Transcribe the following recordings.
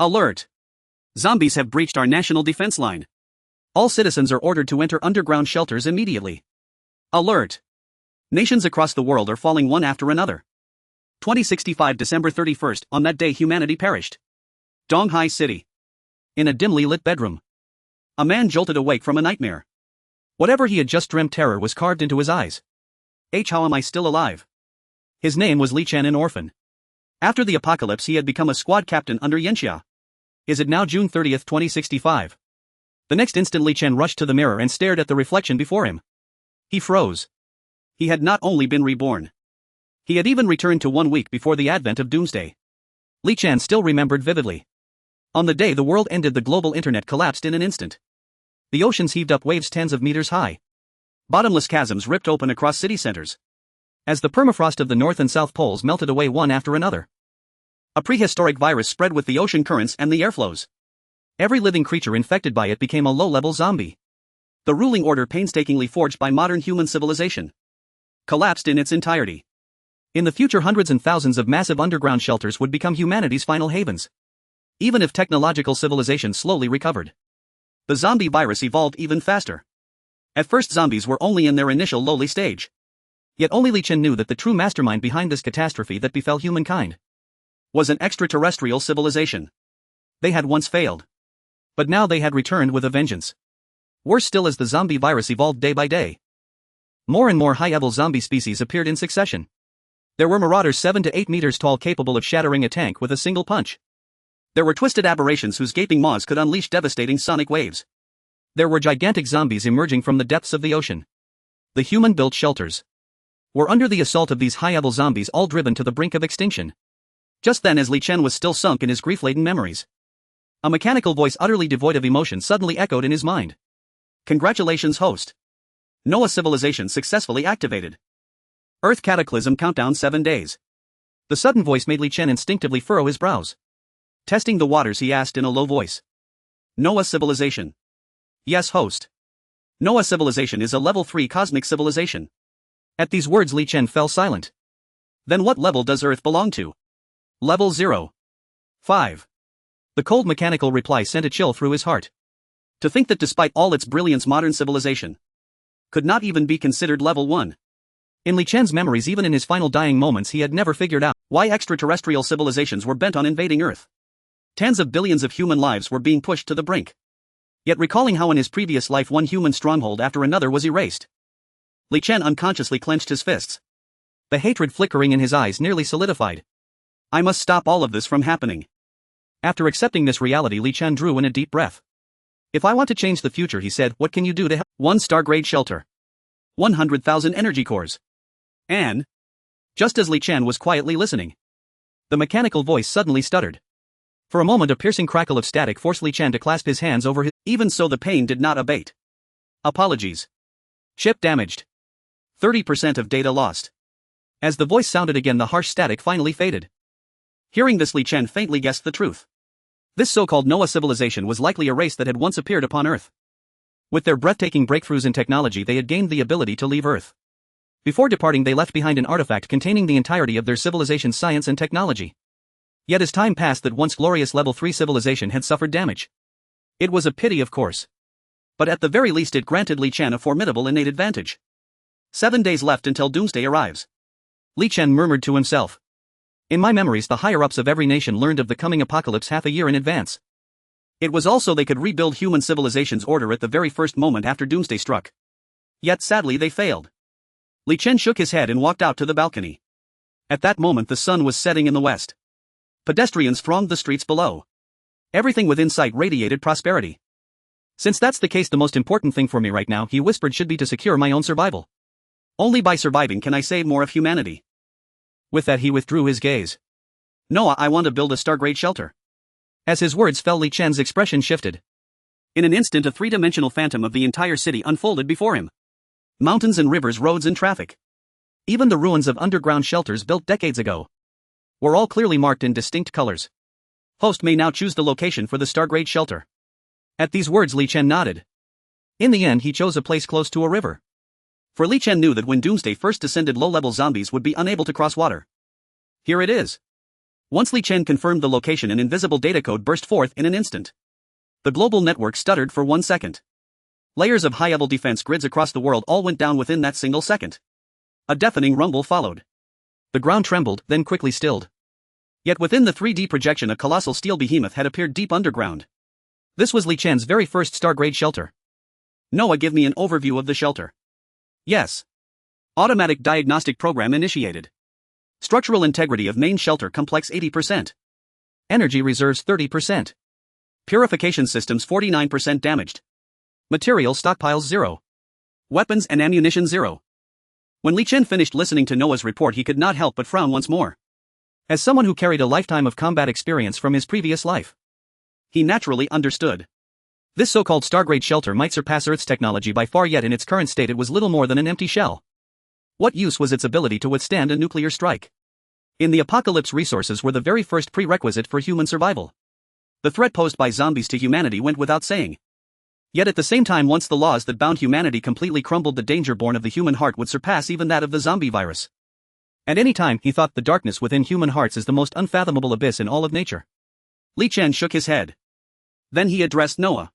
Alert! Zombies have breached our national defense line. All citizens are ordered to enter underground shelters immediately. Alert! Nations across the world are falling one after another. 2065 December 31st, on that day humanity perished. Donghai City. In a dimly lit bedroom. A man jolted awake from a nightmare. Whatever he had just dreamt, terror was carved into his eyes. How am I still alive? His name was Li Chen, an orphan. After the apocalypse he had become a squad captain under Yanxia. Is it now June 30th, 2065? The next instant Li Chen rushed to the mirror and stared at the reflection before him. He froze. He had not only been reborn. He had even returned to 1 week before the advent of doomsday. Li Chen still remembered vividly. On the day the world ended, the global internet collapsed in an instant. The oceans heaved up waves tens of meters high. Bottomless chasms ripped open across city centers. As the permafrost of the North and South Poles melted away one after another. A prehistoric virus spread with the ocean currents and the airflows. Every living creature infected by it became a low-level zombie. The ruling order, painstakingly forged by modern human civilization, collapsed in its entirety. In the future, hundreds and thousands of massive underground shelters would become humanity's final havens. Even if technological civilization slowly recovered, the zombie virus evolved even faster. At first, zombies were only in their initial lowly stage. Yet only Li Chen knew that the true mastermind behind this catastrophe that befell humankind was an extraterrestrial civilization. They had once failed. But now they had returned with a vengeance. Worse still, as the zombie virus evolved day by day, more and more high-level zombie species appeared in succession. There were marauders 7 to 8 meters tall, capable of shattering a tank with a single punch. There were twisted aberrations whose gaping maws could unleash devastating sonic waves. There were gigantic zombies emerging from the depths of the ocean. The human-built shelters were under the assault of these high-level zombies, all driven to the brink of extinction. Just then, as Li Chen was still sunk in his grief-laden memories, a mechanical voice utterly devoid of emotion suddenly echoed in his mind. Congratulations, host. Noah civilization successfully activated. Earth cataclysm countdown 7 days. The sudden voice made Li Chen instinctively furrow his brows. Testing the waters, he asked in a low voice. Noah civilization. Yes, host. Noah civilization is a level 3 cosmic civilization. At these words, Li Chen fell silent. Then what level does Earth belong to? Level 0. 5. The cold mechanical reply sent a chill through his heart. To think that despite all its brilliance, modern civilization could not even be considered level 1. In Li Chen's memories, even in his final dying moments, he had never figured out why extraterrestrial civilizations were bent on invading Earth. Tens of billions of human lives were being pushed to the brink. Yet recalling how in his previous life one human stronghold after another was erased, Li Chen unconsciously clenched his fists. The hatred flickering in his eyes nearly solidified. I must stop all of this from happening. After accepting this reality, Li Chen drew in a deep breath. If I want to change the future, he said, what can you do to help? 1 Stargrade shelter. 100,000 energy cores. And, just as Li Chen was quietly listening, the mechanical voice suddenly stuttered. For a moment, a piercing crackle of static forced Li Chen to clasp his hands over his. Even so, the pain did not abate. Apologies. Chip damaged. 30% of data lost. As the voice sounded again, the harsh static finally faded. Hearing this, Li Chen faintly guessed the truth. This so-called Noah civilization was likely a race that had once appeared upon Earth. With their breathtaking breakthroughs in technology, they had gained the ability to leave Earth. Before departing, they left behind an artifact containing the entirety of their civilization's science and technology. Yet as time passed, that once glorious level 3 civilization had suffered damage. It was a pity, of course. But at the very least it granted Li Chen a formidable innate advantage. 7 days left until doomsday arrives. Li Chen murmured to himself. In my memories, the higher-ups of every nation learned of the coming apocalypse half a year in advance. It was also they could rebuild human civilization's order at the very first moment after doomsday struck. Yet sadly they failed. Li Chen shook his head and walked out to the balcony. At that moment the sun was setting in the west. Pedestrians thronged the streets below. Everything within sight radiated prosperity. Since that's the case, the most important thing for me right now, he whispered, should be to secure my own survival. Only by surviving can I save more of humanity. With that he withdrew his gaze. Noah, I want to build a Stargrade shelter. As his words fell, Li Chen's expression shifted. In an instant a three-dimensional phantom of the entire city unfolded before him. Mountains and rivers, roads and traffic. Even the ruins of underground shelters built decades ago were all clearly marked in distinct colors. Host may now choose the location for the Stargrade shelter. At these words Li Chen nodded. In the end he chose a place close to a river. For Li Chen knew that when doomsday first descended, low-level zombies would be unable to cross water. Here it is. Once Li Chen confirmed the location, an invisible data code burst forth in an instant. The global network stuttered for 1 second. Layers of high-level defense grids across the world all went down within that single second. A deafening rumble followed. The ground trembled, then quickly stilled. Yet within the 3D projection, a colossal steel behemoth had appeared deep underground. This was Li Chen's very first star-grade shelter. Noah, give me an overview of the shelter. Yes. Automatic diagnostic program initiated. Structural integrity of main shelter complex 80%. Energy reserves 30%. Purification systems 49% damaged. Material stockpiles 0. Weapons and ammunition 0. When Li Chen finished listening to Noah's report, he could not help but frown once more. As someone who carried a lifetime of combat experience from his previous life, he naturally understood. This so-called star-grade shelter might surpass Earth's technology by far, yet in its current state it was little more than an empty shell. What use was its ability to withstand a nuclear strike? In the apocalypse, resources were the very first prerequisite for human survival. The threat posed by zombies to humanity went without saying. Yet at the same time, once the laws that bound humanity completely crumbled, the danger born of the human heart would surpass even that of the zombie virus. At any time, he thought, the darkness within human hearts is the most unfathomable abyss in all of nature. Li Chen shook his head. Then he addressed Noah.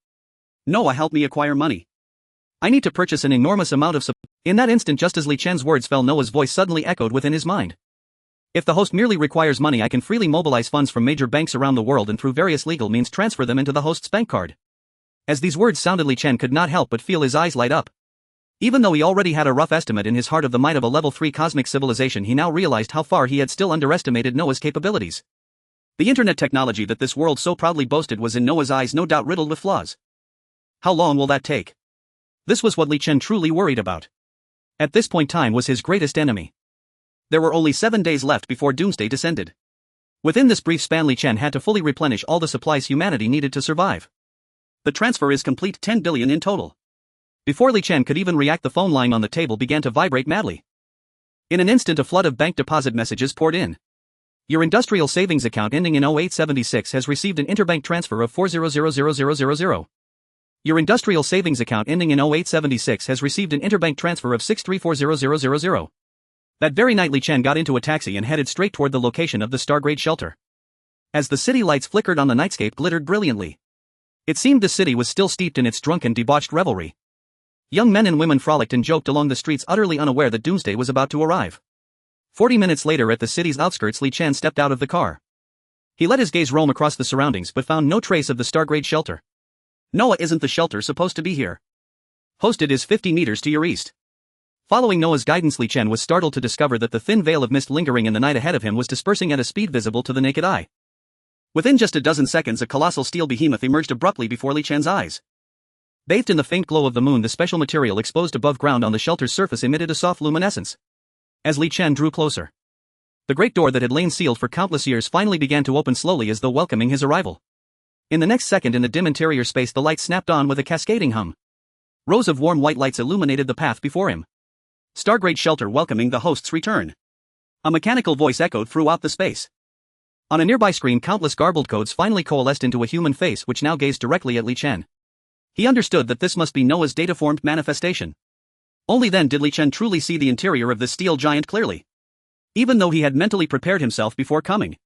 Noah, help me acquire money. I need to purchase an enormous amount of In that instant, just as Li Chen's words fell, Noah's voice suddenly echoed within his mind. If the host merely requires money, I can freely mobilize funds from major banks around the world and through various legal means transfer them into the host's bank card. As these words sounded, Li Chen could not help but feel his eyes light up. Even though he already had a rough estimate in his heart of the might of a level 3 cosmic civilization, he now realized how far he had still underestimated Noah's capabilities. The internet technology that this world so proudly boasted was in Noah's eyes no doubt riddled with flaws. How long will that take? This was what Li Chen truly worried about. At this point, time was his greatest enemy. There were only 7 days left before doomsday descended. Within this brief span, Li Chen had to fully replenish all the supplies humanity needed to survive. The transfer is complete, 10 billion in total. Before Li Chen could even react, the phone lying on the table began to vibrate madly. In an instant, a flood of bank deposit messages poured in. Your industrial savings account ending in 0876 has received an interbank transfer of 400,000. Your industrial savings account ending in 0876 has received an interbank transfer of 634,000. That very night, Li Chen got into a taxi and headed straight toward the location of the star-grade shelter. As the city lights flickered on the nightscape, glittered brilliantly. It seemed the city was still steeped in its drunken, debauched revelry. Young men and women frolicked and joked along the streets, utterly unaware that doomsday was about to arrive. 40 minutes later, at the city's outskirts, Li Chen stepped out of the car. He let his gaze roam across the surroundings but found no trace of the star-grade shelter. Noah, isn't the shelter supposed to be here? Hosted is 50 meters to your east. Following Noah's guidance, Li Chen was startled to discover that the thin veil of mist lingering in the night ahead of him was dispersing at a speed visible to the naked eye. Within just a dozen seconds, a colossal steel behemoth emerged abruptly before Li Chen's eyes. Bathed in the faint glow of the moon, the special material exposed above ground on the shelter's surface emitted a soft luminescence. As Li Chen drew closer, the great door that had lain sealed for countless years finally began to open slowly, as though welcoming his arrival. In the next second, in the dim interior space, the lights snapped on with a cascading hum. Rows of warm white lights illuminated the path before him. Star-grade shelter welcoming the host's return. A mechanical voice echoed throughout the space. On a nearby screen, countless garbled codes finally coalesced into a human face which now gazed directly at Li Chen. He understood that this must be Noah's data-formed manifestation. Only then did Li Chen truly see the interior of this steel giant clearly. Even though he had mentally prepared himself before coming,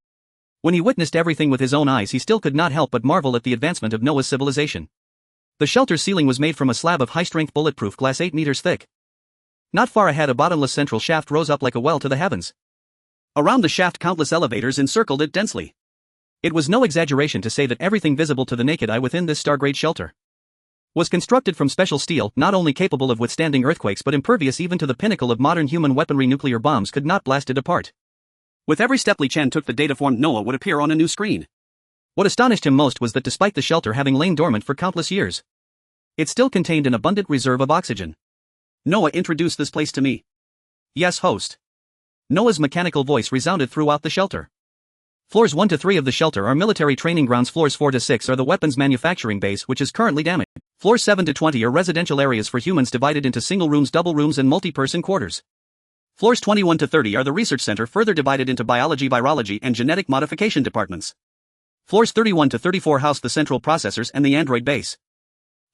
when he witnessed everything with his own eyes, he still could not help but marvel at the advancement of Noah's civilization. The shelter's ceiling was made from a slab of high-strength bulletproof glass 8 meters thick. Not far ahead, a bottomless central shaft rose up like a well to the heavens. Around the shaft, countless elevators encircled it densely. It was no exaggeration to say that everything visible to the naked eye within this star-grade shelter was constructed from special steel, not only capable of withstanding earthquakes but impervious even to the pinnacle of modern human weaponry. Nuclear bombs could not blast it apart. With every step Li Chen took, the data-formed Noah would appear on a new screen. What astonished him most was that despite the shelter having lain dormant for countless years, it still contained an abundant reserve of oxygen. Noah, introduce this place to me. Yes, host. Noah's mechanical voice resounded throughout the shelter. Floors 1 to 3 of the shelter are military training grounds. Floors 4 to 6 are the weapons manufacturing base, which is currently damaged. Floors 7 to 20 are residential areas for humans divided into single rooms, double rooms, and multi-person quarters. Floors 21 to 30 are the research center, further divided into biology, virology, and genetic modification departments. Floors 31 to 34 house the central processors and the android base.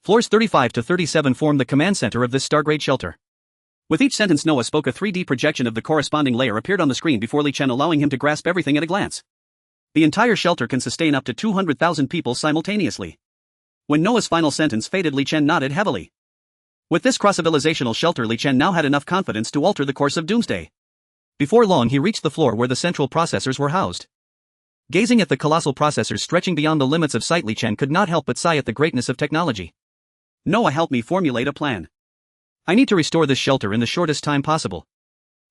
Floors 35 to 37 form the command center of this star-grade shelter. With each sentence Noah spoke, a 3D projection of the corresponding layer appeared on the screen before Li Chen, allowing him to grasp everything at a glance. The entire shelter can sustain up to 200,000 people simultaneously. When Noah's final sentence faded, Li Chen nodded heavily. With this cross-civilizational shelter, Li Chen now had enough confidence to alter the course of doomsday. Before long he reached the floor where the central processors were housed. Gazing at the colossal processors stretching beyond the limits of sight, Li Chen could not help but sigh at the greatness of technology. Noah, help me formulate a plan. I need to restore this shelter in the shortest time possible.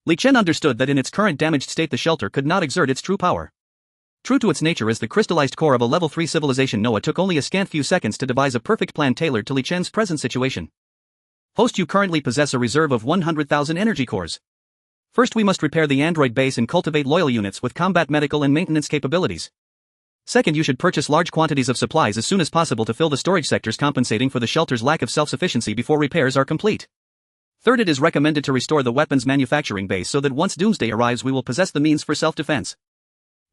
Li Chen understood that in its current damaged state the shelter could not exert its true power. True to its nature as the crystallized core of a level 3 civilization, Noah took only a scant few seconds to devise a perfect plan tailored to Li Chen's present situation. Host, you currently possess a reserve of 100,000 energy cores. First, we must repair the android base and cultivate loyal units with combat, medical and maintenance capabilities. Second, you should purchase large quantities of supplies as soon as possible to fill the storage sectors, compensating for the shelter's lack of self-sufficiency before repairs are complete. Third, it is recommended to restore the weapons manufacturing base so that once doomsday arrives we will possess the means for self-defense.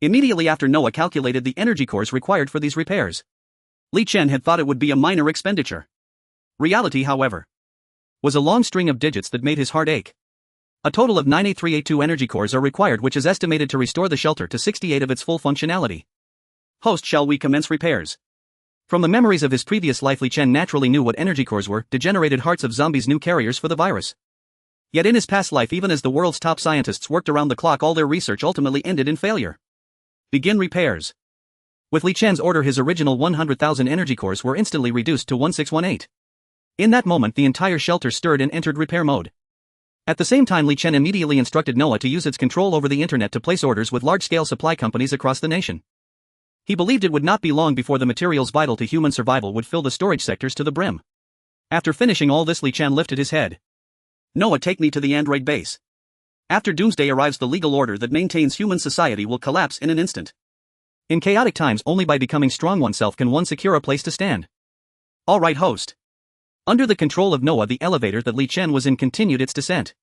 Immediately after Noah calculated the energy cores required for these repairs, Li Chen had thought it would be a minor expenditure. Reality, however, was a long string of digits that made his heart ache. A total of 98382 energy cores are required, which is estimated to restore the shelter to 68 of its full functionality. Host, shall we commence repairs? From the memories of his previous life, Li Chen naturally knew what energy cores were, degenerated hearts of zombies, new carriers for the virus. Yet in his past life, even as the world's top scientists worked around the clock, all their research ultimately ended in failure. Begin repairs. With Li Chen's order, his original 100,000 energy cores were instantly reduced to 1618. In that moment the entire shelter stirred and entered repair mode. At the same time, Li Chen immediately instructed Noah to use its control over the internet to place orders with large-scale supply companies across the nation. He believed it would not be long before the materials vital to human survival would fill the storage sectors to the brim. After finishing all this, Li Chen lifted his head. Noah, take me to the android base. After doomsday arrives, the legal order that maintains human society will collapse in an instant. In chaotic times, only by becoming strong oneself can one secure a place to stand. All right, host. Under the control of Noah, the elevator that Li Chen was in continued its descent.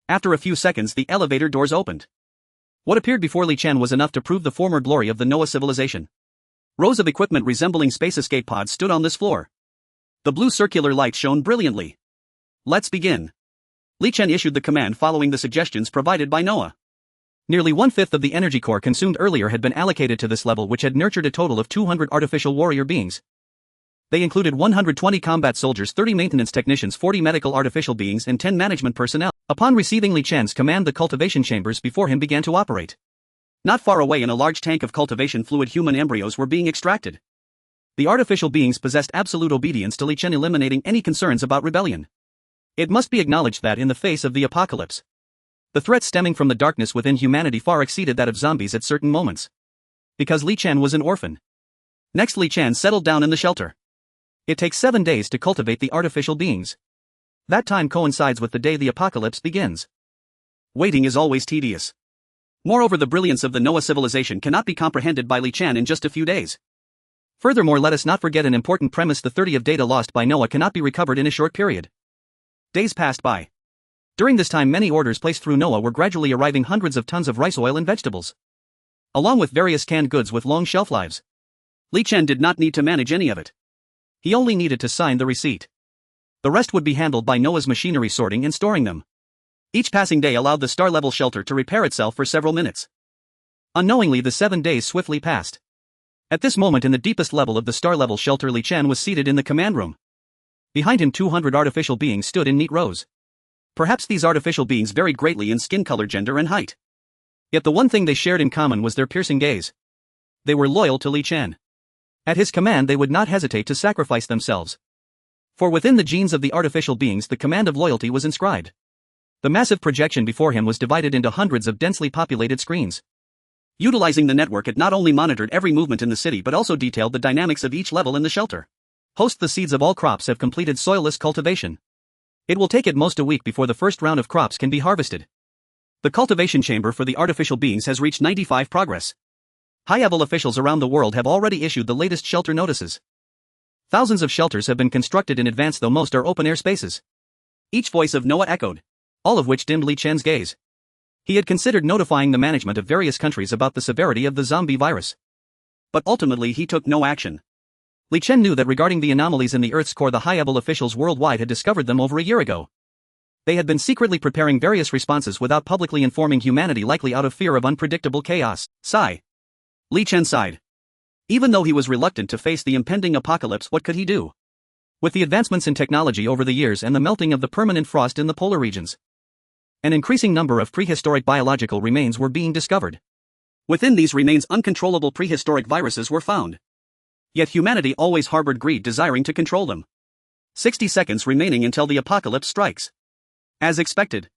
After a few seconds, the elevator doors opened. What appeared before Li Chen was enough to prove the former glory of the Noah civilization. Rows of equipment resembling space escape pods stood on this floor. The blue circular light shone brilliantly. Let's begin. Li Chen issued the command following the suggestions provided by Noah. Nearly 1/5 of the energy core consumed earlier had been allocated to this level, which had nurtured a total of 200 artificial warrior beings. They included 120 combat soldiers, 30 maintenance technicians, 40 medical artificial beings and 10 management personnel. Upon receiving Li Chen's command, the cultivation chambers before him began to operate. Not far away, in a large tank of cultivation fluid, human embryos were being extracted. The artificial beings possessed absolute obedience to Li Chen, eliminating any concerns about rebellion. It must be acknowledged that in the face of the apocalypse, the threat stemming from the darkness within humanity far exceeded that of zombies at certain moments. Because Li Chen was an orphan. Next, Li Chen settled down in the shelter. It takes 7 days to cultivate the artificial beings. That time coincides with the day the apocalypse begins. Waiting is always tedious. Moreover, the brilliance of the Noah civilization cannot be comprehended by Li Chen in just a few days. Furthermore, let us not forget an important premise: the 30 of data lost by Noah cannot be recovered in a short period. Days passed by. During this time, many orders placed through Noah were gradually arriving, hundreds of tons of rice oil and vegetables, along with various canned goods with long shelf lives. Li Chen did not need to manage any of it. He only needed to sign the receipt. The rest would be handled by Noah's machinery, sorting and storing them. Each passing day allowed the star-level shelter to repair itself for several minutes. Unknowingly, the 7 days swiftly passed. At this moment, in the deepest level of the star-level shelter, Li Chen was seated in the command room. Behind him, 200 artificial beings stood in neat rows. Perhaps these artificial beings varied greatly in skin color, gender and height. Yet the one thing they shared in common was their piercing gaze. They were loyal to Li Chen. At his command they would not hesitate to sacrifice themselves. For within the genes of the artificial beings the command of loyalty was inscribed. The massive projection before him was divided into hundreds of densely populated screens. Utilizing the network, it not only monitored every movement in the city but also detailed the dynamics of each level in the shelter. Host, the seeds of all crops have completed soilless cultivation. It will take at most a week before the first round of crops can be harvested. The cultivation chamber for the artificial beings has reached 95 progress. High-level officials around the world have already issued the latest shelter notices. Thousands of shelters have been constructed in advance, though most are open-air spaces. Each voice of Noah echoed, all of which dimmed Li Chen's gaze. He had considered notifying the management of various countries about the severity of the zombie virus. But ultimately he took no action. Li Chen knew that regarding the anomalies in the Earth's core, the high-level officials worldwide had discovered them over a year ago. They had been secretly preparing various responses without publicly informing humanity, likely out of fear of unpredictable chaos. Sigh. Li Chen sighed. Even though he was reluctant to face the impending apocalypse, what could he do? With the advancements in technology over the years and the melting of the permanent frost in the polar regions, an increasing number of prehistoric biological remains were being discovered. Within these remains, uncontrollable prehistoric viruses were found. Yet humanity always harbored greed, desiring to control them. 60 seconds remaining until the apocalypse strikes. As expected.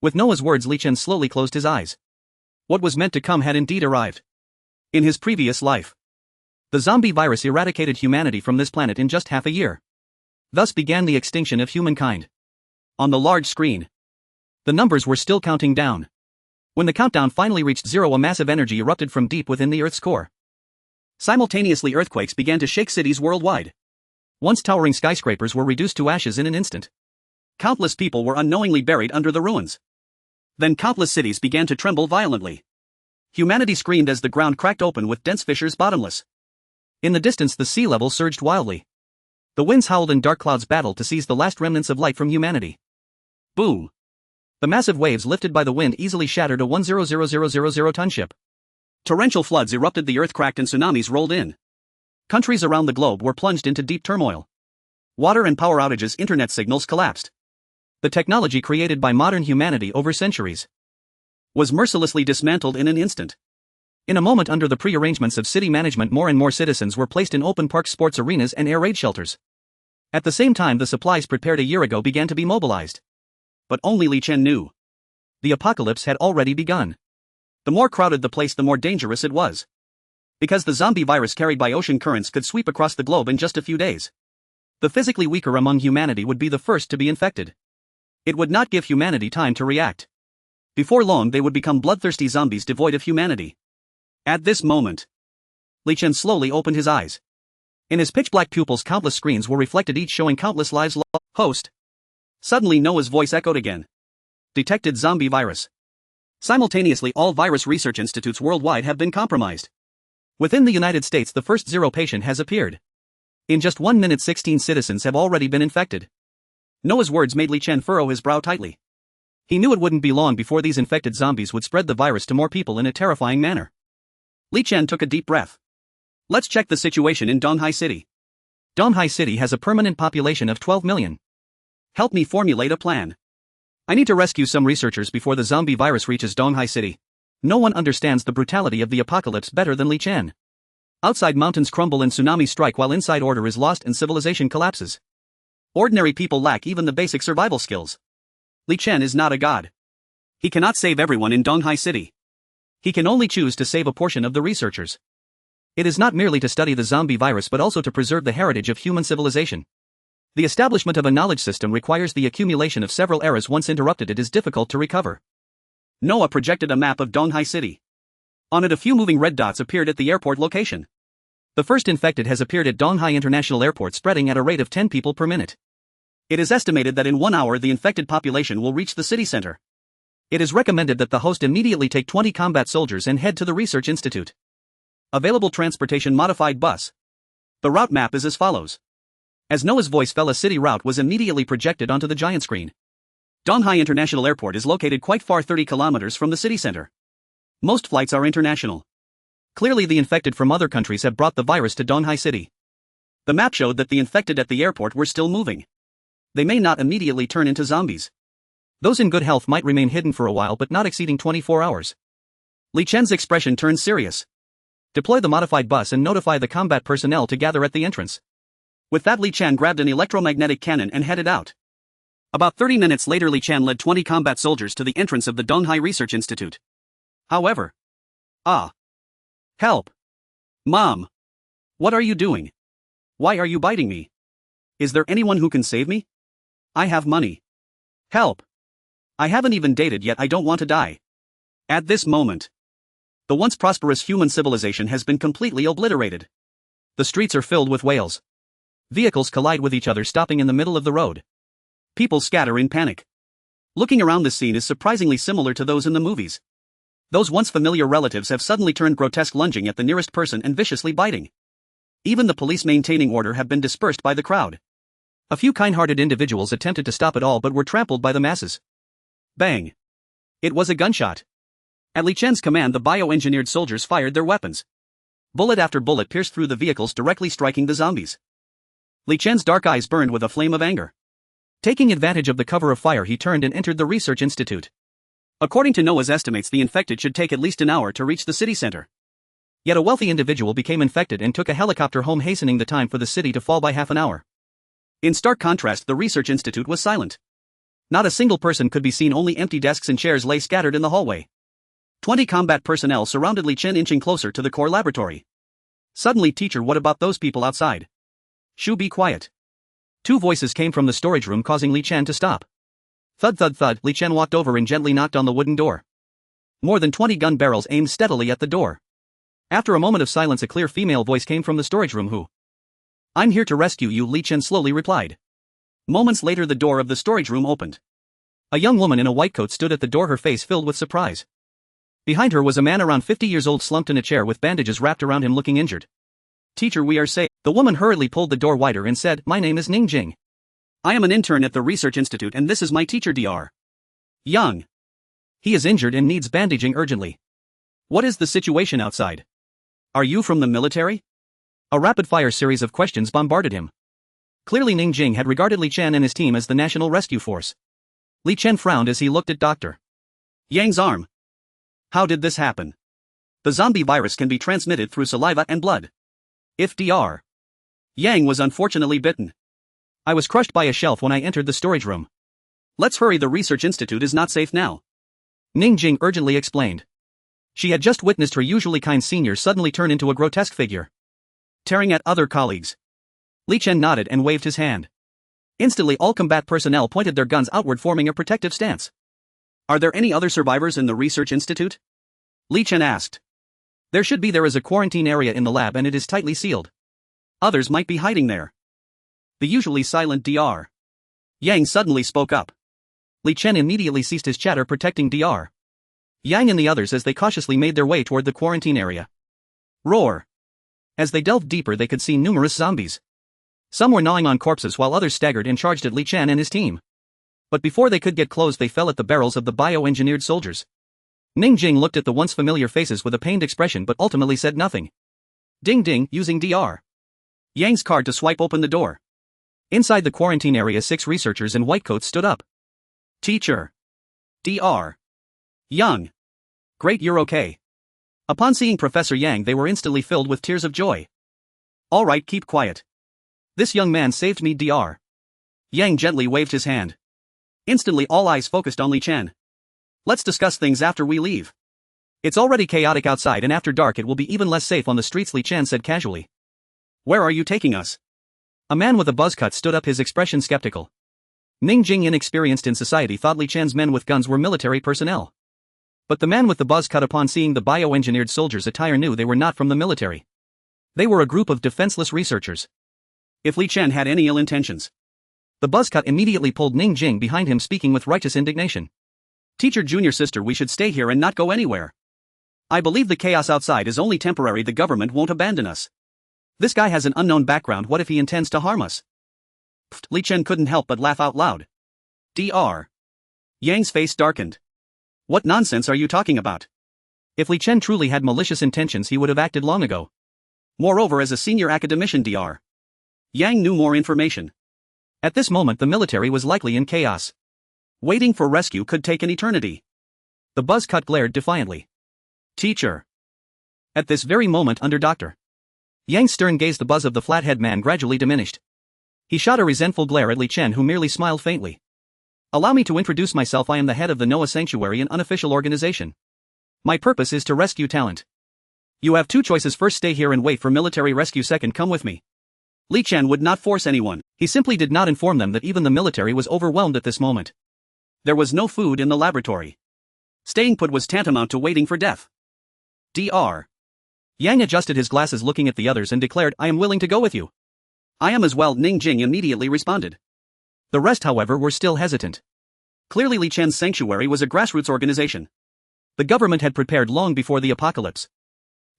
With Noah's words, Li Chen slowly closed his eyes. What was meant to come had indeed arrived. In his previous life, the zombie virus eradicated humanity from this planet in just half a year. Thus began the extinction of humankind. On the large screen, the numbers were still counting down. When the countdown finally reached zero, a massive energy erupted from deep within the Earth's core. Simultaneously, earthquakes began to shake cities worldwide. Once towering skyscrapers were reduced to ashes in an instant. Countless people were unknowingly buried under the ruins. Then countless cities began to tremble violently. Humanity screamed as the ground cracked open with dense fissures bottomless. In the distance, the sea level surged wildly. The winds howled and dark clouds battled to seize the last remnants of light from humanity. Boom! The massive waves lifted by the wind easily shattered a 1,000,000-ton ship. Torrential floods erupted, the earth cracked, and tsunamis rolled in. Countries around the globe were plunged into deep turmoil. Water and power outages, internet signals collapsed. The technology created by modern humanity over centuries was mercilessly dismantled in an instant. In a moment, under the pre-arrangements of city management, more and more citizens were placed in open parks, sports arenas, and air raid shelters. At the same time, the supplies prepared a year ago began to be mobilized. But only Li Chen knew. The apocalypse had already begun. The more crowded the place, the more dangerous it was. Because the zombie virus carried by ocean currents could sweep across the globe in just a few days. The physically weaker among humanity would be the first to be infected. It would not give humanity time to react. Before long, they would become bloodthirsty zombies devoid of humanity. At this moment, Li Chen slowly opened his eyes. In his pitch-black pupils, countless screens were reflected, each showing countless lives lost. Host. Suddenly, Noah's voice echoed again. Detected zombie virus. Simultaneously, all virus research institutes worldwide have been compromised. Within the United States, the first zero patient has appeared. In just 1 minute, 16 citizens have already been infected. Noah's words made Li Chen furrow his brow tightly. He knew it wouldn't be long before these infected zombies would spread the virus to more people in a terrifying manner. Li Chen took a deep breath. Let's check the situation in Donghai City. Donghai City has a permanent population of 12 million. Help me formulate a plan. I need to rescue some researchers before the zombie virus reaches Donghai City. No one understands the brutality of the apocalypse better than Li Chen. Outside, mountains crumble and tsunamis strike, while inside, order is lost and civilization collapses. Ordinary people lack even the basic survival skills. Li Chen is not a god. He cannot save everyone in Donghai City. He can only choose to save a portion of the researchers. It is not merely to study the zombie virus but also to preserve the heritage of human civilization. The establishment of a knowledge system requires the accumulation of several eras. Once interrupted, it is difficult to recover. Noah projected a map of Donghai City. On it, a few moving red dots appeared at the airport location. The first infected has appeared at Donghai International Airport, spreading at a rate of 10 people per minute. It is estimated that in 1 hour the infected population will reach the city center. It is recommended that the host immediately take 20 combat soldiers and head to the research institute. Available transportation: modified bus. The route map is as follows. As Noah's voice fell, a city route was immediately projected onto the giant screen. Donghai International Airport is located quite far, 30 kilometers from the city center. Most flights are international. Clearly, the infected from other countries have brought the virus to Donghai City. The map showed that the infected at the airport were still moving. They may not immediately turn into zombies. Those in good health might remain hidden for a while, but not exceeding 24 hours. Li Chen's expression turned serious. Deploy the modified bus and notify the combat personnel to gather at the entrance. With that, Li Chen grabbed an electromagnetic cannon and headed out. About 30 minutes later, Li Chen led 20 combat soldiers to the entrance of the Donghai Research Institute. However, help! Mom! What are you doing? Why are you biting me? Is there anyone who can save me? I have money. Help! I haven't even dated yet, I don't want to die. At this moment, the once prosperous human civilization has been completely obliterated. The streets are filled with wails. Vehicles collide with each other, stopping in the middle of the road. People scatter in panic. Looking around, this scene is surprisingly similar to those in the movies. Those once familiar relatives have suddenly turned grotesque, lunging at the nearest person and viciously biting. Even the police maintaining order have been dispersed by the crowd. A few kind-hearted individuals attempted to stop it all but were trampled by the masses. Bang! It was a gunshot. At Li Chen's command, the bioengineered soldiers fired their weapons. Bullet after bullet pierced through the vehicles, directly striking the zombies. Li Chen's dark eyes burned with a flame of anger. Taking advantage of the cover of fire, he turned and entered the research institute. According to Noah's estimates, the infected should take at least an hour to reach the city center. Yet a wealthy individual became infected and took a helicopter home, hastening the time for the city to fall by half an hour. In stark contrast, the research institute was silent. Not a single person could be seen, only empty desks and chairs lay scattered in the hallway. 20 combat personnel surrounded Li Chen, inching closer to the core laboratory. Suddenly, "Teacher, what about those people outside?" "Shoo, be quiet." Two voices came from the storage room, causing Li Chen to stop. Thud thud thud, Li Chen walked over and gently knocked on the wooden door. More than 20 gun barrels aimed steadily at the door. After a moment of silence, a clear female voice came from the storage room. "Who?" "I'm here to rescue you," Li Chen slowly replied. Moments later, the door of the storage room opened. A young woman in a white coat stood at the door, her face filled with surprise. Behind her was a man around 50 years old, slumped in a chair with bandages wrapped around him, looking injured. "Teacher, we are safe." The woman hurriedly pulled the door wider and said, "My name is Ning Jing. I am an intern at the research institute, and this is my teacher, Dr. Young. He is injured and needs bandaging urgently." "What is the situation outside? Are you from the military?" A rapid-fire series of questions bombarded him. Clearly, Ning Jing had regarded Li Chen and his team as the National Rescue Force. Li Chen frowned as he looked at Dr. Yang's arm. "How did this happen?" "The zombie virus can be transmitted through saliva and blood. If Dr. Yang was unfortunately bitten. I was crushed by a shelf when I entered the storage room. Let's hurry, the research institute is not safe now," Ning Jing urgently explained. She had just witnessed her usually kind senior suddenly turn into a grotesque figure, tearing at other colleagues. Li Chen nodded and waved his hand. Instantly, all combat personnel pointed their guns outward, forming a protective stance. "Are there any other survivors in the research institute?" Li Chen asked. "There should be. There is a quarantine area in the lab and it is tightly sealed. Others might be hiding there." The usually silent Dr. Yang suddenly spoke up. Li Chen immediately ceased his chatter, protecting Dr. Yang and the others as they cautiously made their way toward the quarantine area. Roar! As they delved deeper, they could see numerous zombies. Some were gnawing on corpses while others staggered and charged at Li Chen and his team. But before they could get close, they fell at the barrels of the bioengineered soldiers. Ning Jing looked at the once familiar faces with a pained expression but ultimately said nothing. Ding ding, using Dr. Yang's card to swipe open the door. Inside the quarantine area, 6 researchers in white coats stood up. "Teacher. Dr. Young. Great, you're okay." Upon seeing Professor Yang, they were instantly filled with tears of joy. "All right, keep quiet. This young man saved me." Dr. Yang gently waved his hand. Instantly, all eyes focused on Li Chen. "Let's discuss things after we leave. It's already chaotic outside, and after dark it will be even less safe on the streets," Li Chen said casually. "Where are you taking us?" A man with a buzz cut stood up, his expression skeptical. Ning Jing, inexperienced in society, thought Li Chen's men with guns were military personnel. But the man with the buzz cut, upon seeing the bioengineered soldiers' attire, knew they were not from the military. They were a group of defenseless researchers. If Li Chen had any ill intentions. The buzz cut immediately pulled Ning Jing behind him, speaking with righteous indignation. "Teacher, junior sister, we should stay here and not go anywhere. I believe the chaos outside is only temporary. The government won't abandon us. This guy has an unknown background. What if he intends to harm us?" Pfft, Li Chen couldn't help but laugh out loud. Dr. Yang's face darkened. "What nonsense are you talking about?" If Li Chen truly had malicious intentions, he would have acted long ago. Moreover, as a senior academician, Dr. Yang knew more information. At this moment, the military was likely in chaos. Waiting for rescue could take an eternity. The buzz cut glared defiantly. "Teacher." At this very moment, under Dr. Yang's stern gaze, the buzz of the flathead man gradually diminished. He shot a resentful glare at Li Chen, who merely smiled faintly. "Allow me to introduce myself. I am the head of the Noah Sanctuary, an unofficial organization. My purpose is to rescue talent. You have 2 choices. First, stay here and wait for military rescue. Second, come with me." Li Chen would not force anyone. He simply did not inform them that even the military was overwhelmed at this moment. There was no food in the laboratory. Staying put was tantamount to waiting for death. Dr. Yang adjusted his glasses, looking at the others, and declared, "I am willing to go with you." "I am as well," Ning Jing immediately responded. The rest, however, were still hesitant. Clearly, Li Chen's sanctuary was a grassroots organization. The government had prepared long before the apocalypse.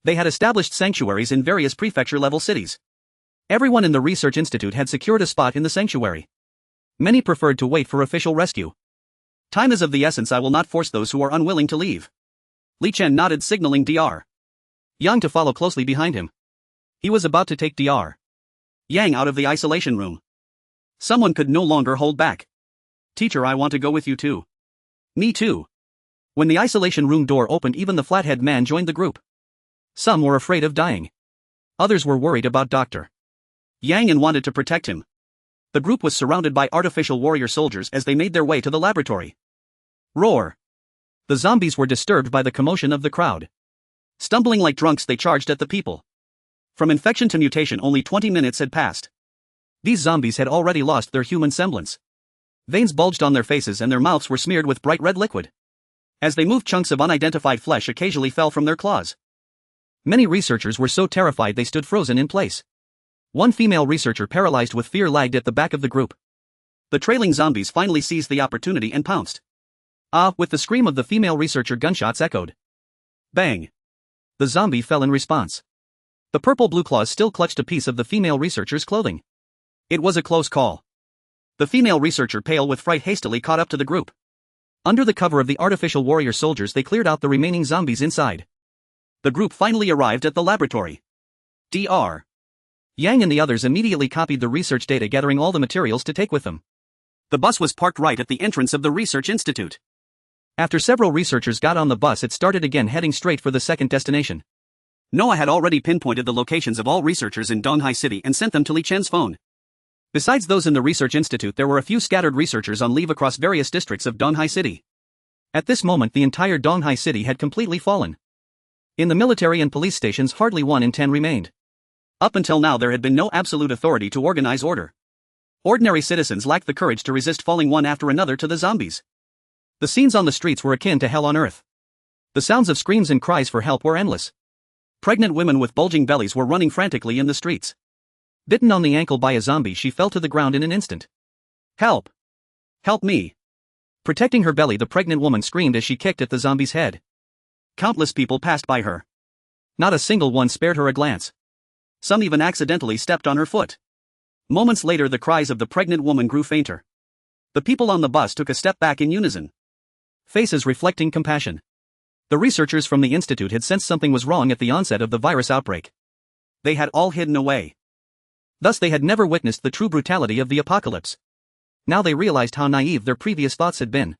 They had established sanctuaries in various prefecture-level cities. Everyone in the research institute had secured a spot in the sanctuary. Many preferred to wait for official rescue. "Time is of the essence. I will not force those who are unwilling to leave." Li Chen nodded, signaling Dr. Yang to follow closely behind him. He was about to take Dr. Yang out of the isolation room. Someone could no longer hold back. Teacher, I want to go with you too. Me too. When the isolation room door opened, even the flathead man joined the group. Some were afraid of dying. Others were worried about Dr. Yang and wanted to protect him. The group was surrounded by artificial warrior soldiers as they made their way to the laboratory. Roar! The zombies were disturbed by the commotion of the crowd. Stumbling like drunks, they charged at the people. From infection to mutation, only 20 minutes had passed. These zombies had already lost their human semblance. Veins bulged on their faces and their mouths were smeared with bright red liquid. As they moved, chunks of unidentified flesh occasionally fell from their claws. Many researchers were so terrified they stood frozen in place. One female researcher, paralyzed with fear, lagged at the back of the group. The trailing zombies finally seized the opportunity and pounced. With the scream of the female researcher, gunshots echoed. Bang! The zombie fell in response. The purple-blue claws still clutched a piece of the female researcher's clothing. It was a close call. The female researcher, pale with fright, hastily caught up to the group. Under the cover of the artificial warrior soldiers, they cleared out the remaining zombies inside. The group finally arrived at the laboratory. Dr. Yang and the others immediately copied the research data, gathering all the materials to take with them. The bus was parked right at the entrance of the research institute. After several researchers got on the bus, it started again, heading straight for the second destination. Noah had already pinpointed the locations of all researchers in Donghai City and sent them to Li Chen's phone. Besides those in the research institute, there were a few scattered researchers on leave across various districts of Donghai City. At this moment, the entire Donghai City had completely fallen. In the military and police stations, hardly 1 in 10 remained. Up until now, there had been no absolute authority to organize order. Ordinary citizens lacked the courage to resist, falling one after another to the zombies. The scenes on the streets were akin to hell on earth. The sounds of screams and cries for help were endless. Pregnant women with bulging bellies were running frantically in the streets. Bitten on the ankle by a zombie, she fell to the ground in an instant. Help! Help me! Protecting her belly, the pregnant woman screamed as she kicked at the zombie's head. Countless people passed by her. Not a single one spared her a glance. Some even accidentally stepped on her foot. Moments later, the cries of the pregnant woman grew fainter. The people on the bus took a step back in unison. Faces reflecting compassion. The researchers from the institute had sensed something was wrong at the onset of the virus outbreak. They had all hidden away. Thus they had never witnessed the true brutality of the apocalypse. Now they realized how naive their previous thoughts had been.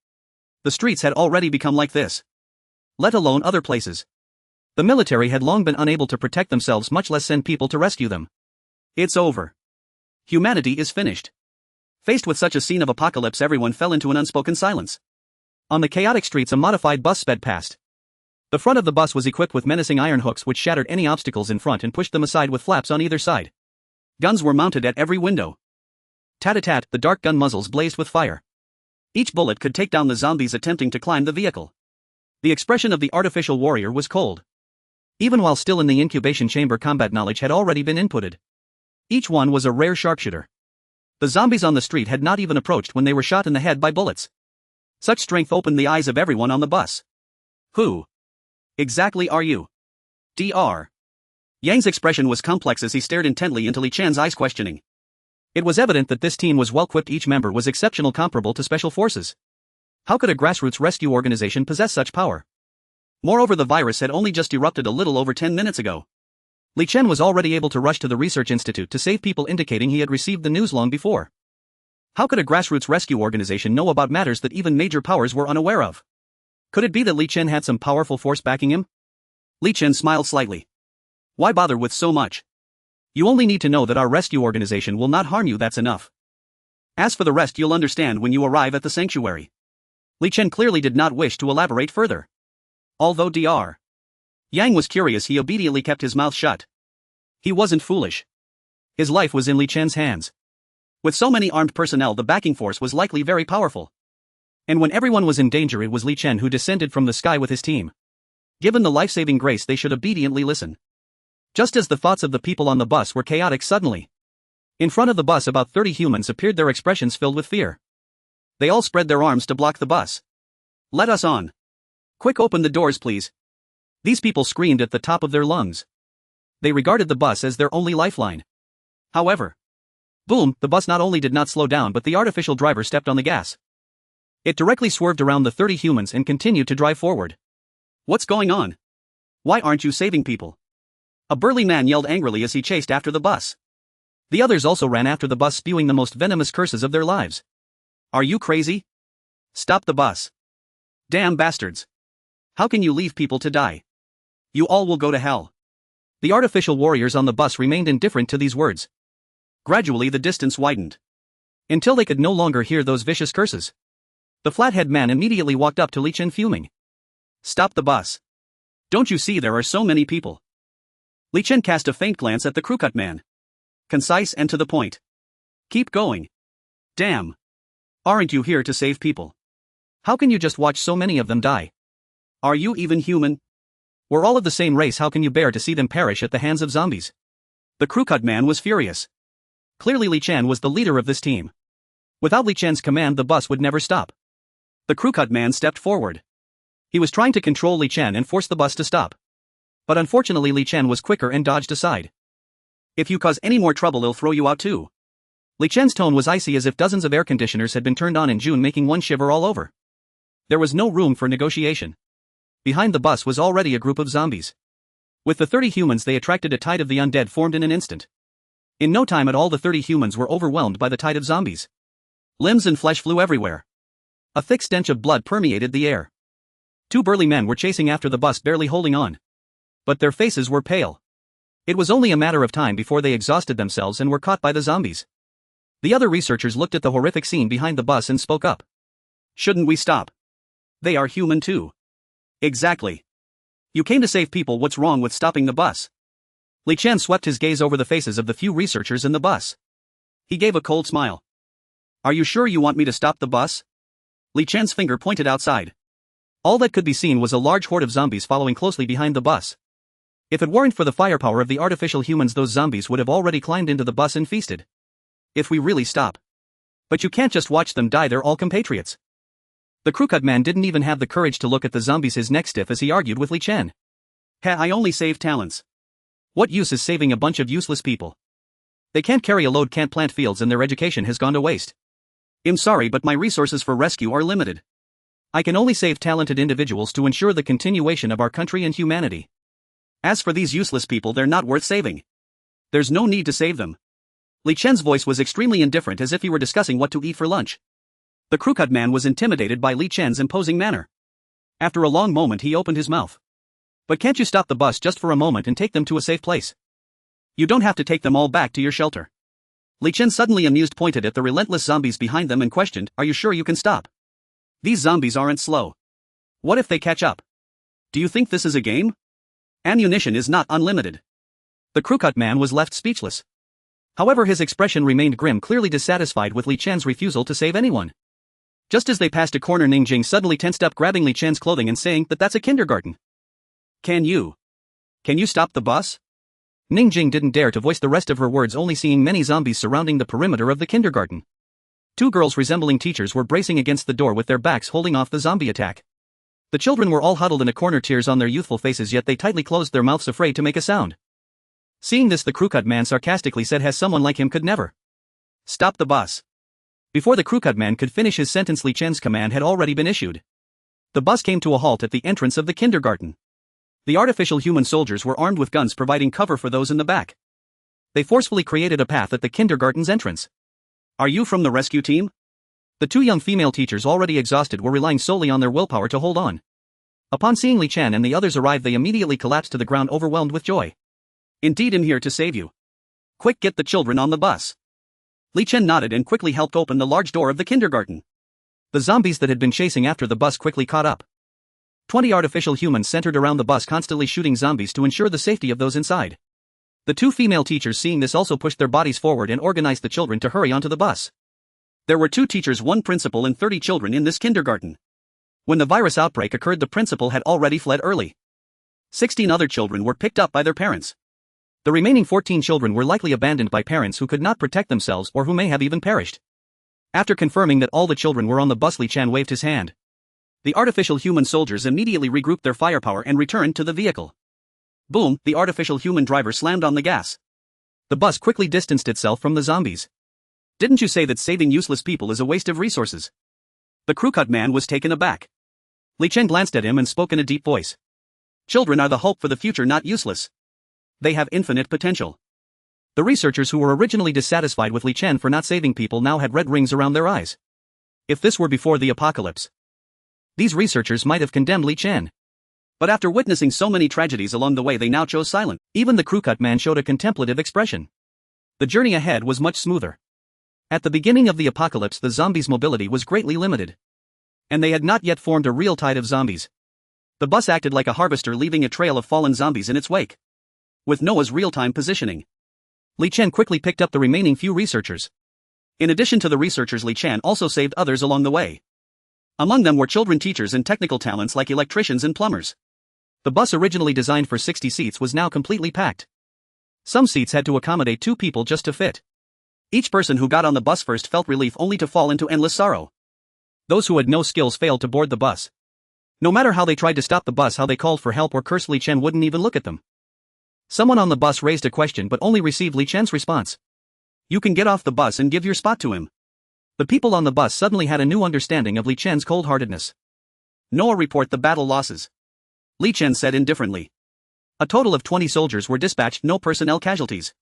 The streets had already become like this. Let alone other places. The military had long been unable to protect themselves, much less send people to rescue them. It's over. Humanity is finished. Faced with such a scene of apocalypse, everyone fell into an unspoken silence. On the chaotic streets, a modified bus sped past. The front of the bus was equipped with menacing iron hooks which shattered any obstacles in front and pushed them aside with flaps on either side. Guns were mounted at every window. Tat-a-tat, the dark gun muzzles blazed with fire. Each bullet could take down the zombies attempting to climb the vehicle. The expression of the artificial warrior was cold. Even while still in the incubation chamber, combat knowledge had already been inputted. Each one was a rare sharpshooter. The zombies on the street had not even approached when they were shot in the head by bullets. Such strength opened the eyes of everyone on the bus. Who exactly are you? Dr. Yang's expression was complex as he stared intently into Li Chen's eyes, questioning. It was evident that this team was well-equipped. Each member was exceptional, comparable to special forces. How could a grassroots rescue organization possess such power? Moreover, the virus had only just erupted a little over 10 minutes ago. Li Chen was already able to rush to the research institute to save people, indicating he had received the news long before. How could a grassroots rescue organization know about matters that even major powers were unaware of? Could it be that Li Chen had some powerful force backing him? Li Chen smiled slightly. Why bother with so much? You only need to know that our rescue organization will not harm you, that's enough. As for the rest, you'll understand when you arrive at the sanctuary. Li Chen clearly did not wish to elaborate further. Although Dr. Yang was curious, he obediently kept his mouth shut. He wasn't foolish. His life was in Li Chen's hands. With so many armed personnel, the backing force was likely very powerful. And when everyone was in danger, it was Li Chen who descended from the sky with his team. Given the life-saving grace, they should obediently listen. Just as the thoughts of the people on the bus were chaotic, suddenly, in front of the bus, about 30 humans appeared, their expressions filled with fear. They all spread their arms to block the bus. Let us on. Quick, open the doors, please. These people screamed at the top of their lungs. They regarded the bus as their only lifeline. However, boom, the bus not only did not slow down, but the artificial driver stepped on the gas. It directly swerved around the 30 humans and continued to drive forward. What's going on? Why aren't you saving people? A burly man yelled angrily as he chased after the bus. The others also ran after the bus, spewing the most venomous curses of their lives. Are you crazy? Stop the bus. Damn bastards. How can you leave people to die? You all will go to hell. The artificial warriors on the bus remained indifferent to these words. Gradually the distance widened, until they could no longer hear those vicious curses. The flathead man immediately walked up to Li Chen, fuming. Stop the bus. Don't you see there are so many people? Li Chen cast a faint glance at the crewcut man. Concise and to the point. Keep going. Damn. Aren't you here to save people? How can you just watch so many of them die? Are you even human? We're all of the same race, how can you bear to see them perish at the hands of zombies? The crewcut man was furious. Clearly Li Chen was the leader of this team. Without Li Chen's command the bus would never stop. The crewcut man stepped forward. He was trying to control Li Chen and force the bus to stop. But unfortunately Li Chen was quicker and dodged aside. If you cause any more trouble, I'll throw you out too. Li Chen's tone was icy, as if dozens of air conditioners had been turned on in June, making one shiver all over. There was no room for negotiation. Behind the bus was already a group of zombies. With the 30 humans, they attracted a tide of the undead formed in an instant. In no time at all the 30 humans were overwhelmed by the tide of zombies. Limbs and flesh flew everywhere. A thick stench of blood permeated the air. Two burly men were chasing after the bus, barely holding on. But their faces were pale. It was only a matter of time before they exhausted themselves and were caught by the zombies. The other researchers looked at the horrific scene behind the bus and spoke up. Shouldn't we stop? They are human too. Exactly. You came to save people, what's wrong with stopping the bus? Li Chen swept his gaze over the faces of the few researchers in the bus. He gave a cold smile. Are you sure you want me to stop the bus? Li Chen's finger pointed outside. All that could be seen was a large horde of zombies following closely behind the bus. If it weren't for the firepower of the artificial humans, those zombies would have already climbed into the bus and feasted. If we really stop. But you can't just watch them die, they're all compatriots. The crewcut man didn't even have the courage to look at the zombies, his neck stiff as he argued with Li Chen. I only save talents. What use is saving a bunch of useless people? They can't carry a load, can't plant fields, and their education has gone to waste. I'm sorry, but my resources for rescue are limited. I can only save talented individuals to ensure the continuation of our country and humanity. As for these useless people, they're not worth saving. There's no need to save them. Li Chen's voice was extremely indifferent, as if he were discussing what to eat for lunch. The crewcut man was intimidated by Li Chen's imposing manner. After a long moment he opened his mouth. But can't you stop the bus just for a moment and take them to a safe place? You don't have to take them all back to your shelter. Li Chen, suddenly amused, pointed at the relentless zombies behind them and questioned, are you sure you can stop? These zombies aren't slow. What if they catch up? Do you think this is a game? Ammunition is not unlimited. The crewcut man was left speechless. However, his expression remained grim, clearly dissatisfied with Li Chen's refusal to save anyone. Just as they passed a corner, Ningjing suddenly tensed up, grabbing Li Chen's clothing and saying that that's a kindergarten. Can you stop the bus? Ningjing didn't dare to voice the rest of her words, only seeing many zombies surrounding the perimeter of the kindergarten. Two girls resembling teachers were bracing against the door with their backs holding off the zombie attack. The children were all huddled in a corner, tears on their youthful faces, yet they tightly closed their mouths, afraid to make a sound. Seeing this, the crewcut man sarcastically said, has someone like him could never stop the bus. Before the crewcut man could finish his sentence, Li Chen's command had already been issued. The bus came to a halt at the entrance of the kindergarten. The artificial human soldiers were armed with guns, providing cover for those in the back. They forcefully created a path at the kindergarten's entrance. Are you from the rescue team? The two young female teachers, already exhausted, were relying solely on their willpower to hold on. Upon seeing Li Chen and the others arrive, they immediately collapsed to the ground, overwhelmed with joy. Indeed, I'm here to save you. Quick, get the children on the bus. Li Chen nodded and quickly helped open the large door of the kindergarten. The zombies that had been chasing after the bus quickly caught up. 20 artificial humans centered around the bus, constantly shooting zombies to ensure the safety of those inside. The two female teachers, seeing this, also pushed their bodies forward and organized the children to hurry onto the bus. There were 2 teachers, 1 principal, and 30 children in this kindergarten. When the virus outbreak occurred, the principal had already fled early. 16 other children were picked up by their parents. The remaining 14 children were likely abandoned by parents who could not protect themselves or who may have even perished. After confirming that all the children were on the bus, Li Chen waved his hand. The artificial human soldiers immediately regrouped their firepower and returned to the vehicle. Boom, the artificial human driver slammed on the gas. The bus quickly distanced itself from the zombies. Didn't you say that saving useless people is a waste of resources? The crewcut man was taken aback. Li Chen glanced at him and spoke in a deep voice. Children are the hope for the future, not useless. They have infinite potential. The researchers who were originally dissatisfied with Li Chen for not saving people now had red rings around their eyes. If this were before the apocalypse, these researchers might have condemned Li Chen. But after witnessing so many tragedies along the way, they now chose silence. Even the crewcut man showed a contemplative expression. The journey ahead was much smoother. At the beginning of the apocalypse, the zombies' mobility was greatly limited. And they had not yet formed a real tide of zombies. The bus acted like a harvester, leaving a trail of fallen zombies in its wake. With Noah's real-time positioning, Li Chen quickly picked up the remaining few researchers. In addition to the researchers, Li Chen also saved others along the way. Among them were children, teachers, and technical talents like electricians and plumbers. The bus, originally designed for 60 seats, was now completely packed. Some seats had to accommodate 2 people just to fit. Each person who got on the bus first felt relief, only to fall into endless sorrow. Those who had no skills failed to board the bus. No matter how they tried to stop the bus, how they called for help or cursed, Li Chen wouldn't even look at them. Someone on the bus raised a question but only received Li Chen's response. "You can get off the bus and give your spot to him." The people on the bus suddenly had a new understanding of Li Chen's cold-heartedness. "Noah, report the battle losses," Li Chen said indifferently. A total of 20 soldiers were dispatched, no personnel casualties.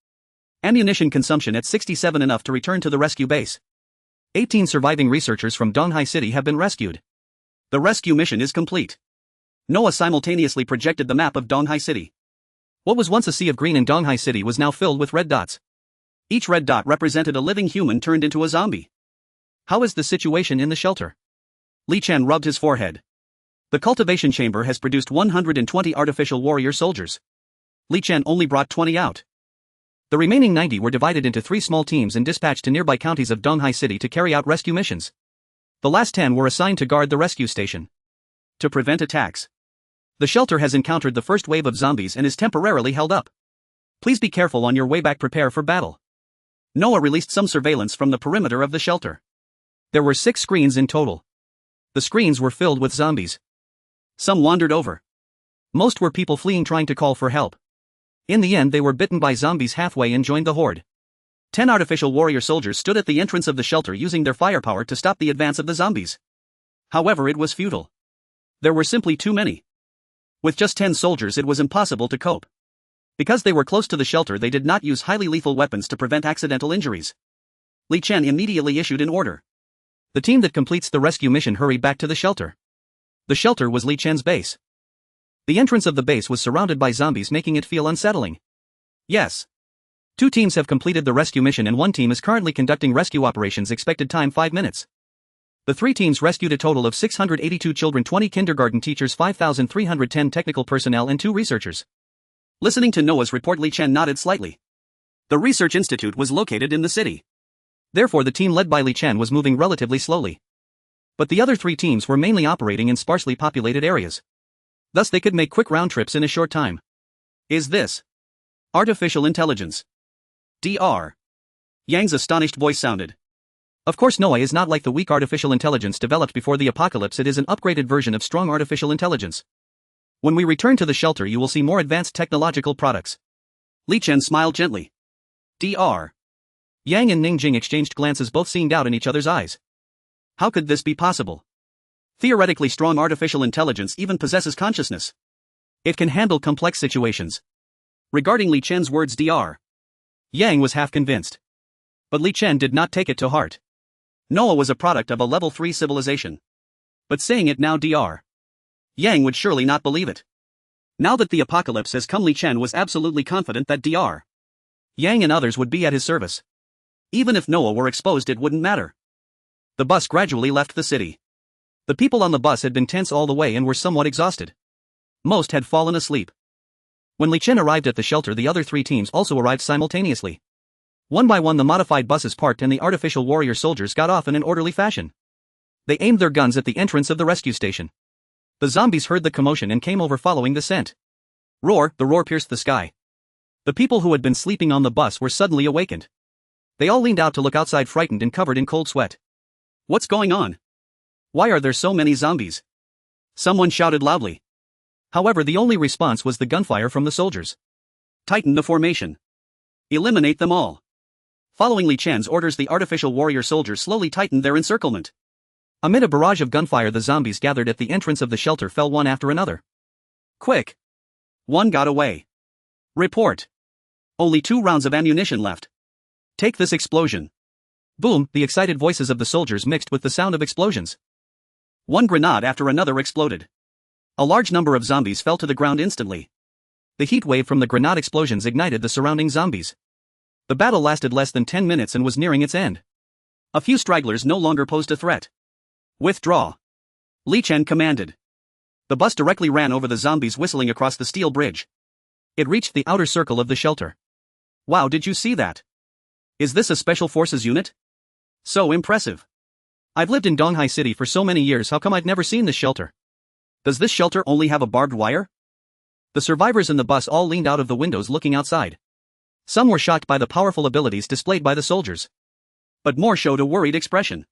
Ammunition consumption at 67, enough to return to the rescue base. 18 surviving researchers from Donghai City have been rescued. The rescue mission is complete. Noah simultaneously projected the map of Donghai City. What was once a sea of green in Donghai City was now filled with red dots. Each red dot represented a living human turned into a zombie. How is the situation in the shelter? Li Chen rubbed his forehead. The cultivation chamber has produced 120 artificial warrior soldiers. Li Chen only brought 20 out. The remaining 90 were divided into 3 small teams and dispatched to nearby counties of Donghai City to carry out rescue missions. The last 10 were assigned to guard the rescue station. To prevent attacks. The shelter has encountered the first wave of zombies and is temporarily held up. Please be careful on your way back, prepare for battle. Noah released some surveillance from the perimeter of the shelter. There were 6 screens in total. The screens were filled with zombies. Some wandered over. Most were people fleeing, trying to call for help. In the end, they were bitten by zombies halfway and joined the horde. 10 artificial warrior soldiers stood at the entrance of the shelter, using their firepower to stop the advance of the zombies. However, it was futile. There were simply too many. With just 10 soldiers, it was impossible to cope. Because they were close to the shelter, they did not use highly lethal weapons to prevent accidental injuries. Li Chen immediately issued an order. The team that completes the rescue mission hurry back to the shelter. The shelter was Li Chen's base. The entrance of the base was surrounded by zombies, making it feel unsettling. Yes. 2 teams have completed the rescue mission and 1 team is currently conducting rescue operations. Expected time 5 minutes. The 3 teams rescued a total of 682 children, 20 kindergarten teachers, 5,310 technical personnel and 2 researchers. Listening to Noah's report, Li Chen nodded slightly. The research institute was located in the city. Therefore, the team led by Li Chen was moving relatively slowly. But the other 3 teams were mainly operating in sparsely populated areas. Thus they could make quick round trips in a short time. Is this artificial intelligence? Dr. Yang's astonished voice sounded. Of course, Noah is not like the weak artificial intelligence developed before the apocalypse. It is an upgraded version of strong artificial intelligence. When we return to the shelter, you will see more advanced technological products. Li Chen smiled gently. Dr. Yang and Ning Jing exchanged glances, both seeing doubt in each other's eyes. How could this be possible? Theoretically, strong artificial intelligence even possesses consciousness. It can handle complex situations. Regarding Li Chen's words, Dr. Yang was half convinced. But Li Chen did not take it to heart. Noah was a product of a level 3 civilization. But saying it now, Dr. Yang would surely not believe it. Now that the apocalypse has come, Li Chen was absolutely confident that Dr. Yang and others would be at his service. Even if Noah were exposed, it wouldn't matter. The bus gradually left the city. The people on the bus had been tense all the way and were somewhat exhausted. Most had fallen asleep. When Li Chen arrived at the shelter, the other 3 teams also arrived simultaneously. One by one, the modified buses parked and the artificial warrior soldiers got off in an orderly fashion. They aimed their guns at the entrance of the rescue station. The zombies heard the commotion and came over, following the scent. Roar! The roar pierced the sky. The people who had been sleeping on the bus were suddenly awakened. They all leaned out to look outside, frightened and covered in cold sweat. What's going on? Why are there so many zombies? Someone shouted loudly. However, the only response was the gunfire from the soldiers. Tighten the formation. Eliminate them all. Following Li Chen's orders, the artificial warrior soldiers slowly tightened their encirclement. Amid a barrage of gunfire, the zombies gathered at the entrance of the shelter fell one after another. Quick! One got away. Report. Only 2 rounds of ammunition left. Take this explosion. Boom, the excited voices of the soldiers mixed with the sound of explosions. One grenade after another exploded. A large number of zombies fell to the ground instantly. The heat wave from the grenade explosions ignited the surrounding zombies. The battle lasted less than 10 minutes and was nearing its end. A few stragglers no longer posed a threat. Withdraw. Li Chen commanded. The bus directly ran over the zombies whistling across the steel bridge. It reached the outer circle of the shelter. Wow, did you see that? Is this a special forces unit? So impressive. I've lived in Donghai City for so many years, how come I've never seen this shelter? Does this shelter only have a barbed wire? The survivors in the bus all leaned out of the windows looking outside. Some were shocked by the powerful abilities displayed by the soldiers. But more showed a worried expression.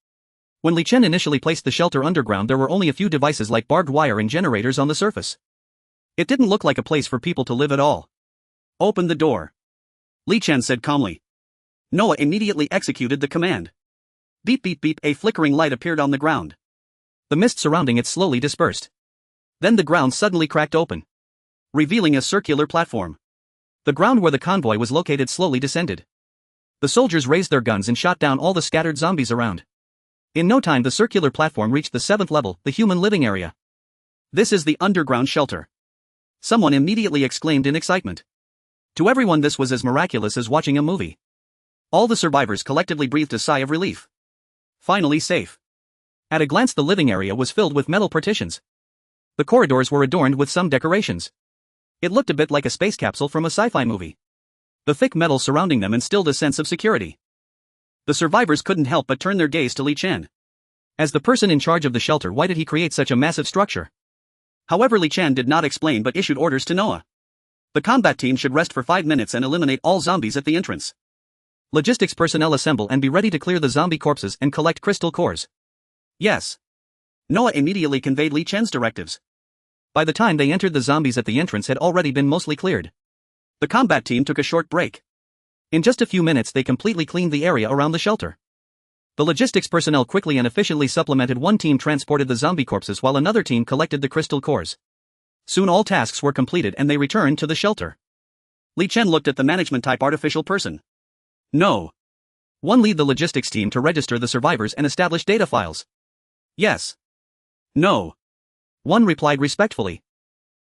When Li Chen initially placed the shelter underground, there were only a few devices like barbed wire and generators on the surface. It didn't look like a place for people to live at all. Open the door. Li Chen said calmly. Noah immediately executed the command. Beep beep beep, a flickering light appeared on the ground. The mist surrounding it slowly dispersed. Then the ground suddenly cracked open, revealing a circular platform. The ground where the convoy was located slowly descended. The soldiers raised their guns and shot down all the scattered zombies around. In no time the circular platform reached the 7th level, the human living area. This is the underground shelter. Someone immediately exclaimed in excitement. To everyone this was as miraculous as watching a movie. All the survivors collectively breathed a sigh of relief. Finally safe. At a glance the living area was filled with metal partitions. The corridors were adorned with some decorations. It looked a bit like a space capsule from a sci-fi movie. The thick metal surrounding them instilled a sense of security. The survivors couldn't help but turn their gaze to Li Chen. As the person in charge of the shelter, why did he create such a massive structure? However, Li Chen did not explain but issued orders to Noah. The combat team should rest for 5 minutes and eliminate all zombies at the entrance. Logistics personnel assemble and be ready to clear the zombie corpses and collect crystal cores. Yes. Noah immediately conveyed Li Chen's directives. By the time they entered, the zombies at the entrance had already been mostly cleared. The combat team took a short break. In just a few minutes they completely cleaned the area around the shelter. The logistics personnel quickly and efficiently supplemented. One team transported the zombie corpses while another team collected the crystal cores. Soon all tasks were completed and they returned to the shelter. Li Chen looked at the management-type artificial person. No. One, lead the logistics team to register the survivors and establish data files. Yes. No. One replied respectfully.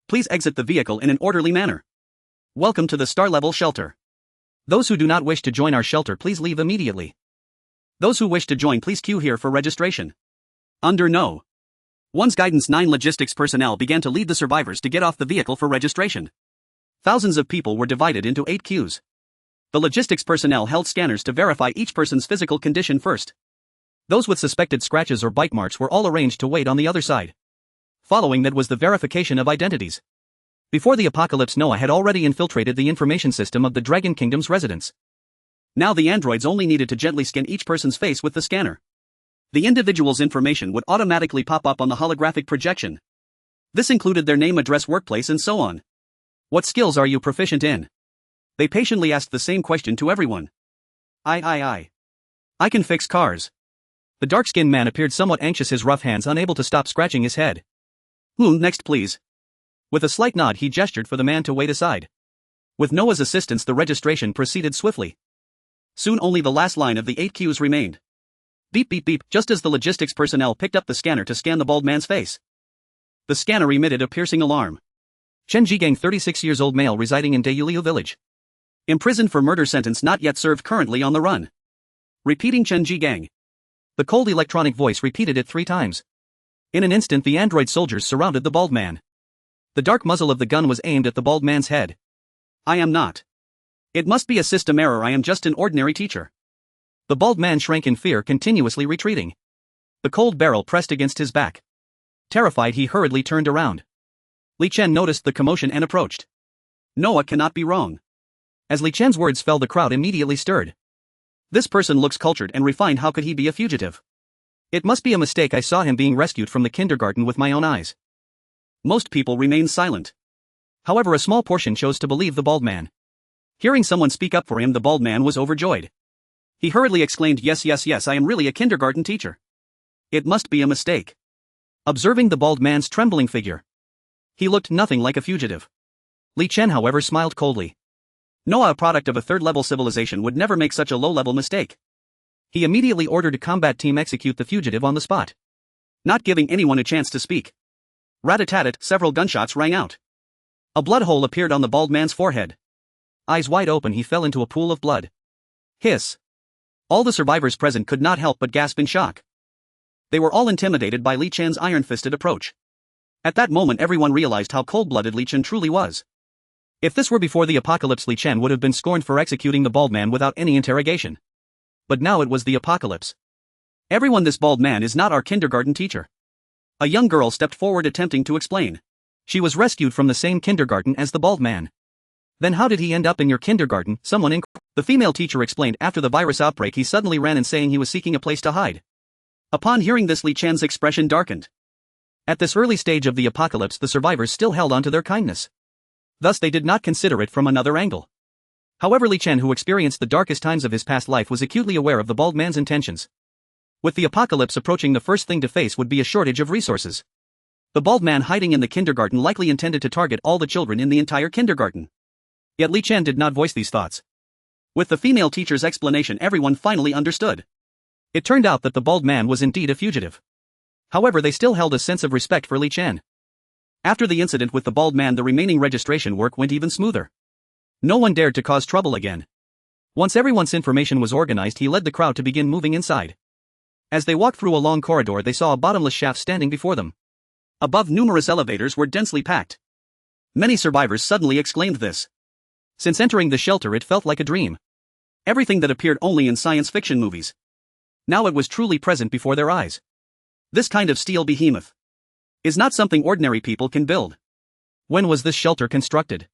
Please exit the vehicle in an orderly manner. Welcome to the star-level shelter. Those who do not wish to join our shelter, please leave immediately. Those who wish to join, please queue here for registration. Under No. One's guidance, 9 logistics personnel began to lead the survivors to get off the vehicle for registration. Thousands of people were divided into 8 queues. The logistics personnel held scanners to verify each person's physical condition first. Those with suspected scratches or bite marks were all arranged to wait on the other side. Following that was the verification of identities. Before the apocalypse, Noah had already infiltrated the information system of the Dragon Kingdom's residents. Now the androids only needed to gently scan each person's face with the scanner. The individual's information would automatically pop up on the holographic projection. This included their name, address, workplace, and so on. What skills are you proficient in? They patiently asked the same question to everyone. I can fix cars. The dark-skinned man appeared somewhat anxious, his rough hands unable to stop scratching his head. Next please. With a slight nod he gestured for the man to wait aside. With Noah's assistance the registration proceeded swiftly. Soon only the last line of the 8 queues remained. Beep beep beep, just as the logistics personnel picked up the scanner to scan the bald man's face. The scanner emitted a piercing alarm. Chen Jigang, 36 years old, male, residing in Deyuliu village. Imprisoned for murder, sentence not yet served, currently on the run. Repeating Chen Jigang. The cold electronic voice repeated it 3 times. In an instant the android soldiers surrounded the bald man. The dark muzzle of the gun was aimed at the bald man's head. I am not. It must be a system error, I am just an ordinary teacher. The bald man shrank in fear, continuously retreating. The cold barrel pressed against his back. Terrified he hurriedly turned around. Li Chen noticed the commotion and approached. Noah cannot be wrong. As Li Chen's words fell the crowd immediately stirred. This person looks cultured and refined, how could he be a fugitive? It must be a mistake, I saw him being rescued from the kindergarten with my own eyes. Most people remained silent. However, a small portion chose to believe the bald man. Hearing someone speak up for him, the bald man was overjoyed. He hurriedly exclaimed, yes, I am really a kindergarten teacher. It must be a mistake. Observing the bald man's trembling figure. He looked nothing like a fugitive. Li Chen, however, smiled coldly. Noah, a product of a third-level civilization, would never make such a low-level mistake. He immediately ordered a combat team execute the fugitive on the spot, not giving anyone a chance to speak. Rat-a-tat-tat, several gunshots rang out. A blood hole appeared on the bald man's forehead. Eyes wide open, he fell into a pool of blood. Hiss. All the survivors present could not help but gasp in shock. They were all intimidated by Li Chan's iron-fisted approach. At that moment everyone realized how cold-blooded Li Chan truly was. If this were before the apocalypse, Li Chan would have been scorned for executing the bald man without any interrogation. But now it was the apocalypse. Everyone, this bald man is not our kindergarten teacher. A young girl stepped forward attempting to explain. She was rescued from the same kindergarten as the bald man. Then how did he end up in your kindergarten? Someone inquired. The female teacher explained. After the virus outbreak he suddenly ran in, saying he was seeking a place to hide. Upon hearing this, Li Chan's expression darkened. At this early stage of the apocalypse the survivors still held on to their kindness. Thus they did not consider it from another angle. However, Li Chan, who experienced the darkest times of his past life, was acutely aware of the bald man's intentions. With the apocalypse approaching, the first thing to face would be a shortage of resources. The bald man hiding in the kindergarten likely intended to target all the children in the entire kindergarten. Yet Li Chan did not voice these thoughts. With the female teacher's explanation everyone finally understood. It turned out that the bald man was indeed a fugitive. However, they still held a sense of respect for Li Chan. After the incident with the bald man, the remaining registration work went even smoother. No one dared to cause trouble again. Once everyone's information was organized, he led the crowd to begin moving inside. As they walked through a long corridor they saw a bottomless shaft standing before them. Above, numerous elevators were densely packed. Many survivors suddenly exclaimed this. Since entering the shelter it felt like a dream. Everything that appeared only in science fiction movies. Now it was truly present before their eyes. This kind of steel behemoth is not something ordinary people can build. When was this shelter constructed?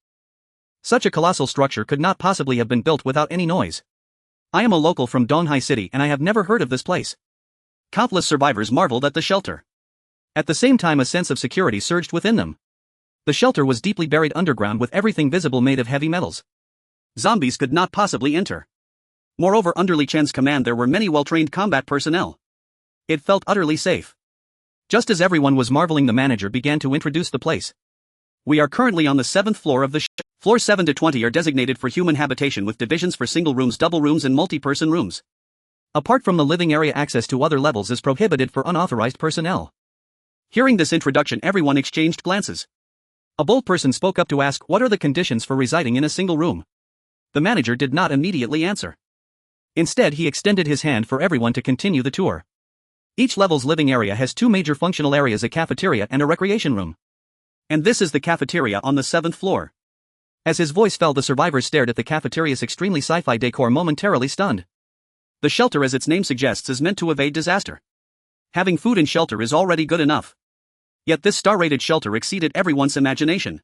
Such a colossal structure could not possibly have been built without any noise. I am a local from Donghai City and I have never heard of this place. Countless survivors marveled at the shelter. At the same time a sense of security surged within them. The shelter was deeply buried underground with everything visible made of heavy metals. Zombies could not possibly enter. Moreover, under Li Chan's command there were many well-trained combat personnel. It felt utterly safe. Just as everyone was marveling, the manager began to introduce the place. We are currently on the 7th floor of the Floors 7 to 20 are designated for human habitation with divisions for single rooms, double rooms and multi-person rooms. Apart from the living area, access to other levels is prohibited for unauthorized personnel. Hearing this introduction everyone exchanged glances. A bold person spoke up to ask, what are the conditions for residing in a single room? The manager did not immediately answer. Instead he extended his hand for everyone to continue the tour. Each level's living area has two major functional areas, a cafeteria and a recreation room. And this is the cafeteria on the 7th floor. As his voice fell the survivors stared at the cafeteria's extremely sci-fi decor, momentarily stunned. The shelter, as its name suggests, is meant to evade disaster. Having food and shelter is already good enough. Yet this star-rated shelter exceeded everyone's imagination.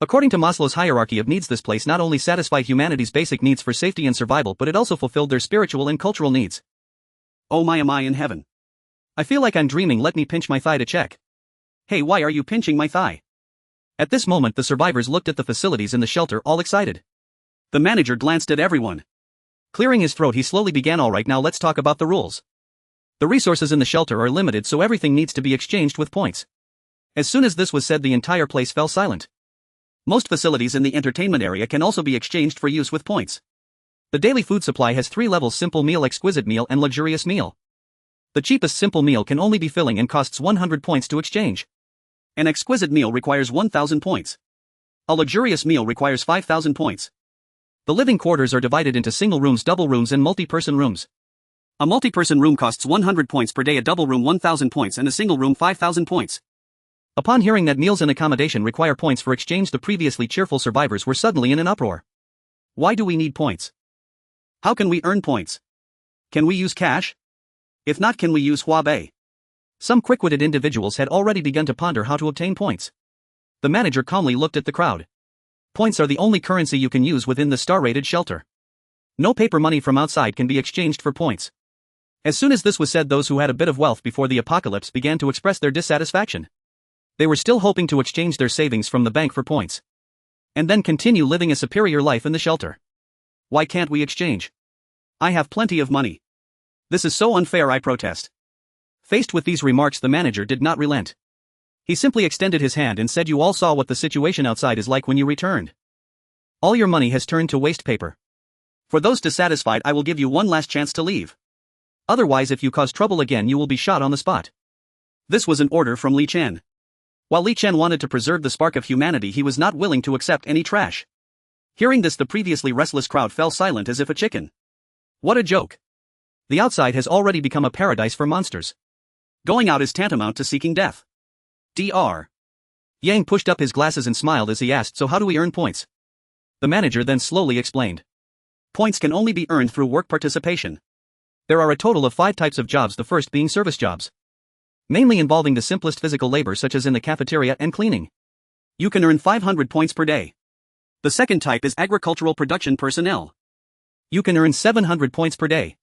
According to Maslow's hierarchy of needs, this place not only satisfied humanity's basic needs for safety and survival, but it also fulfilled their spiritual and cultural needs. Oh my, am I in heaven? I feel like I'm dreaming. Let me pinch my thigh to check. Hey, why are you pinching my thigh? At this moment the survivors looked at the facilities in the shelter, all excited. The manager glanced at everyone. Clearing his throat he slowly began, alright, now let's talk about the rules. The resources in the shelter are limited, so everything needs to be exchanged with points. As soon as this was said the entire place fell silent. Most facilities in the entertainment area can also be exchanged for use with points. The daily food supply has 3 levels: simple meal, exquisite meal and luxurious meal. The cheapest simple meal can only be filling and costs 100 points to exchange. An exquisite meal requires 1000 points. A luxurious meal requires 5000 points. The living quarters are divided into single rooms, double rooms and multi-person rooms. A multi-person room costs 100 points per day, a double room 1000 points and a single room 5000 points. Upon hearing that meals and accommodation require points for exchange, the previously cheerful survivors were suddenly in an uproar. Why do we need points? How can we earn points? Can we use cash? If not, can we use Huabei? Some quick-witted individuals had already begun to ponder how to obtain points. The manager calmly looked at the crowd. Points are the only currency you can use within the star-rated shelter. No paper money from outside can be exchanged for points. As soon as this was said, those who had a bit of wealth before the apocalypse began to express their dissatisfaction. They were still hoping to exchange their savings from the bank for points. And then continue living a superior life in the shelter. Why can't we exchange? I have plenty of money. This is so unfair, I protest. Faced with these remarks, the manager did not relent. He simply extended his hand and said, you all saw what the situation outside is like when you returned. All your money has turned to waste paper. For those dissatisfied, I will give you one last chance to leave. Otherwise, if you cause trouble again, you will be shot on the spot. This was an order from Li Chen. While Li Chen wanted to preserve the spark of humanity, he was not willing to accept any trash. Hearing this, the previously restless crowd fell silent as if a chicken. What a joke. The outside has already become a paradise for monsters. Going out is tantamount to seeking death. Dr. Yang pushed up his glasses and smiled as he asked, so how do we earn points? The manager then slowly explained. Points can only be earned through work participation. There are a total of 5 types of jobs, the first being service jobs. Mainly involving the simplest physical labor such as in the cafeteria and cleaning. You can earn 500 points per day. The second type is agricultural production personnel. You can earn 700 points per day.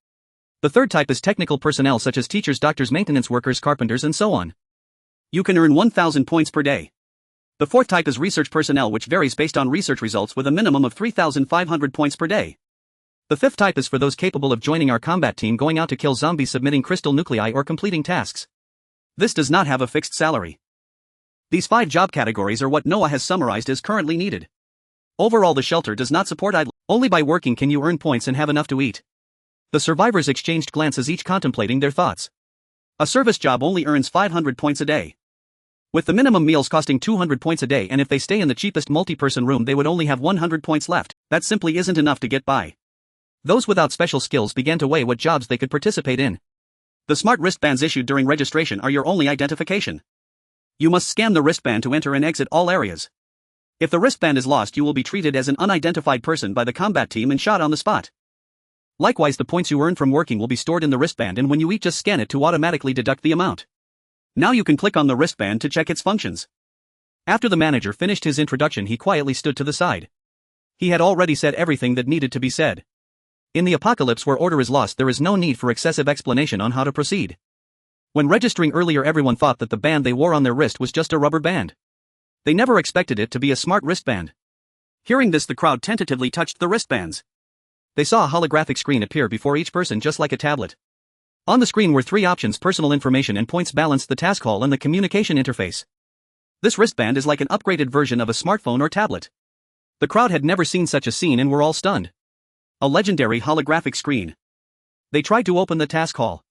The third type is technical personnel such as teachers, doctors, maintenance workers, carpenters, and so on. You can earn 1,000 points per day. The fourth type is research personnel, which varies based on research results with a minimum of 3,500 points per day. The fifth type is for those capable of joining our combat team, going out to kill zombies, submitting crystal nuclei, or completing tasks. This does not have a fixed salary. These 5 job categories are what Noah has summarized as currently needed. Overall, the shelter does not support idle. Only by working can you earn points and have enough to eat. The survivors exchanged glances, each contemplating their thoughts. A service job only earns 500 points a day. With the minimum meals costing 200 points a day, and if they stay in the cheapest multi-person room they would only have 100 points left, that simply isn't enough to get by. Those without special skills began to weigh what jobs they could participate in. The smart wristbands issued during registration are your only identification. You must scan the wristband to enter and exit all areas. If the wristband is lost, you will be treated as an unidentified person by the combat team and shot on the spot. Likewise, the points you earn from working will be stored in the wristband, and when you eat, just scan it to automatically deduct the amount. Now you can click on the wristband to check its functions. After the manager finished his introduction, he quietly stood to the side. He had already said everything that needed to be said. In the apocalypse where order is lost, there is no need for excessive explanation on how to proceed. When registering earlier, everyone thought that the band they wore on their wrist was just a rubber band. They never expected it to be a smart wristband. Hearing this, the crowd tentatively touched the wristbands. They saw a holographic screen appear before each person, just like a tablet. On the screen were 3 options: personal information and points balance, the task hall, and the communication interface. This wristband is like an upgraded version of a smartphone or tablet. The crowd had never seen such a scene and were all stunned. A legendary holographic screen. They tried to open the task hall.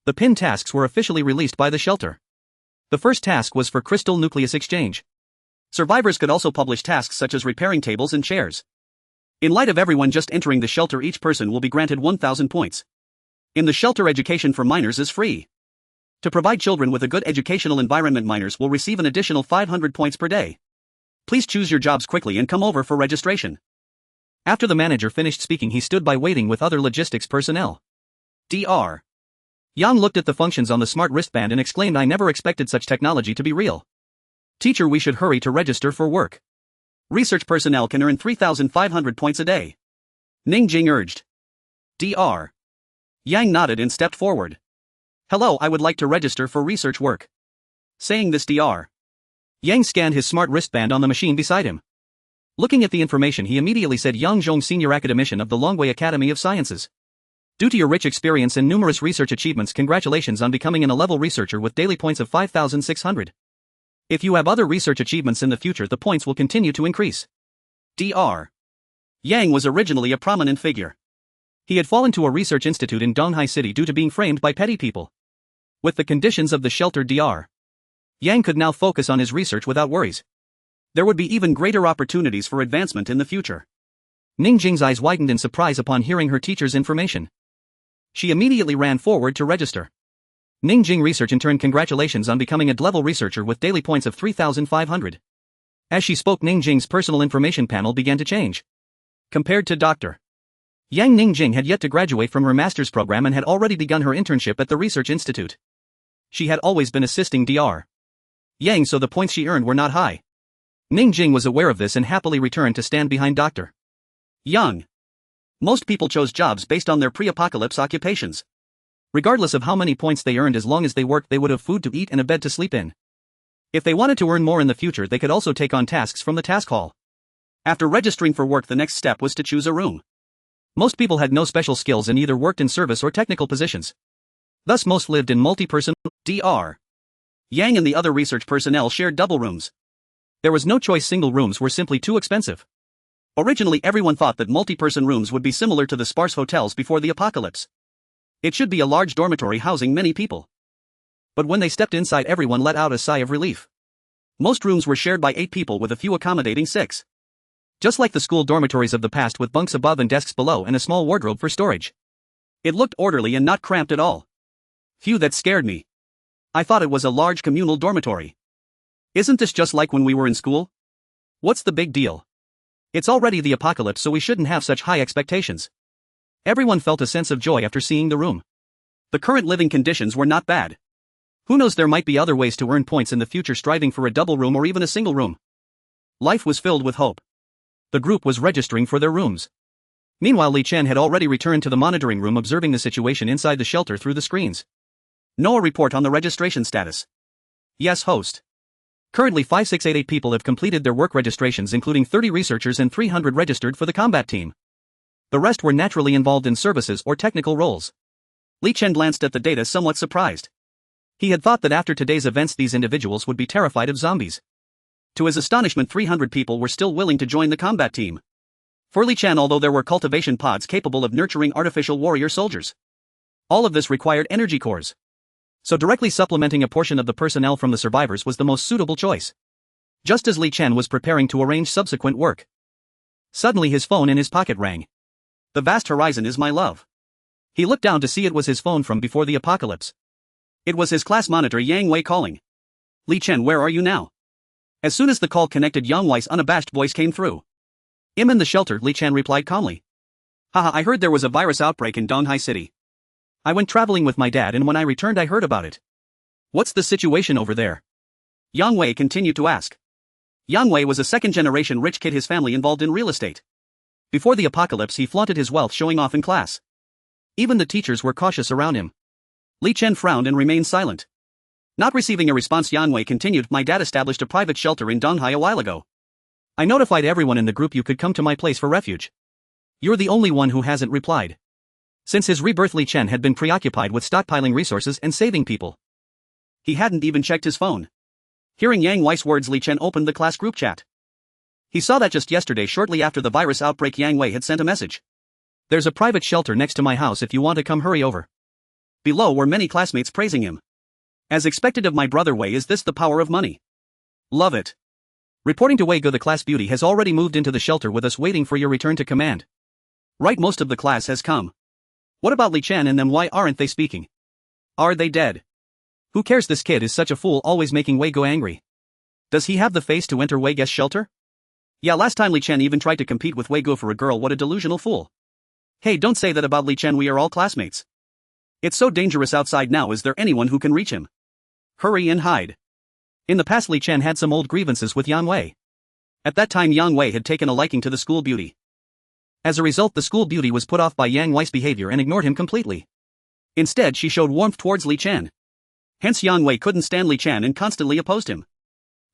The pinned tasks were officially released by the shelter. The first task was for crystal nucleus exchange. Survivors could also publish tasks such as repairing tables and chairs. In light of everyone just entering the shelter, each person will be granted 1,000 points. In the shelter, education for minors is free. To provide children with a good educational environment, minors will receive an additional 500 points per day. Please choose your jobs quickly and come over for registration. After the manager finished speaking, he stood by waiting with other logistics personnel. Dr. Yang looked at the functions on the smart wristband and exclaimed, I never expected such technology to be real. Teacher, we should hurry to register for work. Research personnel can earn 3,500 points a day. Ning Jing urged. Dr. Yang nodded and stepped forward. Hello, I would like to register for research work. Saying this, Dr. Yang scanned his smart wristband on the machine beside him. Looking at the information, he immediately said, Yang Zhong, senior academician of the Longwei Academy of Sciences. Due to your rich experience and numerous research achievements, congratulations on becoming an A-level researcher with daily points of 5,600. If you have other research achievements in the future, the points will continue to increase. Dr. Yang was originally a prominent figure. He had fallen to a research institute in Donghai City due to being framed by petty people. With the conditions of the shelter, Dr. Yang could now focus on his research without worries. There would be even greater opportunities for advancement in the future. Ning Jing's eyes widened in surprise upon hearing her teacher's information. She immediately ran forward to register. Ning Jing research in turn, congratulations on becoming a D-level researcher with daily points of 3,500. As she spoke, Ning Jing's personal information panel began to change. Compared to Dr. Yang, Ning Jing had yet to graduate from her master's program and had already begun her internship at the research institute. She had always been assisting Dr. Yang, so the points she earned were not high. Ning Jing was aware of this and happily returned to stand behind Dr. Yang. Most people chose jobs based on their pre-apocalypse occupations. Regardless of how many points they earned, as long as they worked, they would have food to eat and a bed to sleep in. If they wanted to earn more in the future, they could also take on tasks from the task hall. After registering for work, the next step was to choose a room. Most people had no special skills and either worked in service or technical positions. Thus most lived in multi-person. Dr. Yang and the other research personnel shared double rooms. There was no choice, single rooms were simply too expensive. Originally everyone thought that multi-person rooms would be similar to the sparse hotels before the apocalypse. It should be a large dormitory housing many people. But when they stepped inside, everyone let out a sigh of relief. Most rooms were shared by 8 people, with a few accommodating 6. Just like the school dormitories of the past, with bunks above and desks below and a small wardrobe for storage. It looked orderly and not cramped at all. Phew, that scared me. I thought it was a large communal dormitory. Isn't this just like when we were in school? What's the big deal? It's already the apocalypse, so we shouldn't have such high expectations. Everyone felt a sense of joy after seeing the room. The current living conditions were not bad. Who knows, there might be other ways to earn points in the future, striving for a double room or even a single room. Life was filled with hope. The group was registering for their rooms. Meanwhile, Li Chen had already returned to the monitoring room, observing the situation inside the shelter through the screens. No report on the registration status. Yes, host. Currently 5688 people have completed their work registrations, including 30 researchers and 300 registered for the combat team. The rest were naturally involved in services or technical roles. Li Chen glanced at the data, somewhat surprised. He had thought that after today's events these individuals would be terrified of zombies. To his astonishment, 300 people were still willing to join the combat team. For Li Chen, although there were cultivation pods capable of nurturing artificial warrior soldiers, all of this required energy cores. So directly supplementing a portion of the personnel from the survivors was the most suitable choice. Just as Li Chen was preparing to arrange subsequent work, suddenly his phone in his pocket rang. The vast horizon is my love. He looked down to see it was his phone from before the apocalypse. It was his class monitor Yang Wei calling. Li Chen, where are you now? As soon as the call connected, Yang Wei's unabashed voice came through. I'm in the shelter, Li Chen replied calmly. Haha, I heard there was a virus outbreak in Donghai City. I went traveling with my dad, and when I returned I heard about it. What's the situation over there? Yang Wei continued to ask. Yang Wei was a second-generation rich kid, his family involved in real estate. Before the apocalypse he flaunted his wealth, showing off in class. Even the teachers were cautious around him. Li Chen frowned and remained silent. Not receiving a response, Yang Wei continued, my dad established a private shelter in Donghai a while ago. I notified everyone in the group you could come to my place for refuge. You're the only one who hasn't replied. Since his rebirth, Li Chen had been preoccupied with stockpiling resources and saving people. He hadn't even checked his phone. Hearing Yang Wei's words, Li Chen opened the class group chat. He saw that just yesterday, shortly after the virus outbreak, Yang Wei had sent a message. There's a private shelter next to my house, if you want to come, hurry over. Below were many classmates praising him. As expected of my brother Wei, is this the power of money? Love it. Reporting to Wei Ge, the class beauty has already moved into the shelter with us, waiting for your return to command. Right, most of the class has come. What about Li Chen and them, why aren't they speaking? Are they dead? Who cares, this kid is such a fool, always making Wei Ge angry. Does he have the face to enter Wei Ge's shelter? Yeah, last time Li Chen even tried to compete with Wei Ge for a girl, what a delusional fool. Hey, don't say that about Li Chen, we are all classmates. It's so dangerous outside now, is there anyone who can reach him? Hurry and hide. In the past Li Chen had some old grievances with Yang Wei. At that time Yang Wei had taken a liking to the school beauty. As a result, the school beauty was put off by Yang Wei's behavior and ignored him completely. Instead, she showed warmth towards Li Chen. Hence Yang Wei couldn't stand Li Chen and constantly opposed him.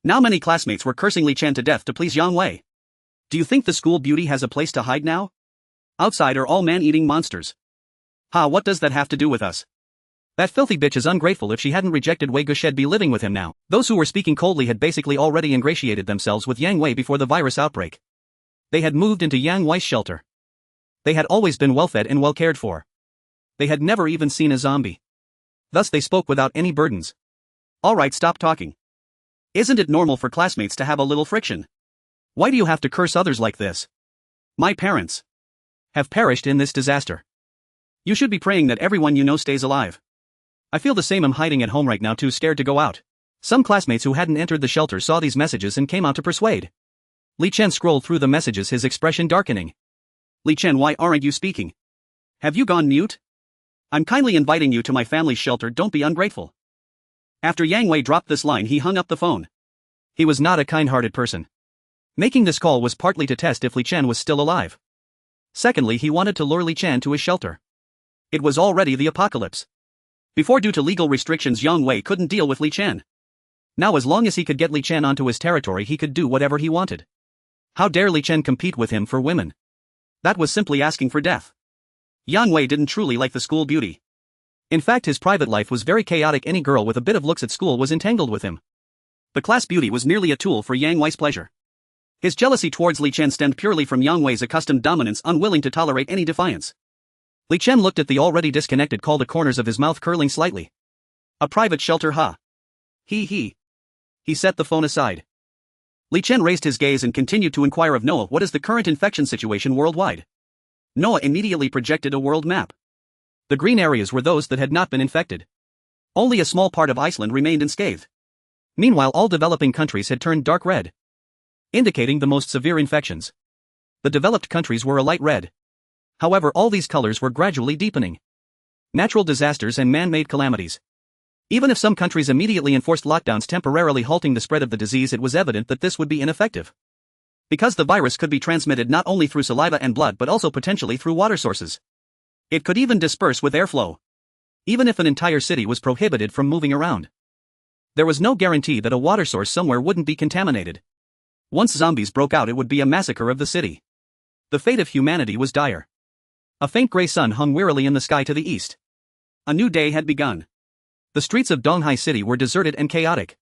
Now many classmates were cursing Li Chen to death to please Yang Wei. Do you think the school beauty has a place to hide now? Outside are all man-eating monsters. Ha, what does that have to do with us? That filthy bitch is ungrateful. If she hadn't rejected Wei Ge, she'd be living with him now. Those who were speaking coldly had basically already ingratiated themselves with Yang Wei before the virus outbreak. They had moved into Yang Wei's shelter. They had always been well-fed and well cared for. They had never even seen a zombie. Thus they spoke without any burdens. Alright, stop talking. Isn't it normal for classmates to have a little friction? Why do you have to curse others like this? My parents have perished in this disaster. You should be praying that everyone you know stays alive. I feel the same. I'm hiding at home right now, too scared to go out. Some classmates who hadn't entered the shelter saw these messages and came out to persuade. Li Chen scrolled through the messages, his expression darkening. Li Chen, why aren't you speaking? Have you gone mute? I'm kindly inviting you to my family's shelter, don't be ungrateful. After Yang Wei dropped this line, he hung up the phone. He was not a kind-hearted person. Making this call was partly to test if Li Chen was still alive. Secondly, he wanted to lure Li Chen to his shelter. It was already the apocalypse. Before, due to legal restrictions, Yang Wei couldn't deal with Li Chen. Now, as long as he could get Li Chen onto his territory, he could do whatever he wanted. How dare Li Chen compete with him for women? That was simply asking for death. Yang Wei didn't truly like the school beauty. In fact, his private life was very chaotic. Any girl with a bit of looks at school was entangled with him. The class beauty was merely a tool for Yang Wei's pleasure. His jealousy towards Li Chen stemmed purely from Yang Wei's accustomed dominance, unwilling to tolerate any defiance. Li Chen looked at the already disconnected call, the corners of his mouth curling slightly. A private shelter, huh? He set the phone aside. Li Chen raised his gaze and continued to inquire of Noah, what is the current infection situation worldwide? Noah immediately projected a world map. The green areas were those that had not been infected. Only a small part of Iceland remained unscathed. Meanwhile, all developing countries had turned dark red, indicating the most severe infections. The developed countries were a light red. However, all these colors were gradually deepening. Natural disasters and man-made calamities. Even if some countries immediately enforced lockdowns temporarily halting the spread of the disease, it was evident that this would be ineffective. Because the virus could be transmitted not only through saliva and blood but also potentially through water sources. It could even disperse with airflow. Even if an entire city was prohibited from moving around, there was no guarantee that a water source somewhere wouldn't be contaminated. Once zombies broke out, it would be a massacre of the city. The fate of humanity was dire. A faint gray sun hung wearily in the sky to the east. A new day had begun. The streets of Donghai City were deserted and chaotic.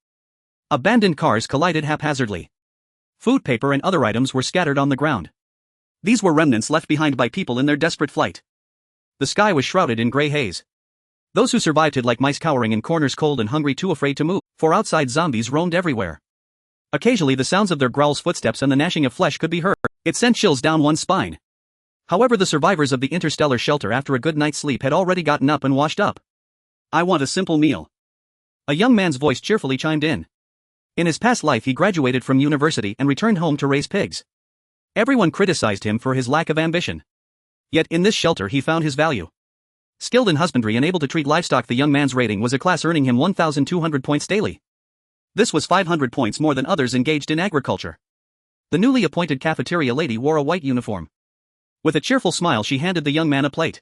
Abandoned cars collided haphazardly. Food, paper and other items were scattered on the ground. These were remnants left behind by people in their desperate flight. The sky was shrouded in gray haze. Those who survived hid like mice, cowering in corners, cold and hungry, too afraid to move, for outside zombies roamed everywhere. Occasionally the sounds of their growls, footsteps and the gnashing of flesh could be heard. It sent chills down one's spine. However, the survivors of the interstellar shelter after a good night's sleep had already gotten up and washed up. I want a simple meal. A young man's voice cheerfully chimed in. In his past life he graduated from university and returned home to raise pigs. Everyone criticized him for his lack of ambition. Yet in this shelter he found his value. Skilled in husbandry and able to treat livestock, the young man's rating was a class, earning him 1,200 points daily. This was 500 points more than others engaged in agriculture. The newly appointed cafeteria lady wore a white uniform. With a cheerful smile she handed the young man a plate.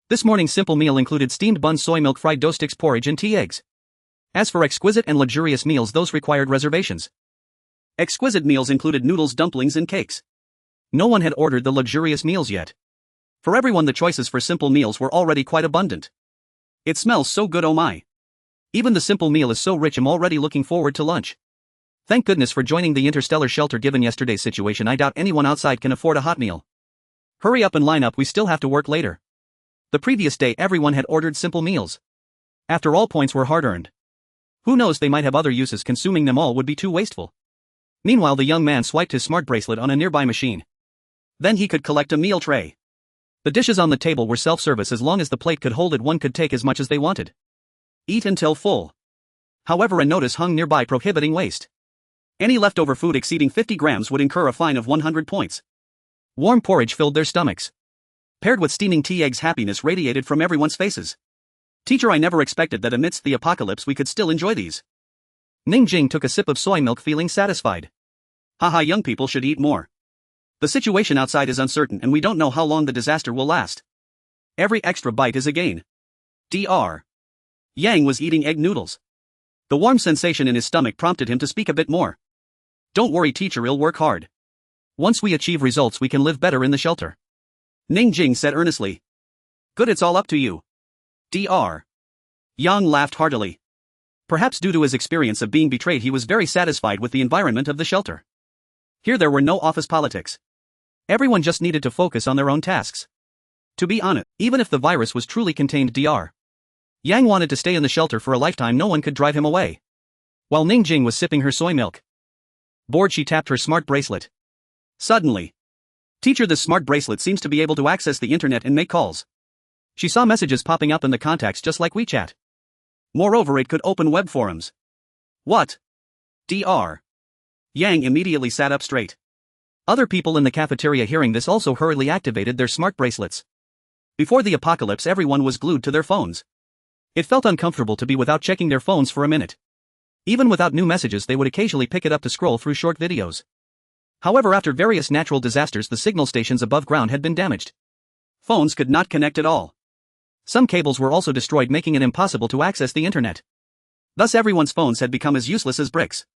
This morning's simple meal included steamed buns, soy milk, fried dough sticks, porridge and tea eggs. As for exquisite and luxurious meals, those required reservations. Exquisite meals included noodles, dumplings and cakes. No one had ordered the luxurious meals yet. For everyone, the choices for simple meals were already quite abundant. It smells so good, oh my. Even the simple meal is so rich, I'm already looking forward to lunch. Thank goodness for joining the interstellar shelter. Given yesterday's situation, I doubt anyone outside can afford a hot meal. Hurry up and line up, we still have to work later. The previous day everyone had ordered simple meals. After all, points were hard-earned. Who knows, they might have other uses, consuming them all would be too wasteful. Meanwhile, the young man swiped his smart bracelet on a nearby machine. Then he could collect a meal tray. The dishes on the table were self-service. As long as the plate could hold it, one could take as much as they wanted. Eat until full. However, a notice hung nearby prohibiting waste. Any leftover food exceeding 50 grams would incur a fine of 100 points. Warm porridge filled their stomachs. Paired with steaming tea eggs, happiness radiated from everyone's faces. Teacher, I never expected that amidst the apocalypse we could still enjoy these. Ning Jing took a sip of soy milk, feeling satisfied. Haha, young people should eat more. The situation outside is uncertain and we don't know how long the disaster will last. Every extra bite is a gain. Dr. Yang was eating egg noodles. The warm sensation in his stomach prompted him to speak a bit more. Don't worry teacher, I'll work hard. Once we achieve results we can live better in the shelter. Ning Jing said earnestly. Good, it's all up to you. Dr. Yang laughed heartily. Perhaps due to his experience of being betrayed, he was very satisfied with the environment of the shelter. Here there were no office politics. Everyone just needed to focus on their own tasks. To be honest, even if the virus was truly contained, Dr. Yang wanted to stay in the shelter for a lifetime. No one could drive him away. While Ning Jing was sipping her soy milk. Bored, she tapped her smart bracelet. Suddenly. Teacher, this smart bracelet seems to be able to access the internet and make calls. She saw messages popping up in the contacts just like WeChat. Moreover, it could open web forums. What? Dr. Yang immediately sat up straight. Other people in the cafeteria hearing this also hurriedly activated their smart bracelets. Before the apocalypse, everyone was glued to their phones. It felt uncomfortable to be without checking their phones for a minute. Even without new messages, they would occasionally pick it up to scroll through short videos. However, after various natural disasters, the signal stations above ground had been damaged. Phones could not connect at all. Some cables were also destroyed, making it impossible to access the internet. Thus everyone's phones had become as useless as bricks.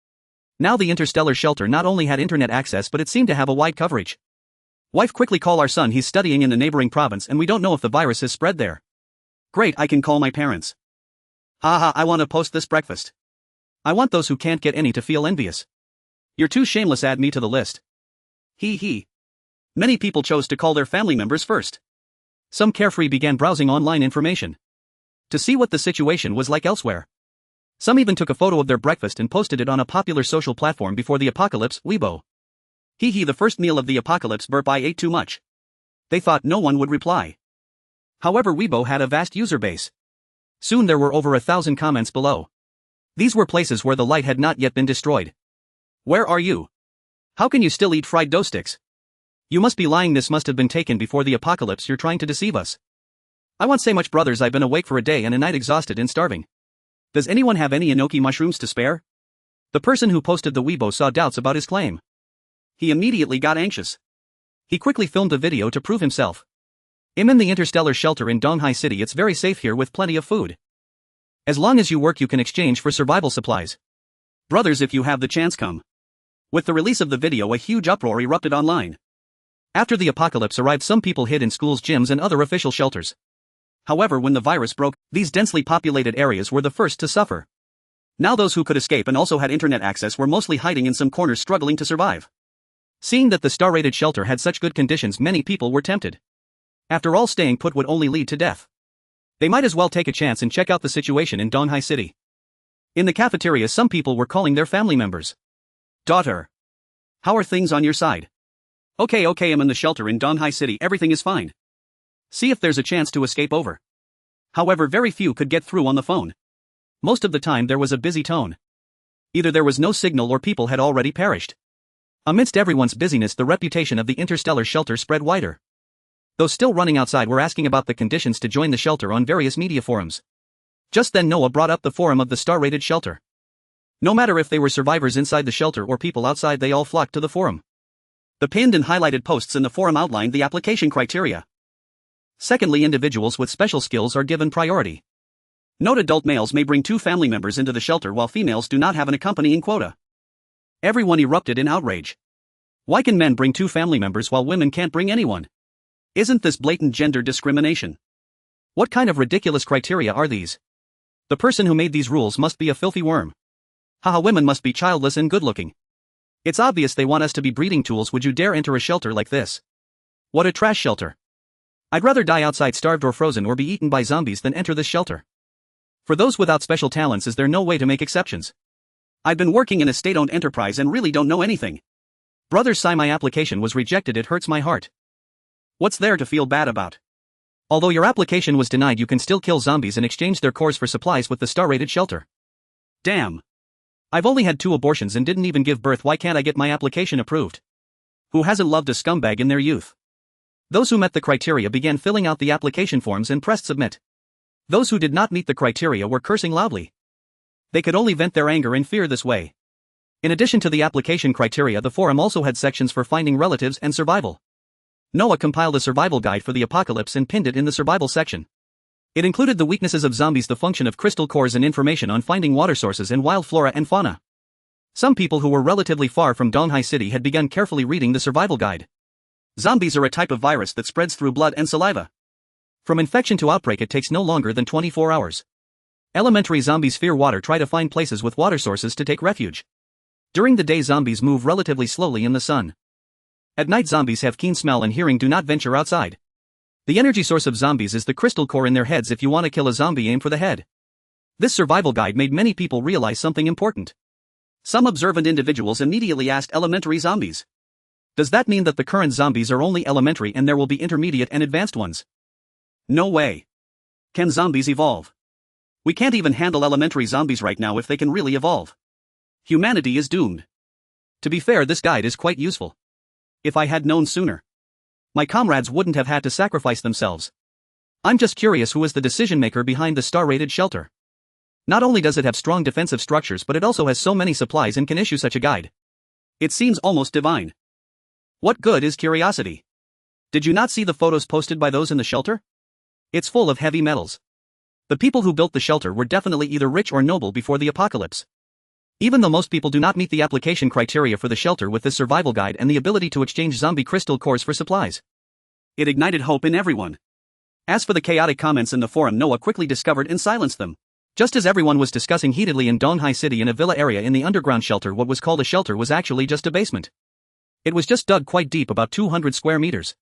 Now the interstellar shelter not only had internet access, but it seemed to have a wide coverage. Wife, quickly call our son, he's studying in the neighboring province and we don't know if the virus has spread there. Great, I can call my parents. Haha, I want to post this breakfast. I want those who can't get any to feel envious. You're too shameless, add me to the list. Hee hee. Many people chose to call their family members first. Some carefree began browsing online information to see what the situation was like elsewhere. Some even took a photo of their breakfast and posted it on a popular social platform before the apocalypse, Weibo. Hee hee, the first meal of the apocalypse, burp, I ate too much. They thought no one would reply. However, Weibo had a vast user base. Soon there were over 1,000 comments below. These were places where the light had not yet been destroyed. Where are you? How can you still eat fried dough sticks? You must be lying, this must have been taken before the apocalypse, you're trying to deceive us. I want say much, brothers, I've been awake for a day and a night, exhausted and starving. Does anyone have any enoki mushrooms to spare? The person who posted the Weibo saw doubts about his claim. He immediately got anxious. He quickly filmed a video to prove himself. I'm in the interstellar shelter in Donghai City, it's very safe here with plenty of food. As long as you work you can exchange for survival supplies. Brothers, if you have the chance, come. With the release of the video, a huge uproar erupted online. After the apocalypse arrived, some people hid in schools, gyms and other official shelters. However, when the virus broke, these densely populated areas were the first to suffer. Now those who could escape and also had internet access were mostly hiding in some corners, struggling to survive. Seeing that the star-rated shelter had such good conditions, many people were tempted. After all, staying put would only lead to death. They might as well take a chance and check out the situation in Donghai City. In the cafeteria, some people were calling their family members. Daughter. How are things on your side? Okay, I'm in the shelter in Donghai City, everything is fine. See if there's a chance to escape over. However, very few could get through on the phone. Most of the time there was a busy tone. Either there was no signal or people had already perished. Amidst everyone's busyness, the reputation of the interstellar shelter spread wider. Those still running outside were asking about the conditions to join the shelter on various media forums. Just then Noah brought up the forum of the star-rated shelter. No matter if they were survivors inside the shelter or people outside, they all flocked to the forum. The pinned and highlighted posts in the forum outlined the application criteria. Secondly, individuals with special skills are given priority. Note: adult males may bring 2 family members into the shelter while females do not have an accompanying quota. Everyone erupted in outrage. Why can men bring 2 family members while women can't bring anyone? Isn't this blatant gender discrimination? What kind of ridiculous criteria are these? The person who made these rules must be a filthy worm. Haha, women must be childless and good-looking. It's obvious they want us to be breeding tools. Would you dare enter a shelter like this? What a trash shelter. I'd rather die outside, starved or frozen, or be eaten by zombies than enter this shelter. For those without special talents, is there no way to make exceptions? I've been working in a state-owned enterprise and really don't know anything. Brothers, sigh, my application was rejected, it hurts my heart. What's there to feel bad about? Although your application was denied, you can still kill zombies and exchange their cores for supplies with the star-rated shelter. Damn. I've only had 2 abortions and didn't even give birth, why can't I get my application approved? Who hasn't loved a scumbag in their youth? Those who met the criteria began filling out the application forms and pressed submit. Those who did not meet the criteria were cursing loudly. They could only vent their anger and fear this way. In addition to the application criteria, the forum also had sections for finding relatives and survival. Noah compiled a survival guide for the apocalypse and pinned it in the survival section. It included the weaknesses of zombies, the function of crystal cores, and information on finding water sources and wild flora and fauna. Some people who were relatively far from Donghai City had begun carefully reading the survival guide. Zombies are a type of virus that spreads through blood and saliva. From infection to outbreak it takes no longer than 24 hours. Elementary zombies fear water, try to find places with water sources to take refuge. During the day zombies move relatively slowly in the sun. At night zombies have keen smell and hearing, do not venture outside. The energy source of zombies is the crystal core in their heads. If you want to kill a zombie, aim for the head. This survival guide made many people realize something important. Some observant individuals immediately asked, elementary zombies? Does that mean that the current zombies are only elementary and there will be intermediate and advanced ones? No way. Can zombies evolve? We can't even handle elementary zombies right now if they can really evolve. Humanity is doomed. To be fair, this guide is quite useful. If I had known sooner, my comrades wouldn't have had to sacrifice themselves. I'm just curious, who is the decision maker behind the star-rated shelter? Not only does it have strong defensive structures, but it also has so many supplies and can issue such a guide. It seems almost divine. What good is curiosity? Did you not see the photos posted by those in the shelter? It's full of heavy metals. The people who built the shelter were definitely either rich or noble before the apocalypse. Even though most people do not meet the application criteria for the shelter with this survival guide and the ability to exchange zombie crystal cores for supplies, it ignited hope in everyone. As for the chaotic comments in the forum, Noah quickly discovered and silenced them. Just as everyone was discussing heatedly in Donghai City in a villa area in the underground shelter, what was called a shelter was actually just a basement. It was just dug quite deep, about 200 square meters.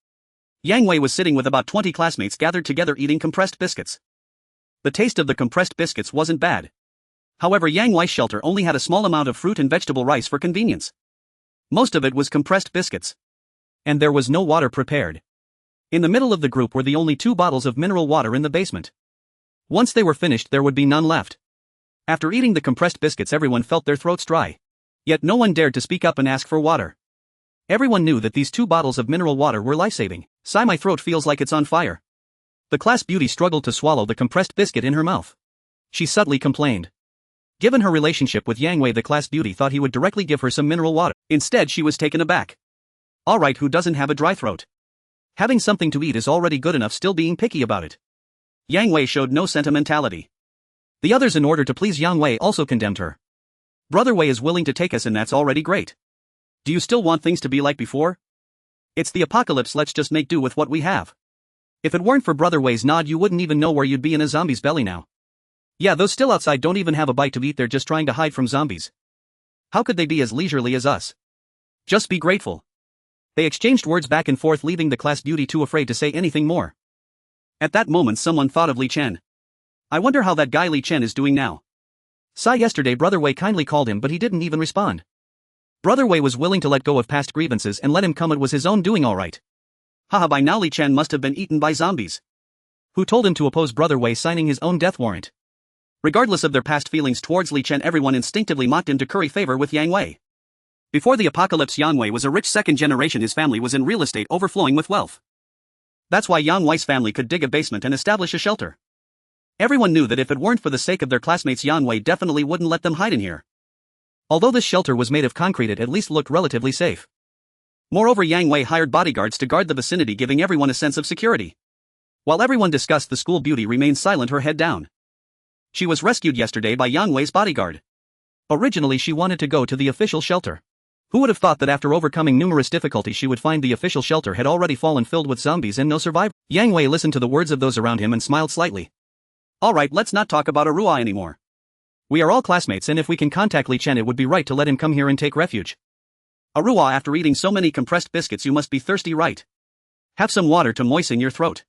Yang Wei was sitting with about 20 classmates gathered together eating compressed biscuits. The taste of the compressed biscuits wasn't bad. However, Yang Wei's shelter only had a small amount of fruit and vegetable rice for convenience. Most of it was compressed biscuits. And there was no water prepared. In the middle of the group were the only 2 bottles of mineral water in the basement. Once they were finished, there would be none left. After eating the compressed biscuits, everyone felt their throats dry. Yet no one dared to speak up and ask for water. Everyone knew that these 2 bottles of mineral water were life-saving. Sigh, my throat feels like it's on fire. The class beauty struggled to swallow the compressed biscuit in her mouth. She subtly complained. Given her relationship with Yang Wei, the class beauty thought he would directly give her some mineral water. Instead, she was taken aback. Alright, who doesn't have a dry throat? Having something to eat is already good enough, still being picky about it. Yang Wei showed no sentimentality. The others, in order to please Yang Wei, also condemned her. Brother Wei is willing to take us, and that's already great. Do you still want things to be like before? It's the apocalypse, let's just make do with what we have. If it weren't for Brother Wei's nod, you wouldn't even know where you'd be in a zombie's belly now. Yeah, those still outside don't even have a bite to eat, they're just trying to hide from zombies. How could they be as leisurely as us? Just be grateful. They exchanged words back and forth, leaving the class beauty too afraid to say anything more. At that moment, someone thought of Li Chen. I wonder how that guy Li Chen is doing now. Yesterday Brother Wei kindly called him, but he didn't even respond. Brother Wei was willing to let go of past grievances and let him come, it was his own doing, alright. Haha, by now Li Chen must have been eaten by zombies. Who told him to oppose Brother Wei signing his own death warrant? Regardless of their past feelings towards Li Chen, everyone instinctively mocked him to curry favor with Yang Wei. Before the apocalypse, Yang Wei was a rich second generation. His family was in real estate, overflowing with wealth. That's why Yang Wei's family could dig a basement and establish a shelter. Everyone knew that if it weren't for the sake of their classmates, Yang Wei definitely wouldn't let them hide in here. Although this shelter was made of concrete, it at least looked relatively safe. Moreover, Yang Wei hired bodyguards to guard the vicinity, giving everyone a sense of security. While everyone discussed, the school beauty remained silent, her head down. She was rescued yesterday by Yang Wei's bodyguard. Originally, she wanted to go to the official shelter. Who would have thought that after overcoming numerous difficulties, she would find the official shelter had already fallen, filled with zombies and no survivors? Yang Wei listened to the words of those around him and smiled slightly. Alright, let's not talk about Arua anymore. We are all classmates, and if we can contact Li Chen, it would be right to let him come here and take refuge. Arua, after eating so many compressed biscuits, you must be thirsty, right? Have some water to moisten your throat.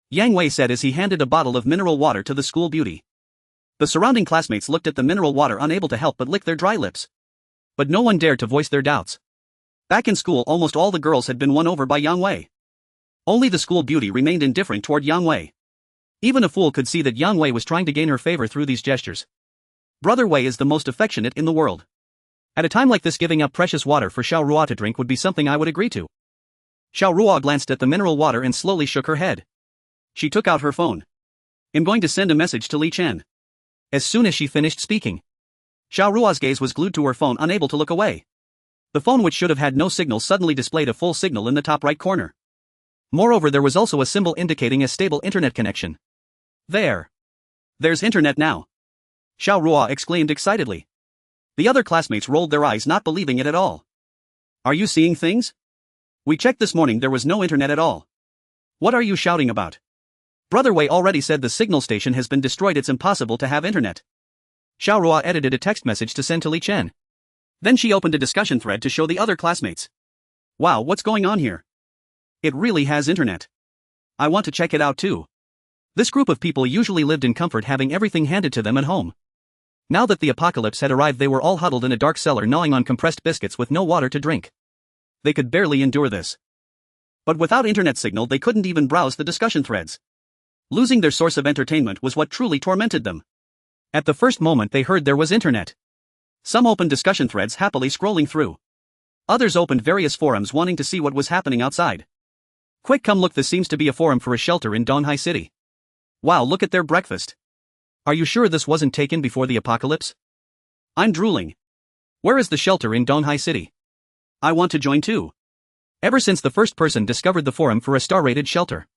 Yang Wei said as he handed a bottle of mineral water to the school beauty. The surrounding classmates looked at the mineral water, unable to help but lick their dry lips. But no one dared to voice their doubts. Back in school, almost all the girls had been won over by Yang Wei. Only the school beauty remained indifferent toward Yang Wei. Even a fool could see that Yang Wei was trying to gain her favor through these gestures. Brother Wei is the most affectionate in the world. At a time like this, giving up precious water for Xiao Rua to drink would be something I would agree to. Xiao Rua glanced at the mineral water and slowly shook her head. She took out her phone. I'm going to send a message to Li Chen. As soon as she finished speaking, Xiao Rua's gaze was glued to her phone, unable to look away. The phone, which should have had no signal, suddenly displayed a full signal in the top right corner. Moreover, there was also a symbol indicating a stable internet connection. There's internet now. Xiao Rua exclaimed excitedly. The other classmates rolled their eyes, not believing it at all. Are you seeing things? We checked this morning, there was no internet at all. What are you shouting about? Brother Wei already said the signal station has been destroyed, it's impossible to have internet. Xiao Rua edited a text message to send to Li Chen. Then she opened a discussion thread to show the other classmates. Wow, what's going on here? It really has internet. I want to check it out too. This group of people usually lived in comfort, having everything handed to them at home. Now that the apocalypse had arrived, they were all huddled in a dark cellar, gnawing on compressed biscuits with no water to drink. They could barely endure this. But without internet signal, they couldn't even browse the discussion threads. Losing their source of entertainment was what truly tormented them. At the first moment they heard there was internet, some opened discussion threads, happily scrolling through. Others opened various forums, wanting to see what was happening outside. Quick, come look, this seems to be a forum for a shelter in Donghai City. Wow, look at their breakfast. Are you sure this wasn't taken before the apocalypse? I'm drooling. Where is the shelter in Donghai City? I want to join too. Ever since the first person discovered the forum for a star-rated shelter,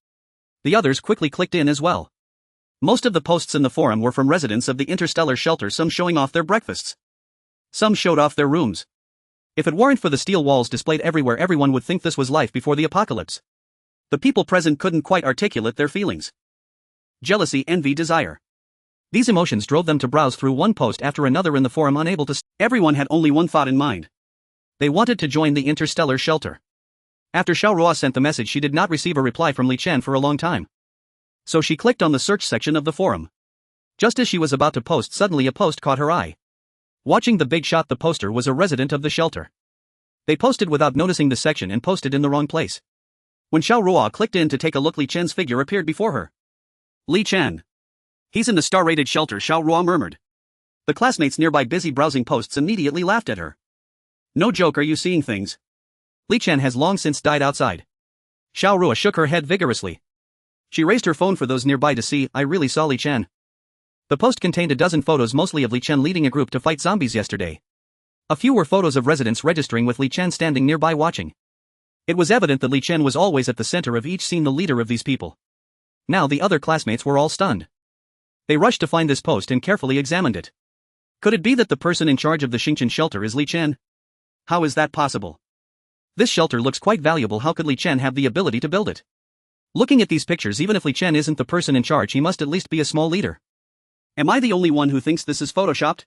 the others quickly clicked in as well. Most of the posts in the forum were from residents of the interstellar shelter, some showing off their breakfasts. Some showed off their rooms. If it weren't for the steel walls displayed everywhere, everyone would think this was life before the apocalypse. The people present couldn't quite articulate their feelings. Jealousy, envy, desire. These emotions drove them to browse through one post after another in the forum, unable to. Everyone had only one thought in mind. They wanted to join the interstellar shelter. After Xiao Rua sent the message, she did not receive a reply from Li Chen for a long time. So she clicked on the search section of the forum. Just as she was about to post, suddenly a post caught her eye. Watching the big shot, the poster was a resident of the shelter. They posted without noticing the section and posted in the wrong place. When Xiao Rua clicked in to take a look, Li Chen's figure appeared before her. Li Chen. He's in the star-rated shelter, Xiao Rua murmured. The classmates nearby, busy browsing posts, immediately laughed at her. No joke, are you seeing things? Li Chen has long since died outside. Xiao Rua shook her head vigorously. She raised her phone for those nearby to see. I really saw Li Chen. The post contained a dozen photos, mostly of Li Chen leading a group to fight zombies yesterday. A few were photos of residents registering with Li Chen standing nearby watching. It was evident that Li Chen was always at the center of each scene, the leader of these people. Now the other classmates were all stunned. They rushed to find this post and carefully examined it. Could it be that the person in charge of the Xingqian shelter is Li Chen? How is that possible? This shelter looks quite valuable. How could Li Chen have the ability to build it? Looking at these pictures, even if Li Chen isn't the person in charge, he must at least be a small leader. Am I the only one who thinks this is photoshopped?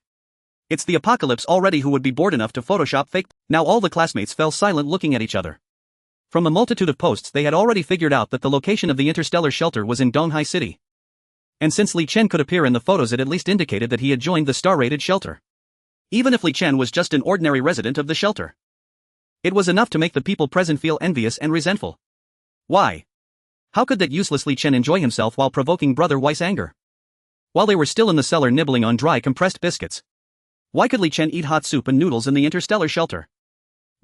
It's the apocalypse already. Who would be bored enough to photoshop fake? Now all the classmates fell silent, looking at each other. From a multitude of posts, they had already figured out that the location of the interstellar shelter was in Donghai City. And since Li Chen could appear in the photos, it at least indicated that he had joined the star-rated shelter. Even if Li Chen was just an ordinary resident of the shelter, it was enough to make the people present feel envious and resentful. Why? How could that useless Li Chen enjoy himself while provoking Brother Weiss' anger? While they were still in the cellar nibbling on dry compressed biscuits, why could Li Chen eat hot soup and noodles in the interstellar shelter?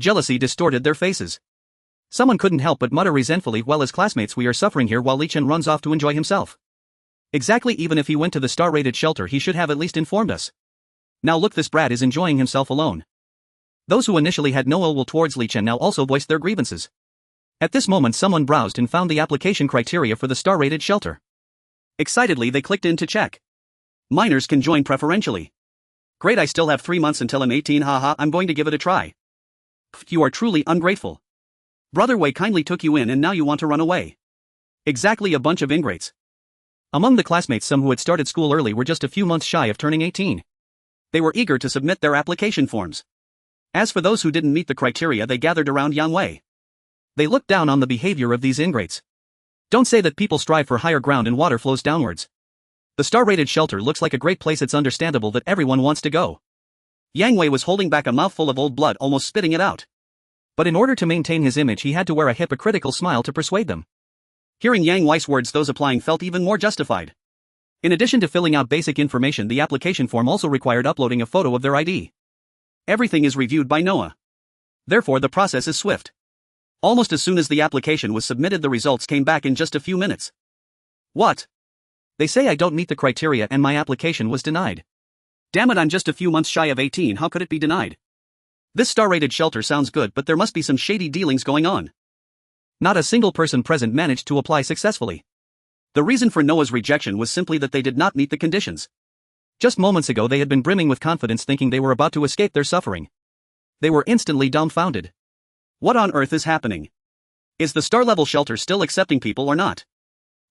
Jealousy distorted their faces. Someone couldn't help but mutter resentfully, well, as classmates we are suffering here while Li Chen runs off to enjoy himself. Exactly, even if he went to the star-rated shelter he should have at least informed us. Now look, this brat is enjoying himself alone. Those who initially had no ill will towards Li Chen now also voiced their grievances. At this moment someone browsed and found the application criteria for the star-rated shelter. Excitedly they clicked in to check. Minors can join preferentially. Great, I still have 3 months until I'm 18, haha, I'm going to give it a try. Pfft, you are truly ungrateful. Brother Wei kindly took you in and now you want to run away. Exactly, a bunch of ingrates. Among the classmates, some who had started school early were just a few months shy of turning 18. They were eager to submit their application forms. As for those who didn't meet the criteria, they gathered around Yang Wei. They looked down on the behavior of these ingrates. Don't say that people strive for higher ground and water flows downwards. The star-rated shelter looks like a great place, it's understandable that everyone wants to go. Yang Wei was holding back a mouthful of old blood, almost spitting it out. But in order to maintain his image he had to wear a hypocritical smile to persuade them. Hearing Yang Wei's words, those applying felt even more justified. In addition to filling out basic information, the application form also required uploading a photo of their ID. Everything is reviewed by Noah. Therefore the process is swift. Almost as soon as the application was submitted, the results came back in just a few minutes. What? They say I don't meet the criteria and my application was denied. Damn it, I'm just a few months shy of 18, how could it be denied? This star-rated shelter sounds good, but there must be some shady dealings going on. Not a single person present managed to apply successfully. The reason for Noah's rejection was simply that they did not meet the conditions. Just moments ago they had been brimming with confidence, thinking they were about to escape their suffering. They were instantly dumbfounded. What on earth is happening? Is the star-level shelter still accepting people or not?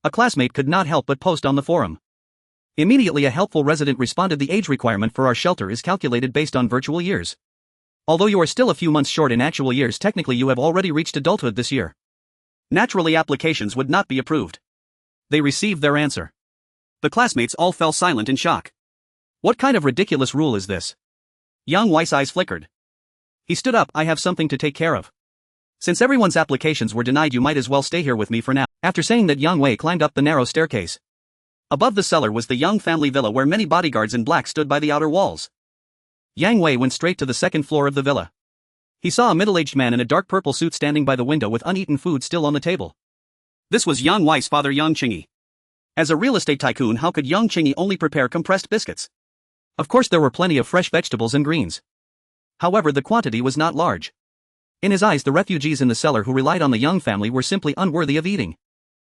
A classmate could not help but post on the forum. Immediately a helpful resident responded, the age requirement for our shelter is calculated based on virtual years. Although you are still a few months short in actual years, technically you have already reached adulthood this year. Naturally applications would not be approved. They received their answer. The classmates all fell silent in shock. What kind of ridiculous rule is this? Yang Wei's eyes flickered. He stood up, I have something to take care of. Since everyone's applications were denied, you might as well stay here with me for now. After saying that, Yang Wei climbed up the narrow staircase. Above the cellar was the Yang family villa, where many bodyguards in black stood by the outer walls. Yang Wei went straight to the second floor of the villa. He saw a middle-aged man in a dark purple suit standing by the window with uneaten food still on the table. This was Yang Wei's father, Yang Qingyi. As a real estate tycoon, how could Yang Qingyi only prepare compressed biscuits? Of course there were plenty of fresh vegetables and greens. However, the quantity was not large. In his eyes, the refugees in the cellar who relied on the Yang family were simply unworthy of eating.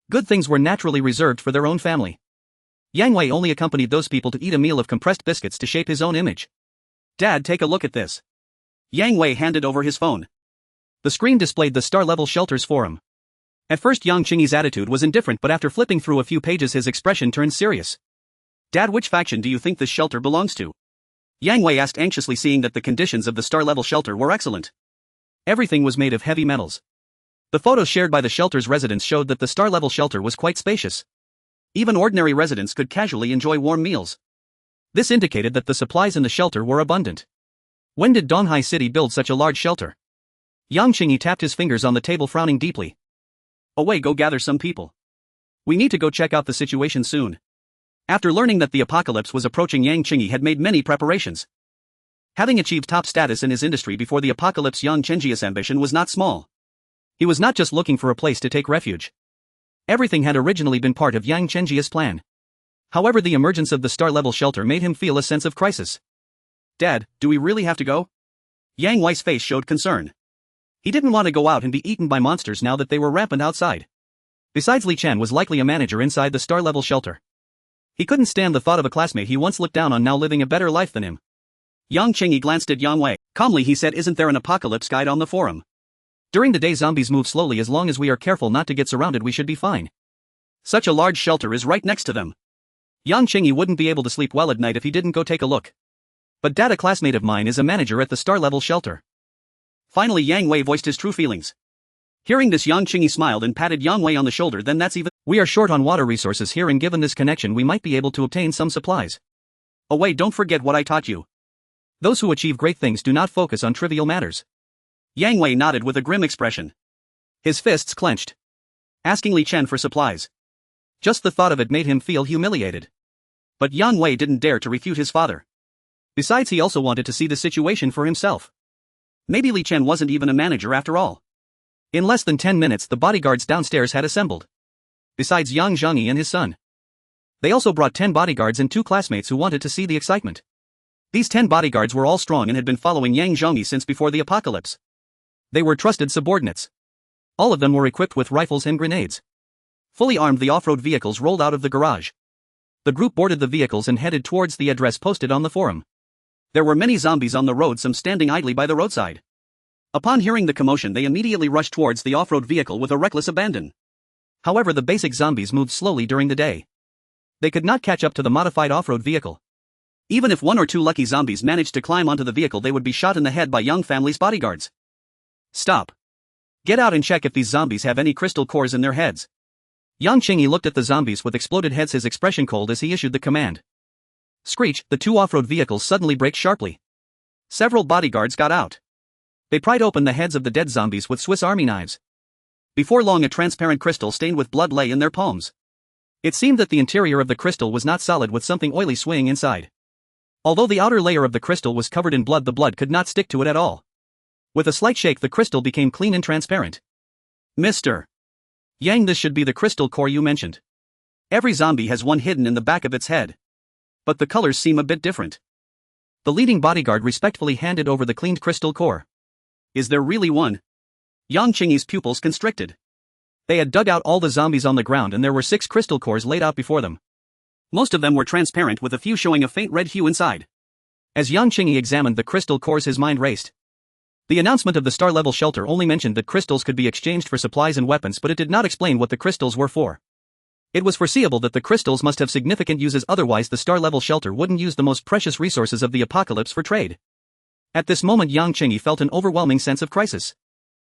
Good things were naturally reserved for their own family. Yang Wei only accompanied those people to eat a meal of compressed biscuits to shape his own image. Dad, take a look at this. Yang Wei handed over his phone. The screen displayed the star-level shelters forum. At first Yang Qingyi's attitude was indifferent, but after flipping through a few pages his expression turned serious. Dad, which faction do you think this shelter belongs to? Yang Wei asked anxiously, seeing that the conditions of the star-level shelter were excellent. Everything was made of heavy metals. The photos shared by the shelter's residents showed that the star-level shelter was quite spacious. Even ordinary residents could casually enjoy warm meals. This indicated that the supplies in the shelter were abundant. When did Donghai City build such a large shelter? Yang Qingyi tapped his fingers on the table, frowning deeply. Away, go gather some people. We need to go check out the situation soon. After learning that the apocalypse was approaching, Yang Qingyi had made many preparations. Having achieved top status in his industry before the apocalypse, Yang Qingyi's ambition was not small. He was not just looking for a place to take refuge. Everything had originally been part of Yang Qingyi's plan. However, the emergence of the star-level shelter made him feel a sense of crisis. Dad, do we really have to go? Yang Wei's face showed concern. He didn't want to go out and be eaten by monsters now that they were rampant outside. Besides, Li Chen was likely a manager inside the star-level shelter. He couldn't stand the thought of a classmate he once looked down on now living a better life than him. Yang Qingyi glanced at Yang Wei. Calmly he said, isn't there an apocalypse guide on the forum? During the day zombies move slowly. As long as we are careful not to get surrounded, we should be fine. Such a large shelter is right next to them. Yang Qingyi wouldn't be able to sleep well at night if he didn't go take a look. But Dad, a classmate of mine, is a manager at the star-level shelter. Finally Yang Wei voiced his true feelings. Hearing this, Yang Qingyi smiled and patted Yang Wei on the shoulder. Then that's even. We are short on water resources here, and given this connection we might be able to obtain some supplies. Oh wait, don't forget what I taught you. Those who achieve great things do not focus on trivial matters. Yang Wei nodded with a grim expression. His fists clenched. Asking Li Chen for supplies. Just the thought of it made him feel humiliated. But Yang Wei didn't dare to refute his father. Besides, he also wanted to see the situation for himself. Maybe Li Chen wasn't even a manager after all. In less than 10 minutes the bodyguards downstairs had assembled. Besides Yang Zhengyi and his son. They also brought 10 bodyguards and 2 classmates who wanted to see the excitement. These 10 bodyguards were all strong and had been following Yang Zhengyi since before the apocalypse. They were trusted subordinates. All of them were equipped with rifles and grenades. Fully armed, the off-road vehicles rolled out of the garage. The group boarded the vehicles and headed towards the address posted on the forum. There were many zombies on the road, some standing idly by the roadside. Upon hearing the commotion, they immediately rushed towards the off-road vehicle with a reckless abandon. However, the basic zombies moved slowly during the day. They could not catch up to the modified off-road vehicle. Even if 1 or 2 lucky zombies managed to climb onto the vehicle, they would be shot in the head by Young family's bodyguards. Stop. Get out and check if these zombies have any crystal cores in their heads. Yang Qingyi looked at the zombies with exploded heads, his expression cold as he issued the command. Screech, the 2 off-road vehicles suddenly braked sharply. Several bodyguards got out. They pried open the heads of the dead zombies with Swiss Army knives. Before long, a transparent crystal stained with blood lay in their palms. It seemed that the interior of the crystal was not solid, with something oily swaying inside. Although the outer layer of the crystal was covered in blood, the blood could not stick to it at all. With a slight shake, the crystal became clean and transparent. Mr. Yang, this should be the crystal core you mentioned. Every zombie has one hidden in the back of its head. But the colors seem a bit different. The leading bodyguard respectfully handed over the cleaned crystal core. Is there really one? Yang Qingyi's pupils constricted. They had dug out all the zombies on the ground and there were 6 crystal cores laid out before them. Most of them were transparent, with a few showing a faint red hue inside. As Yang Qingyi examined the crystal cores, his mind raced. The announcement of the star-level shelter only mentioned that crystals could be exchanged for supplies and weapons, but it did not explain what the crystals were for. It was foreseeable that the crystals must have significant uses, otherwise the star-level shelter wouldn't use the most precious resources of the apocalypse for trade. At this moment, Yang Qingyi felt an overwhelming sense of crisis.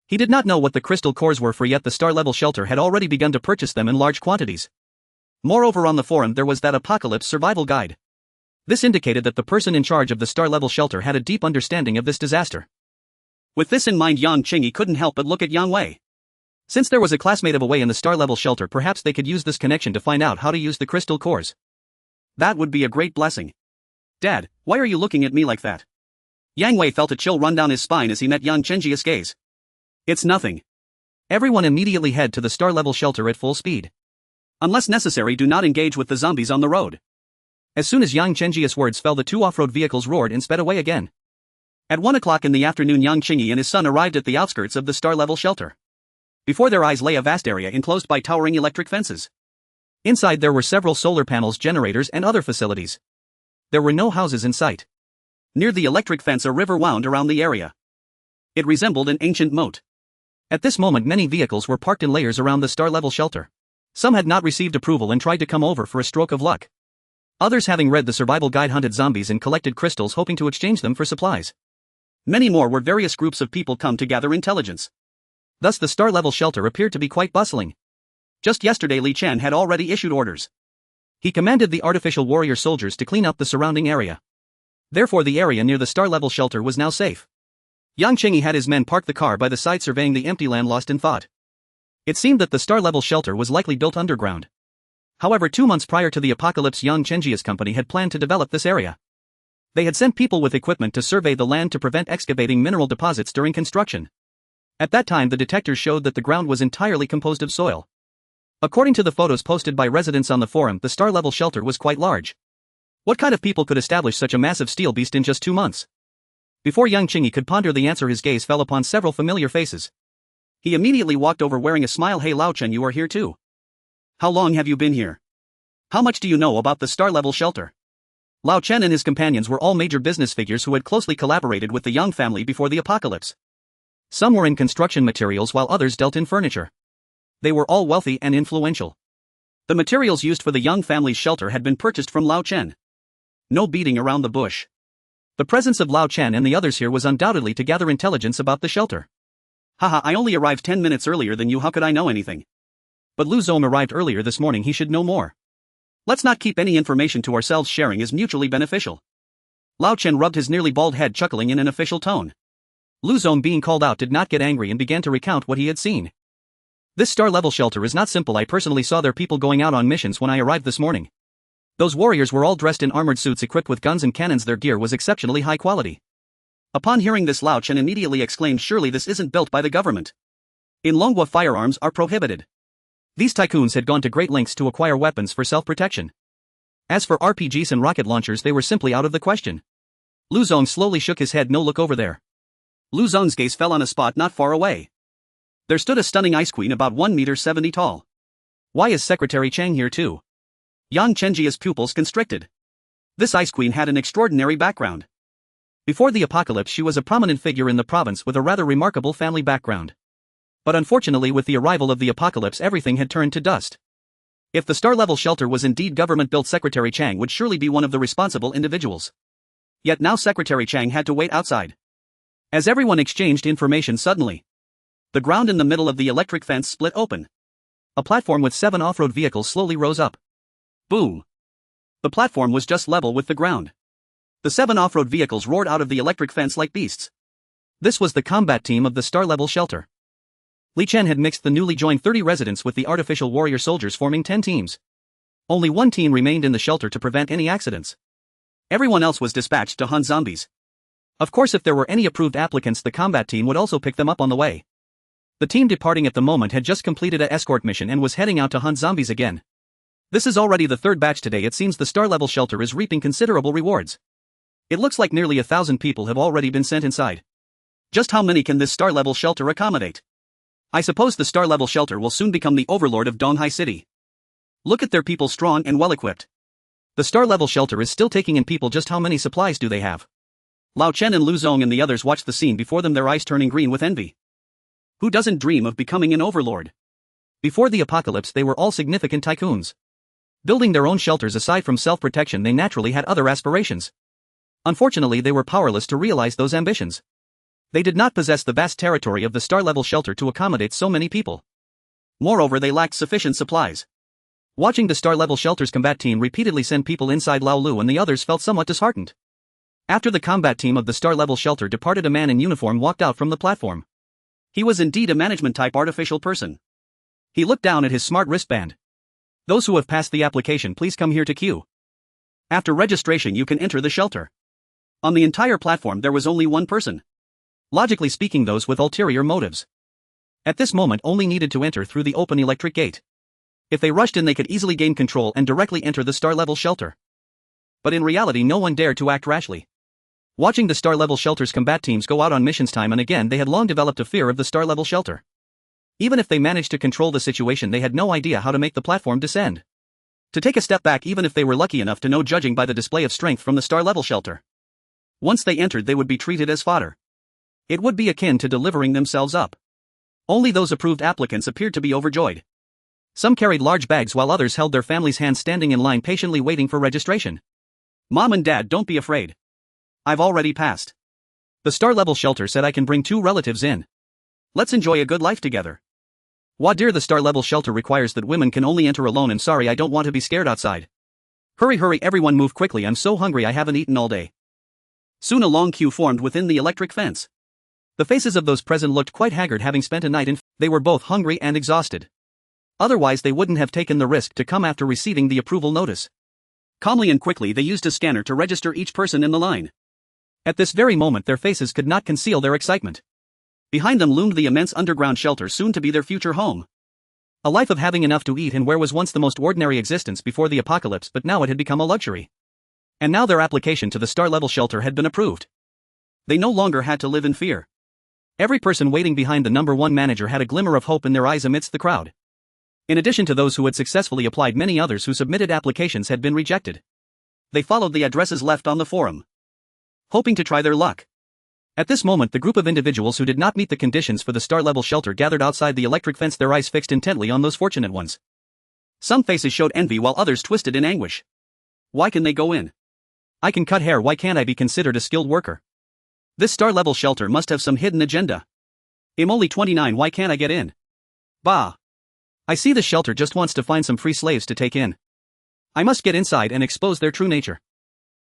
He did not know what the crystal cores were for, yet the star-level shelter had already begun to purchase them in large quantities. Moreover, on the forum there was that apocalypse survival guide. This indicated that the person in charge of the star-level shelter had a deep understanding of this disaster. With this in mind, Yang Qingyi couldn't help but look at Yang Wei. Since there was a classmate of Wei in the star-level shelter, perhaps they could use this connection to find out how to use the crystal cores. That would be a great blessing. Dad, why are you looking at me like that? Yang Wei felt a chill run down his spine as he met Yang Qingyi's gaze. It's nothing. Everyone immediately head to the star-level shelter at full speed. Unless necessary, do not engage with the zombies on the road. As soon as Yang Qingyi's words fell, the 2 off-road vehicles roared and sped away again. At 1 o'clock in the afternoon, Yang Qingyi and his son arrived at the outskirts of the star-level shelter. Before their eyes lay a vast area enclosed by towering electric fences. Inside there were several solar panels, generators, and other facilities. There were no houses in sight. Near the electric fence, a river wound around the area. It resembled an ancient moat. At this moment, many vehicles were parked in layers around the star-level shelter. Some had not received approval and tried to come over for a stroke of luck. Others, having read the survival guide, hunted zombies and collected crystals, hoping to exchange them for supplies. Many more were various groups of people come to gather intelligence. Thus the star-level shelter appeared to be quite bustling. Just yesterday Li Chen had already issued orders. He commanded the artificial warrior soldiers to clean up the surrounding area. Therefore the area near the star-level shelter was now safe. Yang Qingyi had his men park the car by the side surveying the empty land, lost in thought. It seemed that the star-level shelter was likely built underground. However, 2 months prior to the apocalypse, Yang Qingyi's company had planned to develop this area. They had sent people with equipment to survey the land to prevent excavating mineral deposits during construction. At that time the detectors showed that the ground was entirely composed of soil. According to the photos posted by residents on the forum, the star-level shelter was quite large. What kind of people could establish such a massive steel beast in just 2 months? Before Yang Qingyi could ponder the answer, his gaze fell upon several familiar faces. He immediately walked over wearing a smile. "Hey Lao Chen, you are here too. How long have you been here? How much do you know about the star-level shelter?" Lao Chen and his companions were all major business figures who had closely collaborated with the Yang family before the apocalypse. Some were in construction materials while others dealt in furniture. They were all wealthy and influential. The materials used for the Yang family's shelter had been purchased from Lao Chen. No beating around the bush. The presence of Lao Chen and the others here was undoubtedly to gather intelligence about the shelter. "Haha, I only arrived 10 minutes earlier than you, how could I know anything? But Lu Zong arrived earlier this morning, he should know more. Let's not keep any information to ourselves, sharing is mutually beneficial." Lao Chen rubbed his nearly bald head, chuckling in an official tone. Lu Zong, being called out, did not get angry and began to recount what he had seen. "This star-level shelter is not simple. I personally saw their people going out on missions when I arrived this morning. Those warriors were all dressed in armored suits equipped with guns and cannons. Their gear was exceptionally high quality." Upon hearing this, Lao Chen immediately exclaimed, "Surely this isn't built by the government. In Longhua, firearms are prohibited." These tycoons had gone to great lengths to acquire weapons for self-protection. As for RPGs and rocket launchers, they were simply out of the question. Lu Zong slowly shook his head. "No, look over there." Lu Zong's gaze fell on a spot not far away. There stood a stunning ice queen about 1.70 meters tall. Why is Secretary Chang here too? Yang Qingyi's pupils constricted. This ice queen had an extraordinary background. Before the apocalypse she was a prominent figure in the province with a rather remarkable family background. But unfortunately, with the arrival of the apocalypse, everything had turned to dust. If the star-level shelter was indeed government-built, Secretary Chang would surely be one of the responsible individuals. Yet now Secretary Chang had to wait outside. As everyone exchanged information, suddenly the ground in the middle of the electric fence split open. A platform with 7 off-road vehicles slowly rose up. Boom! The platform was just level with the ground. The 7 off-road vehicles roared out of the electric fence like beasts. This was the combat team of the star-level shelter. Li Chen had mixed the newly joined 30 residents with the artificial warrior soldiers, forming 10 teams. Only one team remained in the shelter to prevent any accidents. Everyone else was dispatched to hunt zombies. Of course, if there were any approved applicants, the combat team would also pick them up on the way. The team departing at the moment had just completed an escort mission and was heading out to hunt zombies again. This is already the 3rd batch today. It seems the star-level shelter is reaping considerable rewards. It looks like nearly 1,000 people have already been sent inside. Just how many can this star-level shelter accommodate? I suppose the star-level shelter will soon become the overlord of Donghai City. Look at their people, strong and well-equipped. The star-level shelter is still taking in people. Just how many supplies do they have? Lao Chen and Lu Zong and the others watched the scene before them, their eyes turning green with envy. Who doesn't dream of becoming an overlord? Before the apocalypse they were all significant tycoons. Building their own shelters, aside from self-protection, they naturally had other aspirations. Unfortunately, they were powerless to realize those ambitions. They did not possess the vast territory of the star-level shelter to accommodate so many people. Moreover, they lacked sufficient supplies. Watching the star-level shelter's combat team repeatedly send people inside, Lao Lu and the others felt somewhat disheartened. After the combat team of the star-level shelter departed, a man in uniform walked out from the platform. He was indeed a management-type artificial person. He looked down at his smart wristband. "Those who have passed the application, please come here to queue. After registration you can enter the shelter." On the entire platform there was only one person. Logically speaking, those with ulterior motives. At this moment only needed to enter through the open electric gate. If they rushed in they could easily gain control and directly enter the star-level shelter. But in reality no one dared to act rashly. Watching the star-level shelter's combat teams go out on missions time and again, they had long developed a fear of the star-level shelter. Even if they managed to control the situation, they had no idea how to make the platform descend. To take a step back, even if they were lucky enough to know, judging by the display of strength from the star-level shelter. Once they entered they would be treated as fodder. It would be akin to delivering themselves up. Only those approved applicants appeared to be overjoyed. Some carried large bags while others held their families' hands, standing in line patiently waiting for registration. "Mom and Dad, don't be afraid. I've already passed. The star-level shelter said I can bring 2 relatives in. Let's enjoy a good life together. Wah dear, the star-level shelter requires that women can only enter alone, and sorry, I don't want to be scared outside. Hurry hurry everyone, move quickly, I'm so hungry, I haven't eaten all day. Soon a long queue formed within the electric fence. The faces of those present looked quite haggard, having spent a night in. They were both hungry and exhausted. Otherwise they wouldn't have taken the risk to come after receiving the approval notice. Calmly and quickly they used a scanner to register each person in the line. At this very moment their faces could not conceal their excitement. Behind them loomed the immense underground shelter, soon to be their future home. A life of having enough to eat and wear was once the most ordinary existence before the apocalypse, but now it had become a luxury. And now their application to the star-level shelter had been approved. They no longer had to live in fear. Every person waiting behind the number 1 manager had a glimmer of hope in their eyes amidst the crowd. In addition to those who had successfully applied, many others who submitted applications had been rejected. They followed the addresses left on the forum, hoping to try their luck. At this moment the group of individuals who did not meet the conditions for the star-level shelter gathered outside the electric fence, their eyes fixed intently on those fortunate ones. Some faces showed envy while others twisted in anguish. Why can they go in? I can cut hair, why can't I be considered a skilled worker? This star-level shelter must have some hidden agenda. I'm only 29, why can't I get in? Bah! I see this shelter just wants to find some free slaves to take in. I must get inside and expose their true nature.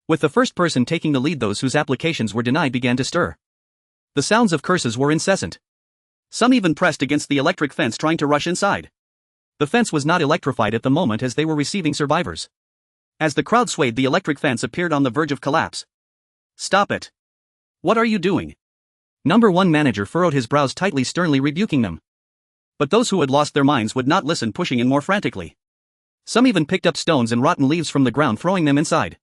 With the first person taking the lead, those whose applications were denied began to stir. The sounds of curses were incessant. Some even pressed against the electric fence trying to rush inside. The fence was not electrified at the moment as they were receiving survivors. As the crowd swayed, the electric fence appeared on the verge of collapse. Stop it! What are you doing? Number 1 manager furrowed his brows tightly, sternly rebuking them. But those who had lost their minds would not listen, pushing in more frantically. Some even picked up stones and rotten leaves from the ground, throwing them inside.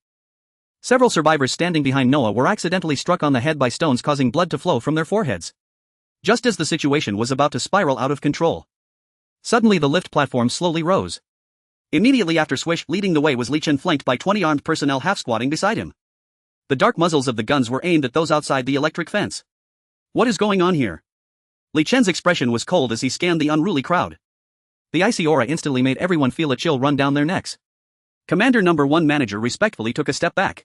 Several survivors standing behind Noah were accidentally struck on the head by stones, causing blood to flow from their foreheads. Just as the situation was about to spiral out of control, suddenly the lift platform slowly rose. Immediately after, swish, leading the way was Li Chen, flanked by 20 armed personnel half-squatting beside him. The dark muzzles of the guns were aimed at those outside the electric fence. What is going on here? Li Chen's expression was cold as he scanned the unruly crowd. The icy aura instantly made everyone feel a chill run down their necks. Commander number 1 manager respectfully took a step back.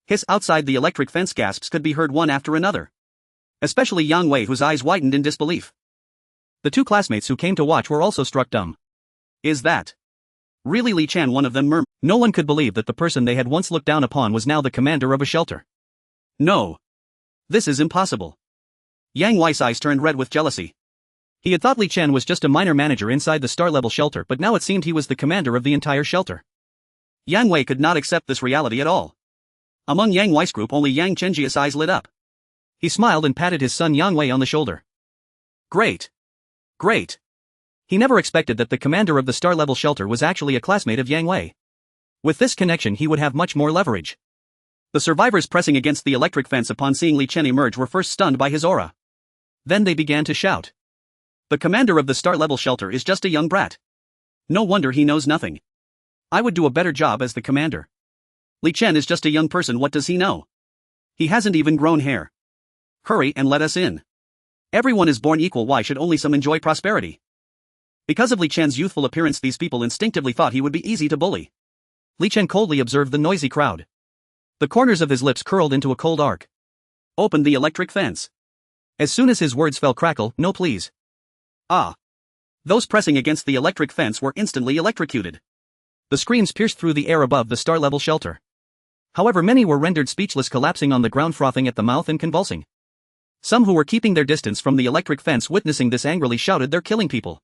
Hiss outside the electric fence gasps could be heard one after another. Especially Yang Wei, whose eyes widened in disbelief. The 2 classmates who came to watch were also struck dumb. Is that really Li Chen? One of them murmured. No one could believe that the person they had once looked down upon was now the commander of a shelter. No. This is impossible. Yang Wei's eyes turned red with jealousy. He had thought Li Chen was just a minor manager inside the star-level shelter, but now it seemed he was the commander of the entire shelter. Yang Wei could not accept this reality at all. Among Yang Wei's group, only Yang Chenjia's eyes lit up. He smiled and patted his son Yang Wei on the shoulder. Great. Great. He never expected that the commander of the star-level shelter was actually a classmate of Yang Wei. With this connection he would have much more leverage. The survivors pressing against the electric fence upon seeing Li Chen emerge were first stunned by his aura. Then they began to shout. The commander of the star-level shelter is just a young brat. No wonder he knows nothing. I would do a better job as the commander. Li Chen is just a young person, what does he know? He hasn't even grown hair. Hurry and let us in. Everyone is born equal, why should only some enjoy prosperity? Because of Li Chen's youthful appearance, these people instinctively thought he would be easy to bully. Li Chen coldly observed the noisy crowd. The corners of his lips curled into a cold arc. Open the electric fence. As soon as his words fell, crackle, no please. Ah. Those pressing against the electric fence were instantly electrocuted. The screams pierced through the air above the star-level shelter. However, many were rendered speechless, collapsing on the ground, frothing at the mouth and convulsing. Some who were keeping their distance from the electric fence, witnessing this, angrily shouted, "They're killing people.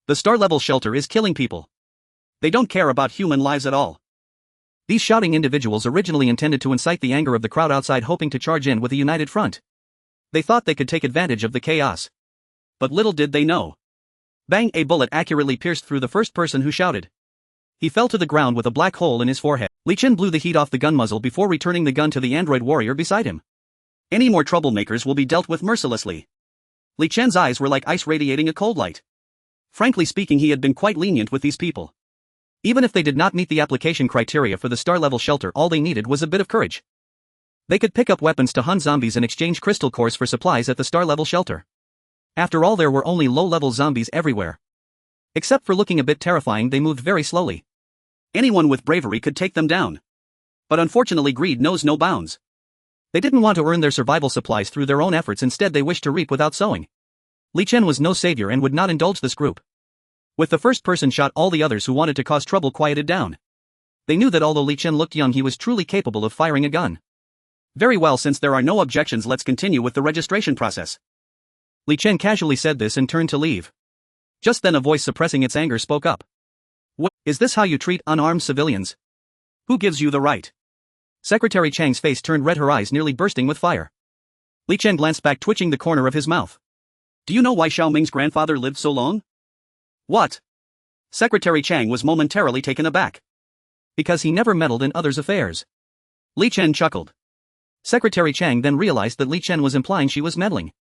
The star-level shelter is killing people. They don't care about human lives at all." These shouting individuals originally intended to incite the anger of the crowd outside, hoping to charge in with a united front. They thought they could take advantage of the chaos. But little did they know. Bang! A bullet accurately pierced through the first person who shouted. He fell to the ground with a black hole in his forehead. Li Chen blew the heat off the gun muzzle before returning the gun to the android warrior beside him. Any more troublemakers will be dealt with mercilessly. Li Chen's eyes were like ice radiating a cold light. Frankly speaking, he had been quite lenient with these people. Even if they did not meet the application criteria for the star-level shelter, all they needed was a bit of courage. They could pick up weapons to hunt zombies and exchange crystal cores for supplies at the star-level shelter. After all, there were only low-level zombies everywhere. Except for looking a bit terrifying, they moved very slowly. Anyone with bravery could take them down. But unfortunately, greed knows no bounds. They didn't want to earn their survival supplies through their own efforts, instead they wished to reap without sowing. Li Chen was no savior and would not indulge this group. With the first person shot, all the others who wanted to cause trouble quieted down. They knew that although Li Chen looked young, he was truly capable of firing a gun. Very well, since there are no objections, let's continue with the registration process. Li Chen casually said this and turned to leave. Just then a voice suppressing its anger spoke up. What, is this how you treat unarmed civilians? Who gives you the right? Secretary Chang's face turned red, her eyes nearly bursting with fire. Li Chen glanced back, twitching the corner of his mouth. Do you know why Xiao Ming's grandfather lived so long? What? Secretary Chang was momentarily taken aback. Because he never meddled in others' affairs. Li Chen chuckled. Secretary Chang then realized that Li Chen was implying she was meddling.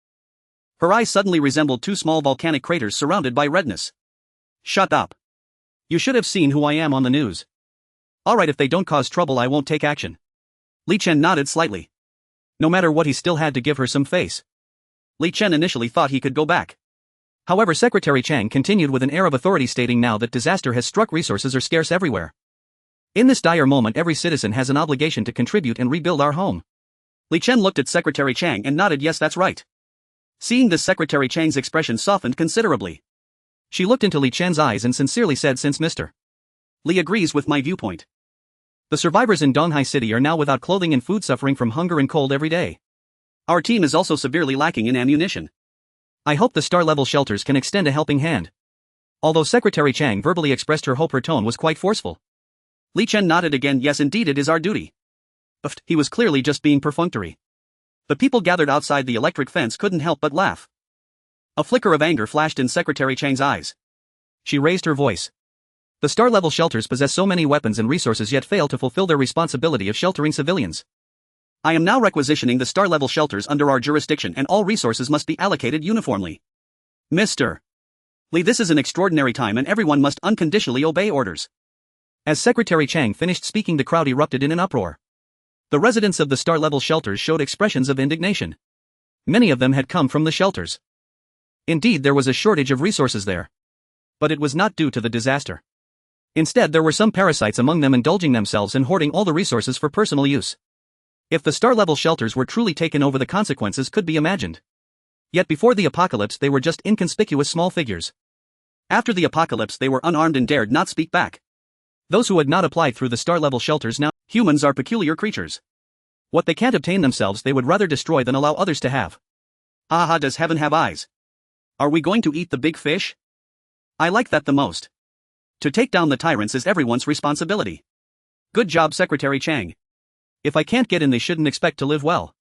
Her eyes suddenly resembled two small volcanic craters surrounded by redness. Shut up. You should have seen who I am on the news. Alright, if they don't cause trouble I won't take action. Li Chen nodded slightly. No matter what, he still had to give her some face. Li Chen initially thought he could go back. However, Secretary Chang continued with an air of authority, stating now that disaster has struck, resources are scarce everywhere. In this dire moment, every citizen has an obligation to contribute and rebuild our home. Li Chen looked at Secretary Chang and nodded, yes, that's right. Seeing this, Secretary Chang's expression softened considerably. She looked into Li Chen's eyes and sincerely said, since Mr. Li agrees with my viewpoint. The survivors in Donghai City are now without clothing and food, suffering from hunger and cold every day. Our team is also severely lacking in ammunition. I hope the star-level shelters can extend a helping hand. Although Secretary Chang verbally expressed her hope, her tone was quite forceful. Li Chen nodded again, yes indeed, it is our duty. He was clearly just being perfunctory. The people gathered outside the electric fence couldn't help but laugh. A flicker of anger flashed in Secretary Chang's eyes. She raised her voice. The star-level shelters possess so many weapons and resources, yet fail to fulfill their responsibility of sheltering civilians. I am now requisitioning the star-level shelters under our jurisdiction, and all resources must be allocated uniformly. Mr. Li, this is an extraordinary time and everyone must unconditionally obey orders. As Secretary Chang finished speaking, the crowd erupted in an uproar. The residents of the star-level shelters showed expressions of indignation. Many of them had come from the shelters. Indeed, there was a shortage of resources there. But it was not due to the disaster. Instead, there were some parasites among them indulging themselves and hoarding all the resources for personal use. If the star-level shelters were truly taken over, the consequences could be imagined. Yet before the apocalypse they were just inconspicuous small figures. After the apocalypse they were unarmed and dared not speak back. Those who had not applied through the star-level shelters now, humans are peculiar creatures. What they can't obtain themselves they would rather destroy than allow others to have. Aha, does heaven have eyes? Are we going to eat the big fish? I like that the most. To take down the tyrants is everyone's responsibility. Good job, Secretary Chang. If I can't get in, they shouldn't expect to live well.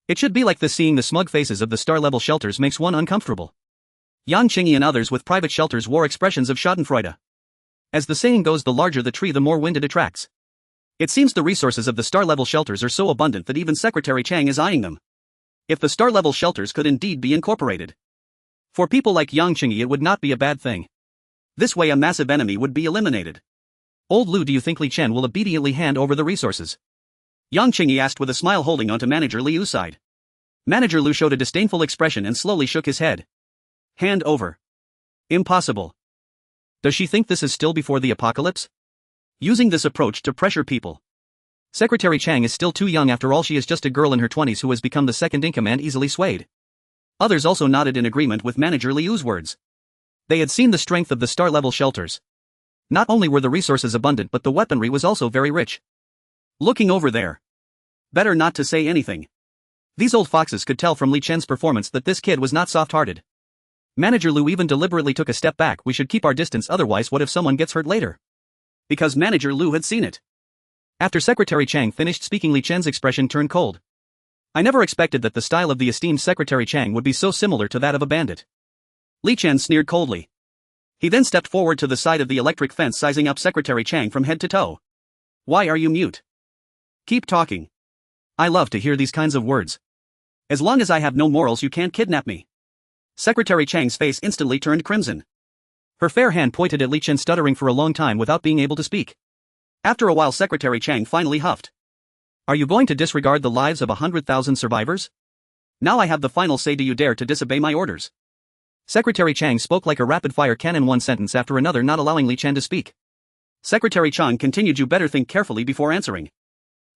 It should be like this. Seeing the smug faces of the star-level shelters makes one uncomfortable. Yan Qingyi and others with private shelters wore expressions of schadenfreude. As the saying goes, the larger the tree the more wind it attracts. It seems the resources of the star-level shelters are so abundant that even Secretary Chang is eyeing them. If the star-level shelters could indeed be incorporated. For people like Yang Qingyi it would not be a bad thing. This way a massive enemy would be eliminated. Old Lu, do you think Li Chen will obediently hand over the resources? Yang Qingyi asked with a smile, holding on to Manager Liu's side. Manager Lu showed a disdainful expression and slowly shook his head. Hand over. Impossible. Does she think this is still before the apocalypse? Using this approach to pressure people. Secretary Chang is still too young, after all she is just a girl in her 20s who has become the second-in-command, easily swayed. Others also nodded in agreement with Manager Liu's words. They had seen the strength of the star-level shelters. Not only were the resources abundant, but the weaponry was also very rich. Looking over there. Better not to say anything. These old foxes could tell from Li Chen's performance that this kid was not soft-hearted. Manager Lu even deliberately took a step back. We should keep our distance, otherwise what if someone gets hurt later? Because Manager Lu had seen it. After Secretary Chang finished speaking, Li Chen's expression turned cold. I never expected that the style of the esteemed Secretary Chang would be so similar to that of a bandit. Li Chen sneered coldly. He then stepped forward to the side of the electric fence, sizing up Secretary Chang from head to toe. Why are you mute? Keep talking. I love to hear these kinds of words. As long as I have no morals you can't kidnap me. Secretary Chang's face instantly turned crimson. Her fair hand pointed at Li Chen, stuttering for a long time without being able to speak. After a while Secretary Chang finally huffed. Are you going to disregard the lives of 100,000 survivors? Now I have the final say. Do you dare to disobey my orders? Secretary Chang spoke like a rapid-fire cannon, one sentence after another, not allowing Li Chen to speak. Secretary Chang continued, you better think carefully before answering.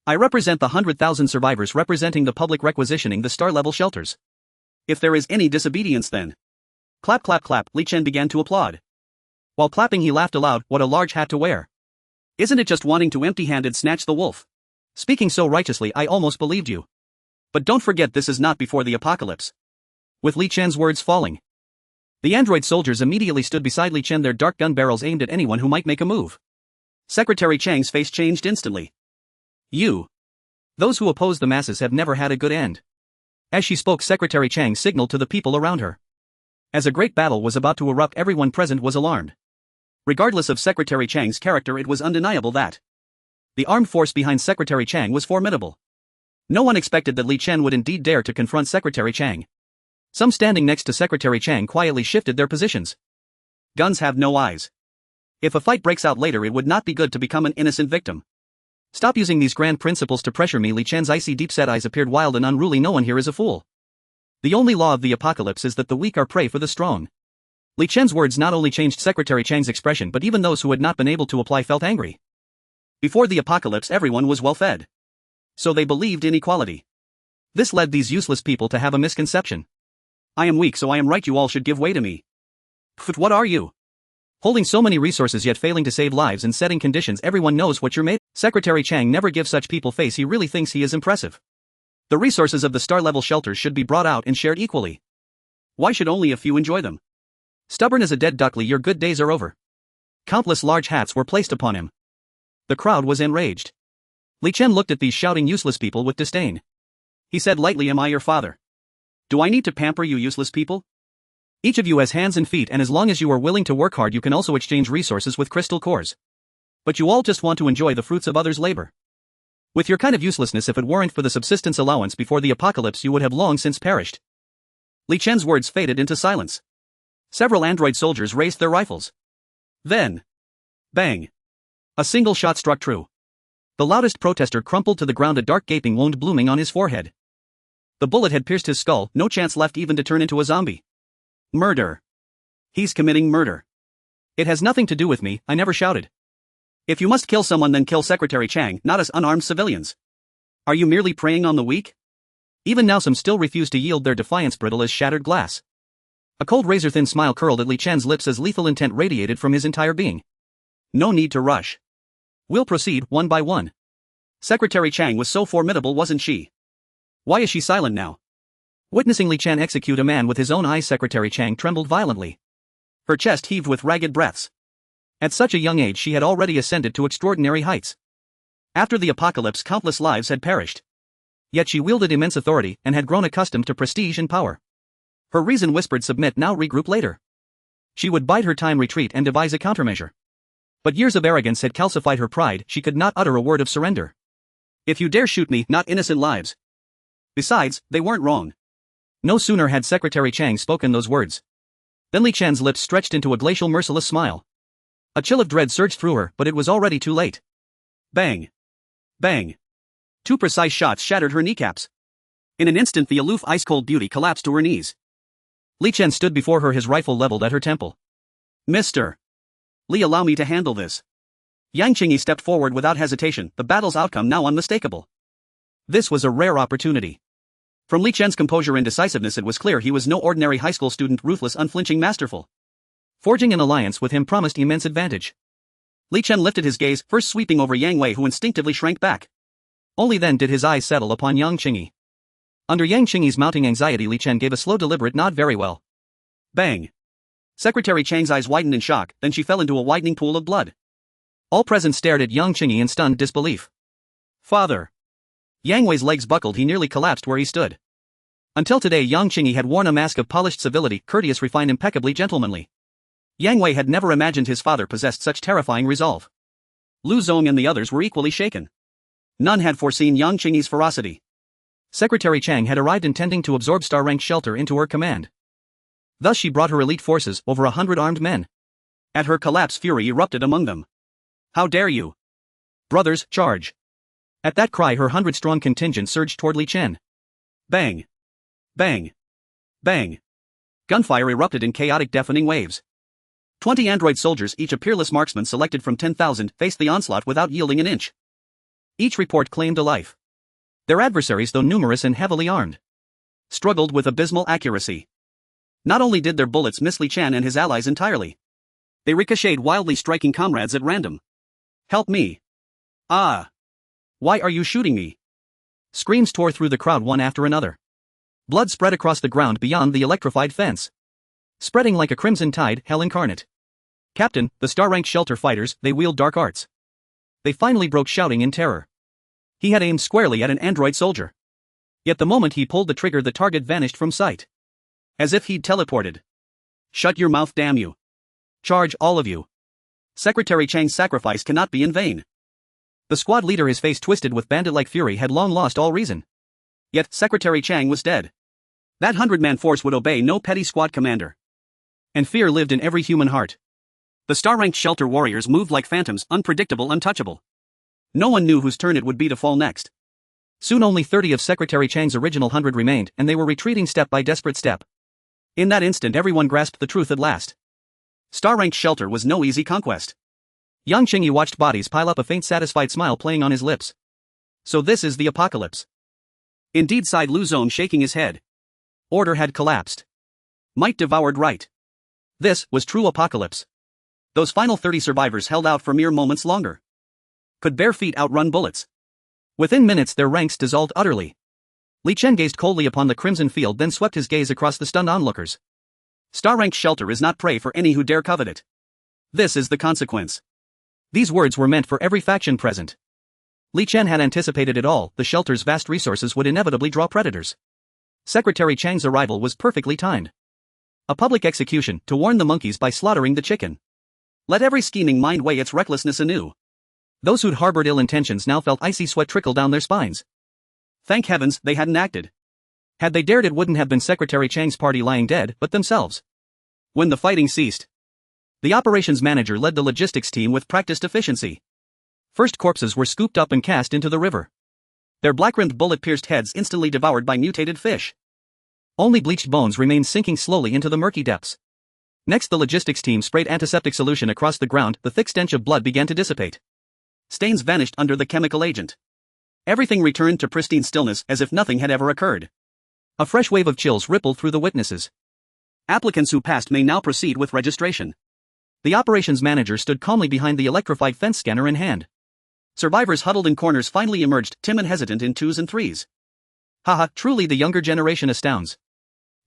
I represent the 100,000 survivors representing the public requisitioning the star-level shelters. If there is any disobedience then. Clap clap clap, Li Chen began to applaud. While clapping he laughed aloud, what a large hat to wear. Isn't it just wanting to empty-handed snatch the wolf? Speaking so righteously I almost believed you. But don't forget this is not before the apocalypse. With Li Chen's words falling, the android soldiers immediately stood beside Li Chen, their dark gun barrels aimed at anyone who might make a move. Secretary Chang's face changed instantly. You. Those who oppose the masses have never had a good end. As she spoke, Secretary Chang signaled to the people around her. As a great battle was about to erupt, everyone present was alarmed. Regardless of Secretary Chang's character, it was undeniable that the armed force behind Secretary Chang was formidable. No one expected that Li Chen would indeed dare to confront Secretary Chang. Some standing next to Secretary Chang quietly shifted their positions. Guns have no eyes. If a fight breaks out later, it would not be good to become an innocent victim. Stop using these grand principles to pressure me. Li Chen's icy deep-set eyes appeared wild and unruly. No one here is a fool. The only law of the apocalypse is that the weak are prey for the strong. Li Chen's words not only changed Secretary Chang's expression, but even those who had not been able to apply felt angry. Before the apocalypse everyone was well fed. So they believed in equality. This led these useless people to have a misconception. I am weak, so I am right, you all should give way to me. But what are you? Holding so many resources yet failing to save lives and setting conditions everyone knows what you're made. Secretary Chang never gives such people face. He really thinks he is impressive. The resources of the star-level shelters should be brought out and shared equally. Why should only a few enjoy them? Stubborn as a dead duck, Li, your good days are over. Countless large hats were placed upon him. The crowd was enraged. Li Chen looked at these shouting useless people with disdain. He said lightly, am I your father? Do I need to pamper you useless people? Each of you has hands and feet, and as long as you are willing to work hard you can also exchange resources with crystal cores. But you all just want to enjoy the fruits of others' labor. With your kind of uselessness, if it weren't for the subsistence allowance before the apocalypse you would have long since perished. Li Chen's words faded into silence. Several android soldiers raised their rifles. Then, bang! A single shot struck true. The loudest protester crumpled to the ground, a dark gaping wound blooming on his forehead. The bullet had pierced his skull, no chance left even to turn into a zombie. Murder. He's committing murder. It has nothing to do with me, I never shouted. If you must kill someone, then kill Secretary Chang, not us unarmed civilians. Are you merely preying on the weak? Even now some still refuse to yield, their defiance brittle as shattered glass. A cold razor-thin smile curled at Li Chen's lips as lethal intent radiated from his entire being. No need to rush. We'll proceed one by one. Secretary Chang was so formidable, wasn't she? Why is she silent now? Witnessing Li Chen execute a man with his own eyes, Secretary Chang trembled violently. Her chest heaved with ragged breaths. At such a young age she had already ascended to extraordinary heights. After the apocalypse countless lives had perished. Yet she wielded immense authority and had grown accustomed to prestige and power. Her reason whispered, submit now, regroup later. She would bide her time, retreat and devise a countermeasure. But years of arrogance had calcified her pride, she could not utter a word of surrender. If you dare shoot me, not innocent lives. Besides, they weren't wrong. No sooner had Secretary Chang spoken those words than Li Chen's lips stretched into a glacial merciless smile. A chill of dread surged through her, but it was already too late. Bang! Bang! 2 precise shots shattered her kneecaps. In an instant the aloof ice-cold beauty collapsed to her knees. Li Chen stood before her, his rifle leveled at her temple. Mr. Li, allow me to handle this. Yang Qingyi stepped forward without hesitation, the battle's outcome now unmistakable. This was a rare opportunity. From Li Chen's composure and decisiveness it was clear he was no ordinary high school student, ruthless, unflinching, masterful. Forging an alliance with him promised immense advantage. Li Chen lifted his gaze, first sweeping over Yang Wei, who instinctively shrank back. Only then did his eyes settle upon Yang Qingyi. Under Yang Qingyi's mounting anxiety, Li Chen gave a slow, deliberate nod. Very well. Bang! Secretary Chang's eyes widened in shock, then she fell into a widening pool of blood. All present stared at Yang Qingyi in stunned disbelief. Father! Yang Wei's legs buckled, he nearly collapsed where he stood. Until today Yang Qingyi had worn a mask of polished civility, courteous, refined, impeccably gentlemanly. Yang Wei had never imagined his father possessed such terrifying resolve. Lu Zong and the others were equally shaken. None had foreseen Yang Qingyi's ferocity. Secretary Chang had arrived intending to absorb star-ranked shelter into her command. Thus she brought her elite forces, over 100 armed men. At her collapse fury erupted among them. How dare you? Brothers, charge! At that cry her 100-strong contingent surged toward Li Chen. Bang! Bang! Bang! Gunfire erupted in chaotic, deafening waves. 20 android soldiers, each a peerless marksman selected from 10,000, faced the onslaught without yielding an inch. Each report claimed a life. Their adversaries, though numerous and heavily armed, struggled with abysmal accuracy. Not only did their bullets miss Li Chan and his allies entirely, they ricocheted wildly, striking comrades at random. "Help me! Ah! Why are you shooting me?" Screams tore through the crowd one after another. Blood spread across the ground beyond the electrified fence, spreading like a crimson tide, hell incarnate. "Captain, the star-ranked shelter fighters, they wield dark arts." They finally broke, shouting in terror. He had aimed squarely at an android soldier. Yet the moment he pulled the trigger, the target vanished from sight, as if he'd teleported. "Shut your mouth, damn you. Charge, all of you. Secretary Chang's sacrifice cannot be in vain." The squad leader, his face twisted with bandit-like fury, had long lost all reason. Yet, Secretary Chang was dead. That 100-man force would obey no petty squad commander. And fear lived in every human heart. The star-ranked shelter warriors moved like phantoms, unpredictable, untouchable. No one knew whose turn it would be to fall next. Soon only 30 of Secretary Chang's original 100 remained, and they were retreating step by desperate step. In that instant everyone grasped the truth at last. Star-ranked shelter was no easy conquest. Yang Qingyi watched bodies pile up, a faint satisfied smile playing on his lips. "So this is the apocalypse." Indeed, sighed Lu Zong, shaking his head. Order had collapsed. Might devoured right. This was true apocalypse. Those final 30 survivors held out for mere moments longer. Could bare feet outrun bullets? Within minutes their ranks dissolved utterly. Li Chen gazed coldly upon the crimson field, then swept his gaze across the stunned onlookers. Star-ranked shelter is not prey for any who dare covet it. This is the consequence. These words were meant for every faction present. Li Chen had anticipated it all. The shelter's vast resources would inevitably draw predators. Secretary Chang's arrival was perfectly timed. A public execution, to warn the monkeys by slaughtering the chicken. Let every scheming mind weigh its recklessness anew. Those who'd harbored ill intentions now felt icy sweat trickle down their spines. Thank heavens, they hadn't acted. Had they dared, it wouldn't have been Secretary Chang's party lying dead, but themselves. When the fighting ceased, the operations manager led the logistics team with practiced efficiency. First, corpses were scooped up and cast into the river. Their black-rimmed bullet-pierced heads instantly devoured by mutated fish. Only bleached bones remained, sinking slowly into the murky depths. Next, the logistics team sprayed antiseptic solution across the ground. The thick stench of blood began to dissipate. Stains vanished under the chemical agent. Everything returned to pristine stillness, as if nothing had ever occurred. A fresh wave of chills rippled through the witnesses. Applicants who passed may now proceed with registration. The operations manager stood calmly behind the electrified fence, scanner in hand. Survivors huddled in corners finally emerged, timid, hesitant in twos and threes. Haha, truly the younger generation astounds.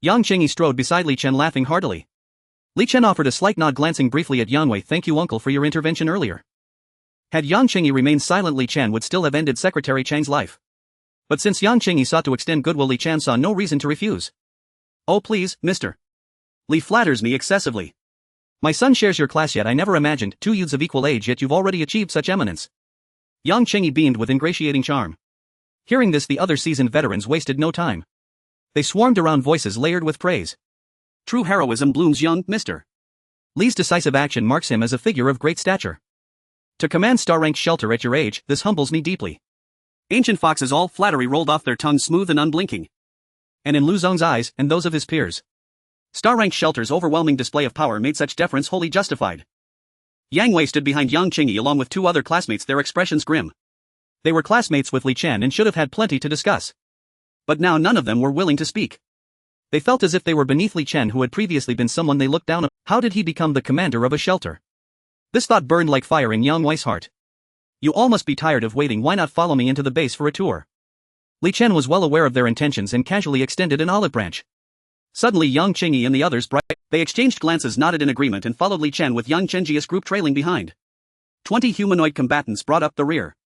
Yang Qingyi strode beside Li Chen, laughing heartily. Li Chen offered a slight nod, glancing briefly at Yang Wei. "Thank you, uncle, for your intervention earlier." Had Yang Qingyi remained silent, Li Chen would still have ended Secretary Chang's life. But since Yang Qingyi sought to extend goodwill, Li Chen saw no reason to refuse. "Oh please, Mr. Li flatters me excessively. My son shares your class, yet I never imagined, two youths of equal age, yet you've already achieved such eminence." Yang Qingyi beamed with ingratiating charm. Hearing this, the other seasoned veterans wasted no time. They swarmed around, voices layered with praise. "True heroism blooms young, Mr. Li's decisive action marks him as a figure of great stature. To command star-ranked shelter at your age, this humbles me deeply." Ancient foxes, all flattery rolled off their tongues smooth and unblinking. And in Lu Zong's eyes, and those of his peers, star-ranked shelter's overwhelming display of power made such deference wholly justified. Yang Wei stood behind Yang Qingyi along with two other classmates, their expressions grim. They were classmates with Li Chen and should have had plenty to discuss. But now none of them were willing to speak. They felt as if they were beneath Li Chen, who had previously been someone they looked down on. How did he become the commander of a shelter? This thought burned like fire in Yang Wei's heart. "You all must be tired of waiting. Why not follow me into the base for a tour?" Li Chen was well aware of their intentions and casually extended an olive branch. Suddenly Yang Qingyi and the others They exchanged glances, nodded in agreement, and followed Li Chen, with Yang Chenji's group trailing behind. 20 humanoid combatants brought up the rear.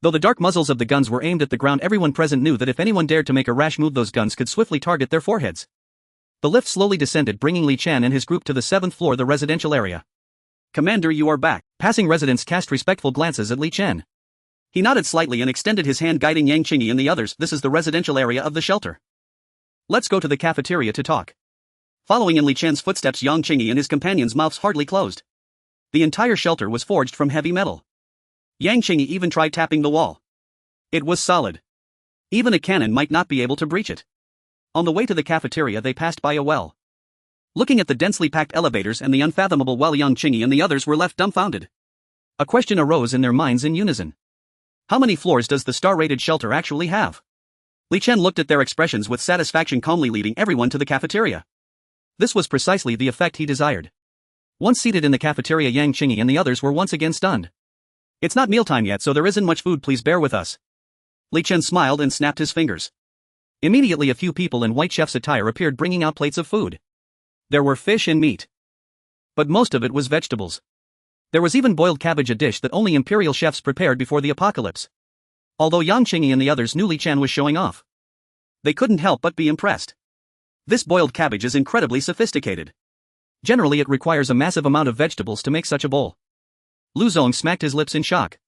Though the dark muzzles of the guns were aimed at the ground, everyone present knew that if anyone dared to make a rash move, those guns could swiftly target their foreheads. The lift slowly descended, bringing Li Chen and his group to the 7th floor, the residential area. "Commander, you are back." Passing residents cast respectful glances at Li Chen. He nodded slightly and extended his hand, guiding Yang Qingyi and the others. "This is the residential area of the shelter. Let's go to the cafeteria to talk." Following in Li Chen's footsteps, Yang Qingyi and his companions' mouths hardly closed. The entire shelter was forged from heavy metal. Yang Qingyi even tried tapping the wall. It was solid. Even a cannon might not be able to breach it. On the way to the cafeteria, they passed by a well. Looking at the densely packed elevators and the unfathomable well, Yang Qingyi and the others were left dumbfounded. A question arose in their minds in unison. How many floors does the star-rated shelter actually have? Li Chen looked at their expressions with satisfaction, calmly leading everyone to the cafeteria. This was precisely the effect he desired. Once seated in the cafeteria, Yang Qingyi and the others were once again stunned. It's not mealtime yet, so there isn't much food, please bear with us. Li Chen smiled and snapped his fingers. Immediately a few people in white chef's attire appeared, bringing out plates of food. There were fish and meat. But most of it was vegetables. There was even boiled cabbage, a dish that only imperial chefs prepared before the apocalypse. Although Yang Qingyi and the others knew Li Chen was showing off, they couldn't help but be impressed. This boiled cabbage is incredibly sophisticated. Generally it requires a massive amount of vegetables to make such a bowl. Lu Zong smacked his lips in shock.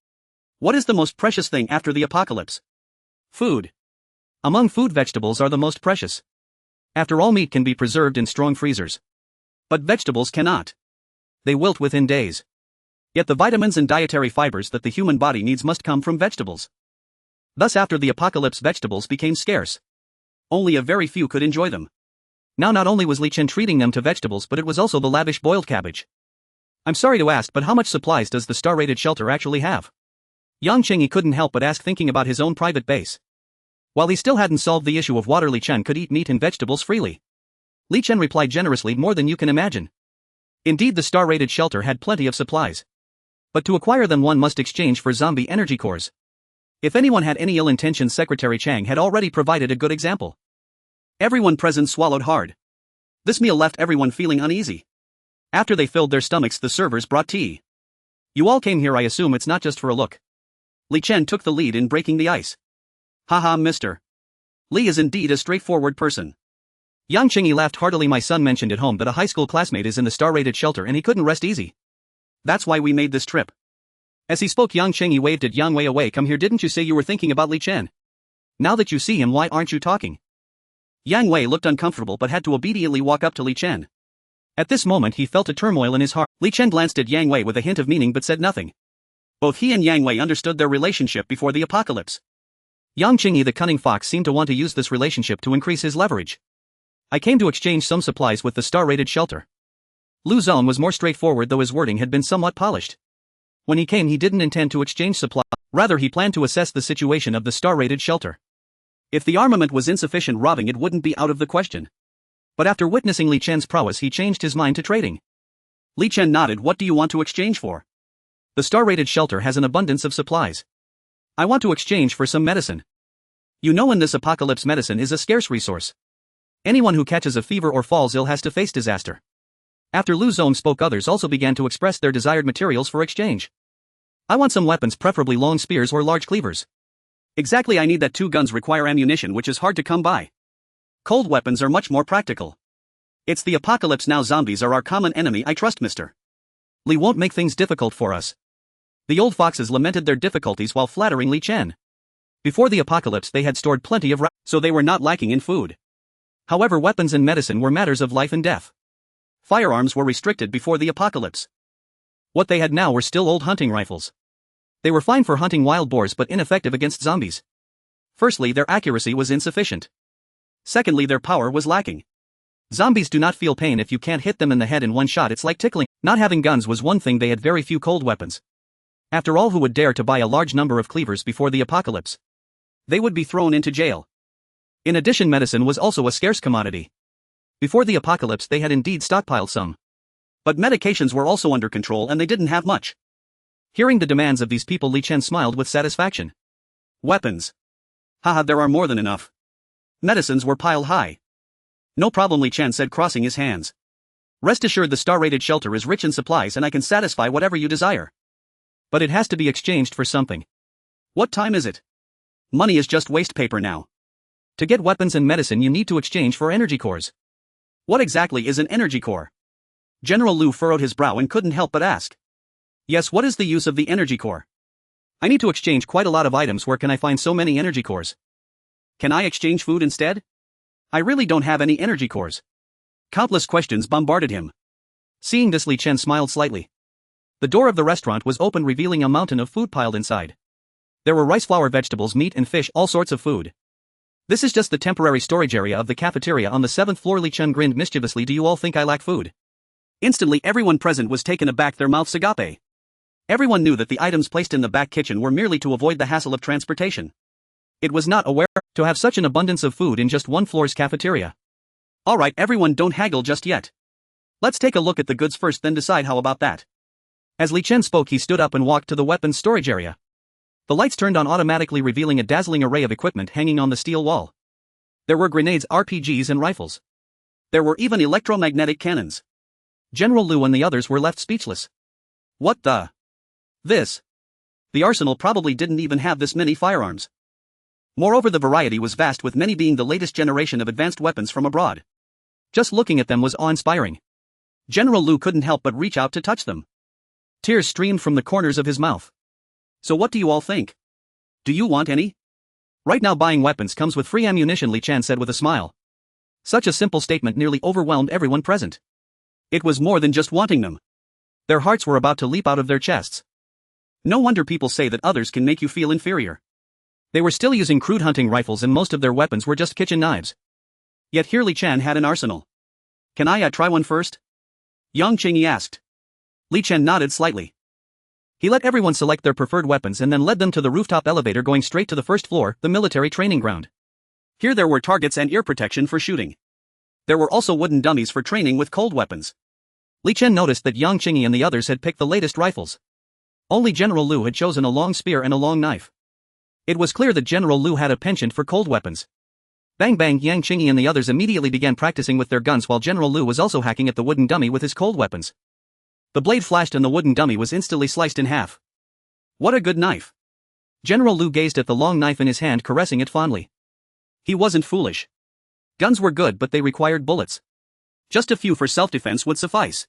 What is the most precious thing after the apocalypse? Food. Among food, vegetables are the most precious. After all, meat can be preserved in strong freezers. But vegetables cannot. They wilt within days. Yet the vitamins and dietary fibers that the human body needs must come from vegetables. Thus after the apocalypse, vegetables became scarce. Only a very few could enjoy them. Now not only was Li Chen treating them to vegetables, but it was also the lavish boiled cabbage. I'm sorry to ask, but how much supplies does the star-rated shelter actually have? Yang Qingyi couldn't help but ask, thinking about his own private base. While he still hadn't solved the issue of water, Li Chen could eat meat and vegetables freely. Li Chen replied generously, more than you can imagine. Indeed, the star-rated shelter had plenty of supplies. But to acquire them one must exchange for zombie energy cores. If anyone had any ill intentions, Secretary Chang had already provided a good example. Everyone present swallowed hard. This meal left everyone feeling uneasy. After they filled their stomachs, the servers brought tea. You all came here, I assume it's not just for a look. Li Chen took the lead in breaking the ice. Haha, mister. Li is indeed a straightforward person. Yang Qingyi laughed heartily. My son mentioned at home that a high school classmate is in the star-rated shelter and he couldn't rest easy. That's why we made this trip. As he spoke, Yang Qingyi waved at Yang Wei. Away, come here, didn't you say you were thinking about Li Chen? Now that you see him, why aren't you talking? Yang Wei looked uncomfortable but had to obediently walk up to Li Chen. At this moment he felt a turmoil in his heart. Li Chen glanced at Yang Wei with a hint of meaning but said nothing. Both he and Yang Wei understood their relationship before the apocalypse. Yang Qingyi, the cunning fox, seemed to want to use this relationship to increase his leverage. I came to exchange some supplies with the star-rated shelter. Lu Zong was more straightforward, though his wording had been somewhat polished. When he came, he didn't intend to exchange supplies. Rather, he planned to assess the situation of the star-rated shelter. If the armament was insufficient, robbing it wouldn't be out of the question. But after witnessing Li Chen's prowess, he changed his mind to trading. Li Chen nodded. What do you want to exchange for? The star-rated shelter has an abundance of supplies. I want to exchange for some medicine. You know, in this apocalypse, medicine is a scarce resource. Anyone who catches a fever or falls ill has to face disaster. After Lu Zong spoke, others also began to express their desired materials for exchange. I want some weapons, preferably long spears or large cleavers. Exactly, I need that. 2 guns require ammunition, which is hard to come by. Cold weapons are much more practical. It's the apocalypse now, zombies are our common enemy. I trust Mr. Li won't make things difficult for us. The old foxes lamented their difficulties while flattering Li Chen. Before the apocalypse they had stored plenty of so they were not lacking in food. However, weapons and medicine were matters of life and death. Firearms were restricted before the apocalypse. What they had now were still old hunting rifles. They were fine for hunting wild boars but ineffective against zombies. Firstly, their accuracy was insufficient. Secondly, their power was lacking. Zombies do not feel pain if you can't hit them in the head in one shot. It's like tickling. Not having guns was one thing. They had very few cold weapons. After all, who would dare to buy a large number of cleavers before the apocalypse? They would be thrown into jail. In addition, medicine was also a scarce commodity. Before the apocalypse they had indeed stockpiled some. But medications were also under control and they didn't have much. Hearing the demands of these people, Li Chen smiled with satisfaction. Weapons. Haha, there are more than enough. Medicines were piled high. No problem, Li Chen said, crossing his hands. Rest assured, the star-rated shelter is rich in supplies and I can satisfy whatever you desire. But it has to be exchanged for something. What time is it? Money is just waste paper now. To get weapons and medicine you need to exchange for energy cores. What exactly is an energy core? General Lu furrowed his brow and couldn't help but ask. Yes, what is the use of the energy core? I need to exchange quite a lot of items. Where can I find so many energy cores? Can I exchange food instead? I really don't have any energy cores. Countless questions bombarded him. Seeing this, Li Chen smiled slightly. The door of the restaurant was open, revealing a mountain of food piled inside. There were rice, flour, vegetables, meat and fish, all sorts of food. This is just the temporary storage area of the cafeteria on the 7th floor. Li Chen grinned mischievously. Do you all think I lack food? Instantly everyone present was taken aback, their mouths agape. Everyone knew that the items placed in the back kitchen were merely to avoid the hassle of transportation. It was not aware to have such an abundance of food in just one floor's cafeteria. Alright, everyone, don't haggle just yet. Let's take a look at the goods first, then decide how about that. As Li Chen spoke, he stood up and walked to the weapons storage area. The lights turned on automatically, revealing a dazzling array of equipment hanging on the steel wall. There were grenades, RPGs and rifles. There were even electromagnetic cannons. General Lu and the others were left speechless. What the? This? The arsenal probably didn't even have this many firearms. Moreover, the variety was vast, with many being the latest generation of advanced weapons from abroad. Just looking at them was awe-inspiring. General Lu couldn't help but reach out to touch them. Tears streamed from the corners of his mouth. So what do you all think? Do you want any? Right now buying weapons comes with free ammunition, Li Chen said with a smile. Such a simple statement nearly overwhelmed everyone present. It was more than just wanting them. Their hearts were about to leap out of their chests. No wonder people say that others can make you feel inferior. They were still using crude hunting rifles and most of their weapons were just kitchen knives. Yet here Li Chen had an arsenal. Can I try one first? Yang Qingyi asked. Li Chen nodded slightly. He let everyone select their preferred weapons and then led them to the rooftop elevator going straight to the first floor, the military training ground. Here there were targets and ear protection for shooting. There were also wooden dummies for training with cold weapons. Li Chen noticed that Yang Qingyi and the others had picked the latest rifles. Only General Lu had chosen a long spear and a long knife. It was clear that General Lu had a penchant for cold weapons. Bang bang, Yang Qingyi and the others immediately began practicing with their guns while General Lu was also hacking at the wooden dummy with his cold weapons. The blade flashed and the wooden dummy was instantly sliced in half. What a good knife! General Lu gazed at the long knife in his hand, caressing it fondly. He wasn't foolish. Guns were good, but they required bullets. Just a few for self-defense would suffice.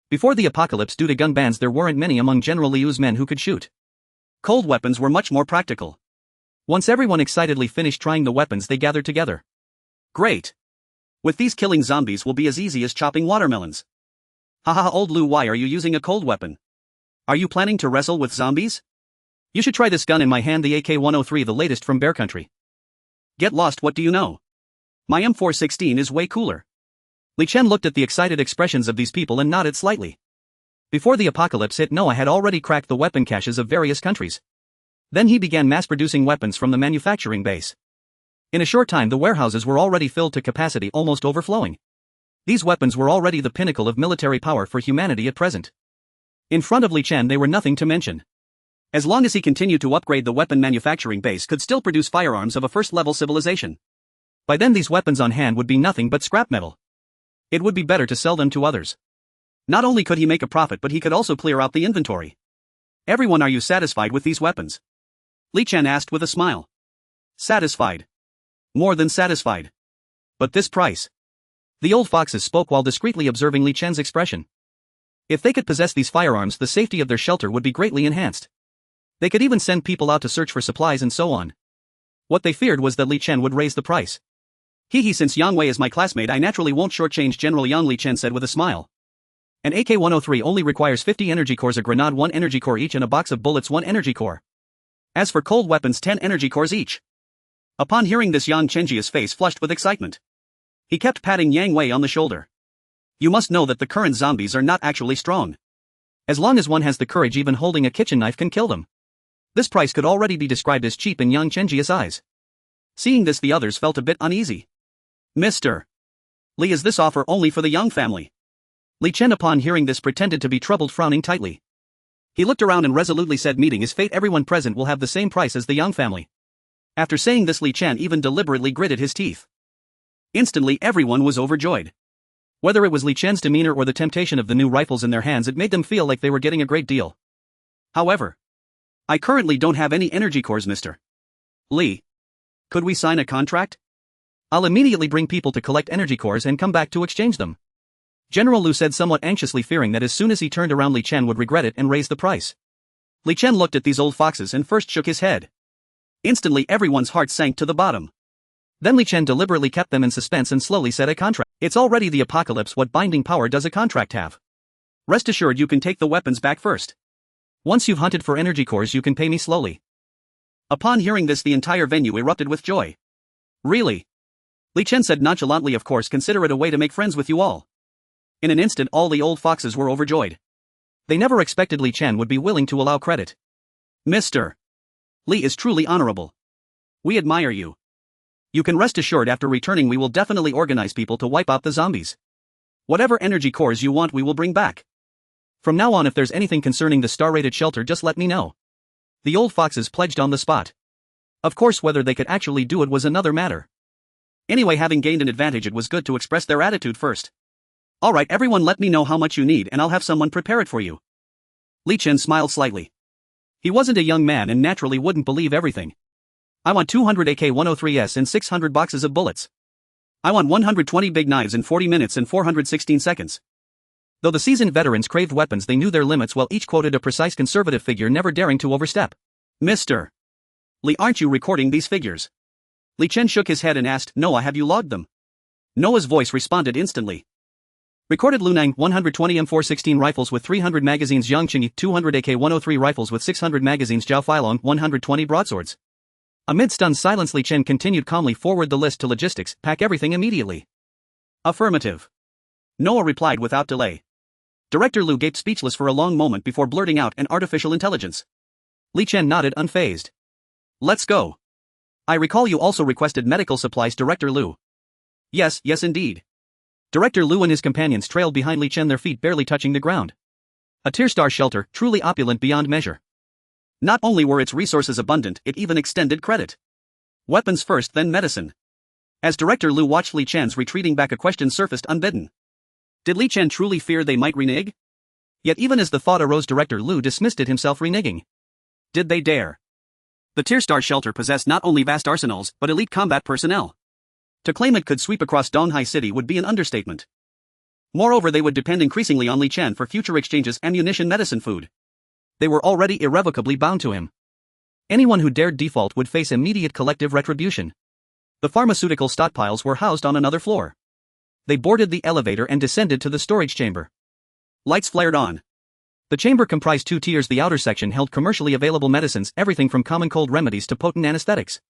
Before the apocalypse, due to gun bans, there weren't many among General Liu's men who could shoot. Cold weapons were much more practical. Once everyone excitedly finished trying the weapons, they gathered together. Great! With these, killing zombies will be as easy as chopping watermelons. Haha, old Lu, why are you using a cold weapon? Are you planning to wrestle with zombies? You should try this gun in my hand, the AK-103, the latest from Bear Country. Get lost, what do you know? My M416 is way cooler. Li Chen looked at the excited expressions of these people and nodded slightly. Before the apocalypse hit, Noah had already cracked the weapon caches of various countries. Then he began mass-producing weapons from the manufacturing base. In a short time, the warehouses were already filled to capacity, almost overflowing. These weapons were already the pinnacle of military power for humanity at present. In front of Li Chen, they were nothing to mention. As long as he continued to upgrade, the weapon manufacturing base could still produce firearms of a first-level civilization. By then these weapons on hand would be nothing but scrap metal. It would be better to sell them to others. Not only could he make a profit, but he could also clear out the inventory. Everyone, are you satisfied with these weapons? Li Chen asked with a smile. Satisfied. More than satisfied. But this price. The old foxes spoke while discreetly observing Li Chen's expression. If they could possess these firearms, the safety of their shelter would be greatly enhanced. They could even send people out to search for supplies and so on. What they feared was that Li Chen would raise the price. Since Yang Wei is my classmate, I naturally won't shortchange General Yang, Li Chen said with a smile. An AK-103 only requires 50 energy cores, a grenade 1 energy core each, and a box of bullets 1 energy core. As for cold weapons, 10 energy cores each. Upon hearing this, Yang Chenji's face flushed with excitement. He kept patting Yang Wei on the shoulder. You must know that the current zombies are not actually strong. As long as one has the courage, even holding a kitchen knife can kill them. This price could already be described as cheap in Yang Chenji's eyes. Seeing this, the others felt a bit uneasy. Mr. Li, is this offer only for the Yang family? Li Chen, upon hearing this, pretended to be troubled, frowning tightly. He looked around and resolutely said, meeting his fate, everyone present will have the same price as the Yang family. After saying this, Li Chen even deliberately gritted his teeth. Instantly everyone was overjoyed. Whether it was Li Chen's demeanor or the temptation of the new rifles in their hands, it made them feel like they were getting a great deal. However, I currently don't have any energy cores, Mr. Li. Could we sign a contract? I'll immediately bring people to collect energy cores and come back to exchange them. General Lu said, somewhat anxiously, fearing that as soon as he turned around Li Chen would regret it and raise the price. Li Chen looked at these old foxes and first shook his head. Instantly everyone's heart sank to the bottom. Then Li Chen deliberately kept them in suspense and slowly said, a contract. It's already the apocalypse, what binding power does a contract have? Rest assured, you can take the weapons back first. Once you've hunted for energy cores, you can pay me slowly. Upon hearing this, the entire venue erupted with joy. Really? Li Chen said nonchalantly, of course, consider it a way to make friends with you all. In an instant all the old foxes were overjoyed. They never expected Li Chen would be willing to allow credit. Mr. Li is truly honorable. We admire you. You can rest assured after returning we will definitely organize people to wipe out the zombies. Whatever energy cores you want we will bring back. From now on if there's anything concerning the star-rated shelter just let me know. The old foxes pledged on the spot. Of course whether they could actually do it was another matter. Anyway, having gained an advantage, it was good to express their attitude first. Alright everyone, let me know how much you need and I'll have someone prepare it for you. Li Chen smiled slightly. He wasn't a young man and naturally wouldn't believe everything. I want 200 AK-103s and 600 boxes of bullets. I want 120 big knives in 40 minutes and 416 seconds. Though the seasoned veterans craved weapons, they knew their limits while each quoted a precise conservative figure, never daring to overstep. Mr. Li, aren't you recording these figures? Li Chen shook his head and asked, Noah, have you logged them? Noah's voice responded instantly. Recorded Lunang 120 M416 rifles with 300 magazines, Yangqing 200 AK-103 rifles with 600 magazines, Zhao Feilong 120 broadswords. Amid stunned silence, Li Chen continued calmly, forward the list to logistics, pack everything immediately. Affirmative. Noah replied without delay. Director Lu gaped speechless for a long moment before blurting out, an artificial intelligence. Li Chen nodded unfazed. Let's go. I recall you also requested medical supplies, Director Lu. Yes indeed. Director Lu and his companions trailed behind Li Chen, their feet barely touching the ground. A tier-star shelter, truly opulent beyond measure. Not only were its resources abundant, it even extended credit. Weapons first, then medicine. As Director Lu watched Li Chen's retreating back, a question surfaced unbidden. Did Li Chen truly fear they might renege? Yet even as the thought arose, Director Lu dismissed it himself, reneging. Did they dare? The tier-star shelter possessed not only vast arsenals, but elite combat personnel. To claim it could sweep across Donghai City would be an understatement. Moreover, they would depend increasingly on Li Chen for future exchanges, ammunition, medicine, food. They were already irrevocably bound to him. Anyone who dared default would face immediate collective retribution. The pharmaceutical stockpiles were housed on another floor. They boarded the elevator and descended to the storage chamber. Lights flared on. The chamber comprised two tiers. The outer section held commercially available medicines, everything from common cold remedies to potent anesthetics.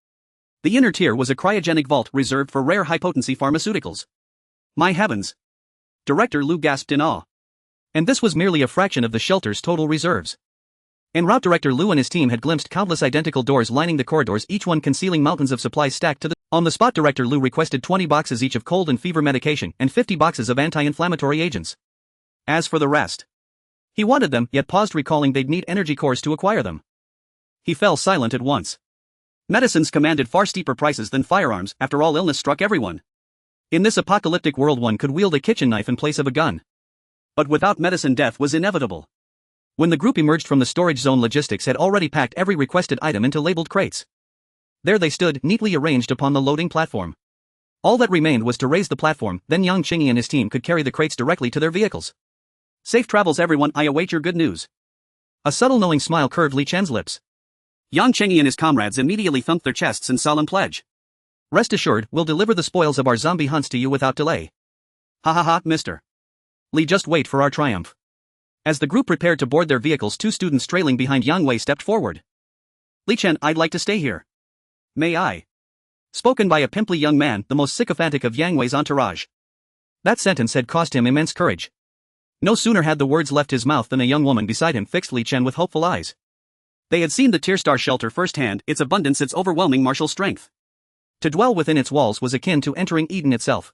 The inner tier was a cryogenic vault reserved for rare high-potency pharmaceuticals. My heavens! Director Lu gasped in awe. And this was merely a fraction of the shelter's total reserves. En route, Director Lu and his team had glimpsed countless identical doors lining the corridors, each one concealing mountains of supplies stacked to the... On the spot, Director Lu requested 20 boxes each of cold and fever medication and 50 boxes of anti-inflammatory agents. As for the rest, he wanted them, yet paused, recalling they'd need energy cores to acquire them. He fell silent at once. Medicines commanded far steeper prices than firearms. After all, illness struck everyone. In this apocalyptic world, one could wield a kitchen knife in place of a gun. But without medicine, death was inevitable. When the group emerged from the storage zone, logistics had already packed every requested item into labeled crates. There they stood, neatly arranged upon the loading platform. All that remained was to raise the platform, then Yang Qingyi and his team could carry the crates directly to their vehicles. Safe travels, everyone, I await your good news. A subtle knowing smile curved Li Chen's lips. Yang Qingyi and his comrades immediately thumped their chests in solemn pledge. Rest assured, we'll deliver the spoils of our zombie hunts to you without delay. Ha ha ha, Mr. Li, just wait for our triumph. As the group prepared to board their vehicles, two students trailing behind Yang Wei stepped forward. Li Chen, I'd like to stay here. May I? Spoken by a pimply young man, the most sycophantic of Yang Wei's entourage. That sentence had cost him immense courage. No sooner had the words left his mouth than a young woman beside him fixed Li Chen with hopeful eyes. They had seen the tier-star shelter firsthand, its abundance, its overwhelming martial strength. To dwell within its walls was akin to entering Eden itself.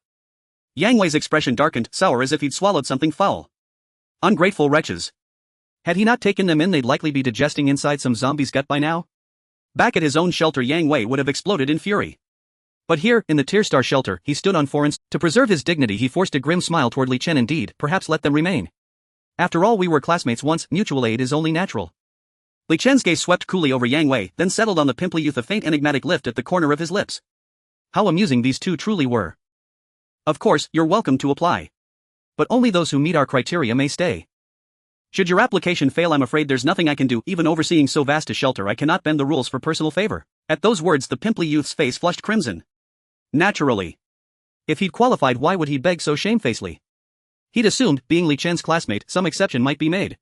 Yang Wei's expression darkened, sour as if he'd swallowed something foul. Ungrateful wretches. Had he not taken them in, they'd likely be digesting inside some zombie's gut by now. Back at his own shelter, Yang Wei would have exploded in fury. But here, in the tier-star shelter, he stood on foreign. To preserve his dignity, he forced a grim smile toward Li Chen. Indeed, perhaps let them remain. After all, we were classmates once, mutual aid is only natural. Li Chen's gaze swept coolly over Yang Wei, then settled on the pimply youth, a faint enigmatic lift at the corner of his lips. How amusing these two truly were. Of course, you're welcome to apply. But only those who meet our criteria may stay. Should your application fail, I'm afraid there's nothing I can do. Even overseeing so vast a shelter, I cannot bend the rules for personal favor. At those words, the pimply youth's face flushed crimson. Naturally. If he'd qualified, why would he beg so shamefacedly? He'd assumed, being Li Chen's classmate, some exception might be made.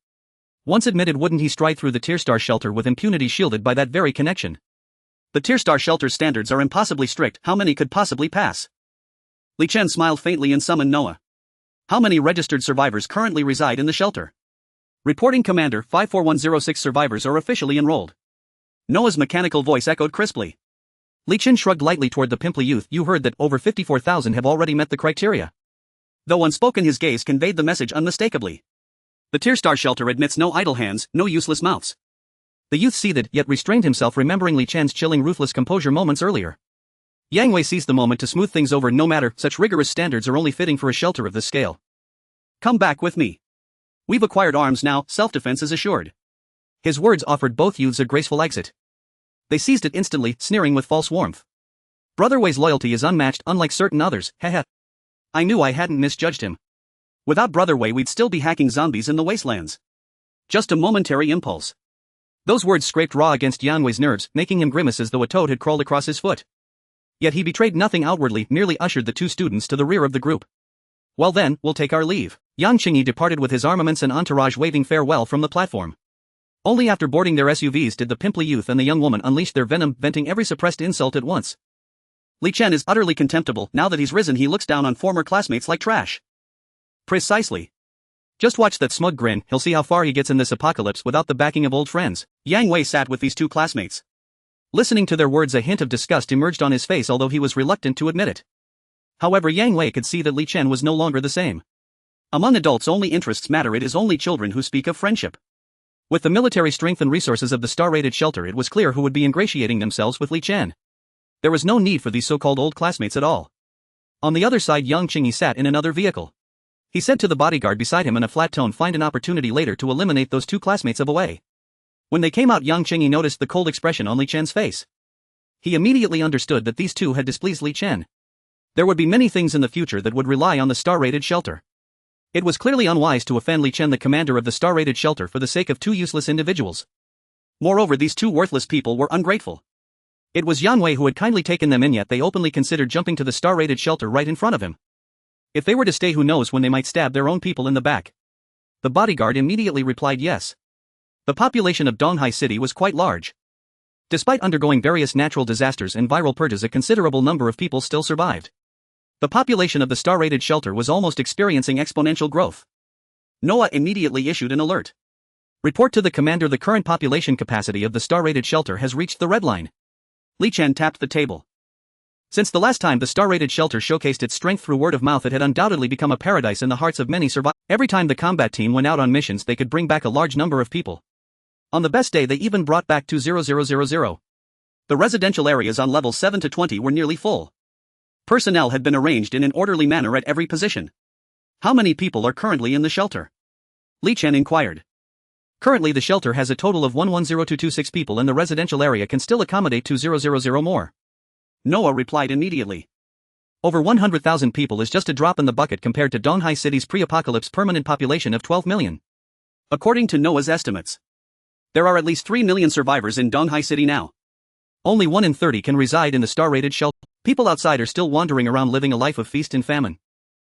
Once admitted, wouldn't he stride through the tier-star shelter with impunity, shielded by that very connection? The tier-star shelter's standards are impossibly strict. How many could possibly pass? Li Chen smiled faintly and summoned Noah. How many registered survivors currently reside in the shelter? Reporting Commander 54106 survivors are officially enrolled. Noah's mechanical voice echoed crisply. Li Chen shrugged lightly toward the pimply youth. You heard that over 54,000 have already met the criteria. Though unspoken, his gaze conveyed the message unmistakably. The Tearstar shelter admits no idle hands, no useless mouths. The youth seethed, yet restrained himself, remembering Li Chen's chilling ruthless composure moments earlier. Yang Wei seized the moment to smooth things over. No matter, such rigorous standards are only fitting for a shelter of this scale. Come back with me. We've acquired arms now, self-defense is assured. His words offered both youths a graceful exit. They seized it instantly, sneering with false warmth. Brother Wei's loyalty is unmatched, unlike certain others, heh. I knew I hadn't misjudged him. Without Brother Wei, we'd still be hacking zombies in the wastelands. Just a momentary impulse. Those words scraped raw against Yang Wei's nerves, making him grimace as though a toad had crawled across his foot. Yet he betrayed nothing outwardly, merely ushered the two students to the rear of the group. Well then, we'll take our leave. Yang Qingyi departed with his armaments and entourage waving farewell from the platform. Only after boarding their SUVs did the pimply youth and the young woman unleash their venom, venting every suppressed insult at once. Li Chen is utterly contemptible. Now that he's risen, he looks down on former classmates like trash. Precisely. Just watch that smug grin, he'll see how far he gets in this apocalypse without the backing of old friends. Yang Wei sat with these two classmates. Listening to their words, a hint of disgust emerged on his face, although he was reluctant to admit it. However, Yang Wei could see that Li Chen was no longer the same. Among adults, only interests matter. It is only children who speak of friendship. With the military strength and resources of the star-rated shelter, it was clear who would be ingratiating themselves with Li Chen. There was no need for these so-called old classmates at all. On the other side, Yang Qingyi sat in another vehicle. He said to the bodyguard beside him in a flat tone, find an opportunity later to eliminate those two classmates away. When they came out, Yang Qingyi noticed the cold expression on Li Chen's face. He immediately understood that these two had displeased Li Chen. There would be many things in the future that would rely on the star-rated shelter. It was clearly unwise to offend Li Chen, the commander of the star-rated shelter, for the sake of two useless individuals. Moreover, these two worthless people were ungrateful. It was Yang Wei who had kindly taken them in, yet they openly considered jumping to the star-rated shelter right in front of him. If they were to stay, who knows when they might stab their own people in the back. The bodyguard immediately replied yes. The population of Donghai City was quite large. Despite undergoing various natural disasters and viral purges, a considerable number of people still survived. The population of the star-rated shelter was almost experiencing exponential growth. Noah immediately issued an alert. Report to the commander, the current population capacity of the star-rated shelter has reached the red line. Li Chen tapped the table. Since the last time the star-rated shelter showcased its strength through word of mouth, it had undoubtedly become a paradise in the hearts of many survivors. Every time the combat team went out on missions, they could bring back a large number of people. On the best day, they even brought back 20000. The residential areas on levels 7 to 20 were nearly full. Personnel had been arranged in an orderly manner at every position. How many people are currently in the shelter? Li Chen inquired. Currently the shelter has a total of 110226 people, and the residential area can still accommodate 2000 more. Noah replied immediately. Over 100,000 people is just a drop in the bucket compared to Donghai City's pre-apocalypse permanent population of 12 million. According to Noah's estimates, there are at least 3 million survivors in Donghai City now. Only 1 in 30 can reside in the star-rated shelter. People outside are still wandering around living a life of feast and famine.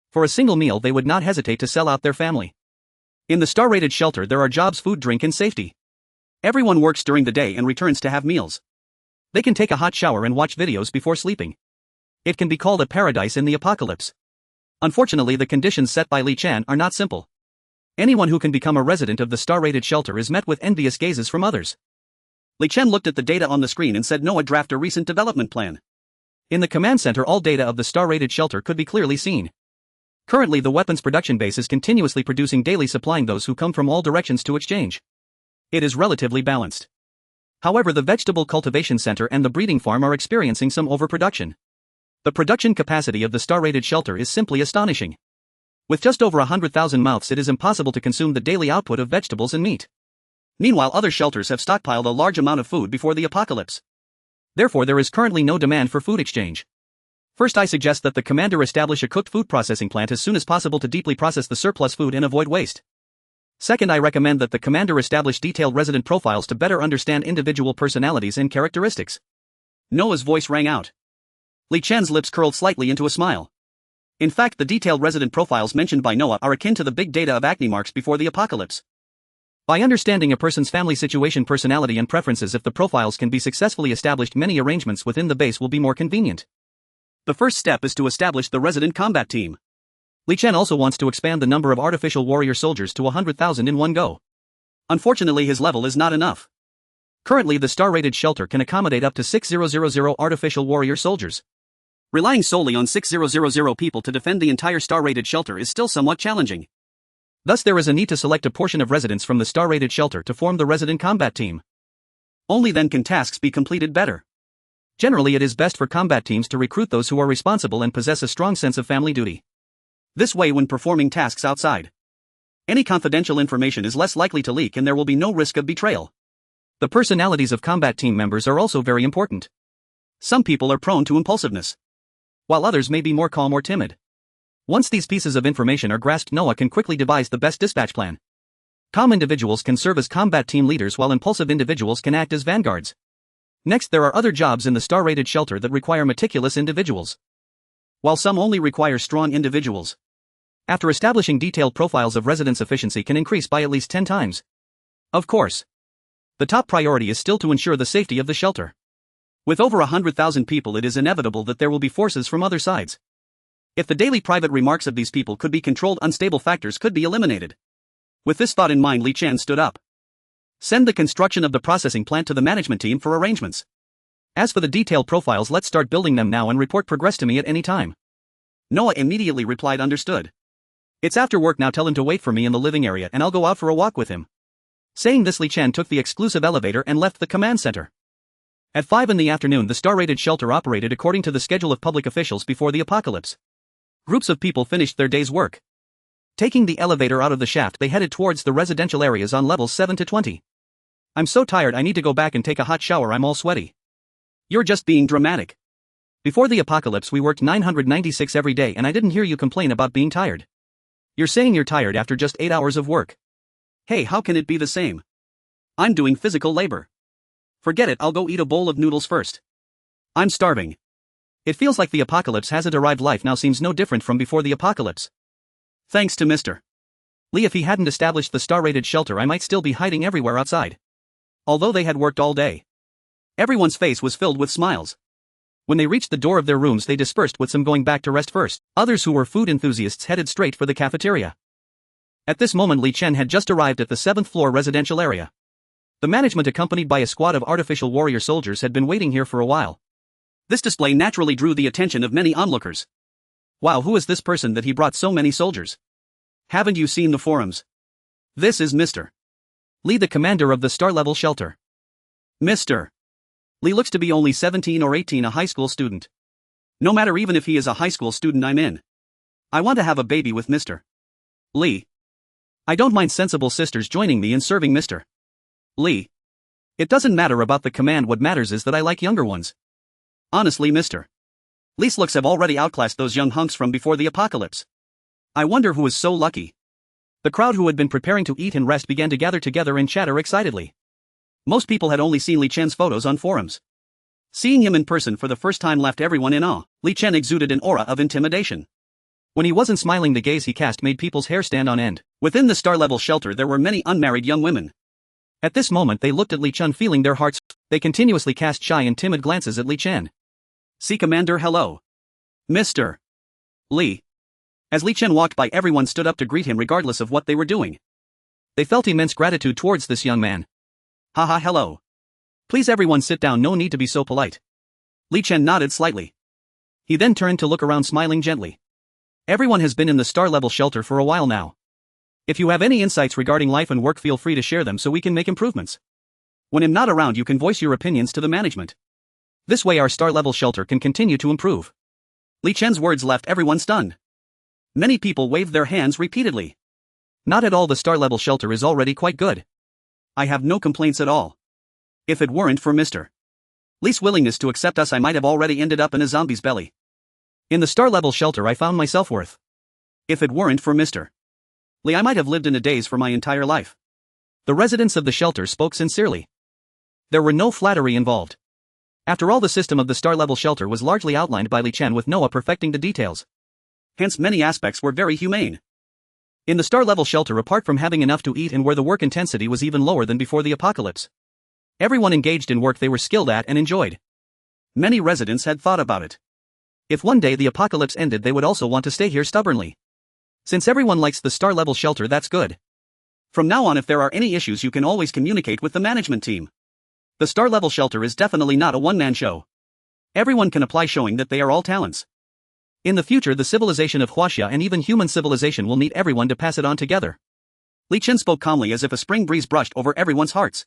For a single meal they would not hesitate to sell out their family. In the star-rated shelter there are jobs, food, drink and safety. Everyone works during the day and returns to have meals. They can take a hot shower and watch videos before sleeping. It can be called a paradise in the apocalypse. Unfortunately, the conditions set by Li Chen are not simple. Anyone who can become a resident of the star-rated shelter is met with envious gazes from others. Li Chen looked at the data on the screen and said, Noah, draft a recent development plan. In the command center, all data of the star-rated shelter could be clearly seen. Currently the weapons production base is continuously producing, daily supplying those who come from all directions to exchange. It is relatively balanced. However, the vegetable cultivation center and the breeding farm are experiencing some overproduction. The production capacity of the star-rated shelter is simply astonishing. With just over 100,000 mouths, it is impossible to consume the daily output of vegetables and meat. Meanwhile, other shelters have stockpiled a large amount of food before the apocalypse. Therefore, there is currently no demand for food exchange. First, I suggest that the commander establish a cooked food processing plant as soon as possible to deeply process the surplus food and avoid waste. Second, I recommend that the commander establish detailed resident profiles to better understand individual personalities and characteristics. Noah's voice rang out. Li Chen's lips curled slightly into a smile. In fact, the detailed resident profiles mentioned by Noah are akin to the big data of acne marks before the apocalypse. By understanding a person's family situation, personality and preferences, if the profiles can be successfully established, many arrangements within the base will be more convenient. The first step is to establish the resident combat team. Li Chen also wants to expand the number of artificial warrior soldiers to 100,000 in one go. Unfortunately, his level is not enough. Currently, the star-rated shelter can accommodate up to 6,000 artificial warrior soldiers. Relying solely on 6,000 people to defend the entire star-rated shelter is still somewhat challenging. Thus, there is a need to select a portion of residents from the star-rated shelter to form the resident combat team. Only then can tasks be completed better. Generally, it is best for combat teams to recruit those who are responsible and possess a strong sense of family duty. This way, when performing tasks outside, any confidential information is less likely to leak and there will be no risk of betrayal. The personalities of combat team members are also very important. Some people are prone to impulsiveness, while others may be more calm or timid. Once these pieces of information are grasped, Noah can quickly devise the best dispatch plan. Calm individuals can serve as combat team leaders while impulsive individuals can act as vanguards. Next, there are other jobs in the star-rated shelter that require meticulous individuals, while some only require strong individuals. After establishing detailed profiles of residents, efficiency can increase by at least 10 times. Of course, the top priority is still to ensure the safety of the shelter. With over 100,000 people, it is inevitable that there will be forces from other sides. If the daily private remarks of these people could be controlled, unstable factors could be eliminated. With this thought in mind, Li Chen stood up. Send the construction of the processing plant to the management team for arrangements. As for the detailed profiles, let's start building them now and report progress to me at any time. Noah immediately replied, understood. It's after work now, tell him to wait for me in the living area and I'll go out for a walk with him. Saying this, Li Chen took the exclusive elevator and left the command center. At 5 in the afternoon, the star-rated shelter operated according to the schedule of public officials before the apocalypse. Groups of people finished their day's work. Taking the elevator out of the shaft, they headed towards the residential areas on levels 7 to 20. I'm so tired, I need to go back and take a hot shower, I'm all sweaty. You're just being dramatic. Before the apocalypse we worked 996 every day and I didn't hear you complain about being tired. You're saying you're tired after just 8 hours of work. Hey, how can it be the same? I'm doing physical labor. Forget it, I'll go eat a bowl of noodles first. I'm starving. It feels like the apocalypse hasn't arrived. Life now seems no different from before the apocalypse. Thanks to Mr. Li, if he hadn't established the star-rated shelter, I might still be hiding everywhere outside. Although they had worked all day, everyone's face was filled with smiles. When they reached the door of their rooms, they dispersed, with some going back to rest first. Others who were food enthusiasts headed straight for the cafeteria. At this moment, Li Chen had just arrived at the 7th floor residential area. The management, accompanied by a squad of artificial warrior soldiers, had been waiting here for a while. This display naturally drew the attention of many onlookers. Wow, who is this person that he brought so many soldiers? Haven't you seen the forums? This is Mr. Li, the commander of the star-level shelter. Mr. Li looks to be only 17 or 18, a high school student. No matter, even if he is a high school student, I'm in. I want to have a baby with Mr. Li. I don't mind sensible sisters joining me in serving Mr. Li. It doesn't matter about the command, what matters is that I like younger ones. Honestly, Mr. Li's looks have already outclassed those young hunks from before the apocalypse. I wonder who is so lucky. The crowd who had been preparing to eat and rest began to gather together and chatter excitedly. Most people had only seen Li Chen's photos on forums. Seeing him in person for the first time left everyone in awe. Li Chen exuded an aura of intimidation. When he wasn't smiling, the gaze he cast made people's hair stand on end. Within the star-level shelter there were many unmarried young women. At this moment they looked at Li Chen, feeling their hearts. They continuously cast shy and timid glances at Li Chen. See, Commander, hello. Mr. Li. As Li Chen walked by, everyone stood up to greet him regardless of what they were doing. They felt immense gratitude towards this young man. Haha, hello. Please everyone sit down, no need to be so polite. Li Chen nodded slightly. He then turned to look around, smiling gently. Everyone has been in the star-level shelter for a while now. If you have any insights regarding life and work, feel free to share them so we can make improvements. When I'm not around, you can voice your opinions to the management. This way our star-level shelter can continue to improve. Li Chen's words left everyone stunned. Many people waved their hands repeatedly. Not at all, the star-level shelter is already quite good. I have no complaints at all. If it weren't for Mr. Li's willingness to accept us, I might have already ended up in a zombie's belly. In the star-level shelter I found my self-worth. If it weren't for Mr. Li, I might have lived in a daze for my entire life. The residents of the shelter spoke sincerely. There were no flattery involved. After all, the system of the star-level shelter was largely outlined by Li Chen, with Noah perfecting the details. Hence many aspects were very humane. In the star-level shelter, apart from having enough to eat and where the work intensity was even lower than before the apocalypse, everyone engaged in work they were skilled at and enjoyed. Many residents had thought about it. If one day the apocalypse ended, they would also want to stay here stubbornly. Since everyone likes the star-level shelter, that's good. From now on, if there are any issues, you can always communicate with the management team. The star-level shelter is definitely not a one-man show. Everyone can apply, showing that they are all talents. In the future, the civilization of Huaxia and even human civilization will need everyone to pass it on together. Li Chen spoke calmly as if a spring breeze brushed over everyone's hearts.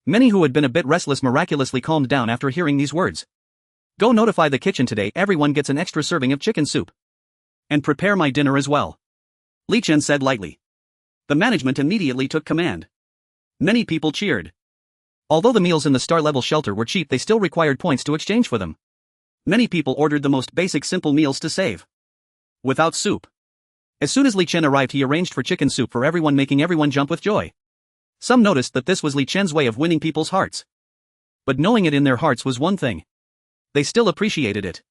Many who had been a bit restless miraculously calmed down after hearing these words. Go notify the kitchen today, everyone gets an extra serving of chicken soup. And prepare my dinner as well. Li Chen said lightly. The management immediately took command. Many people cheered. Although the meals in the star-level shelter were cheap, they still required points to exchange for them. Many people ordered the most basic simple meals to save. Without soup. As soon as Li Chen arrived, he arranged for chicken soup for everyone, making everyone jump with joy. Some noticed that this was Li Chen's way of winning people's hearts. But knowing it in their hearts was one thing. They still appreciated it.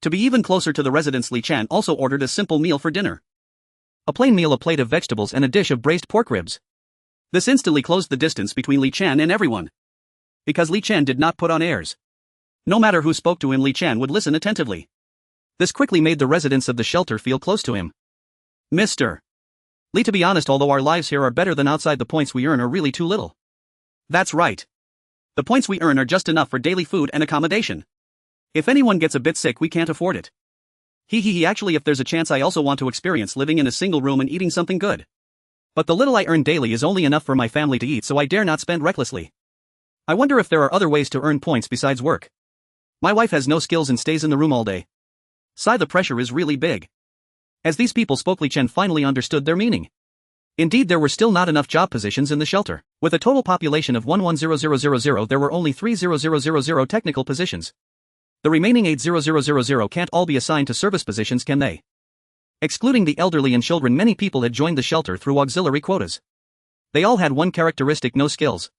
To be even closer to the residents, Li Chen also ordered a simple meal for dinner. A plain meal, a plate of vegetables and a dish of braised pork ribs. This instantly closed the distance between Li Chen and everyone. Because Li Chen did not put on airs. No matter who spoke to him, Li Chen would listen attentively. This quickly made the residents of the shelter feel close to him. Mr. Li, to be honest, although our lives here are better than outside, the points we earn are really too little. That's right. The points we earn are just enough for daily food and accommodation. If anyone gets a bit sick, we can't afford it. Actually, if there's a chance, I also want to experience living in a single room and eating something good. But the little I earn daily is only enough for my family to eat, so I dare not spend recklessly. I wonder if there are other ways to earn points besides work. My wife has no skills and stays in the room all day. Sigh, the pressure is really big. As these people spoke, Li Chen finally understood their meaning. Indeed, there were still not enough job positions in the shelter. With a total population of 110000, there were only 30000 technical positions. The remaining 80000 can't all be assigned to service positions, can they? Excluding the elderly and children, many people had joined the shelter through auxiliary quotas. They all had one characteristic: no skills.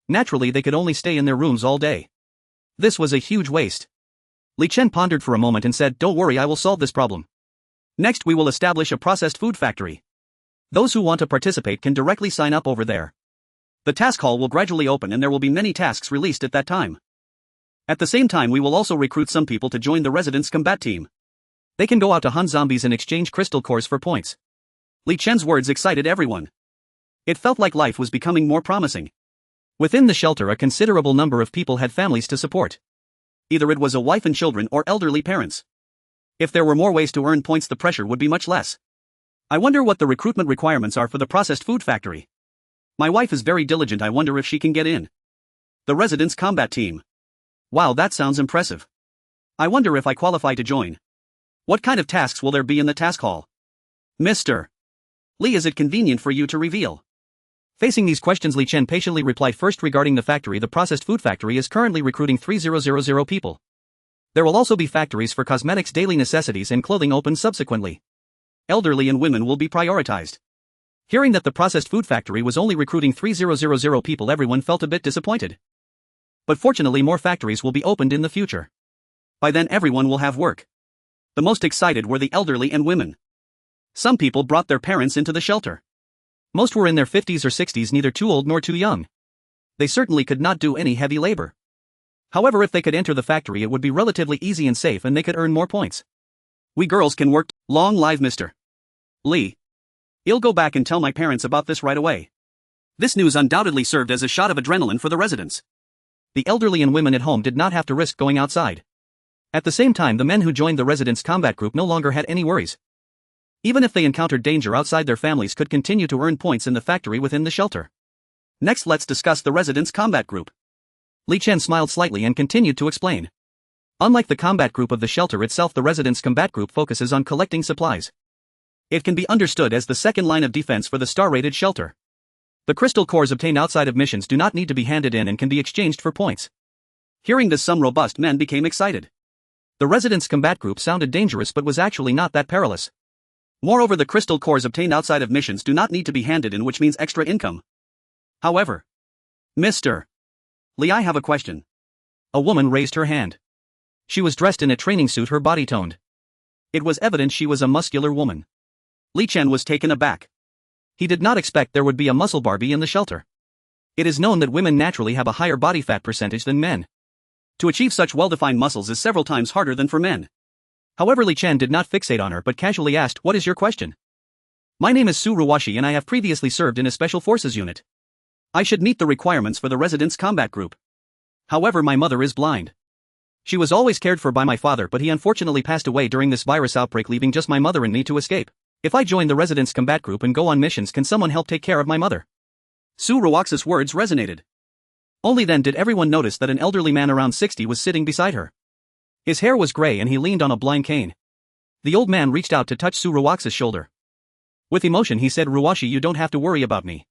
Naturally, they could only stay in their rooms all day. This was a huge waste. Li Chen pondered for a moment and said, "Don't worry, I will solve this problem. Next, we will establish a processed food factory. Those who want to participate can directly sign up over there. The task hall will gradually open and there will be many tasks released at that time. At the same time, we will also recruit some people to join the residents' combat team. They can go out to hunt zombies and exchange crystal cores for points." Li Chen's words excited everyone. It felt like life was becoming more promising. Within the shelter, a considerable number of people had families to support. Either it was a wife and children or elderly parents. If there were more ways to earn points, the pressure would be much less. I wonder what the recruitment requirements are for the processed food factory. My wife is very diligent, I wonder if she can get in. The residents' combat team. Wow, that sounds impressive. I wonder if I qualify to join. What kind of tasks will there be in the task hall? Mr. Li, is it convenient for you to reveal? Facing these questions, Li Chen patiently replied. First, regarding the factory, the processed food factory is currently recruiting 300 people. There will also be factories for cosmetics, daily necessities and clothing open subsequently. Elderly and women will be prioritized. Hearing that the processed food factory was only recruiting 300 people, everyone felt a bit disappointed. But fortunately, more factories will be opened in the future. By then, everyone will have work. The most excited were the elderly and women. Some people brought their parents into the shelter. Most were in their 50s or 60s, neither too old nor too young. They certainly could not do any heavy labor. However, if they could enter the factory, it would be relatively easy and safe and they could earn more points. We girls can work. Long live Mr. Li. I'll go back and tell my parents about this right away. This news undoubtedly served as a shot of adrenaline for the residents. The elderly and women at home did not have to risk going outside. At the same time, the men who joined the residents' combat group no longer had any worries. Even if they encountered danger outside, their families could continue to earn points in the factory within the shelter. Next, let's discuss the residents' combat group. Li Chen smiled slightly and continued to explain. Unlike the combat group of the shelter itself, the residents' combat group focuses on collecting supplies. It can be understood as the second line of defense for the star-rated shelter. The crystal cores obtained outside of missions do not need to be handed in and can be exchanged for points. Hearing this, some robust men became excited. The residents' combat group sounded dangerous but was actually not that perilous. Moreover, the crystal cores obtained outside of missions do not need to be handed in, which means extra income. However, Mr. Li, I have a question. A woman raised her hand. She was dressed in a training suit, her body toned. It was evident she was a muscular woman. Li Chen was taken aback. He did not expect there would be a muscle Barbie in the shelter. It is known that women naturally have a higher body fat percentage than men. To achieve such well-defined muscles is several times harder than for men. However, Li Chen did not fixate on her but casually asked, "What is your question?" My name is Su Ruwashi and I have previously served in a special forces unit. I should meet the requirements for the Residence Combat Group. However, my mother is blind. She was always cared for by my father, but he unfortunately passed away during this virus outbreak, leaving just my mother and me to escape. If I join the Residence Combat Group and go on missions, can someone help take care of my mother? Su Ruwaxi's words resonated. Only then did everyone notice that an elderly man around 60 was sitting beside her. His hair was gray and he leaned on a blind cane. The old man reached out to touch Su Ruwaxi's shoulder. With emotion he said, "Ruwashi, you don't have to worry about me."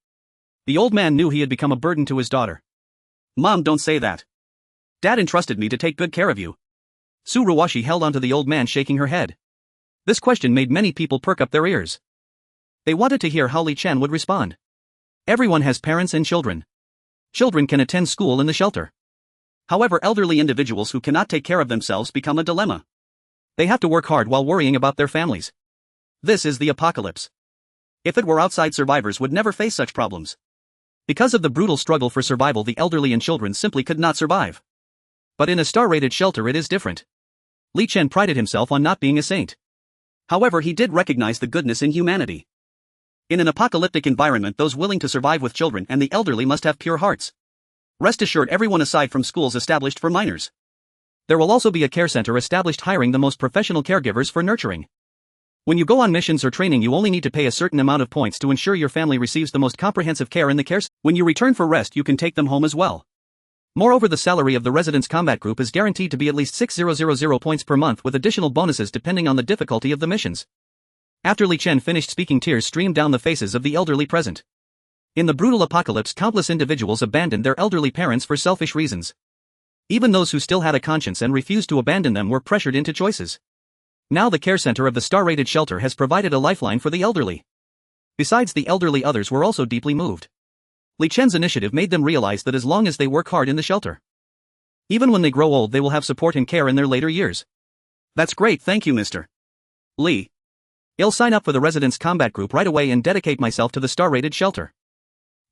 The old man knew he had become a burden to his daughter. "Mom, don't say that. Dad entrusted me to take good care of you." Su Ruwashi held onto the old man, shaking her head. This question made many people perk up their ears. They wanted to hear how Li Chen would respond. Everyone has parents and children. Children can attend school in the shelter. However, elderly individuals who cannot take care of themselves become a dilemma. They have to work hard while worrying about their families. This is the apocalypse. If it were outside, survivors would never face such problems. Because of the brutal struggle for survival, the elderly and children simply could not survive. But in a star-rated shelter it is different. Li Chen prided himself on not being a saint. However, he did recognize the goodness in humanity. In an apocalyptic environment, those willing to survive with children and the elderly must have pure hearts. Rest assured, everyone aside from schools established for minors. There will also be a care center established hiring the most professional caregivers for nurturing. When you go on missions or training, you only need to pay a certain amount of points to ensure your family receives the most comprehensive care in the care center. When you return for rest, you can take them home as well. Moreover, the salary of the Residence Combat Group is guaranteed to be at least 6,000 points per month, with additional bonuses depending on the difficulty of the missions. After Li Chen finished speaking, tears streamed down the faces of the elderly present. In the brutal apocalypse, countless individuals abandoned their elderly parents for selfish reasons. Even those who still had a conscience and refused to abandon them were pressured into choices. Now the care center of the star-rated shelter has provided a lifeline for the elderly. Besides the elderly, others were also deeply moved. Li Chen's initiative made them realize that as long as they work hard in the shelter, even when they grow old, they will have support and care in their later years. That's great, thank you, Mr. Li. I'll sign up for the Residence Combat Group right away and dedicate myself to the star-rated shelter.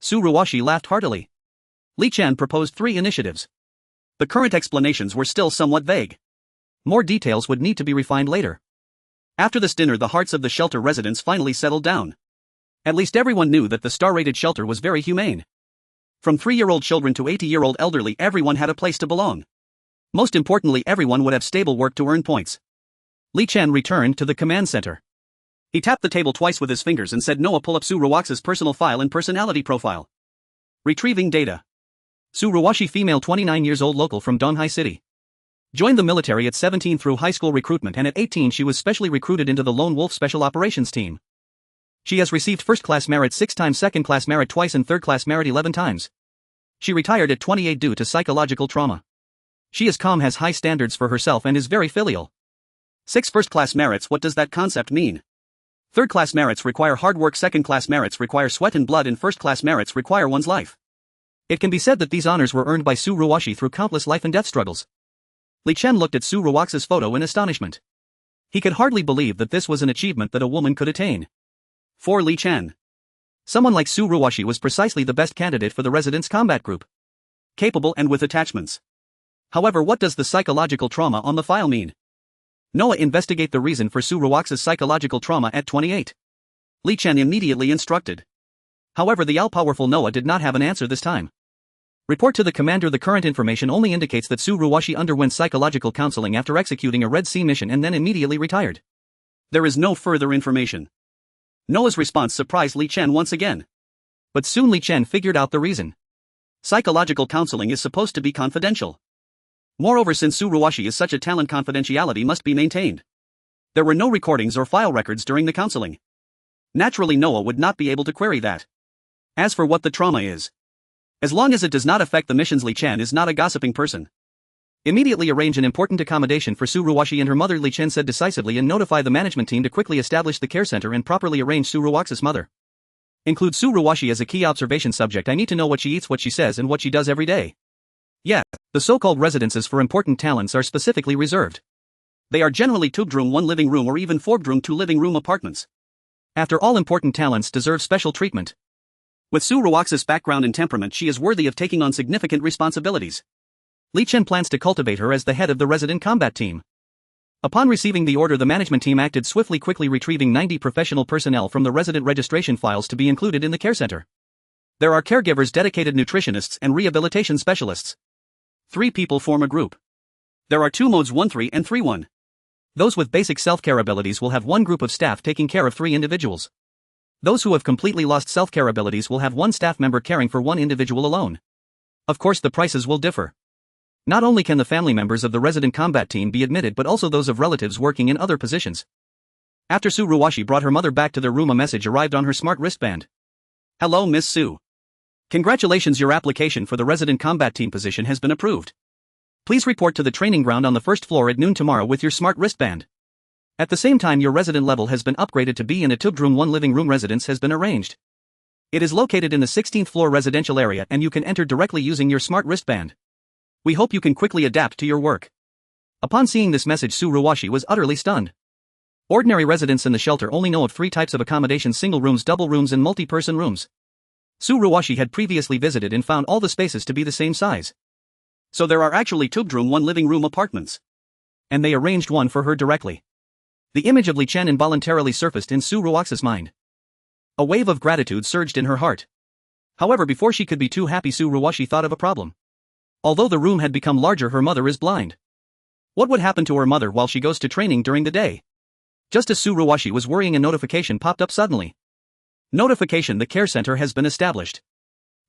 Su Ruwashi laughed heartily. Li Chen proposed 3 initiatives. The current explanations were still somewhat vague. More details would need to be refined later. After this dinner, the hearts of the shelter residents finally settled down. At least everyone knew that the star-rated shelter was very humane. From 3-year-old children to 80-year-old elderly, everyone had a place to belong. Most importantly, everyone would have stable work to earn points. Li Chen returned to the command center. He tapped the table twice with his fingers and said, "Noah, pull up Su Ruwaxi's personal file and personality profile." Retrieving data. Su Ruwashi, female, 29 years old, local from Donghai City. Joined the military at 17 through high school recruitment, and at 18 she was specially recruited into the Lone Wolf Special Operations Team. She has received first-class merit 6 times, second-class merit twice, and third-class merit 11 times. She retired at 28 due to psychological trauma. She is calm, has high standards for herself, and is very filial. 6 first-class merits, what does that concept mean? Third-class merits require hard work, second-class merits require sweat and blood, and first-class merits require one's life. It can be said that these honors were earned by Su Ruwashi through countless life and death struggles. Li Chen looked at Su Ruwaxi's photo in astonishment. He could hardly believe that this was an achievement that a woman could attain. For Li Chen, someone like Su Ruwashi was precisely the best candidate for the Residence Combat Group. Capable and with attachments. However, what does the psychological trauma on the file mean? Noah, investigate the reason for Su Ruwaxi's psychological trauma at 28. Li Chen immediately instructed. However, the all-powerful Noah did not have an answer this time. Report to the commander. The current information only indicates that Su Ruwashi underwent psychological counseling after executing a Red Sea mission and then immediately retired. There is no further information. Noah's response surprised Li Chen once again. But soon Li Chen figured out the reason. Psychological counseling is supposed to be confidential. Moreover, since Su Ruwashi is such a talent, confidentiality must be maintained. There were no recordings or file records during the counseling. Naturally, Noah would not be able to query that. As for what the trauma is, as long as it does not affect the missions, Li Chen is not a gossiping person. Immediately arrange an important accommodation for Su Ruwashi and her mother, Li Chen said decisively, and notify the management team to quickly establish the care center and properly arrange Su Ruwaxi's mother. Include Su Ruwashi as a key observation subject. I need to know what she eats, what she says, and what she does every day. Yeah, the so-called residences for important talents are specifically reserved. They are generally 2-bedroom 1 living room or even 4-bedroom 2 living room apartments. After all, important talents deserve special treatment. With Su Ruwaxi's background and temperament, she is worthy of taking on significant responsibilities. Li Chen plans to cultivate her as the head of the resident combat team. Upon receiving the order, the management team acted swiftly, quickly retrieving 90 professional personnel from the resident registration files to be included in the care center. There are caregivers, dedicated nutritionists, and rehabilitation specialists. 3 people form a group. There are 2 modes, 1-3 and 3-1. Those with basic self-care abilities will have 1 group of staff taking care of 3 individuals. Those who have completely lost self-care abilities will have 1 staff member caring for 1 individual alone. Of course, the prices will differ. Not only can the family members of the resident combat team be admitted, but also those of relatives working in other positions. After Sue Ruwashi brought her mother back to their room, a message arrived on her smart wristband. Hello, Miss Sue. Congratulations, your application for the resident combat team position has been approved. Please report to the training ground on the 1st floor at noon tomorrow with your smart wristband. At the same time, your resident level has been upgraded to B and a 2-bedroom 1 living room residence has been arranged. It is located in the 16th floor residential area and you can enter directly using your smart wristband. We hope you can quickly adapt to your work. Upon seeing this message, Sue Ruwashi was utterly stunned. Ordinary residents in the shelter only know of 3 types of accommodation: single rooms, double rooms, and multi-person rooms. Sue Ruwashi had previously visited and found all the spaces to be the same size. So there are actually 2-bedroom 1 living room apartments. And they arranged one for her directly. The image of Li Chen involuntarily surfaced in Sue Ruwaxi's mind. A wave of gratitude surged in her heart. However, before she could be too happy, Sue Ruwashi thought of a problem. Although the room had become larger, her mother is blind. What would happen to her mother while she goes to training during the day? Just as Sue Ruwashi was worrying, a notification popped up suddenly. Notification: the care center has been established.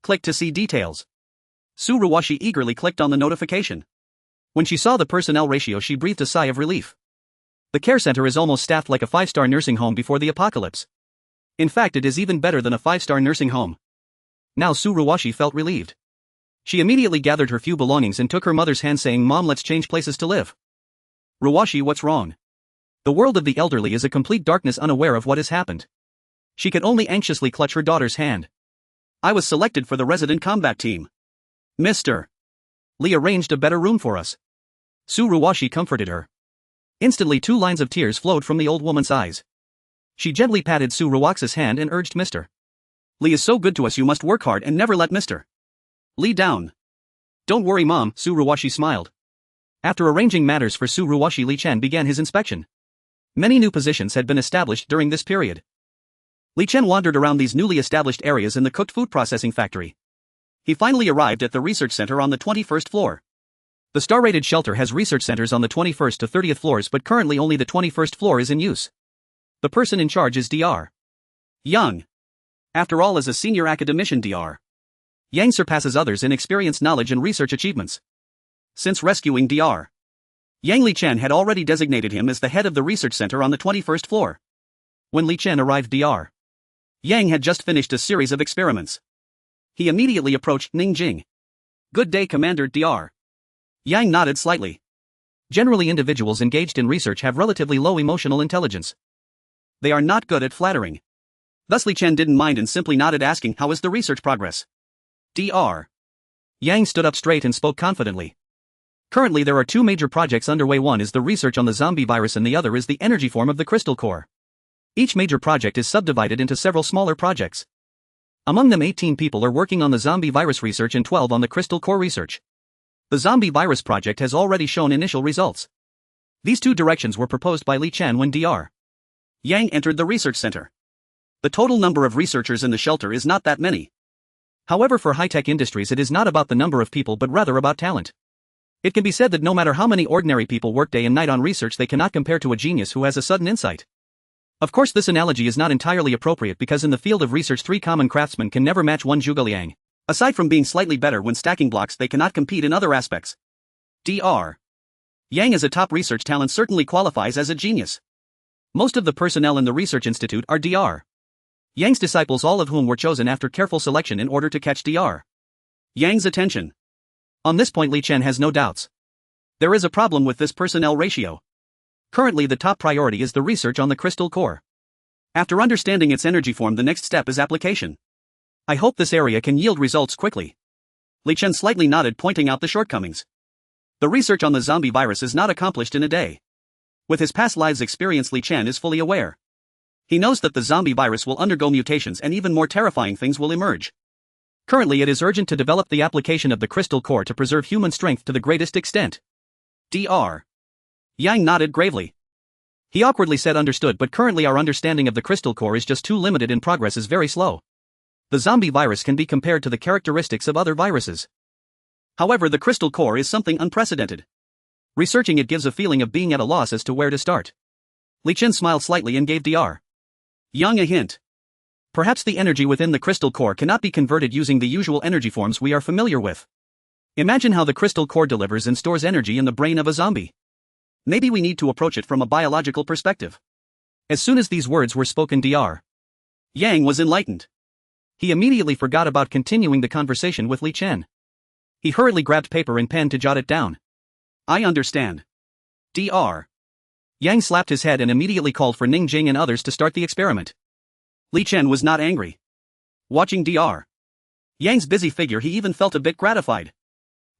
Click to see details. Sue Ruwashi eagerly clicked on the notification. When she saw the personnel ratio, she breathed a sigh of relief. The care center is almost staffed like a 5-star nursing home before the apocalypse. In fact, it is even better than a 5-star nursing home. Now Sue Ruwashi felt relieved. She immediately gathered her few belongings and took her mother's hand, saying, "Mom, let's change places to live." Ruwashi, what's wrong? The world of the elderly is a complete darkness, unaware of what has happened. She could only anxiously clutch her daughter's hand. I was selected for the resident combat team. Mr. Lee arranged a better room for us. Sue Ruwashi comforted her. Instantly 2 lines of tears flowed from the old woman's eyes. She gently patted Sue Ruwaxi's hand and urged, "Mr. Lee is so good to us, you must work hard and never let Mr. Lee down." "Don't worry, Mom," Sue Ruwashi smiled. After arranging matters for Sue Ruwashi, Li Chen began his inspection. Many new positions had been established during this period. Li Chen wandered around these newly established areas in the cooked food processing factory. He finally arrived at the research center on the 21st floor. The star-rated shelter has research centers on the 21st to 30th floors, but currently only the 21st floor is in use. The person in charge is Dr. Yang. After all, as a senior academician, Dr. Yang surpasses others in experience, knowledge, and research achievements. Since rescuing Dr. Yang, Li Chen had already designated him as the head of the research center on the 21st floor. When Li Chen arrived, Dr. Yang had just finished a series of experiments. He immediately approached Ning Jing. "Good day, Commander." Dr. Yang nodded slightly. Generally, individuals engaged in research have relatively low emotional intelligence. They are not good at flattering. Thus Li Chen didn't mind and simply nodded, asking, "How is the research progress?" Dr. Yang stood up straight and spoke confidently. Currently there are 2 major projects underway. One is the research on the zombie virus and the other is the energy form of the crystal core. Each major project is subdivided into several smaller projects. Among them, 18 people are working on the zombie virus research and 12 on the crystal core research. The zombie virus project has already shown initial results. These 2 directions were proposed by Li Chen when Dr. Yang entered the research center. The total number of researchers in the shelter is not that many. However, for high-tech industries it is not about the number of people but rather about talent. It can be said that no matter how many ordinary people work day and night on research, they cannot compare to a genius who has a sudden insight. Of course, this analogy is not entirely appropriate because in the field of research 3 common craftsmen can never match one Zhuge Liang. Aside from being slightly better when stacking blocks, they cannot compete in other aspects. Dr. Yang as a top research talent certainly qualifies as a genius. Most of the personnel in the research institute are Dr. Yang's disciples, all of whom were chosen after careful selection in order to catch Dr. Yang's attention. On this point, Li Chen has no doubts. There is a problem with this personnel ratio. Currently, the top priority is the research on the crystal core. After understanding its energy form, the next step is application. I hope this area can yield results quickly. Li Chen slightly nodded, pointing out the shortcomings. The research on the zombie virus is not accomplished in a day. With his past lives' experience, Li Chen is fully aware. He knows that the zombie virus will undergo mutations and even more terrifying things will emerge. Currently, it is urgent to develop the application of the crystal core to preserve human strength to the greatest extent. Dr. Yang nodded gravely. He awkwardly said understood, but currently our understanding of the crystal core is just too limited and progress is very slow. The zombie virus can be compared to the characteristics of other viruses. However, the crystal core is something unprecedented. Researching it gives a feeling of being at a loss as to where to start. Li Chen smiled slightly and gave Dr. Yang a hint. Perhaps the energy within the crystal core cannot be converted using the usual energy forms we are familiar with. Imagine how the crystal core delivers and stores energy in the brain of a zombie. Maybe we need to approach it from a biological perspective. As soon as these words were spoken, Dr. Yang was enlightened. He immediately forgot about continuing the conversation with Li Chen. He hurriedly grabbed paper and pen to jot it down. I understand. Dr. Yang slapped his head and immediately called for Ning Jing and others to start the experiment. Li Chen was not angry. Watching Dr. Yang's busy figure, he even felt a bit gratified.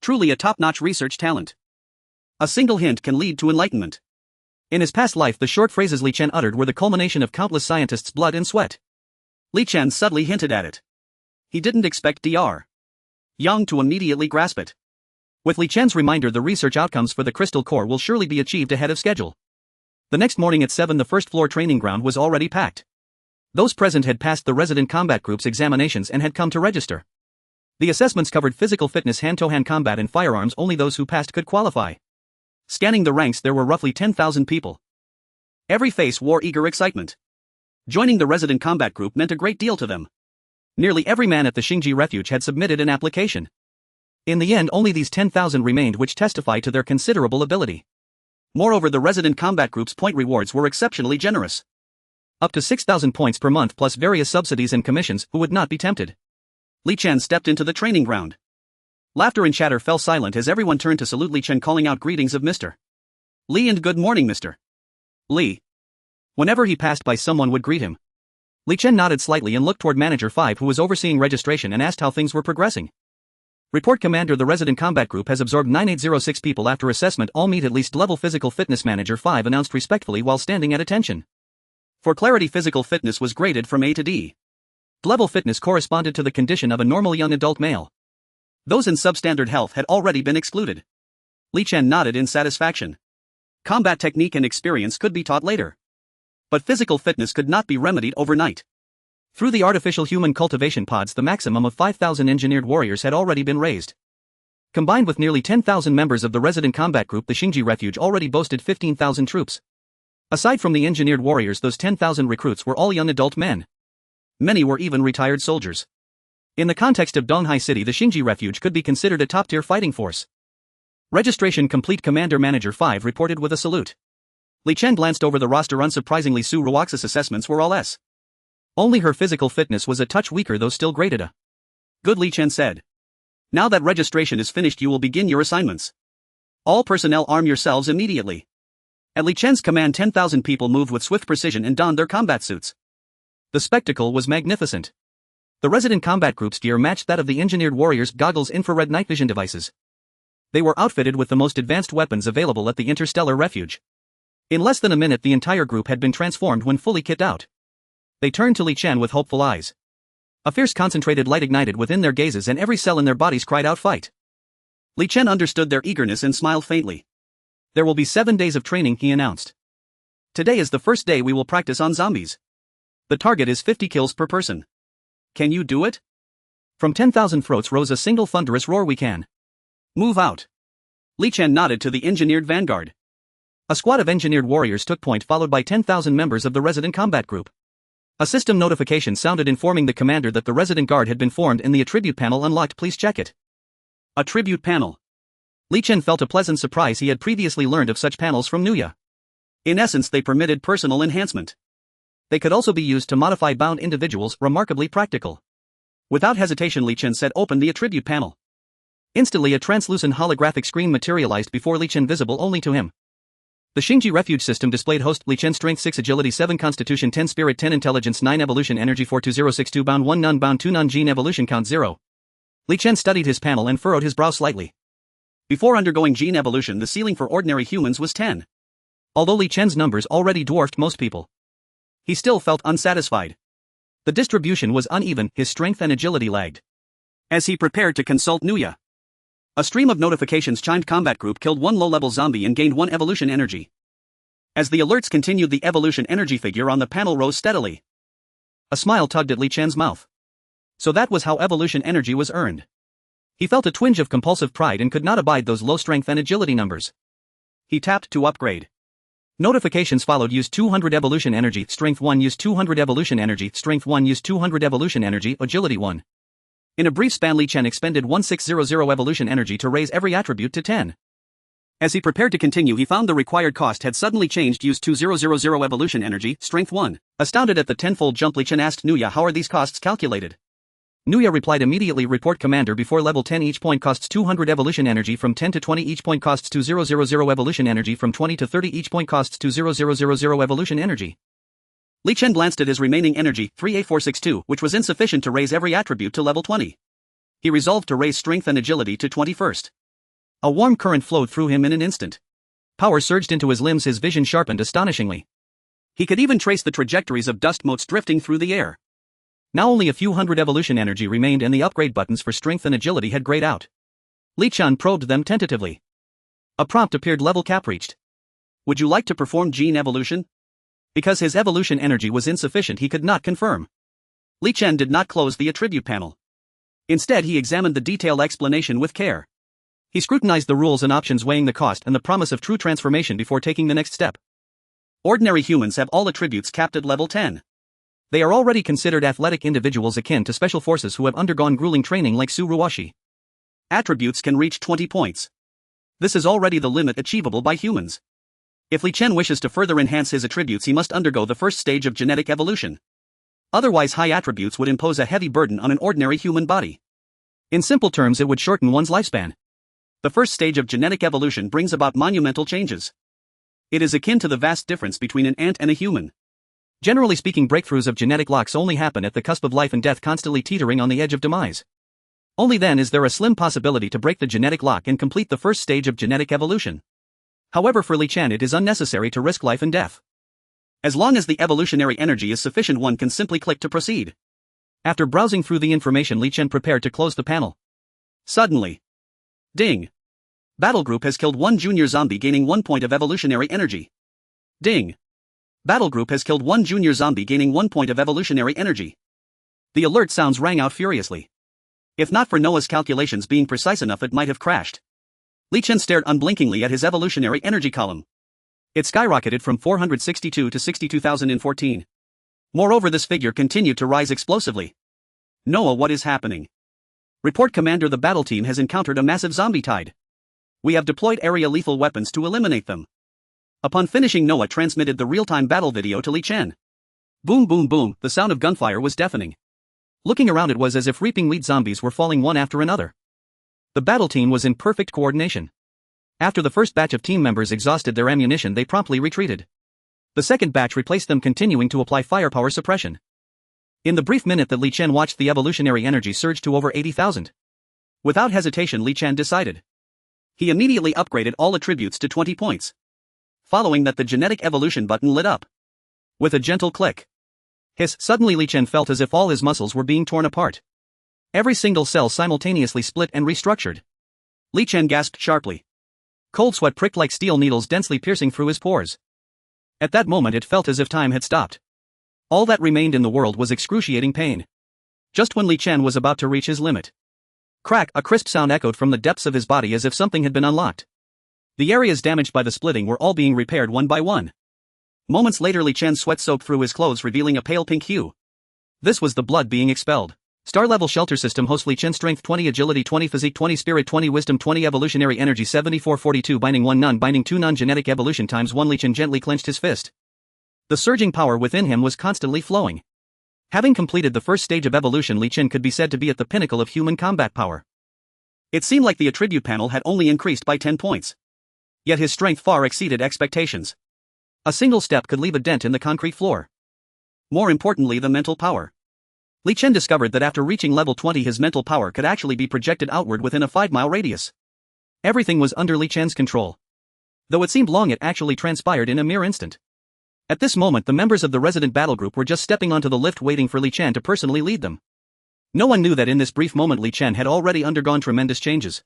Truly a top-notch research talent. A single hint can lead to enlightenment. In his past life, the short phrases Li Chen uttered were the culmination of countless scientists' blood and sweat. Li Chen subtly hinted at it. He didn't expect Dr. Yang to immediately grasp it. With Li Chen's reminder, the research outcomes for the crystal core will surely be achieved ahead of schedule. The next morning at 7, the first floor training ground was already packed. Those present had passed the resident combat group's examinations and had come to register. The assessments covered physical fitness, hand-to-hand combat and firearms. Only those who passed could qualify. Scanning the ranks, there were roughly 10,000 people. Every face wore eager excitement. Joining the resident combat group meant a great deal to them. Nearly every man at the Xingji refuge had submitted an application. In the end, only these 10,000 remained, which testify to their considerable ability. Moreover, the resident combat group's point rewards were exceptionally generous. Up to 6,000 points per month plus various subsidies and commissions. Who would not be tempted? Li Chen stepped into the training ground. Laughter and chatter fell silent as everyone turned to salute Li Chen, calling out greetings of Mr. Li and good morning Mr. Li. Whenever he passed by, someone would greet him. Li Chen nodded slightly and looked toward Manager 5, who was overseeing registration, and asked how things were progressing. Report, Commander. The resident combat group has absorbed 9806 people after assessment. All meet at least level physical fitness. Manager 5 announced respectfully while standing at attention. For clarity, physical fitness was graded from A to D. Level fitness corresponded to the condition of a normal young adult male. Those in substandard health had already been excluded. Li Chen nodded in satisfaction. Combat technique and experience could be taught later. But physical fitness could not be remedied overnight. Through the artificial human cultivation pods, the maximum of 5,000 engineered warriors had already been raised. Combined with nearly 10,000 members of the resident combat group, the Xingji refuge already boasted 15,000 troops. Aside from the engineered warriors, those 10,000 recruits were all young adult men. Many were even retired soldiers. In the context of Donghai City, the Xingji refuge could be considered a top-tier fighting force. Registration complete. Commander. Manager 5 reported with a salute. Li Chen glanced over the roster. Unsurprisingly, Su Ruox's assessments were all S. Only her physical fitness was a touch weaker, though still graded A. Good, Li Chen said. Now that registration is finished, you will begin your assignments. All personnel, arm yourselves immediately. At Li Chen's command, 10,000 people moved with swift precision and donned their combat suits. The spectacle was magnificent. The resident combat group's gear matched that of the engineered warriors: goggles, infrared night vision devices. They were outfitted with the most advanced weapons available at the interstellar refuge. In less than a minute, the entire group had been transformed when fully kitted out. They turned to Li Chen with hopeful eyes. A fierce concentrated light ignited within their gazes and every cell in their bodies cried out fight. Li Chen understood their eagerness and smiled faintly. There will be 7 days of training, he announced. Today is the first day we will practice on zombies. The target is 50 kills per person. Can you do it? From 10,000 throats rose a single thunderous roar. We can. Move out. Li Chen nodded to the engineered vanguard. A squad of engineered warriors took point, followed by 10,000 members of the resident combat group. A system notification sounded informing the commander that the resident guard had been formed in the attribute panel unlocked. Please check it. Attribute panel. Li Chen felt a pleasant surprise. He had previously learned of such panels from Nuya. In essence, they permitted personal enhancement. They could also be used to modify bound individuals, remarkably practical. Without hesitation, Li Chen said, "Open the attribute panel." Instantly, a translucent holographic screen materialized before Li Chen, visible only to him. The Xingji refuge system displayed host Li Chen: strength 6, agility 7, constitution 10, spirit 10, intelligence 9, evolution energy 42062, bound 1, none bound 2, non gene, evolution count 0. Li Chen studied his panel and furrowed his brow slightly. Before undergoing gene evolution, the ceiling for ordinary humans was 10. Although Li Chen's numbers already dwarfed most people, he still felt unsatisfied. The distribution was uneven, his strength and agility lagged. As he prepared to consult Nuya, A stream of notifications chimed combat group killed one low-level zombie and gained 1 evolution energy. As the alerts continued, the evolution energy figure on the panel rose steadily. A smile tugged at Li Chen's mouth. So that was how evolution energy was earned. He felt a twinge of compulsive pride and could not abide those low strength and agility numbers. He tapped to upgrade. Notifications followed. Use 200 evolution energy, strength 1. Use 200 evolution energy, strength 1. Use 200 evolution energy, agility 1. In a brief span, Li Chen expended 1600 evolution energy to raise every attribute to 10. As he prepared to continue, he found the required cost had suddenly changed. Use 2000 evolution energy, strength 1. Astounded at the tenfold jump, Li Chen asked Nuya, how are these costs calculated? Nuya replied, immediately report commander. Before level 10 each point costs 200 evolution energy, from 10 to 20 each point costs 2000 evolution energy, from 20 to 30 each point costs 2000 evolution energy. Li Chen glanced at his remaining energy, 3A462, which was insufficient to raise every attribute to level 20. He resolved to raise strength and agility to 21st. A warm current flowed through him in an instant. Power surged into his limbs, his vision sharpened astonishingly. He could even trace the trajectories of dust motes drifting through the air. Now only a few hundred evolution energy remained and the upgrade buttons for strength and agility had grayed out. Li Chen probed them tentatively. A prompt appeared, level cap reached. Would you like to perform gene evolution? Because his evolution energy was insufficient, he could not confirm. Li Chen did not close the attribute panel. Instead, he examined the detailed explanation with care. He scrutinized the rules and options, weighing the cost and the promise of true transformation before taking the next step. Ordinary humans have all attributes capped at level 10. They are already considered athletic individuals akin to special forces who have undergone grueling training like Suruwashi. Attributes can reach 20 points. This is already the limit achievable by humans. If Li Chen wishes to further enhance his attributes, he must undergo the first stage of genetic evolution. Otherwise, high attributes would impose a heavy burden on an ordinary human body. In simple terms, it would shorten one's lifespan. The first stage of genetic evolution brings about monumental changes. It is akin to the vast difference between an ant and a human. Generally speaking, breakthroughs of genetic locks only happen at the cusp of life and death, constantly teetering on the edge of demise. Only then is there a slim possibility to break the genetic lock and complete the first stage of genetic evolution. However, for Li Chen it is unnecessary to risk life and death. As long as the evolutionary energy is sufficient, one can simply click to proceed. After browsing through the information, Li Chen prepared to close the panel. Suddenly. Ding. Battle group has killed one junior zombie, gaining 1 point of evolutionary energy. Ding. Battle group has killed one junior zombie, gaining 1 point of evolutionary energy. The alert sounds rang out furiously. If not for Noah's calculations being precise enough, it might have crashed. Li Chen stared unblinkingly at his evolutionary energy column. It skyrocketed from 462 to 62,014. Moreover, this figure continued to rise explosively. Noah, what is happening? Report commander, the battle team has encountered a massive zombie tide. We have deployed area lethal weapons to eliminate them. Upon finishing, Noah transmitted the real-time battle video to Li Chen. Boom boom boom, the sound of gunfire was deafening. Looking around, it was as if reaping wheat zombies were falling one after another. The battle team was in perfect coordination. After the first batch of team members exhausted their ammunition, they promptly retreated. The second batch replaced them, continuing to apply firepower suppression. In the brief minute that Li Chen watched, the evolutionary energy surged to over 80,000. Without hesitation, Li Chen decided. He immediately upgraded all attributes to 20 points. Following that, the genetic evolution button lit up. With a gentle click. Suddenly Li Chen felt as if all his muscles were being torn apart. Every single cell simultaneously split and restructured. Li Chen gasped sharply. Cold sweat pricked like steel needles, densely piercing through his pores. At that moment it felt as if time had stopped. All that remained in the world was excruciating pain. Just when Li Chen was about to reach his limit. Crack, a crisp sound echoed from the depths of his body as if something had been unlocked. The areas damaged by the splitting were all being repaired one by one. Moments later, Li Chen's sweat soaked through his clothes, revealing a pale pink hue. This was the blood being expelled. Star-level shelter system host: Li Chen, strength 20, agility 20, physique 20, spirit 20, wisdom 20, evolutionary energy 7442, binding 1 none, binding 2 none, genetic evolution times 1. Li Chen gently clenched his fist. The surging power within him was constantly flowing. Having completed the first stage of evolution, Li Chen could be said to be at the pinnacle of human combat power. It seemed like the attribute panel had only increased by 10 points. Yet his strength far exceeded expectations. A single step could leave a dent in the concrete floor. More importantly, the mental power. Li Chen discovered that after reaching level 20, his mental power could actually be projected outward within a 5-mile radius. Everything was under Li Chen's control. Though it seemed long, it actually transpired in a mere instant. At this moment, the members of the resident battle group were just stepping onto the lift, waiting for Li Chen to personally lead them. No one knew that in this brief moment Li Chen had already undergone tremendous changes.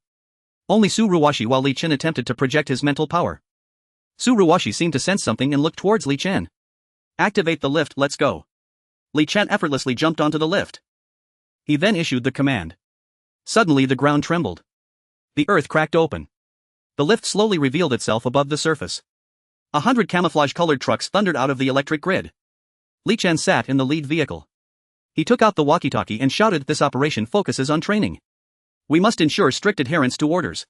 Only Suruwashi while Li Chen attempted to project his mental power. Suruwashi seemed to sense something and looked towards Li Chen. Activate the lift, let's go. Li Chen effortlessly jumped onto the lift. He then issued the command. Suddenly the ground trembled. The earth cracked open. The lift slowly revealed itself above the surface. 100 camouflage-colored trucks thundered out of the electric grid. Li Chen sat in the lead vehicle. He took out the walkie-talkie and shouted, "This operation focuses on training. We must ensure strict adherence to orders.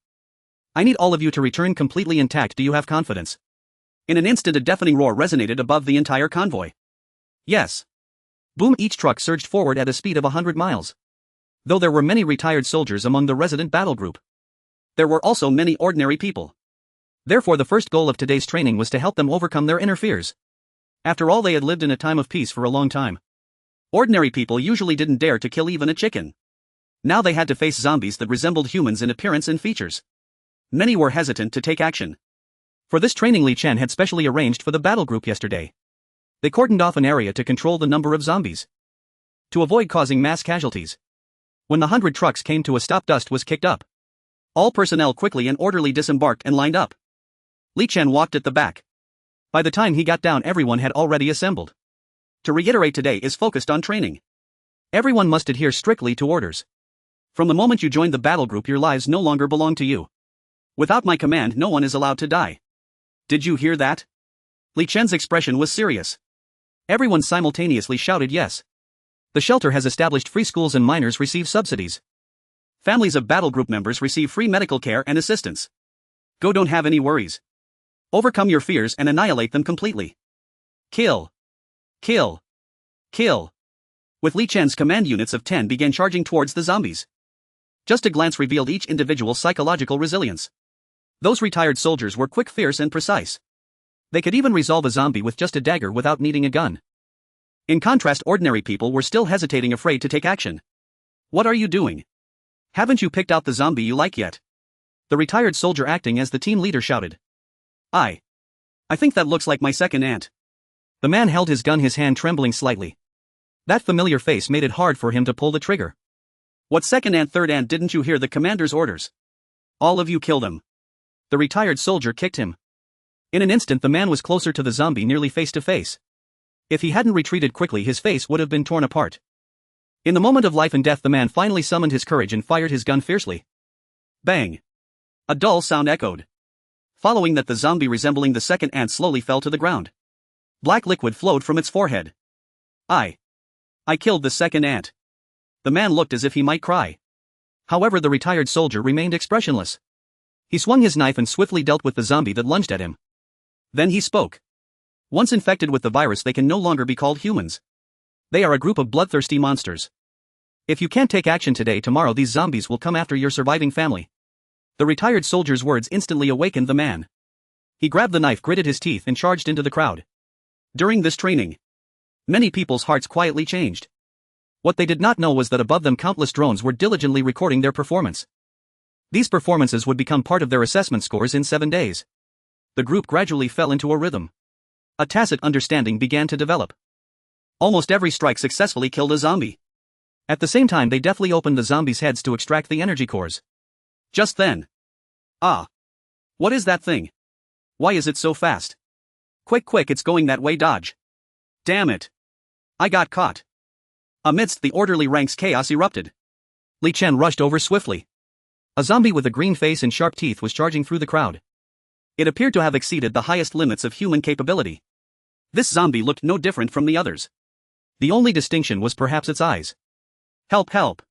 I need all of you to return completely intact. Do you have confidence?" In an instant a deafening roar resonated above the entire convoy. Yes. Boom! Each truck surged forward at a speed of 100 miles. Though there were many retired soldiers among the resident battle group, there were also many ordinary people. Therefore the first goal of today's training was to help them overcome their inner fears. After all, they had lived in a time of peace for a long time. Ordinary people usually didn't dare to kill even a chicken. Now they had to face zombies that resembled humans in appearance and features. Many were hesitant to take action. For this training Li Chen had specially arranged for the battle group yesterday. They cordoned off an area to control the number of zombies, to avoid causing mass casualties. When the 100 trucks came to a stop, dust was kicked up. All personnel quickly and orderly disembarked and lined up. Li Chen walked at the back. By the time he got down, everyone had already assembled. To reiterate, today is focused on training. Everyone must adhere strictly to orders. From the moment you joined the battle group, your lives no longer belong to you. Without my command, no one is allowed to die. Did you hear that? Li Chen's expression was serious. Everyone simultaneously shouted yes. The shelter has established free schools and miners receive subsidies. Families of battle group members receive free medical care and assistance. Go, don't have any worries. Overcome your fears and annihilate them completely. Kill. Kill. Kill. With Li Chen's command, units of 10 began charging towards the zombies. Just a glance revealed each individual's psychological resilience. Those retired soldiers were quick, fierce, and precise. They could even resolve a zombie with just a dagger without needing a gun. In contrast, ordinary people were still hesitating, afraid to take action. What are you doing? Haven't you picked out the zombie you like yet? The retired soldier acting as the team leader shouted. I think that looks like my second aunt. The man held his gun, his hand trembling slightly. That familiar face made it hard for him to pull the trigger. What second aunt, third aunt? Didn't you hear the commander's orders? All of you kill them. The retired soldier kicked him. In an instant the man was closer to the zombie, nearly face to face. If he hadn't retreated quickly, his face would have been torn apart. In the moment of life and death, the man finally summoned his courage and fired his gun fiercely. Bang! A dull sound echoed. Following that, the zombie resembling the second ant slowly fell to the ground. Black liquid flowed from its forehead. I killed the second ant. The man looked as if he might cry. However, the retired soldier remained expressionless. He swung his knife and swiftly dealt with the zombie that lunged at him. Then he spoke. Once infected with the virus, they can no longer be called humans. They are a group of bloodthirsty monsters. If you can't take action today, tomorrow these zombies will come after your surviving family. The retired soldier's words instantly awakened the man. He grabbed the knife, gritted his teeth, and charged into the crowd. During this training, many people's hearts quietly changed. What they did not know was that above them countless drones were diligently recording their performance. These performances would become part of their assessment scores in 7 days. The group gradually fell into a rhythm. A tacit understanding began to develop. Almost every strike successfully killed a zombie. At the same time, they deftly opened the zombies' heads to extract the energy cores. Just then. Ah! What is that thing? Why is it so fast? Quick, it's going that way, dodge. Damn it! I got caught. Amidst the orderly ranks, chaos erupted. Li Chen rushed over swiftly. A zombie with a green face and sharp teeth was charging through the crowd. It appeared to have exceeded the highest limits of human capability. This zombie looked no different from the others. The only distinction was perhaps its eyes. Help, help!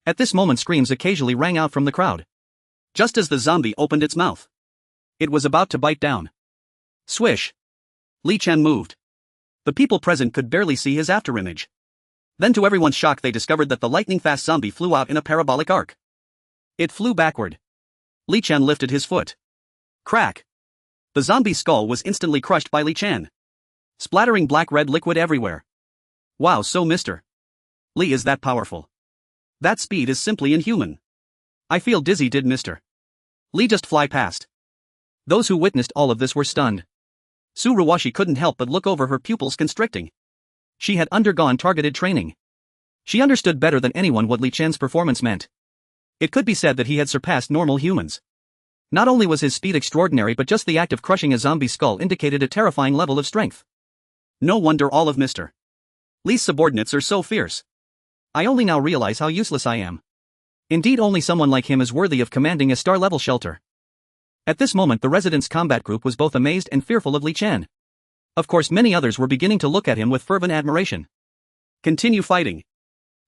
At this moment, screams occasionally rang out from the crowd. Just as the zombie opened its mouth, it was about to bite down. Swish! Li Chen moved. The people present could barely see his afterimage. Then, to everyone's shock, they discovered that the lightning-fast zombie flew out in a parabolic arc. It flew backward. Li Chen lifted his foot. Crack! The zombie's skull was instantly crushed by Li Chen, splattering black-red liquid everywhere. Wow, so Mr. Li is that powerful. That speed is simply inhuman. I feel dizzy. Did Mr. Li just fly past? Those who witnessed all of this were stunned. Suruwashi couldn't help but look over, her pupils constricting. She had undergone targeted training. She understood better than anyone what Li Chen's performance meant. It could be said that he had surpassed normal humans. Not only was his speed extraordinary, but just the act of crushing a zombie skull indicated a terrifying level of strength. No wonder all of Mr. Lee's subordinates are so fierce. I only now realize how useless I am. Indeed, only someone like him is worthy of commanding a star-level shelter. At this moment the Residence Combat Group was both amazed and fearful of Li Chen. Of course many others were beginning to look at him with fervent admiration. Continue fighting.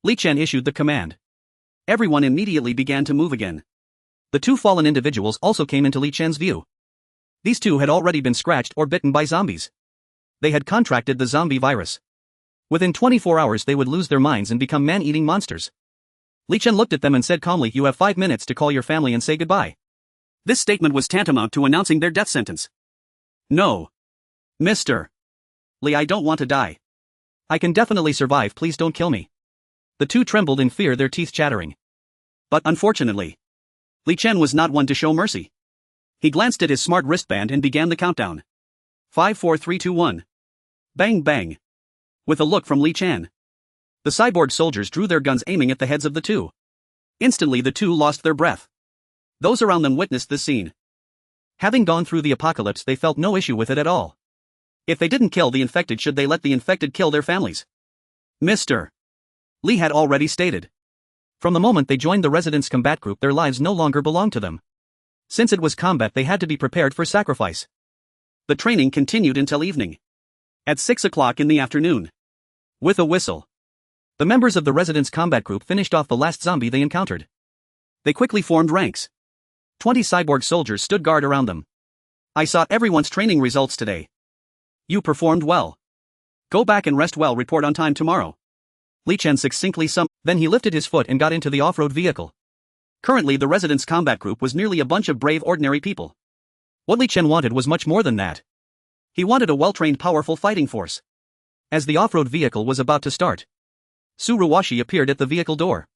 Li Chen issued the command. Everyone immediately began to move again. The two fallen individuals also came into Li Chen's view. These two had already been scratched or bitten by zombies. They had contracted the zombie virus. Within 24 hours they would lose their minds and become man-eating monsters. Li Chen looked at them and said calmly, "You have 5 minutes to call your family and say goodbye." This statement was tantamount to announcing their death sentence. No. Mr. Li, I don't want to die. I can definitely survive, please don't kill me. The two trembled in fear, their teeth chattering. But unfortunately, Li Chen was not one to show mercy. He glanced at his smart wristband and began the countdown. 5, 4, 3, 2, 1. Bang bang. With a look from Li Chen, the cyborg soldiers drew their guns aiming at the heads of the two. Instantly the two lost their breath. Those around them witnessed this scene. Having gone through the apocalypse, they felt no issue with it at all. If they didn't kill the infected, should they let the infected kill their families? Mr. Li had already stated. From the moment they joined the Residence Combat Group, their lives no longer belonged to them. Since it was combat, they had to be prepared for sacrifice. The training continued until evening. At 6 o'clock in the afternoon, with a whistle, the members of the Residence Combat Group finished off the last zombie they encountered. They quickly formed ranks. 20 cyborg soldiers stood guard around them. I saw everyone's training results today. You performed well. Go back and rest well, report on time tomorrow. Li Chen succinctly summed. Then he lifted his foot and got into the off-road vehicle. Currently the Residence Combat Group was merely a bunch of brave ordinary people. What Li Chen wanted was much more than that. He wanted a well-trained, powerful fighting force. As the off-road vehicle was about to start, Tsuruwashi appeared at the vehicle door.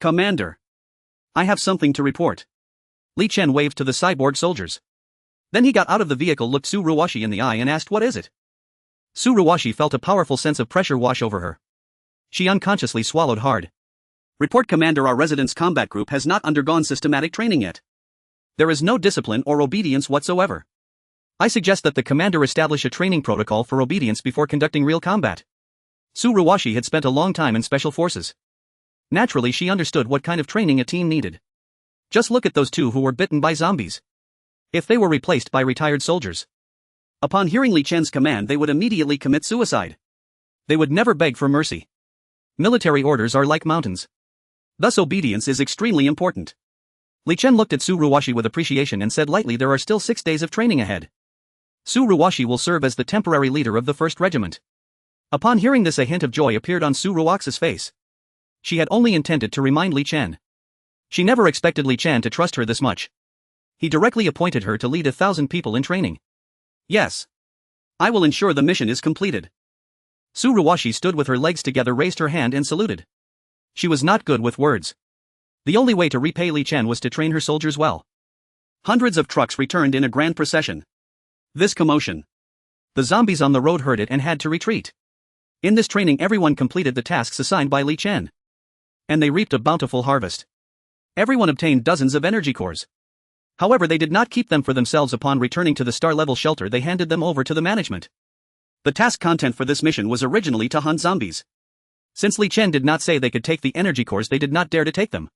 Commander, I have something to report. Li Chen waved to the cyborg soldiers. Then he got out of the vehicle, looked Tsuruwashi in the eye and asked, "What is it?" Tsuruwashi felt a powerful sense of pressure wash over her. She unconsciously swallowed hard. Report, Commander, our Residence Combat Group has not undergone systematic training yet. There is no discipline or obedience whatsoever. I suggest that the commander establish a training protocol for obedience before conducting real combat. Tsuruwashi had spent a long time in special forces. Naturally, she understood what kind of training a team needed. Just look at those two who were bitten by zombies. If they were replaced by retired soldiers, upon hearing Li Chen's command, they would immediately commit suicide. They would never beg for mercy. Military orders are like mountains. Thus obedience is extremely important. Li Chen looked at Tsuruwashi with appreciation and said lightly, "There are still 6 days of training ahead. Tsuruwashi will serve as the temporary leader of the 1st Regiment." Upon hearing this, a hint of joy appeared on Tsuruwaxi's face. She had only intended to remind Li Chen. She never expected Li Chen to trust her this much. He directly appointed her to lead 1,000 people in training. Yes. I will ensure the mission is completed. Tsuruwashi stood with her legs together, raised her hand and saluted. She was not good with words. The only way to repay Li Chen was to train her soldiers well. Hundreds of trucks returned in a grand procession. This commotion. The zombies on the road heard it and had to retreat. In this training everyone completed the tasks assigned by Li Chen. And they reaped a bountiful harvest. Everyone obtained dozens of energy cores. However, they did not keep them for themselves. Upon returning to the star-level shelter, they handed them over to the management. The task content for this mission was originally to hunt zombies. Since Li Chen did not say they could take the energy cores, they did not dare to take them.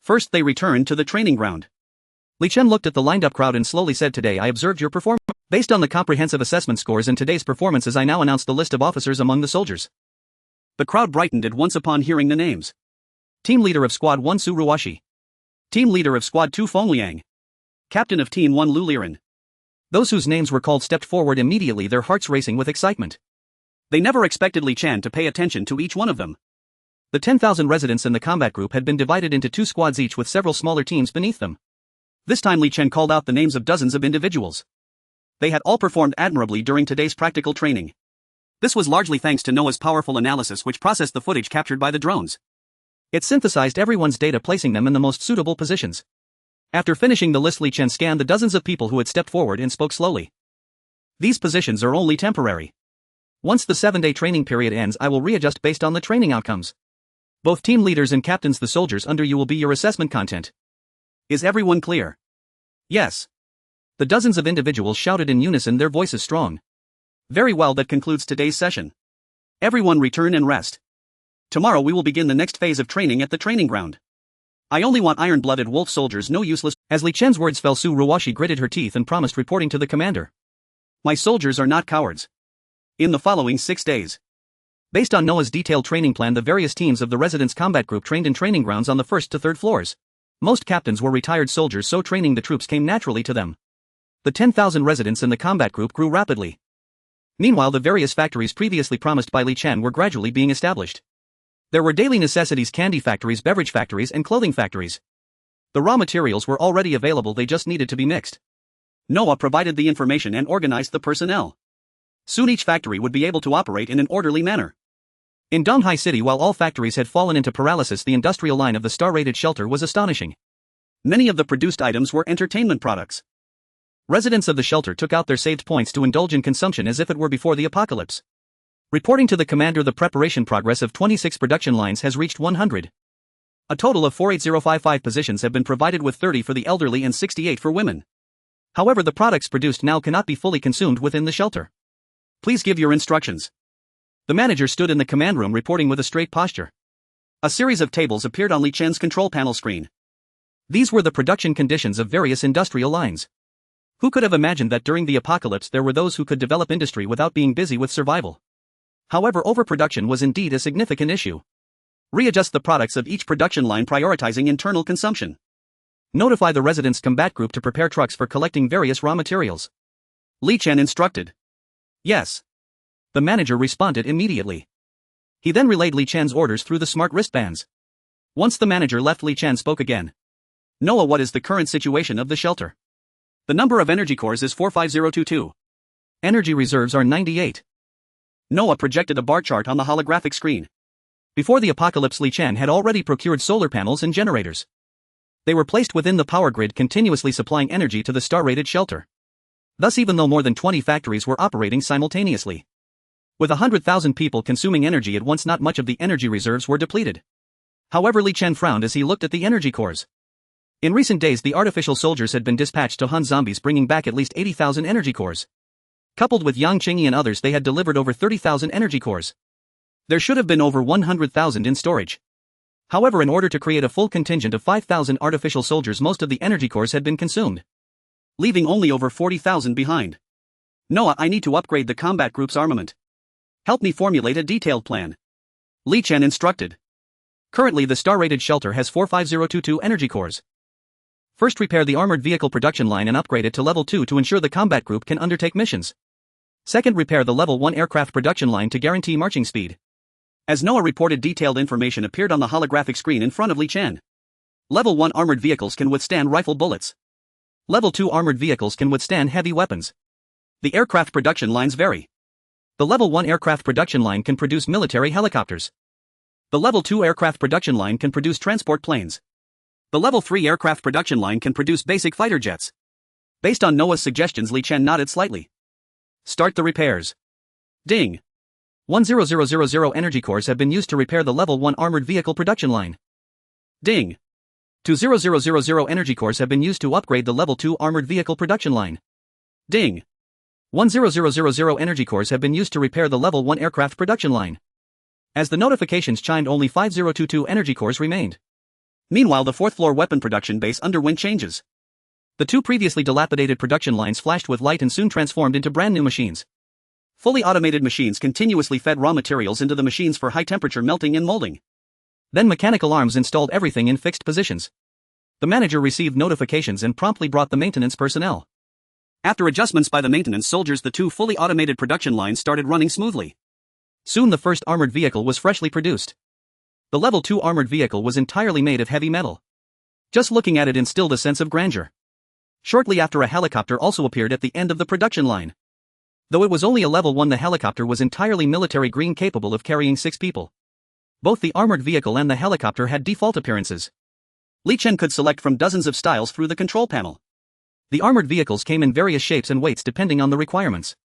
First they returned to the training ground. Li Chen looked at the lined-up crowd and slowly said, "Today I observed your performance. Based on the comprehensive assessment scores and today's performances, I now announce the list of officers among the soldiers." The crowd brightened at once upon hearing the names. Team Leader of Squad 1 Tsuruwashi. Team Leader of Squad 2 Feng Liang. Captain of Team 1 Lu Liren. Those whose names were called stepped forward immediately, their hearts racing with excitement. They never expected Li Chen to pay attention to each one of them. The 10,000 residents in the combat group had been divided into 2 squads each with several smaller teams beneath them. This time Li Chen called out the names of dozens of individuals. They had all performed admirably during today's practical training. This was largely thanks to Noah's powerful analysis, which processed the footage captured by the drones. It synthesized everyone's data, placing them in the most suitable positions. After finishing the list, Li Chen scanned the dozens of people who had stepped forward and spoke slowly. "These positions are only temporary. Once the 7-day training period ends, I will readjust based on the training outcomes. Both team leaders and captains, the soldiers under you, will be your assessment content. Is everyone clear? Yes. The dozens of individuals shouted in unison, their voices strong. Very well, that concludes today's session. Everyone return and rest. Tomorrow we will begin the next phase of training at the training ground. I only want iron-blooded wolf soldiers, no useless. As Li Chen's words fell, Su Ruwashi gritted her teeth and promised reporting to the commander. My soldiers are not cowards. In the following 6 days. Based on Noah's detailed training plan, the various teams of the Residence Combat Group trained in training grounds on the 1st to 3rd floors. Most captains were retired soldiers, so training the troops came naturally to them. The 10,000 residents in the combat group grew rapidly. Meanwhile, the various factories previously promised by Li Chen were gradually being established. There were daily necessities, candy factories, beverage factories, and clothing factories. The raw materials were already available, they just needed to be mixed. Noah provided the information and organized the personnel. Soon each factory would be able to operate in an orderly manner. In Donghai City, while all factories had fallen into paralysis, the industrial line of the star-rated shelter was astonishing. Many of the produced items were entertainment products. Residents of the shelter took out their saved points to indulge in consumption as if it were before the apocalypse. Reporting to the commander, the preparation progress of 26 production lines has reached 100. A total of 48055 positions have been provided, with 30 for the elderly and 68 for women. However, the products produced now cannot be fully consumed within the shelter. Please give your instructions. The manager stood in the command room, reporting with a straight posture. A series of tables appeared on Li Chen's control panel screen. These were the production conditions of various industrial lines. Who could have imagined that during the apocalypse there were those who could develop industry without being busy with survival? However, overproduction was indeed a significant issue. Readjust the products of each production line, prioritizing internal consumption. Notify the Residence Combat Group to prepare trucks for collecting various raw materials. Li Chen instructed. Yes. The manager responded immediately. He then relayed Li Chen's orders through the smart wristbands. Once the manager left, Li Chen spoke again. Noah, what is the current situation of the shelter? The number of energy cores is 45022. Energy reserves are 98. Noah projected a bar chart on the holographic screen. Before the apocalypse, Li Chen had already procured solar panels and generators. They were placed within the power grid, continuously supplying energy to the star-rated shelter. Thus, even though more than 20 factories were operating simultaneously, with 100,000 people consuming energy at once, not much of the energy reserves were depleted. However, Li Chen frowned as he looked at the energy cores. In recent days, the artificial soldiers had been dispatched to hunt zombies, bringing back at least 80,000 energy cores. Coupled with Yang Qingyi and others, they had delivered over 30,000 energy cores. There should have been over 100,000 in storage. However, in order to create a full contingent of 5,000 artificial soldiers, most of the energy cores had been consumed, leaving only over 40,000 behind. Noah, I need to upgrade the combat group's armament. Help me formulate a detailed plan. Li Chen instructed. Currently, the star-rated shelter has 45022 energy cores. First, repair the armored vehicle production line and upgrade it to level 2 to ensure the combat group can undertake missions. Second, repair the level 1 aircraft production line to guarantee marching speed. As Noah reported, detailed information appeared on the holographic screen in front of Li Chen. Level 1 armored vehicles can withstand rifle bullets. Level 2 armored vehicles can withstand heavy weapons. The aircraft production lines vary. The level 1 aircraft production line can produce military helicopters. The level 2 aircraft production line can produce transport planes. The level 3 aircraft production line can produce basic fighter jets. Based on Noah's suggestions, Li Chen nodded slightly. Start the repairs. Ding. 10000 energy cores have been used to repair the level 1 armored vehicle production line. Ding. 20000 energy cores have been used to upgrade the level 2 armored vehicle production line. Ding. 10000 energy cores have been used to repair the level 1 aircraft production line. As the notifications chimed, only 5022 energy cores remained. Meanwhile, the 4th floor weapon production base underwent changes. The 2 previously dilapidated production lines flashed with light and soon transformed into brand new machines. Fully automated machines continuously fed raw materials into the machines for high temperature melting and molding. Then mechanical arms installed everything in fixed positions. The manager received notifications and promptly brought the maintenance personnel. After adjustments by the maintenance soldiers, the 2 fully automated production lines started running smoothly. Soon the first armored vehicle was freshly produced. The level 2 armored vehicle was entirely made of heavy metal. Just looking at it instilled a sense of grandeur. Shortly after, a helicopter also appeared at the end of the production line. Though it was only a level 1, the helicopter was entirely military green, capable of carrying 6 people. Both the armored vehicle and the helicopter had default appearances. Li Chen could select from dozens of styles through the control panel. The armored vehicles came in various shapes and weights depending on the requirements.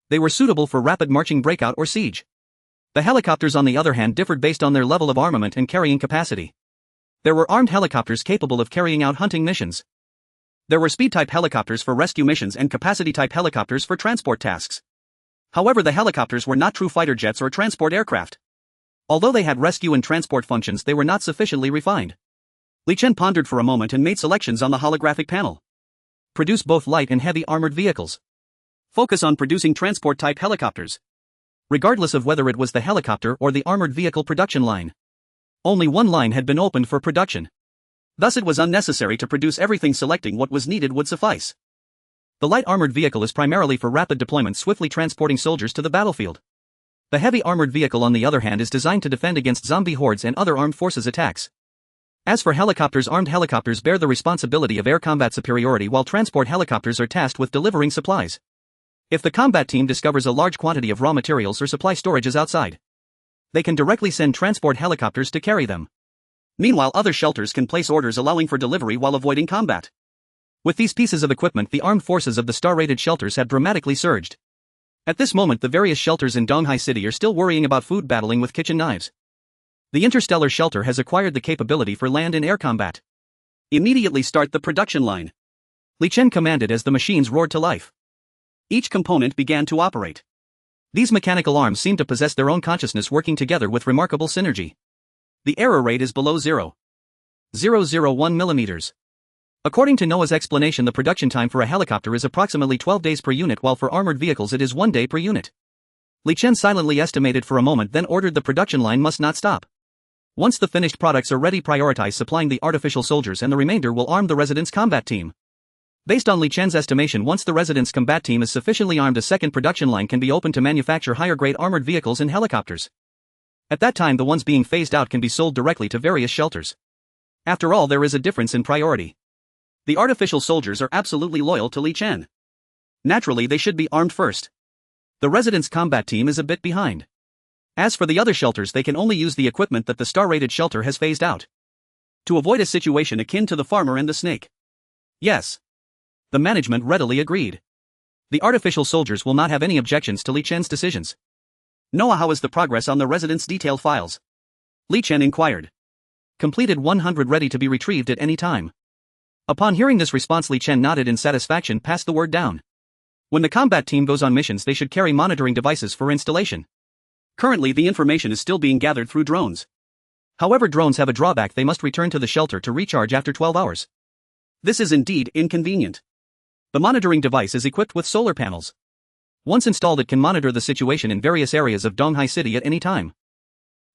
They were suitable for rapid marching, breakout, or siege. The helicopters on the other hand differed based on their level of armament and carrying capacity. There were armed helicopters capable of carrying out hunting missions. There were speed-type helicopters for rescue missions and capacity-type helicopters for transport tasks. However, the helicopters were not true fighter jets or transport aircraft. Although they had rescue and transport functions, they were not sufficiently refined. Li Chen pondered for a moment and made selections on the holographic panel. Produce both light and heavy armored vehicles. Focus on producing transport-type helicopters. Regardless of whether it was the helicopter or the armored vehicle production line. Only one line had been opened for production. Thus it was unnecessary to produce everything. Selecting what was needed would suffice. The light armored vehicle is primarily for rapid deployment, swiftly transporting soldiers to the battlefield. The heavy armored vehicle on the other hand is designed to defend against zombie hordes and other armed forces attacks. As for helicopters, armed helicopters bear the responsibility of air combat superiority, while transport helicopters are tasked with delivering supplies. If the combat team discovers a large quantity of raw materials or supply storages outside, they can directly send transport helicopters to carry them. Meanwhile, other shelters can place orders allowing for delivery while avoiding combat. With these pieces of equipment, the armed forces of the star-rated shelters have dramatically surged. At this moment, the various shelters in Donghai City are still worrying about food, battling with kitchen knives. The interstellar shelter has acquired the capability for land and air combat. Immediately start the production line, Li Chen commanded as the machines roared to life. Each component began to operate. These mechanical arms seem to possess their own consciousness, working together with remarkable synergy. The error rate is below 0.001 millimeters. According to Noah's explanation, the production time for a helicopter is approximately 12 days per unit, while for armored vehicles it is 1 day per unit. Li Chen silently estimated for a moment, then ordered the production line must not stop. Once the finished products are ready, prioritize supplying the artificial soldiers and the remainder will arm the residence combat team. Based on Li Chen's estimation, once the residence combat team is sufficiently armed, a second production line can be opened to manufacture higher-grade armored vehicles and helicopters. At that time, the ones being phased out can be sold directly to various shelters. After all, there is a difference in priority. The artificial soldiers are absolutely loyal to Li Chen. Naturally, they should be armed first. The residence combat team is a bit behind. As for the other shelters, they can only use the equipment that the star-rated shelter has phased out. To avoid a situation akin to the farmer and the snake. Yes. The management readily agreed. The artificial soldiers will not have any objections to Li Chen's decisions. Noah, how is the progress on the residence detail files? Li Chen inquired. Completed 100, ready to be retrieved at any time. Upon hearing this response, Li Chen nodded in satisfaction, passed the word down. When the combat team goes on missions, they should carry monitoring devices for installation. Currently, the information is still being gathered through drones. However, drones have a drawback: they must return to the shelter to recharge after 12 hours. This is indeed inconvenient. The monitoring device is equipped with solar panels. Once installed, it can monitor the situation in various areas of Donghai City at any time.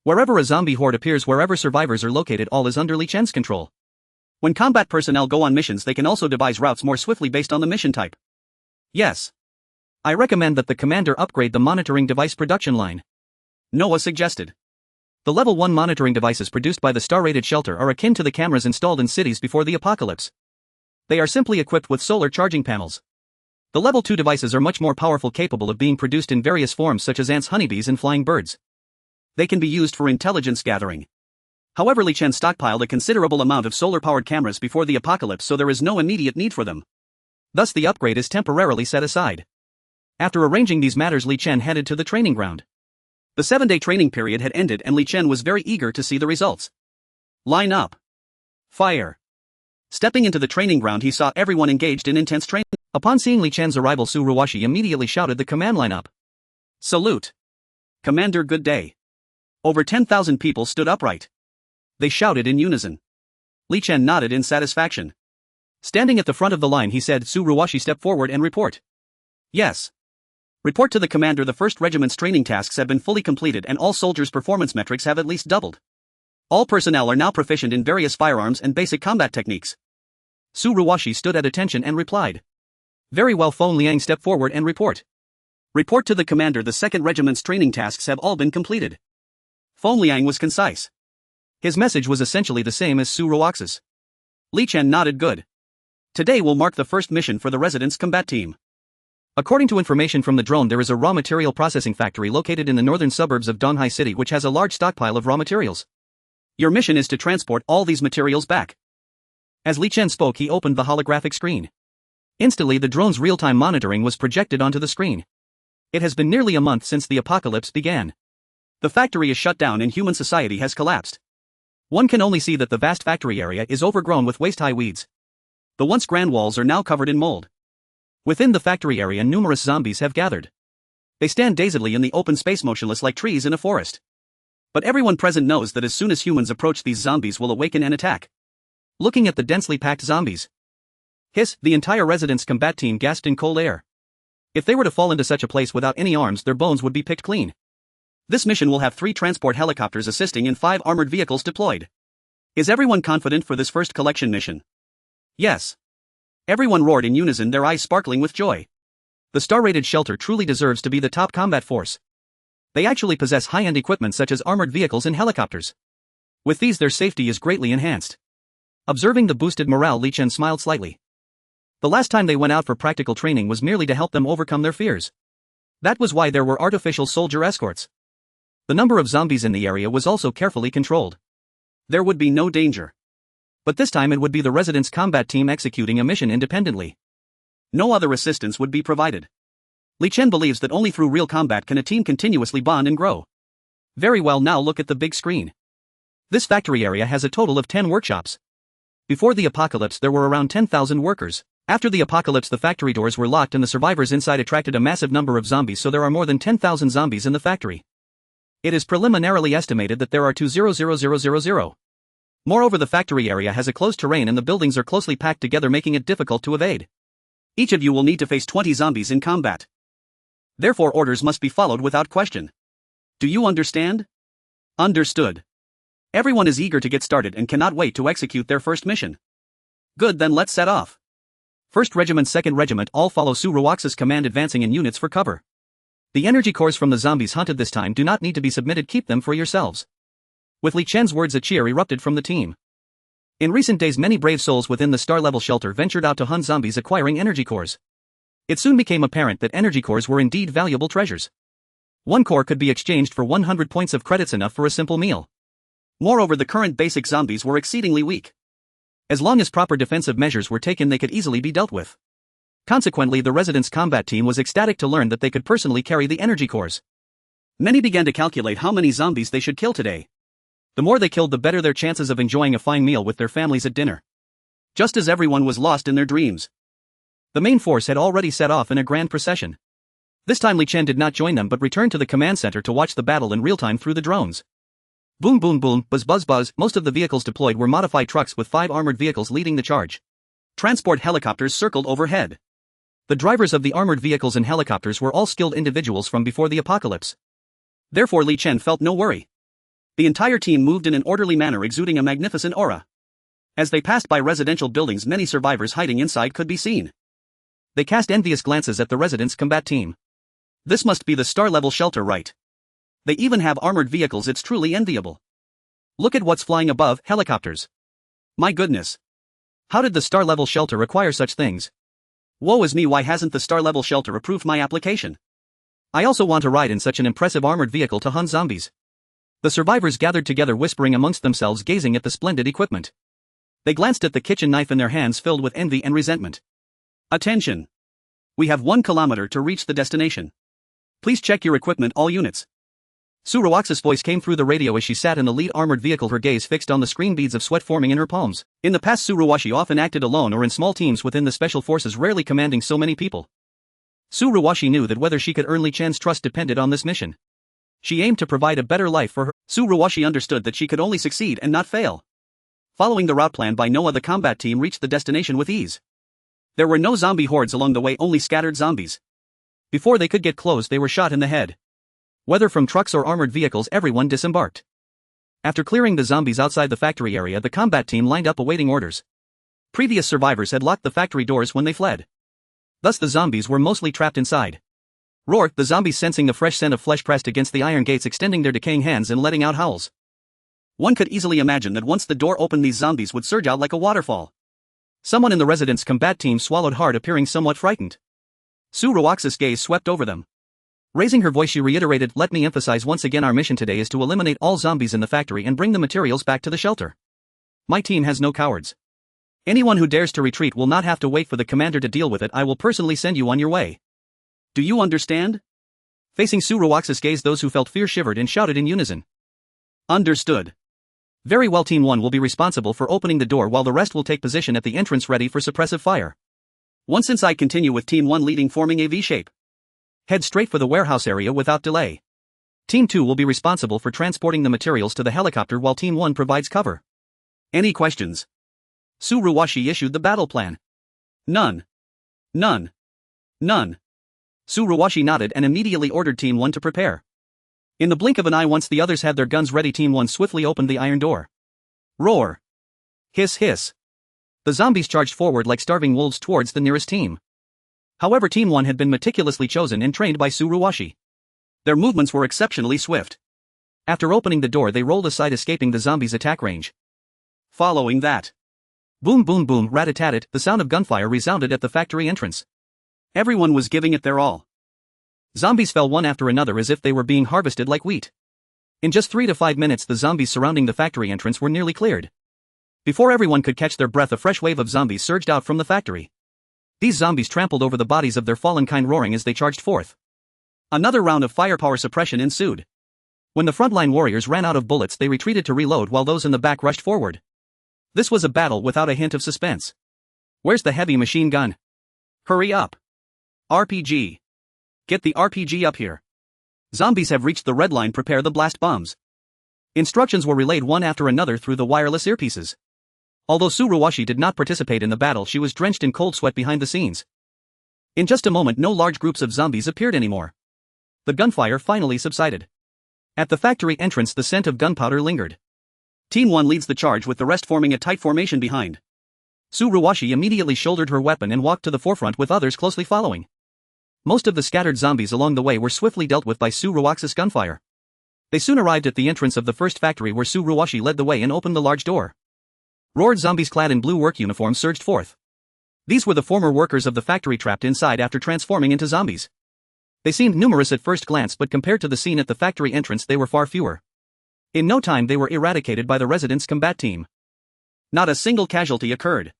Wherever a zombie horde appears, wherever survivors are located, all is under Li Chen's control. When combat personnel go on missions, they can also devise routes more swiftly based on the mission type. Yes. I recommend that the commander upgrade the monitoring device production line, Noah suggested. The level 1 monitoring devices produced by the star-rated shelter are akin to the cameras installed in cities before the apocalypse. They are simply equipped with solar charging panels. The level 2 devices are much more powerful, capable of being produced in various forms such as ants, honeybees and flying birds. They can be used for intelligence gathering. However, Li Chen stockpiled a considerable amount of solar-powered cameras before the apocalypse, so there is no immediate need for them. Thus the upgrade is temporarily set aside. After arranging these matters, Li Chen headed to the training ground. The 7-day training period had ended and Li Chen was very eager to see the results. Line up. Fire. Stepping into the training ground, he saw everyone engaged in intense training. Upon seeing Li Chen's arrival, Su Ruwashi immediately shouted the command line up. Salute. Commander, good day. Over 10,000 people stood upright. They shouted in unison. Li Chen nodded in satisfaction. Standing at the front of the line, he said, Su Ruwashi, step forward and report. Yes. Report to the commander. The 1st Regiment's training tasks have been fully completed and all soldiers' performance metrics have at least doubled. All personnel are now proficient in various firearms and basic combat techniques. Su Ruwashi stood at attention and replied. Very well, Feng Liang, step forward and report. Report to the commander. The 2nd Regiment's training tasks have all been completed. Feng Liang was concise. His message was essentially the same as Su Ruwaxi's. Li Chen nodded. Good. Today will mark the first mission for the residence combat team. According to information from the drone, there is a raw material processing factory located in the northern suburbs of Donghai City which has a large stockpile of raw materials. Your mission is to transport all these materials back. As Li Chen spoke, he opened the holographic screen. Instantly, the drone's real-time monitoring was projected onto the screen. It has been nearly a month since the apocalypse began. The factory is shut down and human society has collapsed. One can only see that the vast factory area is overgrown with waist-high weeds. The once grand walls are now covered in mold. Within the factory area numerous zombies have gathered. They stand dazedly in the open space motionless like trees in a forest. But everyone present knows that as soon as humans approach, these zombies will awaken and attack. Looking at the densely packed zombies. Hiss, the entire residence combat team gasped in cold air. If they were to fall into such a place without any arms, their bones would be picked clean. This mission will have 3 transport helicopters assisting and 5 armored vehicles deployed. Is everyone confident for this first collection mission? Yes. Everyone roared in unison, their eyes sparkling with joy. The star-rated shelter truly deserves to be the top combat force. They actually possess high-end equipment such as armored vehicles and helicopters. With these their safety is greatly enhanced. Observing the boosted morale, Li Chen smiled slightly. The last time they went out for practical training was merely to help them overcome their fears. That was why there were artificial soldier escorts. The number of zombies in the area was also carefully controlled. There would be no danger. But this time it would be the residence combat team executing a mission independently. No other assistance would be provided. Li Chen believes that only through real combat can a team continuously bond and grow. Very well, now look at the big screen. This factory area has a total of 10 workshops. Before the apocalypse there were around 10,000 workers. After the apocalypse the factory doors were locked and the survivors inside attracted a massive number of zombies, so there are more than 10,000 zombies in the factory. It is preliminarily estimated that there are 2,000,000. Moreover, the factory area has a closed terrain and the buildings are closely packed together, making it difficult to evade. Each of you will need to face 20 zombies in combat. Therefore orders must be followed without question. Do you understand? Understood. Everyone is eager to get started and cannot wait to execute their first mission. Good, then let's set off. 1st Regiment, 2nd Regiment, all follow Su Ruox's command, advancing in units for cover. The energy cores from the zombies hunted this time do not need to be submitted, keep them for yourselves. With Li Chen's words, a cheer erupted from the team. In recent days many brave souls within the star-level shelter ventured out to hunt zombies acquiring energy cores. It soon became apparent that energy cores were indeed valuable treasures. One core could be exchanged for 100 points of credits, enough for a simple meal. Moreover, the current basic zombies were exceedingly weak. As long as proper defensive measures were taken, they could easily be dealt with. Consequently, the residence combat team was ecstatic to learn that they could personally carry the energy cores. Many began to calculate how many zombies they should kill today. The more they killed, the better their chances of enjoying a fine meal with their families at dinner. Just as everyone was lost in their dreams, the main force had already set off in a grand procession. This time Li Chen did not join them but returned to the command center to watch the battle in real time through the drones. Boom boom boom, buzz buzz buzz. Most of the vehicles deployed were modified trucks with 5 armored vehicles leading the charge. Transport helicopters circled overhead. The drivers of the armored vehicles and helicopters were all skilled individuals from before the apocalypse. Therefore Li Chen felt no worry. The entire team moved in an orderly manner, exuding a magnificent aura. As they passed by residential buildings, many survivors hiding inside could be seen. They cast envious glances at the residence combat team. This must be the star-level shelter, right? They even have armored vehicles, it's truly enviable. Look at what's flying above, helicopters. My goodness. How did the star-level shelter acquire such things? Woe is me, why hasn't the star-level shelter approved my application? I also want to ride in such an impressive armored vehicle to hunt zombies. The survivors gathered together, whispering amongst themselves, gazing at the splendid equipment. They glanced at the kitchen knife in their hands, filled with envy and resentment. Attention! We have 1 kilometer to reach the destination. Please check your equipment, all units. Su Ruox's voice came through the radio as she sat in the lead armored vehicle, her gaze fixed on the screen, beads of sweat forming in her palms. In the past, Su Ruoxi often acted alone or in small teams within the special forces, rarely commanding so many people. Su Ruoxi knew that whether she could earn Li Chen's trust depended on this mission. She aimed to provide a better life for her. Su Ruoxi understood that she could only succeed and not fail. Following the route planned by Noah, the combat team reached the destination with ease. There were no zombie hordes along the way, only scattered zombies. Before they could get close, they were shot in the head. Whether from trucks or armored vehicles, everyone disembarked. After clearing the zombies outside the factory area, the combat team lined up awaiting orders. Previous survivors had locked the factory doors when they fled. Thus the zombies were mostly trapped inside. Roar, the zombies, sensing the fresh scent of flesh, pressed against the iron gates, extending their decaying hands and letting out howls. One could easily imagine that once the door opened, these zombies would surge out like a waterfall. Someone in the residence combat team swallowed hard, appearing somewhat frightened. Su Ruox's gaze swept over them. Raising her voice, she reiterated, "Let me emphasize once again, our mission today is to eliminate all zombies in the factory and bring the materials back to the shelter. My team has no cowards. Anyone who dares to retreat will not have to wait for the commander to deal with it. I will personally send you on your way. Do you understand?" Facing Su Ruox's gaze, those who felt fear shivered and shouted in unison. Understood. Very well, Team 1 will be responsible for opening the door while the rest will take position at the entrance ready for suppressive fire. Once inside, continue with Team 1 leading, forming a V shape. Head straight for the warehouse area without delay. Team 2 will be responsible for transporting the materials to the helicopter while Team 1 provides cover. Any questions? Su Ruoxi issued the battle plan. None. None. None. Su Ruoxi nodded and immediately ordered Team 1 to prepare. In the blink of an eye, once the others had their guns ready, Team 1 swiftly opened the iron door. Roar. Hiss hiss. The zombies charged forward like starving wolves towards the nearest team. However, Team 1 had been meticulously chosen and trained by Su Ruoxi. Their movements were exceptionally swift. After opening the door, they rolled aside, escaping the zombies' attack range. Following that, boom boom boom, rat-a-tat-tat, the sound of gunfire resounded at the factory entrance. Everyone was giving it their all. Zombies fell one after another as if they were being harvested like wheat. In just 3 to 5 minutes, the zombies surrounding the factory entrance were nearly cleared. Before everyone could catch their breath, a fresh wave of zombies surged out from the factory. These zombies trampled over the bodies of their fallen kind, roaring as they charged forth. Another round of firepower suppression ensued. When the frontline warriors ran out of bullets, they retreated to reload while those in the back rushed forward. This was a battle without a hint of suspense. Where's the heavy machine gun? Hurry up. RPG. Get the RPG up here. Zombies have reached the red line, prepare the blast bombs. Instructions were relayed one after another through the wireless earpieces. Although Su Ruoxi did not participate in the battle, she was drenched in cold sweat behind the scenes. In just a moment, no large groups of zombies appeared anymore. The gunfire finally subsided. At the factory entrance, the scent of gunpowder lingered. Team 1 leads the charge, with the rest forming a tight formation behind. Su Ruoxi immediately shouldered her weapon and walked to the forefront, with others closely following. Most of the scattered zombies along the way were swiftly dealt with by Su Ruoxi's gunfire. They soon arrived at the entrance of the first factory, where Su Ruoxi led the way and opened the large door. Roared zombies clad in blue work uniforms surged forth. These were the former workers of the factory trapped inside after transforming into zombies. They seemed numerous at first glance, but compared to the scene at the factory entrance, they were far fewer. In no time, they were eradicated by the residents' combat team. Not a single casualty occurred.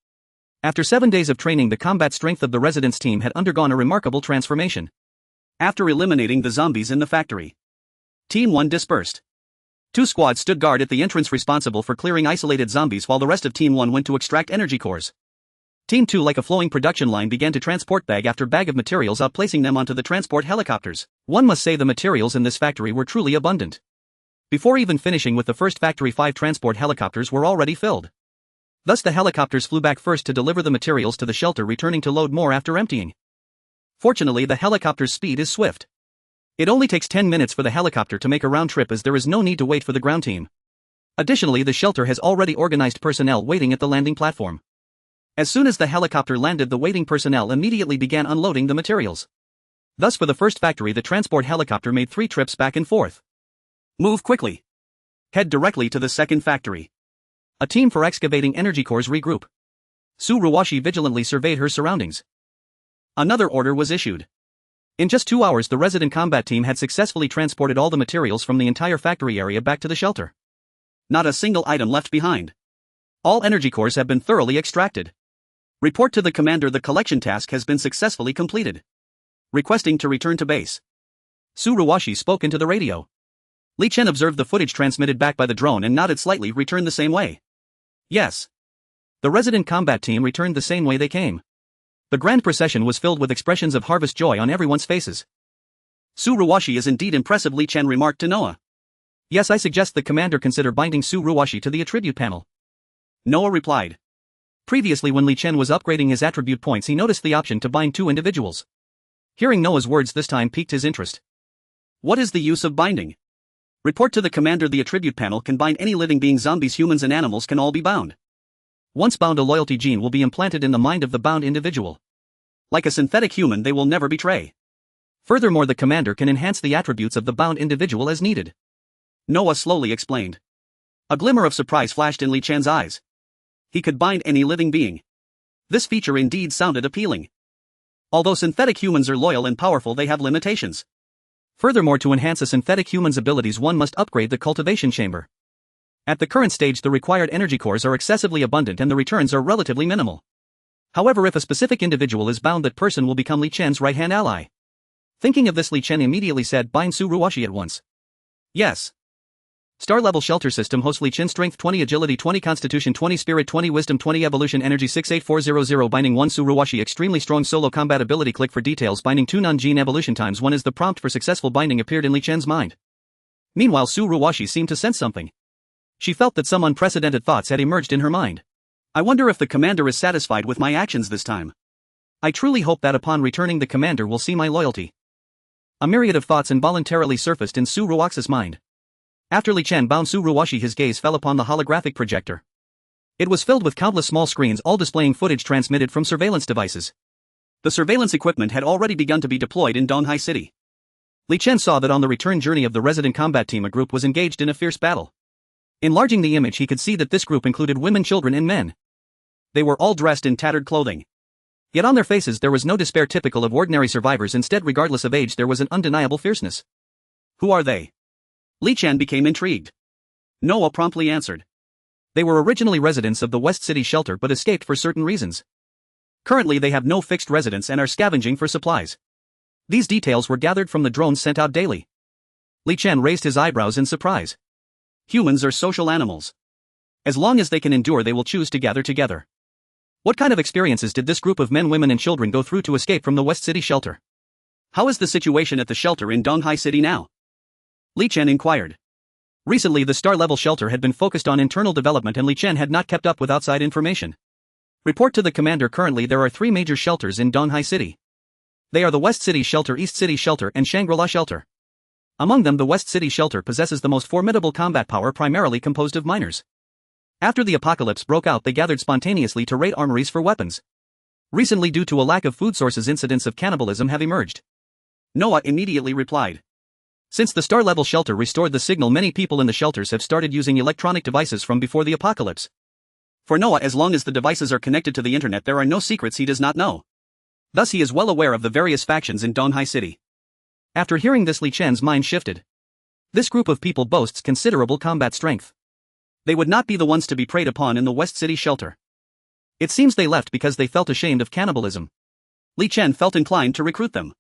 After 7 days of training, the combat strength of the residents' team had undergone a remarkable transformation. After eliminating the zombies in the factory, Team 1 dispersed. 2 squads stood guard at the entrance, responsible for clearing isolated zombies, while the rest of Team 1 went to extract energy cores. Team 2, like a flowing production line, began to transport bag after bag of materials, outplacing them onto the transport helicopters. One must say the materials in this factory were truly abundant. Before even finishing with the first factory, 5 transport helicopters were already filled. Thus the helicopters flew back first to deliver the materials to the shelter, returning to load more after emptying. Fortunately, the helicopter's speed is swift. It only takes 10 minutes for the helicopter to make a round trip, as there is no need to wait for the ground team. Additionally, the shelter has already organized personnel waiting at the landing platform. As soon as the helicopter landed, the waiting personnel immediately began unloading the materials. Thus, for the first factory, the transport helicopter made 3 trips back and forth. Move quickly. Head directly to the second factory. A team for excavating energy cores regroup. Su Ruoxi vigilantly surveyed her surroundings. Another order was issued. In just 2 hours, the resident combat team had successfully transported all the materials from the entire factory area back to the shelter. Not a single item left behind. All energy cores have been thoroughly extracted. Report to the commander, the collection task has been successfully completed. Requesting to return to base. Su Ruoxi spoke into the radio. Li Chen observed the footage transmitted back by the drone and nodded slightly, returned the same way. Yes. The resident combat team returned the same way they came. The grand procession was filled with expressions of harvest joy on everyone's faces. Su Ruoxi is indeed impressive, Li Chen remarked to Noah. Yes, I suggest the commander consider binding Su Ruoxi to the attribute panel. Noah replied. Previously, when Li Chen was upgrading his attribute points, he noticed the option to bind 2 individuals. Hearing Noah's words this time piqued his interest. What is the use of binding? Report to the commander, the attribute panel can bind any living being. Zombies, humans and animals can all be bound. Once bound, a loyalty gene will be implanted in the mind of the bound individual. Like a synthetic human, they will never betray. Furthermore, the commander can enhance the attributes of the bound individual as needed. Noah slowly explained. A glimmer of surprise flashed in Li Chan's eyes. He could bind any living being. This feature indeed sounded appealing. Although synthetic humans are loyal and powerful, they have limitations. Furthermore, to enhance a synthetic human's abilities, one must upgrade the cultivation chamber. At the current stage, the required energy cores are excessively abundant and the returns are relatively minimal. However, if a specific individual is bound, that person will become Li Chen's right-hand ally. Thinking of this, Li Chen immediately said, bind Su Ruwashi at once. Yes. Star-level shelter system host Li Chen strength 20 agility 20 constitution 20 spirit 20 wisdom 20 evolution energy 68400 binding 1 Su Ruwashi extremely strong solo combat ability click for details binding 2 non-gene evolution times 1 is the prompt for successful binding appeared in Li Chen's mind. Meanwhile Su Ruwashi seemed to sense something. She felt that some unprecedented thoughts had emerged in her mind. I wonder if the commander is satisfied with my actions this time. I truly hope that upon returning the commander will see my loyalty. A myriad of thoughts involuntarily surfaced in Su Ruwaxi's mind. After Li Chen bound Su Ruwashi, his gaze fell upon the holographic projector. It was filled with countless small screens, all displaying footage transmitted from surveillance devices. The surveillance equipment had already begun to be deployed in Donghai City. Li Chen saw that on the return journey of the resident combat team a group was engaged in a fierce battle. Enlarging the image, he could see that this group included women, children and men. They were all dressed in tattered clothing. Yet on their faces there was no despair typical of ordinary survivors, instead regardless of age there was an undeniable fierceness. Who are they? Li Chen became intrigued. Noah promptly answered. They were originally residents of the West City shelter but escaped for certain reasons. Currently they have no fixed residence and are scavenging for supplies. These details were gathered from the drones sent out daily. Li Chen raised his eyebrows in surprise. Humans are social animals. As long as they can endure they will choose to gather together. What kind of experiences did this group of men, women and children go through to escape from the West City shelter? How is the situation at the shelter in Donghai City now? Li Chen inquired. Recently the star-level shelter had been focused on internal development and Li Chen had not kept up with outside information. Report to the commander. Currently there are 3 major shelters in Donghai City. They are the West City Shelter, East City Shelter and Shangri-La Shelter. Among them the West City Shelter possesses the most formidable combat power, primarily composed of miners. After the apocalypse broke out they gathered spontaneously to raid armories for weapons. Recently due to a lack of food sources incidents of cannibalism have emerged. Noah immediately replied. Since the star-level shelter restored the signal, many people in the shelters have started using electronic devices from before the apocalypse. For Noah, as long as the devices are connected to the internet there are no secrets he does not know. Thus he is well aware of the various factions in Donghai City. After hearing this Li Chen's mind shifted. This group of people boasts considerable combat strength. They would not be the ones to be preyed upon in the West City shelter. It seems they left because they felt ashamed of cannibalism. Li Chen felt inclined to recruit them.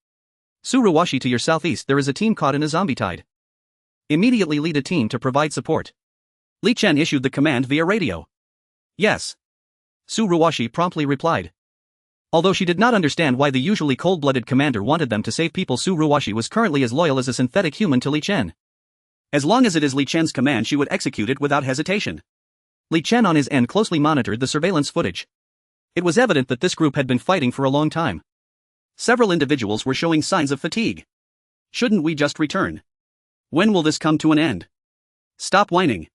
Su Ruwashi, to your southeast there is a team caught in a zombie tide. Immediately lead a team to provide support. Li Chen issued the command via radio. Yes. Su Ruwashi promptly replied. Although she did not understand why the usually cold-blooded commander wanted them to save people, Su Ruwashi was currently as loyal as a synthetic human to Li Chen. As long as it is Li Chen's command she would execute it without hesitation. Li Chen on his end closely monitored the surveillance footage. It was evident that this group had been fighting for a long time. Several individuals were showing signs of fatigue. Shouldn't we just return? When will this come to an end? Stop whining.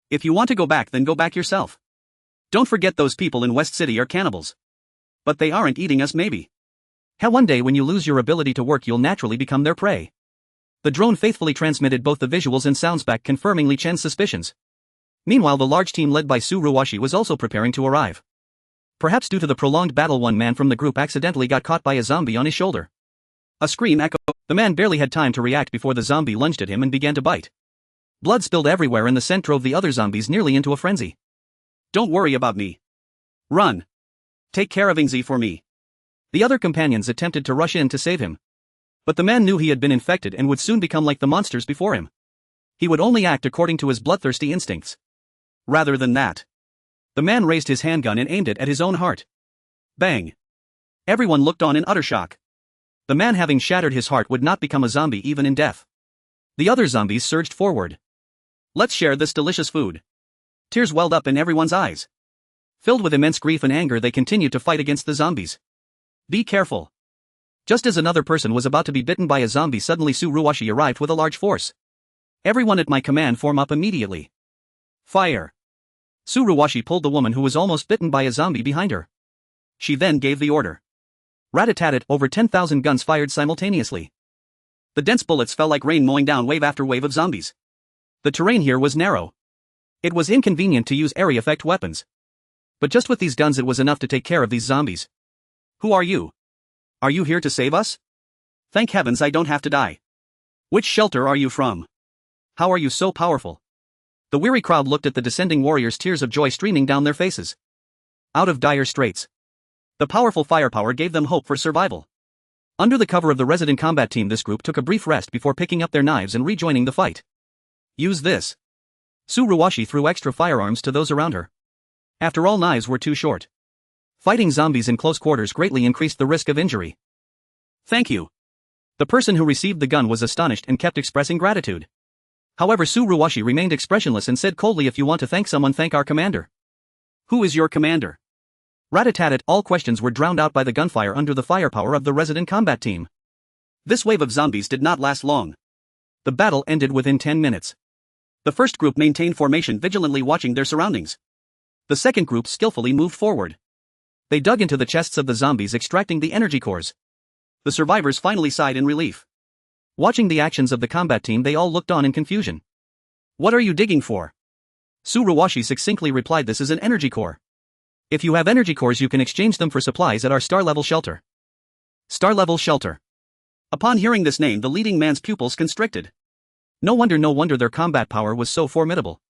If you want to go back then go back yourself. Don't forget those people in West City are cannibals. But they aren't eating us maybe. Hell, one day when you lose your ability to work you'll naturally become their prey. The drone faithfully transmitted both the visuals and sounds back, confirming Li Chen's suspicions. Meanwhile the large team led by Su Ruwashi was also preparing to arrive. Perhaps due to the prolonged battle one man from the group accidentally got caught by a zombie on his shoulder. A scream echoed. The man barely had time to react before the zombie lunged at him and began to bite. Blood spilled everywhere and the scent drove the other zombies nearly into a frenzy. Don't worry about me. Run. Take care of Ingzi for me. The other companions attempted to rush in to save him. But the man knew he had been infected and would soon become like the monsters before him. He would only act according to his bloodthirsty instincts. Rather than that. The man raised his handgun and aimed it at his own heart. Bang. Everyone looked on in utter shock. The man, having shattered his heart, would not become a zombie even in death. The other zombies surged forward. Let's share this delicious food. Tears welled up in everyone's eyes. Filled with immense grief and anger they continued to fight against the zombies. Be careful. Just as another person was about to be bitten by a zombie, suddenly Su Ruwashi arrived with a large force. Everyone at my command form up immediately. Fire. Su Ruwashi pulled the woman who was almost bitten by a zombie behind her. She then gave the order. Rat-a-tat-tat, over 10,000 guns fired simultaneously. The dense bullets fell like rain, mowing down wave after wave of zombies. The terrain here was narrow. It was inconvenient to use area effect weapons. But just with these guns it was enough to take care of these zombies. Who are you? Are you here to save us? Thank heavens I don't have to die. Which shelter are you from? How are you so powerful? The weary crowd looked at the descending warriors, tears of joy streaming down their faces. Out of dire straits. The powerful firepower gave them hope for survival. Under the cover of the resident combat team, this group took a brief rest before picking up their knives and rejoining the fight. Use this. Tsuruwashi threw extra firearms to those around her. After all, knives were too short. Fighting zombies in close quarters greatly increased the risk of injury. Thank you. The person who received the gun was astonished and kept expressing gratitude. However, Tsuruwashi remained expressionless and said coldly, if you want to thank someone, thank our commander. Who is your commander? Rat-a-tat-tat, all questions were drowned out by the gunfire under the firepower of the resident combat team. This wave of zombies did not last long. The battle ended within 10 minutes. The first group maintained formation, vigilantly watching their surroundings. The second group skillfully moved forward. They dug into the chests of the zombies, extracting the energy cores. The survivors finally sighed in relief. Watching the actions of the combat team, they all looked on in confusion. What are you digging for? Tsuruwashi succinctly replied, this is an energy core. If you have energy cores, you can exchange them for supplies at our star-level shelter. Star-level shelter. Upon hearing this name, the leading man's pupils constricted. No wonder their combat power was so formidable.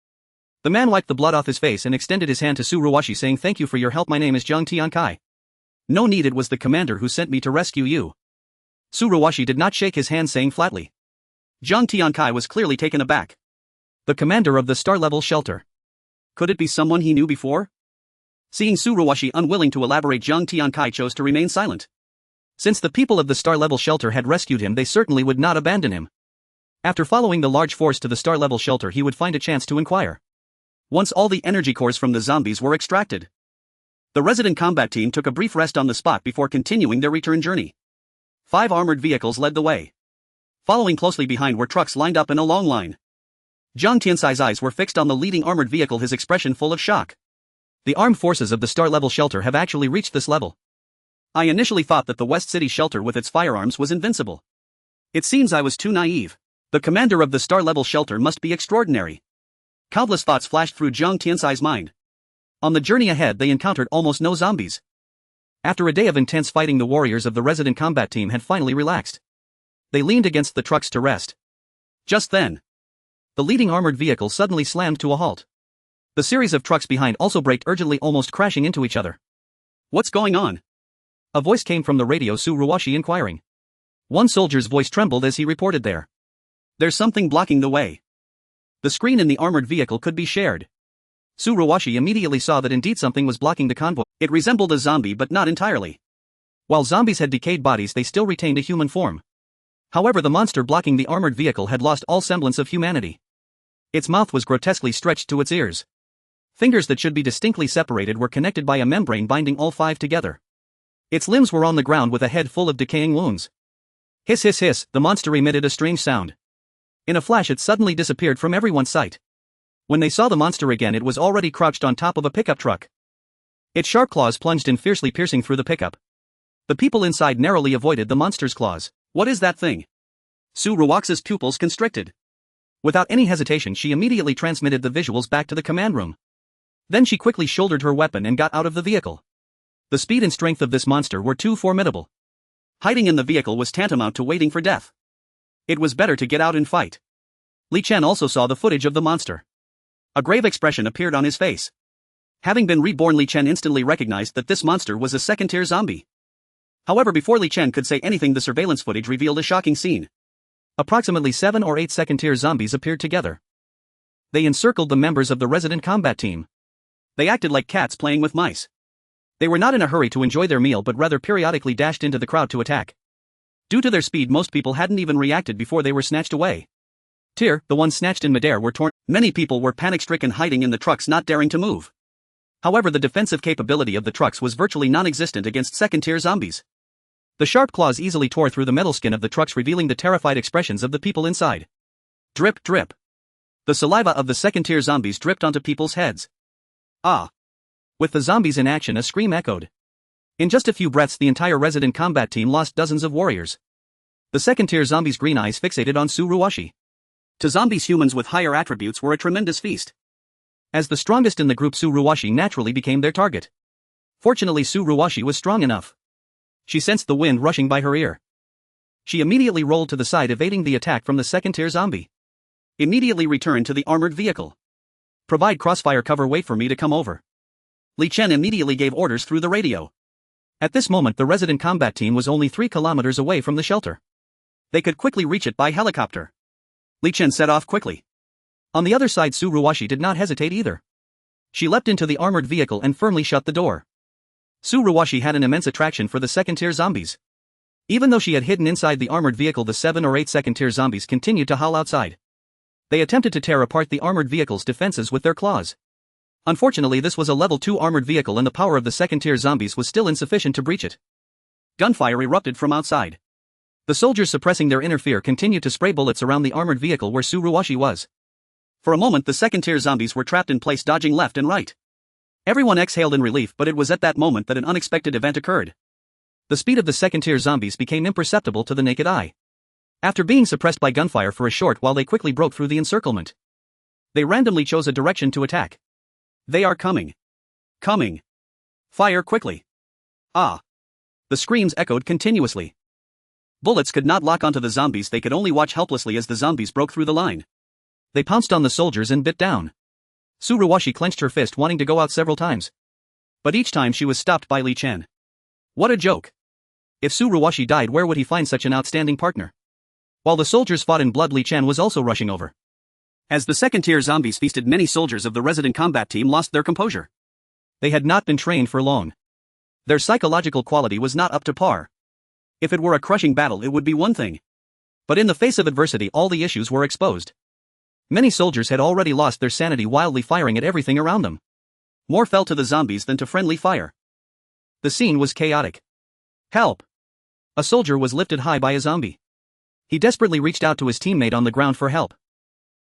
The man wiped the blood off his face and extended his hand to Tsuruwashi, saying, thank you for your help, my name is Jiang Tiankai. No need, it was the commander who sent me to rescue you. Tsuruwashi did not shake his hand, saying flatly. Jiang Tiankai was clearly taken aback. The commander of the star-level shelter. Could it be someone he knew before? Seeing Tsuruwashi unwilling to elaborate, Jiang Tiankai chose to remain silent. Since the people of the star-level shelter had rescued him, they certainly would not abandon him. After following the large force to the star-level shelter, he would find a chance to inquire. Once all the energy cores from the zombies were extracted, the resident combat team took a brief rest on the spot before continuing their return journey. 5 armored vehicles led the way. Following closely behind were trucks lined up in a long line. Jiang Tiansai's eyes were fixed on the leading armored vehicle, his expression full of shock. The armed forces of the star-level shelter have actually reached this level. I initially thought that the West City shelter with its firearms was invincible. It seems I was too naive. The commander of the star-level shelter must be extraordinary. Countless thoughts flashed through Jiang Tiansai's mind. On the journey ahead, they encountered almost no zombies. After a day of intense fighting, the warriors of the resident combat team had finally relaxed. They leaned against the trucks to rest. Just then, the leading armored vehicle suddenly slammed to a halt. The series of trucks behind also braked urgently, almost crashing into each other. What's going on? A voice came from the radio, Tsuruwashi inquiring. One soldier's voice trembled as he reported, there's something blocking the way. The screen in the armored vehicle could be shared. Tsuruwashi immediately saw that indeed something was blocking the convoy. It resembled a zombie, but not entirely. While zombies had decayed bodies, they still retained a human form. However, the monster blocking the armored vehicle had lost all semblance of humanity. Its mouth was grotesquely stretched to its ears. Fingers that should be distinctly separated were connected by a membrane binding all 5 together. Its limbs were on the ground with a head full of decaying wounds. Hiss hiss hiss, the monster emitted a strange sound. In a flash, it suddenly disappeared from everyone's sight. When they saw the monster again, it was already crouched on top of a pickup truck. Its sharp claws plunged in, fiercely piercing through the pickup. The people inside narrowly avoided the monster's claws. What is that thing? Tsuruwaxi's pupils constricted. Without any hesitation, she immediately transmitted the visuals back to the command room. Then she quickly shouldered her weapon and got out of the vehicle. The speed and strength of this monster were too formidable. Hiding in the vehicle was tantamount to waiting for death. It was better to get out and fight. Li Chen also saw the footage of the monster. A grave expression appeared on his face. Having been reborn, Li Chen instantly recognized that this monster was a second-tier zombie. However, before Li Chen could say anything, the surveillance footage revealed a shocking scene. Approximately 7 or 8 second-tier zombies appeared together. They encircled the members of the resident combat team. They acted like cats playing with mice. They were not in a hurry to enjoy their meal, but rather periodically dashed into the crowd to attack. Due to their speed, most people hadn't even reacted before they were snatched away. The ones snatched in midair were torn. Many people were panic-stricken, hiding in the trucks, not daring to move. However, the defensive capability of the trucks was virtually non-existent against second-tier zombies. The sharp claws easily tore through the metal skin of the trucks, revealing the terrified expressions of the people inside. Drip, drip. The saliva of the second-tier zombies dripped onto people's heads. Ah! With the zombies in action, a scream echoed. In just a few breaths, the entire resident combat team lost dozens of warriors. The second-tier zombies' green eyes fixated on Tsuruwashi. To zombies, humans with higher attributes were a tremendous feast. As the strongest in the group, Tsuruwashi naturally became their target. Fortunately, Tsuruwashi was strong enough. She sensed the wind rushing by her ear. She immediately rolled to the side, evading the attack from the second-tier zombie. Immediately returned to the armored vehicle. Provide crossfire cover, wait for me to come over. Li Chen immediately gave orders through the radio. At this moment the resident combat team was only 3 kilometers away from the shelter. They could quickly reach it by helicopter. Li Chen set off quickly. On the other side Su Ruwashi did not hesitate either. She leapt into the armored vehicle and firmly shut the door. Su Ruwashi had an immense attraction for the second-tier zombies. Even though she had hidden inside the armored vehicle, the 7 or 8 second-tier zombies continued to howl outside. They attempted to tear apart the armored vehicle's defenses with their claws. Unfortunately, this was a level 2 armored vehicle and the power of the second-tier zombies was still insufficient to breach it. Gunfire erupted from outside. The soldiers, suppressing their inner fear, continued to spray bullets around the armored vehicle where Su Ruwashi was. For a moment the second-tier zombies were trapped in place, dodging left and right. Everyone exhaled in relief, but it was at that moment that an unexpected event occurred. The speed of the second-tier zombies became imperceptible to the naked eye. After being suppressed by gunfire for a short while, they quickly broke through the encirclement. They randomly chose a direction to attack. They are coming. Coming. Fire quickly. Ah. The screams echoed continuously. Bullets could not lock onto the zombies, they could only watch helplessly as the zombies broke through the line. They pounced on the soldiers and bit down. Su Ruwashi clenched her fist, wanting to go out several times. But each time she was stopped by Li Chen. What a joke. If Su Ruwashi died, where would he find such an outstanding partner? While the soldiers fought in blood, Li Chen was also rushing over. As the second-tier zombies feasted, many soldiers of the resident combat team lost their composure. They had not been trained for long. Their psychological quality was not up to par. If it were a crushing battle, it would be one thing. But in the face of adversity, all the issues were exposed. Many soldiers had already lost their sanity, wildly firing at everything around them. More fell to the zombies than to friendly fire. The scene was chaotic. Help! A soldier was lifted high by a zombie. He desperately reached out to his teammate on the ground for help.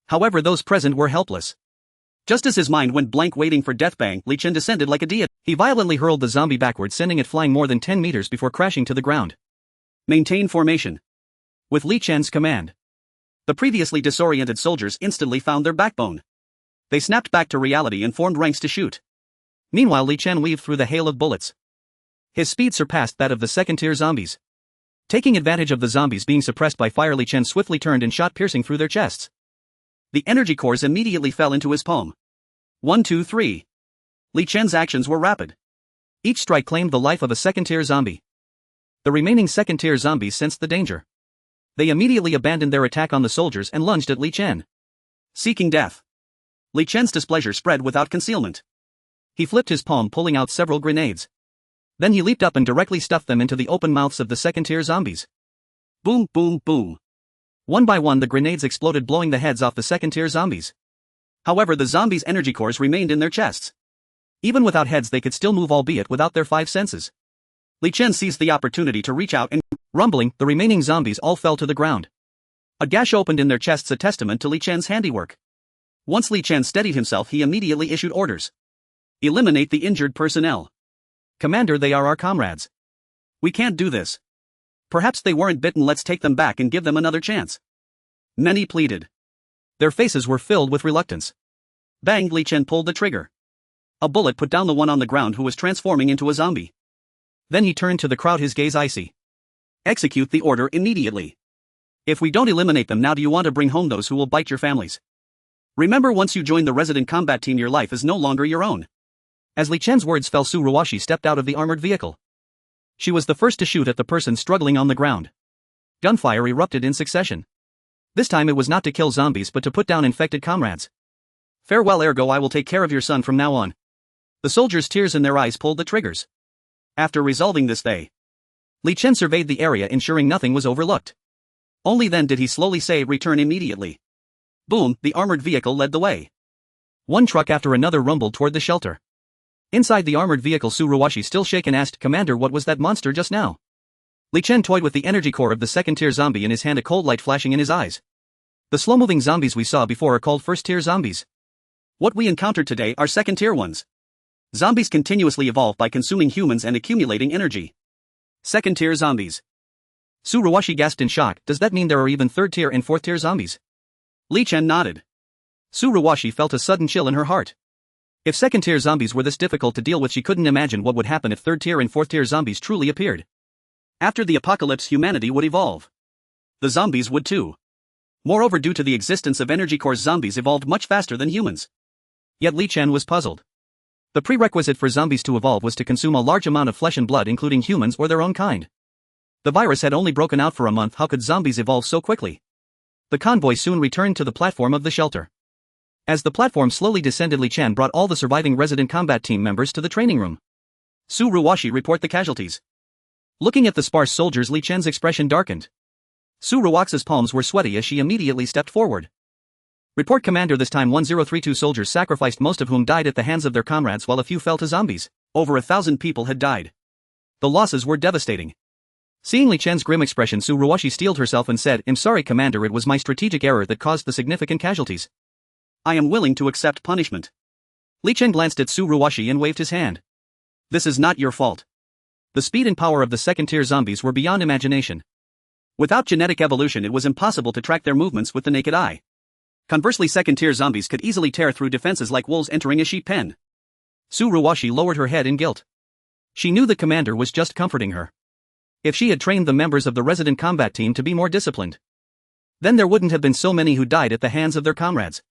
However, those present were helpless. Just as his mind went blank waiting for death, bang, Li Chen descended like a deity. He violently hurled the zombie backwards, sending it flying more than 10 meters before crashing to the ground. Maintain formation. With Li Chen's command, the previously disoriented soldiers instantly found their backbone. They snapped back to reality and formed ranks to shoot. Meanwhile, Li Chen weaved through the hail of bullets. His speed surpassed that of the second-tier zombies. Taking advantage of the zombies being suppressed by fire, Li Chen swiftly turned and shot, piercing through their chests. The energy cores immediately fell into his palm. 1, 2, 3. Li Chen's actions were rapid. Each strike claimed the life of a second-tier zombie. The remaining second-tier zombies sensed the danger. They immediately abandoned their attack on the soldiers and lunged at Li Chen. Seeking death. Li Chen's displeasure spread without concealment. He flipped his palm, pulling out several grenades. Then he leaped up and directly stuffed them into the open mouths of the second-tier zombies. Boom, boom, boom. One by one the grenades exploded, blowing the heads off the second-tier zombies. However, the zombies' energy cores remained in their chests. Even without heads they could still move, albeit without their 5 senses. Li Chen seized the opportunity to reach out and, rumbling, the remaining zombies all fell to the ground. A gash opened in their chests, a testament to Li Chen's handiwork. Once Li Chen steadied himself, he immediately issued orders. Eliminate the injured personnel. Commander, they are our comrades. We can't do this. Perhaps they weren't bitten, let's take them back and give them another chance. Many pleaded. Their faces were filled with reluctance. Bang, Li Chen pulled the trigger. A bullet put down the one on the ground who was transforming into a zombie. Then he turned to the crowd, his gaze icy. Execute the order immediately. If we don't eliminate them now, do you want to bring home those who will bite your families? Remember, once you join the resident combat team, your life is no longer your own. As Li Chen's words fell, Su Ruwashi stepped out of the armored vehicle. She was the first to shoot at the person struggling on the ground. Gunfire erupted in succession. This time it was not to kill zombies but to put down infected comrades. Farewell, ergo I will take care of your son from now on. The soldiers, tears in their eyes, pulled the triggers. After resolving this, Li Chen surveyed the area, ensuring nothing was overlooked. Only then did he slowly say, return immediately. Boom, the armored vehicle led the way. One truck after another rumbled toward the shelter. Inside the armored vehicle, Su Ruwashi, still shaken, asked, Commander, what was that monster just now? Li Chen toyed with the energy core of the second-tier zombie in his hand, a cold light flashing in his eyes. The slow-moving zombies we saw before are called first-tier zombies. What we encountered today are second-tier ones. Zombies continuously evolve by consuming humans and accumulating energy. Second-tier zombies. Su Ruwashi gasped in shock. Does that mean there are even third-tier and fourth-tier zombies? Li Chen nodded. Su Ruwashi felt a sudden chill in her heart. If second-tier zombies were this difficult to deal with, she couldn't imagine what would happen if third-tier and fourth-tier zombies truly appeared. After the apocalypse, humanity would evolve. The zombies would too. Moreover, due to the existence of energy cores, zombies evolved much faster than humans. Yet Li Chen was puzzled. The prerequisite for zombies to evolve was to consume a large amount of flesh and blood, including humans or their own kind. The virus had only broken out for a month. How could zombies evolve so quickly? The convoy soon returned to the platform of the shelter. As the platform slowly descended, Li Chen brought all the surviving resident combat team members to the training room. Su Ruwashi report the casualties. Looking at the sparse soldiers, Li Chen's expression darkened. Su Ruwaxi's palms were sweaty as she immediately stepped forward. Report, Commander. This time 1032 soldiers sacrificed, most of whom died at the hands of their comrades while a few fell to zombies. Over 1,000 people had died. The losses were devastating. Seeing Li Chen's grim expression, Su Ruwashi steeled herself and said, "I'm sorry, Commander, it was my strategic error that caused the significant casualties. I am willing to accept punishment." Li Chen glanced at Su Ruwashi and waved his hand. "This is not your fault." The speed and power of the second-tier zombies were beyond imagination. Without genetic evolution, it was impossible to track their movements with the naked eye. Conversely, second-tier zombies could easily tear through defenses like wolves entering a sheep pen. Su Ruwashi lowered her head in guilt. She knew the commander was just comforting her. If she had trained the members of the resident combat team to be more disciplined, then there wouldn't have been so many who died at the hands of their comrades.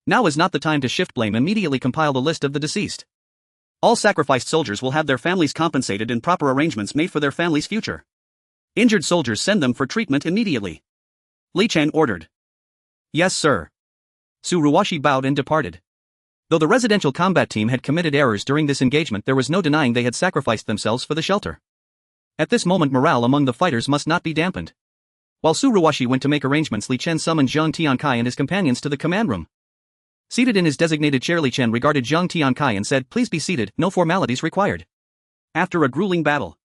Now is not the time to shift blame. Immediately compile the list of the deceased. All sacrificed soldiers will have their families compensated and proper arrangements made for their families' future. Injured soldiers, send them for treatment immediately. Li Chen ordered. Yes, sir. Su Ruwashi bowed and departed. Though the residential combat team had committed errors during this engagement, there was no denying they had sacrificed themselves for the shelter. At this moment, morale among the fighters must not be dampened. While Su Ruwashi went to make arrangements, Li Chen summoned Zhang Tiankai and his companions to the command room. Seated in his designated chair, Li Chen regarded Zhang Tiankai and said, "Please be seated, no formalities required." After a grueling battle,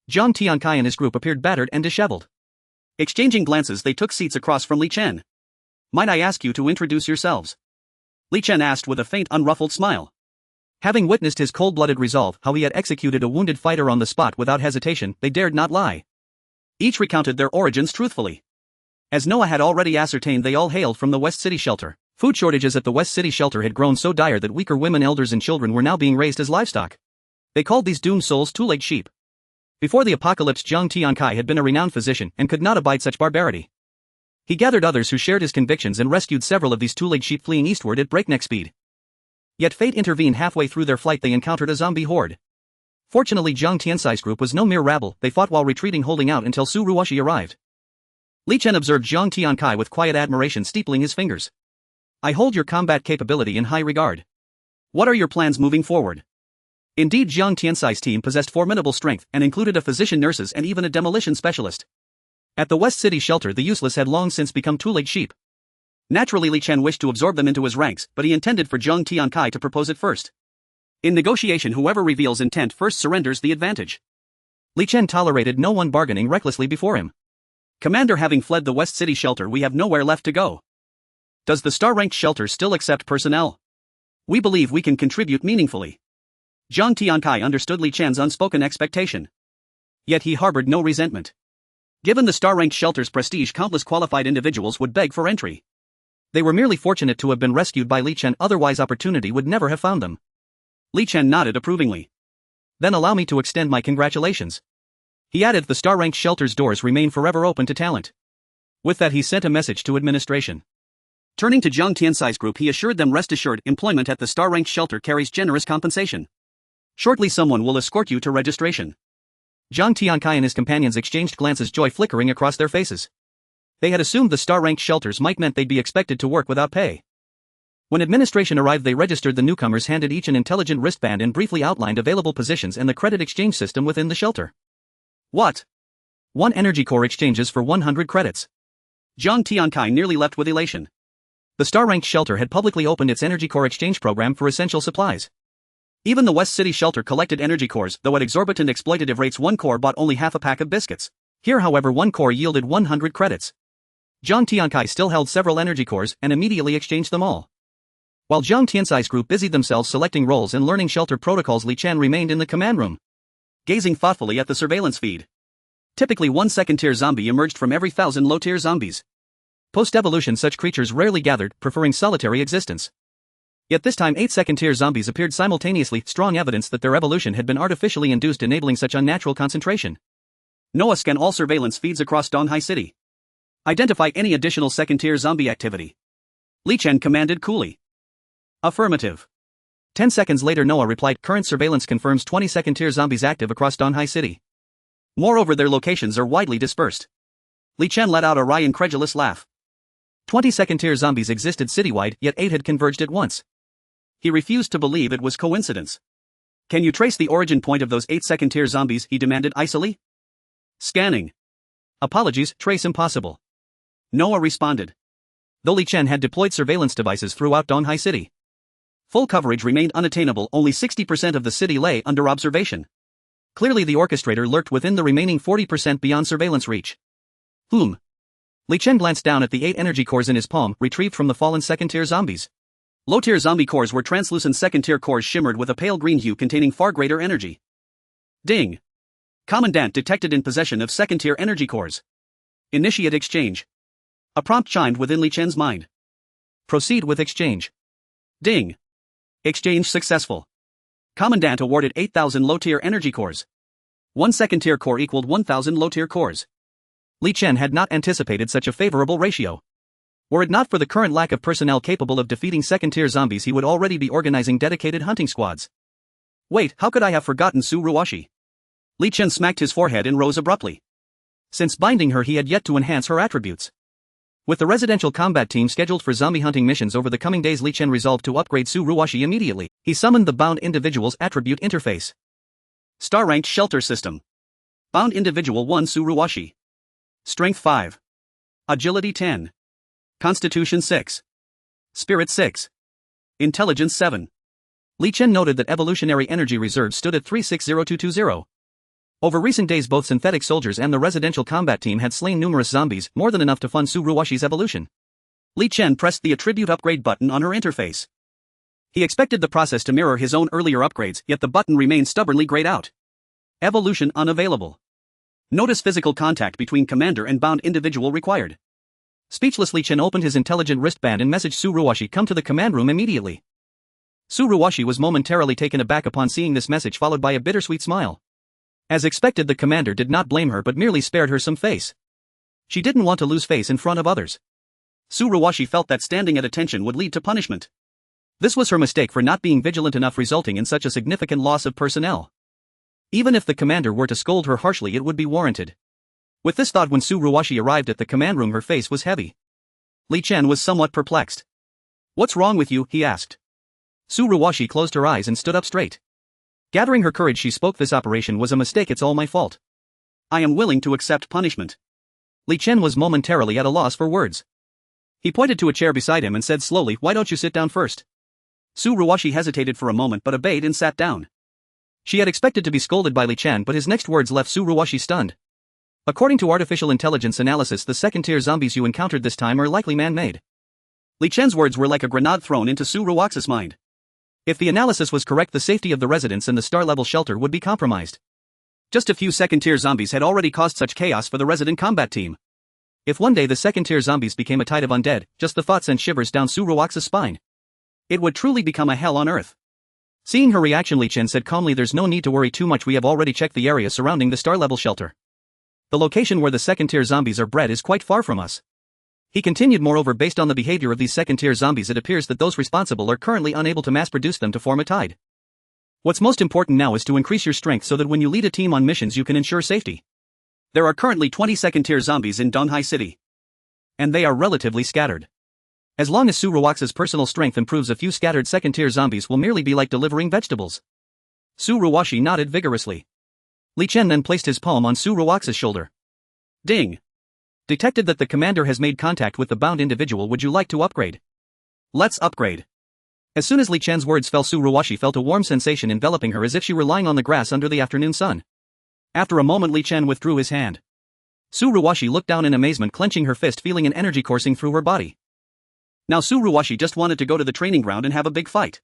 Zhang Tiankai and his group appeared battered and disheveled. Exchanging glances, they took seats across from Li Chen. "Might I ask you to introduce yourselves?" Li Chen asked with a faint, unruffled smile. Having witnessed his cold-blooded resolve, how he had executed a wounded fighter on the spot without hesitation, they dared not lie. Each recounted their origins truthfully. As Noah had already ascertained, they all hailed from the West City shelter. Food shortages at the West City shelter had grown so dire that weaker women, elders and children were now being raised as livestock. They called these doomed souls two-legged sheep. Before the apocalypse, Zhang Tiankai had been a renowned physician and could not abide such barbarity. He gathered others who shared his convictions and rescued several of these two-legged sheep fleeing eastward at breakneck speed. Yet fate intervened. Halfway through their flight, they encountered a zombie horde. Fortunately, Zhang Tiansai's group was no mere rabble. They fought while retreating, holding out until Su Ruwashi arrived. Li Chen observed Zhang Tiankai with quiet admiration, steepling his fingers. "I hold your combat capability in high regard. What are your plans moving forward?" Indeed, Zhang Tiansai's team possessed formidable strength and included a physician, nurses, and even a demolition specialist. At the West City shelter, the useless had long since become two-legged sheep. Naturally, Li Chen wished to absorb them into his ranks, but he intended for Zhang Tiankai to propose it first. In negotiation, whoever reveals intent first surrenders the advantage. Li Chen tolerated no one bargaining recklessly before him. "Commander, having fled the West City shelter, we have nowhere left to go. Does the star-ranked shelter still accept personnel? We believe we can contribute meaningfully." Zhang Tiankai understood Li Chen's unspoken expectation. Yet he harbored no resentment. Given the star-ranked shelter's prestige, countless qualified individuals would beg for entry. They were merely fortunate to have been rescued by Li Chen, otherwise opportunity would never have found them. Li Chen nodded approvingly. "Then allow me to extend my congratulations." He added, "The star-ranked shelter's doors remain forever open to talent." With that, he sent a message to administration. Turning to Zhang Tiansai's group, he assured them, "Rest assured, employment at the star-ranked shelter carries generous compensation. Shortly someone will escort you to registration." Zhang Tiankai and his companions exchanged glances, joy flickering across their faces. They had assumed the star-ranked shelters might meant they'd be expected to work without pay. When administration arrived, they registered the newcomers, handed each an intelligent wristband, and briefly outlined available positions and the credit exchange system within the shelter. "What? 1 energy core exchanges for 100 credits." Zhang Tiankai nearly leapt with elation. The star-ranked shelter had publicly opened its energy core exchange program for essential supplies. Even the West City shelter collected energy cores, though at exorbitant exploitative rates. 1 core bought only half a pack of biscuits. Here, however, 1 core yielded 100 credits. Zhang Tiankai still held several energy cores and immediately exchanged them all. While Zhang Tiansai's group busied themselves selecting roles and learning shelter protocols, Li Chen remained in the command room, gazing thoughtfully at the surveillance feed. Typically, 1 second-tier zombie emerged from every 1,000 low-tier zombies. Post-evolution, such creatures rarely gathered, preferring solitary existence. Yet this time 8 second-tier zombies appeared simultaneously, strong evidence that their evolution had been artificially induced, enabling such unnatural concentration. "Noah, scan all surveillance feeds across Donghai City. Identify any additional second-tier zombie activity." Li Chen commanded coolly. "Affirmative." 10 seconds later Noah replied, current surveillance confirms 20 second-tier zombies active across Donghai City. Moreover, their locations are widely dispersed. Li Chen let out a wry incredulous laugh. 20 second-tier zombies existed citywide, yet 8 had converged at once. He refused to believe it was coincidence. Can you trace the origin point of those 8 second-tier zombies, he demanded icily. Scanning. Apologies, trace impossible. Noah responded. Though Li Chen had deployed surveillance devices throughout Donghai City, full coverage remained unattainable. Only 60% of the city lay under observation. Clearly the orchestrator lurked within the remaining 40% beyond surveillance reach. Li Chen glanced down at the 8 energy cores in his palm, retrieved from the fallen second-tier zombies. Low-tier zombie cores were translucent, second-tier cores shimmered with a pale green hue containing far greater energy. Ding! Commandant detected in possession of second-tier energy cores. Initiate exchange. A prompt chimed within Li Chen's mind. Proceed with exchange. Ding! Exchange successful. Commandant awarded 8,000 low-tier energy cores. 1 second-tier core equaled 1,000 low-tier cores. Li Chen had not anticipated such a favorable ratio. Were it not for the current lack of personnel capable of defeating second-tier zombies, he would already be organizing dedicated hunting squads. Wait, how could I have forgotten Su Ruwashi? Li Chen smacked his forehead and rose abruptly. Since binding her, he had yet to enhance her attributes. With the residential combat team scheduled for zombie hunting missions over the coming days, Li Chen resolved to upgrade Su Ruwashi immediately. He summoned the Bound Individual's attribute interface. Star-ranked shelter system. Bound Individual 1 Su Ruwashi. Strength 5. Agility 10. Constitution 6. Spirit 6. Intelligence 7. Li Chen noted that evolutionary energy reserves stood at 360220. Over recent days, both synthetic soldiers and the residential combat team had slain numerous zombies, more than enough to fund Su Ruwashi's evolution. Li Chen pressed the attribute upgrade button on her interface. He expected the process to mirror his own earlier upgrades, yet the button remained stubbornly grayed out. Evolution unavailable. Notice physical contact between commander and bound individual required. Speechless, Li Chen opened his intelligent wristband and messaged Su Ruwashi, come to the command room immediately. Su Ruwashi was momentarily taken aback upon seeing this message, followed by a bittersweet smile. As expected, the commander did not blame her but merely spared her some face. She didn't want to lose face in front of others. Su Ruwashi felt that standing at attention would lead to punishment. This was her mistake for not being vigilant enough, resulting in such a significant loss of personnel. Even if the commander were to scold her harshly, it would be warranted. With this thought, when Su Ruwashi arrived at the command room, her face was heavy. Li Chen was somewhat perplexed. What's wrong with you? He asked. Su Ruwashi closed her eyes and stood up straight. Gathering her courage, she spoke, this operation was a mistake, it's all my fault. I am willing to accept punishment. Li Chen was momentarily at a loss for words. He pointed to a chair beside him and said slowly, why don't you sit down first? Su Ruwashi hesitated for a moment but obeyed and sat down. She had expected to be scolded by Li Chen, but his next words left Su Ruwashi stunned. According to artificial intelligence analysis, the second-tier zombies you encountered this time are likely man-made. Li Chen's words were like a grenade thrown into Su Ruwaxi's mind. If the analysis was correct, the safety of the residents and the star-level shelter would be compromised. Just a few second-tier zombies had already caused such chaos for the resident combat team. If one day the second-tier zombies became a tide of undead, just the thought sent shivers down Su Ruwaxi's spine. It would truly become a hell on earth. Seeing her reaction, Li Chen said calmly, there's no need to worry too much, we have already checked the area surrounding the star-level shelter. The location where the second-tier zombies are bred is quite far from us. He continued, moreover, based on the behavior of these second-tier zombies, it appears that those responsible are currently unable to mass-produce them to form a tide. What's most important now is to increase your strength so that when you lead a team on missions you can ensure safety. There are currently 20 second-tier zombies in Donghai City. And they are relatively scattered. As long as Su Ruwaxi's personal strength improves, a few scattered second-tier zombies will merely be like delivering vegetables. Su Ruwashi nodded vigorously. Li Chen then placed his palm on Su Ruwaxi's shoulder. Ding! Detected that the commander has made contact with the bound individual, would you like to upgrade? Let's upgrade. As soon as Li Chen's words fell, Su Ruwashi felt a warm sensation enveloping her as if she were lying on the grass under the afternoon sun. After a moment, Li Chen withdrew his hand. Su Ruwashi looked down in amazement, clenching her fist, feeling an energy coursing through her body. Now Su Ruwashi just wanted to go to the training ground and have a big fight.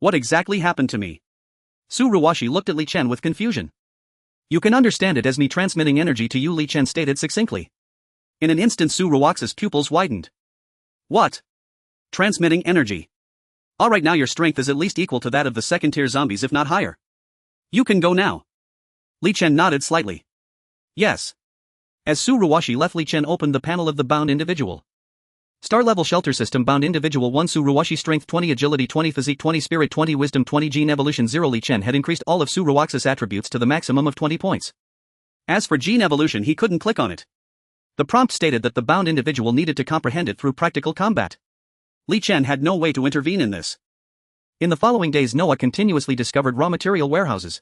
What exactly happened to me? Su Ruwashi looked at Li Chen with confusion. You can understand it as me transmitting energy to you, Li Chen stated succinctly. In an instant, Su Ruwaxi's pupils widened. What? Transmitting energy. Alright, now your strength is at least equal to that of the second-tier zombies, if not higher. You can go now. Li Chen nodded slightly. Yes. As Su Ruwashi left, Li Chen opened the panel of the bound individual. Star-level shelter system bound individual 1 Suruwashi strength 20 agility 20 physique 20 spirit 20 wisdom 20 gene evolution 0 Li Chen had increased all of Suruwaxi's attributes to the maximum of 20 points. As for gene evolution he couldn't click on it. The prompt stated that the bound individual needed to comprehend it through practical combat. Li Chen had no way to intervene in this. In the following days Noah continuously discovered raw material warehouses.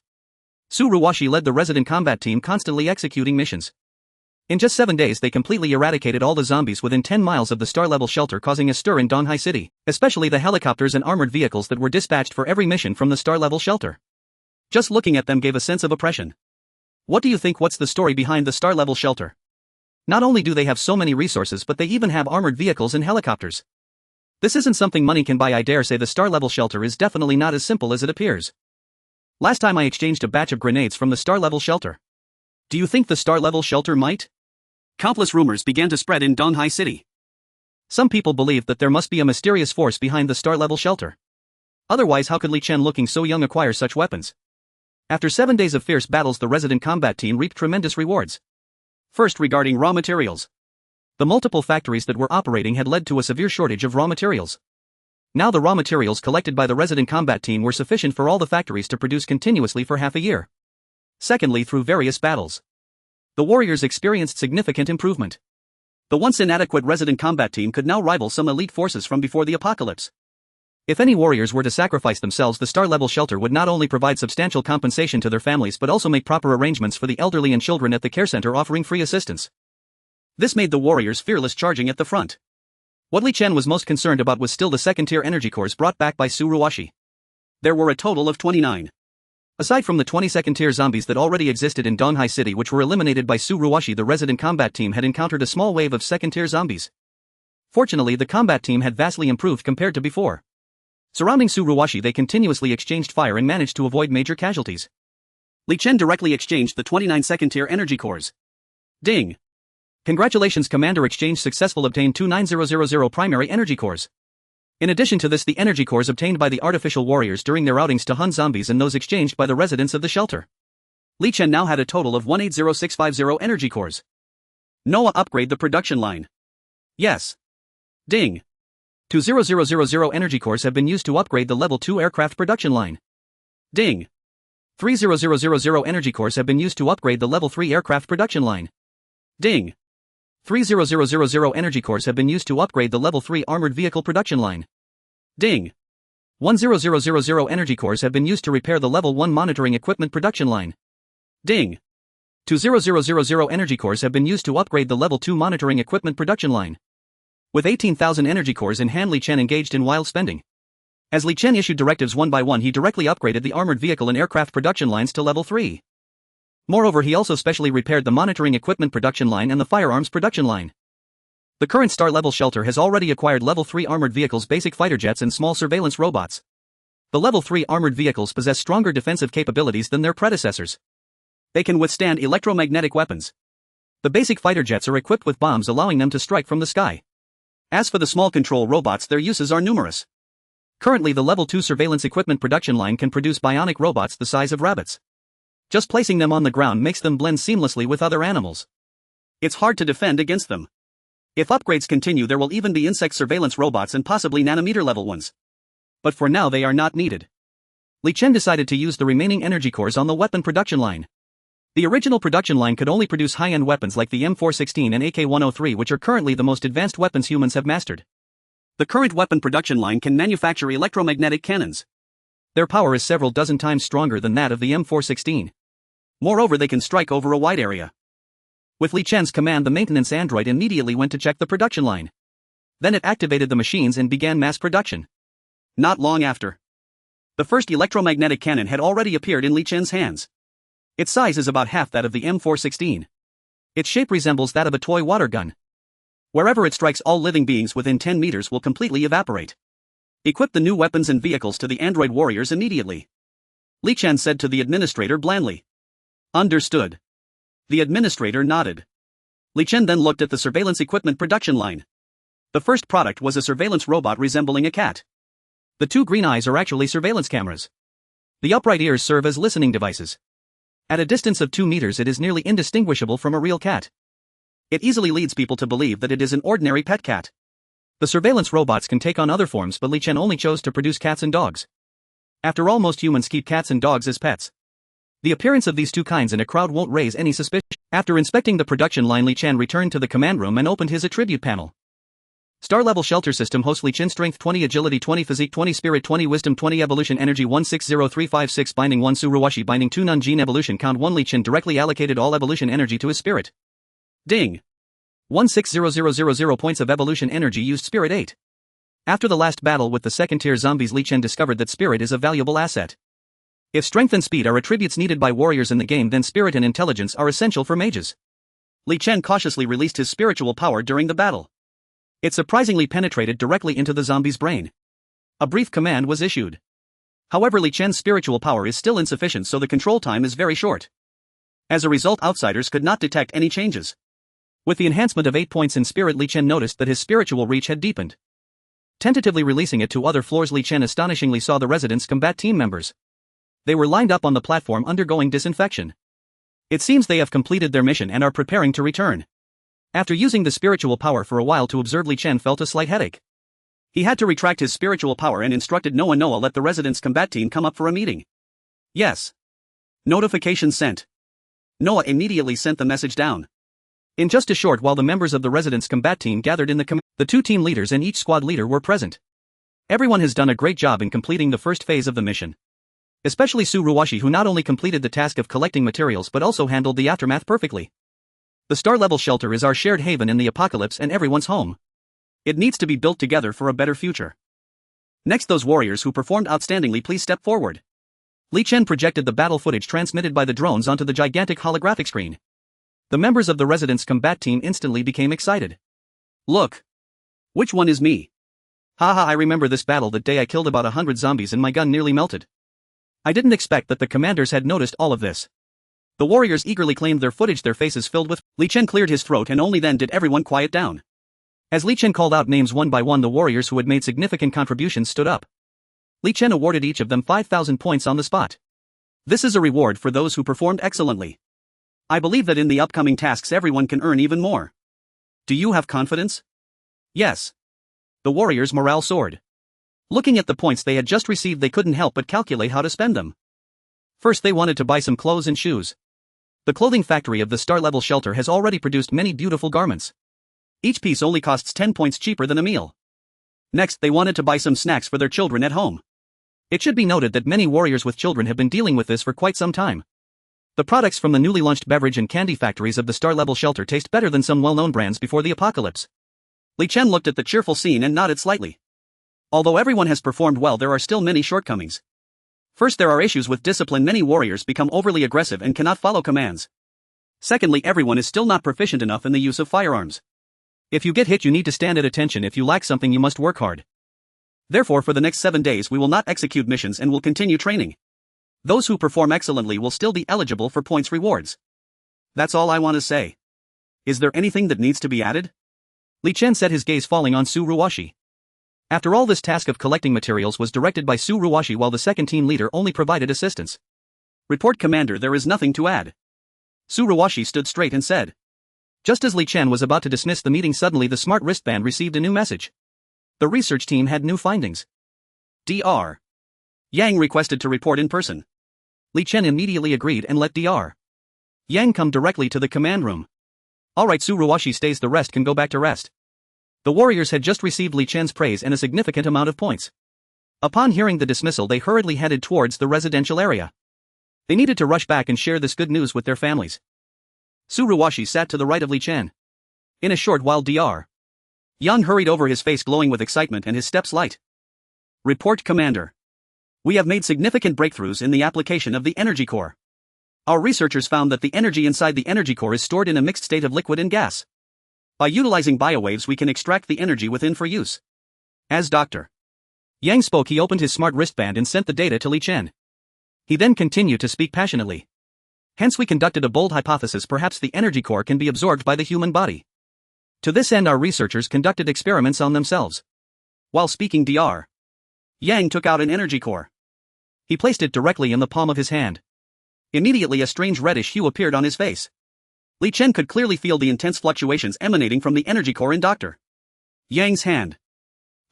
Suruwashi led the resident combat team constantly executing missions. In just 7 days they completely eradicated all the zombies within 10 miles of the star-level shelter, causing a stir in Donghai City, especially the helicopters and armored vehicles that were dispatched for every mission from the star-level shelter. Just looking at them gave a sense of oppression. What do you think? What's the story behind the star-level shelter? Not only do they have so many resources but they even have armored vehicles and helicopters. This isn't something money can buy. I dare say the star-level shelter is definitely not as simple as it appears. Last time I exchanged a batch of grenades from the star-level shelter. Do you think the star-level shelter might? Countless rumors began to spread in Donghai City. Some people believed that there must be a mysterious force behind the star-level shelter. Otherwise how could Li Chen looking so young acquire such weapons? After 7 days of fierce battles the resident combat team reaped tremendous rewards. First, regarding raw materials. The multiple factories that were operating had led to a severe shortage of raw materials. Now the raw materials collected by the resident combat team were sufficient for all the factories to produce continuously for half a year. Secondly, through various battles, the warriors experienced significant improvement. The once inadequate resident combat team could now rival some elite forces from before the apocalypse. If any warriors were to sacrifice themselves, the star-level shelter would not only provide substantial compensation to their families but also make proper arrangements for the elderly and children at the care center, offering free assistance. This made the warriors fearless, charging at the front. What Li Chen was most concerned about was still the second-tier energy cores brought back by Suruwashi. There were a total of 29. Aside from the 22nd-tier zombies that already existed in Donghai City which were eliminated by Suruwashi, the resident combat team had encountered a small wave of second-tier zombies. Fortunately the combat team had vastly improved compared to before. Surrounding Suruwashi they continuously exchanged fire and managed to avoid major casualties. Li Chen directly exchanged the 29 second-tier energy cores. Ding! Congratulations Commander, exchange successful, obtained 29000 primary energy cores. In addition to this, the energy cores obtained by the artificial warriors during their outings to hunt zombies and those exchanged by the residents of the shelter. Li Chen now had a total of 180650 energy cores. Noah, upgrade the production line. Yes. Ding. 20000 energy cores have been used to upgrade the level 2 aircraft production line. Ding. 30000 energy cores have been used to upgrade the level 3 aircraft production line. Ding. 30000 energy cores have been used to upgrade the level 3 armored vehicle production line. Ding. 10000 energy cores have been used to repair the level 1 monitoring equipment production line. Ding. 20000 energy cores have been used to upgrade the level 2 monitoring equipment production line. With 18,000 energy cores in hand, Li Chen engaged in wild spending. As Li Chen issued directives one by one, he directly upgraded the armored vehicle and aircraft production lines to level 3. Moreover, he also specially repaired the monitoring equipment production line and the firearms production line. The current star-level shelter has already acquired level 3 armored vehicles, basic fighter jets and small surveillance robots. The level 3 armored vehicles possess stronger defensive capabilities than their predecessors. They can withstand electromagnetic weapons. The basic fighter jets are equipped with bombs, allowing them to strike from the sky. As for the small control robots, their uses are numerous. Currently, the level 2 surveillance equipment production line can produce bionic robots the size of rabbits. Just placing them on the ground makes them blend seamlessly with other animals. It's hard to defend against them. If upgrades continue, there will even be insect surveillance robots and possibly nanometer level ones. But for now they are not needed. Li Chen decided to use the remaining energy cores on the weapon production line. The original production line could only produce high-end weapons like the M416 and AK-103, which are currently the most advanced weapons humans have mastered. The current weapon production line can manufacture electromagnetic cannons. Their power is several dozen times stronger than that of the M416. Moreover, they can strike over a wide area. With Li Chen's command, the maintenance android immediately went to check the production line. Then it activated the machines and began mass production. Not long after, the first electromagnetic cannon had already appeared in Li Chen's hands. Its size is about half that of the M416. Its shape resembles that of a toy water gun. Wherever it strikes, all living beings within 10 meters will completely evaporate. Equip the new weapons and vehicles to the android warriors immediately. Li Chen said to the administrator blandly. Understood. The administrator nodded. Li Chen then looked at the surveillance equipment production line. The first product was a surveillance robot resembling a cat. The two green eyes are actually surveillance cameras. The upright ears serve as listening devices. At a distance of 2 meters, it is nearly indistinguishable from a real cat. It easily leads people to believe that it is an ordinary pet cat. The surveillance robots can take on other forms, but Li Chen only chose to produce cats and dogs. After all, most humans keep cats and dogs as pets. The appearance of these two kinds in a crowd won't raise any suspicion. After inspecting the production line, Li Chen returned to the command room and opened his attribute panel. Star-level shelter system hosts Li Chen: strength 20, agility 20, physique 20, spirit 20, wisdom 20, evolution energy 160356, binding 1, Suruwashi binding 2, non-gene evolution count 1. Li Chen directly allocated all evolution energy to his spirit. Ding! 160000 points of evolution energy used. Spirit 8. After the last battle with the second-tier zombies, Li Chen discovered that spirit is a valuable asset. If strength and speed are attributes needed by warriors in the game, then spirit and intelligence are essential for mages. Li Chen cautiously released his spiritual power during the battle. It surprisingly penetrated directly into the zombie's brain. A brief command was issued. However, Li Chen's spiritual power is still insufficient, so the control time is very short. As a result, outsiders could not detect any changes. With the enhancement of 8 points in spirit, Li Chen noticed that his spiritual reach had deepened. Tentatively releasing it to other floors, Li Chen astonishingly saw the Residence Combat team members. They were lined up on the platform undergoing disinfection. It seems they have completed their mission and are preparing to return. After using the spiritual power for a while to observe, Li Chen felt a slight headache. He had to retract his spiritual power and instructed Noah let the Residence Combat team come up for a meeting. Yes. Notification sent. Noah immediately sent the message down. In just a short while, the members of the Residence Combat team gathered in the 2 team leaders and each squad leader were present. Everyone has done a great job in completing the first phase of the mission. Especially Suruwashi, who not only completed the task of collecting materials but also handled the aftermath perfectly. The star-level shelter is our shared haven in the apocalypse and everyone's home. It needs to be built together for a better future. Next, those warriors who performed outstandingly, please step forward. Li Chen projected the battle footage transmitted by the drones onto the gigantic holographic screen. The members of the Residence Combat team instantly became excited. Look! Which one is me? Haha, I remember this battle. That day I killed about 100 zombies and my gun nearly melted. I didn't expect that the commanders had noticed all of this. The warriors eagerly claimed their footage, their faces filled with. Li Chen cleared his throat and only then did everyone quiet down. As Li Chen called out names one by one, the warriors who had made significant contributions stood up. Li Chen awarded each of them 5,000 points on the spot. This is a reward for those who performed excellently. I believe that in the upcoming tasks everyone can earn even more. Do you have confidence? Yes. The warriors' morale soared. Looking at the points they had just received, they couldn't help but calculate how to spend them. First, they wanted to buy some clothes and shoes. The clothing factory of the star-level shelter has already produced many beautiful garments. Each piece only costs 10 points cheaper than a meal. Next, they wanted to buy some snacks for their children at home. It should be noted that many warriors with children have been dealing with this for quite some time. The products from the newly launched beverage and candy factories of the star-level shelter taste better than some well-known brands before the apocalypse. Li Chen looked at the cheerful scene and nodded slightly. Although everyone has performed well, there are still many shortcomings. First, there are issues with discipline. Many warriors become overly aggressive and cannot follow commands. Secondly, everyone is still not proficient enough in the use of firearms. If you get hit, you need to stand at attention. If you lack something, you must work hard. Therefore, for the next 7 days we will not execute missions and will continue training. Those who perform excellently will still be eligible for points rewards. That's all I want to say. Is there anything that needs to be added? Li Chen said, his gaze falling on Suruwashi. After all, this task of collecting materials was directed by Suruwashi while the second team leader only provided assistance. Report, Commander, there is nothing to add. Suruwashi stood straight and said. Just as Li Chen was about to dismiss the meeting, suddenly the smart wristband received a new message. The research team had new findings. Dr. Yang requested to report in person. Li Chen immediately agreed and let Dr. Yang come directly to the command room. Alright, Suruwashi stays, the rest can go back to rest. The warriors had just received Li Chen's praise and a significant amount of points. Upon hearing the dismissal, they hurriedly headed towards the residential area. They needed to rush back and share this good news with their families. Suruwashi sat to the right of Li Chen. In a short while, Dr. Yang hurried over, his face glowing with excitement and his steps light. Report, Commander. We have made significant breakthroughs in the application of the energy core. Our researchers found that the energy inside the energy core is stored in a mixed state of liquid and gas. By utilizing biowaves, we can extract the energy within for use. As Dr. Yang spoke, he opened his smart wristband and sent the data to Li Chen. He then continued to speak passionately. Hence, we conducted a bold hypothesis: perhaps the energy core can be absorbed by the human body. To this end, our researchers conducted experiments on themselves. While speaking, Dr. Yang took out an energy core. He placed it directly in the palm of his hand. Immediately, a strange reddish hue appeared on his face. Li Chen could clearly feel the intense fluctuations emanating from the energy core in Dr. Yang's hand.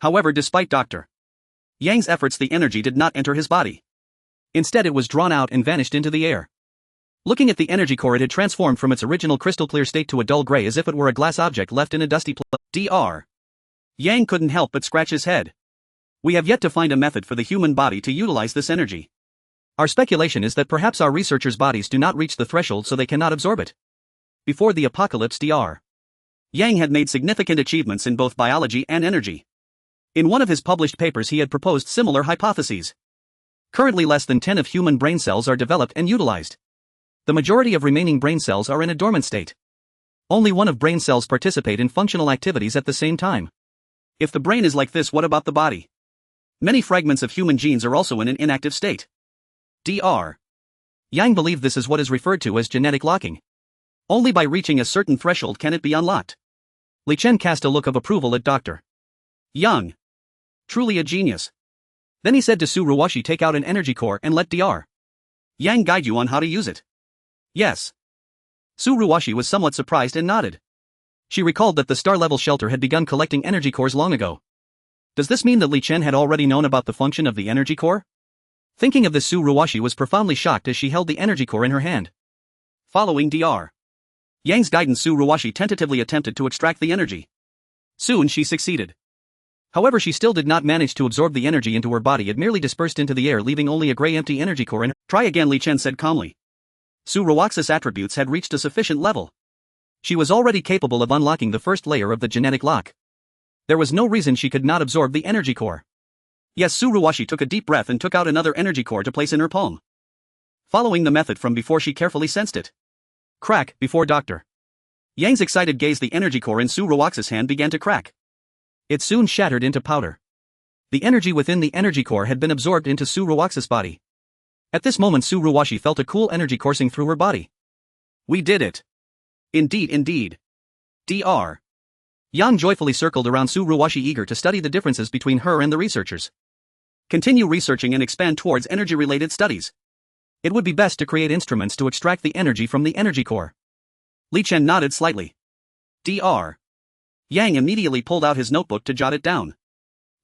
However, despite Dr. Yang's efforts, the energy did not enter his body. Instead, it was drawn out and vanished into the air. Looking at the energy core, it had transformed from its original crystal clear state to a dull gray, as if it were a glass object left in a dusty place. Dr. Yang couldn't help but scratch his head. We have yet to find a method for the human body to utilize this energy. Our speculation is that perhaps our researchers' bodies do not reach the threshold, so they cannot absorb it. Before the apocalypse, Dr. Yang had made significant achievements in both biology and energy. In one of his published papers, he had proposed similar hypotheses. Currently, less than 10 of human brain cells are developed and utilized. The majority of remaining brain cells are in a dormant state. Only 1 of brain cells participate in functional activities at the same time. If the brain is like this, what about the body? Many fragments of human genes are also in an inactive state. Dr. Yang believed this is what is referred to as genetic locking. Only by reaching a certain threshold can it be unlocked. Li Chen cast a look of approval at Dr. Yang. Truly a genius. Then he said to Su Ruwashi, take out an energy core and let Dr. Yang guide you on how to use it. Yes. Su Ruwashi was somewhat surprised and nodded. She recalled that the star-level shelter had begun collecting energy cores long ago. Does this mean that Li Chen had already known about the function of the energy core? Thinking of this, Su Ruwashi was profoundly shocked as she held the energy core in her hand. Following Dr. Yang's guidance, Su Ruwashi tentatively attempted to extract the energy. Soon she succeeded. However, she still did not manage to absorb the energy into her body. It merely dispersed into the air, leaving only a gray empty energy core in her. Try again, Li Chen said calmly. Su Ruwaxi's attributes had reached a sufficient level. She was already capable of unlocking the first layer of the genetic lock. There was no reason she could not absorb the energy core. Yes, Su Ruwashi took a deep breath and took out another energy core to place in her palm. Following the method from before, she carefully sensed it. Crack, before Dr. Yang's excited gaze, the energy core in Su Ruwaxi's hand began to crack. It soon shattered into powder. The energy within the energy core had been absorbed into Su Ruwaxi's body. At this moment, Su Ruwashi felt a cool energy coursing through her body. We did it. Indeed, indeed. Dr. Yang joyfully circled around Su Ruwashi, eager to study the differences between her and the researchers. Continue researching and expand towards energy-related studies. It would be best to create instruments to extract the energy from the energy core. Li Chen nodded slightly. Dr. Yang immediately pulled out his notebook to jot it down.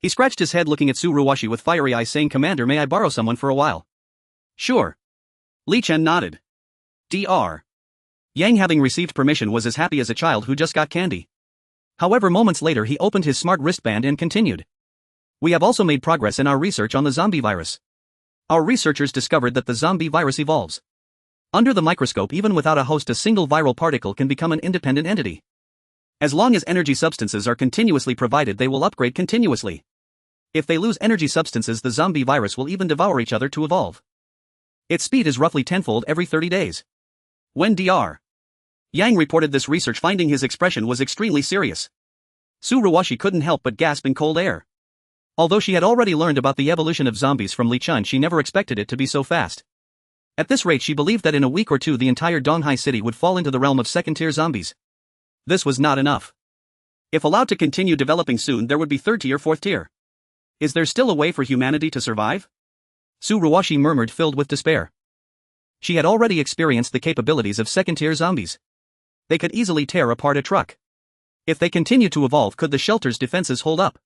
He scratched his head, looking at Su Ruwashi with fiery eyes, saying, Commander, may I borrow someone for a while? Sure. Li Chen nodded. Dr. Yang, having received permission, was as happy as a child who just got candy. However, moments later he opened his smart wristband and continued. We have also made progress in our research on the zombie virus. Our researchers discovered that the zombie virus evolves. Under the microscope, even without a host, a single viral particle can become an independent entity. As long as energy substances are continuously provided, they will upgrade continuously. If they lose energy substances, the zombie virus will even devour each other to evolve. Its speed is roughly tenfold every 30 days. When Dr. Yang reported this research finding, his expression was extremely serious. Su Ruwashi couldn't help but gasp in cold air. Although she had already learned about the evolution of zombies from Li Chen, she never expected it to be so fast. At this rate, she believed that in a week or two the entire Donghai city would fall into the realm of second-tier zombies. This was not enough. If allowed to continue developing, soon there would be third-tier, fourth-tier. Is there still a way for humanity to survive? Su Ruwashi murmured, filled with despair. She had already experienced the capabilities of second-tier zombies. They could easily tear apart a truck. If they continue to evolve, could the shelter's defenses hold up?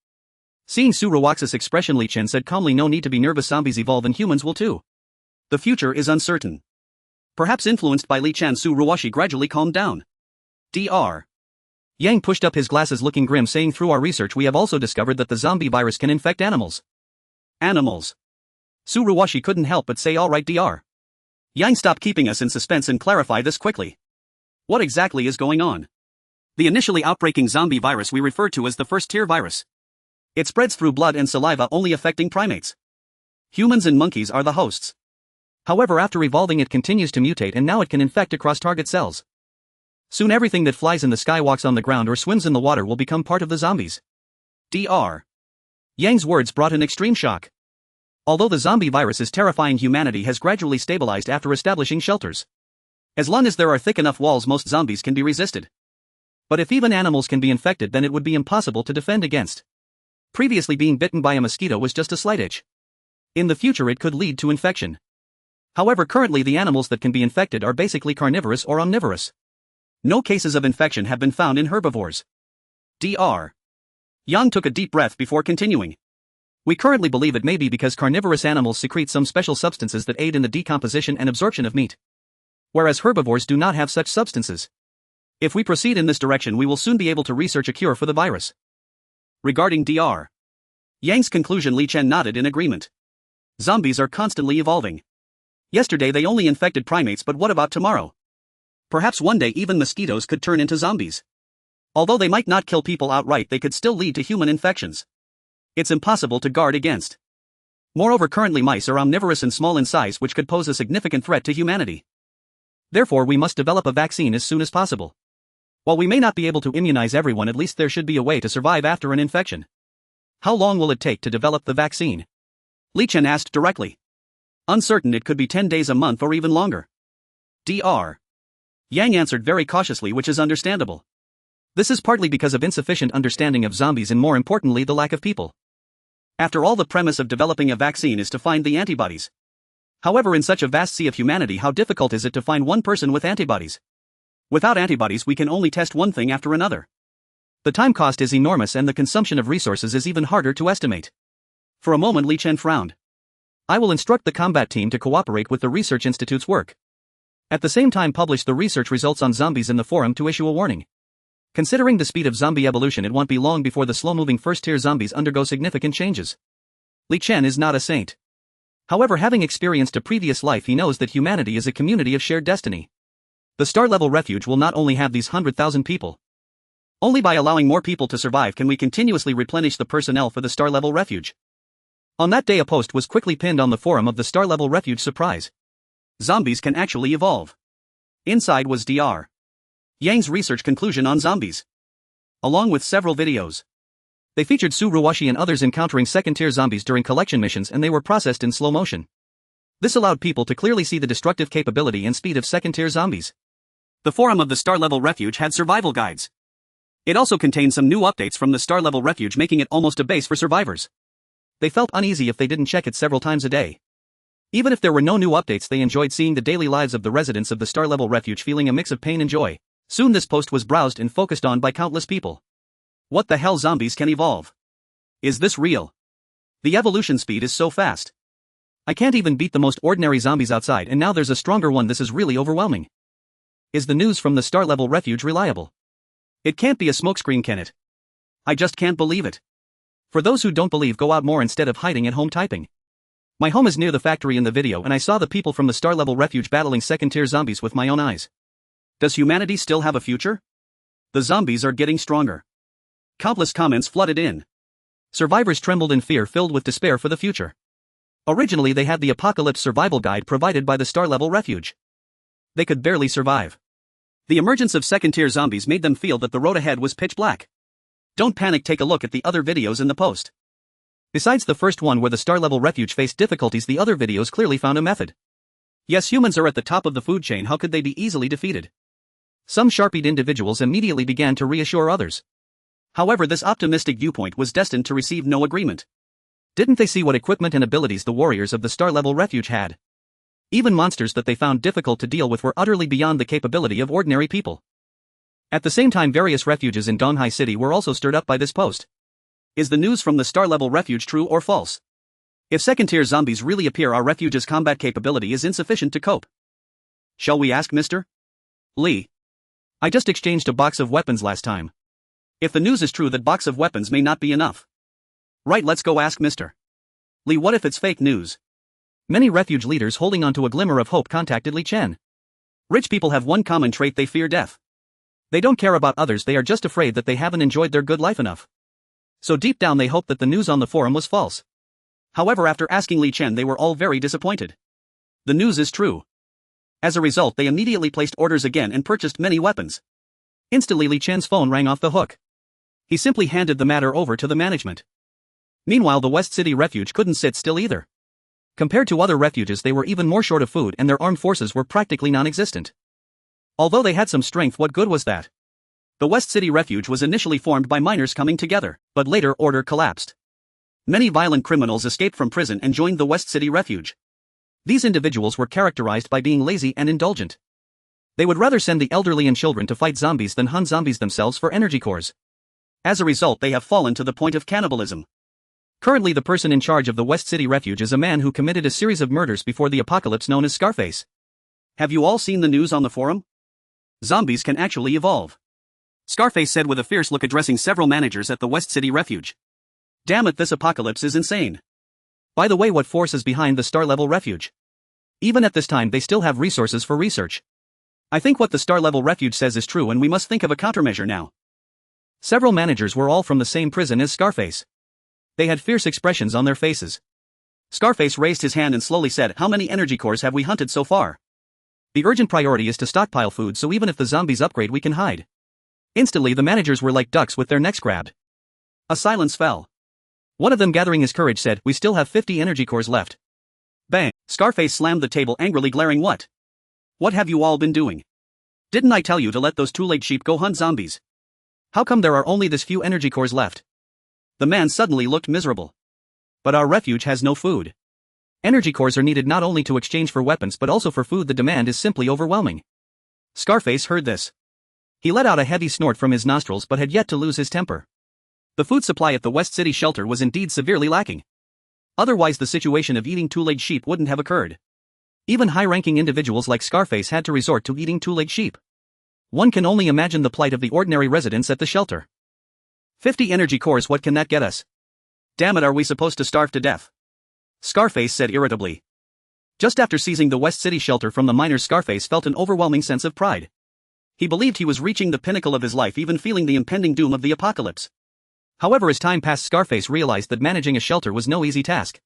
Seeing Su Ruwaxi's expression, Li Chen said calmly, no need to be nervous, zombies evolve and humans will too. The future is uncertain. Perhaps influenced by Li Chen, Su Ruwashi gradually calmed down. Dr. Yang pushed up his glasses, looking grim, saying, through our research we have also discovered that the zombie virus can infect animals. Animals. Su Ruwashi couldn't help but say, all right, Dr. Yang, stop keeping us in suspense and clarify this quickly. What exactly is going on? The initially outbreaking zombie virus we refer to as the first-tier virus. It spreads through blood and saliva, only affecting primates. Humans and monkeys are the hosts. However, after evolving, it continues to mutate, and now it can infect across target cells. Soon everything that flies in the sky, walks on the ground, or swims in the water will become part of the zombies. Dr. Yang's words brought an extreme shock. Although the zombie virus is terrifying, humanity has gradually stabilized after establishing shelters. As long as there are thick enough walls, most zombies can be resisted. But if even animals can be infected, then it would be impossible to defend against. Previously, being bitten by a mosquito was just a slight itch. In the future, it could lead to infection. However, currently the animals that can be infected are basically carnivorous or omnivorous. No cases of infection have been found in herbivores. Dr. Yang took a deep breath before continuing. We currently believe it may be because carnivorous animals secrete some special substances that aid in the decomposition and absorption of meat, whereas herbivores do not have such substances. If we proceed in this direction, we will soon be able to research a cure for the virus. Regarding Dr. Yang's conclusion, Li Chen nodded in agreement. Zombies are constantly evolving. Yesterday they only infected primates, but what about tomorrow? Perhaps one day even mosquitoes could turn into zombies. Although they might not kill people outright, they could still lead to human infections. It's impossible to guard against. Moreover, currently mice are omnivorous and small in size, which could pose a significant threat to humanity. Therefore, we must develop a vaccine as soon as possible. While we may not be able to immunize everyone, at least there should be a way to survive after an infection. How long will it take to develop the vaccine? Li Chen asked directly. Uncertain, it could be 10 days, a month, or even longer. Dr. Yang answered very cautiously, which is understandable. This is partly because of insufficient understanding of zombies and, more importantly, the lack of people. After all, the premise of developing a vaccine is to find the antibodies. However, in such a vast sea of humanity, how difficult is it to find one person with antibodies? Without antibodies, we can only test one thing after another. The time cost is enormous and the consumption of resources is even harder to estimate. For a moment, Li Chen frowned. I will instruct the combat team to cooperate with the research institute's work. At the same time, publish the research results on zombies in the forum to issue a warning. Considering the speed of zombie evolution, it won't be long before the slow-moving first-tier zombies undergo significant changes. Li Chen is not a saint. However, having experienced a previous life, he knows that humanity is a community of shared destiny. The star-level refuge will not only have these 100,000 people. Only by allowing more people to survive can we continuously replenish the personnel for the star-level refuge. On that day, a post was quickly pinned on the forum of the star-level refuge. Surprise! Zombies can actually evolve. Inside was Dr. Yang's research conclusion on zombies, along with several videos. They featured Su Ruwashi and others encountering second-tier zombies during collection missions, and they were processed in slow motion. This allowed people to clearly see the destructive capability and speed of second-tier zombies. The forum of the star-level refuge had survival guides. It also contained some new updates from the star-level refuge, making it almost a base for survivors. They felt uneasy if they didn't check it several times a day. Even if there were no new updates, they enjoyed seeing the daily lives of the residents of the star-level refuge, feeling a mix of pain and joy. Soon this post was browsed and focused on by countless people. What the hell, zombies can evolve? Is this real? The evolution speed is so fast. I can't even beat the most ordinary zombies outside, and now there's a stronger one. This is really overwhelming. Is the news from the star-level refuge reliable? It can't be a smokescreen, can it? I just can't believe it. For those who don't believe, go out more instead of hiding at home typing. My home is near the factory in the video, and I saw the people from the star-level refuge battling second-tier zombies with my own eyes. Does humanity still have a future? The zombies are getting stronger. Countless comments flooded in. Survivors trembled in fear, filled with despair for the future. Originally, they had the apocalypse survival guide provided by the star-level refuge. They could barely survive. The emergence of second-tier zombies made them feel that the road ahead was pitch black. Don't panic, take a look at the other videos in the post. Besides the first one where the star-level refuge faced difficulties, the other videos clearly found a method. Yes, humans are at the top of the food chain. How could they be easily defeated? Some sharp-eyed individuals immediately began to reassure others. However, this optimistic viewpoint was destined to receive no agreement. Didn't they see what equipment and abilities the warriors of the star-level refuge had? Even monsters that they found difficult to deal with were utterly beyond the capability of ordinary people. At the same time, various refuges in Donghai City were also stirred up by this post. Is the news from the star-level refuge true or false? If second-tier zombies really appear, our refuge's combat capability is insufficient to cope. Shall we ask Mr. Lee? I just exchanged a box of weapons last time. If the news is true, that box of weapons may not be enough. Right, let's go ask Mr. Lee. What if it's fake news? Many refuge leaders, holding on to a glimmer of hope, contacted Li Chen. Rich people have one common trait: they fear death. They don't care about others, they are just afraid that they haven't enjoyed their good life enough. So deep down they hope that the news on the forum was false. However, after asking Li Chen, they were all very disappointed. The news is true. As a result, they immediately placed orders again and purchased many weapons. Instantly, Li Chen's phone rang off the hook. He simply handed the matter over to the management. Meanwhile, the West City refuge couldn't sit still either. Compared to other refuges, they were even more short of food, and their armed forces were practically non-existent. Although they had some strength, what good was that? The West City refuge was initially formed by miners coming together, but later order collapsed. Many violent criminals escaped from prison and joined the West City refuge. These individuals were characterized by being lazy and indulgent. They would rather send the elderly and children to fight zombies than hunt zombies themselves for energy cores. As a result, they have fallen to the point of cannibalism. Currently, the person in charge of the West City Refuge is a man who committed a series of murders before the apocalypse known as Scarface. Have you all seen the news on the forum? Zombies can actually evolve. Scarface said with a fierce look, addressing several managers at the West City Refuge. Damn it, this apocalypse is insane. By the way, what force is behind the star-level refuge? Even at this time, they still have resources for research. I think what the star-level refuge says is true, and we must think of a countermeasure now. Several managers were all from the same prison as Scarface. They had fierce expressions on their faces. Scarface raised his hand and slowly said, "How many energy cores have we hunted so far? The urgent priority is to stockpile food, so even if the zombies upgrade, we can hide." Instantly, the managers were like ducks with their necks grabbed. A silence fell. One of them, gathering his courage, said, "We still have 50 energy cores left." Bang! Scarface slammed the table, angrily glaring. What have you all been doing? Didn't I tell you to let those two-legged sheep go hunt zombies? How come there are only this few energy cores left? The man suddenly looked miserable. But our refuge has no food. Energy cores are needed not only to exchange for weapons but also for food. The demand is simply overwhelming. Scarface heard this. He let out a heavy snort from his nostrils but had yet to lose his temper. The food supply at the West City shelter was indeed severely lacking. Otherwise, the situation of eating two-legged sheep wouldn't have occurred. Even high-ranking individuals like Scarface had to resort to eating two-legged sheep. One can only imagine the plight of the ordinary residents at the shelter. 50 energy cores, what can that get us? Damn it, are we supposed to starve to death? Scarface said irritably. Just after seizing the West City shelter from the miners, Scarface felt an overwhelming sense of pride. He believed he was reaching the pinnacle of his life, even feeling the impending doom of the apocalypse. However, as time passed, Scarface realized that managing a shelter was no easy task.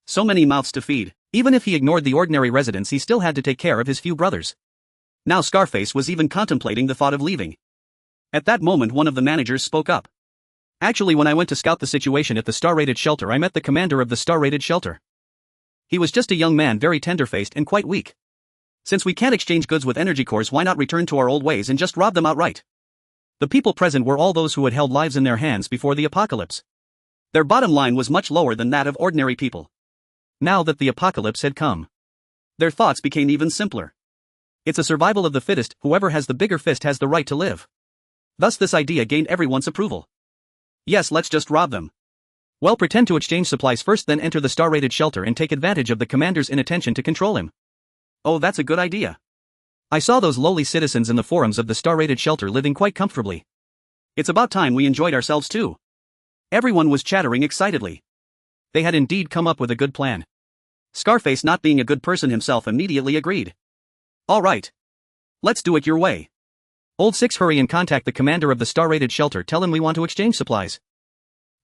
So many mouths to feed. Even if he ignored the ordinary residents, he still had to take care of his few brothers. Now Scarface was even contemplating the thought of leaving. At that moment, one of the managers spoke up. "Actually, when I went to scout the situation at the star-rated shelter, I met the commander of the star-rated shelter. He was just a young man, very tender-faced and quite weak. Since we can't exchange goods with energy cores, why not return to our old ways and just rob them outright?" The people present were all those who had held lives in their hands before the apocalypse. Their bottom line was much lower than that of ordinary people. Now that the apocalypse had come, their thoughts became even simpler. It's a survival of the fittest. Whoever has the bigger fist has the right to live. Thus this idea gained everyone's approval. Yes, let's just rob them. Well, pretend to exchange supplies first, then enter the star-rated shelter and take advantage of the commander's inattention to control him. Oh, that's a good idea. I saw those lowly citizens in the forums of the star-rated shelter living quite comfortably. It's about time we enjoyed ourselves too. Everyone was chattering excitedly. They had indeed come up with a good plan. Scarface, not being a good person himself, immediately agreed. All right. Let's do it your way. Old Six, hurry and contact the commander of the star-rated shelter. Tell him we want to exchange supplies.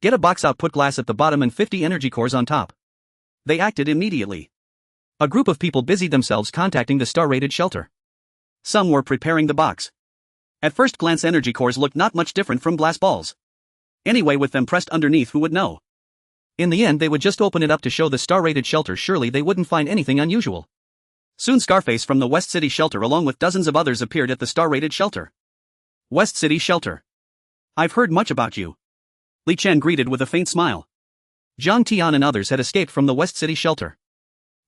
Get a box out, put glass at the bottom and 50 energy cores on top. They acted immediately. A group of people busied themselves contacting the star-rated shelter. Some were preparing the box. At first glance, energy cores looked not much different from glass balls. Anyway, with them pressed underneath, who would know? In the end, they would just open it up to show the star-rated shelter. Surely they wouldn't find anything unusual. Soon Scarface from the West City shelter along with dozens of others appeared at the star-rated shelter. West City shelter. I've heard much about you. Li Chen greeted with a faint smile. Zhang Tian and others had escaped from the West City shelter.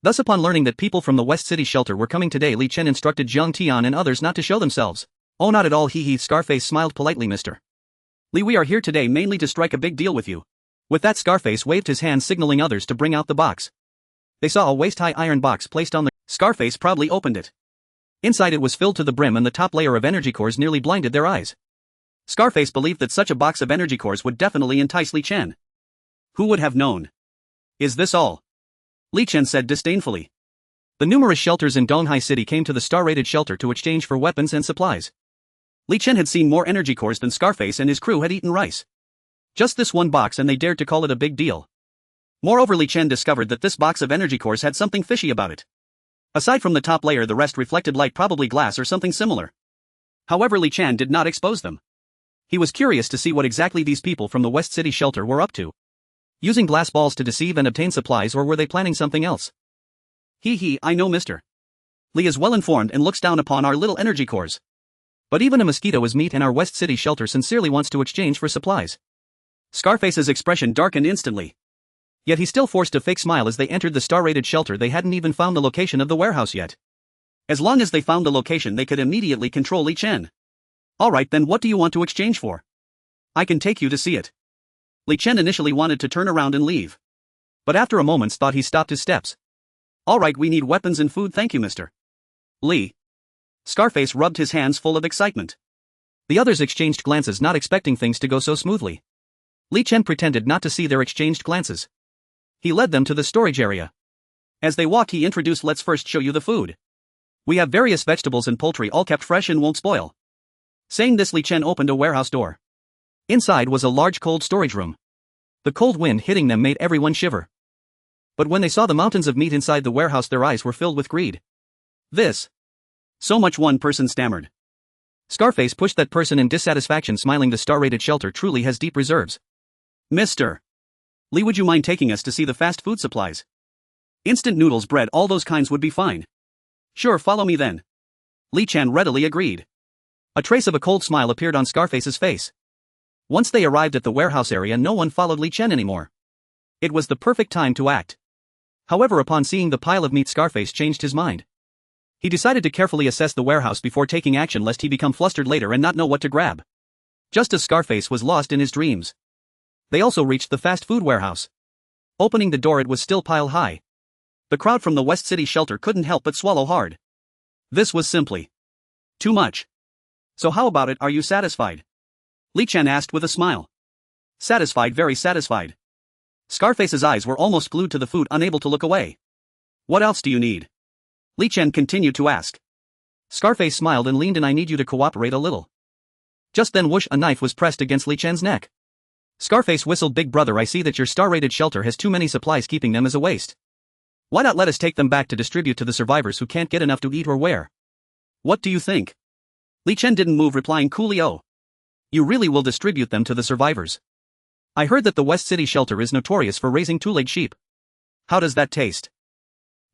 Thus, upon learning that people from the West City shelter were coming today, Li Chen instructed Zhang Tian and others not to show themselves. Oh, not at all, he. Scarface smiled politely. Mr. Li, we are here today mainly to strike a big deal with you. With that, Scarface waved his hand signaling others to bring out the box. They saw a waist-high iron box placed on the... Scarface proudly opened it. Inside it was filled to the brim and the top layer of energy cores nearly blinded their eyes. Scarface believed that such a box of energy cores would definitely entice Li Chen. Who would have known? Is this all? Li Chen said disdainfully. The numerous shelters in Donghai City came to the star-rated shelter to exchange for weapons and supplies. Li Chen had seen more energy cores than Scarface and his crew had eaten rice. Just this one box, and they dared to call it a big deal. Moreover, Li Chen discovered that this box of energy cores had something fishy about it. Aside from the top layer, the rest reflected light, probably glass or something similar. However, Li Chen did not expose them. He was curious to see what exactly these people from the West City shelter were up to. Using glass balls to deceive and obtain supplies, or were they planning something else? I know Mr. Li is well informed and looks down upon our little energy cores. But even a mosquito is meat, and our West City shelter sincerely wants to exchange for supplies. Scarface's expression darkened instantly. Yet he still forced a fake smile as they entered the star-rated shelter. They hadn't even found the location of the warehouse yet. As long as they found the location, they could immediately control Li Chen. Alright then, what do you want to exchange for? I can take you to see it. Li Chen initially wanted to turn around and leave. But after a moment's thought he stopped his steps. Alright, we need weapons and food, thank you, Mr. Li. Scarface rubbed his hands full of excitement. The others exchanged glances, not expecting things to go so smoothly. Li Chen pretended not to see their exchanged glances. He led them to the storage area. As they walked he introduced, let's first show you the food. We have various vegetables and poultry, all kept fresh and won't spoil. Saying this, Li Chen opened a warehouse door. Inside was a large cold storage room. The cold wind hitting them made everyone shiver. But when they saw the mountains of meat inside the warehouse their eyes were filled with greed. This. So much, one person stammered. Scarface pushed that person in dissatisfaction, smiling. The star-rated shelter truly has deep reserves. Mr. Li, would you mind taking us to see the fast food supplies? Instant noodles, bread, all those kinds would be fine. Sure, follow me then. Li Chen readily agreed. A trace of a cold smile appeared on Scarface's face. Once they arrived at the warehouse area, no one followed Li Chen anymore. It was the perfect time to act. However, upon seeing the pile of meat, Scarface changed his mind. He decided to carefully assess the warehouse before taking action, lest he become flustered later and not know what to grab. Just as Scarface was lost in his dreams. They also reached the fast food warehouse. Opening the door, it was still pile high. The crowd from the West City shelter couldn't help but swallow hard. This was simply too much. So how about it, are you satisfied? Li Chen asked with a smile. Satisfied, very satisfied. Scarface's eyes were almost glued to the food, unable to look away. What else do you need? Li Chen continued to ask. Scarface smiled and leaned in. I need you to cooperate a little. Just then, whoosh, a knife was pressed against Li Chen's neck. Scarface whistled. Big brother, I see that your star-rated shelter has too many supplies, keeping them as a waste. Why not let us take them back to distribute to the survivors who can't get enough to eat or wear? What do you think? Li Chen didn't move, replying coolly, oh. You really will distribute them to the survivors? I heard that the West City shelter is notorious for raising two-legged sheep. How does that taste?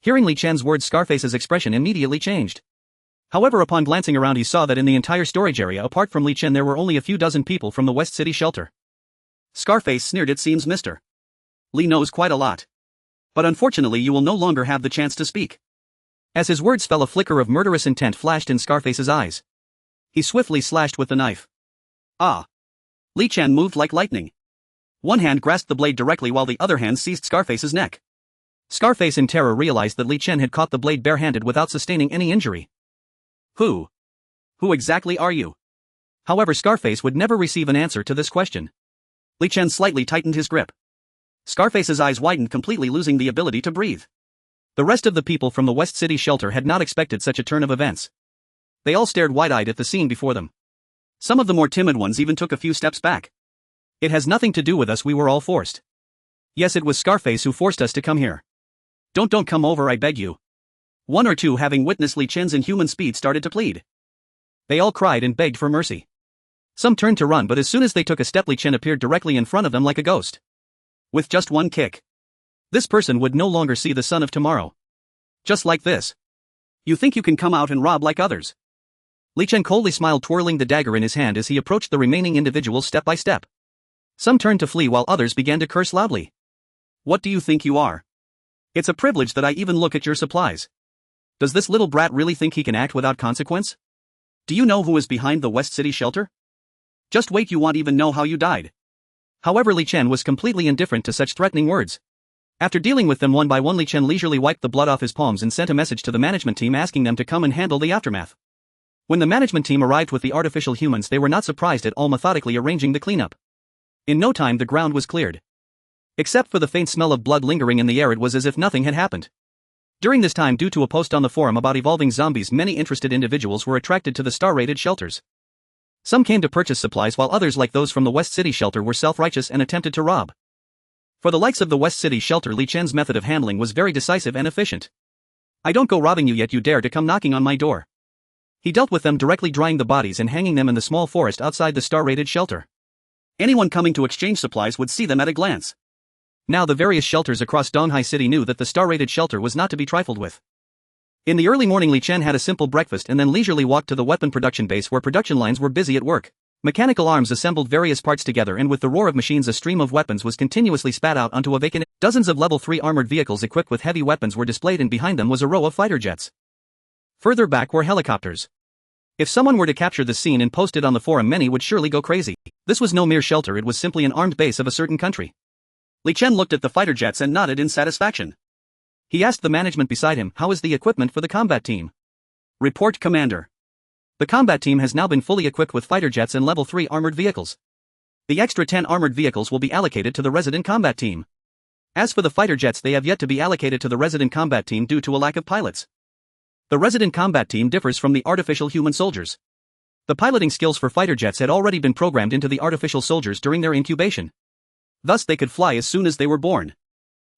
Hearing Li Chen's words, Scarface's expression immediately changed. However, upon glancing around he saw that in the entire storage area apart from Li Chen there were only a few dozen people from the West City shelter. Scarface sneered, it seems Mr. Li knows quite a lot. But unfortunately you will no longer have the chance to speak. As his words fell, a flicker of murderous intent flashed in Scarface's eyes. He swiftly slashed with the knife. Ah! Li Chen moved like lightning. One hand grasped the blade directly while the other hand seized Scarface's neck. Scarface in terror realized that Li Chen had caught the blade barehanded without sustaining any injury. Who exactly are you? However, Scarface would never receive an answer to this question. Li Chen slightly tightened his grip. Scarface's eyes widened, completely losing the ability to breathe. The rest of the people from the West City shelter had not expected such a turn of events. They all stared wide-eyed at the scene before them. Some of the more timid ones even took a few steps back. It has nothing to do with us, we were all forced. Yes, it was Scarface who forced us to come here. Don't come over, I beg you. One or two, having witnessed Li Chen's inhuman speed, started to plead. They all cried and begged for mercy. Some turned to run, but as soon as they took a step, Li Chen appeared directly in front of them like a ghost. With just one kick, this person would no longer see the sun of tomorrow. Just like this. You think you can come out and rob like others? Li Chen coldly smiled, twirling the dagger in his hand as he approached the remaining individuals step by step. Some turned to flee while others began to curse loudly. What do you think you are? It's a privilege that I even look at your supplies. Does this little brat really think he can act without consequence? Do you know who is behind the West City shelter? Just wait, you won't even know how you died. However, Li Chen was completely indifferent to such threatening words. After dealing with them one by one, Li Chen leisurely wiped the blood off his palms and sent a message to the management team asking them to come and handle the aftermath. When the management team arrived with the artificial humans, they were not surprised at all, methodically arranging the cleanup. In no time the ground was cleared. Except for the faint smell of blood lingering in the air, it was as if nothing had happened. During this time, due to a post on the forum about evolving zombies, many interested individuals were attracted to the star-rated shelters. Some came to purchase supplies, while others, like those from the West City shelter, were self-righteous and attempted to rob. For the likes of the West City shelter, Li Chen's method of handling was very decisive and efficient. I don't go robbing you, yet you dare to come knocking on my door. He dealt with them directly, drying the bodies and hanging them in the small forest outside the star-rated shelter. Anyone coming to exchange supplies would see them at a glance. Now the various shelters across Donghai City knew that the star-rated shelter was not to be trifled with. In the early morning, Li Chen had a simple breakfast and then leisurely walked to the weapon production base, where production lines were busy at work. Mechanical arms assembled various parts together, and with the roar of machines a stream of weapons was continuously spat out onto a vacant. Dozens of level 3 armored vehicles equipped with heavy weapons were displayed, and behind them was a row of fighter jets. Further back were helicopters. If someone were to capture the scene and post it on the forum, many would surely go crazy. This was no mere shelter, it was simply an armed base of a certain country. Li Chen looked at the fighter jets and nodded in satisfaction. He asked the management beside him, "How is the equipment for the combat team?" "Report, Commander. The combat team has now been fully equipped with fighter jets and level 3 armored vehicles. The extra 10 armored vehicles will be allocated to the resident combat team. As for the fighter jets, they have yet to be allocated to the resident combat team due to a lack of pilots. The resident combat team differs from the artificial human soldiers. The piloting skills for fighter jets had already been programmed into the artificial soldiers during their incubation. Thus they could fly as soon as they were born.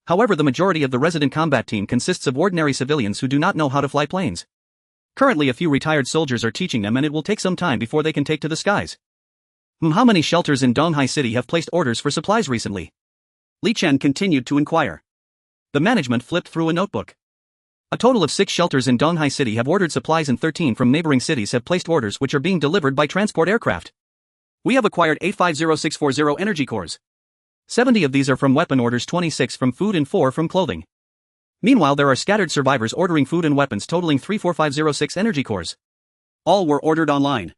However, the majority of the resident combat team consists of ordinary civilians who do not know how to fly planes. Currently a few retired soldiers are teaching them, and it will take some time before they can take to the skies." "How many shelters in Donghai City have placed orders for supplies recently?" Li Chen continued to inquire. The management flipped through a notebook. "A total of 6 shelters in Donghai City have ordered supplies, and 13 from neighboring cities have placed orders which are being delivered by transport aircraft. We have acquired 850640 energy cores. 70 of these are from weapon orders, 26 from food and 4 from clothing. Meanwhile, there are scattered survivors ordering food and weapons totaling 34506 energy cores. All were ordered online."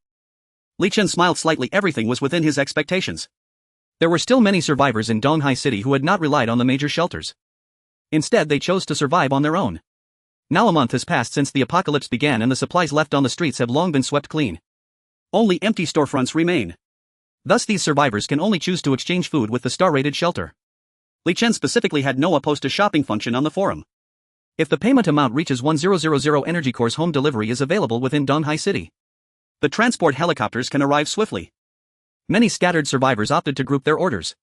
Li Chen smiled slightly. Everything was within his expectations. There were still many survivors in Donghai City who had not relied on the major shelters. Instead, they chose to survive on their own. Now a month has passed since the apocalypse began, and the supplies left on the streets have long been swept clean. Only empty storefronts remain. Thus these survivors can only choose to exchange food with the star-rated shelter. Li Chen specifically had Noah post a shopping function on the forum. If the payment amount reaches 1000 energy cores, home delivery is available within Donghai City. The transport helicopters can arrive swiftly. Many scattered survivors opted to group their orders.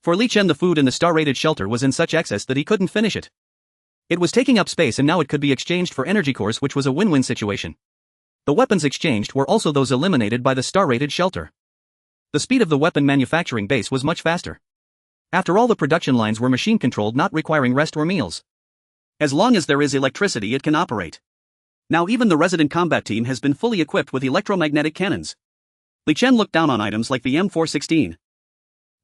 For Li Chen, the food in the star-rated shelter was in such excess that he couldn't finish it. It was taking up space, and now it could be exchanged for energy cores, which was a win-win situation. The weapons exchanged were also those eliminated by the star-rated shelter. The speed of the weapon manufacturing base was much faster. After all, the production lines were machine-controlled, not requiring rest or meals. As long as there is electricity, it can operate. Now even the resident combat team has been fully equipped with electromagnetic cannons. Li Chen looked down on items like the M416.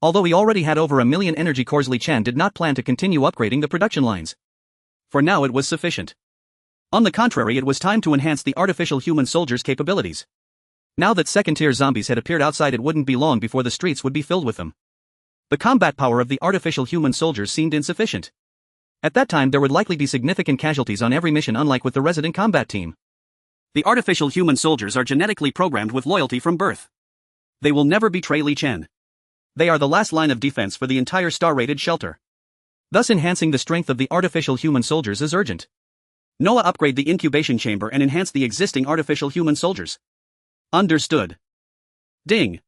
Although he already had over 1 million energy cores, Li Chen did not plan to continue upgrading the production lines. For now it was sufficient. On the contrary, it was time to enhance the artificial human soldiers' capabilities. Now that second-tier zombies had appeared outside, it wouldn't be long before the streets would be filled with them. The combat power of the artificial human soldiers seemed insufficient. At that time there would likely be significant casualties on every mission, unlike with the resident combat team. The artificial human soldiers are genetically programmed with loyalty from birth. They will never betray Li Chen. They are the last line of defense for the entire star-rated shelter. Thus enhancing the strength of the artificial human soldiers is urgent. Noah, upgrade the incubation chamber and enhance the existing artificial human soldiers. Understood. Ding.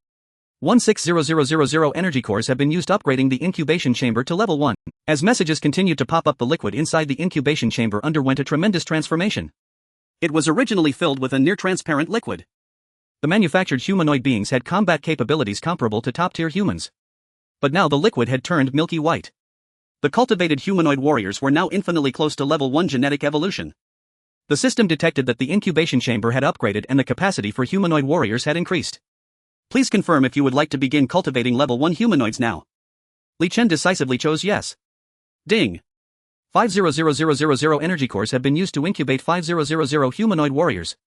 160000 energy cores have been used, upgrading the incubation chamber to level 1. As messages continued to pop up, the liquid inside the incubation chamber underwent a tremendous transformation. It was originally filled with a near-transparent liquid. The manufactured humanoid beings had combat capabilities comparable to top-tier humans. But now the liquid had turned milky white. The cultivated humanoid warriors were now infinitely close to level 1 genetic evolution. The system detected that the incubation chamber had upgraded and the capacity for humanoid warriors had increased. Please confirm if you would like to begin cultivating level 1 humanoids now. Li Chen decisively chose yes. Ding. 500000 energy cores have been used to incubate 5000 humanoid warriors.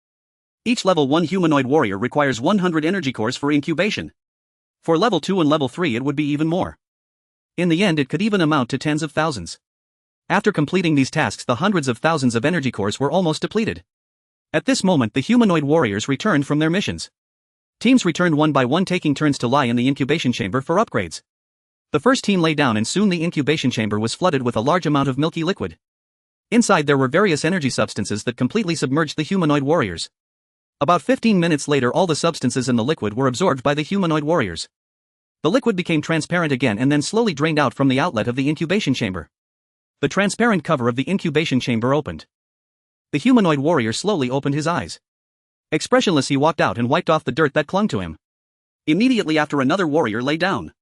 Each level 1 humanoid warrior requires 100 energy cores for incubation. For level 2 and level 3 it would be even more. In the end it could even amount to tens of thousands. After completing these tasks, the hundreds of thousands of energy cores were almost depleted. At this moment the humanoid warriors returned from their missions. Teams returned one by one, taking turns to lie in the incubation chamber for upgrades. The first team lay down, and soon the incubation chamber was flooded with a large amount of milky liquid. Inside there were various energy substances that completely submerged the humanoid warriors. About 15 minutes later, all the substances in the liquid were absorbed by the humanoid warriors. The liquid became transparent again and then slowly drained out from the outlet of the incubation chamber. The transparent cover of the incubation chamber opened. The humanoid warrior slowly opened his eyes. Expressionless, he walked out and wiped off the dirt that clung to him. Immediately after, another warrior lay down.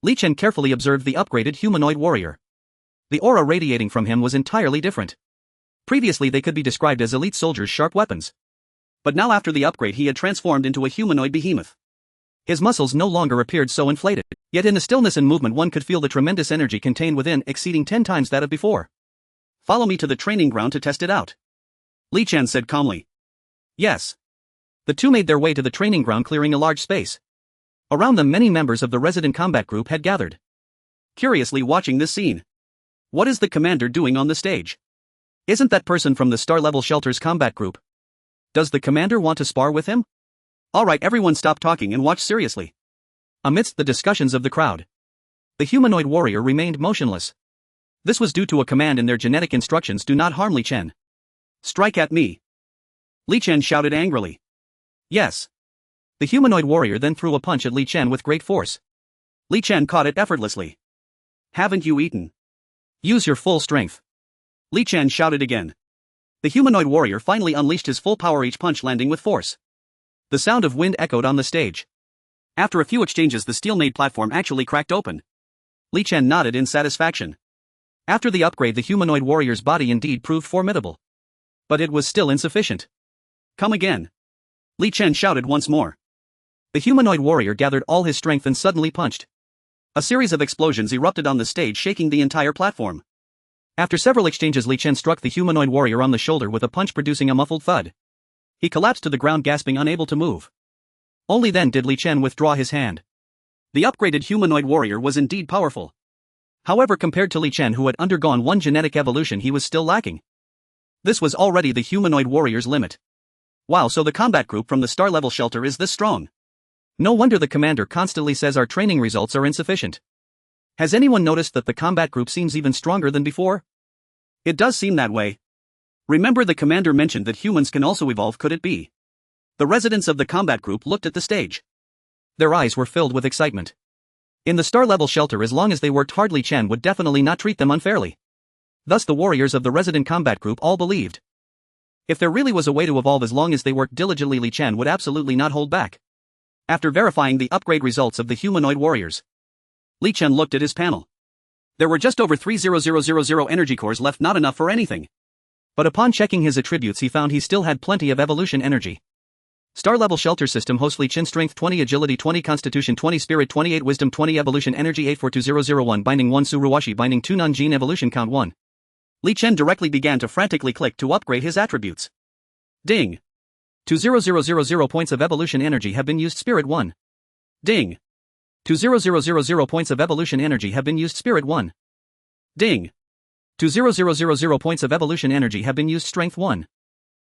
Li Chen carefully observed the upgraded humanoid warrior. The aura radiating from him was entirely different. Previously they could be described as elite soldiers' sharp weapons. But now after the upgrade he had transformed into a humanoid behemoth. His muscles no longer appeared so inflated, yet in the stillness and movement one could feel the tremendous energy contained within, exceeding 10 times that of before. Follow me to the training ground to test it out. Li Chen said calmly. Yes. The two made their way to the training ground, clearing a large space. Around them many members of the resident combat group had gathered, curiously watching this scene. What is the commander doing on the stage? Isn't that person from the star-level shelter's combat group? Does the commander want to spar with him? Alright, everyone stop talking and watch seriously. Amidst the discussions of the crowd, the humanoid warrior remained motionless. This was due to a command in their genetic instructions: do not harm Li Chen. Strike at me. Li Chen shouted angrily. Yes. The humanoid warrior then threw a punch at Li Chen with great force. Li Chen caught it effortlessly. Haven't you eaten? Use your full strength. Li Chen shouted again. The humanoid warrior finally unleashed his full power, each punch landing with force. The sound of wind echoed on the stage. After a few exchanges, the steel-made platform actually cracked open. Li Chen nodded in satisfaction. After the upgrade, the humanoid warrior's body indeed proved formidable. But it was still insufficient. Come again. Li Chen shouted once more. The humanoid warrior gathered all his strength and suddenly punched. A series of explosions erupted on the stage, shaking the entire platform. After several exchanges, Li Chen struck the humanoid warrior on the shoulder with a punch, producing a muffled thud. He collapsed to the ground, gasping, unable to move. Only then did Li Chen withdraw his hand. The upgraded humanoid warrior was indeed powerful. However, compared to Li Chen, who had undergone one genetic evolution, he was still lacking. This was already the humanoid warrior's limit. Wow, so the combat group from the star-level shelter is this strong. No wonder the commander constantly says our training results are insufficient. Has anyone noticed that the combat group seems even stronger than before? It does seem that way. Remember, the commander mentioned that humans can also evolve. Could it be? The residents of the combat group looked at the stage. Their eyes were filled with excitement. In the star-level shelter, as long as they worked hard, Li Chen would definitely not treat them unfairly. Thus the warriors of the resident combat group all believed. If there really was a way to evolve as long as they worked diligently, Li Chen would absolutely not hold back. After verifying the upgrade results of the humanoid warriors, Li Chen looked at his panel. There were just over 3,000 energy cores left, not enough for anything. But upon checking his attributes, he found he still had plenty of evolution energy. Star-level shelter system host: Li Chen, strength 20, agility 20, constitution 20, spirit 28, wisdom 20, evolution energy 842001, binding 1, Suruwashi, binding 2, non-gene, evolution count 1. Li Chen directly began to frantically click to upgrade his attributes. Ding. 2,000 points of evolution energy have been used, spirit 1. Ding. 2,000 points of evolution energy have been used, spirit 1. Ding. 2,000 points of evolution energy have been used, strength 1.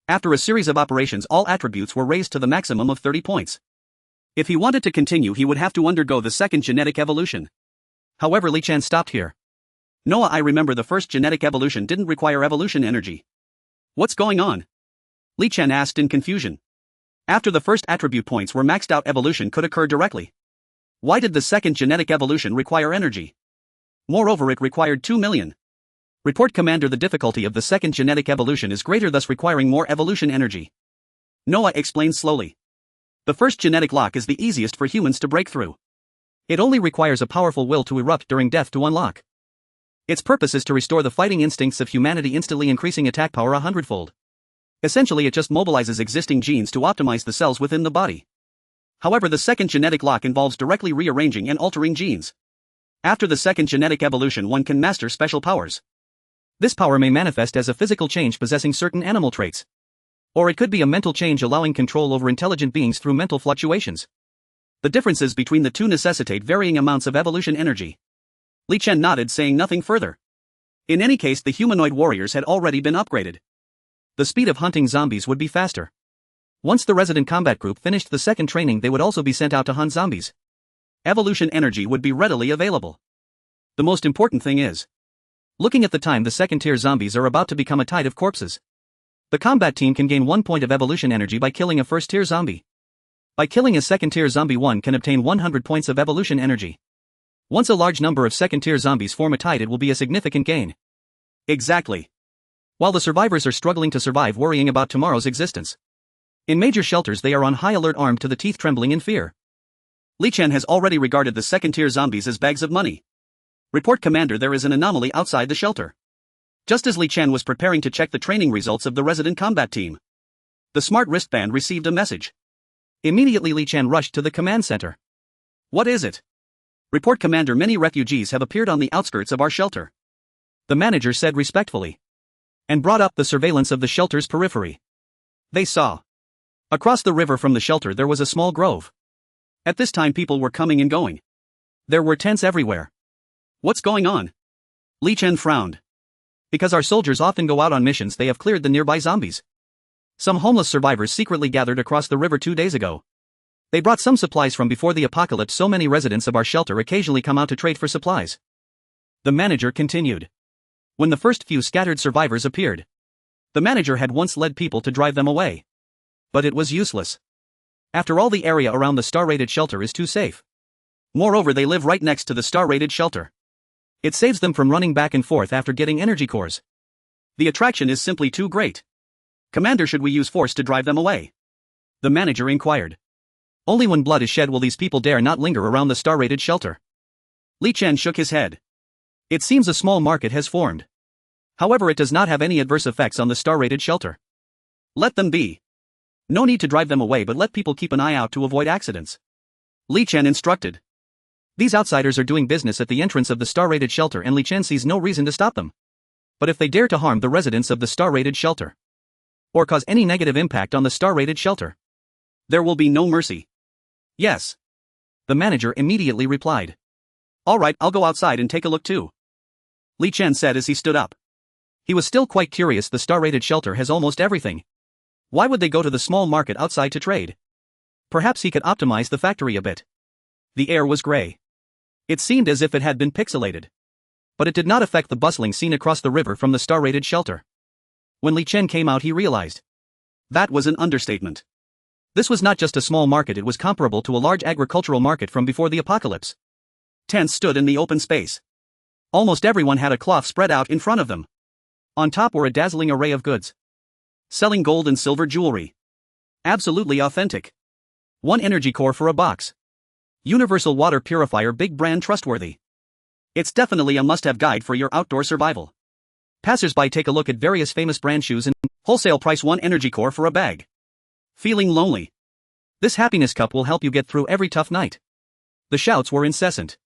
After a series of operations, all attributes were raised to the maximum of 30 points. If he wanted to continue, he would have to undergo the second genetic evolution. However, Li Chen stopped here. Noah, I remember the first genetic evolution didn't require evolution energy. What's going on? Li Chen asked in confusion. After the first attribute points were maxed out, evolution could occur directly. Why did the second genetic evolution require energy? Moreover, it required 2 million. Report, Commander, the difficulty of the second genetic evolution is greater, thus requiring more evolution energy. Noah explained slowly. The first genetic lock is the easiest for humans to break through. It only requires a powerful will to erupt during death to unlock. Its purpose is to restore the fighting instincts of humanity, instantly increasing attack power 100-fold. Essentially, it just mobilizes existing genes to optimize the cells within the body. However, the second genetic lock involves directly rearranging and altering genes. After the second genetic evolution, one can master special powers. This power may manifest as a physical change possessing certain animal traits. Or it could be a mental change, allowing control over intelligent beings through mental fluctuations. The differences between the two necessitate varying amounts of evolution energy. Li Chen nodded, saying nothing further. In any case, the humanoid warriors had already been upgraded. The speed of hunting zombies would be faster. Once the resident combat group finished the second training, they would also be sent out to hunt zombies. Evolution energy would be readily available. The most important thing is, looking at the time, the second-tier zombies are about to become a tide of corpses. The combat team can gain 1 point of evolution energy by killing a first-tier zombie. By killing a second-tier zombie, one can obtain 100 points of evolution energy. Once a large number of second-tier zombies form a tide, it will be a significant gain. Exactly. While the survivors are struggling to survive, worrying about tomorrow's existence. In major shelters, they are on high alert, armed to the teeth, trembling in fear. Li Chen has already regarded the second-tier zombies as bags of money. Report, Commander, there is an anomaly outside the shelter. Just as Li Chen was preparing to check the training results of the resident combat team, the smart wristband received a message. Immediately, Li Chen rushed to the command center. What is it? Report, Commander, many refugees have appeared on the outskirts of our shelter. The manager said respectfully, and brought up the surveillance of the shelter's periphery. They saw Across the river from the shelter there was a small grove. At this time people were coming and going. There were tents everywhere. What's going on? Li Chen frowned. Because our soldiers often go out on missions, they have cleared the nearby zombies. Some homeless survivors secretly gathered across the river 2 days ago. They brought some supplies from before the apocalypse, so many residents of our shelter occasionally come out to trade for supplies. The manager continued. When the first few scattered survivors appeared, the manager had once led people to drive them away. But it was useless. After all, the area around the star-rated shelter is too safe. Moreover, they live right next to the star-rated shelter. It saves them from running back and forth after getting energy cores. The attraction is simply too great. Commander, should we use force to drive them away? The manager inquired. Only when blood is shed will these people dare not linger around the star-rated shelter. Li Chen shook his head. It seems a small market has formed. However, it does not have any adverse effects on the star-rated shelter. Let them be. No need to drive them away, but let people keep an eye out to avoid accidents. Li Chen instructed. These outsiders are doing business at the entrance of the star-rated shelter and Li Chen sees no reason to stop them. But if they dare to harm the residents of the star-rated shelter, or cause any negative impact on the star-rated shelter, there will be no mercy. Yes. The manager immediately replied. All right, I'll go outside and take a look too. Li Chen said as he stood up. He was still quite curious. The star-rated shelter has almost everything. Why would they go to the small market outside to trade? Perhaps he could optimize the factory a bit. The air was gray. It seemed as if it had been pixelated. But it did not affect the bustling scene across the river from the star-rated shelter. When Li Chen came out, he realized. That was an understatement. This was not just a small market, it was comparable to a large agricultural market from before the apocalypse. Tents stood in the open space. Almost everyone had a cloth spread out in front of them. On top were a dazzling array of goods. Selling gold and silver jewelry. Absolutely authentic. 1 energy core for a box. Universal water purifier, big brand, trustworthy. It's definitely a must-have guide for your outdoor survival. Passers-by take a look at various famous brand shoes and wholesale price, 1 energy core for a bag. Feeling lonely? This happiness cup will help you get through every tough night. The shouts were incessant.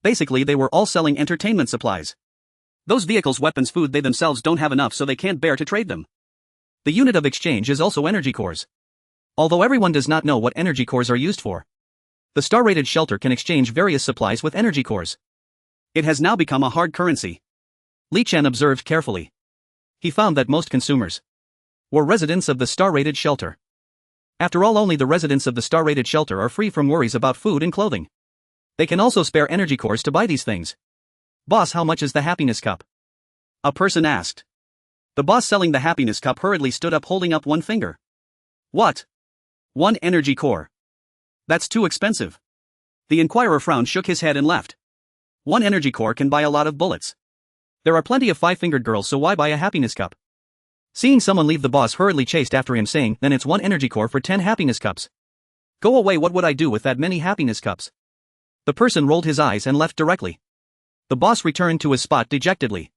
Basically, they were all selling entertainment supplies. Those vehicles, weapons, food, they themselves don't have enough, so they can't bear to trade them. The unit of exchange is also energy cores. Although everyone does not know what energy cores are used for, the star-rated shelter can exchange various supplies with energy cores. It has now become a hard currency. Li Chen observed carefully. He found that most consumers were residents of the star-rated shelter. After all, only the residents of the star-rated shelter are free from worries about food and clothing. They can also spare energy cores to buy these things. Boss, how much is the happiness cup? A person asked. The boss selling the happiness cup hurriedly stood up, holding up 1 finger. What? 1 energy core. That's too expensive. The inquirer frowned, shook his head and left. 1 energy core can buy a lot of bullets. There are plenty of 5-fingered girls, so why buy a happiness cup? Seeing someone leave, the boss hurriedly chased after him, saying, then it's 1 energy core for 10 happiness cups. Go away, what would I do with that many happiness cups? The person rolled his eyes and left directly. The boss returned to his spot dejectedly.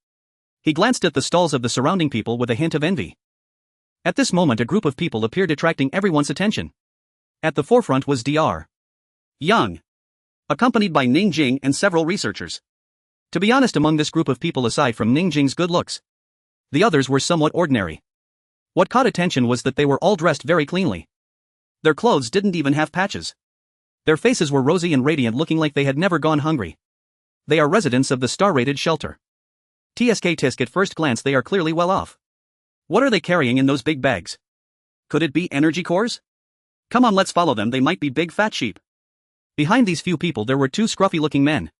He glanced at the stalls of the surrounding people with a hint of envy. At this moment, a group of people appeared, attracting everyone's attention. At the forefront was Dr. Yang, accompanied by Ning Jing and several researchers. To be honest, among this group of people, aside from Ning Jing's good looks, the others were somewhat ordinary. What caught attention was that they were all dressed very cleanly. Their clothes didn't even have patches. Their faces were rosy and radiant, looking like they had never gone hungry. They are residents of the star-rated shelter. Tisk, at first glance they are clearly well off. What are they carrying in those big bags? Could it be energy cores? Come on, let's follow them, they might be big fat sheep. Behind these few people there were 2 scruffy-looking men.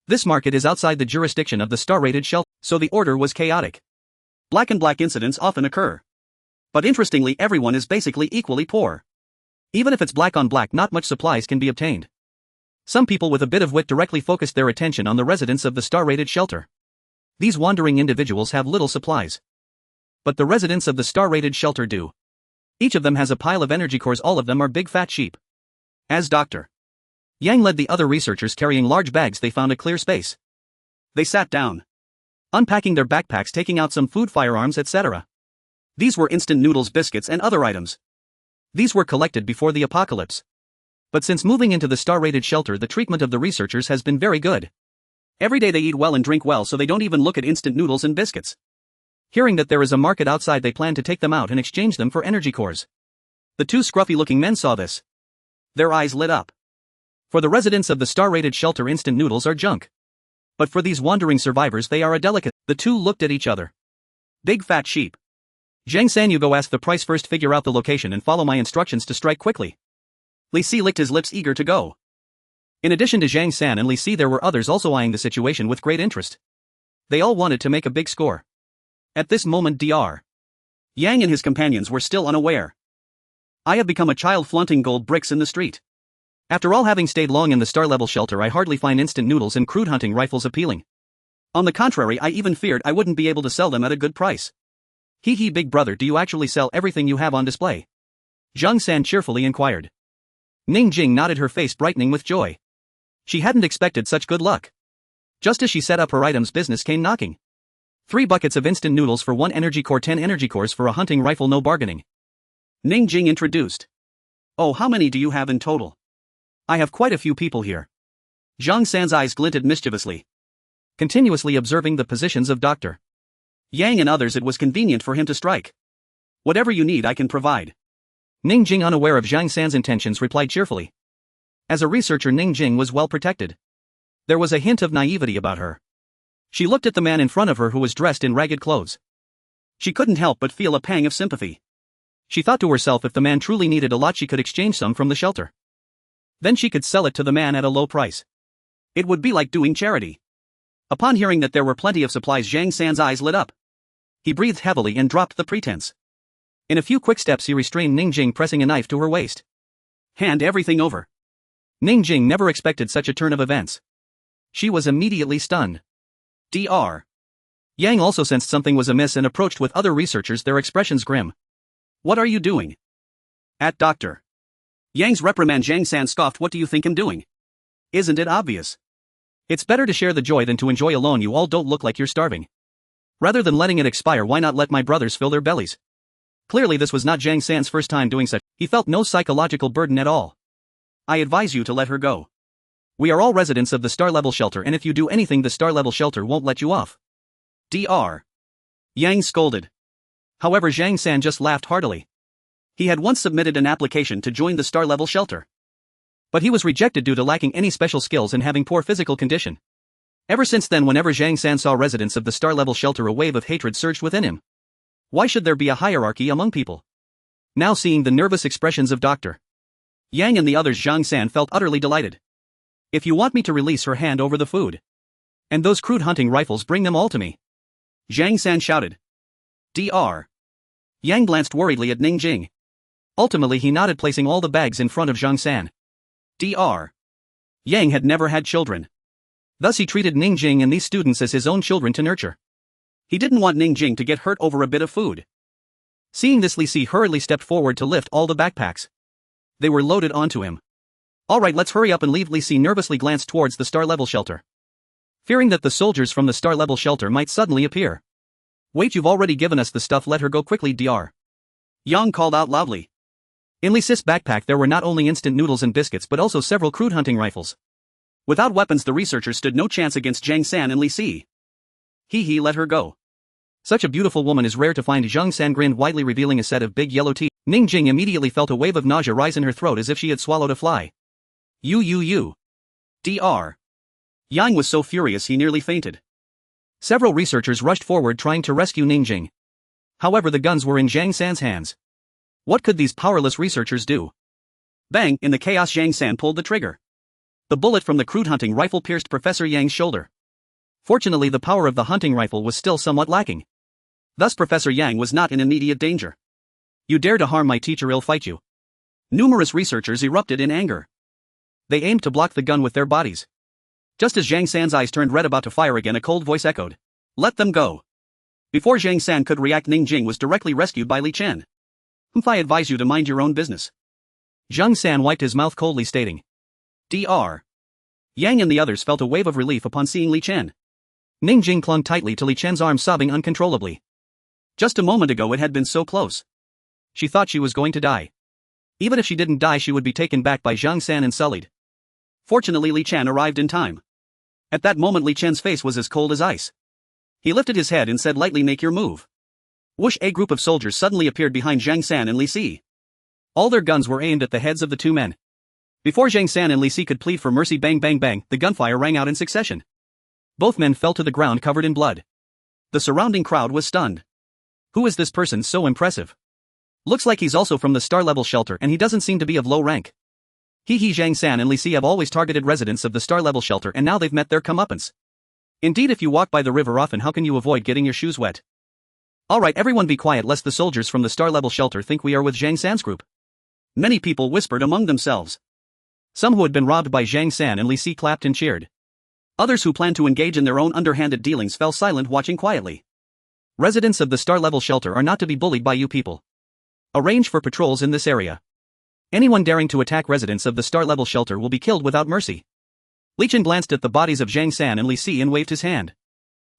This market is outside the jurisdiction of the star-rated shelter, so the order was chaotic. Black and black incidents often occur. But interestingly, everyone is basically equally poor. Even if it's black on black, not much supplies can be obtained. Some people with a bit of wit directly focused their attention on the residents of the star-rated shelter. These wandering individuals have little supplies. But the residents of the star-rated shelter do. Each of them has a pile of energy cores, all of them are big fat sheep. As Dr. Yang led the other researchers carrying large bags, they found a clear space. They sat down, unpacking their backpacks, taking out some food, firearms, etc. These were instant noodles, biscuits, and other items. These were collected before the apocalypse. But since moving into the star-rated shelter, the treatment of the researchers has been very good. Every day they eat well and drink well, so they don't even look at instant noodles and biscuits. Hearing that there is a market outside, they plan to take them out and exchange them for energy cores. The two scruffy-looking men saw this. Their eyes lit up. For the residents of the star-rated shelter, instant noodles are junk. But for these wandering survivors, they are a delicacy. The two looked at each other. Big fat sheep. Zhang San, you go ask the price first, figure out the location and follow my instructions to strike quickly. Li Si licked his lips, eager to go. In addition to Zhang San and Li Si, there were others also eyeing the situation with great interest. They all wanted to make a big score. At this moment, Dr. Yang and his companions were still unaware. I have become a child flaunting gold bricks in the street. After all, having stayed long in the star-level shelter, I hardly find instant noodles and crude hunting rifles appealing. On the contrary, I even feared I wouldn't be able to sell them at a good price. Hee hee, big brother, do you actually sell everything you have on display? Zhang San cheerfully inquired. Ning Jing nodded, her face brightening with joy. She hadn't expected such good luck. Just as she set up her items, business came knocking. 3 buckets of instant noodles for 1 energy core, 10 energy cores for a hunting rifle, no bargaining. Ning Jing introduced. Oh, how many do you have in total? I have quite a few people here. Zhang San's eyes glinted mischievously. Continuously observing the positions of Dr. Yang and others, it was convenient for him to strike. Whatever you need, I can provide. Ning Jing, unaware of Zhang San's intentions, replied cheerfully. As a researcher, Ning Jing was well protected. There was a hint of naivety about her. She looked at the man in front of her who was dressed in ragged clothes. She couldn't help but feel a pang of sympathy. She thought to herself, if the man truly needed a lot, she could exchange some from the shelter. Then she could sell it to the man at a low price. It would be like doing charity. Upon hearing that there were plenty of supplies, Zhang San's eyes lit up. He breathed heavily and dropped the pretense. In a few quick steps he restrained Ning Jing, pressing a knife to her waist. Hand everything over. Ning Jing never expected such a turn of events. She was immediately stunned. Dr. Yang also sensed something was amiss and approached with other researchers, their expressions grim. What are you doing? At Dr. Yang's reprimand, Zhang San scoffed. What do you think I'm doing? Isn't it obvious? It's better to share the joy than to enjoy alone. You all don't look like you're starving. Rather than letting it expire, why not let my brothers fill their bellies? Clearly this was not Zhang San's first time doing such. He felt no psychological burden at all. I advise you to let her go. We are all residents of the star-level shelter, and if you do anything, the star-level shelter won't let you off. Dr. Yang scolded. However, Zhang San just laughed heartily. He had once submitted an application to join the star-level shelter. But he was rejected due to lacking any special skills and having poor physical condition. Ever since then, whenever Zhang San saw residents of the star-level shelter, a wave of hatred surged within him. Why should there be a hierarchy among people? Now, seeing the nervous expressions of Dr. Yang and the others, Zhang San felt utterly delighted. If you want me to release her, hand over the food. And those crude hunting rifles, bring them all to me. Zhang San shouted. Dr. Yang glanced worriedly at Ning Jing. Ultimately he nodded, placing all the bags in front of Zhang San. Dr. Yang had never had children. Thus he treated Ning Jing and these students as his own children to nurture. He didn't want Ning Jing to get hurt over a bit of food. Seeing this, Li Si hurriedly stepped forward to lift all the backpacks. They were loaded onto him. Alright, let's hurry up and leave. Li Si nervously glanced towards the star-level shelter, fearing that the soldiers from the star-level shelter might suddenly appear. Wait, you've already given us the stuff, let her go quickly. Dr. Yang called out loudly. In Li Si's backpack there were not only instant noodles and biscuits but also several crude hunting rifles. Without weapons, the researchers stood no chance against Zhang San and Li Si. He let her go. Such a beautiful woman is rare to find. Zhang San grinned widely, revealing a set of big yellow teeth. Ning Jing immediately felt a wave of nausea rise in her throat as if she had swallowed a fly. You. Dr. Yang was so furious he nearly fainted. Several researchers rushed forward trying to rescue Ning Jing. However, the guns were in Zhang San's hands. What could these powerless researchers do? Bang! In the chaos, Zhang San pulled the trigger. The bullet from the crude hunting rifle pierced Professor Yang's shoulder. Fortunately, the power of the hunting rifle was still somewhat lacking. Thus Professor Yang was not in immediate danger. You dare to harm my teacher, I'll fight you. Numerous researchers erupted in anger. They aimed to block the gun with their bodies. Just as Zhang San's eyes turned red, about to fire again, a cold voice echoed. Let them go. Before Zhang San could react, Ning Jing was directly rescued by Li Chen. I advise you to mind your own business. Zhang San wiped his mouth coldly, stating. Dr. Yang and the others felt a wave of relief upon seeing Li Chen. Ning Jing clung tightly to Li Chen's arm, sobbing uncontrollably. Just a moment ago it had been so close. She thought she was going to die. Even if she didn't die, she would be taken back by Zhang San and sullied. Fortunately, Li Chen arrived in time. At that moment, Li Chen's face was as cold as ice. He lifted his head and said lightly, make your move. Whoosh! A group of soldiers suddenly appeared behind Zhang San and Li Si. All their guns were aimed at the heads of the two men. Before Zhang San and Li Si could plead for mercy, bang bang bang, the gunfire rang out in succession. Both men fell to the ground covered in blood. The surrounding crowd was stunned. Who is this person so impressive? Looks like he's also from the star-level shelter and he doesn't seem to be of low rank. Zhang San and Li Si have always targeted residents of the star-level shelter and now they've met their comeuppance. Indeed, if you walk by the river often, how can you avoid getting your shoes wet? Alright, everyone be quiet lest the soldiers from the star-level shelter think we are with Zhang San's group. Many people whispered among themselves. Some who had been robbed by Zhang San and Li Si clapped and cheered. Others who planned to engage in their own underhanded dealings fell silent, watching quietly. Residents of the star-level shelter are not to be bullied by you people. Arrange for patrols in this area. Anyone daring to attack residents of the star-level shelter will be killed without mercy. Li Chen glanced at the bodies of Zhang San and Li Si and waved his hand.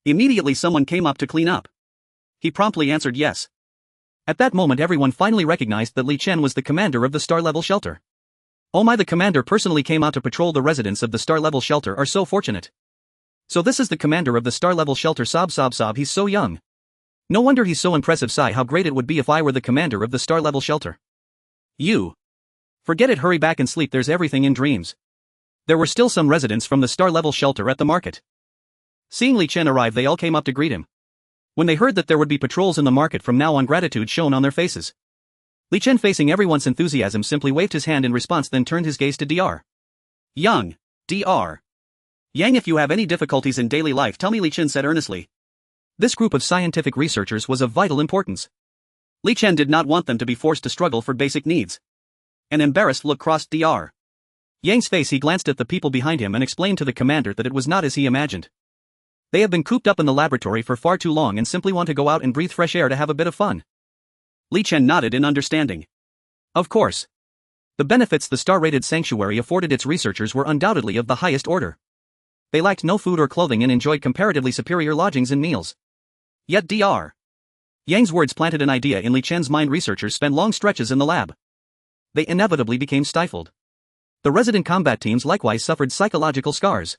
Immediately someone came up to clean up. He promptly answered yes. At that moment everyone finally recognized that Li Chen was the commander of the star-level shelter. Oh my, the commander personally came out to patrol. The residents of the star-level shelter are so fortunate. So this is the commander of the star-level shelter. Sob sob sob, he's so young. No wonder he's so impressive. Sigh, how great it would be if I were the commander of the star-level shelter. You. Forget it, hurry back and sleep, there's everything in dreams. There were still some residents from the star-level shelter at the market. Seeing Li Chen arrive, they all came up to greet him. When they heard that there would be patrols in the market from now on, gratitude shone on their faces. Li Chen, facing everyone's enthusiasm, simply waved his hand in response, then turned his gaze to Dr. Yang. Dr. Yang, if you have any difficulties in daily life, tell me, Li Chen said earnestly. This group of scientific researchers was of vital importance. Li Chen did not want them to be forced to struggle for basic needs. An embarrassed look crossed Dr. Yang's face. He glanced at the people behind him and explained to the commander that it was not as he imagined. They have been cooped up in the laboratory for far too long and simply want to go out and breathe fresh air to have a bit of fun. Li Chen nodded in understanding. Of course. The benefits the star-rated sanctuary afforded its researchers were undoubtedly of the highest order. They lacked no food or clothing and enjoyed comparatively superior lodgings and meals. Yet Dr. Yang's words planted an idea in Li Chen's mind. Researchers spend long stretches in the lab. They inevitably became stifled. The resident combat teams likewise suffered psychological scars.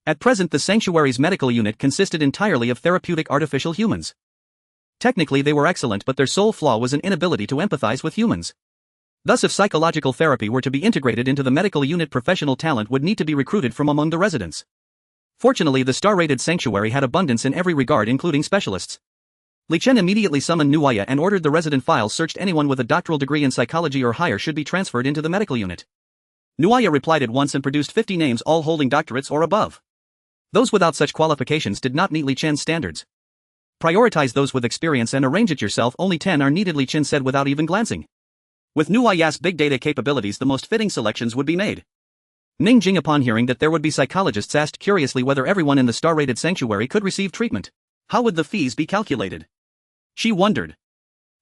At present, the sanctuary's medical unit consisted entirely of therapeutic artificial humans. Technically they were excellent, but their sole flaw was an inability to empathize with humans. Thus, if psychological therapy were to be integrated into the medical unit, professional talent would need to be recruited from among the residents. Fortunately, the star-rated sanctuary had abundance in every regard, including specialists. Li Chen immediately summoned Nuaya and ordered the resident files searched. Anyone with a doctoral degree in psychology or higher should be transferred into the medical unit. Nuaya replied at once and produced 50 names, all holding doctorates or above. Those without such qualifications did not meet Li Chen's standards. Prioritize those with experience and arrange it yourself. Only 10 are needed, Li Chen said without even glancing. With Nuaya's big data capabilities, the most fitting selections would be made. Ning Jing, upon hearing that there would be psychologists, asked curiously whether everyone in the star-rated sanctuary could receive treatment. How would the fees be calculated? She wondered.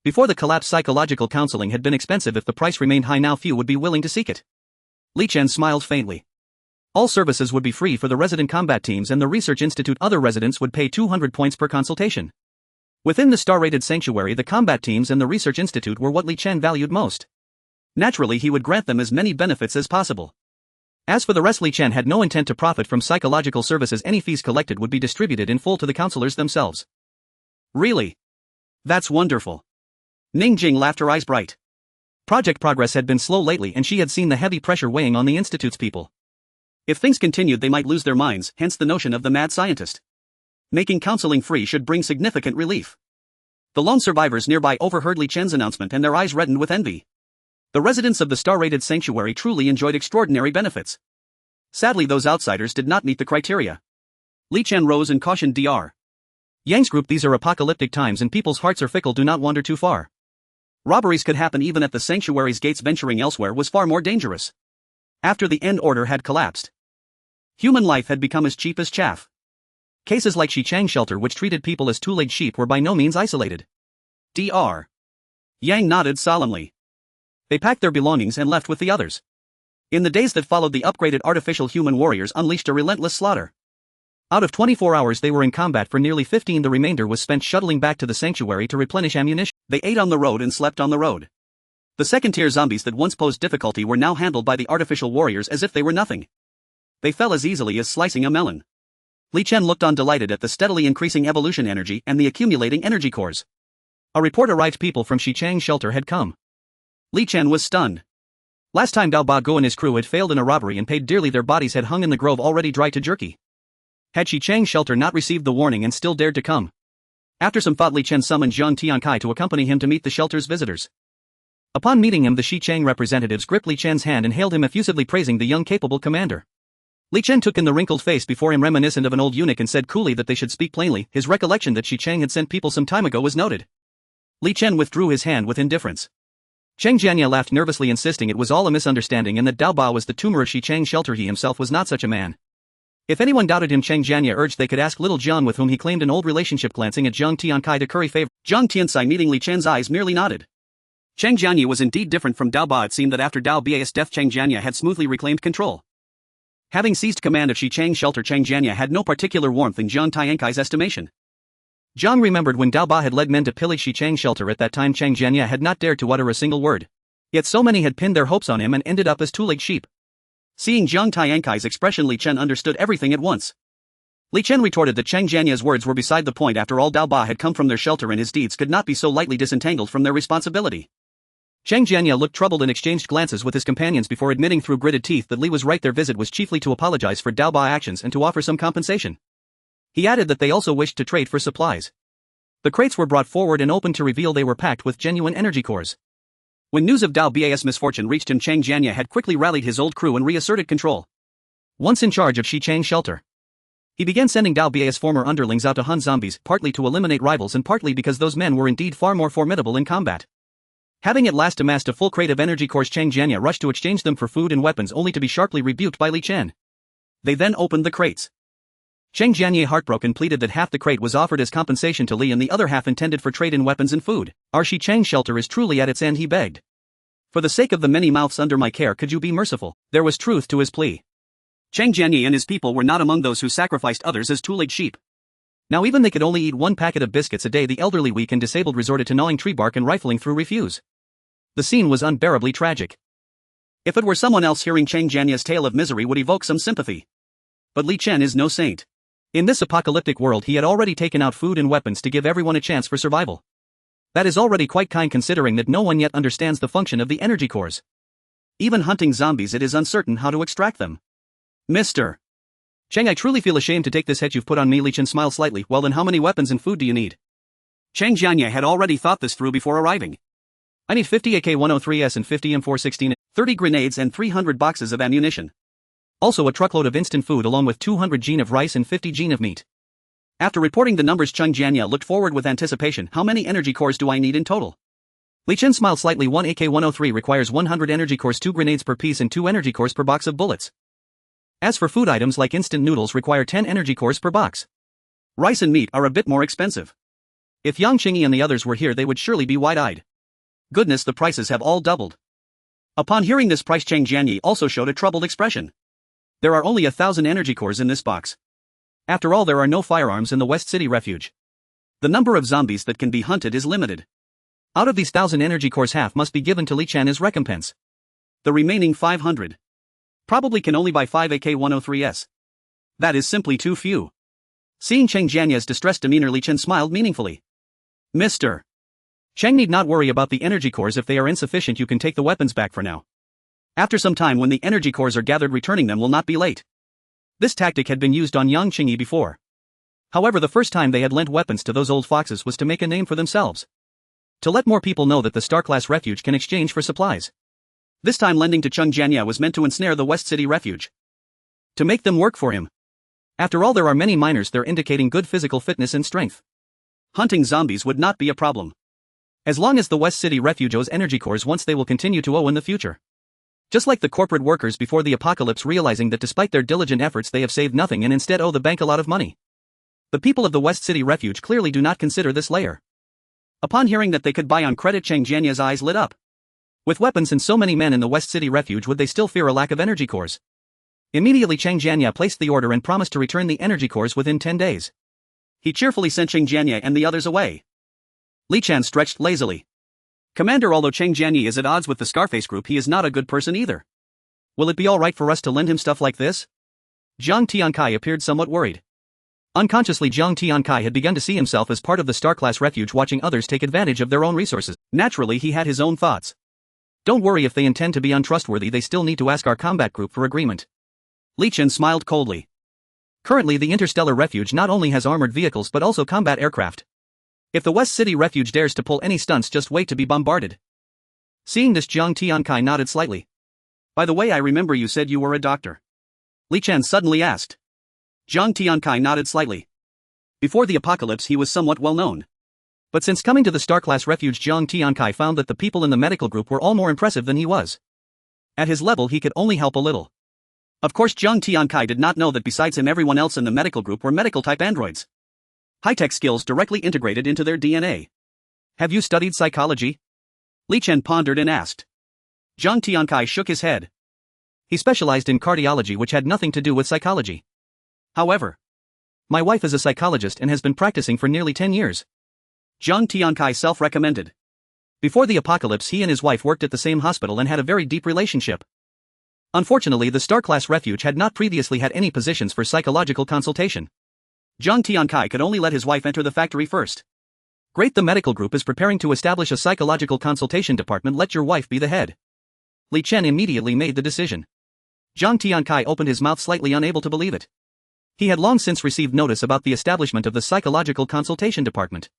Before the collapse, psychological counseling had been expensive. If the price remained high now, few would be willing to seek it. Li Chen smiled faintly. All services would be free for the resident combat teams and the research institute. Other residents would pay 200 points per consultation. Within the star-rated sanctuary, the combat teams and the research institute were what Li Chen valued most. Naturally, he would grant them as many benefits as possible. As for the rest, Li Chen had no intent to profit from psychological services. Any fees collected would be distributed in full to the counselors themselves. Really? That's wonderful. Ning Jing laughed, her eyes bright. Project progress had been slow lately and she had seen the heavy pressure weighing on the institute's people. If things continued, they might lose their minds, hence the notion of the mad scientist. Making counseling free should bring significant relief. The lone survivors nearby overheard Li Chen's announcement and their eyes reddened with envy. The residents of the star-rated sanctuary truly enjoyed extraordinary benefits. Sadly, those outsiders did not meet the criteria. Li Chen rose and cautioned Dr. Yang's group, these are apocalyptic times and people's hearts are fickle, do not wander too far. Robberies could happen even at the sanctuary's gates. Venturing elsewhere was far more dangerous. After the end order had collapsed, human life had become as cheap as chaff. Cases like Xichang shelter, which treated people as two-legged sheep, were by no means isolated. Dr. Yang nodded solemnly. They packed their belongings and left with the others. In the days that followed, the upgraded artificial human warriors unleashed a relentless slaughter. Out of 24 hours they were in combat for nearly 15. The remainder was spent shuttling back to the sanctuary to replenish ammunition. They ate on the road and slept on the road. The second-tier zombies that once posed difficulty were now handled by the artificial warriors as if they were nothing. They fell as easily as slicing a melon. Li Chen looked on, delighted at the steadily increasing evolution energy and the accumulating energy cores. A report arrived. People from Xichang shelter had come. Li Chen was stunned. Last time Dao Ba Guo and his crew had failed in a robbery and paid dearly, their bodies had hung in the grove already dry to jerky. Had Shi Chang's shelter not received the warning and still dared to come? After some thought, Li Chen summoned Zhang Tiankai to accompany him to meet the shelter's visitors. Upon meeting him, the Shi Chang representatives gripped Li Chen's hand and hailed him effusively, praising the young capable commander. Li Chen took in the wrinkled face before him, reminiscent of an old eunuch, and said coolly that they should speak plainly. His recollection that Shi Chang had sent people some time ago was noted. Li Chen withdrew his hand with indifference. Cheng Jianya laughed nervously, insisting it was all a misunderstanding and that Dao Ba was the tumor of Shi Chang's shelter. He himself was not such a man. If anyone doubted him, Cheng Jianya urged they could ask little Jian, with whom he claimed an old relationship. Glancing at Zhang Tiankai to curry favor, Zhang Tiankai, meeting Li Chen's eyes, merely nodded. Cheng Jianya was indeed different from Dao Ba. It seemed that after Dao Ba's death, Cheng Jianya had smoothly reclaimed control. Having seized command of Shi Chang's shelter, Cheng Jianya had no particular warmth in Zhang Tiankai's estimation. Zhang remembered when Dao Ba had led men to pillage Shi Chang's shelter. At that time, Cheng Jianya had not dared to utter a single word. Yet so many had pinned their hopes on him and ended up as two-legged sheep. Seeing Zhang Tiankai's expression, Li Chen understood everything at once. Li Chen retorted that Cheng Jianya's words were beside the point. After all, Dao Ba had come from their shelter and his deeds could not be so lightly disentangled from their responsibility. Cheng Jianya looked troubled and exchanged glances with his companions before admitting through gritted teeth that Li was right. Their visit was chiefly to apologize for Dao Ba actions and to offer some compensation. He added that they also wished to trade for supplies. The crates were brought forward and opened to reveal they were packed with genuine energy cores. When news of Dao Ba's misfortune reached him, Cheng Jianya had quickly rallied his old crew and reasserted control. Once in charge of Shi Chang's shelter, he began sending Dao Ba's former underlings out to hunt zombies, partly to eliminate rivals and partly because those men were indeed far more formidable in combat. Having at last amassed a full crate of energy cores, Cheng Jianya rushed to exchange them for food and weapons, only to be sharply rebuked by Li Chen. They then opened the crates. Cheng Jianya, heartbroken, pleaded that half the crate was offered as compensation to Li and the other half intended for trade in weapons and food. Our Shi Chang's shelter is truly at its end, he begged. For the sake of the many mouths under my care, could you be merciful? There was truth to his plea. Cheng Jianya and his people were not among those who sacrificed others as two-legged sheep. Now even they could only eat one packet of biscuits a day. The elderly, weak and disabled resorted to gnawing tree bark and rifling through refuse. The scene was unbearably tragic. If it were someone else, hearing Cheng Jianya's tale of misery would evoke some sympathy. But Li Chen is no saint. In this apocalyptic world, he had already taken out food and weapons to give everyone a chance for survival. That is already quite kind, considering that no one yet understands the function of the energy cores. Even hunting zombies, it is uncertain how to extract them. Mr. Cheng, I truly feel ashamed to take this hit you've put on me. Li Chen smiled slightly. Well then, how many weapons and food do you need? Cheng Jianya had already thought this through before arriving. I need 50 AK-103s and 50 M416, 30 grenades and 300 boxes of ammunition. Also a truckload of instant food along with 200 jin of rice and 50 jin of meat. After reporting the numbers, Cheng Jianya looked forward with anticipation. How many energy cores do I need in total? Li Chen smiled slightly. 1 AK-103 requires 100 energy cores, 2 grenades per piece and 2 energy cores per box of bullets. As for food items like instant noodles, require 10 energy cores per box. Rice and meat are a bit more expensive. If Yang Qingyi and the others were here, they would surely be wide-eyed. Goodness, the prices have all doubled. Upon hearing this price, Cheng Jianya also showed a troubled expression. There are only 1,000 energy cores in this box. After all, there are no firearms in the West City Refuge. The number of zombies that can be hunted is limited. Out of these 1,000 energy cores, half must be given to Li Chen as recompense. The remaining 500 probably can only buy 5 AK-103s. That is simply too few. Seeing Cheng Jianya's distressed demeanor, Li Chen smiled meaningfully. Mr. Cheng need not worry about the energy cores. If they are insufficient, you can take the weapons back for now. After some time, when the energy cores are gathered, returning them will not be late. This tactic had been used on Yang Qingyi before. However, the first time they had lent weapons to those old foxes was to make a name for themselves. To let more people know that the Star-class refuge can exchange for supplies. This time lending to Cheng Jianya was meant to ensnare the West City Refuge. To make them work for him. After all, there are many miners there indicating good physical fitness and strength. Hunting zombies would not be a problem. As long as the West City Refuge owes energy cores once, they will continue to owe in the future. Just like the corporate workers before the apocalypse, realizing that despite their diligent efforts they have saved nothing and instead owe the bank a lot of money. The people of the West City Refuge clearly do not consider this layer. Upon hearing that they could buy on credit, Cheng Jianya's eyes lit up. With weapons and so many men in the West City Refuge, would they still fear a lack of energy cores? Immediately Cheng Jianya placed the order and promised to return the energy cores within 10 days. He cheerfully sent Cheng Jianya and the others away. Li Chen stretched lazily. Commander, although Cheng Jianya is at odds with the Scarface group, he is not a good person either. Will it be alright for us to lend him stuff like this? Zhang Tiankai appeared somewhat worried. Unconsciously, Zhang Tiankai had begun to see himself as part of the Star-class refuge, watching others take advantage of their own resources. Naturally, he had his own thoughts. Don't worry, if they intend to be untrustworthy they still need to ask our combat group for agreement. Li Chen smiled coldly. Currently the Interstellar Refuge not only has armored vehicles but also combat aircraft. If the West City Refuge dares to pull any stunts, just wait to be bombarded. Seeing this, Jiang Tiankai nodded slightly. By the way, I remember you said you were a doctor. Li Chen suddenly asked. Jiang Tiankai nodded slightly. Before the apocalypse he was somewhat well known. But since coming to the Star-class refuge, Jiang Tiankai found that the people in the medical group were all more impressive than he was. At his level he could only help a little. Of course, Jiang Tiankai did not know that besides him everyone else in the medical group were medical-type androids. High-tech skills directly integrated into their DNA. Have you studied psychology? Li Chen pondered and asked. Jiang Tiankai shook his head. He specialized in cardiology, which had nothing to do with psychology. However, my wife is a psychologist and has been practicing for nearly 10 years. Jiang Tiankai self-recommended. Before the apocalypse he and his wife worked at the same hospital and had a very deep relationship. Unfortunately, the Star-class refuge had not previously had any positions for psychological consultation. Jiang Tiankai could only let his wife enter the factory first. Great, the medical group is preparing to establish a psychological consultation department. Let your wife be the head. Li Chen immediately made the decision. Jiang Tiankai opened his mouth slightly, unable to believe it. He had long since received notice about the establishment of the psychological consultation department.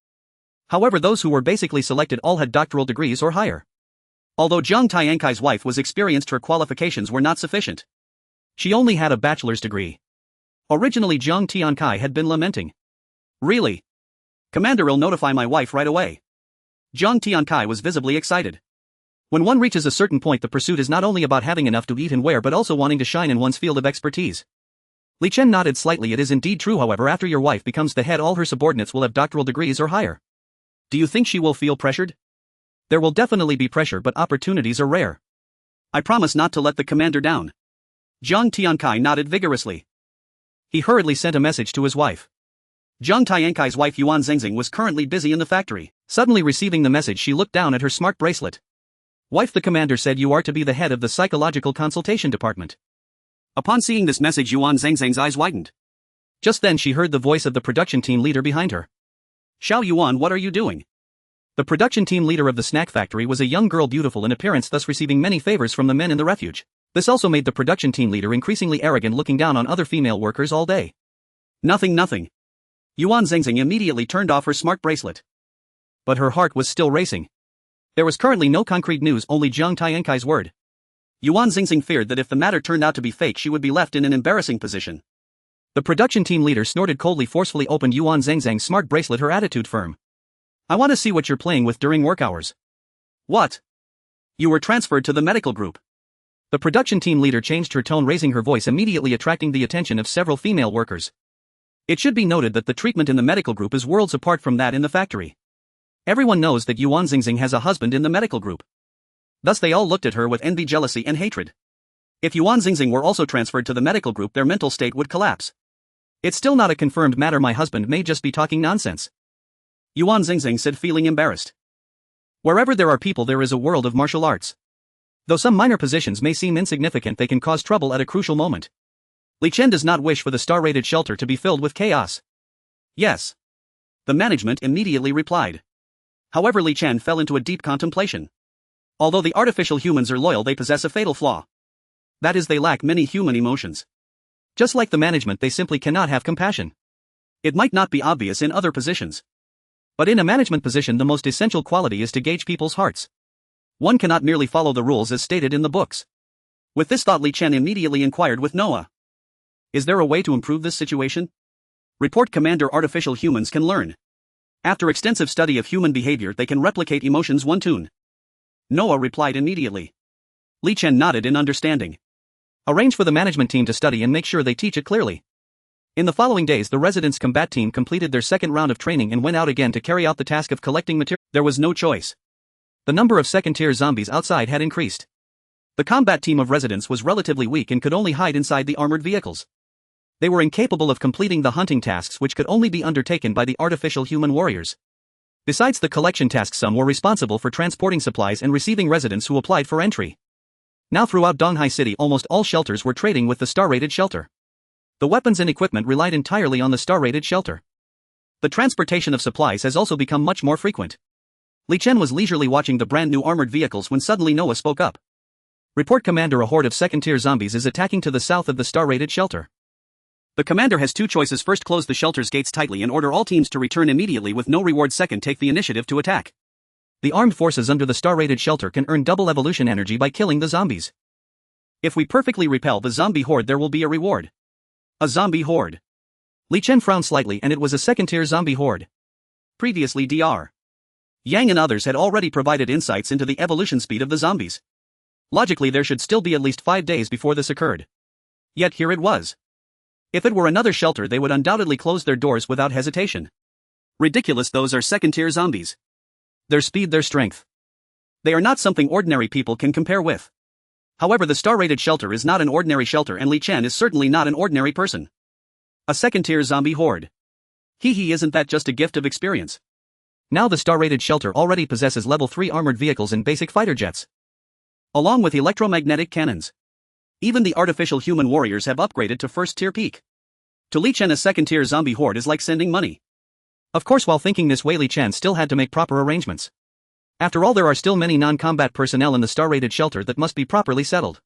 However, those who were basically selected all had doctoral degrees or higher. Although Jiang Tiankai's wife was experienced, her qualifications were not sufficient. She only had a bachelor's degree. Originally Jiang Tiankai had been lamenting. Really? Commander will notify my wife right away. Jiang Tiankai was visibly excited. When one reaches a certain point, the pursuit is not only about having enough to eat and wear but also wanting to shine in one's field of expertise. Li Chen nodded slightly. It is indeed true, however, after your wife becomes the head all her subordinates will have doctoral degrees or higher. Do you think she will feel pressured? There will definitely be pressure, but opportunities are rare. I promise not to let the commander down. Jiang Tiankai nodded vigorously. He hurriedly sent a message to his wife. Jiang Tiankai's wife Yuan Zhengzheng was currently busy in the factory. Suddenly receiving the message, she looked down at her smart bracelet. Wife, the commander said you are to be the head of the psychological consultation department. Upon seeing this message, Yuan Zhengzheng's eyes widened. Just then she heard the voice of the production team leader behind her. Xiao Yuan, what are you doing? The production team leader of the snack factory was a young girl, beautiful in appearance, thus receiving many favors from the men in the refuge. This also made the production team leader increasingly arrogant, looking down on other female workers all day. Nothing. Yuan Zhengzheng immediately turned off her smart bracelet. But her heart was still racing. There was currently no concrete news, only Jiang Tiankai's word. Yuan Zhengzheng feared that if the matter turned out to be fake, she would be left in an embarrassing position. The production team leader snorted coldly, forcefully opened Yuan Zhengzheng's smart bracelet, her attitude firm. I want to see what you're playing with during work hours. What? You were transferred to the medical group. The production team leader changed her tone, raising her voice, immediately attracting the attention of several female workers. It should be noted that the treatment in the medical group is worlds apart from that in the factory. Everyone knows that Yuan Zhengzheng has a husband in the medical group. Thus they all looked at her with envy, jealousy and hatred. If Yuan Zhengzheng were also transferred to the medical group, their mental state would collapse. It's still not a confirmed matter, my husband may just be talking nonsense. Yuan Zhengzheng said, feeling embarrassed. Wherever there are people, there is a world of martial arts. Though some minor positions may seem insignificant, they can cause trouble at a crucial moment. Li Chen does not wish for the star-rated shelter to be filled with chaos. Yes. The management immediately replied. However, Li Chen fell into a deep contemplation. Although the artificial humans are loyal, they possess a fatal flaw. That is, they lack many human emotions. Just like the management, they simply cannot have compassion. It might not be obvious in other positions. But in a management position, the most essential quality is to gauge people's hearts. One cannot merely follow the rules as stated in the books. With this thought, Li Chen immediately inquired with Noah. Is there a way to improve this situation? Report, Commander. Artificial humans can learn. After extensive study of human behavior, they can replicate emotions one tune. Noah replied immediately. Li Chen nodded in understanding. Arrange for the management team to study and make sure they teach it clearly. In the following days, the residence combat team completed their second round of training and went out again to carry out the task of collecting material. There was no choice. The number of second-tier zombies outside had increased. The combat team of residents was relatively weak and could only hide inside the armored vehicles. They were incapable of completing the hunting tasks, which could only be undertaken by the artificial human warriors. Besides the collection tasks, some were responsible for transporting supplies and receiving residents who applied for entry. Now throughout Donghai City, almost all shelters were trading with the star-rated shelter. The weapons and equipment relied entirely on the star-rated shelter. The transportation of supplies has also become much more frequent. Li Chen was leisurely watching the brand new armored vehicles when suddenly Noah spoke up. Report Commander, a horde of second-tier zombies is attacking to the south of the star-rated shelter. The commander has two choices: first, close the shelter's gates tightly and order all teams to return immediately with no reward; second, take the initiative to attack. The armed forces under the star-rated shelter can earn double evolution energy by killing the zombies. If we perfectly repel the zombie horde, there will be a reward. A zombie horde. Li Chen frowned slightly, and it was a second-tier zombie horde. Previously, Dr. Yang and others had already provided insights into the evolution speed of the zombies. Logically, there should still be at least 5 days before this occurred. Yet here it was. If it were another shelter, they would undoubtedly close their doors without hesitation. Ridiculous, those are second-tier zombies. Their speed, their strength. They are not something ordinary people can compare with. However, the star-rated shelter is not an ordinary shelter, and Li Chen is certainly not an ordinary person. A second-tier zombie horde. Isn't that just a gift of experience? Now the star-rated shelter already possesses level 3 armored vehicles and basic fighter jets, along with electromagnetic cannons. Even the artificial human warriors have upgraded to first-tier peak. To Li Chen, a second-tier zombie horde is like sending money. Of course, while thinking this way, Li Chen still had to make proper arrangements. After all, there are still many non-combat personnel in the star-rated shelter that must be properly settled.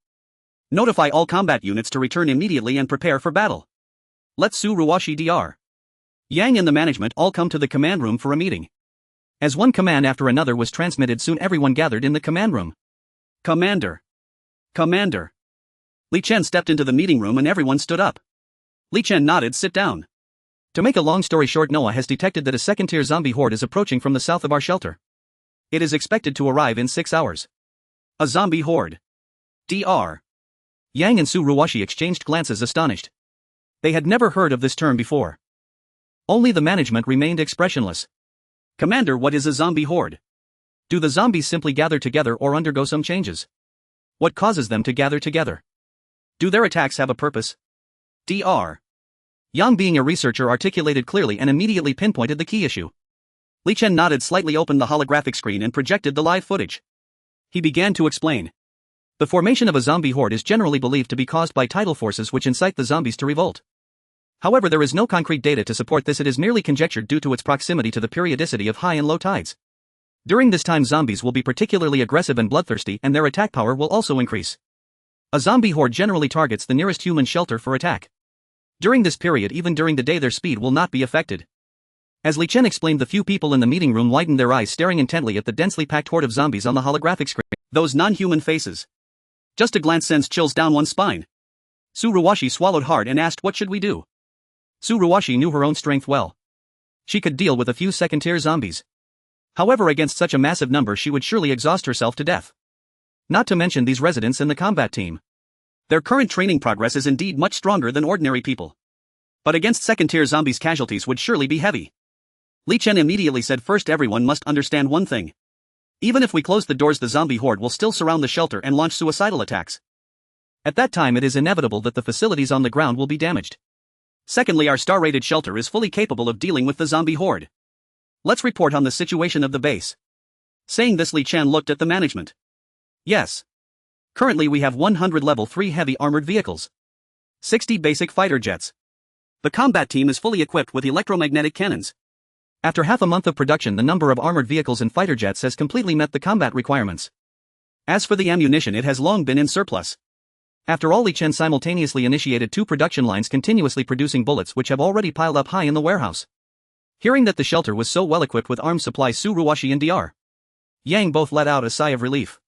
Notify all combat units to return immediately and prepare for battle. Let Su Ruwashi, Dr. Yang and the management all come to the command room for a meeting. As one command after another was transmitted, soon everyone gathered in the command room. Commander. Commander. Li Chen stepped into the meeting room and everyone stood up. Li Chen nodded. Sit down. To make a long story short, Noah has detected that a second-tier zombie horde is approaching from the south of our shelter. It is expected to arrive in 6 hours. A zombie horde. Dr. Yang and Su Ruwashi exchanged glances, astonished. They had never heard of this term before. Only the management remained expressionless. Commander, what is a zombie horde? Do the zombies simply gather together or undergo some changes? What causes them to gather together? Do their attacks have a purpose? Dr. Yang, being a researcher, articulated clearly and immediately pinpointed the key issue. Li Chen nodded slightly, opened the holographic screen and projected the live footage. He began to explain. The formation of a zombie horde is generally believed to be caused by tidal forces which incite the zombies to revolt. However, there is no concrete data to support this. It is merely conjectured due to its proximity to the periodicity of high and low tides. During this time, zombies will be particularly aggressive and bloodthirsty, and their attack power will also increase. A zombie horde generally targets the nearest human shelter for attack. During this period, even during the day, their speed will not be affected. As Li Chen explained, the few people in the meeting room widened their eyes, staring intently at the densely packed horde of zombies on the holographic screen. Those non-human faces. Just a glance sends chills down one's spine. Su Ruwashi swallowed hard and asked, what should we do? Su Ruwashi knew her own strength well. She could deal with a few second-tier zombies. However, against such a massive number, she would surely exhaust herself to death. Not to mention these residents in the combat team. Their current training progress is indeed much stronger than ordinary people. But against second-tier zombies, casualties would surely be heavy. Li Chen immediately said, first, everyone must understand one thing. Even if we close the doors, the zombie horde will still surround the shelter and launch suicidal attacks. At that time, it is inevitable that the facilities on the ground will be damaged. Secondly, our star-rated shelter is fully capable of dealing with the zombie horde. Let's report on the situation of the base. Saying this, Li Chen looked at the management. Yes. Currently we have 100 level 3 heavy armored vehicles. 60 basic fighter jets. The combat team is fully equipped with electromagnetic cannons. After half a month of production, the number of armored vehicles and fighter jets has completely met the combat requirements. As for the ammunition, it has long been in surplus. After all, Li Chen simultaneously initiated 2 production lines continuously producing bullets which have already piled up high in the warehouse. Hearing that the shelter was so well equipped with arms supplies, Su Ruwashi and Dr. Yang both let out a sigh of relief.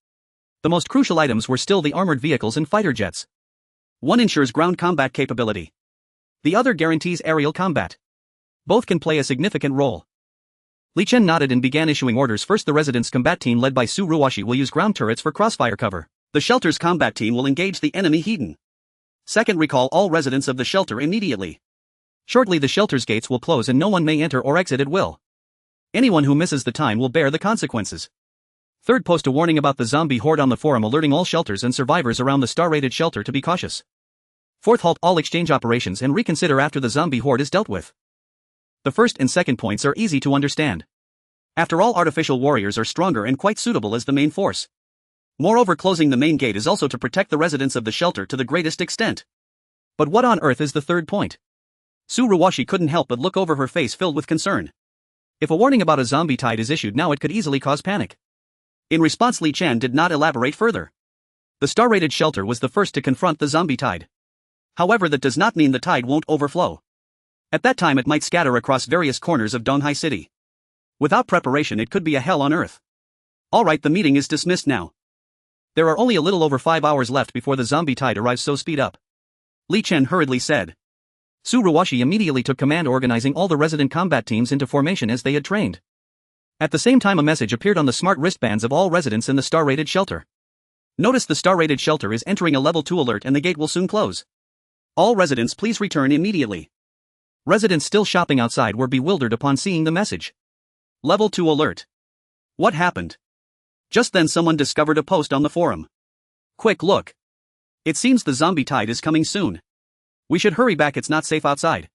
The most crucial items were still the armored vehicles and fighter jets. One ensures ground combat capability. The other guarantees aerial combat. Both can play a significant role. Li Chen nodded and began issuing orders. First, the residents' combat team led by Su Ruwashi will use ground turrets for crossfire cover. The shelter's combat team will engage the enemy hidden. Second, recall all residents of the shelter immediately. Shortly the shelter's gates will close and no one may enter or exit at will. Anyone who misses the time will bear the consequences. Third, post a warning about the zombie horde on the forum, alerting all shelters and survivors around the star-rated shelter to be cautious. Fourth, halt all exchange operations and reconsider after the zombie horde is dealt with. The first and second points are easy to understand. After all, artificial warriors are stronger and quite suitable as the main force. Moreover, closing the main gate is also to protect the residents of the shelter to the greatest extent. But what on earth is the third point? Su Ruwashi couldn't help but look over, her face filled with concern. If a warning about a zombie tide is issued now, it could easily cause panic. In response, Li Chan did not elaborate further. The star-rated shelter was the first to confront the zombie tide. However, that does not mean the tide won't overflow. At that time it might scatter across various corners of Donghai City. Without preparation, it could be a hell on earth. Alright, the meeting is dismissed now. There are only a little over 5 hours left before the zombie tide arrives, so speed up. Li Chen hurriedly said. Su Ruwashi immediately took command, organizing all the resident combat teams into formation as they had trained. At the same time, a message appeared on the smart wristbands of all residents in the star-rated shelter. Notice the star-rated shelter is entering a level 2 alert and the gate will soon close. All residents please return immediately. Residents still shopping outside were bewildered upon seeing the message. Level 2 alert. What happened? Just then someone discovered a post on the forum. Quick look. It seems the zombie tide is coming soon. We should hurry back, it's not safe outside.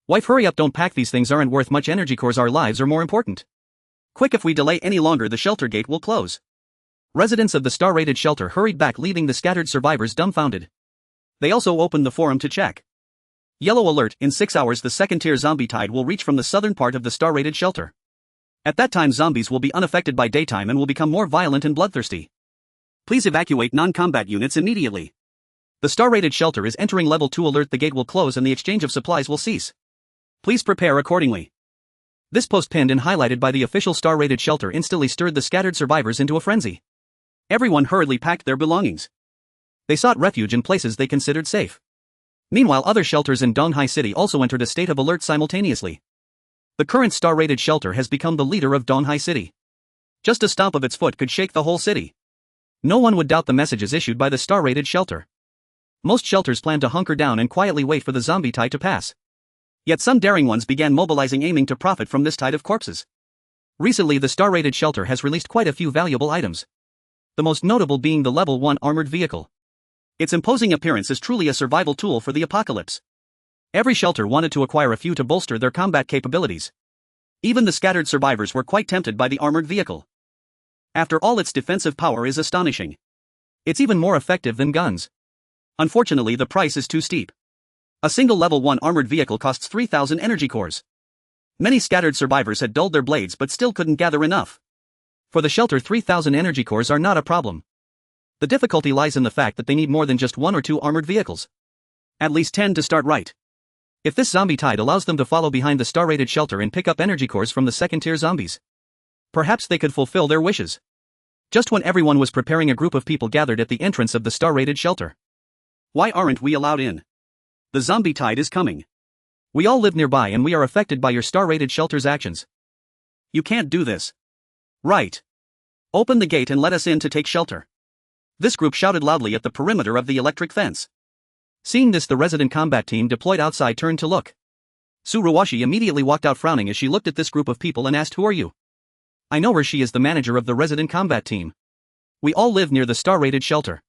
Wife, hurry up, don't pack, these things aren't worth much energy cores, our lives are more important. Quick, if we delay any longer the shelter gate will close. Residents of the star-rated shelter hurried back, leaving the scattered survivors dumbfounded. They also opened the forum to check. Yellow alert, in 6 hours the second-tier zombie tide will reach from the southern part of the star-rated shelter. At that time zombies will be unaffected by daytime and will become more violent and bloodthirsty. Please evacuate non-combat units immediately. The star-rated shelter is entering level 2 alert, the gate will close and the exchange of supplies will cease. Please prepare accordingly. This post, pinned and highlighted by the official star-rated shelter, instantly stirred the scattered survivors into a frenzy. Everyone hurriedly packed their belongings. They sought refuge in places they considered safe. Meanwhile, other shelters in Donghai City also entered a state of alert simultaneously. The current star-rated shelter has become the leader of Donghai City. Just a stomp of its foot could shake the whole city. No one would doubt the messages issued by the star-rated shelter. Most shelters plan to hunker down and quietly wait for the zombie tide to pass. Yet some daring ones began mobilizing, aiming to profit from this tide of corpses. Recently, the star-rated shelter has released quite a few valuable items. The most notable being the level 1 armored vehicle. Its imposing appearance is truly a survival tool for the apocalypse. Every shelter wanted to acquire a few to bolster their combat capabilities. Even the scattered survivors were quite tempted by the armored vehicle. After all, its defensive power is astonishing. It's even more effective than guns. Unfortunately, the price is too steep. A single level 1 armored vehicle costs 3,000 energy cores. Many scattered survivors had dulled their blades but still couldn't gather enough. For the shelter, 3,000 energy cores are not a problem. The difficulty lies in the fact that they need more than just 1 or 2 armored vehicles. At least 10 to start right. If this zombie tide allows them to follow behind the star-rated shelter and pick up energy cores from the second-tier zombies, perhaps they could fulfill their wishes. Just when everyone was preparing, a group of people gathered at the entrance of the star-rated shelter. Why aren't we allowed in? The zombie tide is coming. We all live nearby and we are affected by your star-rated shelter's actions. You can't do this. Right. Open the gate and let us in to take shelter. This group shouted loudly at the perimeter of the electric fence. Seeing this, the resident combat team deployed outside turned to look. Su Ruwashi immediately walked out, frowning as she looked at this group of people and asked, "Who are you?" "I know her, she is the manager of the resident combat team. We all live near the star-rated shelter.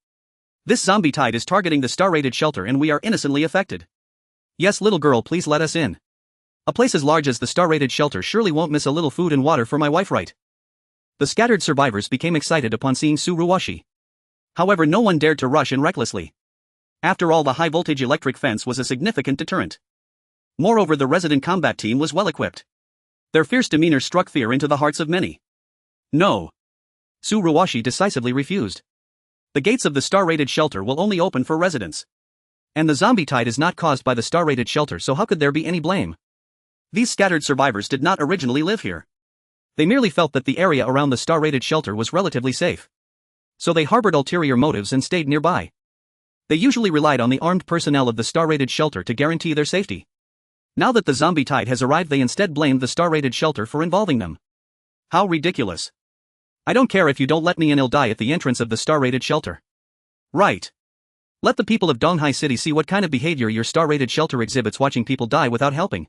This zombie tide is targeting the star-rated shelter and we are innocently affected. Yes, little girl, please let us in. A place as large as the star-rated shelter surely won't miss a little food and water for my wife, right?" The scattered survivors became excited upon seeing Su Ruwashi. However, no one dared to rush in recklessly. After all, the high-voltage electric fence was a significant deterrent. Moreover, the resident combat team was well-equipped. Their fierce demeanor struck fear into the hearts of many. No. Su Ruwashi decisively refused. The gates of the star-rated shelter will only open for residents. And the zombie tide is not caused by the star-rated shelter, so how could there be any blame? These scattered survivors did not originally live here. They merely felt that the area around the star-rated shelter was relatively safe. So they harbored ulterior motives and stayed nearby. They usually relied on the armed personnel of the star-rated shelter to guarantee their safety. Now that the zombie tide has arrived, they instead blamed the star-rated shelter for involving them. How ridiculous. I don't care if you don't let me in, I'll die at the entrance of the star-rated shelter. Right. Let the people of Donghai City see what kind of behavior your star-rated shelter exhibits, watching people die without helping.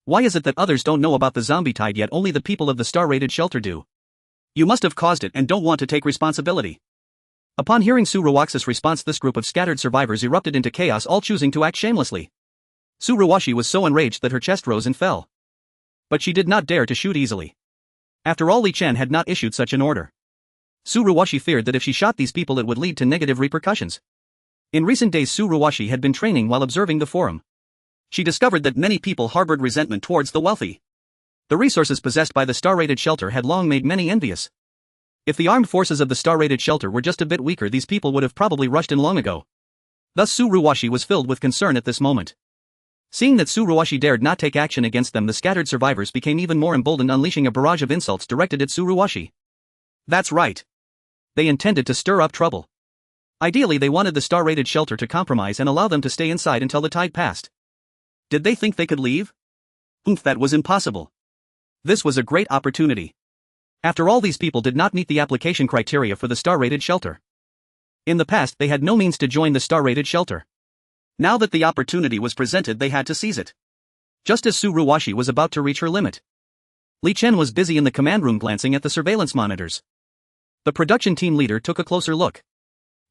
Why is it that others don't know about the zombie tide yet only the people of the star-rated shelter do? You must have caused it and don't want to take responsibility. Upon hearing Su Ruwaxi's response, this group of scattered survivors erupted into chaos, all choosing to act shamelessly. Su Ruwashi was so enraged that her chest rose and fell. But she did not dare to shoot easily. After all, Li Chen had not issued such an order. Su Ruwashi feared that if she shot these people it would lead to negative repercussions. In recent days, Su Ruwashi had been training while observing the forum. She discovered that many people harbored resentment towards the wealthy. The resources possessed by the star-rated shelter had long made many envious. If the armed forces of the star-rated shelter were just a bit weaker, these people would have probably rushed in long ago. Thus Tsuruwashi was filled with concern at this moment. Seeing that Tsuruwashi dared not take action against them, the scattered survivors became even more emboldened, unleashing a barrage of insults directed at Tsuruwashi. That's right. They intended to stir up trouble. Ideally, they wanted the star-rated shelter to compromise and allow them to stay inside until the tide passed. Did they think they could leave? That was impossible. This was a great opportunity. After all, these people did not meet the application criteria for the star-rated shelter. In the past, they had no means to join the star-rated shelter. Now that the opportunity was presented, they had to seize it. Just as Tsuruwashi was about to reach her limit, Li Chen was busy in the command room glancing at the surveillance monitors. The production team leader took a closer look.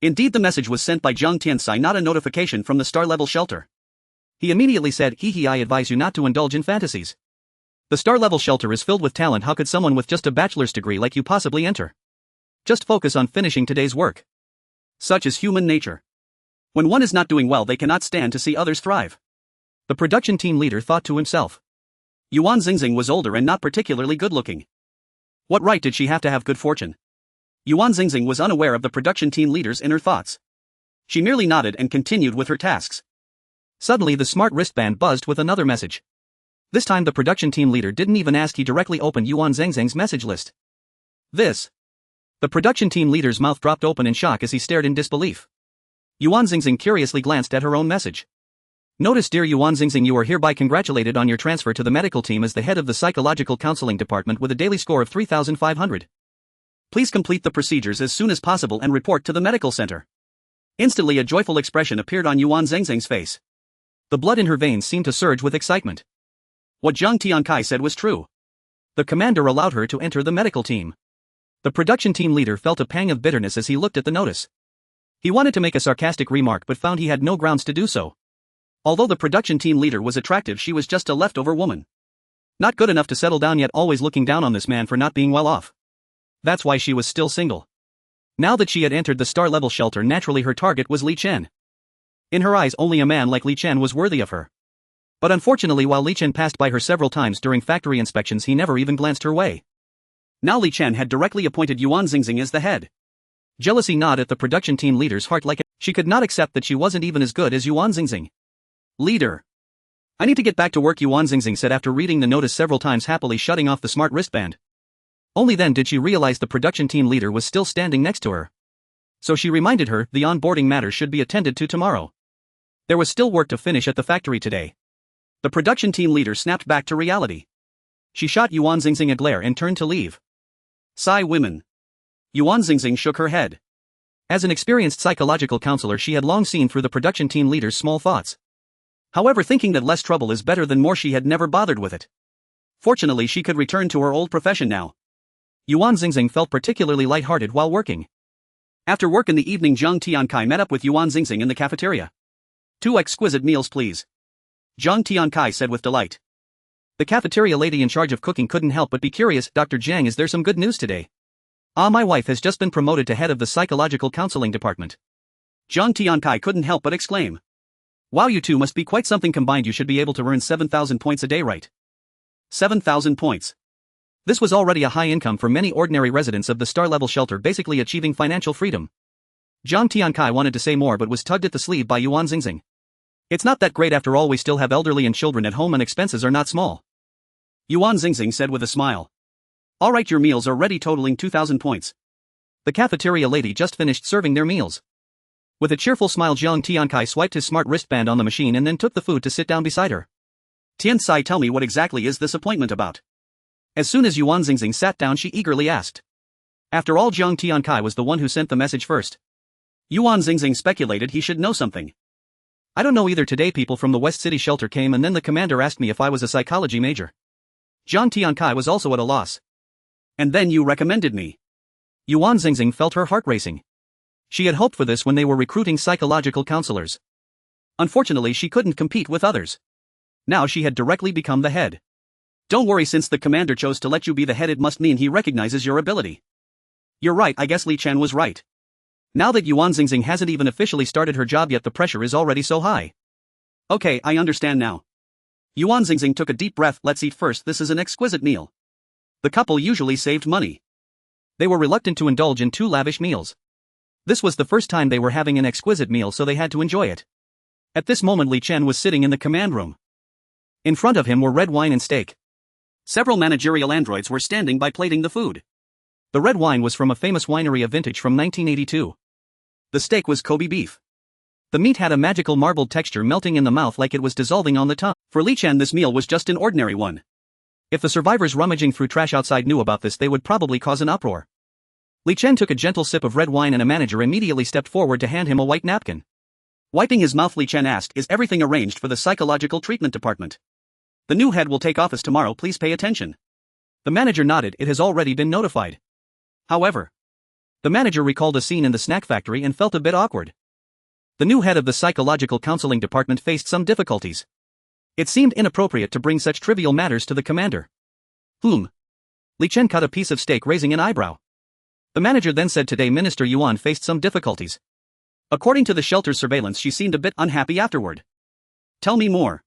Indeed, the message was sent by Zhang Tiansai, not a notification from the star-level shelter. He immediately said, I advise you not to indulge in fantasies. The star-level shelter is filled with talent. How could someone with just a bachelor's degree like you possibly enter? Just focus on finishing today's work. Such is human nature. When one is not doing well, they cannot stand to see others thrive. The production team leader thought to himself. Yuan Xingxing was older and not particularly good-looking. What right did she have to have good fortune? Yuan Xingxing was unaware of the production team leader's inner thoughts. She merely nodded and continued with her tasks. Suddenly, the smart wristband buzzed with another message. This time the production team leader didn't even ask, he directly opened Yuan Xingxing's message list. This. The production team leader's mouth dropped open in shock as he stared in disbelief. Yuan Xingxing curiously glanced at her own message. Notice, dear Yuan Xingxing, you are hereby congratulated on your transfer to the medical team as the head of the psychological counseling department with a daily score of 3,500. Please complete the procedures as soon as possible and report to the medical center. Instantly, a joyful expression appeared on Yuan Xingxing's face. The blood in her veins seemed to surge with excitement. What Zhang Tiankai said was true. The commander allowed her to enter the medical team. The production team leader felt a pang of bitterness as he looked at the notice. He wanted to make a sarcastic remark but found he had no grounds to do so. Although the production team leader was attractive, she was just a leftover woman. Not good enough to settle down yet, always looking down on this man for not being well off. That's why she was still single. Now that she had entered the star-level shelter, naturally her target was Li Chen. In her eyes, only a man like Li Chen was worthy of her. But unfortunately, while Li Chen passed by her several times during factory inspections, he never even glanced her way. Now Li Chen had directly appointed Yuan Xingxing as the head. Jealousy gnawed at the production team leader's heart like she could not accept that she wasn't even as good as Yuan Xingxing. Leader. I need to get back to work, Yuan Xingxing said after reading the notice several times, happily shutting off the smart wristband. Only then did she realize the production team leader was still standing next to her. So she reminded her the onboarding matter should be attended to tomorrow. There was still work to finish at the factory today. The production team leader snapped back to reality. She shot Yuan Xingxing a glare and turned to leave. Sigh, women. Yuan Xingxing shook her head. As an experienced psychological counselor, she had long seen through the production team leader's small thoughts. However, thinking that less trouble is better than more, she had never bothered with it. Fortunately, she could return to her old profession now. Yuan Xingxing felt particularly lighthearted while working. After work in the evening, Zhang Tiankai met up with Yuan Xingxing in the cafeteria. 2 exquisite meals, please. Zhang Tiankai said with delight. The cafeteria lady in charge of cooking couldn't help but be curious. Dr. Jiang, is there some good news today? My wife has just been promoted to head of the psychological counseling department. Zhang Tiankai couldn't help but exclaim. Wow, you two must be quite something combined. You should be able to earn 7,000 points a day, right? 7,000 points. This was already a high income for many ordinary residents of the star-level shelter, basically achieving financial freedom. Zhang Tiankai wanted to say more but was tugged at the sleeve by Yuan Xingxing. It's not that great after all, we still have elderly and children at home and expenses are not small. Yuan Xingxing said with a smile. Alright, your meals are ready, totaling 2,000 points. The cafeteria lady just finished serving their meals. With a cheerful smile, Zhang Tiankai swiped his smart wristband on the machine and then took the food to sit down beside her. Tiansai, tell me, what exactly is this appointment about? As soon as Yuan Xingxing sat down, she eagerly asked. After all, Zhang Tiankai was the one who sent the message first. Yuan Xingxing speculated he should know something. I don't know either. Today people from the West City shelter came and then the commander asked me if I was a psychology major. Zhang Tiankai was also at a loss. And then you recommended me. Yuan Xingxing felt her heart racing. She had hoped for this when they were recruiting psychological counselors. Unfortunately, she couldn't compete with others. Now she had directly become the head. Don't worry, since the commander chose to let you be the head, it must mean he recognizes your ability. You're right, I guess Li Chen was right. Now that Yuan Xingxing hasn't even officially started her job yet, the pressure is already so high. Okay, I understand now. Yuan Xingxing took a deep breath. Let's eat first, this is an exquisite meal. The couple usually saved money. They were reluctant to indulge in too lavish meals. This was the first time they were having an exquisite meal, so they had to enjoy it. At this moment Li Chen was sitting in the command room. In front of him were red wine and steak. Several managerial androids were standing by plating the food. The red wine was from a famous winery, a vintage from 1982. The steak was Kobe beef. The meat had a magical marbled texture, melting in the mouth like it was dissolving on the tongue. For Li Chen, this meal was just an ordinary one. If the survivors rummaging through trash outside knew about this, they would probably cause an uproar. Li Chen took a gentle sip of red wine and a manager immediately stepped forward to hand him a white napkin. Wiping his mouth, Li Chen asked, "Is everything arranged for the psychological treatment department? The new head will take office tomorrow, please pay attention." The manager nodded. It has already been notified. However, the manager recalled a scene in the snack factory and felt a bit awkward. The new head of the psychological counseling department faced some difficulties. It seemed inappropriate to bring such trivial matters to the commander. Li Chen cut a piece of steak, raising an eyebrow. The manager then said, "Today Minister Yuan faced some difficulties. According to the shelter's surveillance, she seemed a bit unhappy afterward." "Tell me more,"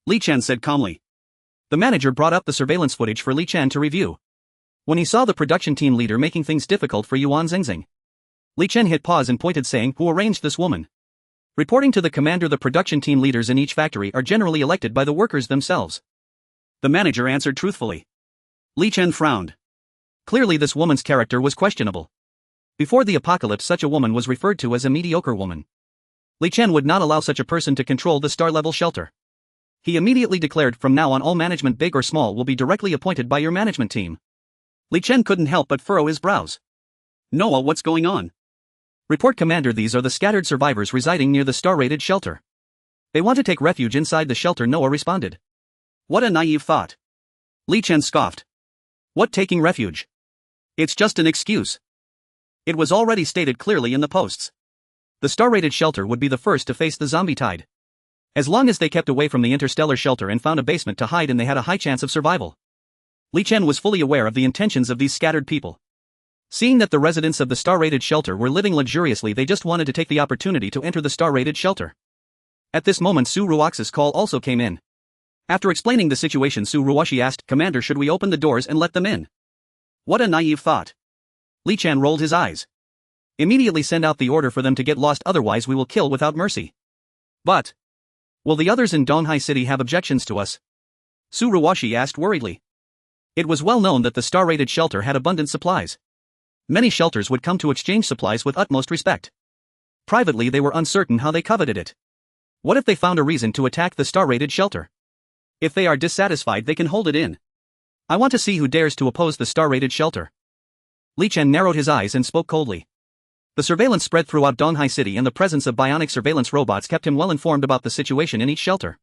Li Chen said calmly. The manager brought up the surveillance footage for Li Chen to review. When he saw the production team leader making things difficult for Yuan Xingxing, Li Chen hit pause and pointed, saying, "Who arranged this woman?" Reporting to the commander, the production team leaders in each factory are generally elected by the workers themselves. The manager answered truthfully. Li Chen frowned. Clearly this woman's character was questionable. Before the apocalypse, such a woman was referred to as a mediocre woman. Li Chen would not allow such a person to control the star-level shelter. He immediately declared, "From now on all management, big or small, will be directly appointed by your management team." Li Chen couldn't help but furrow his brows. "Noah, what's going on?" "Report, Commander, these are the scattered survivors residing near the star-rated shelter. They want to take refuge inside the shelter," Noah responded. "What a naive thought." Li Chen scoffed. "What taking refuge? It's just an excuse. It was already stated clearly in the posts. The star-rated shelter would be the first to face the zombie tide. As long as they kept away from the interstellar shelter and found a basement to hide in, they had a high chance of survival." Li Chen was fully aware of the intentions of these scattered people. Seeing that the residents of the star-rated shelter were living luxuriously, they just wanted to take the opportunity to enter the star-rated shelter. At this moment Su Ruox's call also came in. After explaining the situation, Su Ruoxi asked, "Commander, should we open the doors and let them in?" "What a naive thought." Li Chen rolled his eyes. "Immediately send out the order for them to get lost, otherwise we will kill without mercy." "But will the others in Donghai City have objections to us?" Su Ruoxi asked worriedly. It was well known that the star-rated shelter had abundant supplies. Many shelters would come to exchange supplies with utmost respect. Privately they were uncertain how they coveted it. What if they found a reason to attack the star-rated shelter? If they are dissatisfied, they can hold it in. I want to see who dares to oppose the star-rated shelter. Li Chen narrowed his eyes and spoke coldly. The surveillance spread throughout Donghai City, and the presence of bionic surveillance robots kept him well informed about the situation in each shelter.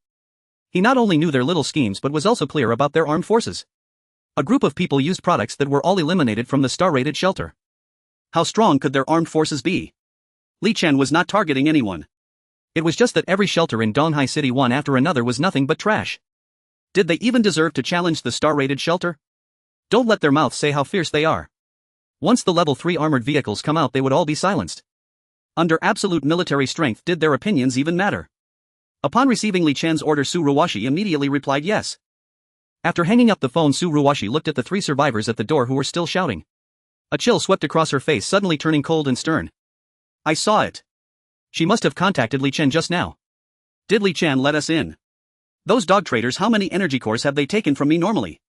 He not only knew their little schemes but was also clear about their armed forces. A group of people used products that were all eliminated from the star-rated shelter. How strong could their armed forces be? Li Chen was not targeting anyone. It was just that every shelter in Donghai City, one after another, was nothing but trash. Did they even deserve to challenge the star-rated shelter? Don't let their mouths say how fierce they are. Once the level 3 armored vehicles come out, they would all be silenced. Under absolute military strength, did their opinions even matter? Upon receiving Li Chen's order, Su Ruoxi immediately replied yes. After hanging up the phone, Su Ruoxi looked at the 3 survivors at the door who were still shouting. A chill swept across her face, suddenly turning cold and stern. "I saw it. She must have contacted Li Chen just now. Did Li Chen let us in? Those dog traders, how many energy cores have they taken from me normally?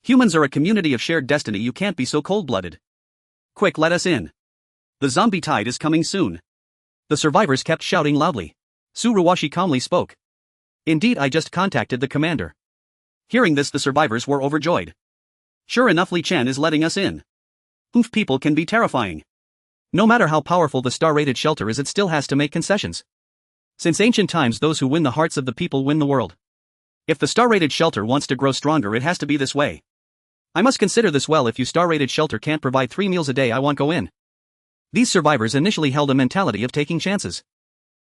Humans are a community of shared destiny, you can't be so cold-blooded. Quick, let us in. The zombie tide is coming soon." The survivors kept shouting loudly. Su Ruoxi calmly spoke. "Indeed, I just contacted the commander." Hearing this, the survivors were overjoyed. Sure enough, Li Chen is letting us in. People can be terrifying. No matter how powerful the star-rated shelter is, it still has to make concessions. Since ancient times, those who win the hearts of the people win the world. If the star-rated shelter wants to grow stronger, it has to be this way. I must consider this well. If you star-rated shelter can't provide 3 meals a day, I won't go in. These survivors initially held a mentality of taking chances.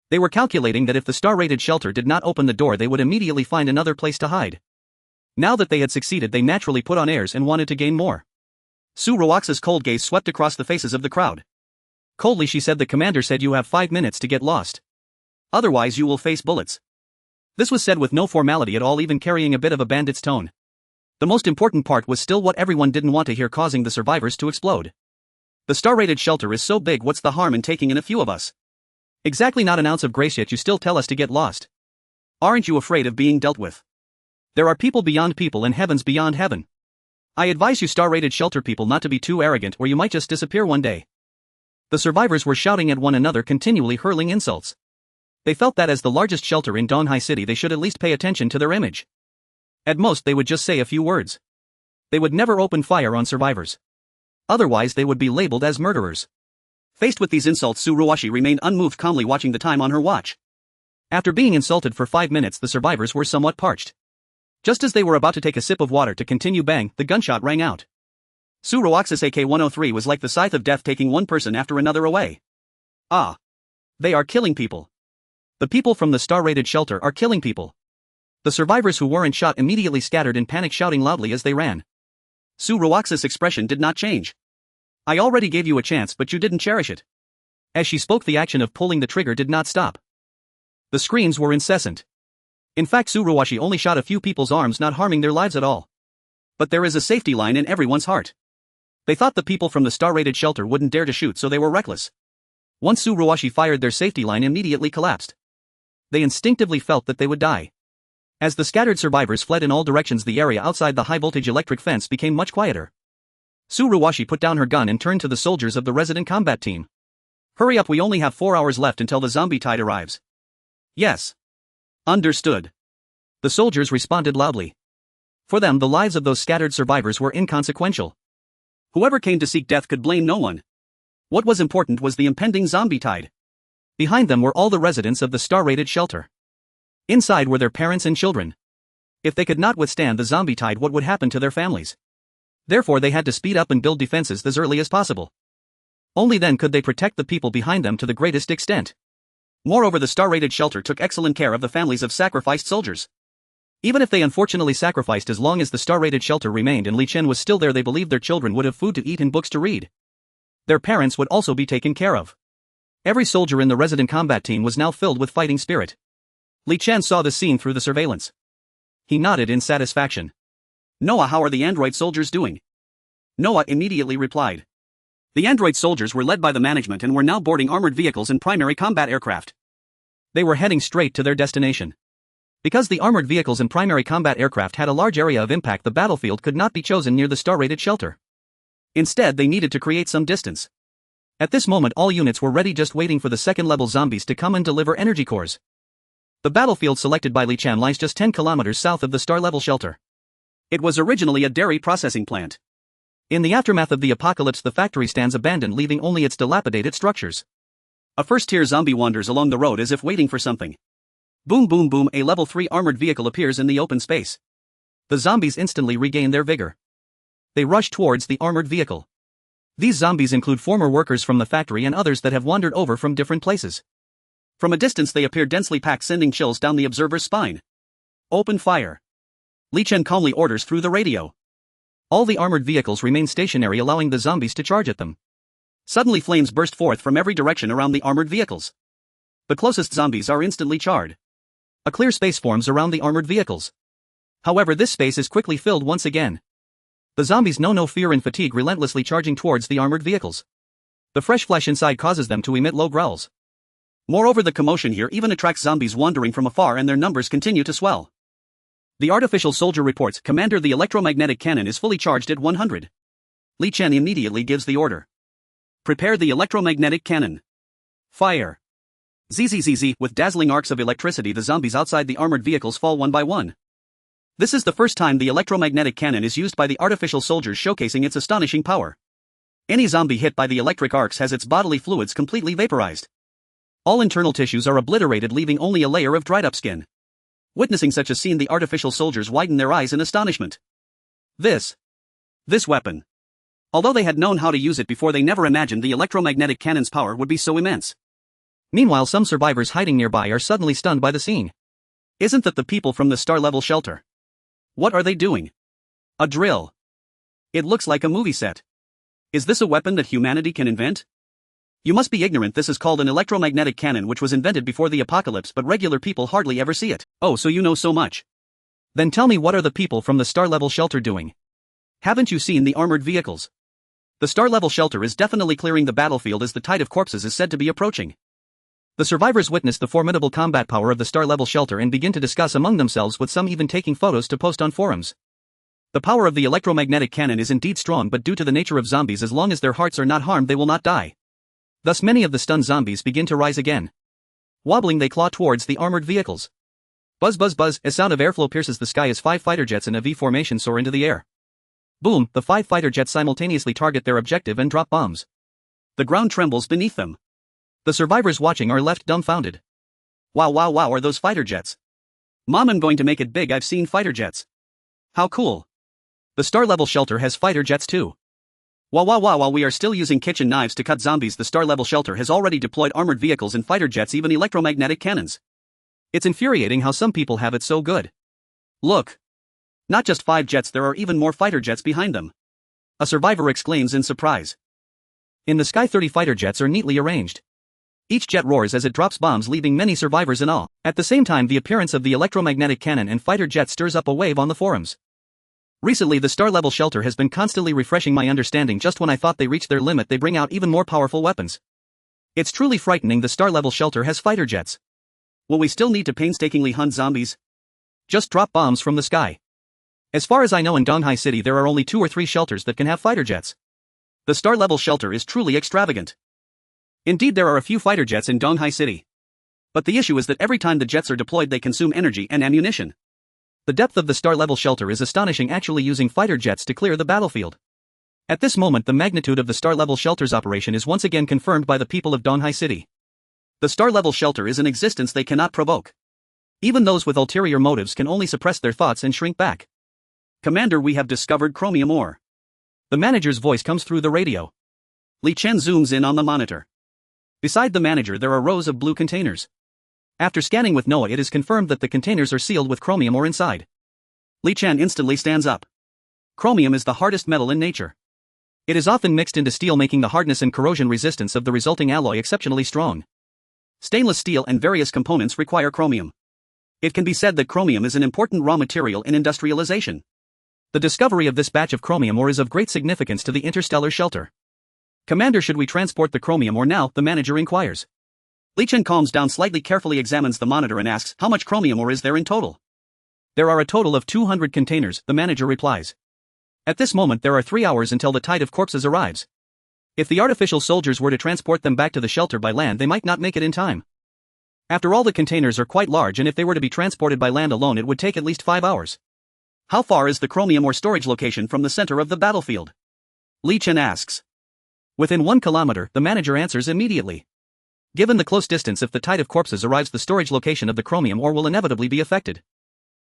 They were calculating that if the star-rated shelter did not open the door, they would immediately find another place to hide. Now that they had succeeded, they naturally put on airs and wanted to gain more. Su Ruox's cold gaze swept across the faces of the crowd. Coldly she said, "The commander said you have 5 minutes to get lost. Otherwise you will face bullets." This was said with no formality at all, even carrying a bit of a bandit's tone. The most important part was still what everyone didn't want to hear, causing the survivors to explode. The star-rated shelter is so big, what's the harm in taking in a few of us? Exactly, not an ounce of grace, yet you still tell us to get lost. Aren't you afraid of being dealt with? There are people beyond people and heavens beyond heaven. I advise you star-rated shelter people not to be too arrogant, or you might just disappear one day. The survivors were shouting at one another, continually hurling insults. They felt that as the largest shelter in Donghai City, they should at least pay attention to their image. At most they would just say a few words. They would never open fire on survivors. Otherwise they would be labeled as murderers. Faced with these insults, Tsuruwashi remained unmoved, calmly watching the time on her watch. After being insulted for 5 minutes, the survivors were somewhat parched. Just as they were about to take a sip of water to continue, bang, the gunshot rang out. Tsuruwaxi's AK-103 was like the scythe of death, taking one person after another away. Ah. They are killing people. The people from the star-rated shelter are killing people. The survivors who weren't shot immediately scattered in panic, shouting loudly as they ran. Tsuruwaxi's expression did not change. I already gave you a chance, but you didn't cherish it. As she spoke, the action of pulling the trigger did not stop. The screams were incessant. In fact, Tsuruwashi only shot a few people's arms, not harming their lives at all. But there is a safety line in everyone's heart. They thought the people from the star-rated shelter wouldn't dare to shoot, so they were reckless. Once Tsuruwashi fired, their safety line immediately collapsed. They instinctively felt that they would die. As the scattered survivors fled in all directions, the area outside the high-voltage electric fence became much quieter. Tsuruwashi put down her gun and turned to the soldiers of the resident combat team. Hurry up, we only have 4 hours left until the zombie tide arrives. Yes. Understood. The soldiers responded loudly. For them, the lives of those scattered survivors were inconsequential. Whoever came to seek death could blame no one. What was important was the impending zombie tide. Behind them were all the residents of the star-rated shelter. Inside were their parents and children. If they could not withstand the zombie tide, what would happen to their families? Therefore they had to speed up and build defenses as early as possible. Only then could they protect the people behind them to the greatest extent. Moreover, the star-rated shelter took excellent care of the families of sacrificed soldiers. Even if they unfortunately sacrificed, as long as the star-rated shelter remained and Li Chen was still there, they believed their children would have food to eat and books to read. Their parents would also be taken care of. Every soldier in the resident combat team was now filled with fighting spirit. Li Chen saw the scene through the surveillance. He nodded in satisfaction. Noah, how are the android soldiers doing? Noah immediately replied. The android soldiers were led by the management and were now boarding armored vehicles and primary combat aircraft. They were heading straight to their destination. Because the armored vehicles and primary combat aircraft had a large area of impact, the battlefield could not be chosen near the star-rated shelter. Instead, they needed to create some distance. At this moment, all units were ready, just waiting for the second-level zombies to come and deliver energy cores. The battlefield selected by Li Chen lies just 10 kilometers south of the star-level shelter. It was originally a dairy processing plant. In the aftermath of the apocalypse, the factory stands abandoned, leaving only its dilapidated structures. A first-tier zombie wanders along the road as if waiting for something. Boom boom boom, a level 3 armored vehicle appears in the open space. The zombies instantly regain their vigor. They rush towards the armored vehicle. These zombies include former workers from the factory and others that have wandered over from different places. From a distance they appear densely packed, sending chills down the observer's spine. Open fire. Li Chen calmly orders through the radio. All the armored vehicles remain stationary, allowing the zombies to charge at them. Suddenly flames burst forth from every direction around the armored vehicles. The closest zombies are instantly charred. A clear space forms around the armored vehicles. However, this space is quickly filled once again. The zombies know no fear and fatigue, relentlessly charging towards the armored vehicles. The fresh flesh inside causes them to emit low growls. Moreover, the commotion here even attracts zombies wandering from afar, and their numbers continue to swell. The artificial soldier reports, Commander, the electromagnetic cannon is fully charged at 100. Li Chen immediately gives the order. Prepare the electromagnetic cannon. Fire. Zzz, with dazzling arcs of electricity, the zombies outside the armored vehicles fall one by one. This is the first time the electromagnetic cannon is used by the artificial soldiers, showcasing its astonishing power. Any zombie hit by the electric arcs has its bodily fluids completely vaporized. All internal tissues are obliterated, leaving only a layer of dried up skin. Witnessing such a scene, the artificial soldiers widen their eyes in astonishment. This weapon. Although they had known how to use it before, they never imagined the electromagnetic cannon's power would be so immense. Meanwhile, some survivors hiding nearby are suddenly stunned by the scene. Isn't that the people from the star-level shelter? What are they doing? A drill. It looks like a movie set. Is this a weapon that humanity can invent? You must be ignorant. This is called an electromagnetic cannon, which was invented before the apocalypse, but regular people hardly ever see it. Oh, so you know so much. Then tell me, what are the people from the star-level shelter doing? Haven't you seen the armored vehicles? The star-level shelter is definitely clearing the battlefield as the tide of corpses is said to be approaching. The survivors witness the formidable combat power of the star-level shelter and begin to discuss among themselves, with some even taking photos to post on forums. The power of the electromagnetic cannon is indeed strong, but due to the nature of zombies, as long as their hearts are not harmed, they will not die. Thus many of the stunned zombies begin to rise again. Wobbling, they claw towards the armored vehicles. Buzz buzz buzz, a sound of airflow pierces the sky as 5 fighter jets in a V formation soar into the air. Boom, the 5 fighter jets simultaneously target their objective and drop bombs. The ground trembles beneath them. The survivors watching are left dumbfounded. Wow, are those fighter jets? Mom, I'm going to make it big. I've seen fighter jets. How cool. The star-level shelter has fighter jets too. While we are still using kitchen knives to cut zombies, the star-level shelter has already deployed armored vehicles and fighter jets, even electromagnetic cannons. It's infuriating how some people have it so good. Look. Not just 5 jets, there are even more fighter jets behind them. A survivor exclaims in surprise. In the sky, 30 fighter jets are neatly arranged. Each jet roars as it drops bombs, leaving many survivors in awe. At the same time, the appearance of the electromagnetic cannon and fighter jet stirs up a wave on the forums. Recently, the star-level shelter has been constantly refreshing my understanding. Just when I thought they reached their limit, they bring out even more powerful weapons. It's truly frightening. The star-level shelter has fighter jets. Will we still need to painstakingly hunt zombies? Just drop bombs from the sky. As far as I know, in Donghai City there are only 2 or 3 shelters that can have fighter jets. The star-level shelter is truly extravagant. Indeed, there are a few fighter jets in Donghai City. But the issue is that every time the jets are deployed, they consume energy and ammunition. The depth of the star-level shelter is astonishing, actually using fighter jets to clear the battlefield. At this moment, the magnitude of the star-level shelter's operation is once again confirmed by the people of Donghai City. The star-level shelter is an existence they cannot provoke. Even those with ulterior motives can only suppress their thoughts and shrink back. Commander, we have discovered chromium ore. The manager's voice comes through the radio. Li Chen zooms in on the monitor. Beside the manager there are rows of blue containers. After scanning with Noah, it is confirmed that the containers are sealed with chromium ore inside. Li Chen instantly stands up. Chromium is the hardest metal in nature. It is often mixed into steel, making the hardness and corrosion resistance of the resulting alloy exceptionally strong. Stainless steel and various components require chromium. It can be said that chromium is an important raw material in industrialization. The discovery of this batch of chromium ore is of great significance to the interstellar shelter. Commander, should we transport the chromium ore now? The manager inquires. Li Chen calms down slightly, carefully examines the monitor and asks, how much chromium ore is there in total? There are a total of 200 containers, the manager replies. At this moment there are 3 hours until the tide of corpses arrives. If the artificial soldiers were to transport them back to the shelter by land, they might not make it in time. After all, the containers are quite large, and if they were to be transported by land alone, it would take at least 5 hours. How far is the chromium ore storage location from the center of the battlefield? Li Chen asks. Within 1 kilometer, the manager answers immediately. Given the close distance, if the tide of corpses arrives, the storage location of the chromium ore will inevitably be affected.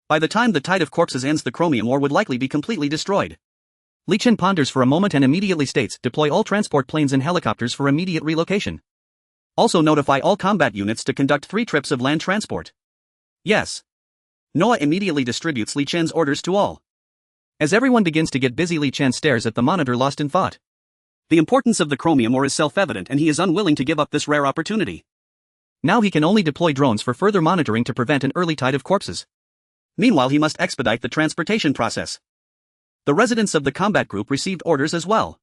By the time the tide of corpses ends, the chromium ore would likely be completely destroyed. Li Chen ponders for a moment and immediately states, deploy all transport planes and helicopters for immediate relocation. Also notify all combat units to conduct 3 trips of land transport. Yes. Noah immediately distributes Li Chen's orders to all. As everyone begins to get busy, Li Chen stares at the monitor, lost in thought. The importance of the chromium ore is self-evident, and he is unwilling to give up this rare opportunity. Now he can only deploy drones for further monitoring to prevent an early tide of corpses. Meanwhile, he must expedite the transportation process. The residents of the combat group received orders as well.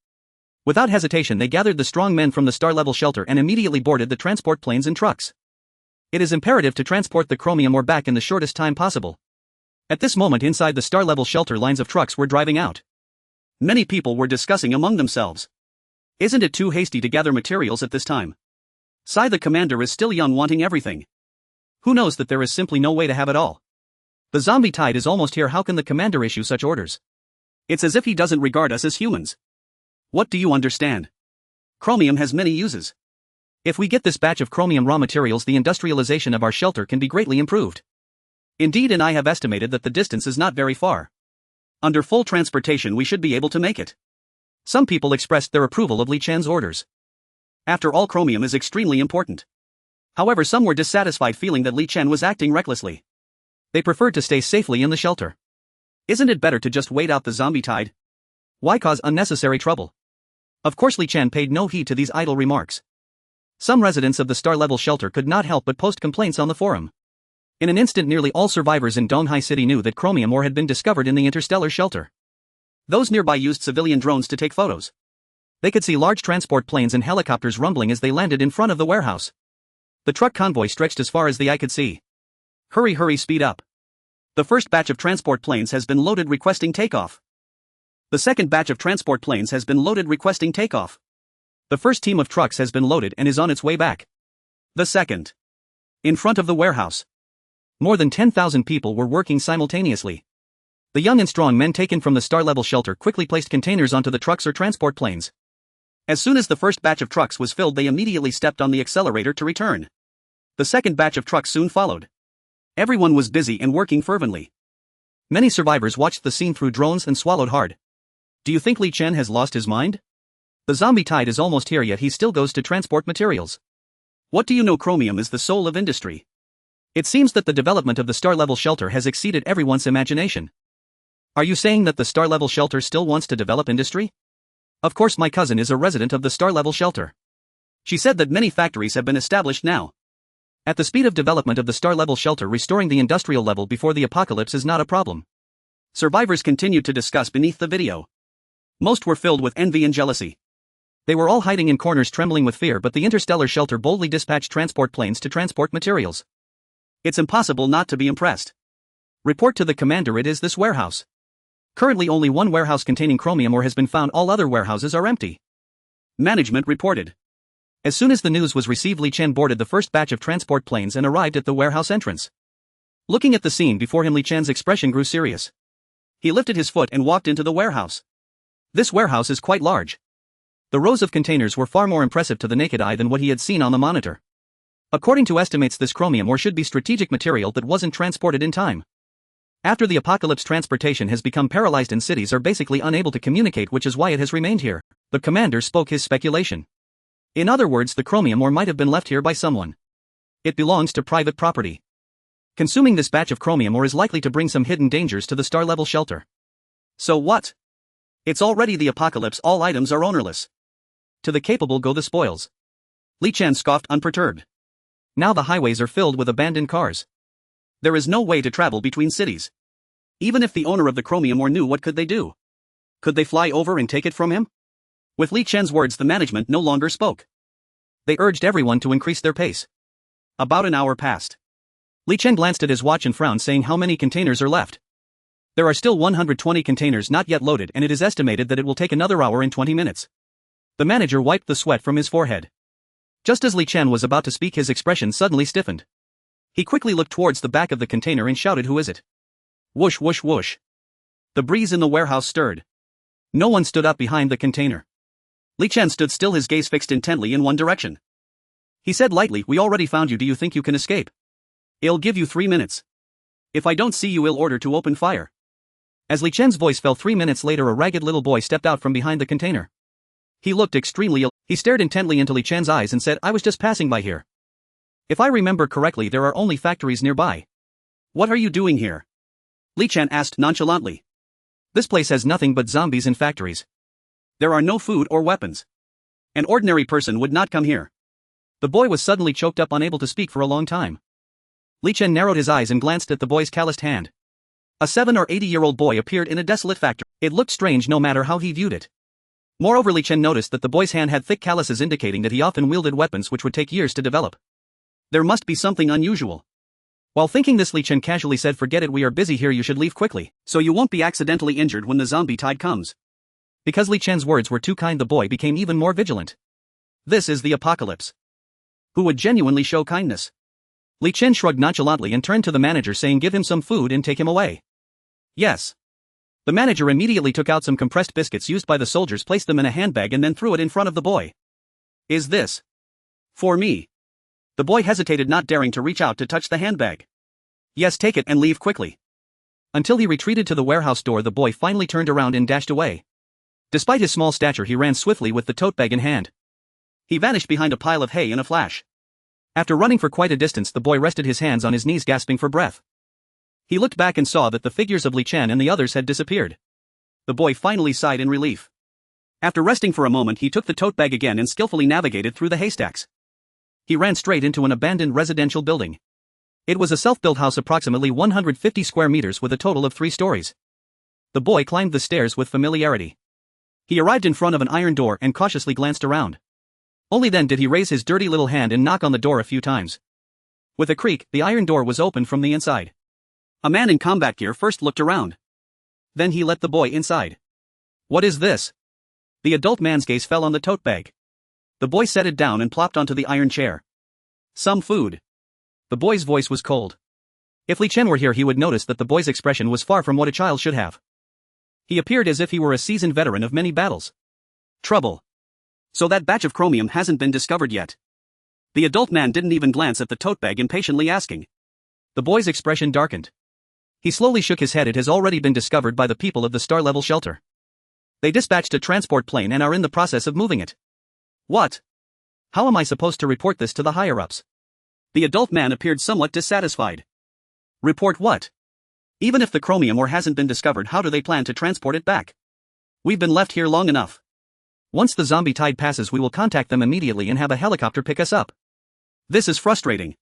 Without hesitation, they gathered the strong men from the star-level shelter and immediately boarded the transport planes and trucks. It is imperative to transport the chromium ore back in the shortest time possible. At this moment, inside the star-level shelter, lines of trucks were driving out. Many people were discussing among themselves. Isn't it too hasty to gather materials at this time? Sai, the commander, is still young, wanting everything. Who knows that there is simply no way to have it all? The zombie tide is almost here. How can the commander issue such orders? It's as if he doesn't regard us as humans. What do you understand? Chromium has many uses. If we get this batch of chromium raw materials, the industrialization of our shelter can be greatly improved. Indeed, and I have estimated that the distance is not very far. Under full transportation we should be able to make it. Some people expressed their approval of Li Chen's orders. After all, chromium is extremely important. However, some were dissatisfied, feeling that Li Chen was acting recklessly. They preferred to stay safely in the shelter. Isn't it better to just wait out the zombie tide? Why cause unnecessary trouble? Of course, Li Chen paid no heed to these idle remarks. Some residents of the star-level shelter could not help but post complaints on the forum. In an instant, nearly all survivors in Donghai City knew that chromium ore had been discovered in the interstellar shelter. Those nearby used civilian drones to take photos. They could see large transport planes and helicopters rumbling as they landed in front of the warehouse. The truck convoy stretched as far as the eye could see. Hurry, hurry, speed up. The first batch of transport planes has been loaded, requesting takeoff. The second batch of transport planes has been loaded, requesting takeoff. The first team of trucks has been loaded and is on its way back. The second. In front of the warehouse. More than 10,000 people were working simultaneously. The young and strong men taken from the star-level shelter quickly placed containers onto the trucks or transport planes. As soon as the first batch of trucks was filled, they immediately stepped on the accelerator to return. The second batch of trucks soon followed. Everyone was busy and working fervently. Many survivors watched the scene through drones and swallowed hard. Do you think Li Chen has lost his mind? The zombie tide is almost here, yet he still goes to transport materials. What do you know? Chromium is the soul of industry. It seems that the development of the star-level shelter has exceeded everyone's imagination. Are you saying that the star-level shelter still wants to develop industry? Of course, my cousin is a resident of the star-level shelter. She said that many factories have been established now. At the speed of development of the star-level shelter, restoring the industrial level before the apocalypse is not a problem. Survivors continued to discuss beneath the video. Most were filled with envy and jealousy. They were all hiding in corners trembling with fear, but the interstellar shelter boldly dispatched transport planes to transport materials. It's impossible not to be impressed. Report to the commander, it is this warehouse. Currently only one warehouse containing chromium ore has been found, all other warehouses are empty. Management reported. As soon as the news was received, Li Chen boarded the first batch of transport planes and arrived at the warehouse entrance. Looking at the scene before him, Li Chen's expression grew serious. He lifted his foot and walked into the warehouse. This warehouse is quite large. The rows of containers were far more impressive to the naked eye than what he had seen on the monitor. According to estimates, this chromium ore should be strategic material that wasn't transported in time. After the apocalypse, transportation has become paralyzed and cities are basically unable to communicate, which is why it has remained here. The commander spoke his speculation. In other words, the chromium ore might have been left here by someone. It belongs to private property. Consuming this batch of chromium ore is likely to bring some hidden dangers to the star-level shelter. So what? It's already the apocalypse, all items are ownerless. To the capable go the spoils. Li Chen scoffed, unperturbed. Now the highways are filled with abandoned cars. There is no way to travel between cities. Even if the owner of the chromium ore knew, what could they do? Could they fly over and take it from him? With Li Chen's words, the management no longer spoke. They urged everyone to increase their pace. About an hour passed. Li Chen glanced at his watch and frowned, saying, how many containers are left? There are still 120 containers not yet loaded, and it is estimated that it will take another hour and 20 minutes. The manager wiped the sweat from his forehead. Just as Li Chen was about to speak, his expression suddenly stiffened. He quickly looked towards the back of the container and shouted, who is it? Whoosh, whoosh, whoosh. The breeze in the warehouse stirred. No one stood up behind the container. Li Chen stood still, his gaze fixed intently in one direction. He said lightly, we already found you, do you think you can escape? I'll give you 3 minutes. If I don't see you, I'll order to open fire. As Li Chen's voice fell, 3 minutes later, a ragged little boy stepped out from behind the container. He looked extremely ill. He stared intently into Li Chen's eyes and said, I was just passing by here. If I remember correctly, there are only factories nearby. What are you doing here? Li Chen asked nonchalantly. This place has nothing but zombies and factories. There are no food or weapons. An ordinary person would not come here. The boy was suddenly choked up, unable to speak for a long time. Li Chen narrowed his eyes and glanced at the boy's calloused hand. A 7 or 8-year-old boy appeared in a desolate factory. It looked strange no matter how he viewed it. Moreover, Li Chen noticed that the boy's hand had thick calluses, indicating that he often wielded weapons which would take years to develop. There must be something unusual. While thinking this, Li Chen casually said, forget it, we are busy here, you should leave quickly, so you won't be accidentally injured when the zombie tide comes. Because Li Chen's words were too kind, the boy became even more vigilant. This is the apocalypse. Who would genuinely show kindness? Li Chen shrugged nonchalantly and turned to the manager, saying, give him some food and take him away. Yes. The manager immediately took out some compressed biscuits used by the soldiers, placed them in a handbag, and then threw it in front of the boy. Is this for me? The boy hesitated, not daring to reach out to touch the handbag. Yes, take it and leave quickly. Until he retreated to the warehouse door, the boy finally turned around and dashed away. Despite his small stature, he ran swiftly with the tote bag in hand. He vanished behind a pile of hay in a flash. After running for quite a distance, the boy rested his hands on his knees, gasping for breath. He looked back and saw that the figures of Li Chen and the others had disappeared. The boy finally sighed in relief. After resting for a moment, he took the tote bag again and skillfully navigated through the haystacks. He ran straight into an abandoned residential building. It was a self-built house approximately 150 square meters with a total of 3 stories. The boy climbed the stairs with familiarity. He arrived in front of an iron door and cautiously glanced around. Only then did he raise his dirty little hand and knock on the door a few times. With a creak, the iron door was opened from the inside. A man in combat gear first looked around. Then he let the boy inside. "What is this?" The adult man's gaze fell on the tote bag. The boy set it down and plopped onto the iron chair. "Some food." The boy's voice was cold. If Li Chen were here, he would notice that the boy's expression was far from what a child should have. He appeared as if he were a seasoned veteran of many battles. "Trouble. So that batch of chromium hasn't been discovered yet?" The adult man didn't even glance at the tote bag, impatiently asking. The boy's expression darkened. He slowly shook his head. "It has already been discovered by the people of the star-level shelter. They dispatched a transport plane and are in the process of moving it." "What? How am I supposed to report this to the higher-ups?" The adult man appeared somewhat dissatisfied. "Report what? Even if the chromium ore hasn't been discovered, how do they plan to transport it back? We've been left here long enough. Once the zombie tide passes, we will contact them immediately and have a helicopter pick us up." "This is frustrating,"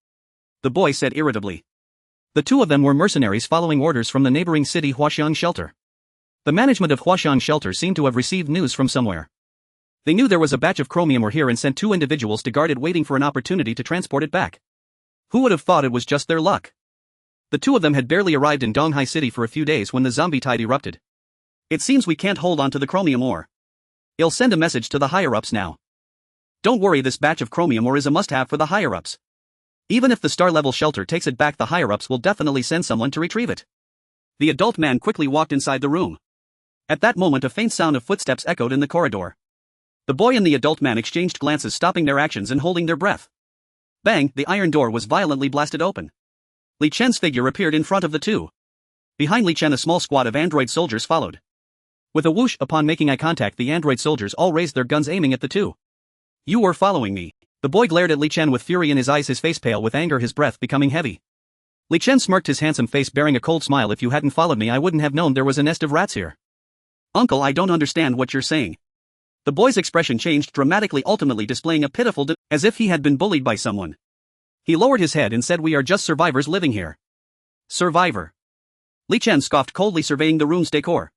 the boy said irritably. The two of them were mercenaries following orders from the neighboring city Huaxiang Shelter. The management of Huaxiang Shelter seemed to have received news from somewhere. They knew there was a batch of chromium ore here and sent 2 individuals to guard it, waiting for an opportunity to transport it back. Who would have thought it was just their luck? The two of them had barely arrived in Donghai City for a few days when the zombie tide erupted. "It seems we can't hold on to the chromium ore. I'll send a message to the higher-ups now. Don't worry, this batch of chromium ore is a must-have for the higher-ups. Even if the star-level shelter takes it back, the higher-ups will definitely send someone to retrieve it." The adult man quickly walked inside the room. At that moment, a faint sound of footsteps echoed in the corridor. The boy and the adult man exchanged glances, stopping their actions and holding their breath. Bang! The iron door was violently blasted open. Li Chen's figure appeared in front of the two. Behind Li Chen, a small squad of android soldiers followed. With a whoosh, upon making eye contact, the android soldiers all raised their guns, aiming at the two. "You were following me." The boy glared at Li Chen with fury in his eyes, his face pale with anger, his breath becoming heavy. Li Chen smirked, his handsome face bearing a cold smile. "If you hadn't followed me, I wouldn't have known there was a nest of rats here." "Uncle, I don't understand what you're saying." The boy's expression changed dramatically, ultimately displaying a pitiful as if he had been bullied by someone. He lowered his head and said, "We are just survivors living here." "Survivor?" Li Chen scoffed, coldly surveying the room's decor.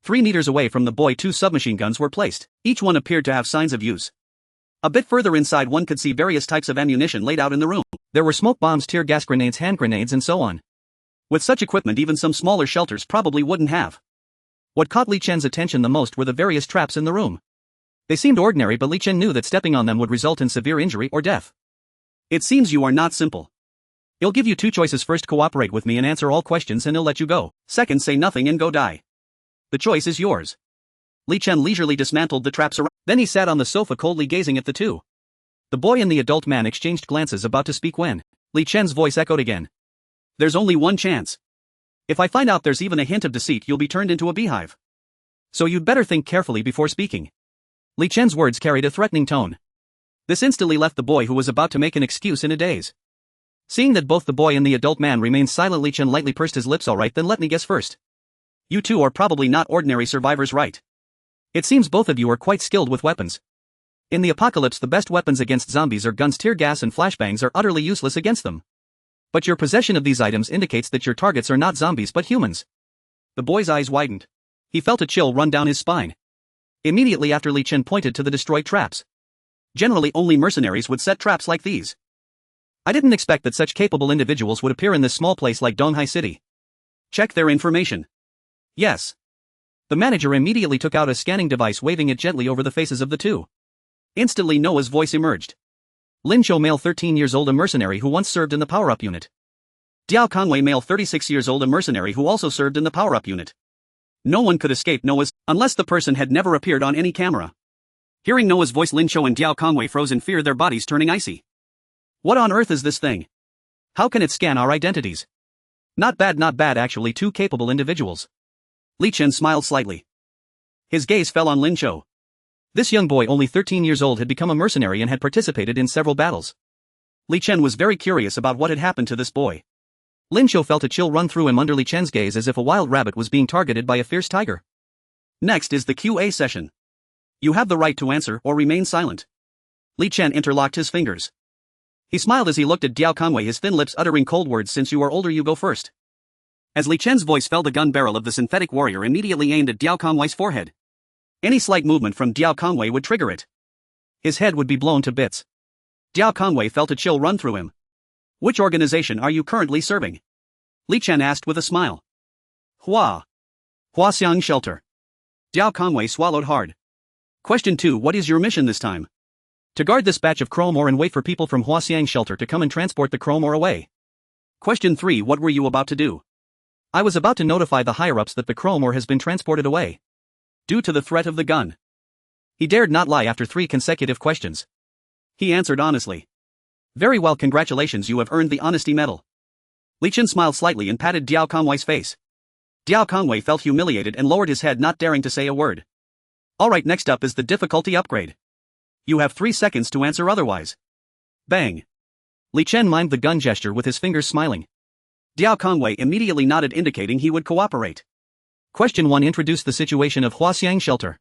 3 meters away from the boy, 2 submachine guns were placed. Each one appeared to have signs of use. A bit further inside, one could see various types of ammunition laid out in the room. There were smoke bombs, tear gas grenades, hand grenades, and so on. With such equipment, even some smaller shelters probably wouldn't have. What caught Li Chen's attention the most were the various traps in the room. They seemed ordinary, but Li Chen knew that stepping on them would result in severe injury or death. "It seems you are not simple. I'll give you 2 choices. First, cooperate with me and answer all questions and I'll let you go. Second, say nothing and go die. The choice is yours." Li Chen leisurely dismantled the traps around. Then he sat on the sofa, coldly gazing at the two. The boy and the adult man exchanged glances, about to speak when Li Chen's voice echoed again. "There's only one chance. If I find out there's even a hint of deceit, you'll be turned into a beehive. So you'd better think carefully before speaking." Li Chen's words carried a threatening tone. This instantly left the boy, who was about to make an excuse, in a daze. Seeing that both the boy and the adult man remained silent, Li Chen lightly pursed his lips. "All right, then let me guess first. You two are probably not ordinary survivors, right? It seems both of you are quite skilled with weapons. In the apocalypse, the best weapons against zombies are guns. Tear gas and flashbangs are utterly useless against them. But your possession of these items indicates that your targets are not zombies but humans." The boy's eyes widened. He felt a chill run down his spine. Immediately after, Li Chen pointed to the destroyed traps. "Generally, only mercenaries would set traps like these. I didn't expect that such capable individuals would appear in this small place like Donghai City. Check their information." "Yes." The manager immediately took out a scanning device, waving it gently over the faces of the two. Instantly, Noah's voice emerged. Lin Cho, male, 13 years old, a mercenary who once served in the power-up unit. Diao Conway, male, 36 years old, a mercenary who also served in the power-up unit. No one could escape Noah's, unless the person had never appeared on any camera. Hearing Noah's voice, Lin Cho and Diao Conway froze in fear, their bodies turning icy. "What on earth is this thing? How can it scan our identities?" Not bad, actually, 2 capable individuals." Li Chen smiled slightly. His gaze fell on Lin Cho. This young boy, only 13 years old, had become a mercenary and had participated in several battles. Li Chen was very curious about what had happened to this boy. Lin Cho felt a chill run through him under Li Chen's gaze, as if a wild rabbit was being targeted by a fierce tiger. "Next is the QA session. You have the right to answer or remain silent." Li Chen interlocked his fingers. He smiled as he looked at Diao Conway, his thin lips uttering cold words. Since you are older, you go first. As Li Chen's voice fell, the gun barrel of the synthetic warrior immediately aimed at Diao Conway's forehead. Any slight movement from Diao Conway would trigger it. His head would be blown to bits. Diao Conway felt a chill run through him. Which organization are you currently serving? Li Chen asked with a smile. Huaxiang Shelter. Diao Conway swallowed hard. Question 2. What is your mission this time? To guard this batch of chrome ore and wait for people from Huaxiang Shelter to come and transport the chrome ore away. Question 3. What were you about to do? I was about to notify the higher-ups that the chrome ore has been transported away. Due to the threat of the gun. He dared not lie after 3 consecutive questions. He answered honestly. Very well, congratulations, you have earned the honesty medal. Li Chen smiled slightly and patted Diao Conway's face. Diao Conway felt humiliated and lowered his head, not daring to say a word. Alright, next up is the difficulty upgrade. You have 3 seconds to answer, otherwise. Bang. Li Chen mimed the gun gesture with his fingers, smiling. Diao Conway immediately nodded, indicating he would cooperate. Question 1. Introduce the situation of Huaxiang Shelter.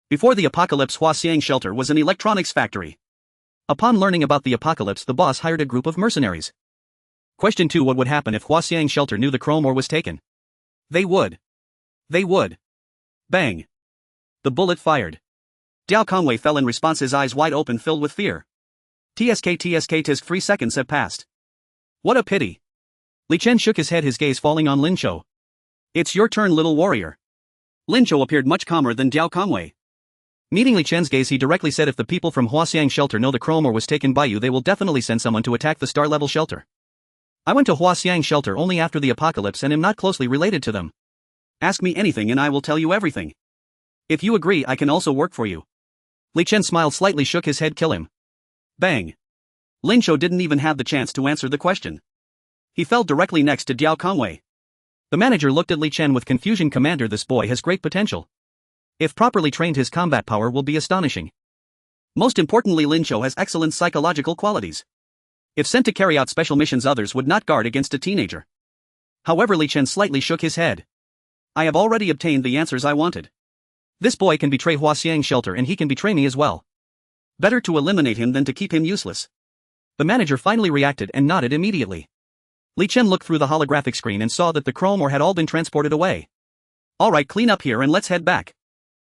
Before the apocalypse, Huaxiang Shelter was an electronics factory. Upon learning about the apocalypse, the boss hired a group of mercenaries. Question 2. What would happen if Huaxiang Shelter knew the chrome ore was taken? They would. Bang. The bullet fired. Diao Conway fell in response, his eyes wide open, filled with fear. Tisk 3 seconds have passed. What a pity. Li Chen shook his head, his gaze falling on Lin Chou. It's your turn, little warrior. Lin Chou appeared much calmer than Diao Conway. Meeting Li Chen's gaze, he directly said, if the people from Huaxiang Shelter know the chrome ore was taken by you, they will definitely send someone to attack the star-level shelter. I went to Huaxiang Shelter only after the apocalypse and am not closely related to them. Ask me anything and I will tell you everything. If you agree, I can also work for you. Li Chen smiled slightly, shook his head. Kill him. Bang. Lin Chou didn't even have the chance to answer the question. He fell directly next to Diao Conway. The manager looked at Li Chen with confusion. Commander, this boy has great potential. If properly trained, his combat power will be astonishing. Most importantly, Lin Chou has excellent psychological qualities. If sent to carry out special missions, others would not guard against a teenager. However, Li Chen slightly shook his head. I have already obtained the answers I wanted. This boy can betray Huaxiang Shelter and he can betray me as well. Better to eliminate him than to keep him useless. The manager finally reacted and nodded immediately. Li Chen looked through the holographic screen and saw that the chrome ore had all been transported away. Alright, clean up here and let's head back.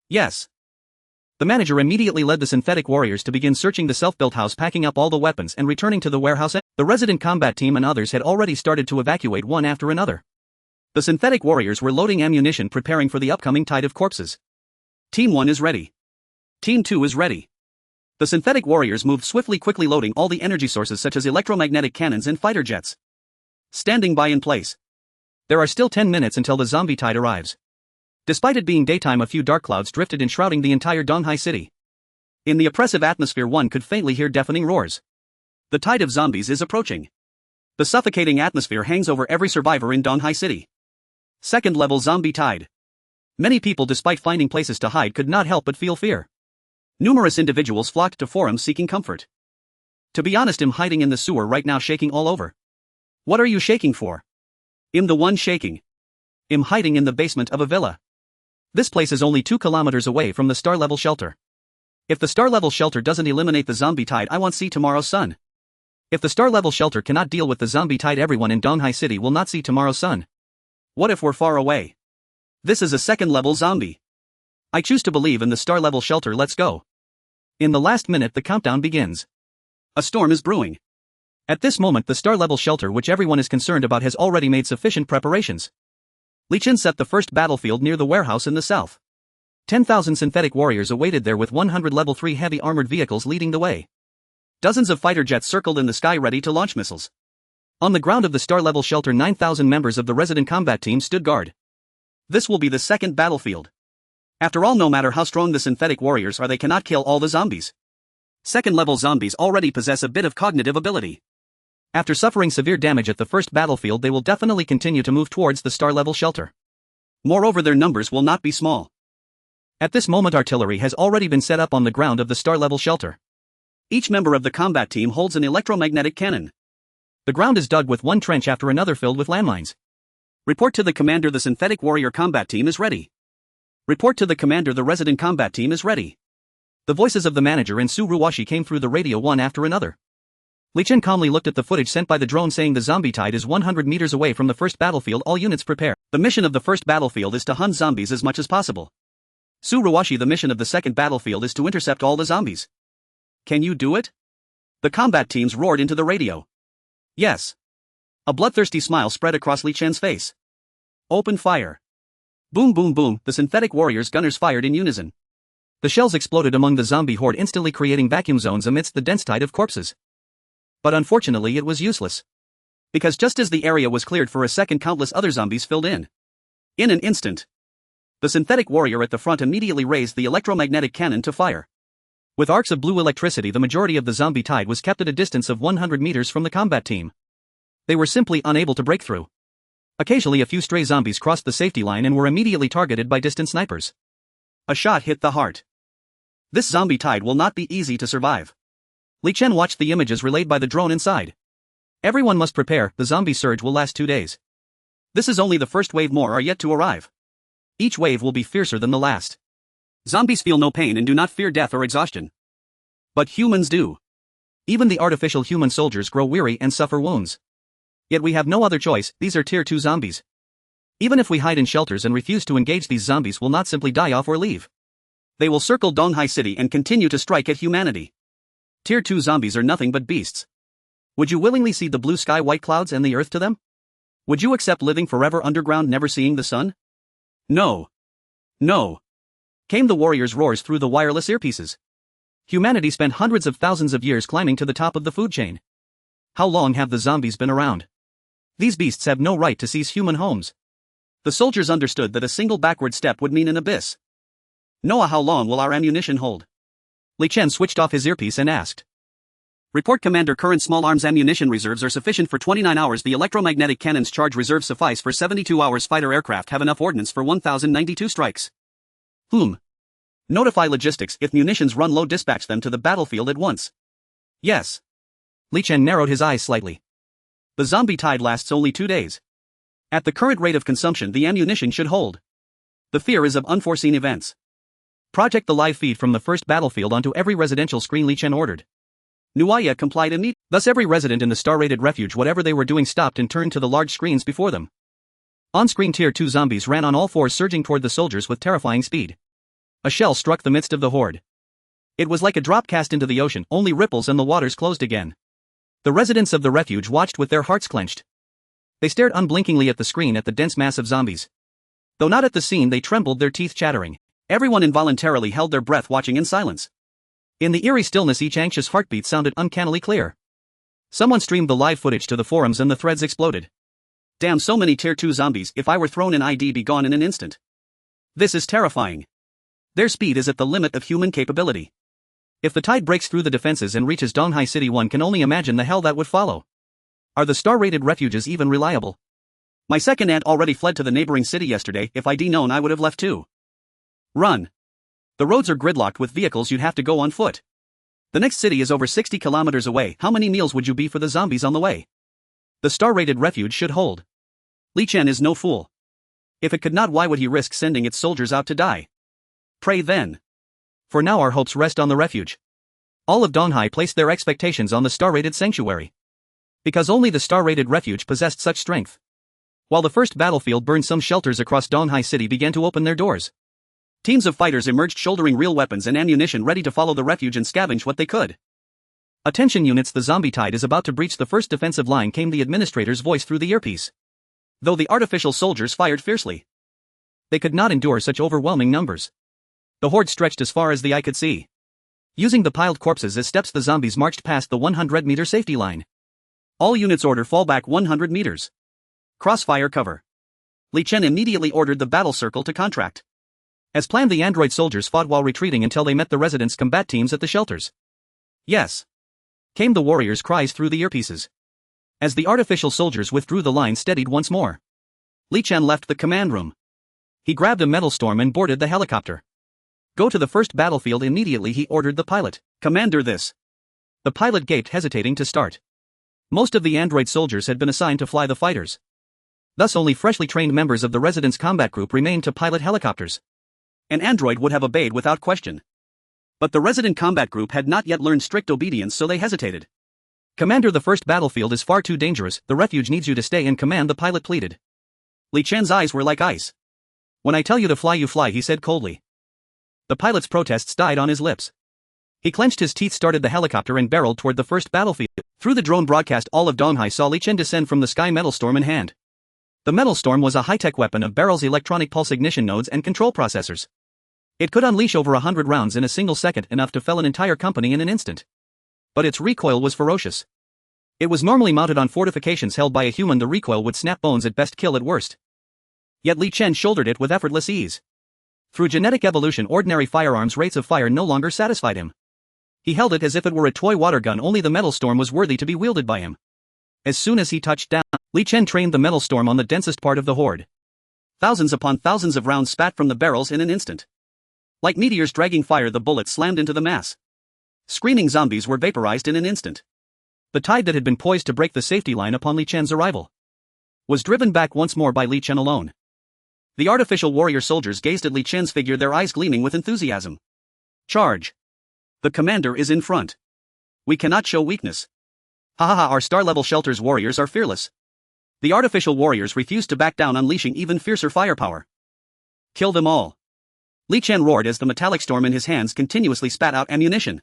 Yes. The manager immediately led the synthetic warriors to begin searching the self-built house, packing up all the weapons and returning to the warehouse. The resident combat team and others had already started to evacuate one after another. The synthetic warriors were loading ammunition, preparing for the upcoming tide of corpses. Team 1 is ready. Team 2 is ready. The synthetic warriors moved swiftly, quickly loading all the energy sources such as electromagnetic cannons and fighter jets. Standing by in place. There are still 10 minutes until the zombie tide arrives. Despite it being daytime, a few dark clouds drifted, enshrouding the entire Donghai city. In the oppressive atmosphere, one could faintly hear deafening roars. The tide of zombies is approaching. The suffocating atmosphere hangs over every survivor in Donghai city. Second level zombie tide. Many people, despite finding places to hide, could not help but feel fear. Numerous individuals flocked to forums seeking comfort. To be honest, I'm hiding in the sewer right now, shaking all over. What are you shaking for? I'm the one shaking. I'm hiding in the basement of a villa. This place is only 2 kilometers away from the star-level shelter. If the star-level shelter doesn't eliminate the zombie tide, I won't see tomorrow's sun. If the star-level shelter cannot deal with the zombie tide, everyone in Donghai City will not see tomorrow's sun. What if we're far away? This is a second-level zombie. I choose to believe in the star-level shelter. Let's go. In the last minute, the countdown begins. A storm is brewing. At this moment, the star-level shelter, which everyone is concerned about, has already made sufficient preparations. Li Chen set the first battlefield near the warehouse in the south. 10,000 synthetic warriors awaited there with 100 level 3 heavy armored vehicles leading the way. Dozens of fighter jets circled in the sky ready to launch missiles. On the ground of the star-level shelter, 9,000 members of the resident combat team stood guard. This will be the second battlefield. After all, no matter how strong the synthetic warriors are, they cannot kill all the zombies. Second-level zombies already possess a bit of cognitive ability. After suffering severe damage at the first battlefield, they will definitely continue to move towards the star-level shelter. Moreover, their numbers will not be small. At this moment, artillery has already been set up on the ground of the star-level shelter. Each member of the combat team holds an electromagnetic cannon. The ground is dug with one trench after another filled with landmines. Report to the commander, the synthetic warrior combat team is ready. Report to the commander, the resident combat team is ready. The voices of the manager and Su Ruwashi came through the radio one after another. Li Chen calmly looked at the footage sent by the drone saying the zombie tide is 100 meters away from the first battlefield. All units prepare. The mission of the first battlefield is to hunt zombies as much as possible. Su Ruwashi, the mission of the second battlefield is to intercept all the zombies. Can you do it? The combat teams roared into the radio. Yes. A bloodthirsty smile spread across Li Chen's face. Open fire. Boom boom boom, the synthetic warriors' gunners fired in unison. The shells exploded among the zombie horde, instantly creating vacuum zones amidst the dense tide of corpses. But unfortunately it was useless. Because just as the area was cleared for a second, countless other zombies filled in. In an instant, the synthetic warrior at the front immediately raised the electromagnetic cannon to fire. With arcs of blue electricity, the majority of the zombie tide was kept at a distance of 100 meters from the combat team. They were simply unable to break through. Occasionally a few stray zombies crossed the safety line and were immediately targeted by distant snipers. A shot hit the heart. This zombie tide will not be easy to survive. Li Chen watched the images relayed by the drone inside. Everyone must prepare, the zombie surge will last 2 days. This is only the first wave, more are yet to arrive. Each wave will be fiercer than the last. Zombies feel no pain and do not fear death or exhaustion. But humans do. Even the artificial human soldiers grow weary and suffer wounds. Yet we have no other choice, these are tier 2 zombies. Even if we hide in shelters and refuse to engage, these zombies will not simply die off or leave. They will circle Donghai City and continue to strike at humanity. Tier 2 zombies are nothing but beasts. Would you willingly cede the blue sky, white clouds and the earth to them? Would you accept living forever underground, never seeing the sun? No. No. Came the warriors' roars through the wireless earpieces. Humanity spent hundreds of thousands of years climbing to the top of the food chain. How long have the zombies been around? These beasts have no right to seize human homes. The soldiers understood that a single backward step would mean an abyss. Noah, how long will our ammunition hold? Li Chen switched off his earpiece and asked. Report, Commander. Current small arms ammunition reserves are sufficient for 29 hours. The electromagnetic cannon's charge reserves suffice for 72 hours. Fighter aircraft have enough ordnance for 1,092 strikes. Notify logistics. If munitions run low, dispatch them to the battlefield at once. Yes. Li Chen narrowed his eyes slightly. The zombie tide lasts only 2 days. At the current rate of consumption, the ammunition should hold. The fear is of unforeseen events. Project the live feed from the first battlefield onto every residential screen, Li Chen ordered. Nuaya complied immediately. Thus every resident in the star-rated refuge, whatever they were doing, stopped and turned to the large screens before them. On-screen tier 2 zombies ran on all fours, surging toward the soldiers with terrifying speed. A shell struck the midst of the horde. It was like a drop cast into the ocean, only ripples and the waters closed again. The residents of the refuge watched with their hearts clenched. They stared unblinkingly at the screen, at the dense mass of zombies. Though not at the scene, they trembled, their teeth chattering. Everyone involuntarily held their breath, watching in silence. In the eerie stillness, each anxious heartbeat sounded uncannily clear. Someone streamed the live footage to the forums and the threads exploded. Damn, so many tier 2 zombies. If I were thrown in, I'd be gone in an instant. This is terrifying. Their speed is at the limit of human capability. If the tide breaks through the defenses and reaches Donghai City, one can only imagine the hell that would follow. Are the star-rated refuges even reliable? My second aunt already fled to the neighboring city yesterday. If I'd known, I would have left too. Run. The roads are gridlocked with vehicles, you'd have to go on foot. The next city is over 60 kilometers away. How many meals would you be for the zombies on the way? The star-rated refuge should hold. Li Chen is no fool. If it could not, why would he risk sending its soldiers out to die? Pray then. For now our hopes rest on the refuge. All of Donghai placed their expectations on the star-rated sanctuary. Because only the star-rated refuge possessed such strength. While the first battlefield burned, some shelters across Donghai City began to open their doors. Teams of fighters emerged, shouldering real weapons and ammunition, ready to follow the refuge and scavenge what they could. Attention units, the zombie tide is about to breach the first defensive line, came the administrator's voice through the earpiece. Though the artificial soldiers fired fiercely, they could not endure such overwhelming numbers. The horde stretched as far as the eye could see. Using the piled corpses as steps, the zombies marched past the 100-meter safety line. All units order, fall back 100 meters. Crossfire cover. Li Chen immediately ordered the battle circle to contract. As planned, the android soldiers fought while retreating until they met the residents' combat teams at the shelters. Yes. Came the warriors' cries through the earpieces. As the artificial soldiers withdrew, the line steadied once more. Li Chen left the command room. He grabbed a metal storm and boarded the helicopter. Go to the first battlefield immediately, he ordered the pilot. Commander, this. The pilot gaped, hesitating to start. Most of the android soldiers had been assigned to fly the fighters. Thus only freshly trained members of the residents' combat group remained to pilot helicopters. An android would have obeyed without question. But the resident combat group had not yet learned strict obedience, so they hesitated. Commander, the first battlefield is far too dangerous, the refuge needs you to stay and command, the pilot pleaded. Li Chen's eyes were like ice. When I tell you to fly, you fly, he said coldly. The pilot's protests died on his lips. He clenched his teeth, started the helicopter and barreled toward the first battlefield. Through the drone broadcast, all of Donghai saw Li Chen descend from the sky, metal storm in hand. The metal storm was a high-tech weapon of barrels, electronic pulse ignition nodes and control processors. It could unleash over 100 rounds in a single second, enough to fell an entire company in an instant. But its recoil was ferocious. It was normally mounted on fortifications held by a human. The recoil would snap bones at best, kill at worst. Yet Li Chen shouldered it with effortless ease. Through genetic evolution, ordinary firearms' rates of fire no longer satisfied him. He held it as if it were a toy water gun, only the metal storm was worthy to be wielded by him. As soon as he touched down, Li Chen trained the metal storm on the densest part of the horde. Thousands upon thousands of rounds spat from the barrels in an instant. Like meteors dragging fire, the bullets slammed into the mass. Screaming zombies were vaporized in an instant. The tide that had been poised to break the safety line upon Li Chen's arrival was driven back once more by Li Chen alone. The artificial warrior soldiers gazed at Li Chen's figure, their eyes gleaming with enthusiasm. Charge! The commander is in front. We cannot show weakness. Ha ha ha, our star-level shelter's warriors are fearless. The artificial warriors refused to back down, unleashing even fiercer firepower. Kill them all. Li Chen roared as the metallic storm in his hands continuously spat out ammunition.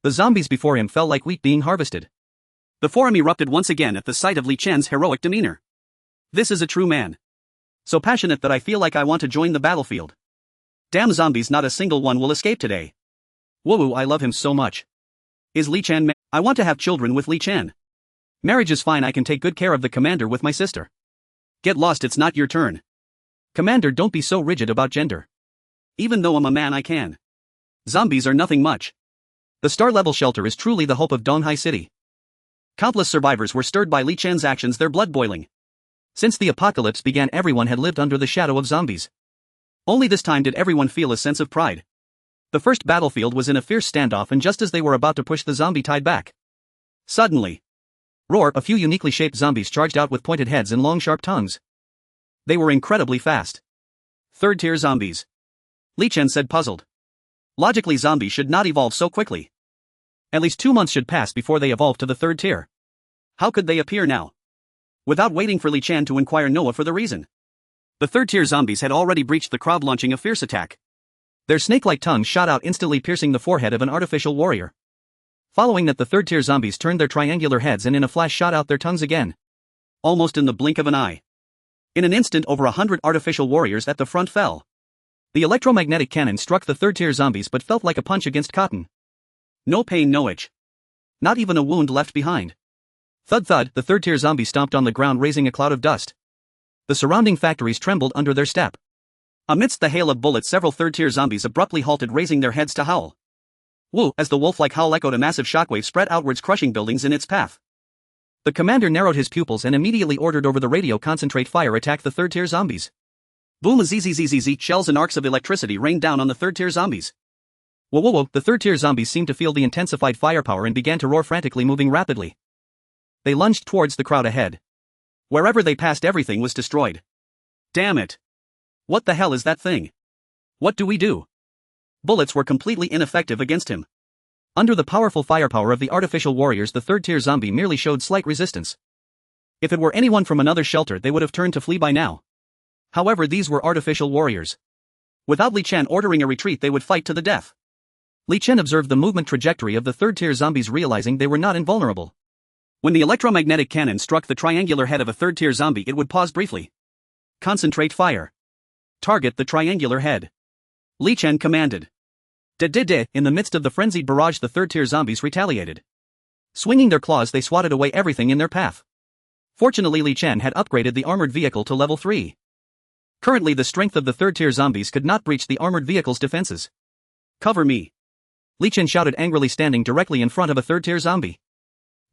The zombies before him fell like wheat being harvested. The forum erupted once again at the sight of Li Chen's heroic demeanor. This is a true man. So passionate that I feel like I want to join the battlefield. Damn zombies, not a single one will escape today. Woo, I love him so much. Is Li Chen I want to have children with Li Chen. Marriage is fine, I can take good care of the commander with my sister. Get lost, it's not your turn. Commander, don't be so rigid about gender. Even though I'm a man, I can. Zombies are nothing much. The star-level shelter is truly the hope of Donghai City. Countless survivors were stirred by Li Chen's actions, their blood boiling. Since the apocalypse began, everyone had lived under the shadow of zombies. Only this time did everyone feel a sense of pride. The first battlefield was in a fierce standoff, and just as they were about to push the zombie tide back, suddenly, roar, a few uniquely shaped zombies charged out with pointed heads and long sharp tongues. They were incredibly fast. Third-tier zombies. Li Chen said, puzzled. Logically, zombies should not evolve so quickly. At least 2 months should pass before they evolve to the third tier. How could they appear now? Without waiting for Li Chen to inquire Noah for the reason, the third-tier zombies had already breached the crowd, launching a fierce attack. Their snake-like tongues shot out, instantly piercing the forehead of an artificial warrior. Following that, the third-tier zombies turned their triangular heads and in a flash shot out their tongues again. Almost in the blink of an eye. In an instant, over 100 artificial warriors at the front fell. The electromagnetic cannon struck the third-tier zombies but felt like a punch against cotton. No pain, no itch. Not even a wound left behind. Thud thud, the third-tier zombie stomped on the ground, raising a cloud of dust. The surrounding factories trembled under their step. Amidst the hail of bullets, several third-tier zombies abruptly halted, raising their heads to howl. Woo, as the wolf-like howl echoed, a massive shockwave spread outwards, crushing buildings in its path. The commander narrowed his pupils and immediately ordered over the radio, concentrate fire, attack the third-tier zombies. Boom, zzzzz, shells and arcs of electricity rained down on the third-tier zombies. Whoa whoa whoa, the third-tier zombies seemed to feel the intensified firepower and began to roar frantically, moving rapidly. They lunged towards the crowd ahead. Wherever they passed, everything was destroyed. Damn it. What the hell is that thing? What do we do? Bullets were completely ineffective against him. Under the powerful firepower of the artificial warriors, the third-tier zombie merely showed slight resistance. If it were anyone from another shelter, they would have turned to flee by now. However, these were artificial warriors. Without Li Chen ordering a retreat, they would fight to the death. Li Chen observed the movement trajectory of the third-tier zombies, realizing they were not invulnerable. When the electromagnetic cannon struck the triangular head of a third-tier zombie, it would pause briefly. Concentrate fire. Target the triangular head. Li Chen commanded. In the midst of the frenzied barrage, the third-tier zombies retaliated. Swinging their claws, they swatted away everything in their path. Fortunately, Li Chen had upgraded the armored vehicle to level 3. Currently, the strength of the third-tier zombies could not breach the armored vehicle's defenses. Cover me. Li Chen shouted angrily, standing directly in front of a third-tier zombie.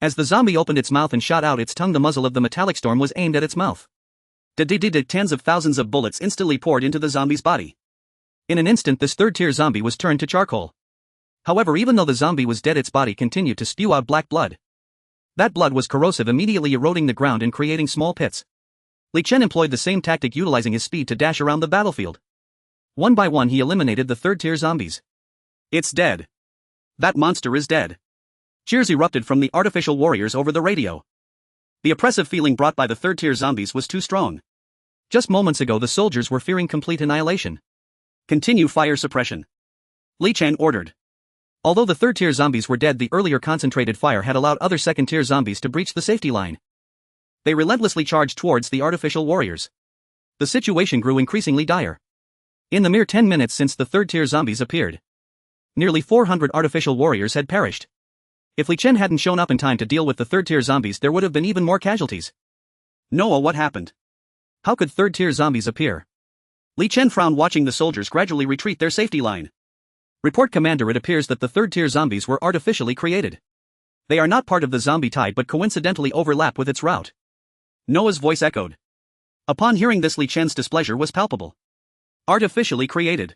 As the zombie opened its mouth and shot out its tongue, the muzzle of the metallic storm was aimed at its mouth. Tens of thousands of bullets instantly poured into the zombie's body. In an instant, this third-tier zombie was turned to charcoal. However, even though the zombie was dead, its body continued to spew out black blood. That blood was corrosive, immediately eroding the ground and creating small pits. Li Chen employed the same tactic, utilizing his speed to dash around the battlefield. One by one, he eliminated the third-tier zombies. It's dead. That monster is dead. Cheers erupted from the artificial warriors over the radio. The oppressive feeling brought by the third-tier zombies was too strong. Just moments ago the soldiers were fearing complete annihilation. Continue fire suppression. Li Chen ordered. Although the third-tier zombies were dead, the earlier concentrated fire had allowed other second-tier zombies to breach the safety line. They relentlessly charged towards the artificial warriors. The situation grew increasingly dire. In the mere 10 minutes since the third-tier zombies appeared, nearly 400 artificial warriors had perished. If Li Chen hadn't shown up in time to deal with the third-tier zombies, there would have been even more casualties. Noah, what happened? How could third-tier zombies appear? Li Chen frowned, watching the soldiers gradually retreat their safety line. Report, Commander, it appears that the third-tier zombies were artificially created. They are not part of the zombie tide but coincidentally overlap with its route. Noah's voice echoed. Upon hearing this, Li Chen's displeasure was palpable. Artificially created.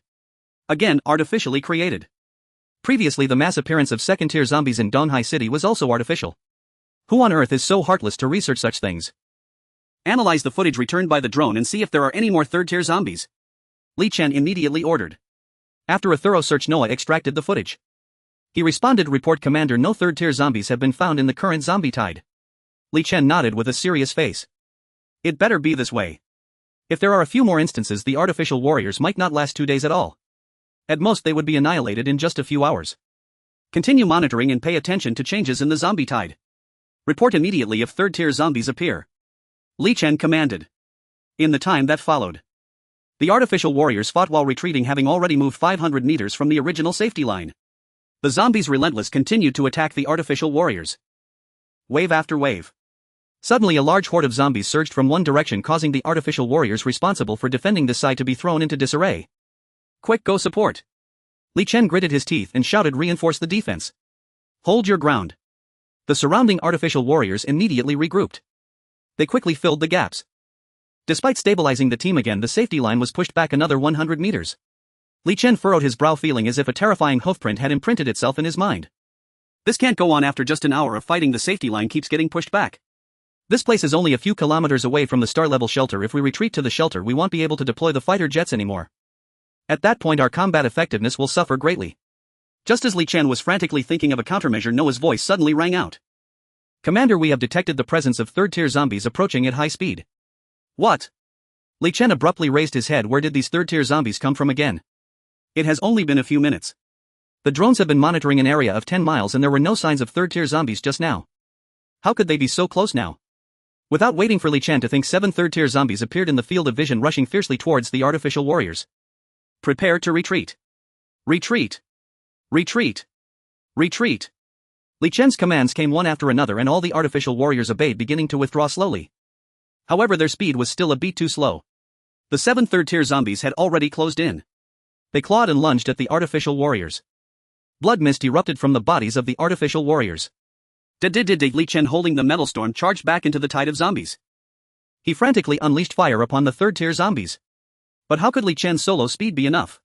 Again, artificially created. Previously, the mass appearance of second-tier zombies in Donghai City was also artificial. Who on earth is so heartless to research such things? Analyze the footage returned by the drone and see if there are any more third-tier zombies. Li Chen immediately ordered. After a thorough search, Noah extracted the footage. He responded, Report, Commander, no third-tier zombies have been found in the current zombie tide. Li Chen nodded with a serious face. It better be this way. If there are a few more instances, the artificial warriors might not last 2 days at all. At most, they would be annihilated in just a few hours. Continue monitoring and pay attention to changes in the zombie tide. Report immediately if third-tier zombies appear. Li Chen commanded. In the time that followed, the artificial warriors fought while retreating, having already moved 500 meters from the original safety line. The zombies, relentless, continued to attack the artificial warriors. Wave after wave. Suddenly a large horde of zombies surged from one direction, causing the artificial warriors responsible for defending this side to be thrown into disarray. Quick, go support. Li Chen gritted his teeth and shouted, reinforce the defense. Hold your ground. The surrounding artificial warriors immediately regrouped. They quickly filled the gaps. Despite stabilizing the team again, the safety line was pushed back another 100 meters. Li Chen furrowed his brow, feeling as if a terrifying hoofprint had imprinted itself in his mind. This can't go on. After just an hour of fighting, the safety line keeps getting pushed back. This place is only a few kilometers away from the star-level shelter. If we retreat to the shelter, we won't be able to deploy the fighter jets anymore. At that point, our combat effectiveness will suffer greatly. Just as Li Chen was frantically thinking of a countermeasure, Noah's voice suddenly rang out. Commander, we have detected the presence of third-tier zombies approaching at high speed. What? Li Chen abruptly raised his head. Where did these third-tier zombies come from again? It has only been a few minutes. The drones have been monitoring an area of 10 miles and there were no signs of third-tier zombies just now. How could they be so close now? Without waiting for Li Chen to think, 7 third-tier zombies appeared in the field of vision, rushing fiercely towards the artificial warriors. Prepare to retreat. Retreat. Retreat. Retreat. Li Chen's commands came one after another and all the artificial warriors obeyed, beginning to withdraw slowly. However, their speed was still a beat too slow. The 7 third-tier zombies had already closed in. They clawed and lunged at the artificial warriors. Blood mist erupted from the bodies of the artificial warriors. Li Chen, holding the metal storm, charged back into the tide of zombies. He frantically unleashed fire upon the third-tier zombies. But how could Li Chen's solo speed be enough?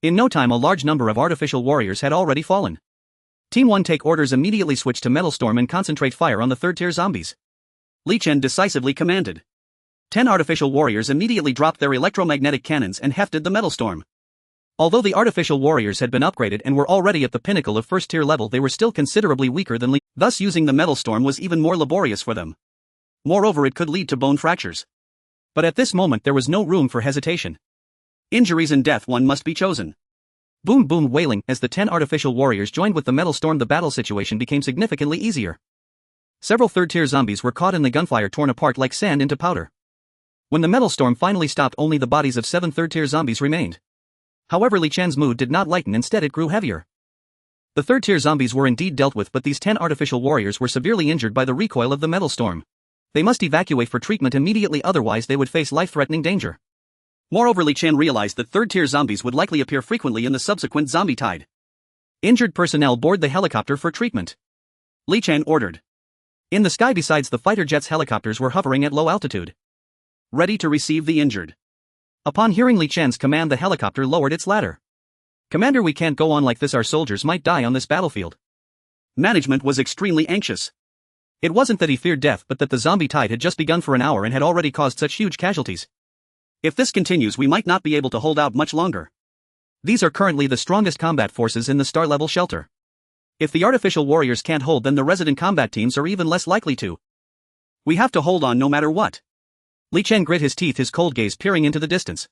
In no time, a large number of artificial warriors had already fallen. Team 1, take orders. Immediately switch to metal storm and concentrate fire on the third-tier zombies. Li Chen decisively commanded. 10 artificial warriors immediately dropped their electromagnetic cannons and hefted the metal storm. Although the artificial warriors had been upgraded and were already at the pinnacle of first-tier level, they were still considerably weaker than Li. Thus, using the metal storm was even more laborious for them. Moreover, it could lead to bone fractures. But at this moment there was no room for hesitation. Injuries and death, one must be chosen. Boom boom, wailing. As the 10 artificial warriors joined with the metal storm, the battle situation became significantly easier. Several third-tier zombies were caught in the gunfire, torn apart like sand into powder. When the metal storm finally stopped, only the bodies of 7 third-tier zombies remained. However, Li Chen's mood did not lighten, instead it grew heavier. The third-tier zombies were indeed dealt with, but these 10 artificial warriors were severely injured by the recoil of the metal storm. They must evacuate for treatment immediately, otherwise they would face life-threatening danger. Moreover, Li Chen realized that third-tier zombies would likely appear frequently in the subsequent zombie tide. Injured personnel, board the helicopter for treatment. Li Chen ordered. In the sky, besides the fighter jets, helicopters were hovering at low altitude, ready to receive the injured. Upon hearing Li Chen's command, the helicopter lowered its ladder. Commander, we can't go on like this. Our soldiers might die on this battlefield. Management was extremely anxious. It wasn't that he feared death, but that the zombie tide had just begun for an hour and had already caused such huge casualties. If this continues, we might not be able to hold out much longer. These are currently the strongest combat forces in the star-level shelter. If the artificial warriors can't hold, then the resident combat teams are even less likely to. We have to hold on no matter what. Li Chen grit his teeth, his cold gaze peering into the distance.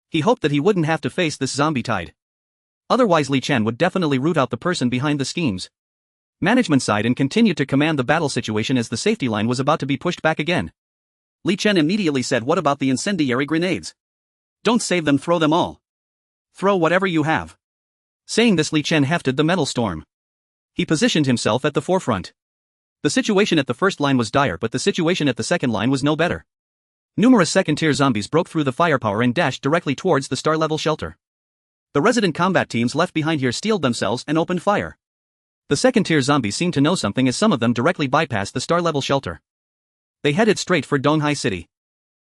He hoped that he wouldn't have to face this zombie tide. Otherwise Li Chen would definitely root out the person behind the schemes. Management sighed and continued to command the battle situation as the safety line was about to be pushed back again. Li Chen immediately said, "What about the incendiary grenades? Don't save them, throw them all. Throw whatever you have." Saying this, Li Chen hefted the metal storm. He positioned himself at the forefront. The situation at the first line was dire, but the situation at the second line was no better. Numerous second-tier zombies broke through the firepower and dashed directly towards the star-level shelter. The resident combat teams left behind here steeled themselves and opened fire. The second-tier zombies seemed to know something, as some of them directly bypassed the star-level shelter. They headed straight for Donghai City.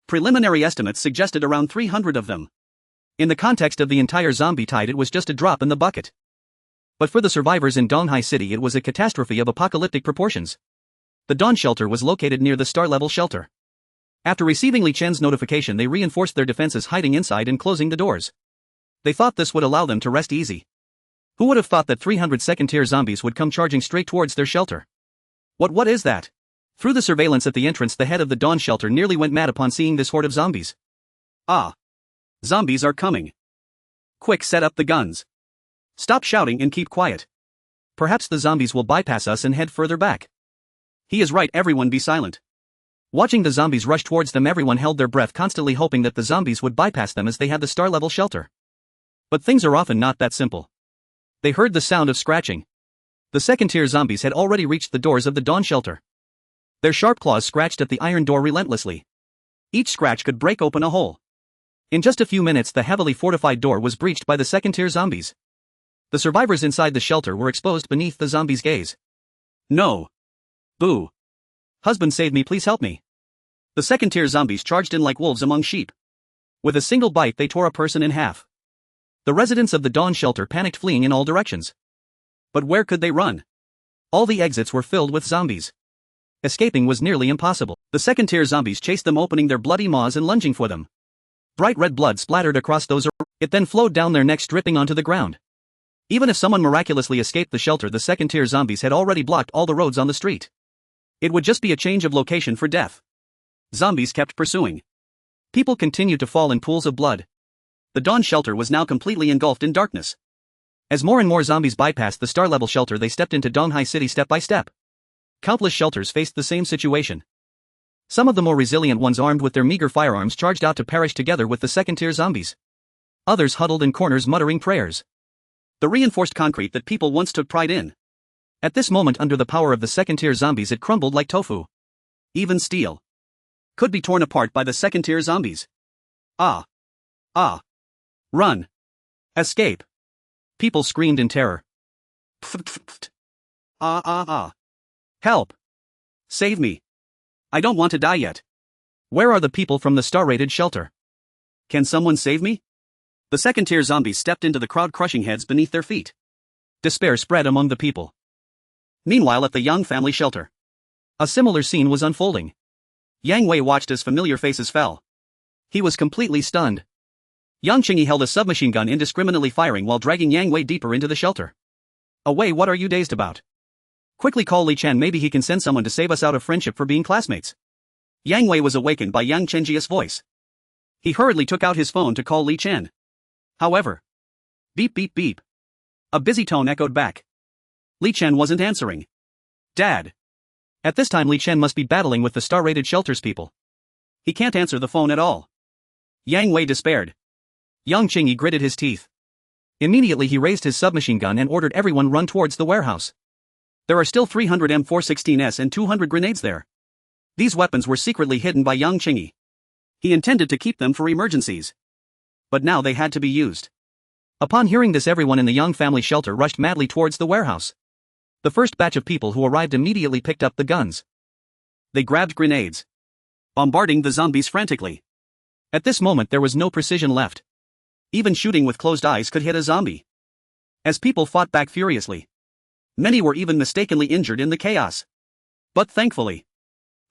Preliminary estimates suggested around 300 of them. In the context of the entire zombie tide, it was just a drop in the bucket. But for the survivors in Donghai City, it was a catastrophe of apocalyptic proportions. The Dawn shelter was located near the star-level shelter. After receiving Li Chen's notification, they reinforced their defenses, hiding inside and closing the doors. They thought this would allow them to rest easy. Who would have thought that 300 second-tier zombies would come charging straight towards their shelter? What is that? Through the surveillance at the entrance, the head of the Dawn shelter nearly went mad upon seeing this horde of zombies. Ah! Zombies are coming. Quick, set up the guns. Stop shouting and keep quiet. Perhaps the zombies will bypass us and head further back. He is right, everyone be silent. Watching the zombies rush towards them, everyone held their breath, constantly hoping that the zombies would bypass them as they had the star-level shelter. But things are often not that simple. They heard the sound of scratching. The second-tier zombies had already reached the doors of the Dawn shelter. Their sharp claws scratched at the iron door relentlessly. Each scratch could break open a hole. In just a few minutes, the heavily fortified door was breached by the second-tier zombies. The survivors inside the shelter were exposed beneath the zombies' gaze. No. Boo. Husband, save me, please help me. The second-tier zombies charged in like wolves among sheep. With a single bite, they tore a person in half. The residents of the Dawn shelter panicked, fleeing in all directions. But where could they run? All the exits were filled with zombies. Escaping was nearly impossible. The second-tier zombies chased them, opening their bloody maws and lunging for them. Bright red blood splattered across those around. It then flowed down their necks, dripping onto the ground. Even if someone miraculously escaped the shelter, the second-tier zombies had already blocked all the roads on the street. It would just be a change of location for death. Zombies kept pursuing. People continued to fall in pools of blood. The Dawn shelter was now completely engulfed in darkness. As more and more zombies bypassed the star-level shelter, they stepped into Donghai City step by step. Countless shelters faced the same situation. Some of the more resilient ones, armed with their meager firearms, charged out to perish together with the second-tier zombies. Others huddled in corners, muttering prayers. The reinforced concrete that people once took pride in. At this moment, under the power of the second-tier zombies, it crumbled like tofu. Even steel could be torn apart by the second-tier zombies. Ah! Ah! Run! Escape! People screamed in terror. Ah ah ah! Help! Save me! I don't want to die yet. Where are the people from the star-rated shelter? Can someone save me? The second-tier zombies stepped into the crowd, crushing heads beneath their feet. Despair spread among the people. Meanwhile, at the Yang family shelter, a similar scene was unfolding. Yang Wei watched as familiar faces fell. He was completely stunned. Yang Qingyi held a submachine gun, indiscriminately firing while dragging Yang Wei deeper into the shelter. Away, what are you dazed about? Quickly call Li Chen, maybe he can send someone to save us out of friendship for being classmates. Yang Wei was awakened by Yang Chenjia's voice. He hurriedly took out his phone to call Li Chen. However, beep beep beep. A busy tone echoed back. Li Chen wasn't answering. Dad. At this time, Li Chen must be battling with the star-rated shelter's people. He can't answer the phone at all. Yang Wei despaired. Yang Qingyi gritted his teeth. Immediately he raised his submachine gun and ordered everyone run towards the warehouse. There are still 300 M416s and 200 grenades there. These weapons were secretly hidden by Yang Qingyi. He intended to keep them for emergencies. But now they had to be used. Upon hearing this, everyone in the Yang family shelter rushed madly towards the warehouse. The first batch of people who arrived immediately picked up the guns. They grabbed grenades, bombarding the zombies frantically. At this moment there was no precision left. Even shooting with closed eyes could hit a zombie. As people fought back furiously, many were even mistakenly injured in the chaos. But thankfully,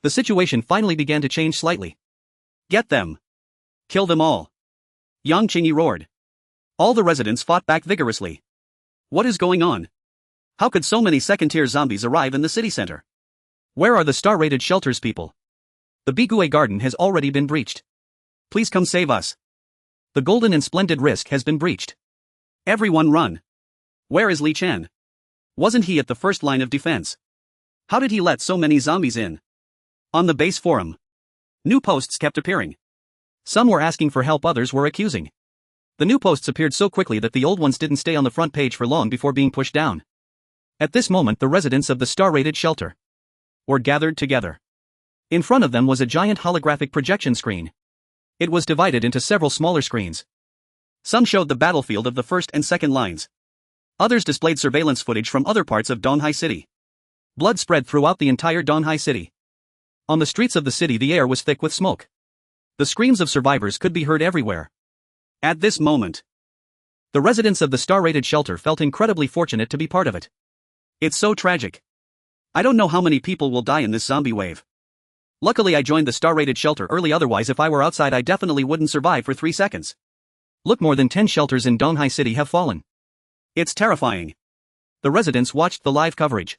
the situation finally began to change slightly. Get them! Kill them all! Yang Qingyi roared. All the residents fought back vigorously. What is going on? How could so many second-tier zombies arrive in the city center? Where are the star-rated shelters, people? The Bigue Garden has already been breached. Please come save us. The golden and splendid risk has been breached. Everyone run. Where is Li Chen? Wasn't he at the first line of defense? How did he let so many zombies in? On the base forum, new posts kept appearing. Some were asking for help, others were accusing. The new posts appeared so quickly that the old ones didn't stay on the front page for long before being pushed down. At this moment, the residents of the star-rated shelter were gathered together. In front of them was a giant holographic projection screen. It was divided into several smaller screens. Some showed the battlefield of the first and second lines. Others displayed surveillance footage from other parts of Donghai City. Blood spread throughout the entire Donghai City. On the streets of the city, the air was thick with smoke. The screams of survivors could be heard everywhere. At this moment, the residents of the star-rated shelter felt incredibly fortunate to be part of it. It's so tragic. I don't know how many people will die in this zombie wave. Luckily I joined the star-rated shelter early, otherwise if I were outside I definitely wouldn't survive for 3 seconds. Look, more than 10 shelters in Donghai City have fallen. It's terrifying. The residents watched the live coverage,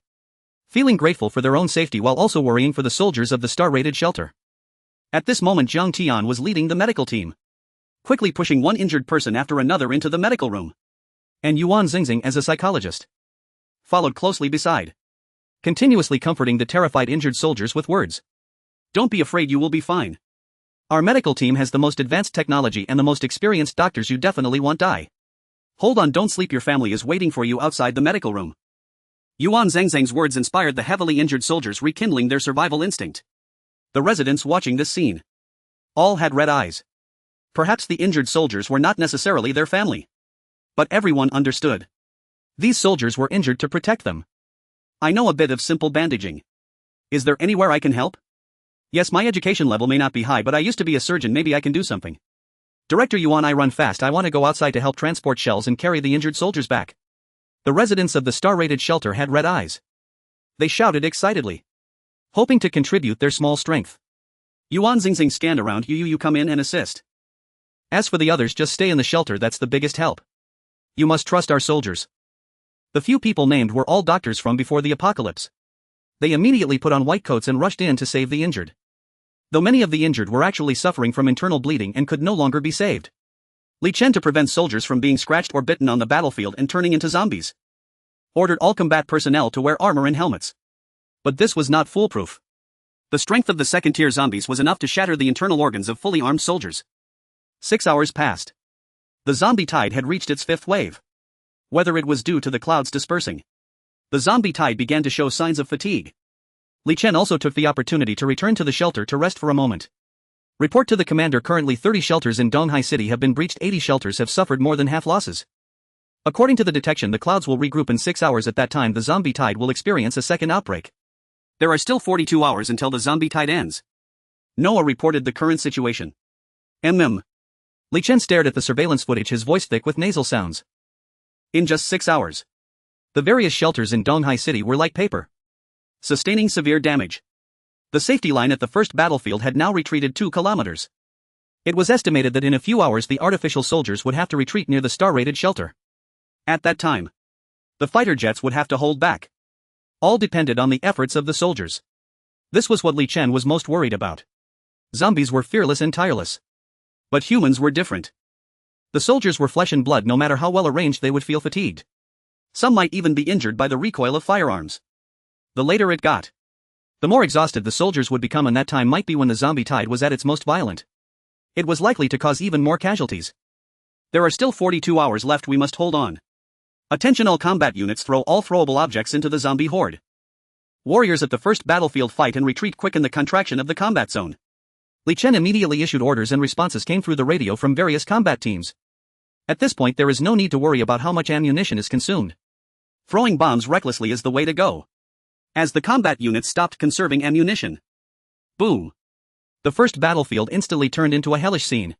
feeling grateful for their own safety while also worrying for the soldiers of the star-rated shelter. At this moment Jiang Tian was leading the medical team, quickly pushing one injured person after another into the medical room. And Yuan Xingxing, as a psychologist, followed closely beside, continuously comforting the terrified injured soldiers with words. Don't be afraid, you will be fine. Our medical team has the most advanced technology and the most experienced doctors, you definitely won't die. Hold on, don't sleep, your family is waiting for you outside the medical room. Yuan Zhengzheng's words inspired the heavily injured soldiers, rekindling their survival instinct. The residents watching this scene all had red eyes. Perhaps the injured soldiers were not necessarily their family, but everyone understood. These soldiers were injured to protect them. I know a bit of simple bandaging. Is there anywhere I can help? Yes, my education level may not be high, but I used to be a surgeon, maybe I can do something. Director Yuan, I run fast, I want to go outside to help transport shells and carry the injured soldiers back. The residents of the star-rated shelter had red eyes. They shouted excitedly, hoping to contribute their small strength. Yuan Xingxing scanned around. You come in and assist. As for the others, just stay in the shelter, that's the biggest help. You must trust our soldiers. The few people named were all doctors from before the apocalypse. They immediately put on white coats and rushed in to save the injured. Though many of the injured were actually suffering from internal bleeding and could no longer be saved. Li Chen, to prevent soldiers from being scratched or bitten on the battlefield and turning into zombies, ordered all combat personnel to wear armor and helmets. But this was not foolproof. The strength of the second-tier zombies was enough to shatter the internal organs of fully armed soldiers. 6 hours passed. The zombie tide had reached its 5th wave. Whether it was due to the clouds dispersing, the zombie tide began to show signs of fatigue. Li Chen also took the opportunity to return to the shelter to rest for a moment. Report to the commander, currently 30 shelters in Donghai City have been breached, 80 shelters have suffered more than half losses. According to the detection, the clouds will regroup in 6 hours. At that time the zombie tide will experience a second outbreak. There are still 42 hours until the zombie tide ends. Noah reported the current situation. Li Chen stared at the surveillance footage, his voice thick with nasal sounds. In just 6 hours, the various shelters in Donghai City were like paper, sustaining severe damage. The safety line at the first battlefield had now retreated 2 kilometers. It was estimated that in a few hours the artificial soldiers would have to retreat near the star-rated shelter. At that time, the fighter jets would have to hold back. All depended on the efforts of the soldiers. This was what Li Chen was most worried about. Zombies were fearless and tireless. But humans were different. The soldiers were flesh and blood. No matter how well arranged, they would feel fatigued. Some might even be injured by the recoil of firearms. The later it got, the more exhausted the soldiers would become, and that time might be when the zombie tide was at its most violent. It was likely to cause even more casualties. There are still 42 hours left, we must hold on. Attention all combat units, throw all throwable objects into the zombie horde. Warriors at the first battlefield, fight and retreat, quicken the contraction of the combat zone. Li Chen immediately issued orders and responses came through the radio from various combat teams. At this point there is no need to worry about how much ammunition is consumed. Throwing bombs recklessly is the way to go. As the combat units stopped conserving ammunition, boom! The first battlefield instantly turned into a hellish scene.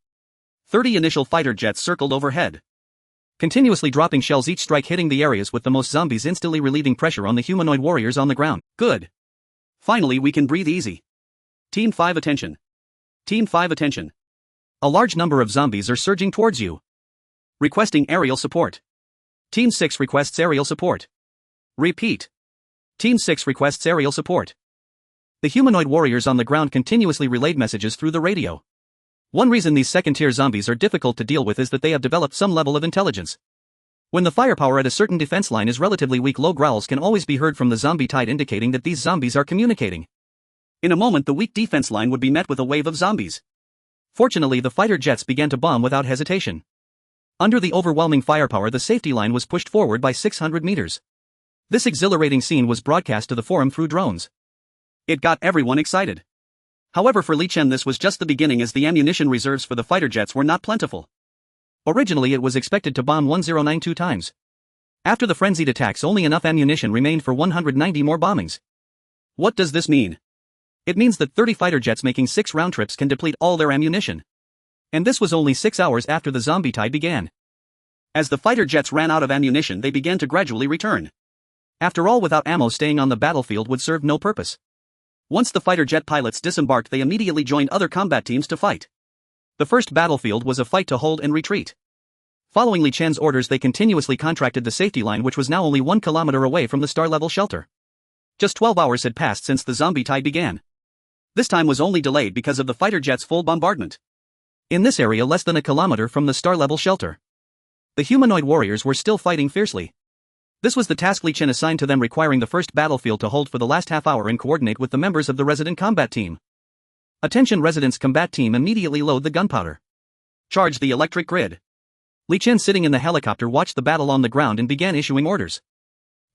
30 initial fighter jets circled overhead, continuously dropping shells, each strike hitting the areas with the most zombies, instantly relieving pressure on the humanoid warriors on the ground. Good. Finally we can breathe easy. Team 5 attention. Team 5 attention. A large number of zombies are surging towards you, requesting aerial support. Team 6 requests aerial support. Repeat. Team 6 requests aerial support. The humanoid warriors on the ground continuously relayed messages through the radio. One reason these second-tier zombies are difficult to deal with is that they have developed some level of intelligence. When the firepower at a certain defense line is relatively weak, low growls can always be heard from the zombie tide, indicating that these zombies are communicating. In a moment, the weak defense line would be met with a wave of zombies. Fortunately, the fighter jets began to bomb without hesitation. Under the overwhelming firepower, the safety line was pushed forward by 600 meters. This exhilarating scene was broadcast to the forum through drones. It got everyone excited. However, for Li Chen, this was just the beginning, as the ammunition reserves for the fighter jets were not plentiful. Originally, it was expected to bomb 1092 times. After the frenzied attacks, only enough ammunition remained for 190 more bombings. What does this mean? It means that 30 fighter jets making 6 round trips can deplete all their ammunition. And this was only 6 hours after the zombie tide began. As the fighter jets ran out of ammunition, they began to gradually return. After all, without ammo, staying on the battlefield would serve no purpose. Once the fighter jet pilots disembarked, they immediately joined other combat teams to fight. The first battlefield was a fight to hold and retreat. Following Li Chen's orders, they continuously contracted the safety line, which was now only 1 kilometer away from the star-level shelter. Just 12 hours had passed since the zombie tide began. This time was only delayed because of the fighter jet's full bombardment. In this area less than a kilometer from the star-level shelter, the humanoid warriors were still fighting fiercely. This was the task Li Chen assigned to them, requiring the first battlefield to hold for the last half hour and coordinate with the members of the resident combat team. Attention residents combat team, immediately load the gunpowder. Charge the electric grid. Li Chen, sitting in the helicopter, watched the battle on the ground and began issuing orders.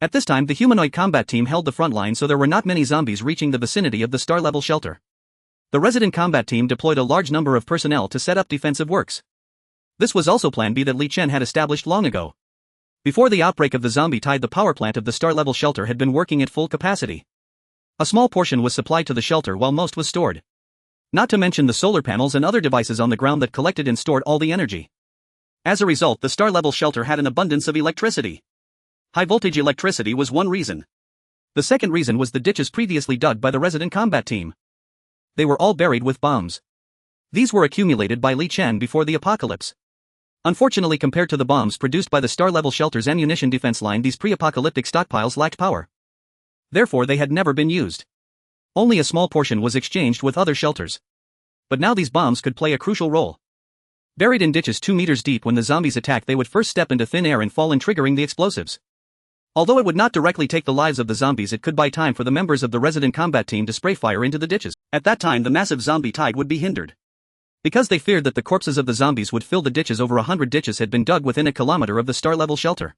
At this time, the humanoid combat team held the front line, so there were not many zombies reaching the vicinity of the star-level shelter. The resident combat team deployed a large number of personnel to set up defensive works. This was also Plan B that Li Chen had established long ago. Before the outbreak of the zombie tide, the power plant of the star-level shelter had been working at full capacity. A small portion was supplied to the shelter while most was stored. Not to mention the solar panels and other devices on the ground that collected and stored all the energy. As a result, the star-level shelter had an abundance of electricity. High-voltage electricity was one reason. The second reason was the ditches previously dug by the resident combat team. They were all buried with bombs. These were accumulated by Li Chen before the apocalypse. Unfortunately, compared to the bombs produced by the star-level shelter's ammunition defense line, these pre-apocalyptic stockpiles lacked power. Therefore, they had never been used. Only a small portion was exchanged with other shelters. But now these bombs could play a crucial role. Buried in ditches 2 meters deep, when the zombies attacked, they would first step into thin air and fall in, triggering the explosives. Although it would not directly take the lives of the zombies, it could buy time for the members of the resident combat team to spray fire into the ditches. At that time, the massive zombie tide would be hindered. Because they feared that the corpses of the zombies would fill the ditches, over 100 ditches had been dug within a kilometer of the star-level shelter.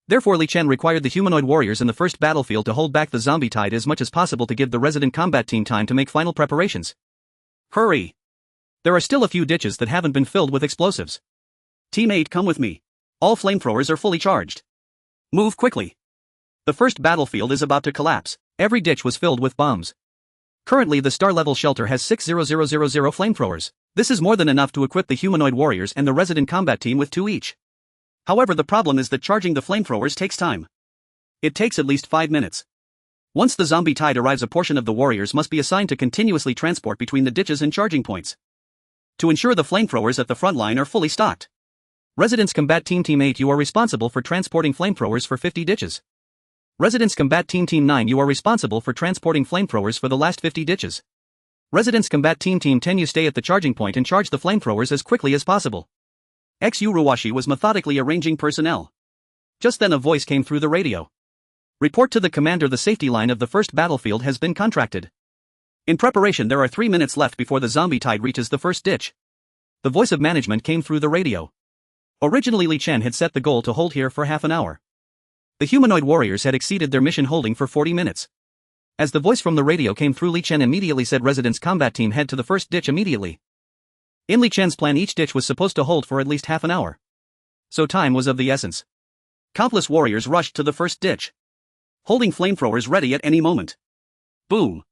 Therefore, Li Chen required the humanoid warriors in the first battlefield to hold back the zombie tide as much as possible to give the resident combat team time to make final preparations. Hurry! There are still a few ditches that haven't been filled with explosives. Team 8, come with me. All flamethrowers are fully charged. Move quickly. The first battlefield is about to collapse. Every ditch was filled with bombs. Currently, the star-level shelter has 60000 flamethrowers. This is more than enough to equip the humanoid warriors and the resident combat team with 2 each. However, the problem is that charging the flamethrowers takes time. It takes at least 5 minutes. Once the zombie tide arrives, a portion of the warriors must be assigned to continuously transport between the ditches and charging points, to ensure the flamethrowers at the front line are fully stocked. Residents Combat Team 8, you are responsible for transporting flamethrowers for 50 ditches. Residents Combat Team 9, you are responsible for transporting flamethrowers for the last 50 ditches. Residents Combat Team 10, you stay at the charging point and charge the flamethrowers as quickly as possible. Uruwashi was methodically arranging personnel. Just then a voice came through the radio. Report to the commander, the safety line of the first battlefield has been contracted. In preparation, there are 3 minutes left before the zombie tide reaches the first ditch. The voice of management came through the radio. Originally, Li Chen had set the goal to hold here for half an hour. The humanoid warriors had exceeded their mission, holding for 40 minutes. As the voice from the radio came through, Li Chen immediately said, residents combat team, head to the first ditch immediately. In Li Chen's plan, each ditch was supposed to hold for at least half an hour. So time was of the essence. Countless warriors rushed to the first ditch, holding flamethrowers ready at any moment. Boom!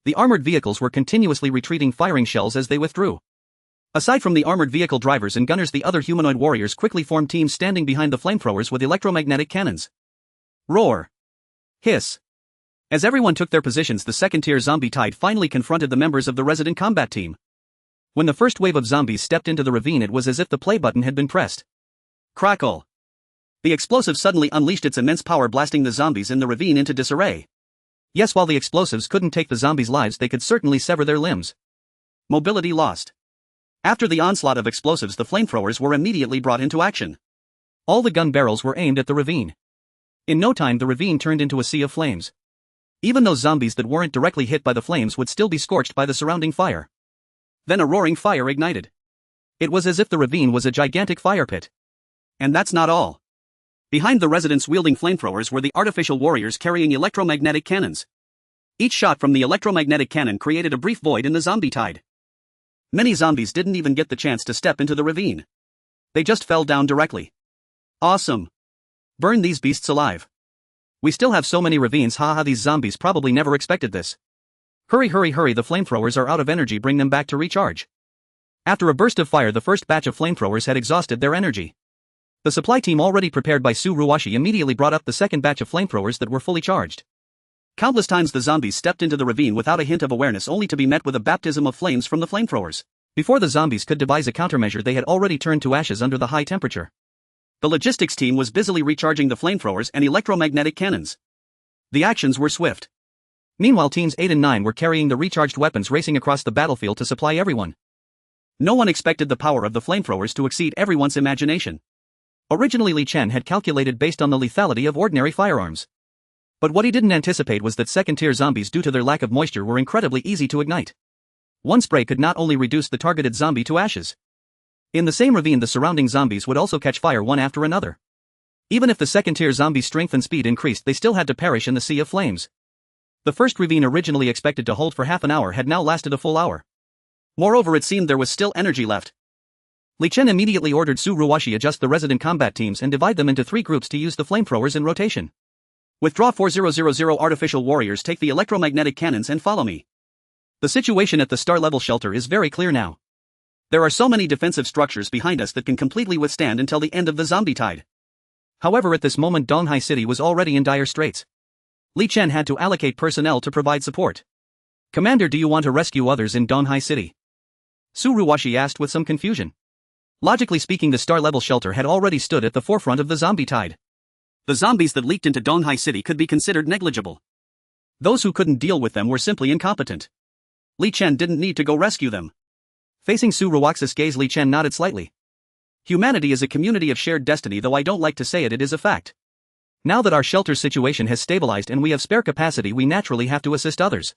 The armored vehicles were continuously retreating, firing shells as they withdrew. Aside from the armored vehicle drivers and gunners, the other humanoid warriors quickly formed teams standing behind the flamethrowers with electromagnetic cannons. Roar! Hiss! As everyone took their positions, the second-tier zombie tide finally confronted the members of the resident combat team. When the first wave of zombies stepped into the ravine, it was as if the play button had been pressed. Crackle! The explosive suddenly unleashed its immense power, blasting the zombies in the ravine into disarray. Yes, while the explosives couldn't take the zombies' lives, they could certainly sever their limbs. Mobility lost. After the onslaught of explosives, the flamethrowers were immediately brought into action. All the gun barrels were aimed at the ravine. In no time, the ravine turned into a sea of flames. Even those zombies that weren't directly hit by the flames would still be scorched by the surrounding fire. Then a roaring fire ignited. It was as if the ravine was a gigantic fire pit. And that's not all. Behind the residents wielding flamethrowers were the artificial warriors carrying electromagnetic cannons. Each shot from the electromagnetic cannon created a brief void in the zombie tide. Many zombies didn't even get the chance to step into the ravine. They just fell down directly. Awesome. Burn these beasts alive. We still have so many ravines, haha, these zombies probably never expected this. Hurry, hurry, hurry, the flamethrowers are out of energy, bring them back to recharge. After a burst of fire, the first batch of flamethrowers had exhausted their energy. The supply team already prepared by Tsuruwashi immediately brought up the second batch of flamethrowers that were fully charged. Countless times the zombies stepped into the ravine without a hint of awareness, only to be met with a baptism of flames from the flamethrowers. Before the zombies could devise a countermeasure, they had already turned to ashes under the high temperature. The logistics team was busily recharging the flamethrowers and electromagnetic cannons. The actions were swift. Meanwhile, teams 8 and 9 were carrying the recharged weapons, racing across the battlefield to supply everyone. No one expected the power of the flamethrowers to exceed everyone's imagination. Originally, Li Chen had calculated based on the lethality of ordinary firearms. But what he didn't anticipate was that second-tier zombies, due to their lack of moisture, were incredibly easy to ignite. One spray could not only reduce the targeted zombie to ashes. In the same ravine, the surrounding zombies would also catch fire one after another. Even if the second-tier zombies' strength and speed increased, they still had to perish in the sea of flames. The first ravine, originally expected to hold for half an hour, had now lasted a full hour. Moreover, it seemed there was still energy left. Li Chen immediately ordered Tsuruwashi adjust the resident combat teams and divide them into 3 groups to use the flamethrowers in rotation. Withdraw 4000 artificial warriors, take the electromagnetic cannons and follow me. The situation at the star-level shelter is very clear now. There are so many defensive structures behind us that can completely withstand until the end of the zombie tide. However, at this moment, Donghai City was already in dire straits. Li Chen had to allocate personnel to provide support. Commander, do you want to rescue others in Donghai City? Tsuruwashi asked with some confusion. Logically speaking, the star-level shelter had already stood at the forefront of the zombie tide. The zombies that leaked into Donghai City could be considered negligible. Those who couldn't deal with them were simply incompetent. Li Chen didn't need to go rescue them. Facing Tsuruwaxi's gaze, Li Chen nodded slightly. Humanity is a community of shared destiny, though I don't like to say it, it is a fact. Now that our shelter's situation has stabilized and we have spare capacity, we naturally have to assist others.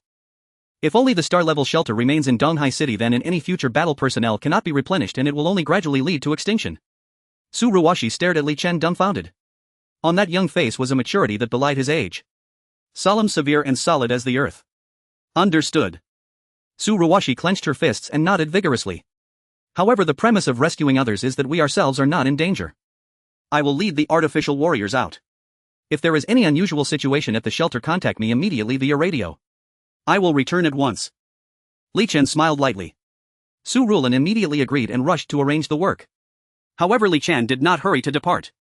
If only the star-level shelter remains in Donghai City, then in any future battle personnel cannot be replenished and it will only gradually lead to extinction. Tsuruwashi stared at Li Chen dumbfounded. On that young face was a maturity that belied his age. Solemn, severe, and solid as the earth. Understood. Tsuruwashi clenched her fists and nodded vigorously. However, the premise of rescuing others is that we ourselves are not in danger. I will lead the artificial warriors out. If there is any unusual situation at the shelter, contact me immediately via radio. I will return at once. Li Chen smiled lightly. Su Rulin immediately agreed and rushed to arrange the work. However, Li Chen did not hurry to depart.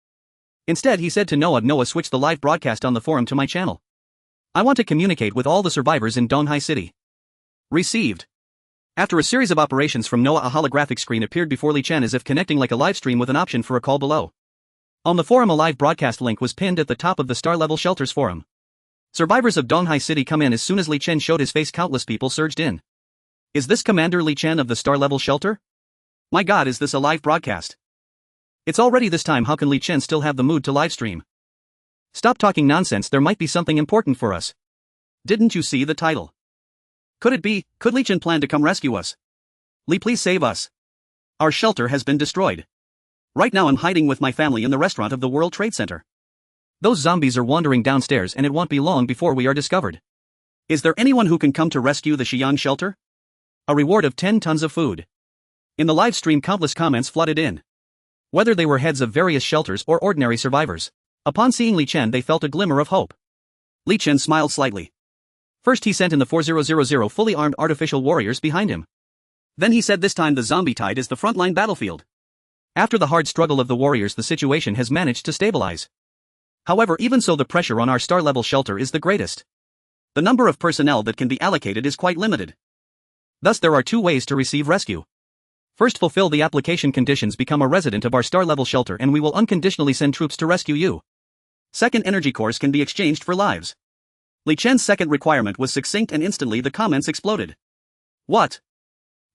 Instead, he said to Noah, switch the live broadcast on the forum to my channel. I want to communicate with all the survivors in Donghai City. Received. After a series of operations from Noah, a holographic screen appeared before Li Chen as if connecting like a live stream with an option for a call below. On the forum, a live broadcast link was pinned at the top of the star-level shelters forum. Survivors of Donghai City, come in. As soon as Li Chen showed his face, countless people surged in. Is this Commander Li Chen of the star-level shelter? My god, is this a live broadcast? It's already this time, how can Li Chen still have the mood to livestream? Stop talking nonsense, there might be something important for us. Didn't you see the title? Could it be, could Li Chen plan to come rescue us? Li, please save us. Our shelter has been destroyed. Right now I'm hiding with my family in the restaurant of the World Trade Center. Those zombies are wandering downstairs and it won't be long before we are discovered. Is there anyone who can come to rescue the Xi'an shelter? A reward of 10 tons of food. In the live stream, countless comments flooded in. Whether they were heads of various shelters or ordinary survivors. Upon seeing Li Chen, they felt a glimmer of hope. Li Chen smiled slightly. First he sent in the 4000 fully armed artificial warriors behind him. Then he said this time the zombie tide is the frontline battlefield. After the hard struggle of the warriors, the situation has managed to stabilize. However, even so, the pressure on our star-level shelter is the greatest. The number of personnel that can be allocated is quite limited. Thus there are 2 ways to receive rescue. First, fulfill the application conditions, become a resident of our star-level shelter, and we will unconditionally send troops to rescue you. Second, energy cores can be exchanged for lives. Li Chen's second requirement was succinct and instantly the comments exploded. What?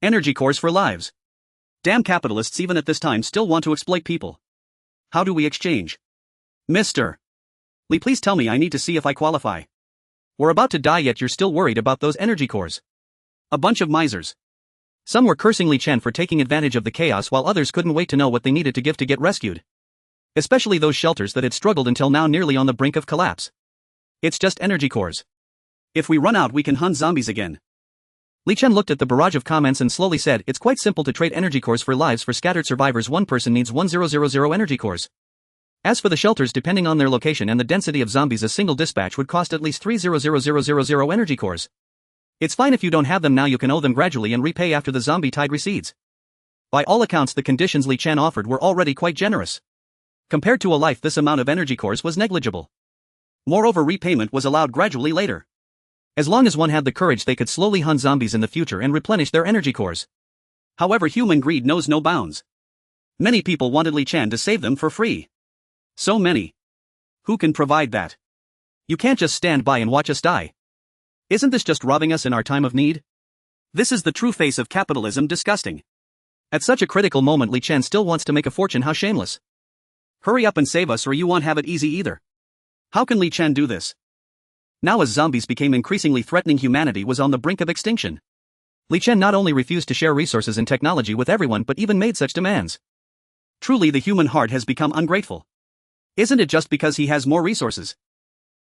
Energy cores for lives? Damn capitalists even at this time still want to exploit people. How do we exchange? Mr. Li, please tell me, I need to see if I qualify. We're about to die yet you're still worried about those energy cores. A bunch of misers. Some were cursing Li Chen for taking advantage of the chaos while others couldn't wait to know what they needed to give to get rescued. Especially those shelters that had struggled until now nearly on the brink of collapse. It's just energy cores. If we run out we can hunt zombies again. Li Chen looked at the barrage of comments and slowly said, it's quite simple to trade energy cores for lives. For scattered survivors, one person needs 1000 energy cores. As for the shelters, depending on their location and the density of zombies, a single dispatch would cost at least 300000 energy cores. It's fine if you don't have them now, you can owe them gradually and repay after the zombie tide recedes. By all accounts the conditions Li Chen offered were already quite generous. Compared to a life, this amount of energy cores was negligible. Moreover, repayment was allowed gradually later. As long as one had the courage, they could slowly hunt zombies in the future and replenish their energy cores. However, human greed knows no bounds. Many people wanted Li Chen to save them for free. So many. Who can provide that? You can't just stand by and watch us die. Isn't this just robbing us in our time of need? This is the true face of capitalism, disgusting. At such a critical moment Li Chen still wants to make a fortune, how shameless. Hurry up and save us or you won't have it easy either. How can Li Chen do this? Now as zombies became increasingly threatening, humanity was on the brink of extinction. Li Chen not only refused to share resources and technology with everyone but even made such demands. Truly the human heart has become ungrateful. Isn't it just because he has more resources?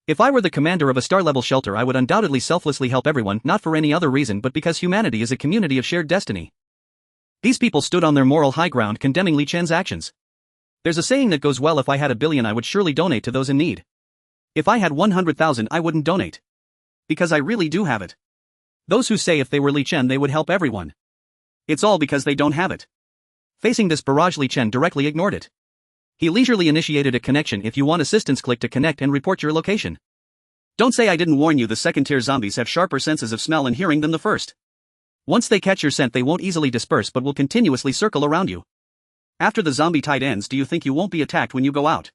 If I were the commander of a star-level shelter I would undoubtedly selflessly help everyone, not for any other reason but because humanity is a community of shared destiny. These people stood on their moral high ground condemning Li Chen's actions. There's a saying that goes, well, if I had $1 billion I would surely donate to those in need. If I had 100,000 I wouldn't donate. Because I really do have it. Those who say if they were Li Chen they would help everyone. It's all because they don't have it. Facing this barrage, Li Chen directly ignored it. He leisurely initiated a connection. If you want assistance, click to connect and report your location. Don't say I didn't warn you, the second-tier zombies have sharper senses of smell and hearing than the first. Once they catch your scent they won't easily disperse but will continuously circle around you. After the zombie tide ends, do you think you won't be attacked when you go out?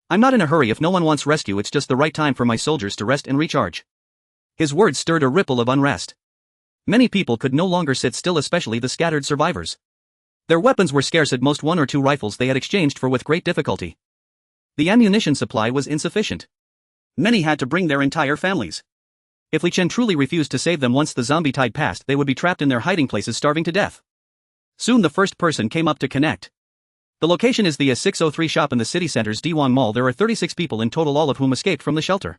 I'm not in a hurry. If no one wants rescue, it's just the right time for my soldiers to rest and recharge. His words stirred a ripple of unrest. Many people could no longer sit still, especially the scattered survivors. Their weapons were scarce, at most 1 or 2 rifles they had exchanged for with great difficulty. The ammunition supply was insufficient. Many had to bring their entire families. If Li Chen truly refused to save them once the zombie tide passed, they would be trapped in their hiding places starving to death. Soon the first person came up to connect. The location is the A603 shop in the city center's D1 Mall. There are 36 people in total, all of whom escaped from the shelter.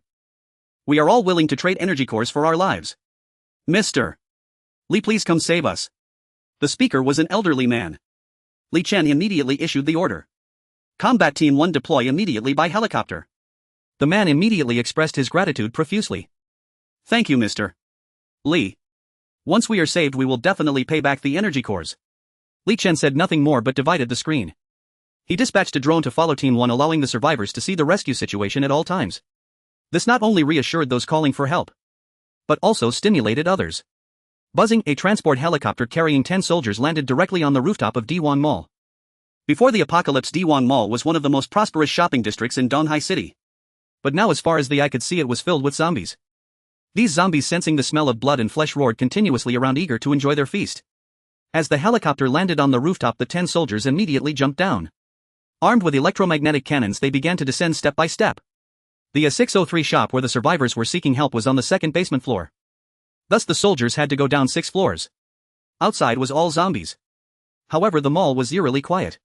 We are all willing to trade energy cores for our lives. Mr. Li, please come save us. The speaker was an elderly man. Li Chen immediately issued the order. Combat Team 1 deploy immediately by helicopter. The man immediately expressed his gratitude profusely. Thank you, Mr. Li. Once we are saved we will definitely pay back the energy cores. Li Chen said nothing more but divided the screen. He dispatched a drone to follow Team 1, allowing the survivors to see the rescue situation at all times. This not only reassured those calling for help, but also stimulated others. Buzzing, a transport helicopter carrying 10 soldiers landed directly on the rooftop of D1 Mall. Before the apocalypse, D1 Mall was one of the most prosperous shopping districts in Donghai City. But now, as far as the eye could see, it was filled with zombies. These zombies, sensing the smell of blood and flesh, roared continuously around, eager to enjoy their feast. As the helicopter landed on the rooftop, the 10 soldiers immediately jumped down. Armed with electromagnetic cannons, they began to descend step by step. The A603 shop where the survivors were seeking help was on the second basement floor. Thus the soldiers had to go down 6 floors. Outside was all zombies. However, the mall was eerily quiet.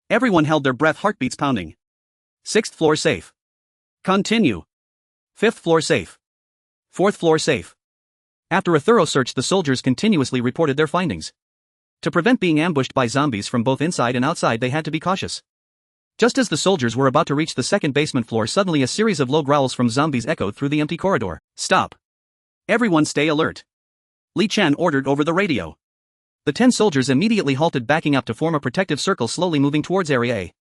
Everyone held their breath, heartbeats pounding. 6th floor safe. Continue. 5th floor safe. 4th floor safe. After a thorough search, the soldiers continuously reported their findings. To prevent being ambushed by zombies from both inside and outside, they had to be cautious. Just as the soldiers were about to reach the second basement floor, suddenly a series of low growls from zombies echoed through the empty corridor. Stop. Everyone stay alert. Li Chen ordered over the radio. The 10 soldiers immediately halted, backing up to form a protective circle, slowly moving towards Area A.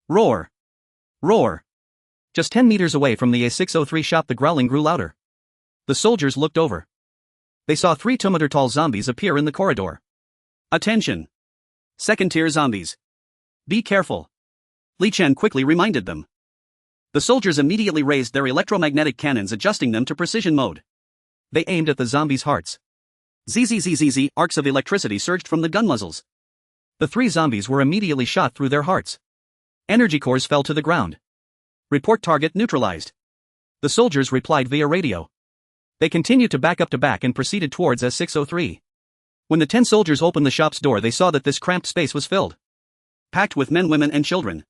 Roar. Roar. Just 10 meters away from the A603 shop, the growling grew louder. The soldiers looked over. They saw 3 2-meter tall zombies appear in the corridor. Attention. Second-tier zombies. Be careful. Li Chen quickly reminded them. The soldiers immediately raised their electromagnetic cannons, adjusting them to precision mode. They aimed at the zombies' hearts. Zzzzz, arcs of electricity surged from the gun muzzles. The three zombies were immediately shot through their hearts. Energy cores fell to the ground. Report target neutralized. The soldiers replied via radio. They continued to back and proceeded towards S603. When the 10 soldiers opened the shop's door, they saw that this cramped space was filled. Packed with men, women, and children.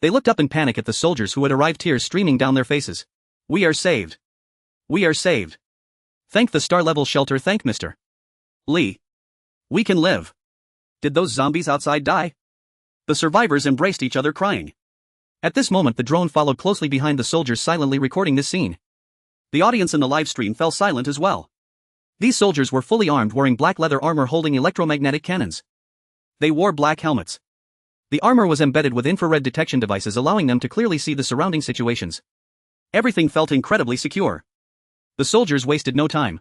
They looked up in panic at the soldiers who had arrived, tears streaming down their faces. We are saved. We are saved. Thank the star-level shelter, thank Mr. Li. We can live. Did those zombies outside die? The survivors embraced each other crying. At this moment the drone followed closely behind the soldiers, silently recording this scene. The audience in the live stream fell silent as well. These soldiers were fully armed, wearing black leather armor holding electromagnetic cannons. They wore black helmets. The armor was embedded with infrared detection devices, allowing them to clearly see the surrounding situations. Everything felt incredibly secure. The soldiers wasted no time.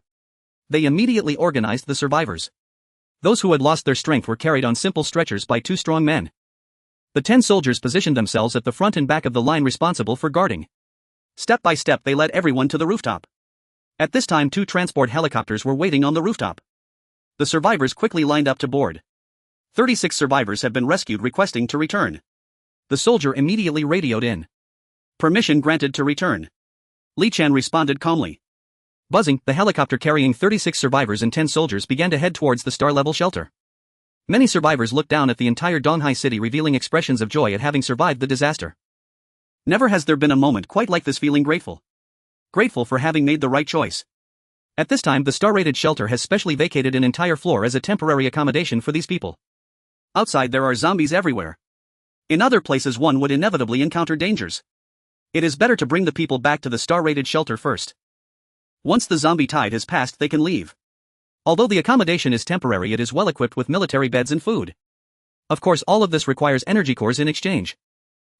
They immediately organized the survivors. Those who had lost their strength were carried on simple stretchers by 2 strong men. The 10 soldiers positioned themselves at the front and back of the line, responsible for guarding. Step by step they led everyone to the rooftop. At this time 2 transport helicopters were waiting on the rooftop. The survivors quickly lined up to board. 36 survivors have been rescued, requesting to return. The soldier immediately radioed in. Permission granted to return. Li Chen responded calmly. Buzzing, the helicopter carrying 36 survivors and 10 soldiers began to head towards the star-level shelter. Many survivors looked down at the entire Donghai city, revealing expressions of joy at having survived the disaster. Never has there been a moment quite like this, feeling grateful. Grateful for having made the right choice. At this time the star-rated shelter has specially vacated an entire floor as a temporary accommodation for these people. Outside there are zombies everywhere. In other places one would inevitably encounter dangers. It is better to bring the people back to the star-rated shelter first. Once the zombie tide has passed they can leave. Although the accommodation is temporary, it is well equipped with military beds and food. Of course all of this requires energy cores in exchange.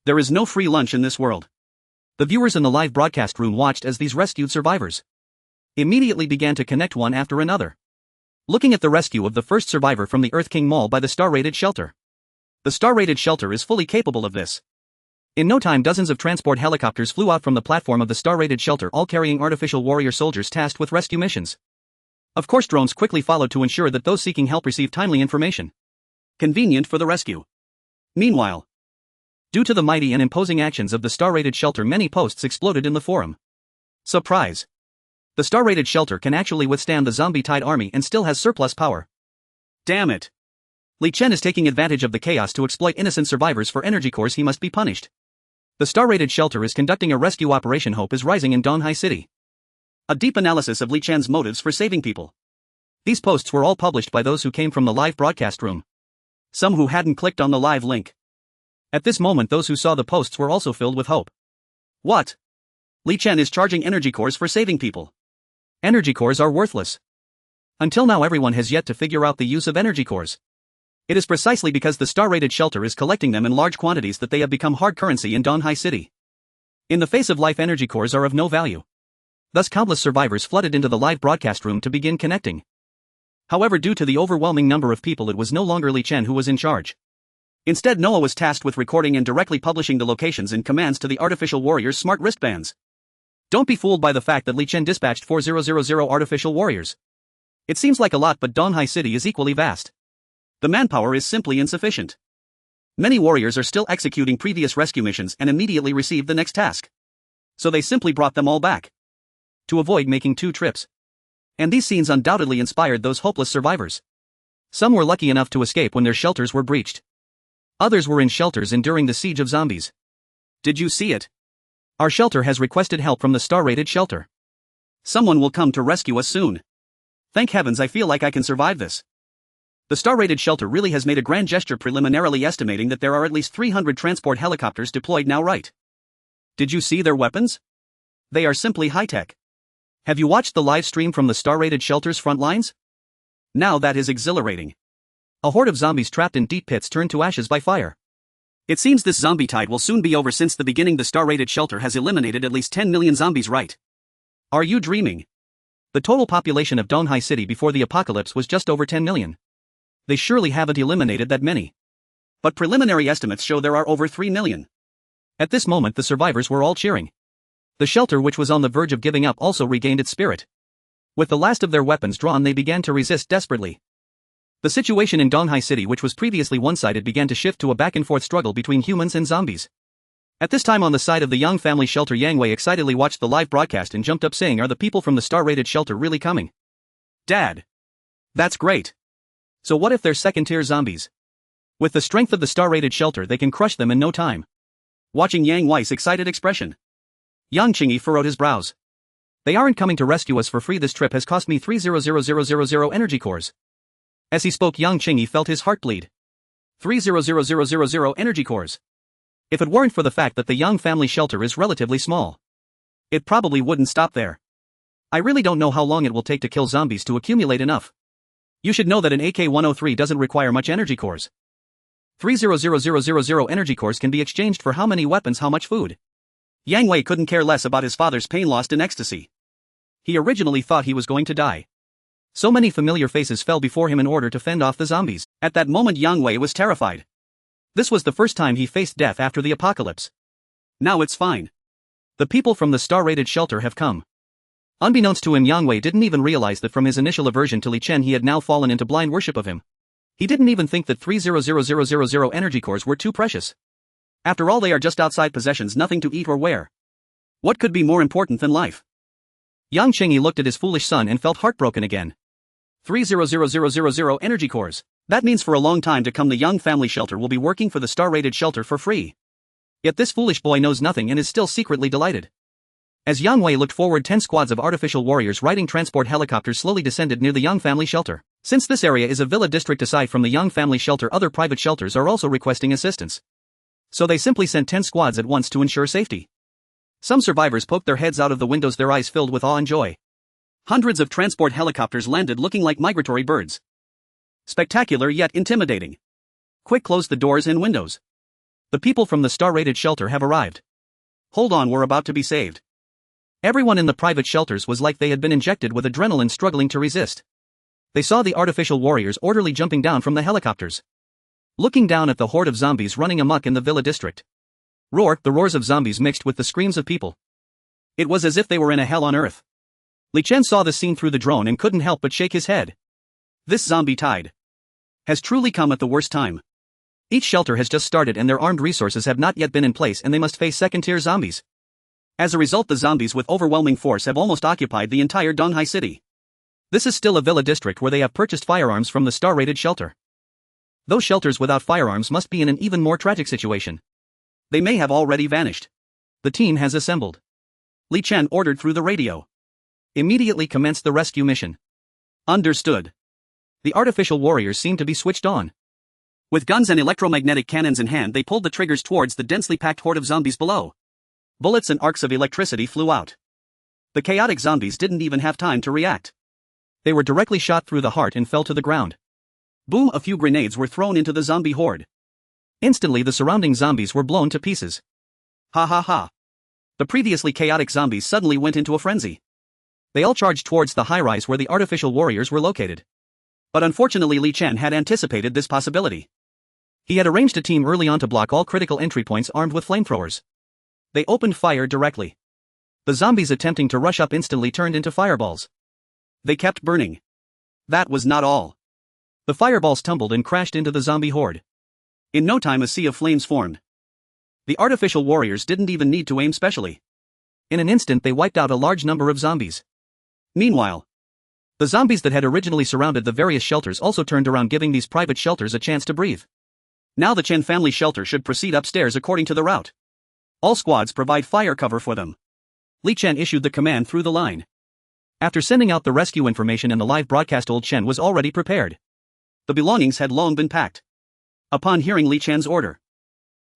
There is no free lunch in this world. The viewers in the live broadcast room watched as these rescued survivors immediately began to connect one after another. Looking at the rescue of the first survivor from the Earth King Mall by the star-rated shelter. The star-rated shelter is fully capable of this. In no time dozens of transport helicopters flew out from the platform of the star-rated shelter, all carrying artificial warrior soldiers tasked with rescue missions. Of course drones quickly followed to ensure that those seeking help receive timely information. Convenient for the rescue. Meanwhile, due to the mighty and imposing actions of the star-rated shelter, many posts exploded in the forum. Surprise! The star-rated shelter can actually withstand the zombie tide army and still has surplus power. Damn it! Li Chen is taking advantage of the chaos to exploit innocent survivors for energy cores. He must be punished. The star-rated shelter is conducting a rescue operation. Hope is rising in Donghai City. A deep analysis of Li Chen's motives for saving people. These posts were all published by those who came from the live broadcast room. Some who hadn't clicked on the live link. At this moment those who saw the posts were also filled with hope. What? Li Chen is charging energy cores for saving people. Energy cores are worthless. Until now everyone has yet to figure out the use of energy cores. It is precisely because the star-rated shelter is collecting them in large quantities that they have become hard currency in Donghai City. In the face of life, energy cores are of no value. Thus countless survivors flooded into the live broadcast room to begin connecting. However, due to the overwhelming number of people, it was no longer Li Chen who was in charge. Instead, Noah was tasked with recording and directly publishing the locations and commands to the artificial warriors' smart wristbands. Don't be fooled by the fact that Li Chen dispatched 4000 artificial warriors. It seems like a lot, but Donghai City is equally vast. The manpower is simply insufficient. Many warriors are still executing previous rescue missions and immediately received the next task. So they simply brought them all back. To avoid making 2 trips. And these scenes undoubtedly inspired those hopeless survivors. Some were lucky enough to escape when their shelters were breached. Others were in shelters enduring the siege of zombies. Did you see it? Our shelter has requested help from the star-rated shelter. Someone will come to rescue us soon. Thank heavens, I feel like I can survive this. The star-rated shelter really has made a grand gesture, preliminarily estimating that there are at least 300 transport helicopters deployed now, right? Did you see their weapons? They are simply high-tech. Have you watched the live stream from the star-rated shelter's front lines? Now that is exhilarating. A horde of zombies trapped in deep pits turned to ashes by fire. It seems this zombie tide will soon be over. Since the beginning the star-rated shelter has eliminated at least 10 million zombies, right? Are you dreaming? The total population of Donghai City before the apocalypse was just over 10 million. They surely haven't eliminated that many. But preliminary estimates show there are over 3 million. At this moment the survivors were all cheering. The shelter, which was on the verge of giving up, also regained its spirit. With the last of their weapons drawn, they began to resist desperately. The situation in Donghai City, which was previously one-sided, began to shift to a back-and-forth struggle between humans and zombies. At this time, on the side of the young family shelter, Yang Wei excitedly watched the live broadcast and jumped up saying, "Are the people from the star-rated shelter really coming? Dad! That's great! So what if they're second-tier zombies? With the strength of the star-rated shelter they can crush them in no time." Watching Yang Wei's excited expression, Yang Qingyi furrowed his brows. "They aren't coming to rescue us for free. This trip has cost me 300,000 energy cores." As he spoke, Yang Qingyi felt his heart bleed. 300,000 energy cores. If it weren't for the fact that the young family shelter is relatively small, it probably wouldn't stop there. "I really don't know how long it will take to kill zombies to accumulate enough. You should know that an AK-103 doesn't require much energy cores. 300,000 energy cores can be exchanged for how many weapons, how much food?" Yang Wei couldn't care less about his father's pain lost in ecstasy. He originally thought he was going to die. So many familiar faces fell before him in order to fend off the zombies. At that moment Yang Wei was terrified. This was the first time he faced death after the apocalypse. Now it's fine. The people from the star-rated shelter have come. Unbeknownst to him, Yang Wei didn't even realize that from his initial aversion to Li Chen he had now fallen into blind worship of him. He didn't even think that 300,000 energy cores were too precious. After all, they are just outside possessions, nothing to eat or wear. What could be more important than life? Yang Qingyi looked at his foolish son and felt heartbroken again. 300,000 energy cores. That means for a long time to come the young family shelter will be working for the star-rated shelter for free. Yet this foolish boy knows nothing and is still secretly delighted. As Yang Wei looked forward, 10 squads of artificial warriors riding transport helicopters slowly descended near the young family shelter. Since this area is a villa district aside from the young family shelter, other private shelters are also requesting assistance. So they simply sent 10 squads at once to ensure safety. Some survivors poked their heads out of the windows, their eyes filled with awe and joy. Hundreds of transport helicopters landed looking like migratory birds. Spectacular yet intimidating. Quick, close the doors and windows. The people from the star-rated shelter have arrived. Hold on, we're about to be saved. Everyone in the private shelters was like they had been injected with adrenaline, struggling to resist. They saw the artificial warriors orderly jumping down from the helicopters, looking down at the horde of zombies running amok in the villa district. The roars of zombies mixed with the screams of people. It was as if they were in a hell on earth. Li Chen saw the scene through the drone and couldn't help but shake his head. This zombie tide has truly come at the worst time. Each shelter has just started and their armed resources have not yet been in place, and they must face second-tier zombies. As a result, the zombies with overwhelming force have almost occupied the entire Donghai City. This is still a villa district where they have purchased firearms from the star-rated shelter. Those shelters without firearms must be in an even more tragic situation. They may have already vanished. The team has assembled. Li Chen ordered through the radio. Immediately commence the rescue mission. Understood. The artificial warriors seemed to be switched on. With guns and electromagnetic cannons in hand, they pulled the triggers towards the densely packed horde of zombies below. Bullets and arcs of electricity flew out. The chaotic zombies didn't even have time to react. They were directly shot through the heart and fell to the ground. Boom! A few grenades were thrown into the zombie horde. Instantly the surrounding zombies were blown to pieces. Ha ha ha. The previously chaotic zombies suddenly went into a frenzy. They all charged towards the high-rise where the artificial warriors were located. But unfortunately Li Chen had anticipated this possibility. He had arranged a team early on to block all critical entry points armed with flamethrowers. They opened fire directly. The zombies attempting to rush up instantly turned into fireballs. They kept burning. That was not all. The fireballs tumbled and crashed into the zombie horde. In no time a sea of flames formed. The artificial warriors didn't even need to aim specially. In an instant they wiped out a large number of zombies. Meanwhile, the zombies that had originally surrounded the various shelters also turned around, giving these private shelters a chance to breathe. Now the Chen family shelter should proceed upstairs according to the route. All squads provide fire cover for them. Li Chen issued the command through the line. After sending out the rescue information and the live broadcast, old Chen was already prepared. The belongings had long been packed. Upon hearing Li Chen's order,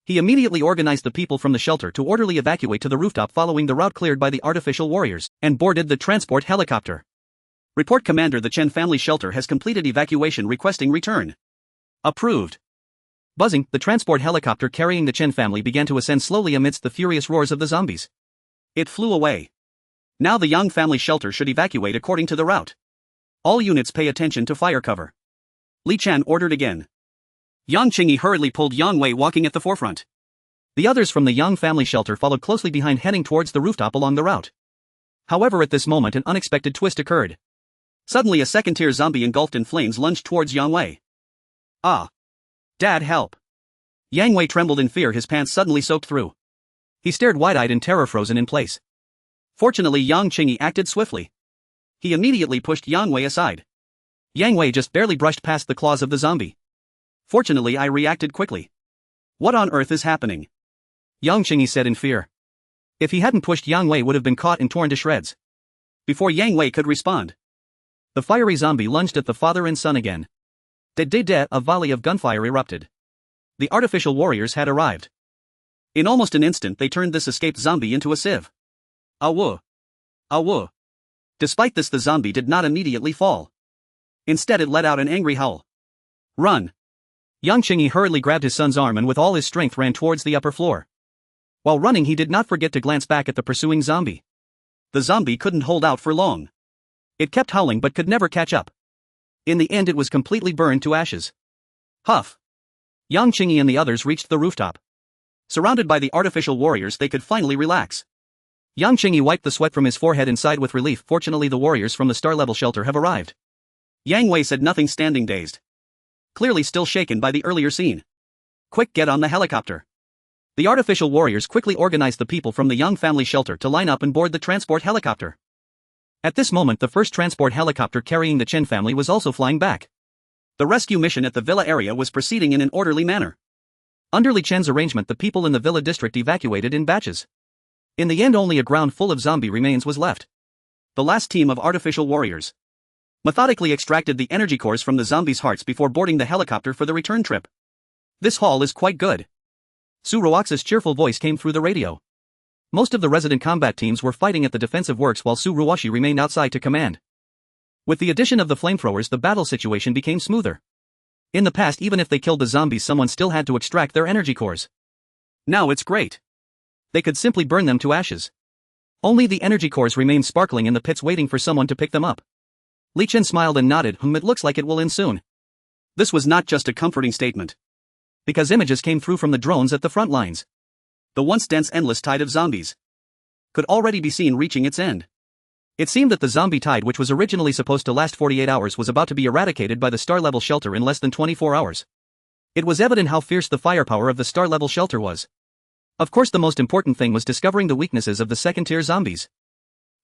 he immediately organized the people from the shelter to orderly evacuate to the rooftop following the route cleared by the artificial warriors, and boarded the transport helicopter. Report, Commander, the Chen family shelter has completed evacuation, requesting return. Approved. Buzzing, the transport helicopter carrying the Chen family began to ascend slowly amidst the furious roars of the zombies. It flew away. Now the young family shelter should evacuate according to the route. All units pay attention to fire cover. Li Chen ordered again. Yang Qingyi hurriedly pulled Yang Wei walking at the forefront. The others from the Yang family shelter followed closely behind, heading towards the rooftop along the route. However, at this moment an unexpected twist occurred. Suddenly a second-tier zombie engulfed in flames lunged towards Yang Wei. Ah! Dad, help! Yang Wei trembled in fear, his pants suddenly soaked through. He stared wide-eyed in terror, frozen in place. Fortunately, Yang Qingyi acted swiftly. He immediately pushed Yang Wei aside. Yang Wei just barely brushed past the claws of the zombie. Fortunately, I reacted quickly. What on earth is happening? Yang Qingyi said in fear. If he hadn't pushed, Yang Wei would have been caught and torn to shreds. Before Yang Wei could respond, the fiery zombie lunged at the father and son again. De, a volley of gunfire erupted. The artificial warriors had arrived. In almost an instant they turned this escaped zombie into a sieve. Awu! Awu! Despite this, the zombie did not immediately fall. Instead it let out an angry howl. Run! Yang Qingyi hurriedly grabbed his son's arm and with all his strength ran towards the upper floor. While running, he did not forget to glance back at the pursuing zombie. The zombie couldn't hold out for long. It kept howling but could never catch up. In the end it was completely burned to ashes. Huff! Yang Qingyi and the others reached the rooftop. Surrounded by the artificial warriors, they could finally relax. Yang Qingyi wiped the sweat from his forehead and sighed with relief. Fortunately, the warriors from the star-level shelter have arrived. Yang Wei said nothing, standing dazed. Clearly still shaken by the earlier scene. Quick, get on the helicopter. The artificial warriors quickly organized the people from the Yang family shelter to line up and board the transport helicopter. At this moment, the first transport helicopter carrying the Chen family was also flying back. The rescue mission at the villa area was proceeding in an orderly manner. Under Li Chen's arrangement, the people in the villa district evacuated in batches. In the end, only a ground full of zombie remains was left. The last team of artificial warriors methodically extracted the energy cores from the zombies' hearts before boarding the helicopter for the return trip. This haul is quite good. Su Ruox's cheerful voice came through the radio. Most of the resident combat teams were fighting at the defensive works while Su Ruoxi remained outside to command. With the addition of the flamethrowers, the battle situation became smoother. In the past, even if they killed the zombies, someone still had to extract their energy cores. Now it's great. They could simply burn them to ashes. Only the energy cores remained sparkling in the pits, waiting for someone to pick them up. Li Chen smiled and nodded. It looks like it will end soon. This was not just a comforting statement. Because images came through from the drones at the front lines. The once dense, endless tide of zombies could already be seen reaching its end. It seemed that the zombie tide, which was originally supposed to last 48 hours, was about to be eradicated by the star-level shelter in less than 24 hours. It was evident how fierce the firepower of the star-level shelter was. Of course, the most important thing was discovering the weaknesses of the second-tier zombies.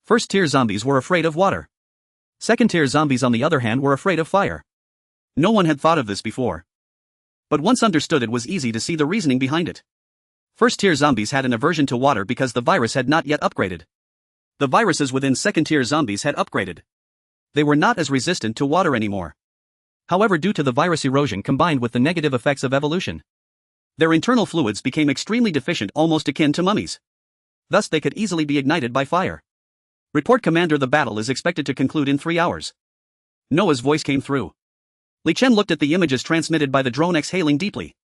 First-tier zombies were afraid of water. Second-tier zombies, on the other hand, were afraid of fire. No one had thought of this before. But once understood, it was easy to see the reasoning behind it. First-tier zombies had an aversion to water because the virus had not yet upgraded. The viruses within second-tier zombies had upgraded. They were not as resistant to water anymore. However, due to the virus erosion combined with the negative effects of evolution, their internal fluids became extremely deficient, almost akin to mummies. Thus they could easily be ignited by fire. Report, Commander, the battle is expected to conclude in 3 hours. Noah's voice came through. Li Chen looked at the images transmitted by the drone, exhaling deeply.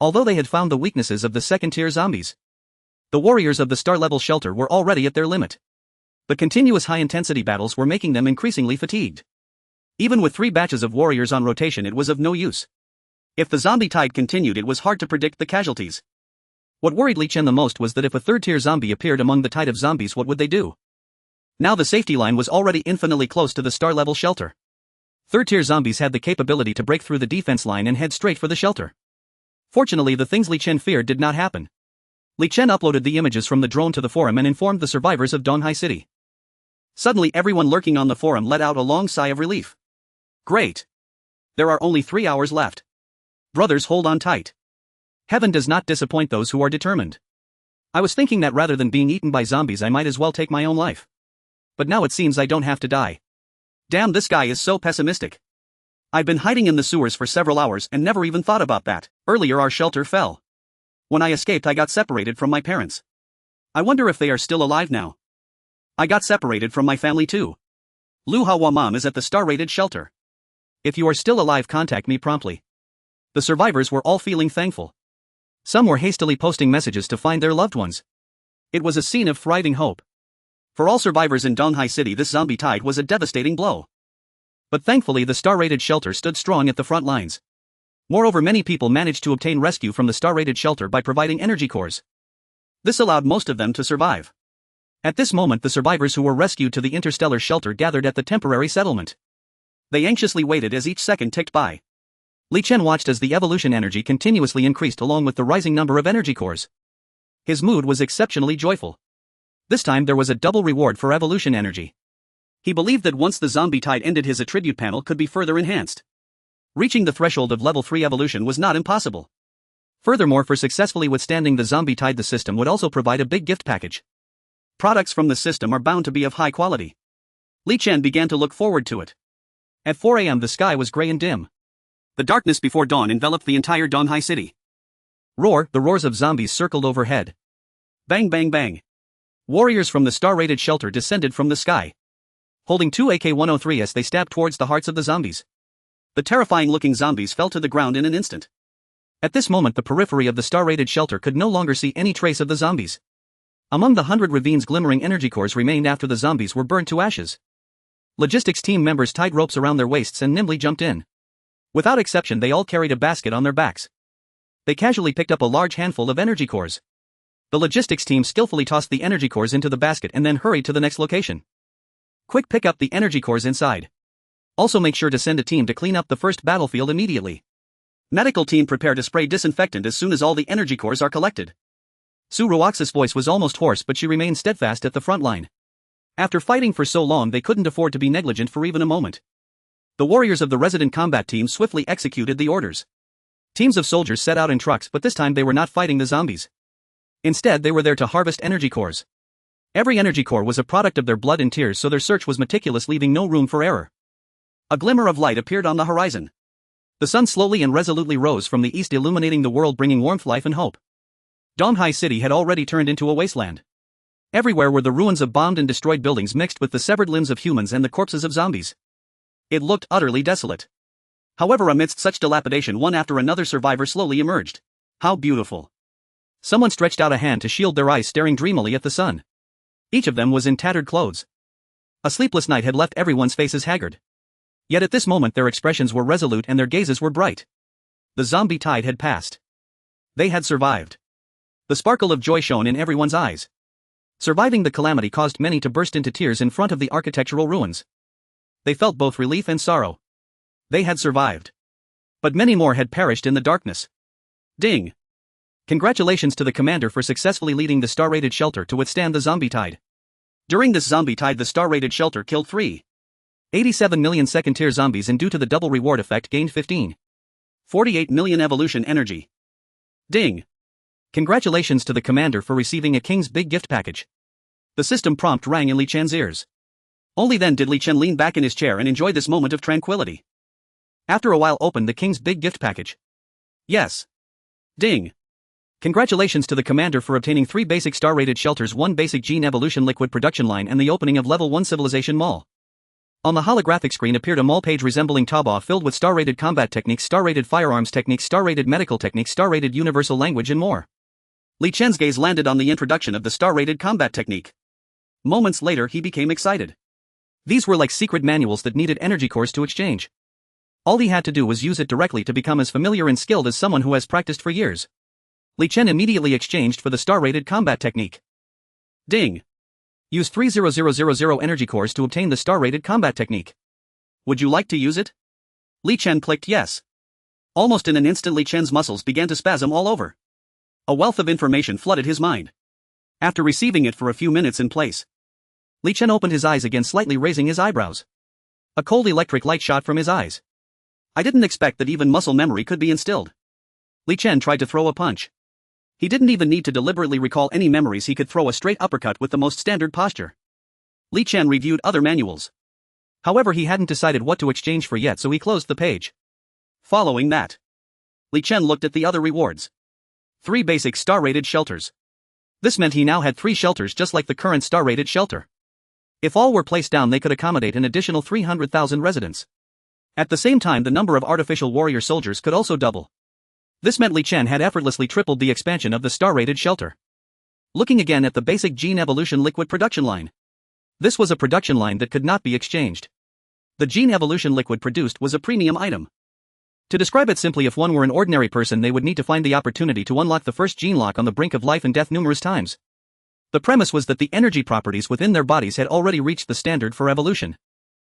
Although they had found the weaknesses of the second-tier zombies, the warriors of the star-level shelter were already at their limit. The continuous high-intensity battles were making them increasingly fatigued. Even with 3 batches of warriors on rotation, it was of no use. If the zombie tide continued, it was hard to predict the casualties. What worried Li Chen the most was that if a third-tier zombie appeared among the tide of zombies, what would they do? Now the safety line was already infinitely close to the star-level shelter. Third-tier zombies had the capability to break through the defense line and head straight for the shelter. Fortunately, the things Li Chen feared did not happen. Li Chen uploaded the images from the drone to the forum and informed the survivors of Donghai City. Suddenly, everyone lurking on the forum let out a long sigh of relief. Great! There are only 3 hours left. Brothers, hold on tight. Heaven does not disappoint those who are determined. I was thinking that rather than being eaten by zombies, I might as well take my own life. But now it seems I don't have to die. Damn, this guy is so pessimistic. I've been hiding in the sewers for several hours and never even thought about that. Earlier our shelter fell. When I escaped, I got separated from my parents. I wonder if they are still alive now. I got separated from my family too. Lu Hawa Mom is at the star-rated shelter. If you are still alive, contact me promptly. The survivors were all feeling thankful. Some were hastily posting messages to find their loved ones. It was a scene of thriving hope. For all survivors in Donghai City, this zombie tide was a devastating blow. But thankfully the star-rated shelter stood strong at the front lines. Moreover, many people managed to obtain rescue from the star-rated shelter by providing energy cores. This allowed most of them to survive. At this moment, the survivors who were rescued to the interstellar shelter gathered at the temporary settlement. They anxiously waited as each second ticked by. Li Chen watched as the evolution energy continuously increased along with the rising number of energy cores. His mood was exceptionally joyful. This time there was a double reward for evolution energy. He believed that once the zombie tide ended, his attribute panel could be further enhanced. Reaching the threshold of level 3 evolution was not impossible. Furthermore, for successfully withstanding the zombie tide, the system would also provide a big gift package. Products from the system are bound to be of high quality. Li Chen began to look forward to it. At 4 a.m. the sky was gray and dim. The darkness before dawn enveloped the entire Donghai city. Roar, the roars of zombies circled overhead. Bang bang bang. Warriors from the star-rated shelter descended from the sky. Holding 2 AK-103s, they stabbed towards the hearts of the zombies. The terrifying-looking zombies fell to the ground in an instant. At this moment the periphery of the star-rated shelter could no longer see any trace of the zombies. Among the 100 ravines, glimmering energy cores remained after the zombies were burned to ashes. Logistics team members tied ropes around their waists and nimbly jumped in. Without exception, they all carried a basket on their backs. They casually picked up a large handful of energy cores. The logistics team skillfully tossed the energy cores into the basket and then hurried to the next location. Quick, pick up the energy cores inside. Also make sure to send a team to clean up the first battlefield immediately. Medical team, prepare to spray disinfectant as soon as all the energy cores are collected. Su Ruox's voice was almost hoarse, but she remained steadfast at the front line. After fighting for so long, they couldn't afford to be negligent for even a moment. The warriors of the resident combat team swiftly executed the orders. Teams of soldiers set out in trucks, but this time they were not fighting the zombies. Instead, they were there to harvest energy cores. Every energy core was a product of their blood and tears, so their search was meticulous, leaving no room for error. A glimmer of light appeared on the horizon. The sun slowly and resolutely rose from the east, illuminating the world, bringing warmth, life and hope. Donghai City had already turned into a wasteland. Everywhere were the ruins of bombed and destroyed buildings mixed with the severed limbs of humans and the corpses of zombies. It looked utterly desolate. However, amidst such dilapidation, one after another survivor slowly emerged. How beautiful. Someone stretched out a hand to shield their eyes, staring dreamily at the sun. Each of them was in tattered clothes. A sleepless night had left everyone's faces haggard. Yet at this moment their expressions were resolute and their gazes were bright. The zombie tide had passed. They had survived. The sparkle of joy shone in everyone's eyes. Surviving the calamity caused many to burst into tears in front of the architectural ruins. They felt both relief and sorrow. They had survived. But many more had perished in the darkness. Ding! Congratulations to the commander for successfully leading the star-rated shelter to withstand the zombie tide. During this zombie tide, the star-rated shelter killed 3.87 million second-tier zombies and due to the double reward effect gained 15.48 million evolution energy. Ding! Congratulations to the commander for receiving a king's big gift package. The system prompt rang in Li Chen's ears. Only then did Li Chen lean back in his chair and enjoy this moment of tranquility. After a while, opened the king's big gift package. Yes. Ding! Congratulations to the commander for obtaining 3 basic star-rated shelters, 1 basic gene evolution liquid production line and the opening of level 1 civilization mall. On the holographic screen appeared a mall page resembling Taobao filled with star-rated combat techniques, star-rated firearms techniques, star-rated medical techniques, star-rated universal language and more. Li Chen's gaze landed on the introduction of the star-rated combat technique. Moments later he became excited. These were like secret manuals that needed energy cores to exchange. All he had to do was use it directly to become as familiar and skilled as someone who has practiced for years. Li Chen immediately exchanged for the star-rated combat technique. Ding! Use 30000 energy cores to obtain the star-rated combat technique. Would you like to use it? Li Chen clicked yes. Almost in an instant Li Chen's muscles began to spasm all over. A wealth of information flooded his mind. After receiving it for a few minutes in place, Li Chen opened his eyes again, slightly raising his eyebrows. A cold electric light shot from his eyes. I didn't expect that even muscle memory could be instilled. Li Chen tried to throw a punch. He didn't even need to deliberately recall any memories, he could throw a straight uppercut with the most standard posture. Li Chen reviewed other manuals. However, he hadn't decided what to exchange for yet, so he closed the page. Following that, Li Chen looked at the other rewards. 3 basic star-rated shelters. This meant he now had 3 shelters just like the current star-rated shelter. If all were placed down, they could accommodate an additional 300,000 residents. At the same time, the number of artificial warrior soldiers could also double. This meant Li Chen had effortlessly tripled the expansion of the star-rated shelter. Looking again at the basic gene evolution liquid production line. This was a production line that could not be exchanged. The gene evolution liquid produced was a premium item. To describe it simply, if one were an ordinary person, they would need to find the opportunity to unlock the first gene lock on the brink of life and death numerous times. The premise was that the energy properties within their bodies had already reached the standard for evolution.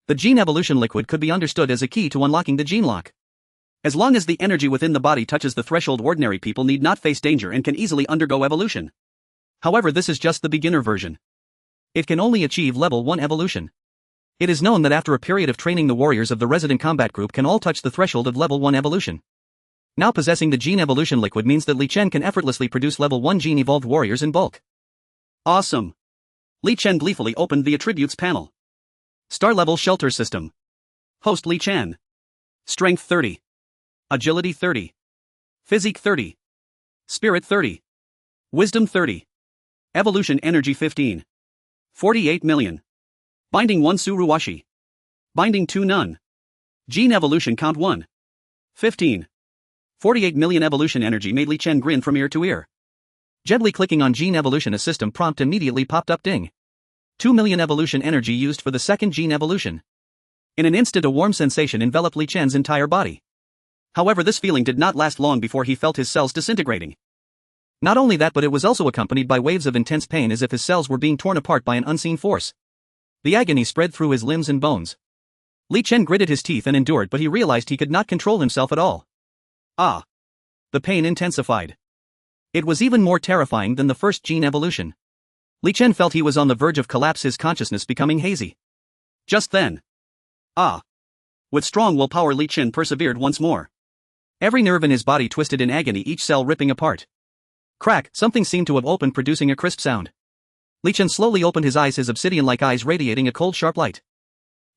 The gene evolution liquid could be understood as a key to unlocking the gene lock. As long as the energy within the body touches the threshold, ordinary people need not face danger and can easily undergo evolution. However, this is just the beginner version. It can only achieve level 1 evolution. It is known that after a period of training, the warriors of the resident combat group can all touch the threshold of level 1 evolution. Now possessing the gene evolution liquid means that Li Chen can effortlessly produce level 1 gene evolved warriors in bulk. Awesome! Li Chen gleefully opened the attributes panel. Star level shelter system. Host Li Chen. Strength 30. Agility 30. Physique 30. Spirit 30. Wisdom 30. Evolution energy 15. 48 million. Binding 1 Suruwashi. Binding 2 None. Gene evolution count 1. 15. 48 million evolution energy made Li Chen grin from ear to ear. Gently clicking on gene evolution, a system prompt immediately popped up. Ding. 2 million evolution energy used for the second gene evolution. In an instant, a warm sensation enveloped Li Chen's entire body. However, this feeling did not last long before he felt his cells disintegrating. Not only that, but it was also accompanied by waves of intense pain, as if his cells were being torn apart by an unseen force. The agony spread through his limbs and bones. Li Chen gritted his teeth and endured, but he realized he could not control himself at all. Ah! The pain intensified. It was even more terrifying than the first gene evolution. Li Chen felt he was on the verge of collapse, his consciousness becoming hazy. Just then. Ah! With strong willpower, Li Chen persevered once more. Every nerve in his body twisted in agony, each cell ripping apart. Crack! Something seemed to have opened, producing a crisp sound. Li Chen slowly opened his eyes, his obsidian-like eyes radiating a cold, sharp light.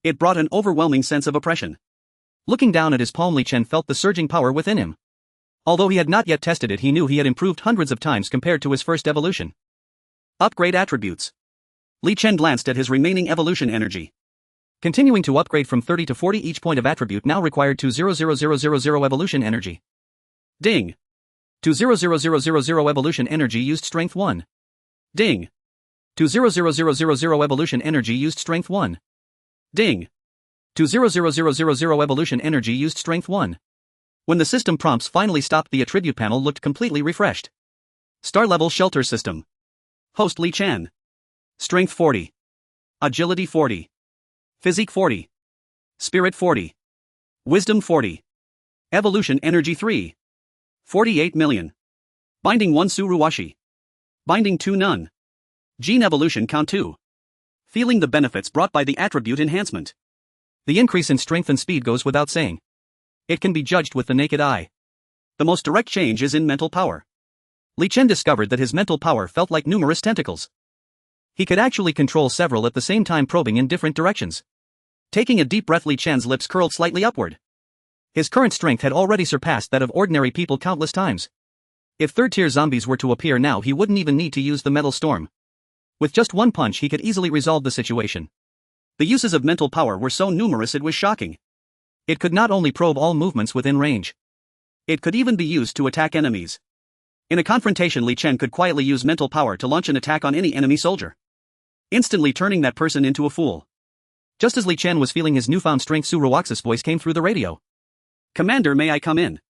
It brought an overwhelming sense of oppression. Looking down at his palm, Li Chen felt the surging power within him. Although he had not yet tested it, he knew he had improved hundreds of times compared to his first evolution. Upgrade attributes. Li Chen glanced at his remaining evolution energy. Continuing to upgrade from 30 to 40, each point of attribute now required 200,000 evolution energy. Ding. 200,000 evolution energy used. Strength 1. Ding. 200,000 evolution energy used. Strength 1. Ding. 200,000 evolution energy used. Strength 1. When the system prompts finally stopped, the attribute panel looked completely refreshed. Star level shelter system. Host Li Chen. Strength 40. Agility 40. Physique 40. Spirit 40. Wisdom 40. Evolution energy 3. 48 million. Binding 1 Suruwashi. Binding 2 None. Gene evolution count 2. Feeling the benefits brought by the attribute enhancement. The increase in strength and speed goes without saying. It can be judged with the naked eye. The most direct change is in mental power. Li Chen discovered that his mental power felt like numerous tentacles. He could actually control several at the same time, probing in different directions. Taking a deep breath, Li Chen's lips curled slightly upward. His current strength had already surpassed that of ordinary people countless times. If third-tier zombies were to appear now, he wouldn't even need to use the metal storm. With just one punch, he could easily resolve the situation. The uses of mental power were so numerous it was shocking. It could not only probe all movements within range. It could even be used to attack enemies. In a confrontation, Li Chen could quietly use mental power to launch an attack on any enemy soldier, instantly turning that person into a fool. Just as Li Chen was feeling his newfound strength, Suruwaxi's voice came through the radio. "Commander, may I come in?"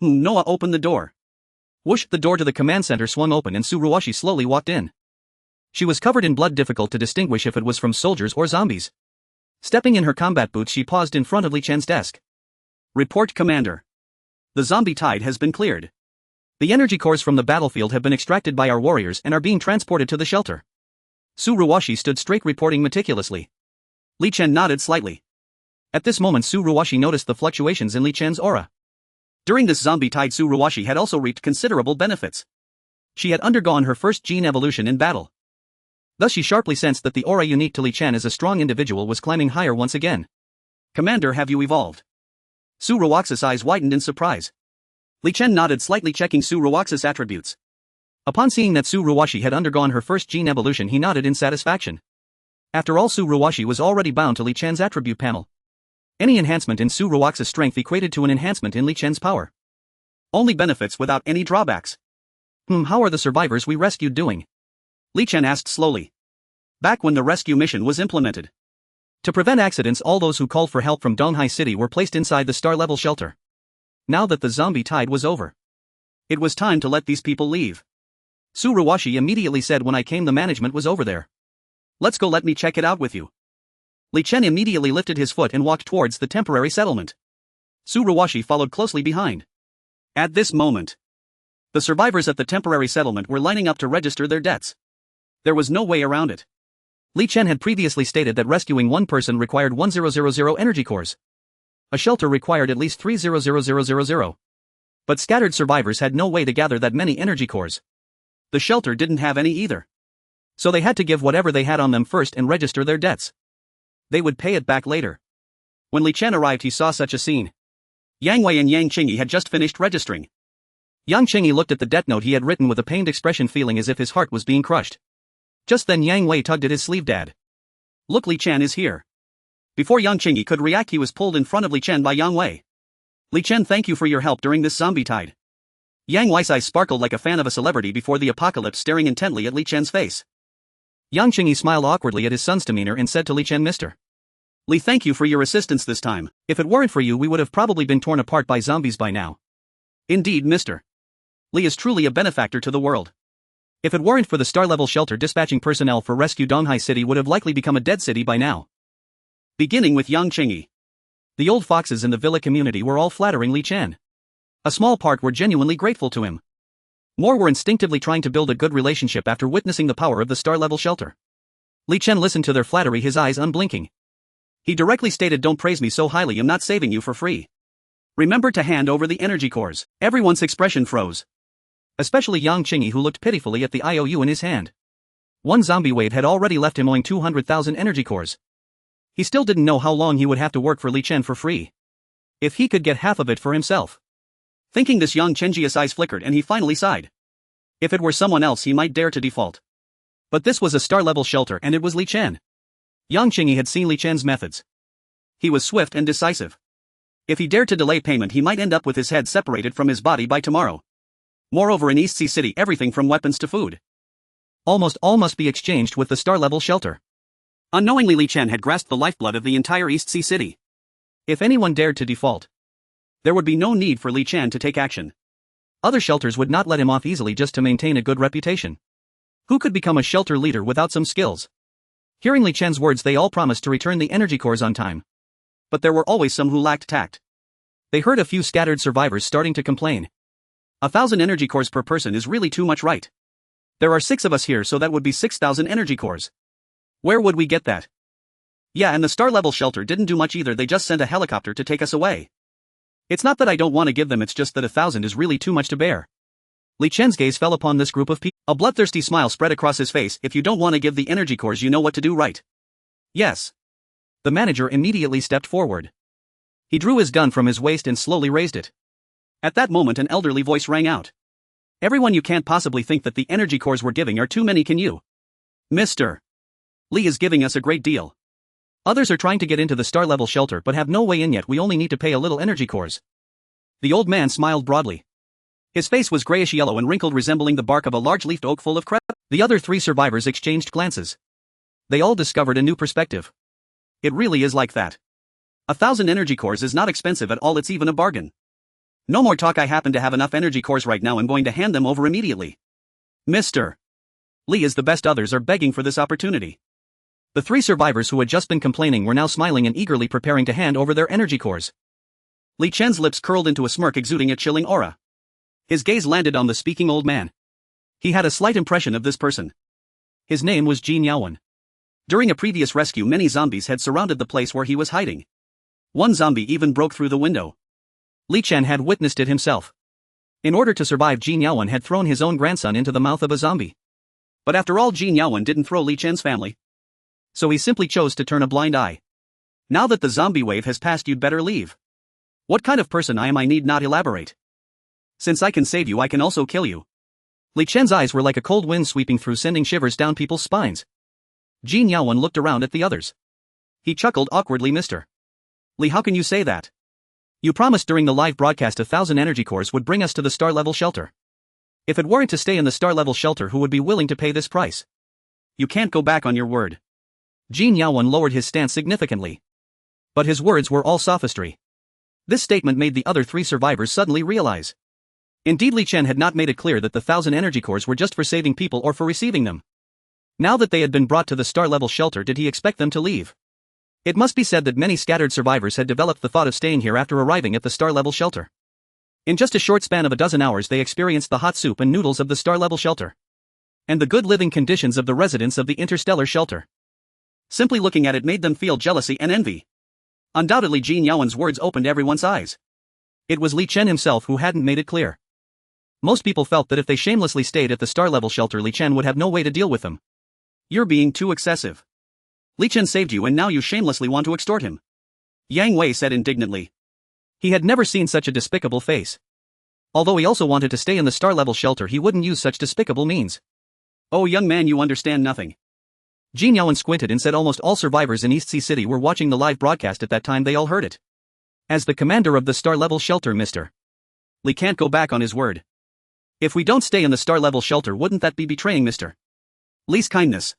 Noah opened the door. Whoosh, the door to the command center swung open and Suruwashi slowly walked in. She was covered in blood, difficult to distinguish if it was from soldiers or zombies. Stepping in her combat boots, she paused in front of Li Chen's desk. "Report, Commander. The zombie tide has been cleared. The energy cores from the battlefield have been extracted by our warriors and are being transported to the shelter." Suruwashi stood straight, reporting meticulously. Li Chen nodded slightly. At this moment, Suruwashi noticed the fluctuations in Li Chen's aura. During this zombie tide, Suruwashi had also reaped considerable benefits. She had undergone her first gene evolution in battle. Thus she sharply sensed that the aura unique to Li Chen as a strong individual was climbing higher once again. "Commander, have you evolved?" Suruwaxi's eyes widened in surprise. Li Chen nodded slightly, checking Suruwaxi's attributes. Upon seeing that Suruwashi had undergone her first gene evolution, he nodded in satisfaction. After all, Suruwashi was already bound to Li Chen's attribute panel. Any enhancement in Suruwaxi's strength equated to an enhancement in Li Chen's power. Only benefits without any drawbacks. How are the survivors we rescued doing?" Li Chen asked slowly. "Back when the rescue mission was implemented, To prevent accidents, all those who called for help from Donghai City were placed inside the star-level shelter. Now that the zombie tide was over, it was time to let these people leave. Tsuruwashi immediately said, when I came the management was over there. Let's go, let me check it out with you. Li Chen immediately lifted his foot and walked towards the temporary settlement. Tsuruwashi followed closely behind. At this moment, the survivors at the temporary settlement were lining up to register their debts. There was no way around it. Li Chen had previously stated that rescuing one person required 1000 energy cores. A shelter required at least 300000. But scattered survivors had no way to gather that many energy cores. The shelter didn't have any either. So they had to give whatever they had on them first and register their debts. They would pay it back later. When Li Chen arrived, he saw such a scene. Yang Wei and Yang Qingyi had just finished registering. Yang Qingyi looked at the debt note he had written with a pained expression, feeling as if his heart was being crushed. Just then Yang Wei tugged at his sleeve. Dad, look, Li Chen is here. Before Yang Qingyi could react, he was pulled in front of Li Chen by Yang Wei. Li Chen, thank you for your help during this zombie tide. Yang Wei's eyes sparkled like a fan of a celebrity before the apocalypse, staring intently at Li Chen's face. Yang Qingyi smiled awkwardly at his son's demeanor and said to Li Chen, Mr. Li, thank you for your assistance this time. If it weren't for you, we would have probably been torn apart by zombies by now. Indeed, Mr. Li is truly a benefactor to the world. If it weren't for the star-level shelter dispatching personnel for rescue, Donghai City would have likely become a dead city by now. Beginning with Yang Qingyi. The old foxes in the villa community were all flattering Li Chen. A small part were genuinely grateful to him. More were instinctively trying to build a good relationship after witnessing the power of the star-level shelter. Li Chen listened to their flattery, his eyes unblinking. He directly stated, don't praise me so highly, I'm not saving you for free. Remember to hand over the energy cores. Everyone's expression froze. Especially Yang Qingyi, who looked pitifully at the IOU in his hand. One zombie wave had already left him owing 200,000 energy cores. He still didn't know how long he would have to work for Li Chen for free. If he could get half of it for himself. Thinking this, Yang Qingyi's eyes flickered and he finally sighed. If it were someone else, he might dare to default. But this was a star-level shelter and it was Li Chen. Yang Qingyi had seen Li Chen's methods. He was swift and decisive. If he dared to delay payment, he might end up with his head separated from his body by tomorrow. Moreover, in East Sea City, everything from weapons to food, almost all must be exchanged with the star-level shelter. Unknowingly, Li Chen had grasped the lifeblood of the entire East Sea City. If anyone dared to default, there would be no need for Li Chen to take action. Other shelters would not let him off easily just to maintain a good reputation. Who could become a shelter leader without some skills? Hearing Li Chen's words, they all promised to return the energy cores on time. But there were always some who lacked tact. They heard a few scattered survivors starting to complain. 1,000 energy cores per person is really too much, right? There are 6 of us here, so that would be 6,000 energy cores. Where would we get that? Yeah, and the star-level shelter didn't do much either, they just sent a helicopter to take us away. It's not that I don't want to give them, it's just that 1,000 is really too much to bear. Li Chen's gaze fell upon this group of people. A bloodthirsty smile spread across his face. If you don't want to give the energy cores, you know what to do, right? Yes. The manager immediately stepped forward. He drew his gun from his waist and slowly raised it. At that moment, an elderly voice rang out. Everyone, you can't possibly think that the energy cores we're giving are too many, can you? Mr. Li is giving us a great deal. Others are trying to get into the star-level shelter but have no way in yet, we only need to pay a little energy cores. The old man smiled broadly. His face was grayish-yellow and wrinkled, resembling the bark of a large-leafed oak full of crep. The other 3 survivors exchanged glances. They all discovered a new perspective. It really is like that. 1,000 energy cores is not expensive at all, it's even a bargain. No more talk, I happen to have enough energy cores right now, I'm going to hand them over immediately. Mr. Li is the best, others are begging for this opportunity. The 3 survivors who had just been complaining were now smiling and eagerly preparing to hand over their energy cores. Li Chen's lips curled into a smirk, exuding a chilling aura. His gaze landed on the speaking old man. He had a slight impression of this person. His name was Jin Yaowen. During a previous rescue, many zombies had surrounded the place where he was hiding. One zombie even broke through the window. Li Chen had witnessed it himself. In order to survive, Jin Yaowen had thrown his own grandson into the mouth of a zombie. But after all, Jin Yaowen didn't throw Li Chen's family. So he simply chose to turn a blind eye. Now that the zombie wave has passed, you'd better leave. What kind of person I am I need not elaborate. Since I can save you, I can also kill you. Li Chen's eyes were like a cold wind sweeping through, sending shivers down people's spines. Jin Yaowen looked around at the others. He chuckled awkwardly. Mr. Li, how can you say that? You promised during the live broadcast 1,000 energy cores would bring us to the star-level shelter. If it weren't to stay in the star-level shelter, who would be willing to pay this price? You can't go back on your word. Jin Yaowen lowered his stance significantly. But his words were all sophistry. This statement made the other 3 survivors suddenly realize. Indeed, Li Chen had not made it clear that the 1,000 energy cores were just for saving people or for receiving them. Now that they had been brought to the star-level shelter, did he expect them to leave? It must be said that many scattered survivors had developed the thought of staying here after arriving at the star-level shelter. In just a short span of a dozen hours they experienced the hot soup and noodles of the star-level shelter. And the good living conditions of the residents of the interstellar shelter. Simply looking at it made them feel jealousy and envy. Undoubtedly Jin Yaowen's words opened everyone's eyes. It was Li Chen himself who hadn't made it clear. Most people felt that if they shamelessly stayed at the star-level shelter, Li Chen would have no way to deal with them. You're being too excessive. Li Chen saved you and now you shamelessly want to extort him. Yang Wei said indignantly. He had never seen such a despicable face. Although he also wanted to stay in the star-level shelter, he wouldn't use such despicable means. Oh young man, you understand nothing. Jin Yaowen squinted and said almost all survivors in East Sea City were watching the live broadcast at that time. They all heard it. As the commander of the star-level shelter, Mr. Li can't go back on his word. If we don't stay in the star-level shelter, wouldn't that be betraying Mr. Li's kindness?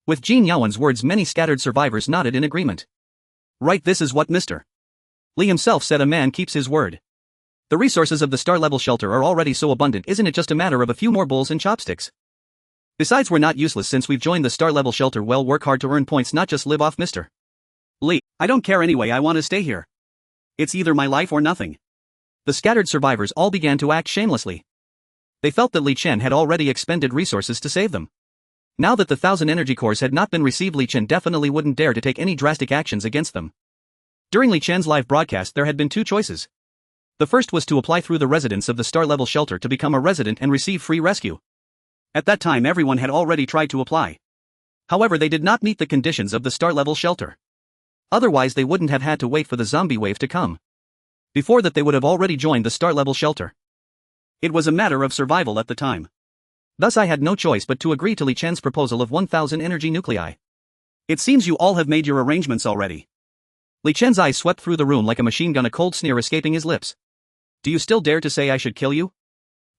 With Jin Yaowen's words, many scattered survivors nodded in agreement. Right, this is what Mr. Li himself said, a man keeps his word. The resources of the star-level shelter are already so abundant, isn't it just a matter of a few more bowls and chopsticks? Besides, we're not useless since we've joined the star-level shelter. Well, work hard to earn points, not just live off Mr. Li. I don't care anyway, I want to stay here. It's either my life or nothing. The scattered survivors all began to act shamelessly. They felt that Li Chen had already expended resources to save them. Now that the 1,000 energy cores had not been received, Li Chen definitely wouldn't dare to take any drastic actions against them. During Li Chen's live broadcast there had been 2 choices. The first was to apply through the residents of the star-level shelter to become a resident and receive free rescue. At that time everyone had already tried to apply. However, they did not meet the conditions of the star-level shelter. Otherwise they wouldn't have had to wait for the zombie wave to come. Before that they would have already joined the star-level shelter. It was a matter of survival at the time. Thus I had no choice but to agree to Li Chen's proposal of 1,000 energy nuclei. It seems you all have made your arrangements already. Li Chen's eyes swept through the room like a machine gun, a cold sneer escaping his lips. Do you still dare to say I should kill you?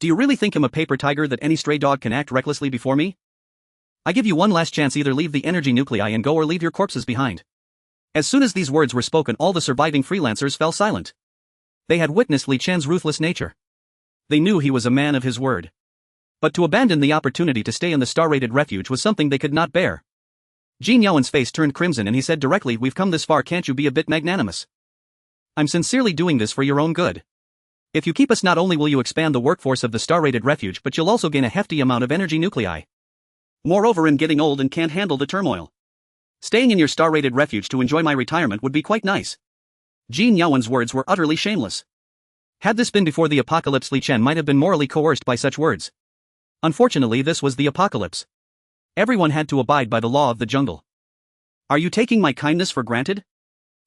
Do you really think I'm a paper tiger that any stray dog can act recklessly before me? I give you one last chance, either leave the energy nuclei and go or leave your corpses behind. As soon as these words were spoken, all the surviving freelancers fell silent. They had witnessed Li Chen's ruthless nature. They knew he was a man of his word. But to abandon the opportunity to stay in the star-rated refuge was something they could not bear. Jin Yaowen's face turned crimson and he said directly, we've come this far, can't you be a bit magnanimous? I'm sincerely doing this for your own good. If you keep us, not only will you expand the workforce of the star-rated refuge, but you'll also gain a hefty amount of energy nuclei. Moreover, I'm getting old and can't handle the turmoil. Staying in your star-rated refuge to enjoy my retirement would be quite nice. Jin Yaowen's words were utterly shameless. Had this been before the apocalypse, Li Chen might have been morally coerced by such words. Unfortunately, this was the apocalypse. Everyone had to abide by the law of the jungle. Are you taking my kindness for granted?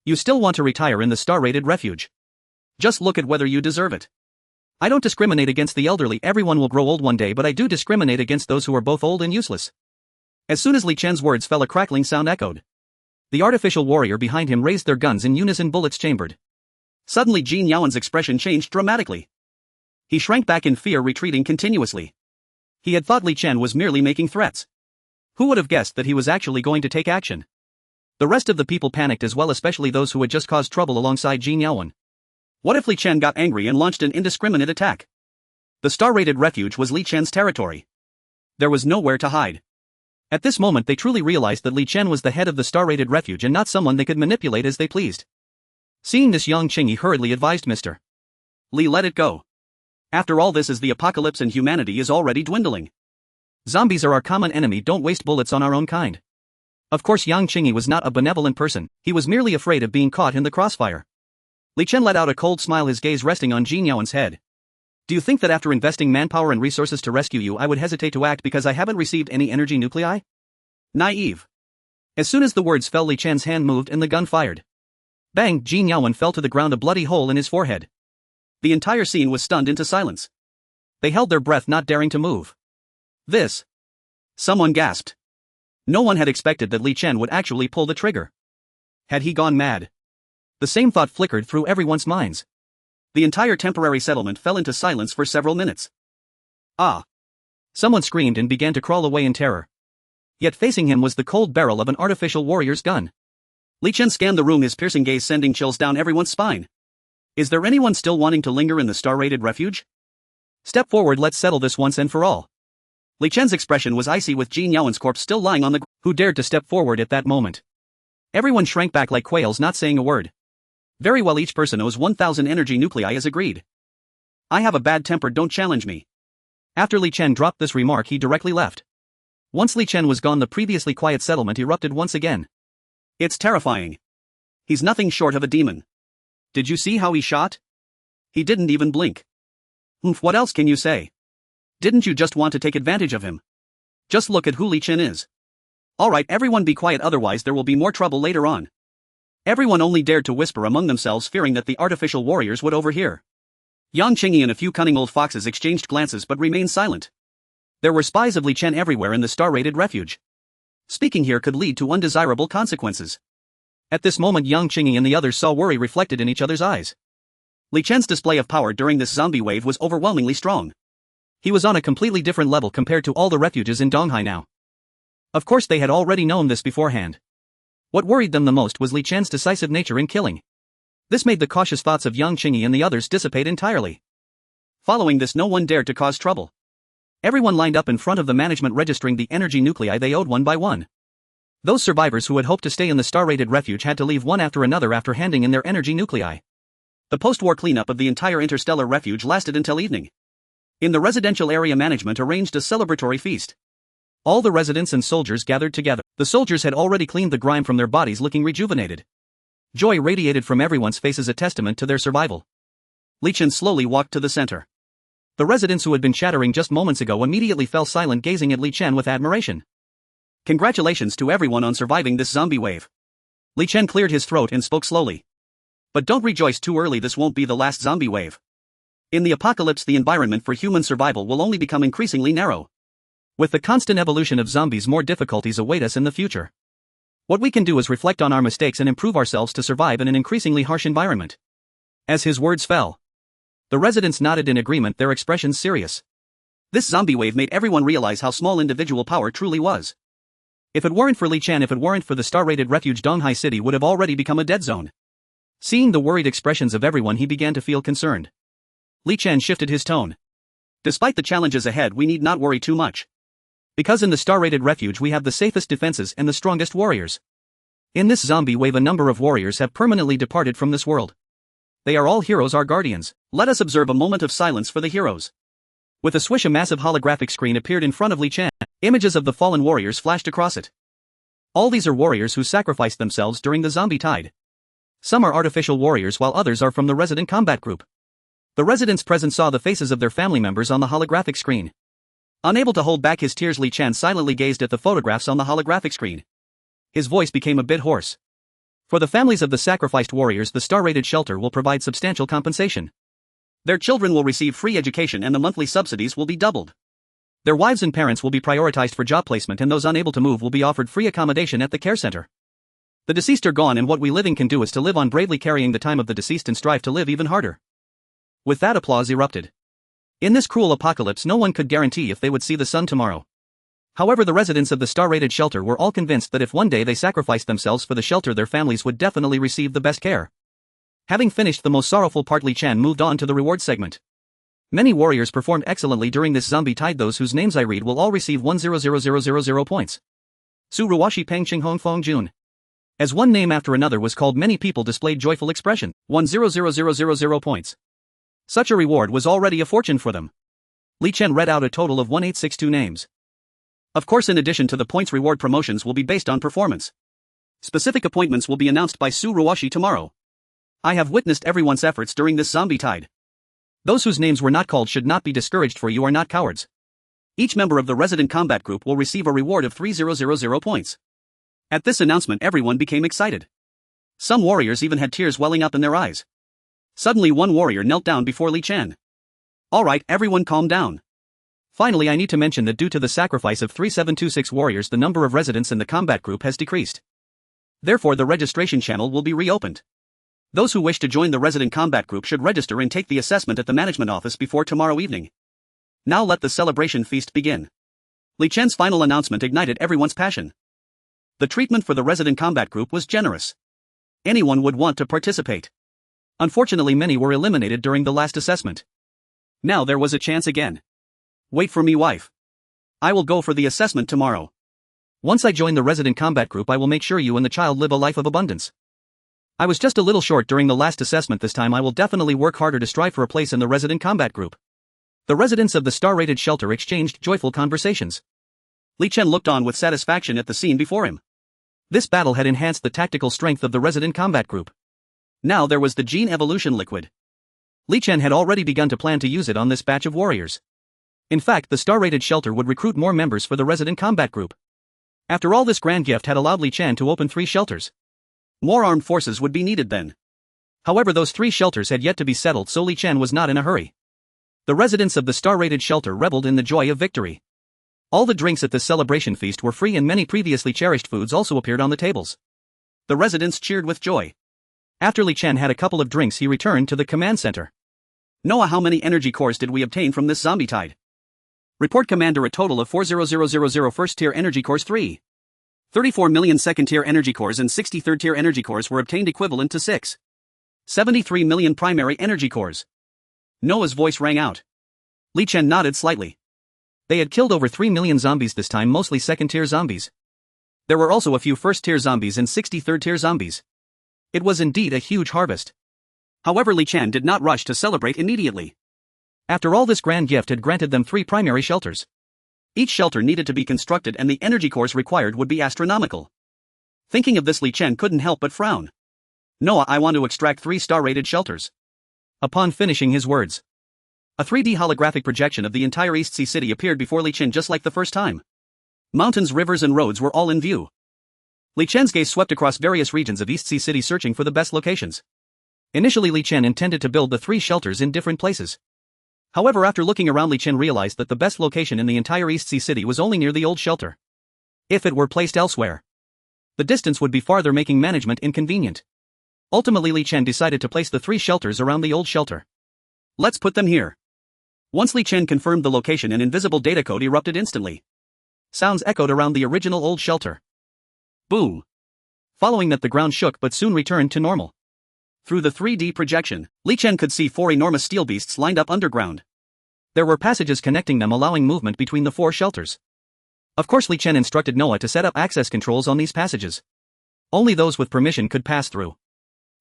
You still want to retire in the star-rated refuge? Just look at whether you deserve it. I don't discriminate against the elderly, everyone will grow old one day, but I do discriminate against those who are both old and useless. As soon as Li Chen's words fell, a crackling sound echoed. The artificial warrior behind him raised their guns in unison, bullets chambered. Suddenly Jin Yaowen's expression changed dramatically. He shrank back in fear, retreating continuously. He had thought Li Chen was merely making threats. Who would have guessed that he was actually going to take action? The rest of the people panicked as well, especially those who had just caused trouble alongside Jin Yaowen. What if Li Chen got angry and launched an indiscriminate attack? The star-rated refuge was Li Chen's territory. There was nowhere to hide. At this moment they truly realized that Li Chen was the head of the star-rated refuge and not someone they could manipulate as they pleased. Seeing this, Yang Qingyi hurriedly advised Mr. Li, let it go. After all, this is the apocalypse and humanity is already dwindling. Zombies are our common enemy, don't waste bullets on our own kind. Of course Yang Qingyi was not a benevolent person, he was merely afraid of being caught in the crossfire. Li Chen let out a cold smile, his gaze resting on Jin Yaowen's head. Do you think that after investing manpower and resources to rescue you I would hesitate to act because I haven't received any energy nuclei? Naive. As soon as the words fell, Li Chen's hand moved and the gun fired. Bang! Jin Yaowen fell to the ground, a bloody hole in his forehead. The entire scene was stunned into silence. They held their breath, not daring to move. This. Someone gasped. No one had expected that Li Chen would actually pull the trigger. Had he gone mad? The same thought flickered through everyone's minds. The entire temporary settlement fell into silence for several minutes. Ah! Someone screamed and began to crawl away in terror. Yet facing him was the cold barrel of an artificial warrior's gun. Li Chen scanned the room, his piercing gaze sending chills down everyone's spine. Is there anyone still wanting to linger in the star-rated refuge? Step forward, let's settle this once and for all. Li Chen's expression was icy with Jin Yaowen's corpse still lying on the ground. Who dared to step forward at that moment? Everyone shrank back like quails, not saying a word. Very well, each person owes 1,000 energy nuclei as agreed. I have a bad temper, don't challenge me. After Li Chen dropped this remark, he directly left. Once Li Chen was gone, the previously quiet settlement erupted once again. It's terrifying. He's nothing short of a demon. Did you see how he shot? He didn't even blink. What else can you say? Didn't you just want to take advantage of him? Just look at who Li Chen is. Alright, everyone be quiet, otherwise there will be more trouble later on. Everyone only dared to whisper among themselves, fearing that the artificial warriors would overhear. Yang Qingyi and a few cunning old foxes exchanged glances but remained silent. There were spies of Li Chen everywhere in the star-rated refuge. Speaking here could lead to undesirable consequences. At this moment, Yang Qingyi and the others saw worry reflected in each other's eyes. Li Chen's display of power during this zombie wave was overwhelmingly strong. He was on a completely different level compared to all the refuges in Donghai now. Of course, they had already known this beforehand. What worried them the most was Li Chen's decisive nature in killing. This made the cautious thoughts of Yang Qingyi and the others dissipate entirely. Following this, no one dared to cause trouble. Everyone lined up in front of the management, registering the energy nuclei they owed one by one. Those survivors who had hoped to stay in the star-rated refuge had to leave one after another after handing in their energy nuclei. The post-war cleanup of the entire interstellar refuge lasted until evening. In the residential area, management arranged a celebratory feast. All the residents and soldiers gathered together. The soldiers had already cleaned the grime from their bodies, looking rejuvenated. Joy radiated from everyone's faces, a testament to their survival. Li Chen slowly walked to the center. The residents who had been chattering just moments ago immediately fell silent, gazing at Li Chen with admiration. Congratulations to everyone on surviving this zombie wave. Li Chen cleared his throat and spoke slowly. But don't rejoice too early, this won't be the last zombie wave. In the apocalypse, the environment for human survival will only become increasingly narrow. With the constant evolution of zombies, more difficulties await us in the future. What we can do is reflect on our mistakes and improve ourselves to survive in an increasingly harsh environment. As his words fell, the residents nodded in agreement, their expressions serious. This zombie wave made everyone realize how small individual power truly was. If it weren't for Li Chen, if it weren't for the star-rated refuge, Donghai City would have already become a dead zone. Seeing the worried expressions of everyone, he began to feel concerned. Li Chen shifted his tone. Despite the challenges ahead, we need not worry too much. Because in the star-rated refuge we have the safest defenses and the strongest warriors. In this zombie wave, a number of warriors have permanently departed from this world. They are all heroes, our guardians. Let us observe a moment of silence for the heroes. With a swish, a massive holographic screen appeared in front of Li Chen. Images of the fallen warriors flashed across it. All these are warriors who sacrificed themselves during the zombie tide. Some are artificial warriors while others are from the resident combat group. The residents present saw the faces of their family members on the holographic screen. Unable to hold back his tears, Li Chen silently gazed at the photographs on the holographic screen. His voice became a bit hoarse. For the families of the sacrificed warriors, the star-rated shelter will provide substantial compensation. Their children will receive free education and the monthly subsidies will be doubled. Their wives and parents will be prioritized for job placement, and those unable to move will be offered free accommodation at the care center. The deceased are gone, and what we living can do is to live on bravely, carrying the time of the deceased and strive to live even harder. With that, applause erupted. In this cruel apocalypse, no one could guarantee if they would see the sun tomorrow. However, the residents of the star-rated shelter were all convinced that if one day they sacrificed themselves for the shelter, their families would definitely receive the best care. Having finished the most sorrowful part, Li Chen moved on to the reward segment. Many warriors performed excellently during this zombie tide. Those whose names I read will all receive 100,000 points. Su Ruwashi Peng Ching Hong Fong Jun. As one name after another was called, many people displayed joyful expression. 100,000 points. Such a reward was already a fortune for them. Li Chen read out a total of 1862 names. Of course, in addition to the points, reward promotions will be based on performance. Specific appointments will be announced by Su Ruwashi tomorrow. I have witnessed everyone's efforts during this zombie tide. Those whose names were not called should not be discouraged, for you are not cowards. Each member of the resident combat group will receive a reward of 3000 points. At this announcement, everyone became excited. Some warriors even had tears welling up in their eyes. Suddenly, one warrior knelt down before Li Chen. Alright, everyone calm down. Finally, I need to mention that due to the sacrifice of 3726 warriors, the number of residents in the combat group has decreased. Therefore, the registration channel will be reopened. Those who wish to join the resident combat group should register and take the assessment at the management office before tomorrow evening. Now let the celebration feast begin. Li Chen's final announcement ignited everyone's passion. The treatment for the resident combat group was generous. Anyone would want to participate. Unfortunately, many were eliminated during the last assessment. Now there was a chance again. Wait for me, wife. I will go for the assessment tomorrow. Once I join the resident combat group, I will make sure you and the child live a life of abundance. I was just a little short during the last assessment. This time I will definitely work harder to strive for a place in the resident combat group. The residents of the star-rated shelter exchanged joyful conversations. Li Chen looked on with satisfaction at the scene before him. This battle had enhanced the tactical strength of the resident combat group. Now there was the gene evolution liquid. Li Chen had already begun to plan to use it on this batch of warriors. In fact, the star-rated shelter would recruit more members for the resident combat group. After all, this grand gift had allowed Li Chen to open 3 shelters. More armed forces would be needed then. However, those 3 shelters had yet to be settled, so Li Chen was not in a hurry. The residents of the star-rated shelter reveled in the joy of victory. All the drinks at this celebration feast were free and many previously cherished foods also appeared on the tables. The residents cheered with joy. After Li Chen had a couple of drinks, he returned to the command center. Noah, how many energy cores did we obtain from this zombie tide? Report, Commander. A total of 400,000 first-tier energy cores, 34 million second-tier energy cores and 60 third-tier energy cores were obtained, equivalent to 73 million primary energy cores. Noah's voice rang out. Li Chen nodded slightly. They had killed over 3 million zombies this time, mostly second-tier zombies. There were also a few first-tier zombies and 60 third-tier zombies. It was indeed a huge harvest. However, Li Chen did not rush to celebrate immediately. After all, this grand gift had granted them 3 primary shelters. Each shelter needed to be constructed and the energy cores required would be astronomical. Thinking of this, Li Chen couldn't help but frown. Noah, I want to extract 3 star-rated shelters. Upon finishing his words, a 3D holographic projection of the entire East Sea City appeared before Li Chen just like the first time. Mountains, rivers and roads were all in view. Li Chen's gaze swept across various regions of East Sea City searching for the best locations. Initially, Li Chen intended to build the 3 shelters in different places. However, after looking around, Li Chen realized that the best location in the entire East Sea City was only near the old shelter. If it were placed elsewhere, the distance would be farther, making management inconvenient. Ultimately, Li Chen decided to place the 3 shelters around the old shelter. Let's put them here. Once Li Chen confirmed the location, an invisible data code erupted instantly. Sounds echoed around the original old shelter. Boom. Following that, the ground shook but soon returned to normal. Through the 3D projection, Li Chen could see 4 enormous steel beasts lined up underground. There were passages connecting them, allowing movement between the 4 shelters. Of course, Li Chen instructed Noah to set up access controls on these passages. Only those with permission could pass through.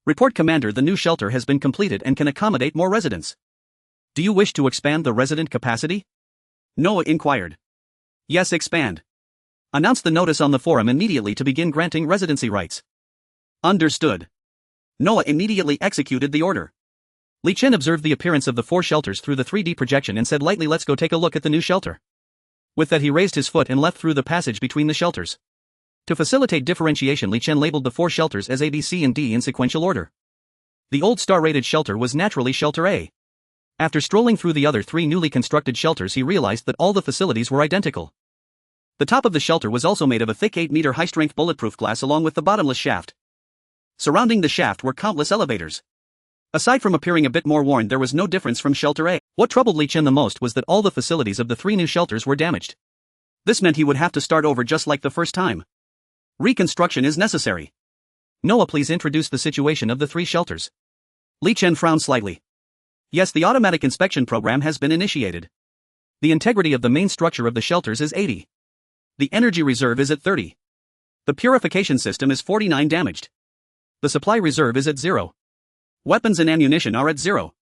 Report, Commander. The new shelter has been completed and can accommodate more residents. Do you wish to expand the resident capacity? Noah inquired. Yes, expand. Announce the notice on the forum immediately to begin granting residency rights. Understood. Noah immediately executed the order. Li Chen observed the appearance of the 4 shelters through the 3D projection and said lightly, let's go take a look at the new shelter. With that, he raised his foot and left through the passage between the shelters. To facilitate differentiation, Li Chen labeled the 4 shelters as A, B, C and D in sequential order. The old star-rated shelter was naturally Shelter A. After strolling through the other 3 newly constructed shelters, he realized that all the facilities were identical. The top of the shelter was also made of a thick 8-meter high-strength bulletproof glass along with the bottomless shaft. Surrounding the shaft were countless elevators. Aside from appearing a bit more worn, there was no difference from Shelter A. What troubled Li Chen the most was that all the facilities of the 3 new shelters were damaged. This meant he would have to start over just like the first time. Reconstruction is necessary. Noah, please introduce the situation of the 3 shelters. Li Chen frowned slightly. Yes, the automatic inspection program has been initiated. The integrity of the main structure of the shelters is 80. The energy reserve is at 30. The purification system is 49 damaged. The supply reserve is at 0. Weapons and ammunition are at 0.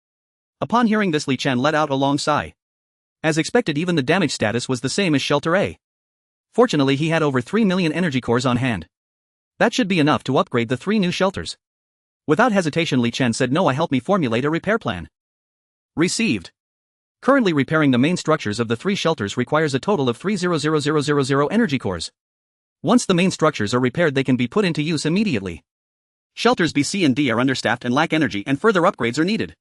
Upon hearing this, Li Chen let out a long sigh. As expected, even the damage status was the same as Shelter A. Fortunately, he had over 3 million energy cores on hand. That should be enough to upgrade the 3 new shelters. Without hesitation, Li Chen said, Noah, help me formulate a repair plan. Received. Currently, repairing the main structures of the 3 shelters requires a total of 300,000 energy cores. Once the main structures are repaired, they can be put into use immediately. Shelters B, C and D are understaffed and lack energy, and further upgrades are needed.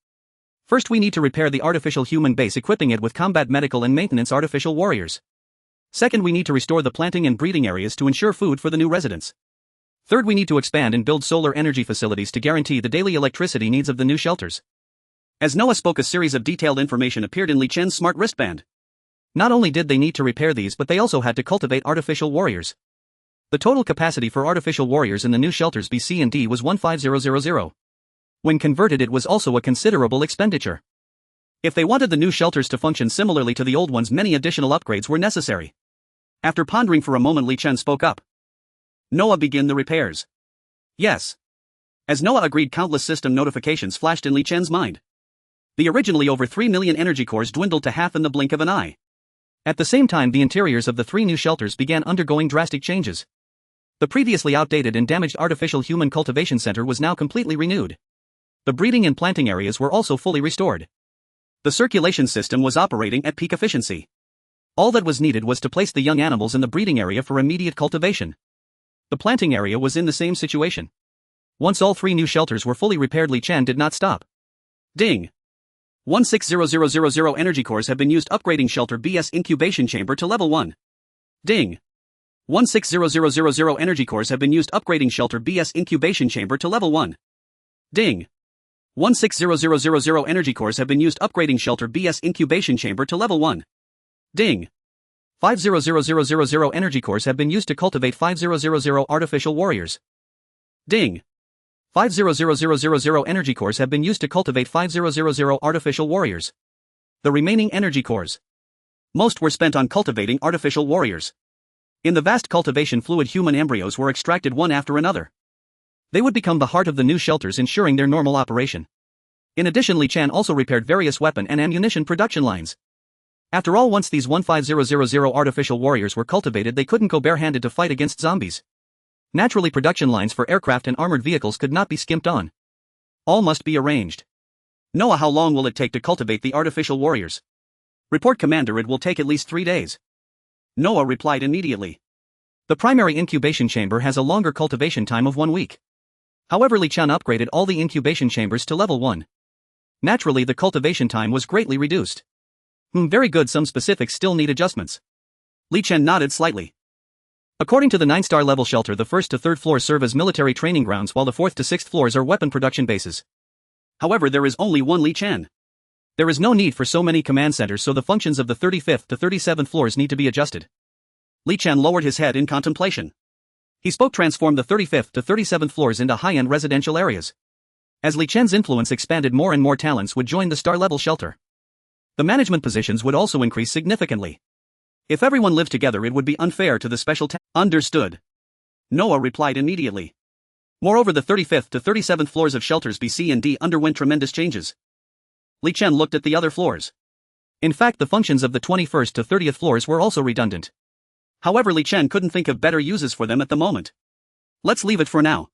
First, we need to repair the artificial human base, equipping it with combat, medical and maintenance artificial warriors. Second, we need to restore the planting and breeding areas to ensure food for the new residents. Third, we need to expand and build solar energy facilities to guarantee the daily electricity needs of the new shelters. As Noah spoke, a series of detailed information appeared in Li Chen's smart wristband. Not only did they need to repair these, but they also had to cultivate artificial warriors. The total capacity for artificial warriors in the new shelters B, C, and D was 15000. When converted, it was also a considerable expenditure. If they wanted the new shelters to function similarly to the old ones, many additional upgrades were necessary. After pondering for a moment, Li Chen spoke up. Noah, begin the repairs. Yes. As Noah agreed, countless system notifications flashed in Li Chen's mind. The originally over 3 million energy cores dwindled to half in the blink of an eye. At the same time, the interiors of the 3 new shelters began undergoing drastic changes. The previously outdated and damaged artificial human cultivation center was now completely renewed. The breeding and planting areas were also fully restored. The circulation system was operating at peak efficiency. All that was needed was to place the young animals in the breeding area for immediate cultivation. The planting area was in the same situation. Once all 3 new shelters were fully repaired, Li Chen did not stop. Ding! 160000 energy cores have been used upgrading shelter B's incubation chamber to level 1. Ding! 160000 energy cores have been used upgrading shelter B's incubation chamber to level 1. Ding! 160000 energy cores have been used upgrading shelter B's incubation chamber to level 1. Ding! 50000 energy cores have been used to cultivate 5000 artificial warriors. Ding! 50000 energy cores have been used to cultivate 5000 artificial warriors. The remaining energy cores. Most were spent on cultivating artificial warriors. In the vast cultivation fluid, human embryos were extracted one after another. They would become the heart of the new shelters, ensuring their normal operation. In addition, Li Chen also repaired various weapon and ammunition production lines. After all, once these 15000 artificial warriors were cultivated, they couldn't go barehanded to fight against zombies. Naturally, production lines for aircraft and armored vehicles could not be skimped on. All must be arranged. Noah, how long will it take to cultivate the artificial warriors? Report, Commander, it will take at least 3 days. Noah replied immediately. The primary incubation chamber has a longer cultivation time of 1 week. However, Li Chen upgraded all the incubation chambers to level 1. Naturally, the cultivation time was greatly reduced. Very good, some specifics still need adjustments. Li Chen nodded slightly. According to the 9-star level shelter, the 1st to 3rd floors serve as military training grounds, while the 4th to 6th floors are weapon production bases. However, there is only one Li Chen. There is no need for so many command centers, so the functions of the 35th to 37th floors need to be adjusted. Li Chen lowered his head in contemplation. He spoke, transform the 35th to 37th floors into high-end residential areas. As Li Chen's influence expanded, more and more talents would join the star-level shelter. The management positions would also increase significantly. If everyone lived together, it would be unfair to the special Understood. Noah replied immediately. Moreover, the 35th to 37th floors of shelters B, C, and D underwent tremendous changes. Li Chen looked at the other floors. In fact, the functions of the 21st to 30th floors were also redundant. However, Li Chen couldn't think of better uses for them at the moment. Let's leave it for now.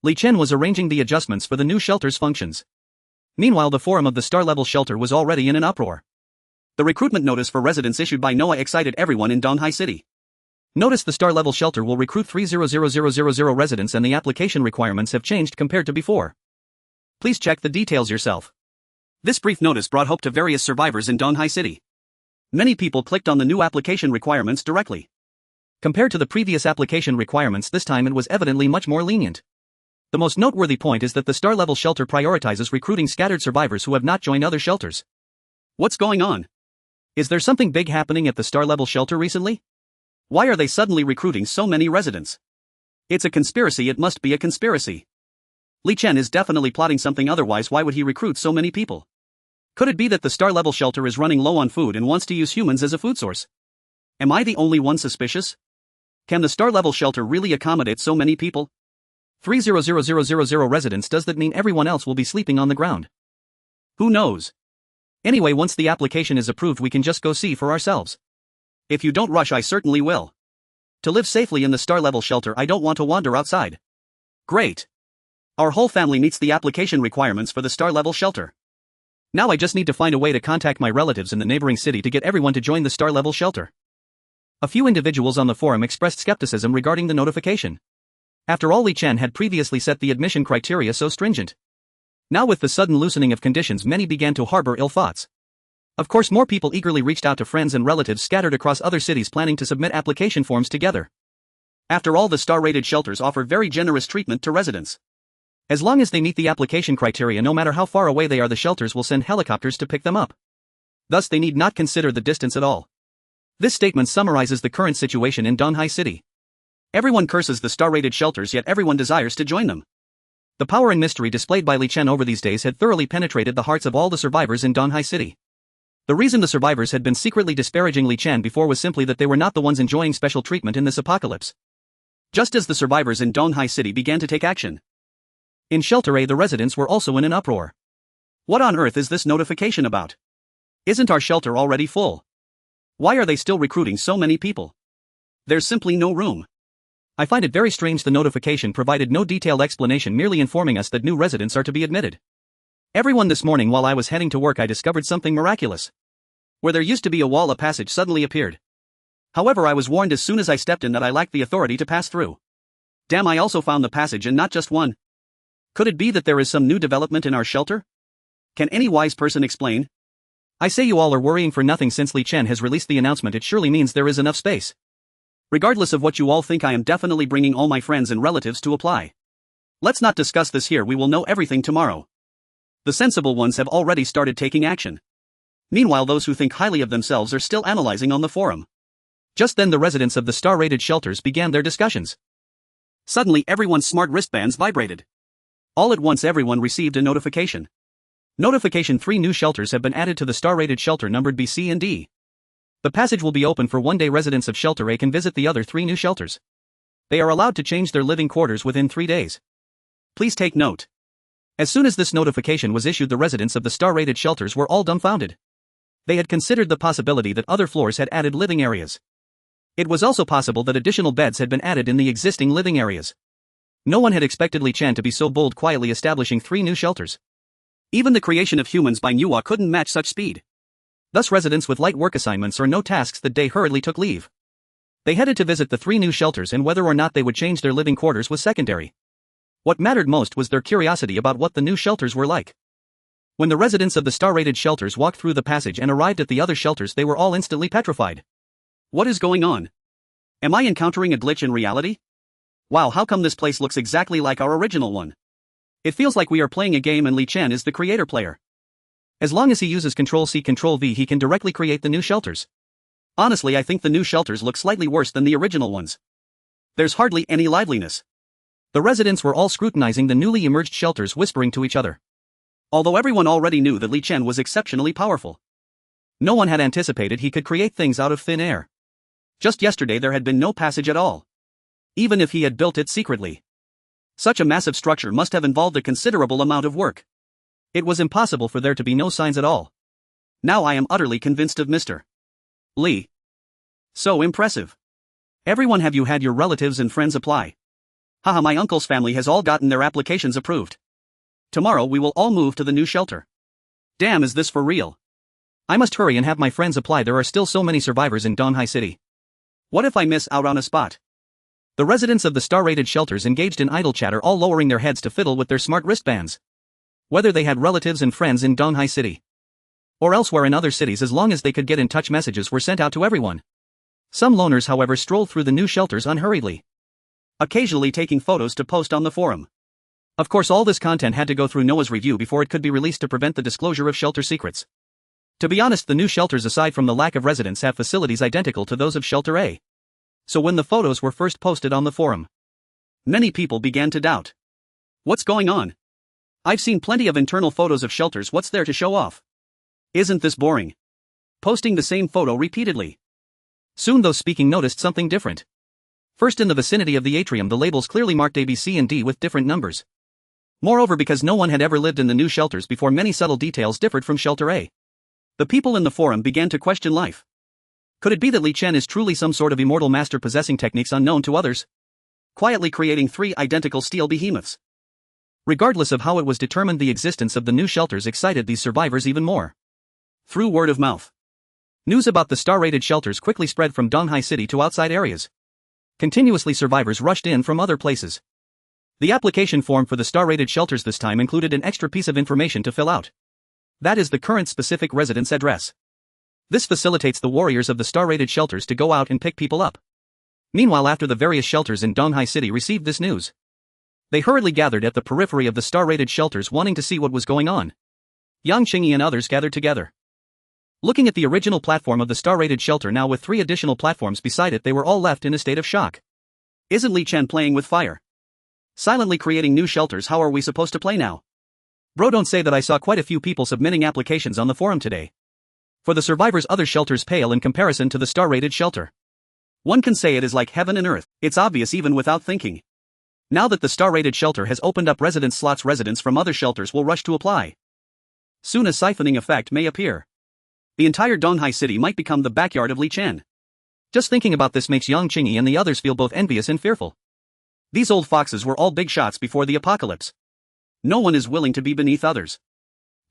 Li Chen was arranging the adjustments for the new shelter's functions. Meanwhile, the forum of the star-level shelter was already in an uproar. The recruitment notice for residents issued by Noah excited everyone in Donghai City. Notice: the star-level shelter will recruit 300,000 residents, and the application requirements have changed compared to before. Please check the details yourself. This brief notice brought hope to various survivors in Donghai City. Many people clicked on the new application requirements directly. Compared to the previous application requirements, this time it was evidently much more lenient. The most noteworthy point is that the star-level shelter prioritizes recruiting scattered survivors who have not joined other shelters. What's going on? Is there something big happening at the star-level shelter recently? Why are they suddenly recruiting so many residents? It's a conspiracy, it must be a conspiracy. Li Chen is definitely plotting something, otherwise why would he recruit so many people? Could it be that the star-level shelter is running low on food and wants to use humans as a food source? Am I the only one suspicious? Can the star-level shelter really accommodate so many people? 300,000 residents, does that mean everyone else will be sleeping on the ground? Who knows? Anyway, once the application is approved, we can just go see for ourselves. If you don't rush, I certainly will. To live safely in the star-level shelter, I don't want to wander outside. Great. Our whole family meets the application requirements for the star-level shelter. Now I just need to find a way to contact my relatives in the neighboring city to get everyone to join the star-level shelter. A few individuals on the forum expressed skepticism regarding the notification. After all, Li Chen had previously set the admission criteria so stringent. Now with the sudden loosening of conditions, many began to harbor ill thoughts. Of course, more people eagerly reached out to friends and relatives scattered across other cities, planning to submit application forms together. After all, the star-rated shelters offer very generous treatment to residents. As long as they meet the application criteria, no matter how far away they are, the shelters will send helicopters to pick them up. Thus, they need not consider the distance at all. This statement summarizes the current situation in Donghai City. Everyone curses the star-rated shelters, yet everyone desires to join them. The power and mystery displayed by Li Chen over these days had thoroughly penetrated the hearts of all the survivors in Donghai City. The reason the survivors had been secretly disparaging Li Chen before was simply that they were not the ones enjoying special treatment in this apocalypse. Just as the survivors in Donghai City began to take action, in Shelter A the residents were also in an uproar. What on earth is this notification about? Isn't our shelter already full? Why are they still recruiting so many people? There's simply no room. I find it very strange the notification provided no detailed explanation, merely informing us that new residents are to be admitted. Everyone, this morning while I was heading to work I discovered something miraculous. Where there used to be a wall, a passage suddenly appeared. However, I was warned as soon as I stepped in that I lacked the authority to pass through. Damn, I also found the passage and not just one. Could it be that there is some new development in our shelter? Can any wise person explain? I say you all are worrying for nothing. Since Li Chen has released the announcement, it surely means there is enough space. Regardless of what you all think, I am definitely bringing all my friends and relatives to apply. Let's not discuss this here, we will know everything tomorrow. The sensible ones have already started taking action. Meanwhile, those who think highly of themselves are still analyzing on the forum. Just then the residents of the star-rated shelters began their discussions. Suddenly everyone's smart wristbands vibrated. All at once everyone received a notification. Notification: 3 new shelters have been added to the star-rated shelter numbered B, C and D. The passage will be open for one day. Residents of Shelter A can visit the other 3 new shelters. They are allowed to change their living quarters within 3 days. Please take note. As soon as this notification was issued, the residents of the star-rated shelters were all dumbfounded. They had considered the possibility that other floors had added living areas. It was also possible that additional beds had been added in the existing living areas. No one had expected Li Chen to be so bold, quietly establishing 3 new shelters. Even the creation of humans by manhwa couldn't match such speed. Thus residents with light work assignments or no tasks that day hurriedly took leave. They headed to visit the 3 new shelters, and whether or not they would change their living quarters was secondary. What mattered most was their curiosity about what the new shelters were like. When the residents of the star-rated shelters walked through the passage and arrived at the other shelters, they were all instantly petrified. What is going on? Am I encountering a glitch in reality? Wow, how come this place looks exactly like our original one? It feels like we are playing a game and Li Chen is the creator player. As long as he uses Ctrl-C Ctrl-V, he can directly create the new shelters. Honestly, I think the new shelters look slightly worse than the original ones. There's hardly any liveliness. The residents were all scrutinizing the newly emerged shelters, whispering to each other. Although everyone already knew that Li Chen was exceptionally powerful, no one had anticipated he could create things out of thin air. Just yesterday there had been no passage at all. Even if he had built it secretly, such a massive structure must have involved a considerable amount of work. It was impossible for there to be no signs at all. Now I am utterly convinced of Mr. Li. So impressive. Everyone, have you had your relatives and friends apply? Haha, my uncle's family has all gotten their applications approved. Tomorrow we will all move to the new shelter. Damn, is this for real? I must hurry and have my friends apply. There are still so many survivors in Donghai City. What if I miss out on a spot? The residents of the star-rated shelters engaged in idle chatter, all lowering their heads to fiddle with their smart wristbands. Whether they had relatives and friends in Donghai City or elsewhere in other cities, as long as they could get in touch, messages were sent out to everyone. Some loners, however, strolled through the new shelters unhurriedly, occasionally taking photos to post on the forum. Of course, all this content had to go through Noah's review before it could be released to prevent the disclosure of shelter secrets. To be honest, the new shelters, aside from the lack of residents, have facilities identical to those of Shelter A. So when the photos were first posted on the forum, many people began to doubt. What's going on? I've seen plenty of internal photos of shelters, what's there to show off? Isn't this boring? Posting the same photo repeatedly. Soon those speaking noticed something different. First, in the vicinity of the atrium, the labels clearly marked A, B, C and D with different numbers. Moreover, because no one had ever lived in the new shelters before, many subtle details differed from Shelter A. The people in the forum began to question life. Could it be that Li Chen is truly some sort of immortal master, possessing techniques unknown to others, quietly creating 3 identical steel behemoths? Regardless of how it was determined, the existence of the new shelters excited these survivors even more. Through word of mouth, news about the star-rated shelters quickly spread from Donghai City to outside areas. Continuously, survivors rushed in from other places. The application form for the star-rated shelters this time included an extra piece of information to fill out. That is the current specific residence address. This facilitates the warriors of the star-rated shelters to go out and pick people up. Meanwhile, after the various shelters in Donghai City received this news, they hurriedly gathered at the periphery of the star-rated shelters, wanting to see what was going on. Yang Qingyi and others gathered together. Looking at the original platform of the star-rated shelter now with 3 additional platforms beside it, they were all left in a state of shock. Isn't Li Chen playing with fire? Silently creating new shelters? How are we supposed to play now? Bro, don't say that. I saw quite a few people submitting applications on the forum today. For the survivors, other shelters pale in comparison to the star-rated shelter. One can say it is like heaven and earth. It's obvious even without thinking. Now that the star-rated shelter has opened up residence slots, residents from other shelters will rush to apply. Soon a siphoning effect may appear. The entire Donghai city might become the backyard of Li Chen. Just thinking about this makes Yang Qingyi and the others feel both envious and fearful. These old foxes were all big shots before the apocalypse. No one is willing to be beneath others.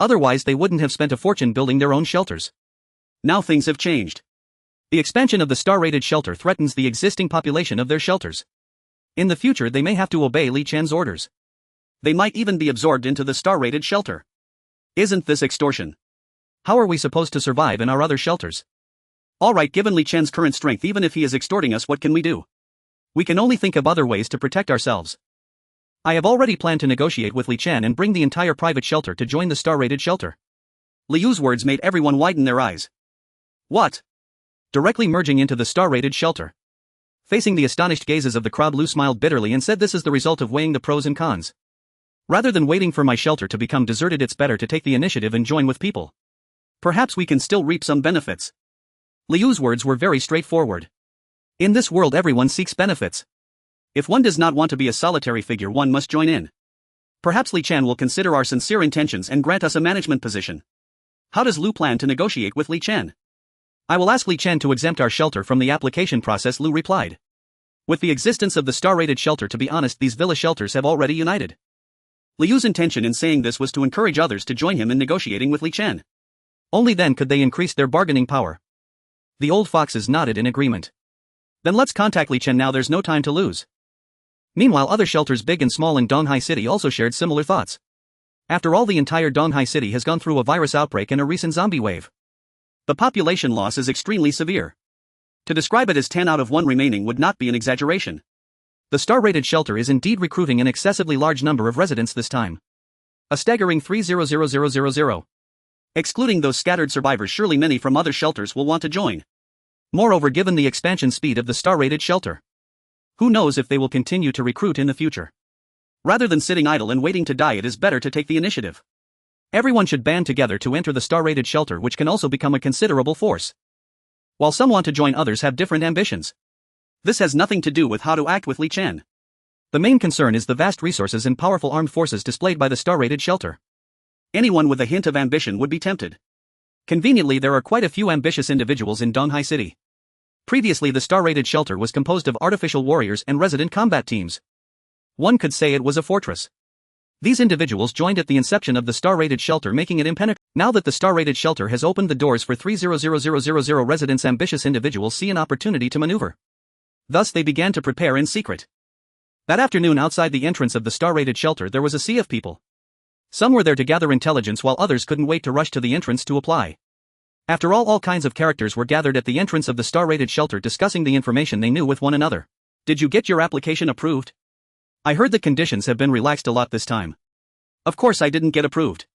Otherwise they wouldn't have spent a fortune building their own shelters. Now things have changed. The expansion of the star-rated shelter threatens the existing population of their shelters. In the future they may have to obey Li Chen's orders. They might even be absorbed into the star-rated shelter. Isn't this extortion? How are we supposed to survive in our other shelters? Alright, given Li Chen's current strength, even if he is extorting us, what can we do? We can only think of other ways to protect ourselves. I have already planned to negotiate with Li Chen and bring the entire private shelter to join the star-rated shelter. Liu's words made everyone widen their eyes. What? Directly merging into the star-rated shelter. Facing the astonished gazes of the crowd, Liu smiled bitterly and said, this is the result of weighing the pros and cons. Rather than waiting for my shelter to become deserted, it's better to take the initiative and join with people. Perhaps we can still reap some benefits. Liu's words were very straightforward. In this world everyone seeks benefits. If one does not want to be a solitary figure, one must join in. Perhaps Li Chen will consider our sincere intentions and grant us a management position. How does Liu plan to negotiate with Li Chen? I will ask Li Chen to exempt our shelter from the application process, Liu replied. With the existence of the star-rated shelter, to be honest, these villa shelters have already united. Liu's intention in saying this was to encourage others to join him in negotiating with Li Chen. Only then could they increase their bargaining power. The old foxes nodded in agreement. Then let's contact Li Chen now, there's no time to lose. Meanwhile, other shelters big and small in Donghai City also shared similar thoughts. After all, the entire Donghai City has gone through a virus outbreak and a recent zombie wave. The population loss is extremely severe. To describe it as 10 out of 1 remaining would not be an exaggeration. The star-rated shelter is indeed recruiting an excessively large number of residents this time. A staggering 300,000. Excluding those scattered survivors, surely many from other shelters will want to join. Moreover, given the expansion speed of the star-rated shelter, who knows if they will continue to recruit in the future. Rather than sitting idle and waiting to die, it is better to take the initiative. Everyone should band together to enter the star-rated shelter, which can also become a considerable force. While some want to join, others have different ambitions. This has nothing to do with how to act with Li Chen. The main concern is the vast resources and powerful armed forces displayed by the star-rated shelter. Anyone with a hint of ambition would be tempted. Conveniently, there are quite a few ambitious individuals in Donghai City. Previously, the star-rated shelter was composed of artificial warriors and resident combat teams. One could say it was a fortress. These individuals joined at the inception of the star-rated shelter, making it impenetrable. Now that the star-rated shelter has opened the doors for 300,000 residents, ambitious individuals see an opportunity to maneuver. Thus they began to prepare in secret. That afternoon, outside the entrance of the star-rated shelter, there was a sea of people. Some were there to gather intelligence, while others couldn't wait to rush to the entrance to apply. After all kinds of characters were gathered at the entrance of the star-rated shelter, discussing the information they knew with one another. Did you get your application approved? I heard the conditions have been relaxed a lot this time. Of course I didn't get approved.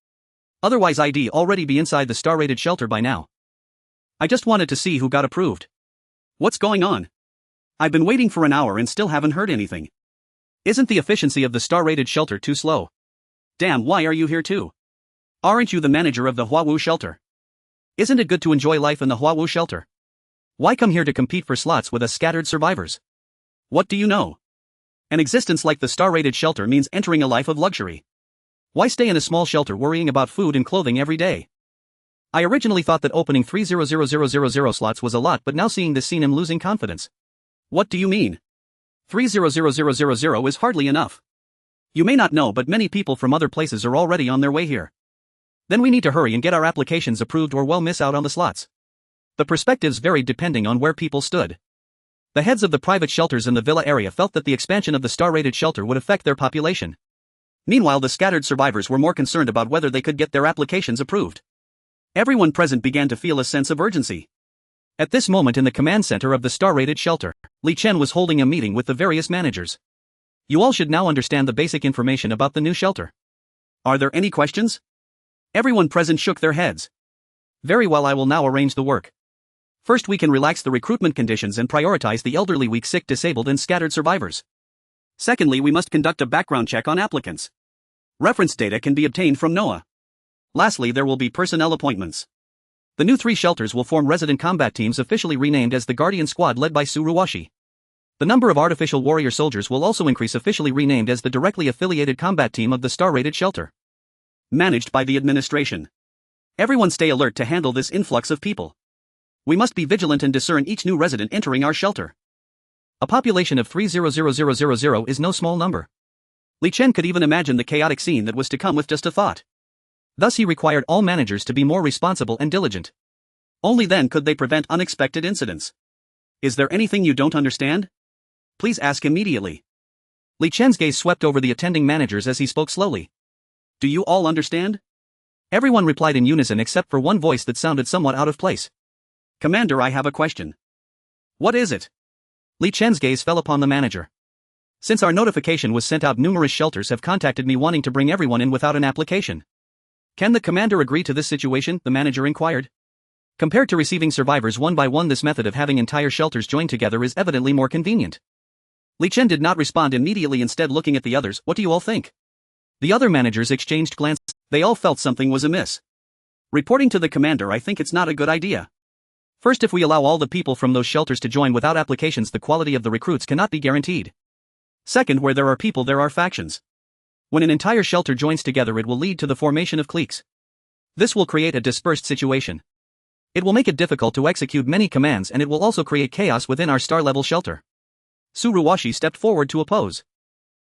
Otherwise I'd already be inside the star-rated shelter by now. I just wanted to see who got approved. What's going on? I've been waiting for an hour and still haven't heard anything. Isn't the efficiency of the star-rated shelter too slow? Damn, why are you here too? Aren't you the manager of the Huawu shelter? Isn't it good to enjoy life in the Huawu shelter? Why come here to compete for slots with us scattered survivors? What do you know? An existence like the star-rated shelter means entering a life of luxury. Why stay in a small shelter worrying about food and clothing every day? I originally thought that opening 300,000 slots was a lot, but now seeing this scene I'm losing confidence. What do you mean? 300,000 is hardly enough. You may not know, but many people from other places are already on their way here. Then we need to hurry and get our applications approved or we'll miss out on the slots. The perspectives varied depending on where people stood. The heads of the private shelters in the villa area felt that the expansion of the star-rated shelter would affect their population. Meanwhile, the scattered survivors were more concerned about whether they could get their applications approved. Everyone present began to feel a sense of urgency. At this moment, in the command center of the star-rated shelter, Li Chen was holding a meeting with the various managers. You all should now understand the basic information about the new shelter. Are there any questions? Everyone present shook their heads. Very well, I will now arrange the work. First, we can relax the recruitment conditions and prioritize the elderly, weak, sick, disabled, and scattered survivors. Secondly, we must conduct a background check on applicants. Reference data can be obtained from NOAA. Lastly, there will be personnel appointments. The new 3 shelters will form resident combat teams officially renamed as the Guardian Squad led by Tsuruwashi. The number of artificial warrior soldiers will also increase, officially renamed as the directly affiliated combat team of the star-rated shelter. Managed by the administration. Everyone stay alert to handle this influx of people. We must be vigilant and discern each new resident entering our shelter. A population of 300,000 is no small number. Li Chen could even imagine the chaotic scene that was to come with just a thought. Thus he required all managers to be more responsible and diligent. Only then could they prevent unexpected incidents. Is there anything you don't understand? Please ask immediately. Li Chen's gaze swept over the attending managers as he spoke slowly. Do you all understand? Everyone replied in unison except for one voice that sounded somewhat out of place. Commander, I have a question. What is it? Li Chen's gaze fell upon the manager. Since our notification was sent out, numerous shelters have contacted me wanting to bring everyone in without an application. Can the commander agree to this situation? The manager inquired. Compared to receiving survivors one by one, this method of having entire shelters joined together is evidently more convenient. Li Chen did not respond immediately, instead looking at the others. What do you all think? The other managers exchanged glances. They all felt something was amiss. Reporting to the commander, I think it's not a good idea. First, if we allow all the people from those shelters to join without applications, the quality of the recruits cannot be guaranteed. Second, where there are people, there are factions. When an entire shelter joins together, it will lead to the formation of cliques. This will create a dispersed situation. It will make it difficult to execute many commands, and it will also create chaos within our star-level shelter. Tsuruwashi stepped forward to oppose.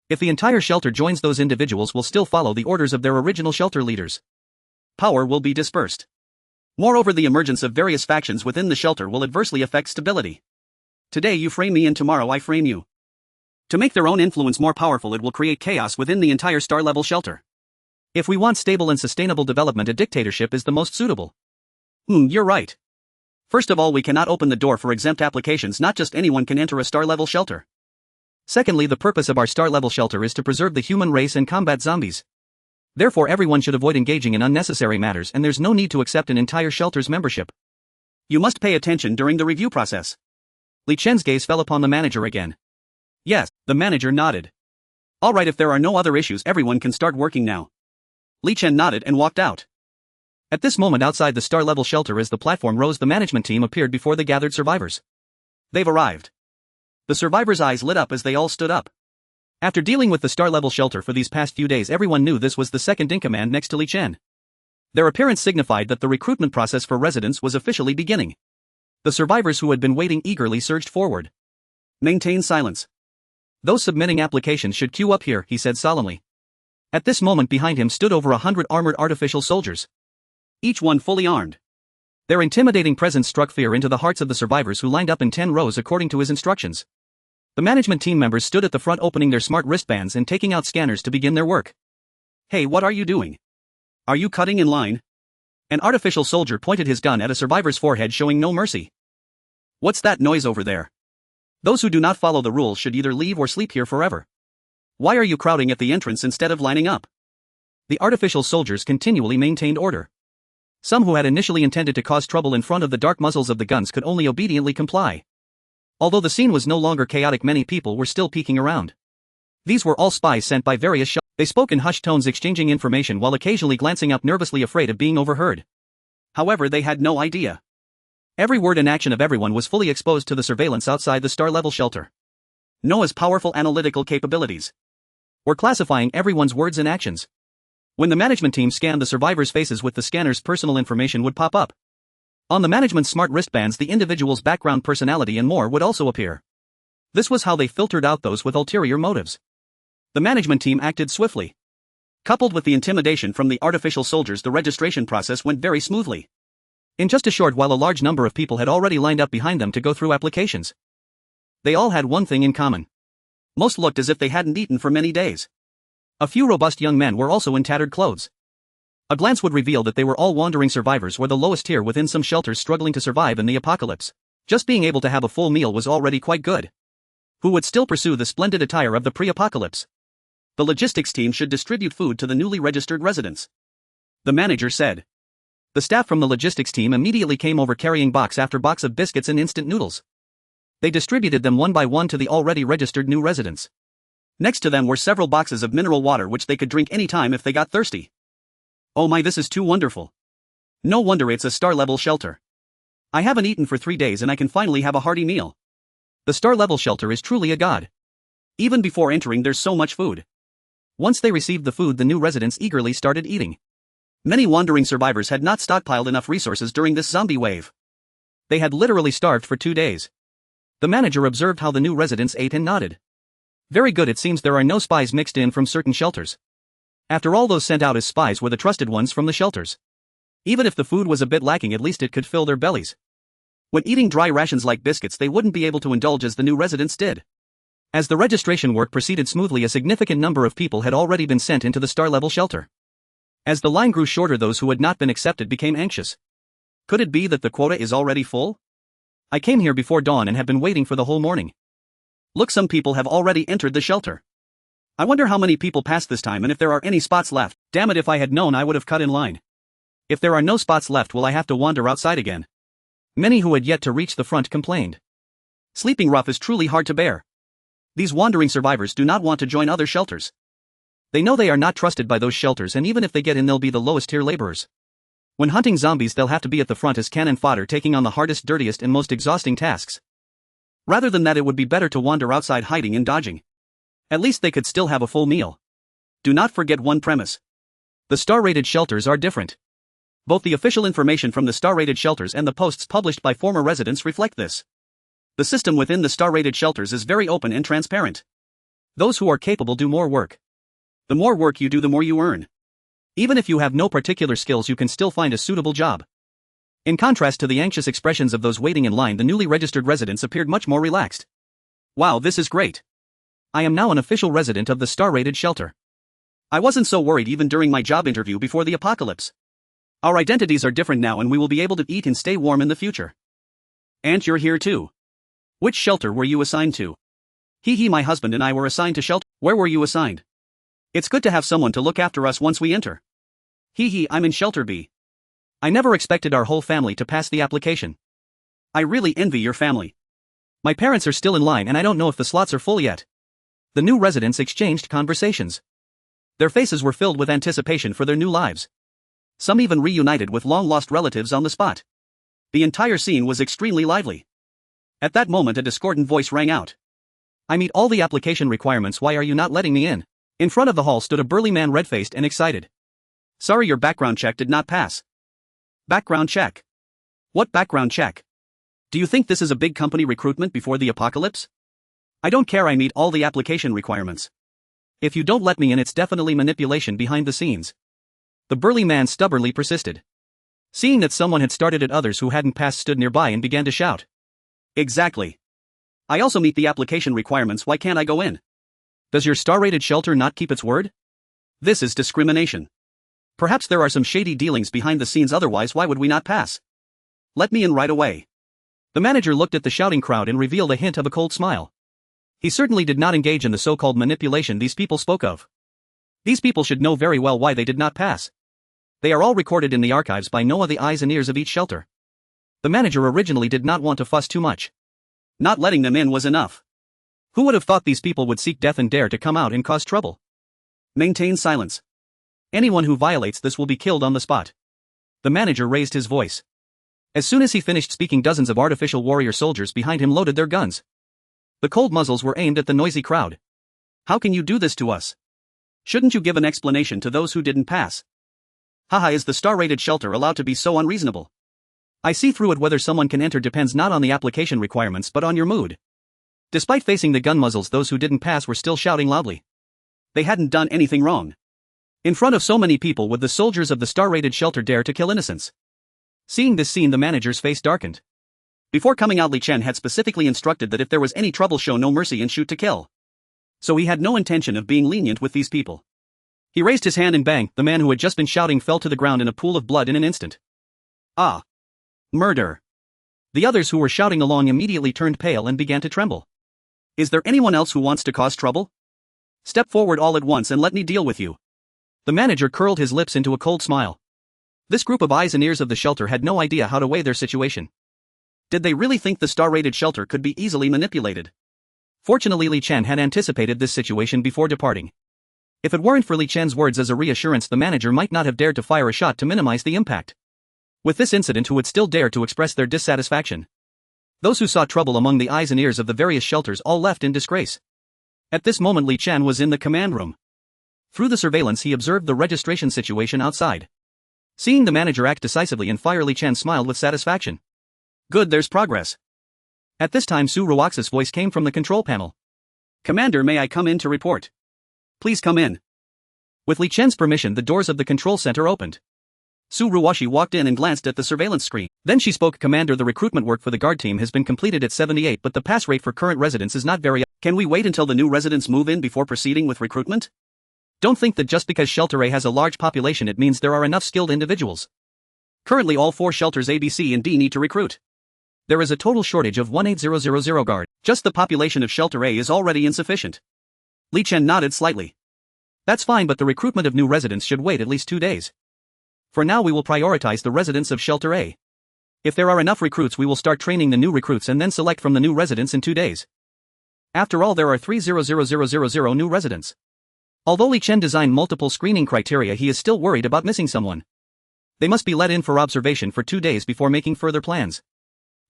If the entire shelter joins, those individuals will still follow the orders of their original shelter leaders. Power will be dispersed. Moreover, the emergence of various factions within the shelter will adversely affect stability. Today you frame me and tomorrow I frame you. To make their own influence more powerful, it will create chaos within the entire star-level shelter. If we want stable and sustainable development, a dictatorship is the most suitable. You're right. First of all, we cannot open the door for exempt applications. Not just anyone can enter a star-level shelter. Secondly, the purpose of our star-level shelter is to preserve the human race and combat zombies. Therefore, everyone should avoid engaging in unnecessary matters, and there's no need to accept an entire shelter's membership. You must pay attention during the review process. Li Chen's gaze fell upon the manager again. Yes, the manager nodded. All right, if there are no other issues, everyone can start working now. Li Chen nodded and walked out. At this moment, outside the star-level shelter, as the platform rose, the management team appeared before the gathered survivors. They've arrived. The survivors' eyes lit up as they all stood up. After dealing with the star-level shelter for these past few days, everyone knew this was the second-in-command next to Li Chen. Their appearance signified that the recruitment process for residents was officially beginning. The survivors who had been waiting eagerly surged forward. Maintain silence. Those submitting applications should queue up here, he said solemnly. At this moment, behind him stood over 100 armored artificial soldiers. Each one fully armed. Their intimidating presence struck fear into the hearts of the survivors, who lined up in 10 rows according to his instructions. The management team members stood at the front, opening their smart wristbands and taking out scanners to begin their work. Hey, what are you doing? Are you cutting in line? An artificial soldier pointed his gun at a survivor's forehead, showing no mercy. What's that noise over there? Those who do not follow the rules should either leave or sleep here forever. Why are you crowding at the entrance instead of lining up? The artificial soldiers continually maintained order. Some who had initially intended to cause trouble in front of the dark muzzles of the guns could only obediently comply. Although the scene was no longer chaotic, many people were still peeking around. These were all spies sent by various shelters. They spoke in hushed tones, exchanging information while occasionally glancing up, nervously afraid of being overheard. However, they had no idea. Every word and action of everyone was fully exposed to the surveillance outside the star-level shelter. NOAA's powerful analytical capabilities were classifying everyone's words and actions. When the management team scanned the survivors' faces with the scanners, personal information would pop up. On the management's smart wristbands, the individual's background, personality, and more would also appear. This was how they filtered out those with ulterior motives. The management team acted swiftly. Coupled with the intimidation from the artificial soldiers, the registration process went very smoothly. In just a short while, a large number of people had already lined up behind them to go through applications. They all had one thing in common. Most looked as if they hadn't eaten for many days. A few robust young men were also in tattered clothes. A glance would reveal that they were all wandering survivors, or the lowest tier within some shelters, struggling to survive in the apocalypse. Just being able to have a full meal was already quite good. Who would still pursue the splendid attire of the pre-apocalypse? The logistics team should distribute food to the newly registered residents. The manager said. The staff from the logistics team immediately came over carrying box after box of biscuits and instant noodles. They distributed them one by one to the already registered new residents. Next to them were several boxes of mineral water which they could drink anytime if they got thirsty. Oh my, this is too wonderful. No wonder it's a star-level shelter. I haven't eaten for 3 days and I can finally have a hearty meal. The star-level shelter is truly a god. Even before entering there's so much food. Once they received the food, the new residents eagerly started eating. Many wandering survivors had not stockpiled enough resources during this zombie wave. They had literally starved for 2 days. The manager observed how the new residents ate and nodded. Very good, it seems there are no spies mixed in from certain shelters. After all, those sent out as spies were the trusted ones from the shelters. Even if the food was a bit lacking, at least it could fill their bellies. When eating dry rations like biscuits, they wouldn't be able to indulge as the new residents did. As the registration work proceeded smoothly, a significant number of people had already been sent into the star-level shelter. As the line grew shorter, those who had not been accepted became anxious. Could it be that the quota is already full? I came here before dawn and have been waiting for the whole morning. Look, some people have already entered the shelter. I wonder how many people passed this time and if there are any spots left. Damn it, if I had known I would have cut in line. If there are no spots left, will I have to wander outside again? Many who had yet to reach the front complained. Sleeping rough is truly hard to bear. These wandering survivors do not want to join other shelters. They know they are not trusted by those shelters, and even if they get in, they'll be the lowest tier laborers. When hunting zombies, they'll have to be at the front as cannon fodder, taking on the hardest, dirtiest, and most exhausting tasks. Rather than that, it would be better to wander outside hiding and dodging. At least they could still have a full meal. Do not forget one premise. The star-rated shelters are different. Both the official information from the star-rated shelters and the posts published by former residents reflect this. The system within the star-rated shelters is very open and transparent. Those who are capable do more work. The more work you do, the more you earn. Even if you have no particular skills, you can still find a suitable job. In contrast to the anxious expressions of those waiting in line, the newly registered residents appeared much more relaxed. Wow, this is great. I am now an official resident of the star-rated shelter. I wasn't so worried even during my job interview before the apocalypse. Our identities are different now and we will be able to eat and stay warm in the future. And you're here too. Which shelter were you assigned to? My husband and I were assigned to shelter. Where were you assigned? It's good to have someone to look after us once we enter. I'm in shelter B. I never expected our whole family to pass the application. I really envy your family. My parents are still in line and I don't know if the slots are full yet. The new residents exchanged conversations. Their faces were filled with anticipation for their new lives. Some even reunited with long-lost relatives on the spot. The entire scene was extremely lively. At that moment, a discordant voice rang out. I meet all the application requirements, why are you not letting me in? In front of the hall stood a burly man, red-faced and excited. Sorry, your background check did not pass. Background check? What background check? Do you think this is a big company recruitment before the apocalypse? I don't care, I meet all the application requirements. If you don't let me in, it's definitely manipulation behind the scenes. The burly man stubbornly persisted. Seeing that someone had started it, others who hadn't passed stood nearby and began to shout. Exactly. I also meet the application requirements, why can't I go in? Does your star-rated shelter not keep its word? This is discrimination. Perhaps there are some shady dealings behind the scenes, otherwise why would we not pass? Let me in right away. The manager looked at the shouting crowd and revealed a hint of a cold smile. He certainly did not engage in the so-called manipulation these people spoke of. These people should know very well why they did not pass. They are all recorded in the archives by Noah, the eyes and ears of each shelter. The manager originally did not want to fuss too much. Not letting them in was enough. Who would have thought these people would seek death and dare to come out and cause trouble? Maintain silence. Anyone who violates this will be killed on the spot. The manager raised his voice. As soon as he finished speaking, dozens of artificial warrior soldiers behind him loaded their guns. The cold muzzles were aimed at the noisy crowd. How can you do this to us? Shouldn't you give an explanation to those who didn't pass? Haha, is the star-rated shelter allowed to be so unreasonable? I see through it. Whether someone can enter depends not on the application requirements but on your mood. Despite facing the gun muzzles, those who didn't pass were still shouting loudly. They hadn't done anything wrong. In front of so many people, would the soldiers of the star-rated shelter dare to kill innocents? Seeing this scene, the manager's face darkened. Before coming out, Li Chen had specifically instructed that if there was any trouble, show no mercy and shoot to kill. So he had no intention of being lenient with these people. He raised his hand and bang, the man who had just been shouting fell to the ground in a pool of blood in an instant. Ah! Murder! The others who were shouting along immediately turned pale and began to tremble. Is there anyone else who wants to cause trouble? Step forward all at once and let me deal with you. The manager curled his lips into a cold smile. This group of eyes and ears of the shelter had no idea how to weigh their situation. Did they really think the star-rated shelter could be easily manipulated? Fortunately, Li Chen had anticipated this situation before departing. If it weren't for Li Chen's words as a reassurance, the manager might not have dared to fire a shot to minimize the impact. With this incident, who would still dare to express their dissatisfaction? Those who saw trouble among the eyes and ears of the various shelters all left in disgrace. At this moment, Li Chen was in the command room. Through the surveillance, he observed the registration situation outside. Seeing the manager act decisively and fire, Li Chen smiled with satisfaction. Good, there's progress. At this time, Su Ruox's voice came from the control panel. Commander, may I come in to report? Please come in. With Li Chen's permission, the doors of the control center opened. Su Ruoxi walked in and glanced at the surveillance screen. Then she spoke. Commander, the recruitment work for the guard team has been completed at 78, but the pass rate for current residents is not very. Can we wait until the new residents move in before proceeding with recruitment? Don't think that just because Shelter A has a large population it means there are enough skilled individuals. Currently all 4 shelters A, B, C, and D need to recruit. There is a total shortage of 18000 guard. Just the population of Shelter A is already insufficient. Li Chen nodded slightly. That's fine, but the recruitment of new residents should wait at least 2 days. For now we will prioritize the residents of Shelter A. If there are enough recruits we will start training the new recruits and then select from the new residents in 2 days. After all, there are 300,000 new residents. Although Li Chen designed multiple screening criteria, he is still worried about missing someone. They must be let in for observation for 2 days before making further plans.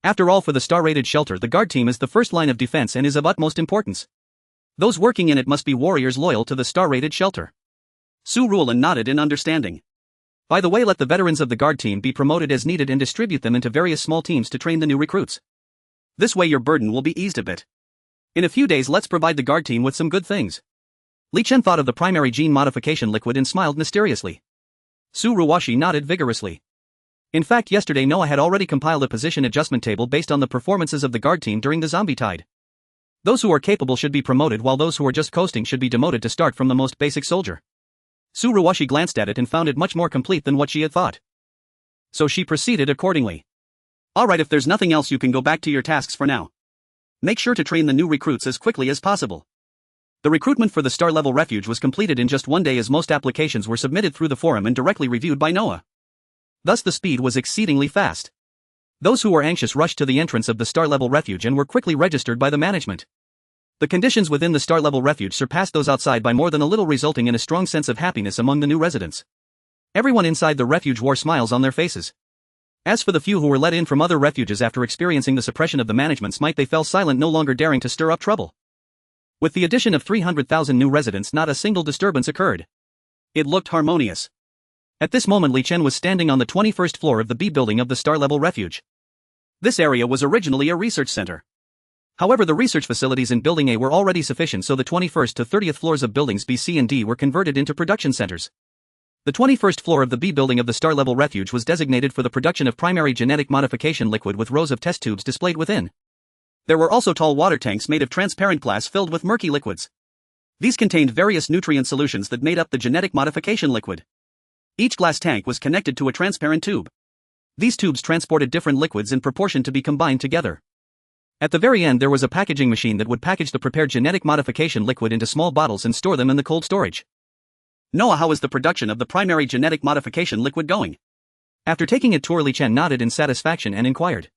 After all, for the star-rated shelter, the guard team is the first line of defense and is of utmost importance. Those working in it must be warriors loyal to the star-rated shelter. Su Ruolan nodded in understanding. By the way, let the veterans of the guard team be promoted as needed and distribute them into various small teams to train the new recruits. This way your burden will be eased a bit. In a few days let's provide the guard team with some good things. Li Chen thought of the primary gene modification liquid and smiled mysteriously. Su Ruoxi nodded vigorously. In fact, yesterday Noah had already compiled a position adjustment table based on the performances of the guard team during the zombie tide. Those who are capable should be promoted while those who are just coasting should be demoted to start from the most basic soldier. Su Ruoxi glanced at it and found it much more complete than what she had thought. So she proceeded accordingly. Alright, if there's nothing else you can go back to your tasks for now. Make sure to train the new recruits as quickly as possible. The recruitment for the star-level refuge was completed in just 1 day, as most applications were submitted through the forum and directly reviewed by Noah. Thus the speed was exceedingly fast. Those who were anxious rushed to the entrance of the star-level refuge and were quickly registered by the management. The conditions within the star-level refuge surpassed those outside by more than a little, resulting in a strong sense of happiness among the new residents. Everyone inside the refuge wore smiles on their faces. As for the few who were let in from other refuges after experiencing the suppression of the management's might, they fell silent, no longer daring to stir up trouble. With the addition of 300,000 new residents, not a single disturbance occurred. It looked harmonious. At this moment Li Chen was standing on the 21st floor of the B building of the star-level refuge. This area was originally a research center. However, the research facilities in Building A were already sufficient, so the 21st to 30th floors of Buildings B, C, and D were converted into production centers. The 21st floor of the B building of the star-level refuge was designated for the production of primary genetic modification liquid with rows of test tubes displayed within. There were also tall water tanks made of transparent glass filled with murky liquids. These contained various nutrient solutions that made up the genetic modification liquid. Each glass tank was connected to a transparent tube. These tubes transported different liquids in proportion to be combined together. At the very end there was a packaging machine that would package the prepared genetic modification liquid into small bottles and store them in the cold storage. Noah, how is the production of the primary genetic modification liquid going? After taking a tour, Li Chen nodded in satisfaction and inquired.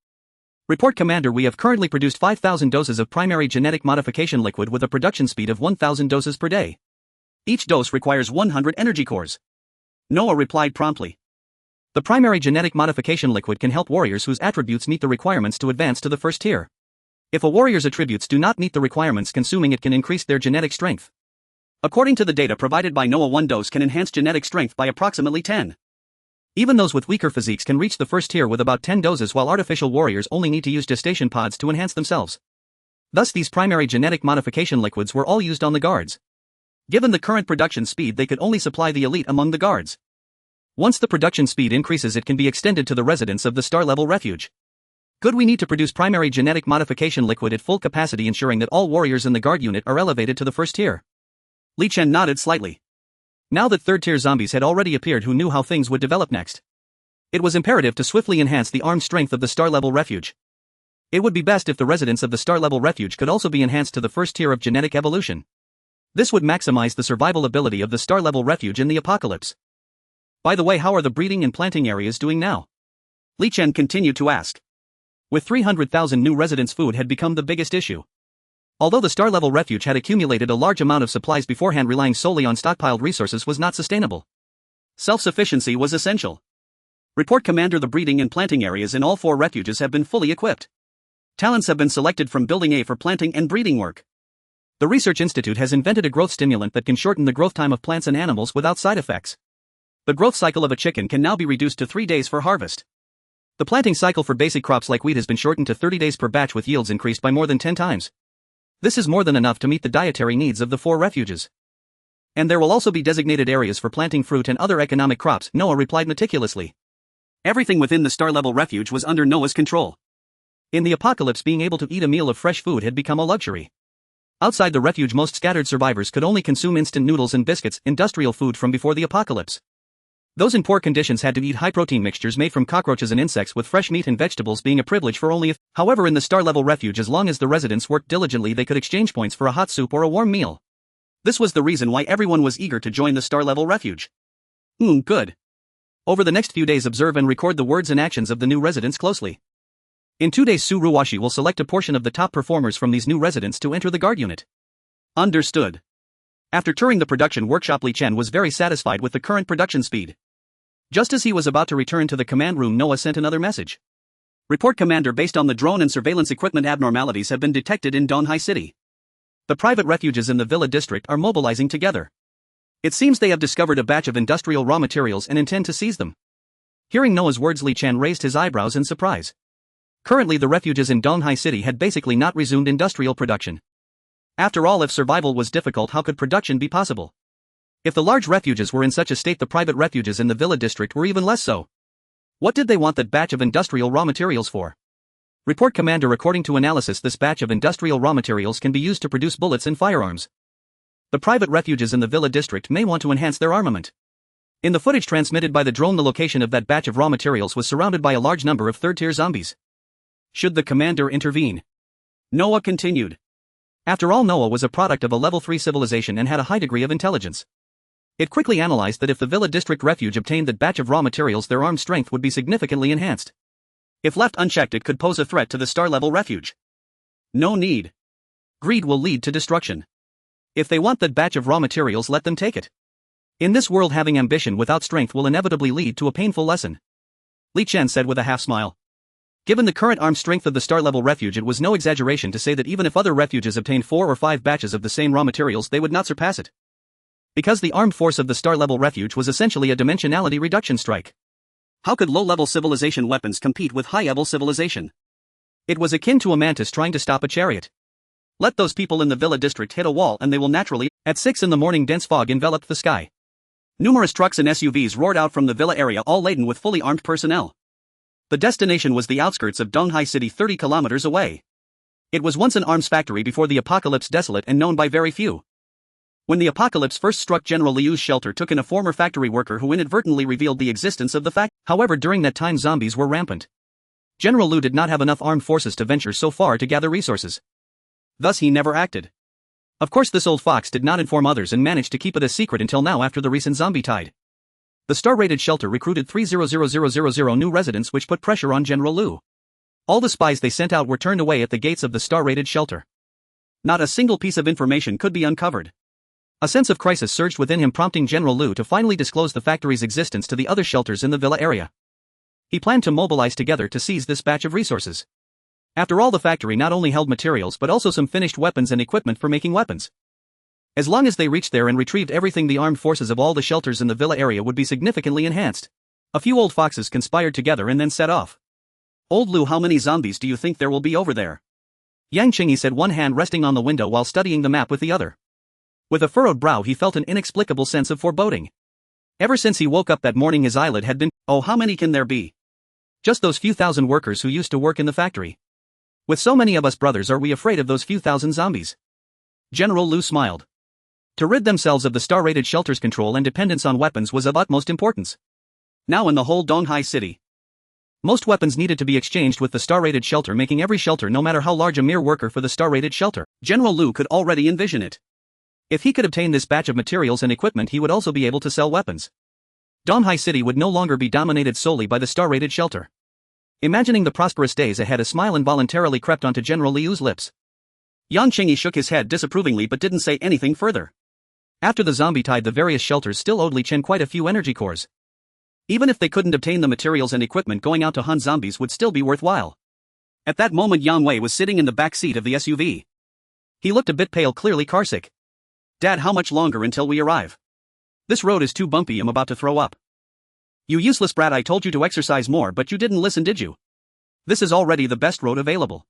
Report, Commander, we have currently produced 5,000 doses of primary genetic modification liquid with a production speed of 1,000 doses per day. Each dose requires 100 energy cores. Noah replied promptly. The primary genetic modification liquid can help warriors whose attributes meet the requirements to advance to the first tier. If a warrior's attributes do not meet the requirements, consuming it can increase their genetic strength. According to the data provided by Noah, 1 dose can enhance genetic strength by approximately 10. Even those with weaker physiques can reach the first tier with about 10 doses, while artificial warriors only need to use gestation pods to enhance themselves. Thus these primary genetic modification liquids were all used on the guards. Given the current production speed, they could only supply the elite among the guards. Once the production speed increases, it can be extended to the residents of the star-level refuge. Good, we need to produce primary genetic modification liquid at full capacity, ensuring that all warriors in the guard unit are elevated to the first tier. Li Chen nodded slightly. Now that third-tier zombies had already appeared who knew how things would develop next. It was imperative to swiftly enhance the armed strength of the star-level refuge. It would be best if the residents of the star-level refuge could also be enhanced to the first tier of genetic evolution. This would maximize the survival ability of the star-level refuge in the apocalypse. By the way, how are the breeding and planting areas doing now? Li Chen continued to ask. With 300,000 new residents, food had become the biggest issue. Although the star-level refuge had accumulated a large amount of supplies beforehand, relying solely on stockpiled resources was not sustainable. Self-sufficiency was essential. Report Commander, the breeding and planting areas in all 4 refuges have been fully equipped. Talents have been selected from Building A for planting and breeding work. The Research Institute has invented a growth stimulant that can shorten the growth time of plants and animals without side effects. The growth cycle of a chicken can now be reduced to 3 days for harvest. The planting cycle for basic crops like wheat has been shortened to 30 days per batch, with yields increased by more than 10 times. This is more than enough to meet the dietary needs of the 4 refuges. And there will also be designated areas for planting fruit and other economic crops, Noah replied meticulously. Everything within the star-level refuge was under Noah's control. In the apocalypse, being able to eat a meal of fresh food had become a luxury. Outside the refuge, most scattered survivors could only consume instant noodles and biscuits, industrial food from before the apocalypse. Those in poor conditions had to eat high-protein mixtures made from cockroaches and insects, with fresh meat and vegetables being a privilege for only however, in the star-level refuge, as long as the residents worked diligently, they could exchange points for a hot soup or a warm meal. This was the reason why everyone was eager to join the star-level refuge. Good. Over the next few days, observe and record the words and actions of the new residents closely. In 2 days, Su Ruwashi will select a portion of the top performers from these new residents to enter the guard unit. Understood. After touring the production workshop, Li Chen was very satisfied with the current production speed. Just as he was about to return to the command room, Noah sent another message. Report Commander, based on the drone and surveillance equipment, abnormalities have been detected in Donghai City. The private refuges in the Villa District are mobilizing together. It seems they have discovered a batch of industrial raw materials and intend to seize them. Hearing Noah's words, Li Chen raised his eyebrows in surprise. Currently, the refuges in Donghai City had basically not resumed industrial production. After all, if survival was difficult, how could production be possible? If the large refuges were in such a state, the private refuges in the Villa District were even less so. What did they want that batch of industrial raw materials for? Report Commander, according to analysis, this batch of industrial raw materials can be used to produce bullets and firearms. The private refuges in the Villa District may want to enhance their armament. In the footage transmitted by the drone, the location of that batch of raw materials was surrounded by a large number of third-tier zombies. Should the commander intervene? Noah continued. After all, Noah was a product of a level 3 civilization and had a high degree of intelligence. It quickly analyzed that if the Villa District refuge obtained that batch of raw materials, their armed strength would be significantly enhanced. If left unchecked, it could pose a threat to the star-level refuge. No need. Greed will lead to destruction. If they want that batch of raw materials, let them take it. In this world, having ambition without strength will inevitably lead to a painful lesson. Li Chen said with a half-smile. Given the current armed strength of the star-level refuge, it was no exaggeration to say that even if other refuges obtained 4 or 5 batches of the same raw materials, they would not surpass it. Because the armed force of the star-level refuge was essentially a dimensionality reduction strike. How could low-level civilization weapons compete with high-level civilization? It was akin to a mantis trying to stop a chariot. Let those people in the Villa District hit a wall and they will naturally. At 6 in the morning, dense fog enveloped the sky. Numerous trucks and SUVs roared out from the villa area, all laden with fully armed personnel. The destination was the outskirts of Donghai City, 30 kilometers away. It was once an arms factory before the apocalypse, desolate and known by very few. When the apocalypse first struck, General Liu's shelter took in a former factory worker who inadvertently revealed the existence of the factory. However, during that time, zombies were rampant. General Liu did not have enough armed forces to venture so far to gather resources. Thus, he never acted. Of course, this old fox did not inform others and managed to keep it a secret until now, after the recent zombie tide. The star-rated shelter recruited 300,000 new residents, which put pressure on General Liu. All the spies they sent out were turned away at the gates of the star-rated shelter. Not a single piece of information could be uncovered. A sense of crisis surged within him, prompting General Liu to finally disclose the factory's existence to the other shelters in the villa area. He planned to mobilize together to seize this batch of resources. After all, the factory not only held materials but also some finished weapons and equipment for making weapons. As long as they reached there and retrieved everything, the armed forces of all the shelters in the villa area would be significantly enhanced. A few old foxes conspired together and then set off. Old Liu, how many zombies do you think there will be over there? Yang Qingyi said, one hand resting on the window while studying the map with the other. With a furrowed brow, he felt an inexplicable sense of foreboding. Ever since he woke up that morning, his eyelid had been, oh, how many can there be? Just those few thousand workers who used to work in the factory. With so many of us brothers, are we afraid of those few thousand zombies? General Liu smiled. To rid themselves of the star-rated shelter's control and dependence on weapons was of utmost importance. Now in the whole Donghai City, most weapons needed to be exchanged with the star-rated shelter, making every shelter, no matter how large, a mere worker for the star-rated shelter. General Liu could already envision it. If he could obtain this batch of materials and equipment, he would also be able to sell weapons. Donghai City would no longer be dominated solely by the star-rated shelter. Imagining the prosperous days ahead, a smile involuntarily crept onto General Liu's lips. Yang Qingyi shook his head disapprovingly but didn't say anything further. After the zombie tide, the various shelters still owed Li Chen quite a few energy cores. Even if they couldn't obtain the materials and equipment, going out to hunt zombies would still be worthwhile. At that moment, Yang Wei was sitting in the back seat of the SUV. He looked a bit pale, clearly carsick. "Dad, how much longer until we arrive? This road is too bumpy, I'm about to throw up." "You useless brat, I told you to exercise more, but you didn't listen, did you? This is already the best road available,"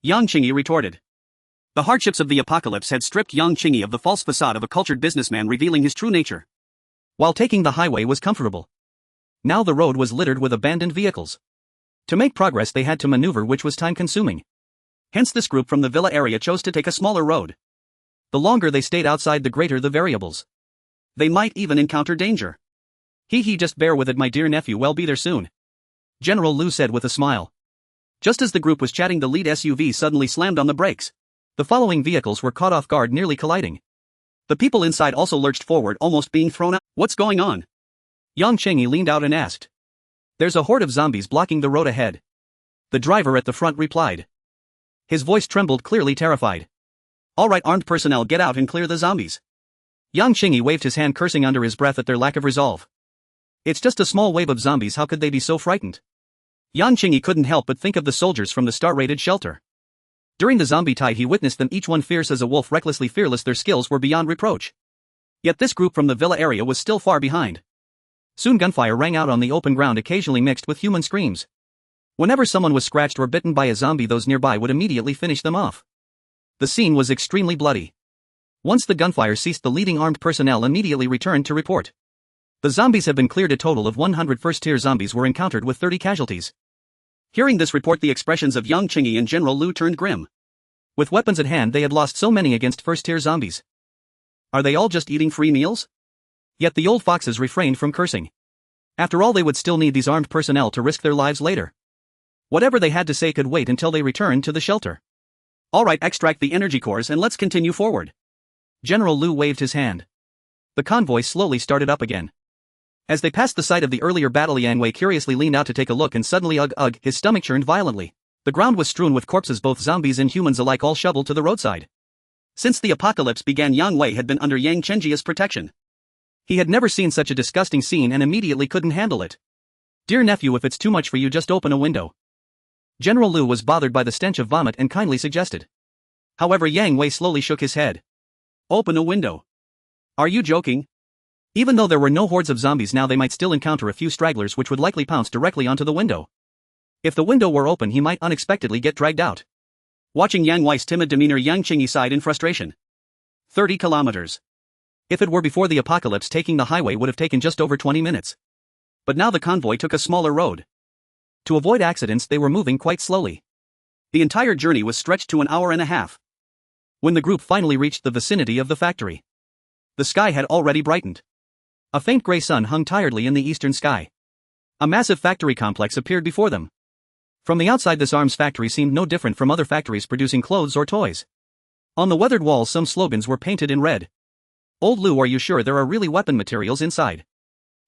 Yang Qingyi retorted. The hardships of the apocalypse had stripped Yang Qingyi of the false facade of a cultured businessman, revealing his true nature. While taking the highway was comfortable, now the road was littered with abandoned vehicles. To make progress they had to maneuver, which was time-consuming. Hence this group from the villa area chose to take a smaller road. The longer they stayed outside, the greater the variables. They might even encounter danger. Just bear with it, my dear nephew, we'll be there soon," General Liu said with a smile. Just as the group was chatting, the lead SUV suddenly slammed on the brakes. The following vehicles were caught off guard, nearly colliding. The people inside also lurched forward, almost being thrown out. "What's going on?" Yang Qingyi leaned out and asked. "There's a horde of zombies blocking the road ahead," the driver at the front replied. His voice trembled, clearly terrified. "All right, armed personnel, get out and clear the zombies." Yang Qingyi waved his hand, cursing under his breath at their lack of resolve. It's just a small wave of zombies, how could they be so frightened? Yang Qingyi couldn't help but think of the soldiers from the star-rated shelter. During the zombie tide he witnessed them, each one fierce as a wolf, recklessly fearless. Their skills were beyond reproach. Yet this group from the villa area was still far behind. Soon gunfire rang out on the open ground, occasionally mixed with human screams. Whenever someone was scratched or bitten by a zombie, those nearby would immediately finish them off. The scene was extremely bloody. Once the gunfire ceased, the leading armed personnel immediately returned to report. The zombies have been cleared. A total of 100 first-tier zombies were encountered with 30 casualties. Hearing this report, the expressions of Yang Qingyi and General Liu turned grim. With weapons at hand, they had lost so many against first-tier zombies. Are they all just eating free meals? Yet the old foxes refrained from cursing. After all, they would still need these armed personnel to risk their lives later. Whatever they had to say could wait until they returned to the shelter. All right, extract the energy cores and let's continue forward. General Liu waved his hand. The convoy slowly started up again. As they passed the site of the earlier battle, Yang Wei curiously leaned out to take a look, and suddenly his stomach churned violently. The ground was strewn with corpses, both zombies and humans alike, all shoveled to the roadside. Since the apocalypse began, Yang Wei had been under Yang Chenjia's protection. He had never seen such a disgusting scene and immediately couldn't handle it. "Dear nephew, if it's too much for you, just open a window." General Liu was bothered by the stench of vomit and kindly suggested. However, Yang Wei slowly shook his head. "Open a window? Are you joking?" Even though there were no hordes of zombies now, they might still encounter a few stragglers which would likely pounce directly onto the window. If the window were open, he might unexpectedly get dragged out. Watching Yang Wei's timid demeanor, Yang Qingyi sighed in frustration. 30 kilometers. If it were before the apocalypse, taking the highway would have taken just over 20 minutes. But now the convoy took a smaller road. To avoid accidents, they were moving quite slowly. The entire journey was stretched to an hour and a half. When the group finally reached the vicinity of the factory, the sky had already brightened. A faint gray sun hung tiredly in the eastern sky. A massive factory complex appeared before them. From the outside, this arms factory seemed no different from other factories producing clothes or toys. On the weathered walls, some slogans were painted in red. "Old Liu, are you sure there are really weapon materials inside?"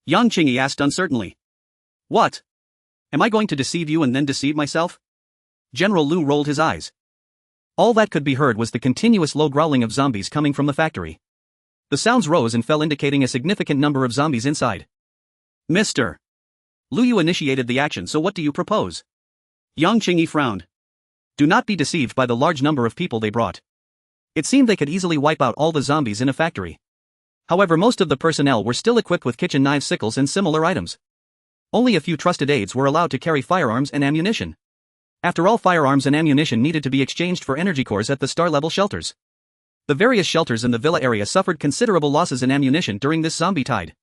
Yang Qingyi asked uncertainly. "What? Am I going to deceive you and then deceive myself?" General Liu rolled his eyes. All that could be heard was the continuous low growling of zombies coming from the factory. The sounds rose and fell, indicating a significant number of zombies inside. "Mr. Liu, you initiated the action, so what do you propose?" Yang Qingyi frowned. Do not be deceived by the large number of people they brought. It seemed they could easily wipe out all the zombies in a factory. However, most of the personnel were still equipped with kitchen knives, sickles and similar items. Only a few trusted aides were allowed to carry firearms and ammunition. After all, firearms and ammunition needed to be exchanged for energy cores at the star-level shelters. The various shelters in the villa area suffered considerable losses in ammunition during this zombie tide.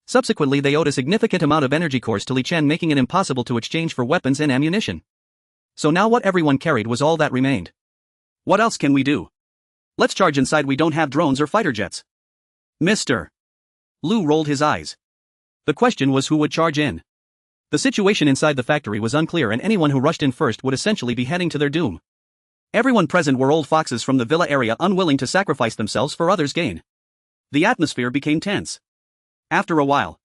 Subsequently, they owed a significant amount of energy cores to Li Chen, making it impossible to exchange for weapons and ammunition. So now what everyone carried was all that remained. What else can we do? Let's charge inside. We don't have drones or fighter jets. Mr. Liu rolled his eyes. The question was who would charge in. The situation inside the factory was unclear, and anyone who rushed in first would essentially be heading to their doom. Everyone present were old foxes from the villa area, unwilling to sacrifice themselves for others' gain. The atmosphere became tense. After a while,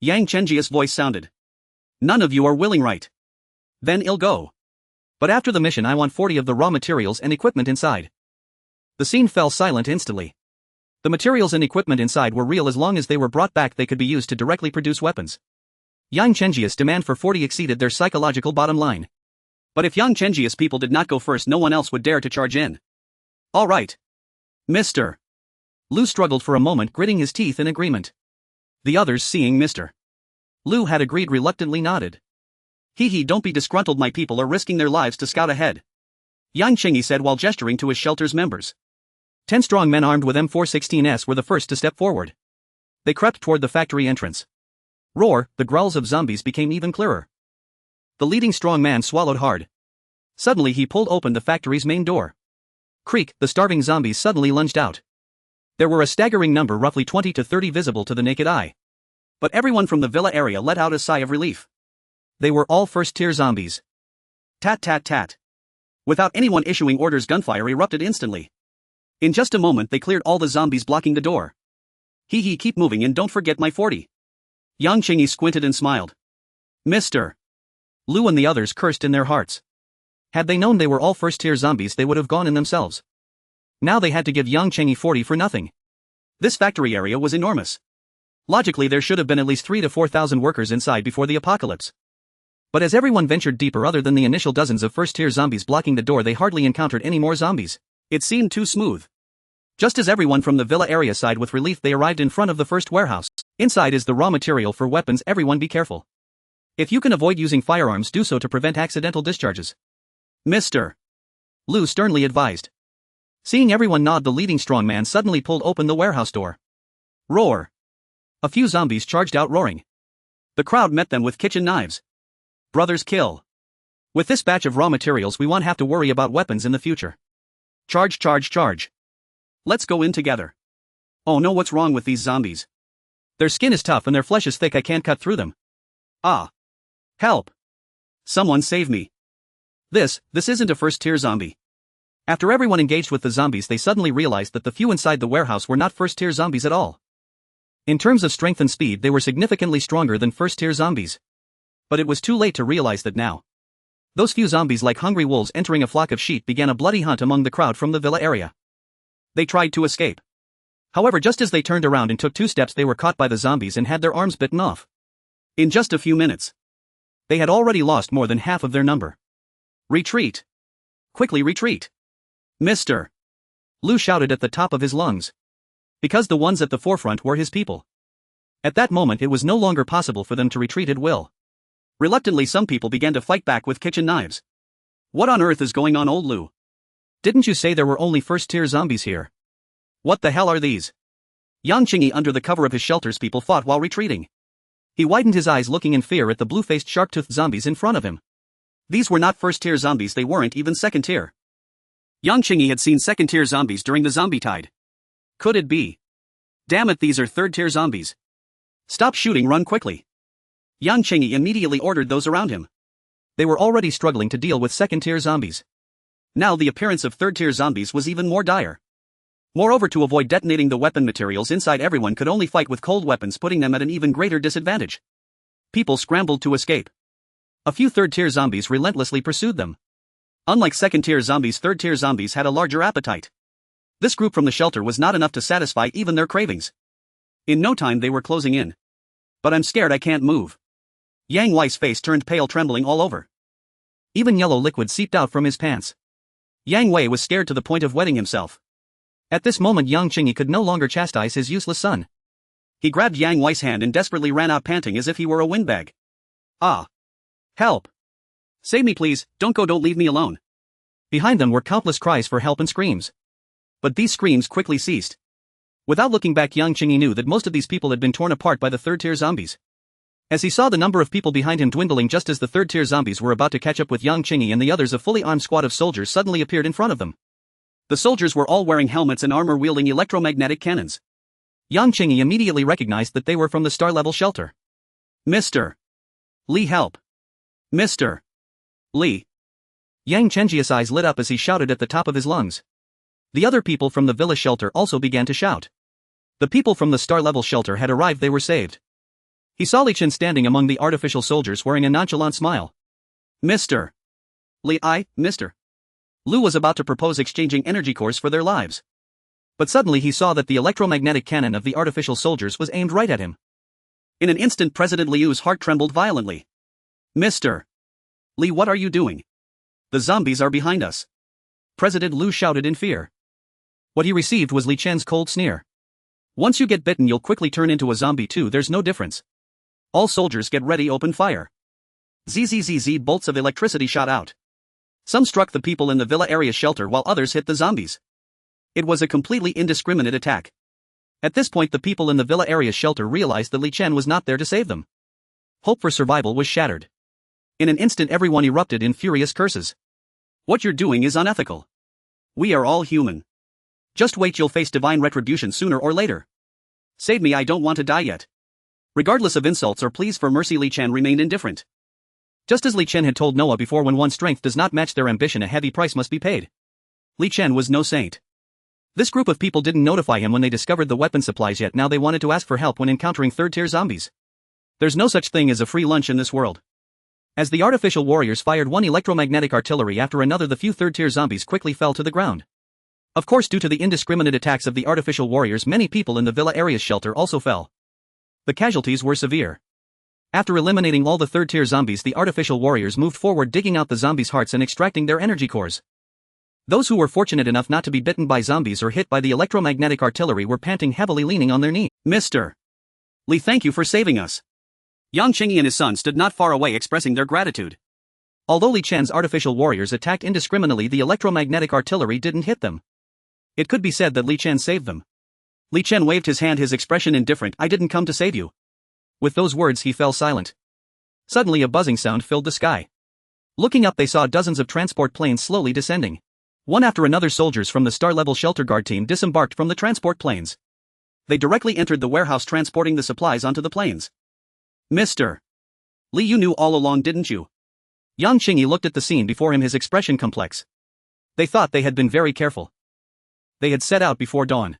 Yang Chenjia's voice sounded. None of you are willing, right? Then I'll go. But after the mission I want 40 of the raw materials and equipment inside. The scene fell silent instantly. The materials and equipment inside were real. As long as they were brought back they could be used to directly produce weapons. Yang Chenjia's demand for 40 exceeded their psychological bottom line. But if Yang Chenjia's people did not go first, no one else would dare to charge in. All right. Mr. Lu struggled for a moment, gritting his teeth in agreement. The others, seeing Mr. Lu had agreed, reluctantly nodded. Hee, don't be disgruntled, my people are risking their lives to scout ahead. Yang Chengi said while gesturing to his shelter's members. 10 strong men armed with M416s were the first to step forward. They crept toward the factory entrance. Roar, the growls of zombies became even clearer. The leading strong man swallowed hard. Suddenly he pulled open the factory's main door. Creak, the starving zombies suddenly lunged out. There were a staggering number, roughly 20 to 30 visible to the naked eye. But everyone from the villa area let out a sigh of relief. They were all first-tier zombies. Tat tat tat. Without anyone issuing orders, gunfire erupted instantly. In just a moment they cleared all the zombies blocking the door. Hee, keep moving and don't forget my 40. Yang Chengi squinted and smiled. Mr. Lu and the others cursed in their hearts. Had they known they were all first-tier zombies they would have gone in themselves. Now they had to give Yang Chengi 40 for nothing. This factory area was enormous. Logically there should have been at least 3,000 to 4,000 workers inside before the apocalypse. But as everyone ventured deeper, other than the initial dozens of first-tier zombies blocking the door, they hardly encountered any more zombies. It seemed too smooth. Just as everyone from the villa area sighed with relief, they arrived in front of the first warehouse. Inside is the raw material for weapons. Everyone be careful. If you can avoid using firearms, do so to prevent accidental discharges. Mr. Lu sternly advised. Seeing everyone nod, the leading strong man suddenly pulled open the warehouse door. Roar. A few zombies charged out roaring. The crowd met them with kitchen knives. Brothers kill. With this batch of raw materials we won't have to worry about weapons in the future. Charge, charge, charge. Let's go in together. Oh no, what's wrong with these zombies? Their skin is tough and their flesh is thick, I can't cut through them. Ah. Help. Someone save me. This isn't a first-tier zombie. After everyone engaged with the zombies they suddenly realized that the few inside the warehouse were not first-tier zombies at all. In terms of strength and speed they were significantly stronger than first-tier zombies. But it was too late to realize that now. Those few zombies, like hungry wolves entering a flock of sheep, began a bloody hunt among the crowd from the villa area. They tried to escape. However, just as they turned around and took 2 steps they were caught by the zombies and had their arms bitten off. In just a few minutes. They had already lost more than half of their number. Retreat. Quickly retreat. Mr. Lu shouted at the top of his lungs. Because the ones at the forefront were his people. At that moment it was no longer possible for them to retreat at will. Reluctantly some people began to fight back with kitchen knives. What on earth is going on, old Lu? Didn't you say there were only first-tier zombies here? What the hell are these? Yang Chengi, under the cover of his shelter's people, fought while retreating. He widened his eyes, looking in fear at the blue-faced sharp-toothed zombies in front of him. These were not first-tier zombies, they weren't even second-tier. Yang Chengi had seen second-tier zombies during the zombie tide. Could it be? Damn it, these are third-tier zombies. Stop shooting, run quickly. Yang Chengi immediately ordered those around him. They were already struggling to deal with second-tier zombies. Now the appearance of third-tier zombies was even more dire. Moreover, to avoid detonating the weapon materials inside, everyone could only fight with cold weapons, putting them at an even greater disadvantage. People scrambled to escape. A few third-tier zombies relentlessly pursued them. Unlike second-tier zombies, third-tier zombies had a larger appetite. This group from the shelter was not enough to satisfy even their cravings. In no time they were closing in. But I'm scared, I can't move. Yang Wei's face turned pale, trembling all over. Even yellow liquid seeped out from his pants. Yang Wei was scared to the point of wetting himself. At this moment Yang Chengi could no longer chastise his useless son. He grabbed Yang Wei's hand and desperately ran out, panting as if he were a windbag. Ah! Help! Save me please, don't go, don't leave me alone. Behind them were countless cries for help and screams. But these screams quickly ceased. Without looking back, Yang Chengi knew that most of these people had been torn apart by the third-tier zombies. As he saw the number of people behind him dwindling just as the third-tier zombies were about to catch up with Yang Chengi and the others, a fully armed squad of soldiers suddenly appeared in front of them. The soldiers were all wearing helmets and armor, wielding electromagnetic cannons. Yang Chengi immediately recognized that they were from the star-level shelter. Mr. Li, help! Mr. Li! Yang Chenji's eyes lit up as he shouted at the top of his lungs. The other people from the villa shelter also began to shout. The people from the star-level shelter had arrived, they were saved. He saw Li Chen standing among the artificial soldiers wearing a nonchalant smile. Mr. Li, Mr. Lu was about to propose exchanging energy cores for their lives. But suddenly he saw that the electromagnetic cannon of the artificial soldiers was aimed right at him. In an instant, President Liu's heart trembled violently. Mr. Li, what are you doing? The zombies are behind us. President Liu shouted in fear. What he received was Li Chen's cold sneer. Once you get bitten, you'll quickly turn into a zombie too, there's no difference. All soldiers get ready, open fire. Zzz, bolts of electricity shot out. Some struck the people in the villa area shelter while others hit the zombies. It was a completely indiscriminate attack. At this point, the people in the villa area shelter realized that Li Chen was not there to save them. Hope for survival was shattered. In an instant, everyone erupted in furious curses. What you're doing is unethical. We are all human. Just wait, you'll face divine retribution sooner or later. Save me, I don't want to die yet. Regardless of insults or pleas for mercy, Li Chen remained indifferent. Just as Li Chen had told Noah before, when one's strength does not match their ambition, a heavy price must be paid. Li Chen was no saint. This group of people didn't notify him when they discovered the weapon supplies, yet now they wanted to ask for help when encountering third-tier zombies. There's no such thing as a free lunch in this world. As the artificial warriors fired one electromagnetic artillery after another, the few third-tier zombies quickly fell to the ground. Of course, due to the indiscriminate attacks of the artificial warriors, many people in the villa area's shelter also fell. The casualties were severe. After eliminating all the third-tier zombies, the artificial warriors moved forward, digging out the zombies' hearts and extracting their energy cores. Those who were fortunate enough not to be bitten by zombies or hit by the electromagnetic artillery were panting heavily, leaning on their knee. Mr. Li, thank you for saving us. Yang Qingyi and his son stood not far away, expressing their gratitude. Although Li Chen's artificial warriors attacked indiscriminately, the electromagnetic artillery didn't hit them. It could be said that Li Chen saved them. Li Chen waved his hand, his expression indifferent. I didn't come to save you. With those words, he fell silent. Suddenly, a buzzing sound filled the sky. Looking up, they saw dozens of transport planes slowly descending. One after another, soldiers from the star-level shelter guard team disembarked from the transport planes. They directly entered the warehouse, transporting the supplies onto the planes. Mr. Li, you knew all along, didn't you? Yang Qingyi looked at the scene before him, his expression complex. They thought they had been very careful. They had set out before dawn.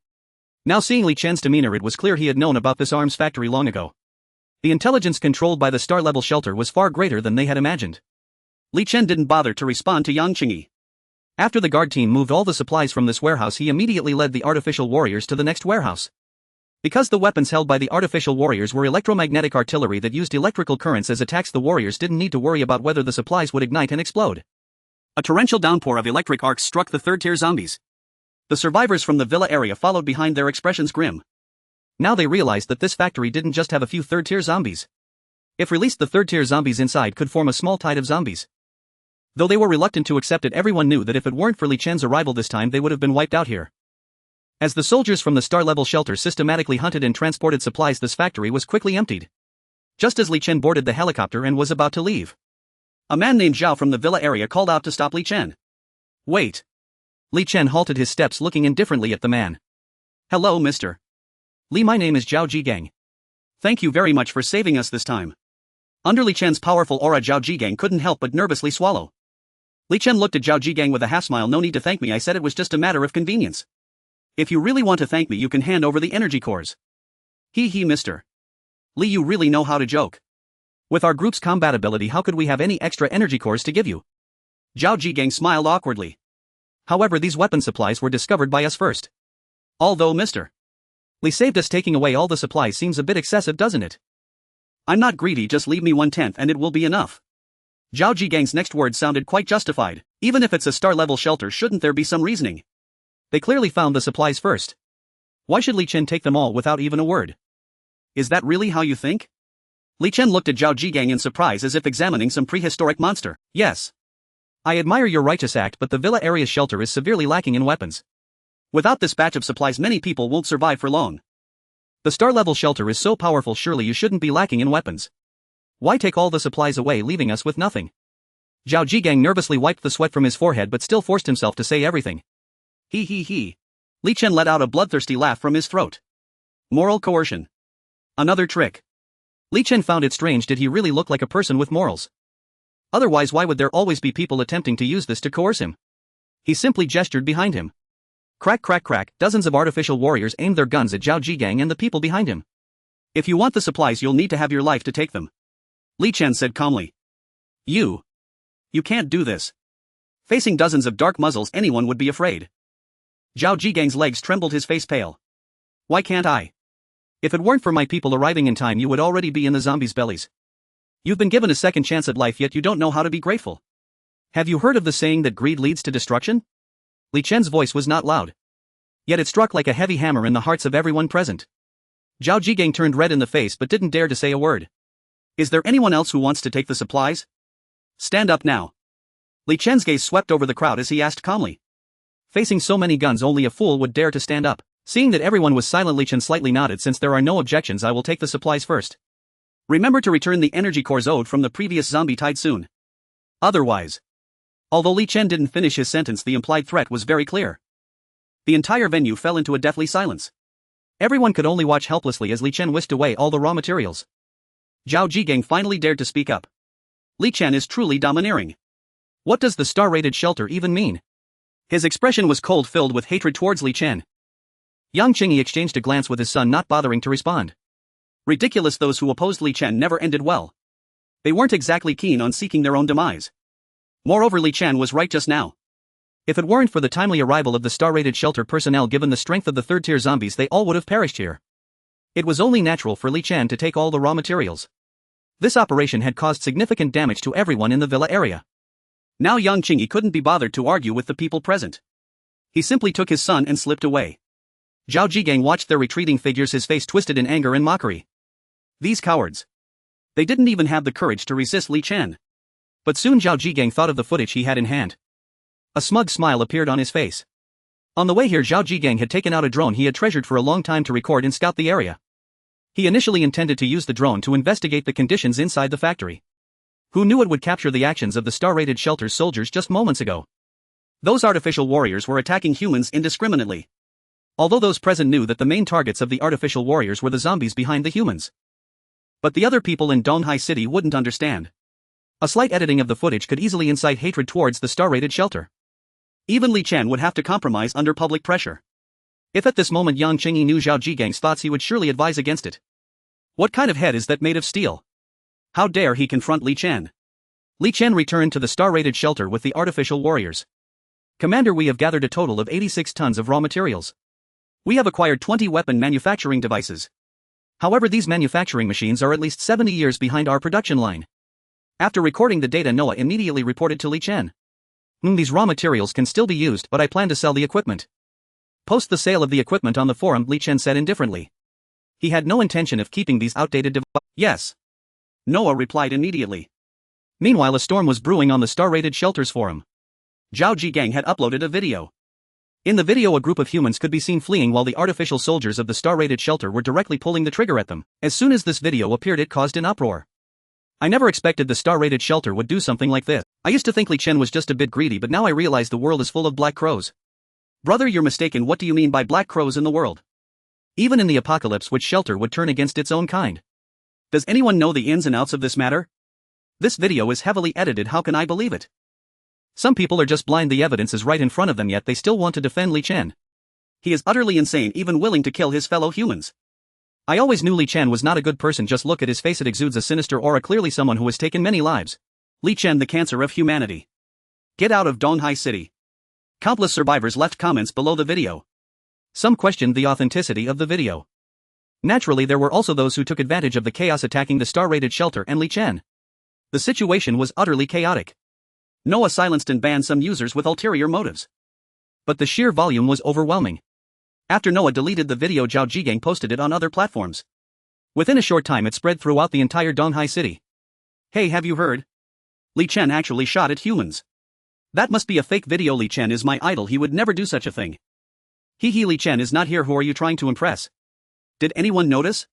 Now, seeing Li Chen's demeanor, it was clear he had known about this arms factory long ago. The intelligence controlled by the star-level shelter was far greater than they had imagined. Li Chen didn't bother to respond to Yang Qingyi. After the guard team moved all the supplies from this warehouse, he immediately led the artificial warriors to the next warehouse. Because the weapons held by the artificial warriors were electromagnetic artillery that used electrical currents as attacks, the warriors didn't need to worry about whether the supplies would ignite and explode. A torrential downpour of electric arcs struck the third-tier zombies. The survivors from the villa area followed behind, their expressions grim. Now they realized that this factory didn't just have a few third-tier zombies. If released, the third-tier zombies inside could form a small tide of zombies. Though they were reluctant to accept it, everyone knew that if it weren't for Li Chen's arrival this time, they would have been wiped out here. As the soldiers from the star-level shelter systematically hunted and transported supplies, this factory was quickly emptied. Just as Li Chen boarded the helicopter and was about to leave, a man named Zhao from the villa area called out to stop Li Chen. Wait. Li Chen halted his steps, looking indifferently at the man. Hello, Mr. Li, my name is Zhao Jigang. Thank you very much for saving us this time. Under Li Chen's powerful aura, Zhao Jigang couldn't help but nervously swallow. Li Chen looked at Zhao Jigang with a half smile. No need to thank me, I said it was just a matter of convenience. If you really want to thank me, you can hand over the energy cores. Hee, Mr. Li, you really know how to joke. With our group's compatibility, how could we have any extra energy cores to give you? Zhao Jigang smiled awkwardly. However, these weapon supplies were discovered by us first. Although Mr. Li saved us, taking away all the supplies seems a bit excessive, doesn't it? I'm not greedy, just leave me 1/10 and it will be enough. Zhao Jigang's next words sounded quite justified. Even if it's a star-level shelter, shouldn't there be some reasoning? They clearly found the supplies first. Why should Li Chen take them all without even a word? Is that really how you think? Li Chen looked at Zhao Jigang in surprise, as if examining some prehistoric monster. Yes. I admire your righteous act, but the villa area shelter is severely lacking in weapons. Without this batch of supplies, many people won't survive for long. The star-level shelter is so powerful, surely you shouldn't be lacking in weapons. Why take all the supplies away, leaving us with nothing? Zhao Jigang nervously wiped the sweat from his forehead but still forced himself to say everything. He. Li Chen let out a bloodthirsty laugh from his throat. Moral coercion. Another trick. Li Chen found it strange. Did he really look like a person with morals? Otherwise, why would there always be people attempting to use this to coerce him? He simply gestured behind him. Crack, crack, crack, dozens of artificial warriors aimed their guns at Zhao Jigang and the people behind him. If you want the supplies, you'll need to have your life to take them. Li Chen said calmly. You can't do this. Facing dozens of dark muzzles, anyone would be afraid. Zhao Jigang's legs trembled, his face pale. Why can't I? If it weren't for my people arriving in time, you would already be in the zombies' bellies. You've been given a second chance at life, yet you don't know how to be grateful. Have you heard of the saying that greed leads to destruction? Li Chen's voice was not loud. Yet it struck like a heavy hammer in the hearts of everyone present. Zhao Jigang turned red in the face but didn't dare to say a word. Is there anyone else who wants to take the supplies? Stand up now. Li Chen's gaze swept over the crowd as he asked calmly. Facing so many guns, only a fool would dare to stand up. Seeing that everyone was silent, Li Chen slightly nodded. Since there are no objections, I will take the supplies first. Remember to return the energy cores owed from the previous zombie tide soon. Otherwise. Although Li Chen didn't finish his sentence, the implied threat was very clear. The entire venue fell into a deathly silence. Everyone could only watch helplessly as Li Chen whisked away all the raw materials. Zhao Jigang finally dared to speak up. Li Chen is truly domineering. What does the star-rated shelter even mean? His expression was cold, filled with hatred towards Li Chen. Yang Qingyi exchanged a glance with his son, not bothering to respond. Ridiculous, those who opposed Li Chen never ended well. They weren't exactly keen on seeking their own demise. Moreover, Li Chen was right just now. If it weren't for the timely arrival of the star-rated shelter personnel, given the strength of the third-tier zombies, they all would have perished here. It was only natural for Li Chen to take all the raw materials. This operation had caused significant damage to everyone in the villa area. Now Yang Qingyi couldn't be bothered to argue with the people present. He simply took his son and slipped away. Zhao Jigang watched their retreating figures, his face twisted in anger and mockery. These cowards. They didn't even have the courage to resist Li Chen. But soon Zhao Jigang thought of the footage he had in hand. A smug smile appeared on his face. On the way here, Zhao Jigang had taken out a drone he had treasured for a long time to record and scout the area. He initially intended to use the drone to investigate the conditions inside the factory. Who knew it would capture the actions of the star-rated shelter's soldiers just moments ago? Those artificial warriors were attacking humans indiscriminately. Although those present knew that the main targets of the artificial warriors were the zombies behind the humans. But the other people in Donghai City wouldn't understand. A slight editing of the footage could easily incite hatred towards the star-rated shelter. Even Li Chen would have to compromise under public pressure. If at this moment Yang Qingyi knew Zhao Jigang's thoughts, he would surely advise against it. What kind of head is that made of steel? How dare he confront Li Chen? Li Chen returned to the star-rated shelter with the artificial warriors. Commander, we have gathered a total of 86 tons of raw materials. We have acquired 20 weapon manufacturing devices. However, these manufacturing machines are at least 70 years behind our production line. After recording the data, Noah immediately reported to Li Chen. These raw materials can still be used, but I plan to sell the equipment. Post the sale of the equipment on the forum, Li Chen said indifferently. He had no intention of keeping these outdated devices. Yes. Noah replied immediately. Meanwhile, a storm was brewing on the star-rated shelters forum. Zhao Jigang had uploaded a video. In the video, a group of humans could be seen fleeing while the artificial soldiers of the star-rated shelter were directly pulling the trigger at them. As soon as this video appeared, it caused an uproar. I never expected the star-rated shelter would do something like this. I used to think Li Chen was just a bit greedy, but now I realize the world is full of black crows. Brother, you're mistaken. What do you mean by black crows in the world? Even in the apocalypse, which shelter would turn against its own kind? Does anyone know the ins and outs of this matter? This video is heavily edited. How can I believe it? Some people are just blind. The evidence is right in front of them, yet they still want to defend Li Chen. He is utterly insane, even willing to kill his fellow humans. I always knew Li Chen was not a good person. Just look at his face, it exudes a sinister aura, clearly someone who has taken many lives. Li Chen, the cancer of humanity. Get out of Donghai City. Countless survivors left comments below the video. Some questioned the authenticity of the video. Naturally, there were also those who took advantage of the chaos, attacking the star-rated shelter and Li Chen. The situation was utterly chaotic. Noah silenced and banned some users with ulterior motives. But the sheer volume was overwhelming. After Noah deleted the video, Zhao Jigang posted it on other platforms. Within a short time, it spread throughout the entire Donghai City. Hey, have you heard? Li Chen actually shot at humans. That must be a fake video. Li Chen is my idol. He would never do such a thing. Hee, Li Chen is not here. Who are you trying to impress? Did anyone notice?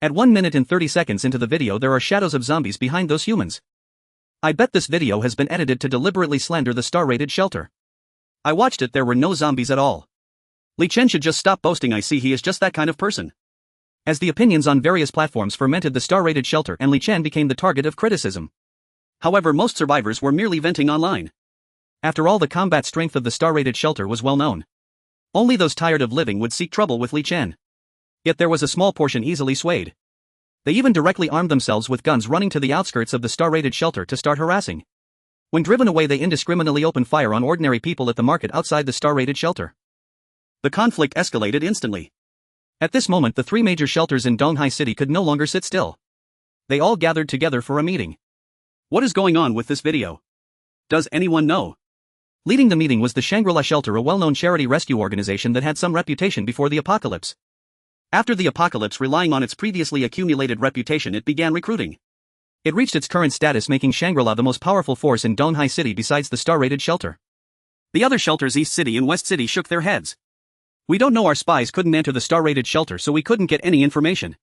At 1 minute and 30 seconds into the video, there are shadows of zombies behind those humans. I bet this video has been edited to deliberately slander the star-rated shelter. I watched it, there were no zombies at all. Li Chen should just stop boasting. I see he is just that kind of person. As the opinions on various platforms fermented, the star-rated shelter and Li Chen became the target of criticism. However, most survivors were merely venting online. After all, the combat strength of the star-rated shelter was well known. Only those tired of living would seek trouble with Li Chen. Yet there was a small portion easily swayed. They even directly armed themselves with guns, running to the outskirts of the star-rated shelter to start harassing. When driven away, they indiscriminately opened fire on ordinary people at the market outside the star-rated shelter. The conflict escalated instantly. At this moment, the three major shelters in Donghai City could no longer sit still. They all gathered together for a meeting. What is going on with this video? Does anyone know? Leading the meeting was the Shangri-La Shelter, a well-known charity rescue organization that had some reputation before the apocalypse. After the apocalypse, relying on its previously accumulated reputation, it began recruiting. It reached its current status, making Shangri-La the most powerful force in Donghai City besides the star-rated shelter. The other shelters, East City and West City, shook their heads. We don't know, our spies couldn't enter the star-rated shelter, so we couldn't get any information.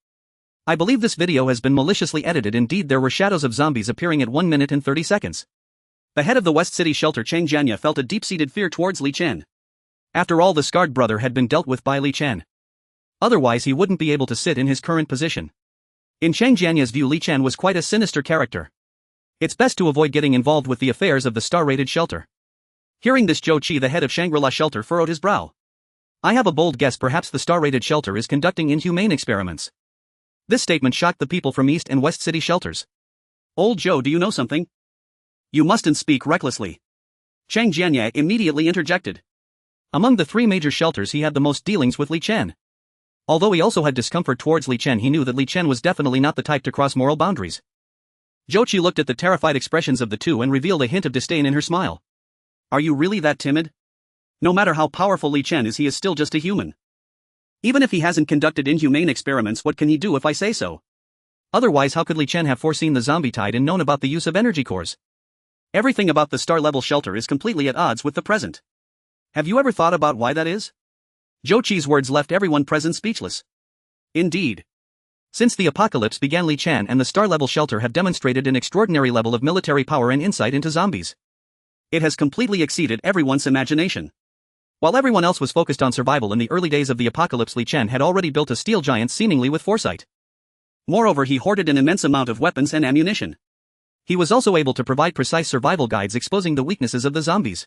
I believe this video has been maliciously edited. Indeed, there were shadows of zombies appearing at 1 minute and 30 seconds. The head of the West City shelter, Chang Jianya, felt a deep-seated fear towards Li Chen. After all, the scarred brother had been dealt with by Li Chen. Otherwise, he wouldn't be able to sit in his current position. In Chang Jianya's view, Li Chen was quite a sinister character. It's best to avoid getting involved with the affairs of the star-rated shelter. Hearing this, Zhou Qi, the head of Shangri-La shelter, furrowed his brow. I have a bold guess, perhaps the star-rated shelter is conducting inhumane experiments. This statement shocked the people from East and West City shelters. Old Zhou, do you know something? You mustn't speak recklessly. Chang Jianya immediately interjected. Among the three major shelters, he had the most dealings with Li Chen. Although he also had discomfort towards Li Chen, he knew that Li Chen was definitely not the type to cross moral boundaries. Zhou Qi looked at the terrified expressions of the two and revealed a hint of disdain in her smile. Are you really that timid? No matter how powerful Li Chen is, he is still just a human. Even if he hasn't conducted inhumane experiments, what can he do if I say so? Otherwise, how could Li Chen have foreseen the zombie tide and known about the use of energy cores? Everything about the star-level shelter is completely at odds with the present. Have you ever thought about why that is? Zhou Qi's words left everyone present speechless. Indeed. Since the apocalypse began, Li Chen and the star-level shelter have demonstrated an extraordinary level of military power and insight into zombies. It has completely exceeded everyone's imagination. While everyone else was focused on survival in the early days of the apocalypse, Li Chen had already built a steel giant, seemingly with foresight. Moreover, he hoarded an immense amount of weapons and ammunition. He was also able to provide precise survival guides exposing the weaknesses of the zombies.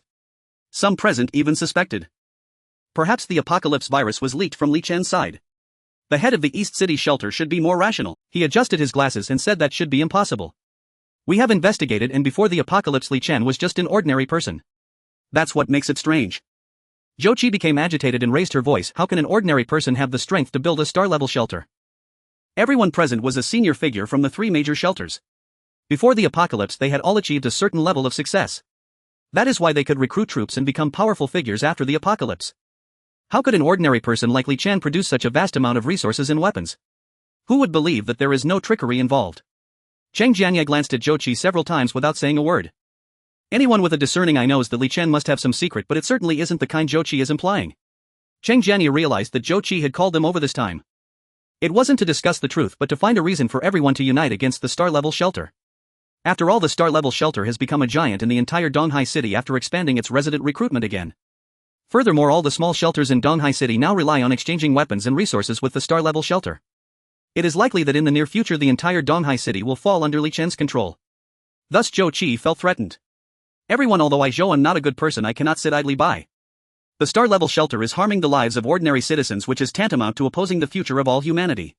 Some present even suspected. Perhaps the apocalypse virus was leaked from Li Chen's side. The head of the East City shelter should be more rational. He adjusted his glasses and said that should be impossible. We have investigated, and before the apocalypse, Li Chen was just an ordinary person. That's what makes it strange. Zhou Qi became agitated and raised her voice. How can an ordinary person have the strength to build a star-level shelter? Everyone present was a senior figure from the three major shelters. Before the apocalypse, they had all achieved a certain level of success. That is why they could recruit troops and become powerful figures after the apocalypse. How could an ordinary person like Li Chen produce such a vast amount of resources and weapons? Who would believe that there is no trickery involved? Chang Jianya glanced at Zhou Qi several times without saying a word. Anyone with a discerning eye knows that Li Chen must have some secret, but it certainly isn't the kind Zhou Qi is implying. Chang Jianya realized that Zhou Qi had called them over this time. It wasn't to discuss the truth, but to find a reason for everyone to unite against the star-level shelter. After all, the star-level shelter has become a giant in the entire Donghai City after expanding its resident recruitment again. Furthermore, all the small shelters in Donghai City now rely on exchanging weapons and resources with the star-level shelter. It is likely that in the near future the entire Donghai City will fall under Li Chen's control. Thus Zhou Qi felt threatened. Everyone, although I Zhou am not a good person, I cannot sit idly by. The star-level shelter is harming the lives of ordinary citizens, which is tantamount to opposing the future of all humanity.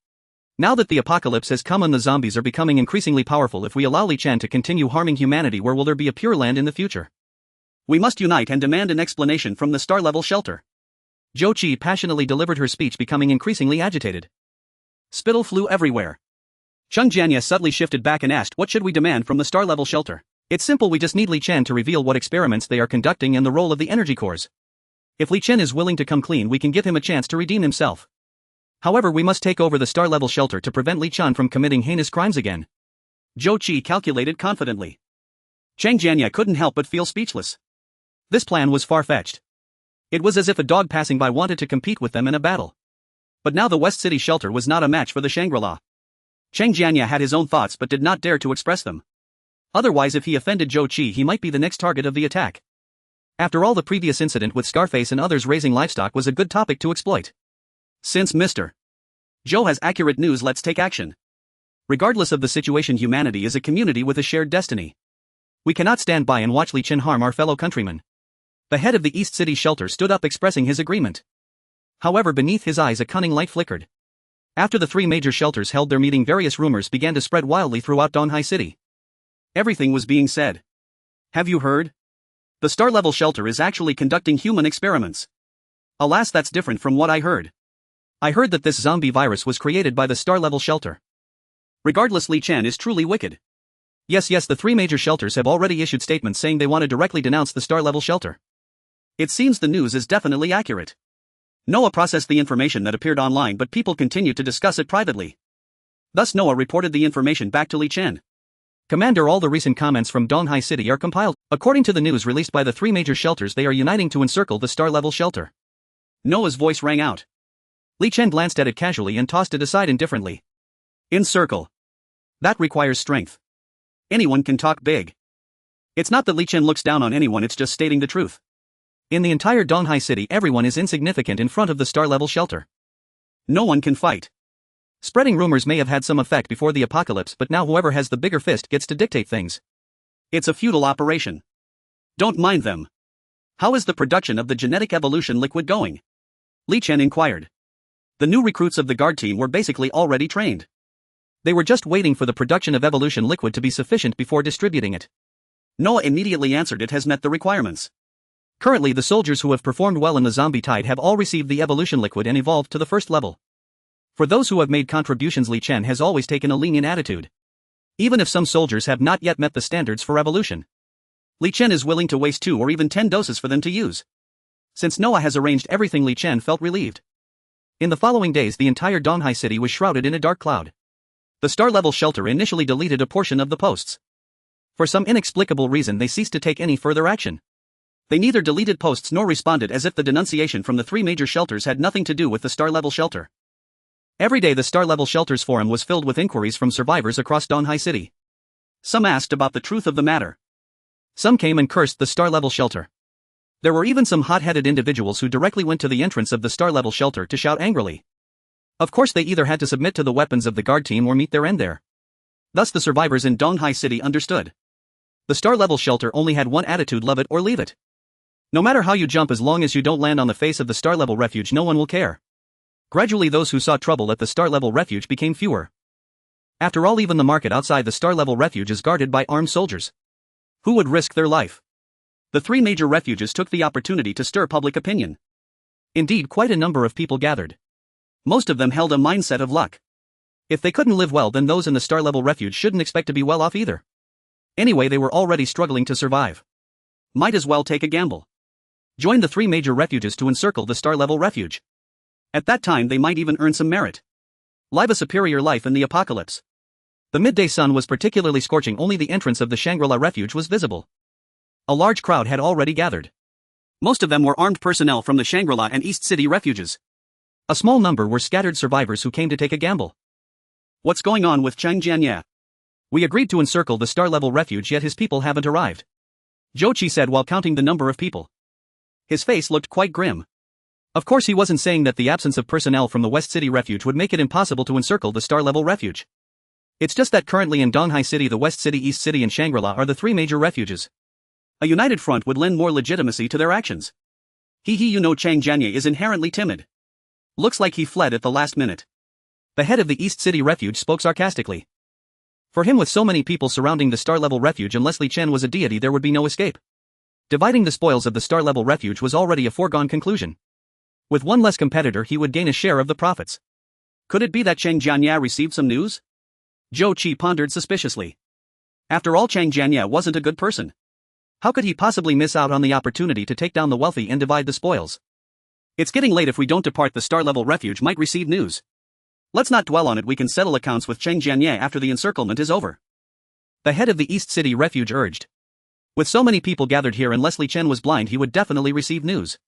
Now that the apocalypse has come and the zombies are becoming increasingly powerful, if we allow Li Chen to continue harming humanity, where will there be a pure land in the future? We must unite and demand an explanation from the star-level shelter. Zhou Qi passionately delivered her speech, becoming increasingly agitated. Spittle flew everywhere. Chang Jianya suddenly shifted back and asked, what should we demand from the star-level shelter? It's simple, we just need Li Chen to reveal what experiments they are conducting and the role of the energy cores. If Li Chen is willing to come clean, we can give him a chance to redeem himself. However, we must take over the star-level shelter to prevent Li Chen from committing heinous crimes again. Zhou Qi calculated confidently. Chang Jianya couldn't help but feel speechless. This plan was far-fetched. It was as if a dog passing by wanted to compete with them in a battle. But now the West City shelter was not a match for the Shangri-La. Chang Jianya had his own thoughts but did not dare to express them. Otherwise, if he offended Zhou Qi, he might be the next target of the attack. After all, the previous incident with Scarface and others raising livestock was a good topic to exploit. Since Mr. Zhou has accurate news, let's take action. Regardless of the situation, humanity is a community with a shared destiny. We cannot stand by and watch Li Chen harm our fellow countrymen. The head of the East City shelter stood up, expressing his agreement. However, beneath his eyes a cunning light flickered. After the three major shelters held their meeting, various rumors began to spread wildly throughout Donghai City. Everything was being said. Have you heard? The star-level shelter is actually conducting human experiments. Alas, that's different from what I heard. I heard that this zombie virus was created by the star-level shelter. Regardless, Li Chen is truly wicked. Yes, the three major shelters have already issued statements saying they want to directly denounce the star-level shelter. It seems the news is definitely accurate. Noah processed the information that appeared online, but people continued to discuss it privately. Thus Noah reported the information back to Li Chen. Commander, all the recent comments from Donghai City are compiled. According to the news released by the three major shelters, they are uniting to encircle the star-level shelter. Noah's voice rang out. Li Chen glanced at it casually and tossed it aside indifferently. Encircle. That requires strength. Anyone can talk big. It's not that Li Chen looks down on anyone, it's just stating the truth. In the entire Donghai City, everyone is insignificant in front of the star-level shelter. No one can fight. Spreading rumors may have had some effect before the apocalypse, but now whoever has the bigger fist gets to dictate things. It's a futile operation. Don't mind them. How is the production of the genetic evolution liquid going? Li Chen inquired. The new recruits of the guard team were basically already trained. They were just waiting for the production of evolution liquid to be sufficient before distributing it. Noah immediately answered, it has met the requirements. Currently, the soldiers who have performed well in the zombie tide have all received the evolution liquid and evolved to the first level. For those who have made contributions, Li Chen has always taken a lenient attitude. Even if some soldiers have not yet met the standards for evolution, Li Chen is willing to waste 2 or even 10 doses for them to use. Since Noah has arranged everything, Li Chen felt relieved. In the following days, the entire Donghai City was shrouded in a dark cloud. The star-level shelter initially deleted a portion of the posts. For some inexplicable reason, they ceased to take any further action. They neither deleted posts nor responded, as if the denunciation from the three major shelters had nothing to do with the star-level shelter. Every day the star-level shelter's forum was filled with inquiries from survivors across Donghai City. Some asked about the truth of the matter. Some came and cursed the star-level shelter. There were even some hot-headed individuals who directly went to the entrance of the star-level shelter to shout angrily. Of course, they either had to submit to the weapons of the guard team or meet their end there. Thus the survivors in Donghai City understood. The star-level shelter only had one attitude: love it or leave it. No matter how you jump, as long as you don't land on the face of the star-level refuge, no one will care. Gradually those who saw trouble at the star-level refuge became fewer. After all, even the market outside the star-level refuge is guarded by armed soldiers. Who would risk their life? The three major refuges took the opportunity to stir public opinion. Indeed, quite a number of people gathered. Most of them held a mindset of luck. If they couldn't live well, then those in the star-level refuge shouldn't expect to be well off either. Anyway, they were already struggling to survive. Might as well take a gamble. Join the three major refuges to encircle the star-level refuge. At that time they might even earn some merit. Live a superior life in the apocalypse. The midday sun was particularly scorching, only the entrance of the Shangri-La refuge was visible. A large crowd had already gathered. Most of them were armed personnel from the Shangri-La and East City refuges. A small number were scattered survivors who came to take a gamble. What's going on with Chang Jianye? We agreed to encircle the star-level refuge, yet his people haven't arrived. Zhou Qi said while counting the number of people. His face looked quite grim. Of course, he wasn't saying that the absence of personnel from the West City refuge would make it impossible to encircle the star-level refuge. It's just that currently in Donghai City, the West City, East City and Shangri-La are the three major refuges. A united front would lend more legitimacy to their actions. You know, Chang Jianye is inherently timid. Looks like he fled at the last minute. The head of the East City refuge spoke sarcastically. For him, with so many people surrounding the star-level refuge, unless Li Chen was a deity, there would be no escape. Dividing the spoils of the star-level refuge was already a foregone conclusion. With one less competitor, he would gain a share of the profits. Could it be that Chang Jianye received some news? Zhou Qi pondered suspiciously. After all, Chang Jianye wasn't a good person. How could he possibly miss out on the opportunity to take down the wealthy and divide the spoils? It's getting late. If we don't depart, the star-level refuge might receive news. Let's not dwell on it. We can settle accounts with Chang Jianye after the encirclement is over. The head of the East City refuge urged. With so many people gathered here, unless Li Chen was blind, he would definitely receive news.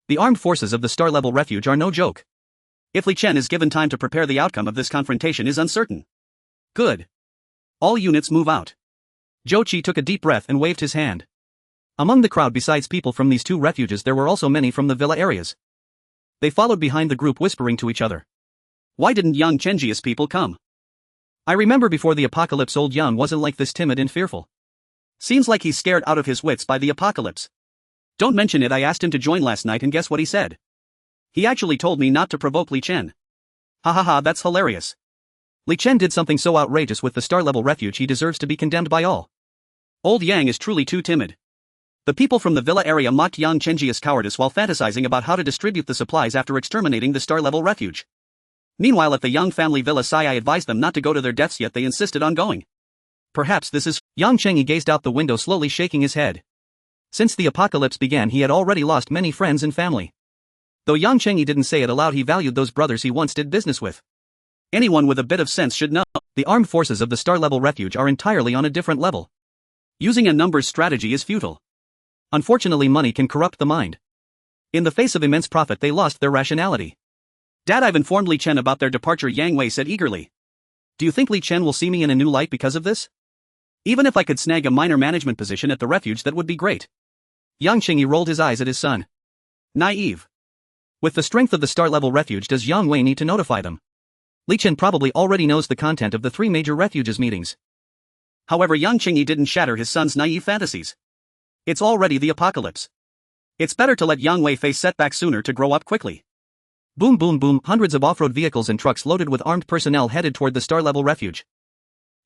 The armed forces of the star-level refuge are no joke. If Li Chen is given time to prepare, the outcome of this confrontation is uncertain. Good. All units move out. Zhou Qi took a deep breath and waved his hand. Among the crowd, besides people from these two refuges, there were also many from the villa areas. They followed behind the group, whispering to each other. Why didn't Yang Chenjia's people come? I remember before the apocalypse, old Yang wasn't like this timid and fearful. Seems like he's scared out of his wits by the apocalypse. Don't mention it. I asked him to join last night, and guess what he said? He actually told me not to provoke Li Chen. Ha ha ha, that's hilarious. Li Chen did something so outrageous with the star-level refuge he deserves to be condemned by all. Old Yang is truly too timid. The people from the villa area mocked Yang Chenji's cowardice while fantasizing about how to distribute the supplies after exterminating the star-level refuge. Meanwhile at the Yang family villa Sai advised them not to go to their deaths, yet they insisted on going. Perhaps this is... Yang Chengyi gazed out the window, slowly shaking his head. Since the apocalypse began, he had already lost many friends and family. Though Yang Chengyi didn't say it aloud, he valued those brothers he once did business with. Anyone with a bit of sense should know, the armed forces of the star-level refuge are entirely on a different level. Using a numbers strategy is futile. Unfortunately, money can corrupt the mind. In the face of immense profit, they lost their rationality. Dad, I've informed Li Chen about their departure, Yang Wei said eagerly. Do you think Li Chen will see me in a new light because of this? Even if I could snag a minor management position at the refuge, that would be great. Yang Qingyi rolled his eyes at his son. Naive. With the strength of the star-level refuge, does Yang Wei need to notify them? Li Chen probably already knows the content of the three major refuges meetings. However, Yang Qingyi didn't shatter his son's naive fantasies. It's already the apocalypse. It's better to let Yang Wei face setbacks sooner to grow up quickly. Boom boom boom, hundreds of off-road vehicles and trucks loaded with armed personnel headed toward the star-level refuge.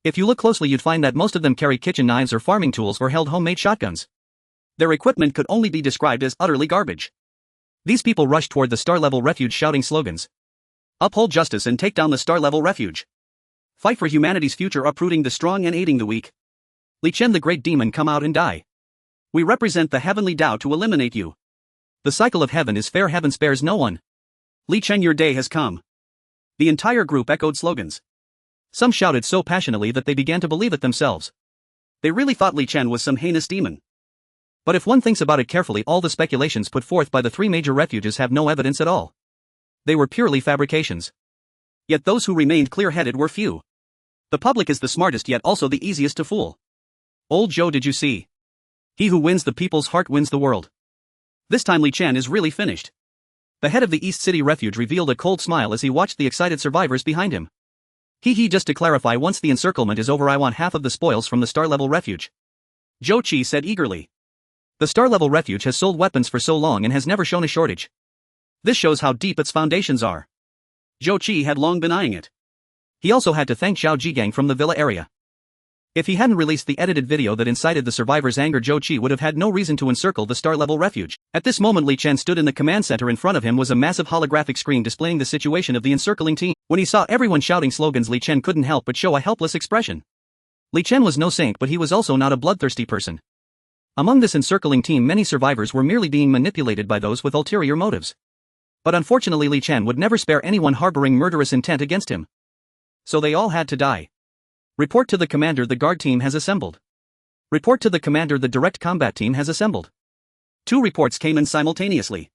If you look closely, you'd find that most of them carry kitchen knives or farming tools or held homemade shotguns. Their equipment could only be described as utterly garbage. These people rushed toward the star-level refuge shouting slogans. Uphold justice and take down the star-level refuge. Fight for humanity's future, uprooting the strong and aiding the weak. Li Chen, the great demon, come out and die. We represent the heavenly Tao to eliminate you. The cycle of heaven is fair, heaven spares no one. Li Chen, your day has come. The entire group echoed slogans. Some shouted so passionately that they began to believe it themselves. They really thought Li Chen was some heinous demon. But if one thinks about it carefully, all the speculations put forth by the three major refuges have no evidence at all. They were purely fabrications. Yet those who remained clear-headed were few. The public is the smartest, yet also the easiest to fool. Old Joe, did you see? He who wins the people's heart wins the world. This time Li Chen is really finished. The head of the East City Refuge revealed a cold smile as he watched the excited survivors behind him. Just to clarify, once the encirclement is over, I want half of the spoils from the star-level refuge. Zhou Qi said eagerly. The star-level refuge has sold weapons for so long and has never shown a shortage. This shows how deep its foundations are. Zhou Qi had long been eyeing it. He also had to thank Zhao Jigang from the villa area. If he hadn't released the edited video that incited the survivors' anger, Zhou Qi would have had no reason to encircle the star-level refuge. At this moment, Li Chen stood in the command center. In front of him was a massive holographic screen displaying the situation of the encircling team. When he saw everyone shouting slogans, Li Chen couldn't help but show a helpless expression. Li Chen was no saint, but he was also not a bloodthirsty person. Among this encircling team, many survivors were merely being manipulated by those with ulterior motives. But unfortunately, Li Chen would never spare anyone harboring murderous intent against him. So they all had to die. Report to the commander, the guard team has assembled. Report to the commander, the direct combat team has assembled. Two reports came in simultaneously.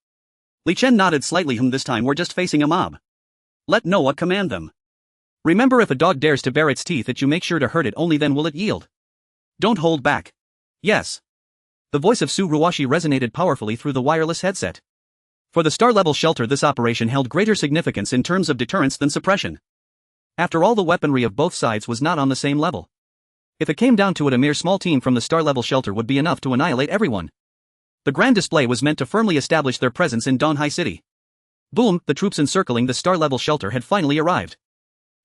Li Chen nodded slightly. This time we're just facing a mob. Let Noah command them. Remember, if a dog dares to bare its teeth at you, make sure to hurt it, only then will it yield. Don't hold back. Yes. The voice of Su Ruashi resonated powerfully through the wireless headset. For the star-level shelter, this operation held greater significance in terms of deterrence than suppression. After all, the weaponry of both sides was not on the same level. If it came down to it, a mere small team from the star-level shelter would be enough to annihilate everyone. The grand display was meant to firmly establish their presence in Donghai City. Boom, the troops encircling the star-level shelter had finally arrived.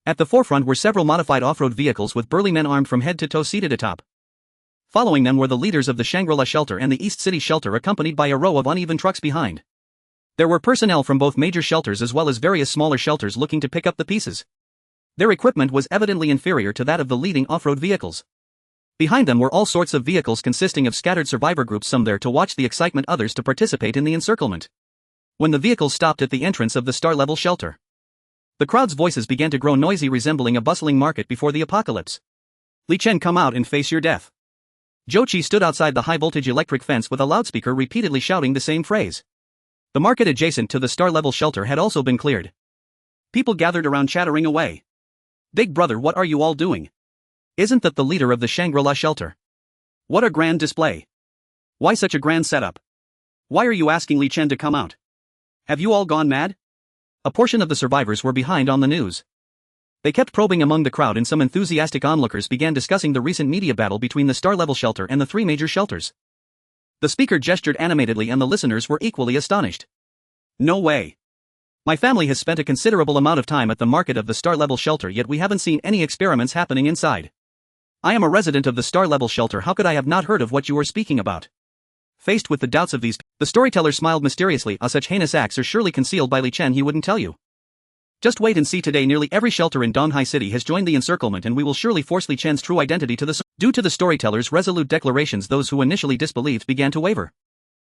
At the forefront were several modified off-road vehicles with burly men armed from head to toe seated atop. Following them were the leaders of the Shangri-La shelter and the East City shelter, accompanied by a row of uneven trucks behind. There were personnel from both major shelters as well as various smaller shelters looking to pick up the pieces. Their equipment was evidently inferior to that of the leading off-road vehicles. Behind them were all sorts of vehicles consisting of scattered survivor groups, some there to watch the excitement, others to participate in the encirclement. When the vehicles stopped at the entrance of the star-level shelter, the crowd's voices began to grow noisy, resembling a bustling market before the apocalypse. Li Chen, come out and face your death. Zhou Qi stood outside the high-voltage electric fence with a loudspeaker, repeatedly shouting the same phrase. The market adjacent to the star-level shelter had also been cleared. People gathered around, chattering away. Big brother, what are you all doing? Isn't that the leader of the Shangri-La shelter? What a grand display. Why such a grand setup? Why are you asking Li Chen to come out? Have you all gone mad? A portion of the survivors were behind on the news. They kept probing among the crowd, and some enthusiastic onlookers began discussing the recent media battle between the star-level shelter and the three major shelters. The speaker gestured animatedly and the listeners were equally astonished. No way. My family has spent a considerable amount of time at the market of the star-level shelter, yet we haven't seen any experiments happening inside. I am a resident of the star-level shelter, how could I have not heard of what you are speaking about? Faced with the doubts of these, the storyteller smiled mysteriously. Such heinous acts are surely concealed by Li Chen, he wouldn't tell you. Just wait and see. Today nearly every shelter in Donghai City has joined the encirclement, and we will surely force Li Chen's true identity to the Due to the storyteller's resolute declarations, those who initially disbelieved began to waver.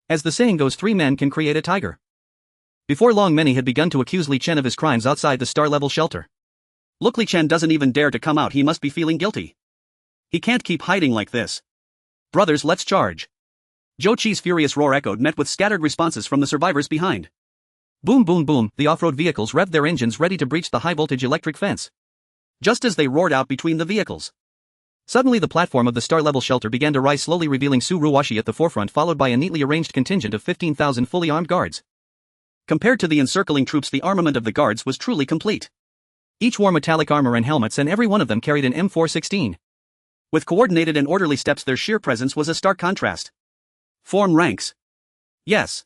As the saying goes, 3 men can create a tiger. Before long, many had begun to accuse Li Chen of his crimes outside the star-level shelter. Look, Li Chen doesn't even dare to come out, he must be feeling guilty. He can't keep hiding like this. Brothers, let's charge. Zhou Qi's furious roar echoed, met with scattered responses from the survivors behind. Boom boom boom, the off-road vehicles revved their engines ready to breach the high-voltage electric fence. Just as they roared out between the vehicles, suddenly the platform of the star-level shelter began to rise slowly, revealing Su Ruwashi at the forefront, followed by a neatly arranged contingent of 15,000 fully armed guards. Compared to the encircling troops, the armament of the guards was truly complete. Each wore metallic armor and helmets, and every one of them carried an M416. With coordinated and orderly steps, their sheer presence was a stark contrast. Form ranks. Yes.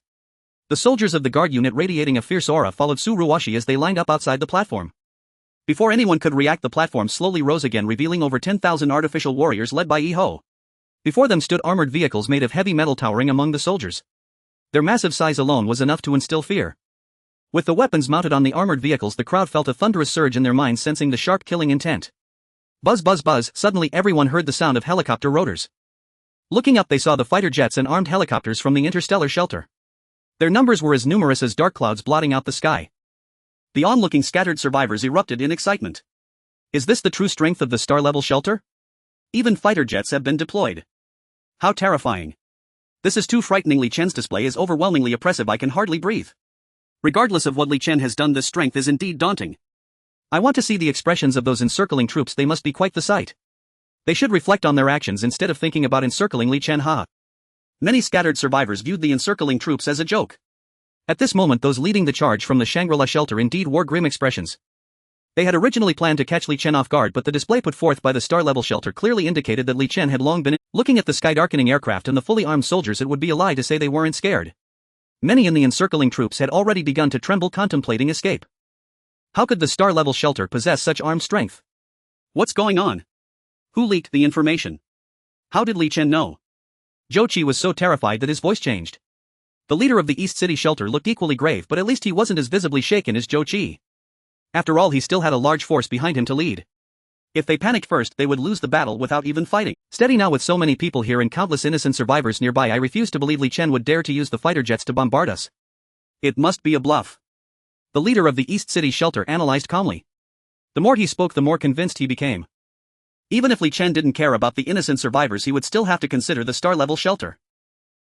The soldiers of the guard unit, radiating a fierce aura, followed Su Ruwashi as they lined up outside the platform. Before anyone could react, the platform slowly rose again, revealing over 10,000 artificial warriors led by Yi Ho. Before them stood armored vehicles made of heavy metal towering among the soldiers. Their massive size alone was enough to instill fear. With the weapons mounted on the armored vehicles, the crowd felt a thunderous surge in their minds, sensing the sharp killing intent. Buzz buzz buzz, suddenly everyone heard the sound of helicopter rotors. Looking up, they saw the fighter jets and armed helicopters from the interstellar shelter. Their numbers were as numerous as dark clouds blotting out the sky. The onlooking scattered survivors erupted in excitement. Is this the true strength of the star-level shelter? Even fighter jets have been deployed. How terrifying. This is too frightening. Li Chen's display is overwhelmingly oppressive, I can hardly breathe. Regardless of what Li Chen has done, this strength is indeed daunting. I want to see the expressions of those encircling troops, they must be quite the sight. They should reflect on their actions instead of thinking about encircling Li Chen. Many scattered survivors viewed the encircling troops as a joke. At this moment, those leading the charge from the Shangri-La shelter indeed wore grim expressions. They had originally planned to catch Li Chen off guard, but the display put forth by the star-level shelter clearly indicated that Li Chen had long been looking at the sky-darkening aircraft and the fully armed soldiers. It would be a lie to say they weren't scared. Many in the encircling troops had already begun to tremble, contemplating escape. How could the star-level shelter possess such armed strength? What's going on? Who leaked the information? How did Li Chen know? Zhou Qi was so terrified that his voice changed. The leader of the East City shelter looked equally grave, but at least he wasn't as visibly shaken as Zhou Qi. After all, he still had a large force behind him to lead. If they panicked first, they would lose the battle without even fighting. Steady now, with so many people here and countless innocent survivors nearby, I refuse to believe Li Chen would dare to use the fighter jets to bombard us. It must be a bluff. The leader of the East City shelter analyzed calmly. The more he spoke, the more convinced he became. Even if Li Chen didn't care about the innocent survivors, he would still have to consider the star-level shelter.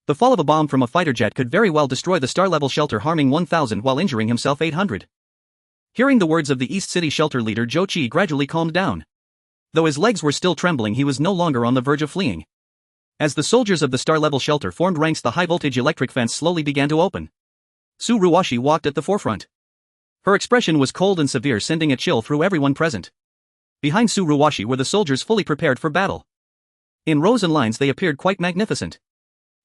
The fall of a bomb from a fighter jet could very well destroy the star-level shelter, harming 1,000 while injuring himself 800. Hearing the words of the East City shelter leader, Zhou Qi gradually calmed down. Though his legs were still trembling, he was no longer on the verge of fleeing. As the soldiers of the star-level shelter formed ranks, the high-voltage electric fence slowly began to open. Su Ruwashi walked at the forefront. Her expression was cold and severe, sending a chill through everyone present. Behind Su Ruwashi were the soldiers fully prepared for battle. In rows and lines, they appeared quite magnificent.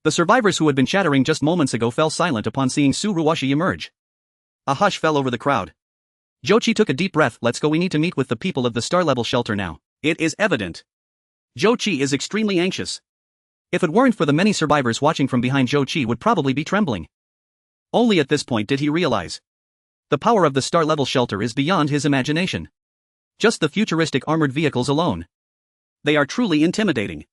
The survivors who had been chattering just moments ago fell silent upon seeing Su Ruwashi emerge. A hush fell over the crowd. Zhou Qi took a deep breath. Let's go, we need to meet with the people of the star-level shelter now. It is evident. Zhou Qi is extremely anxious. If it weren't for the many survivors watching from behind, Zhou Qi would probably be trembling. Only at this point did he realize. The power of the star-level shelter is beyond his imagination. Just the futuristic armored vehicles alone. They are truly intimidating.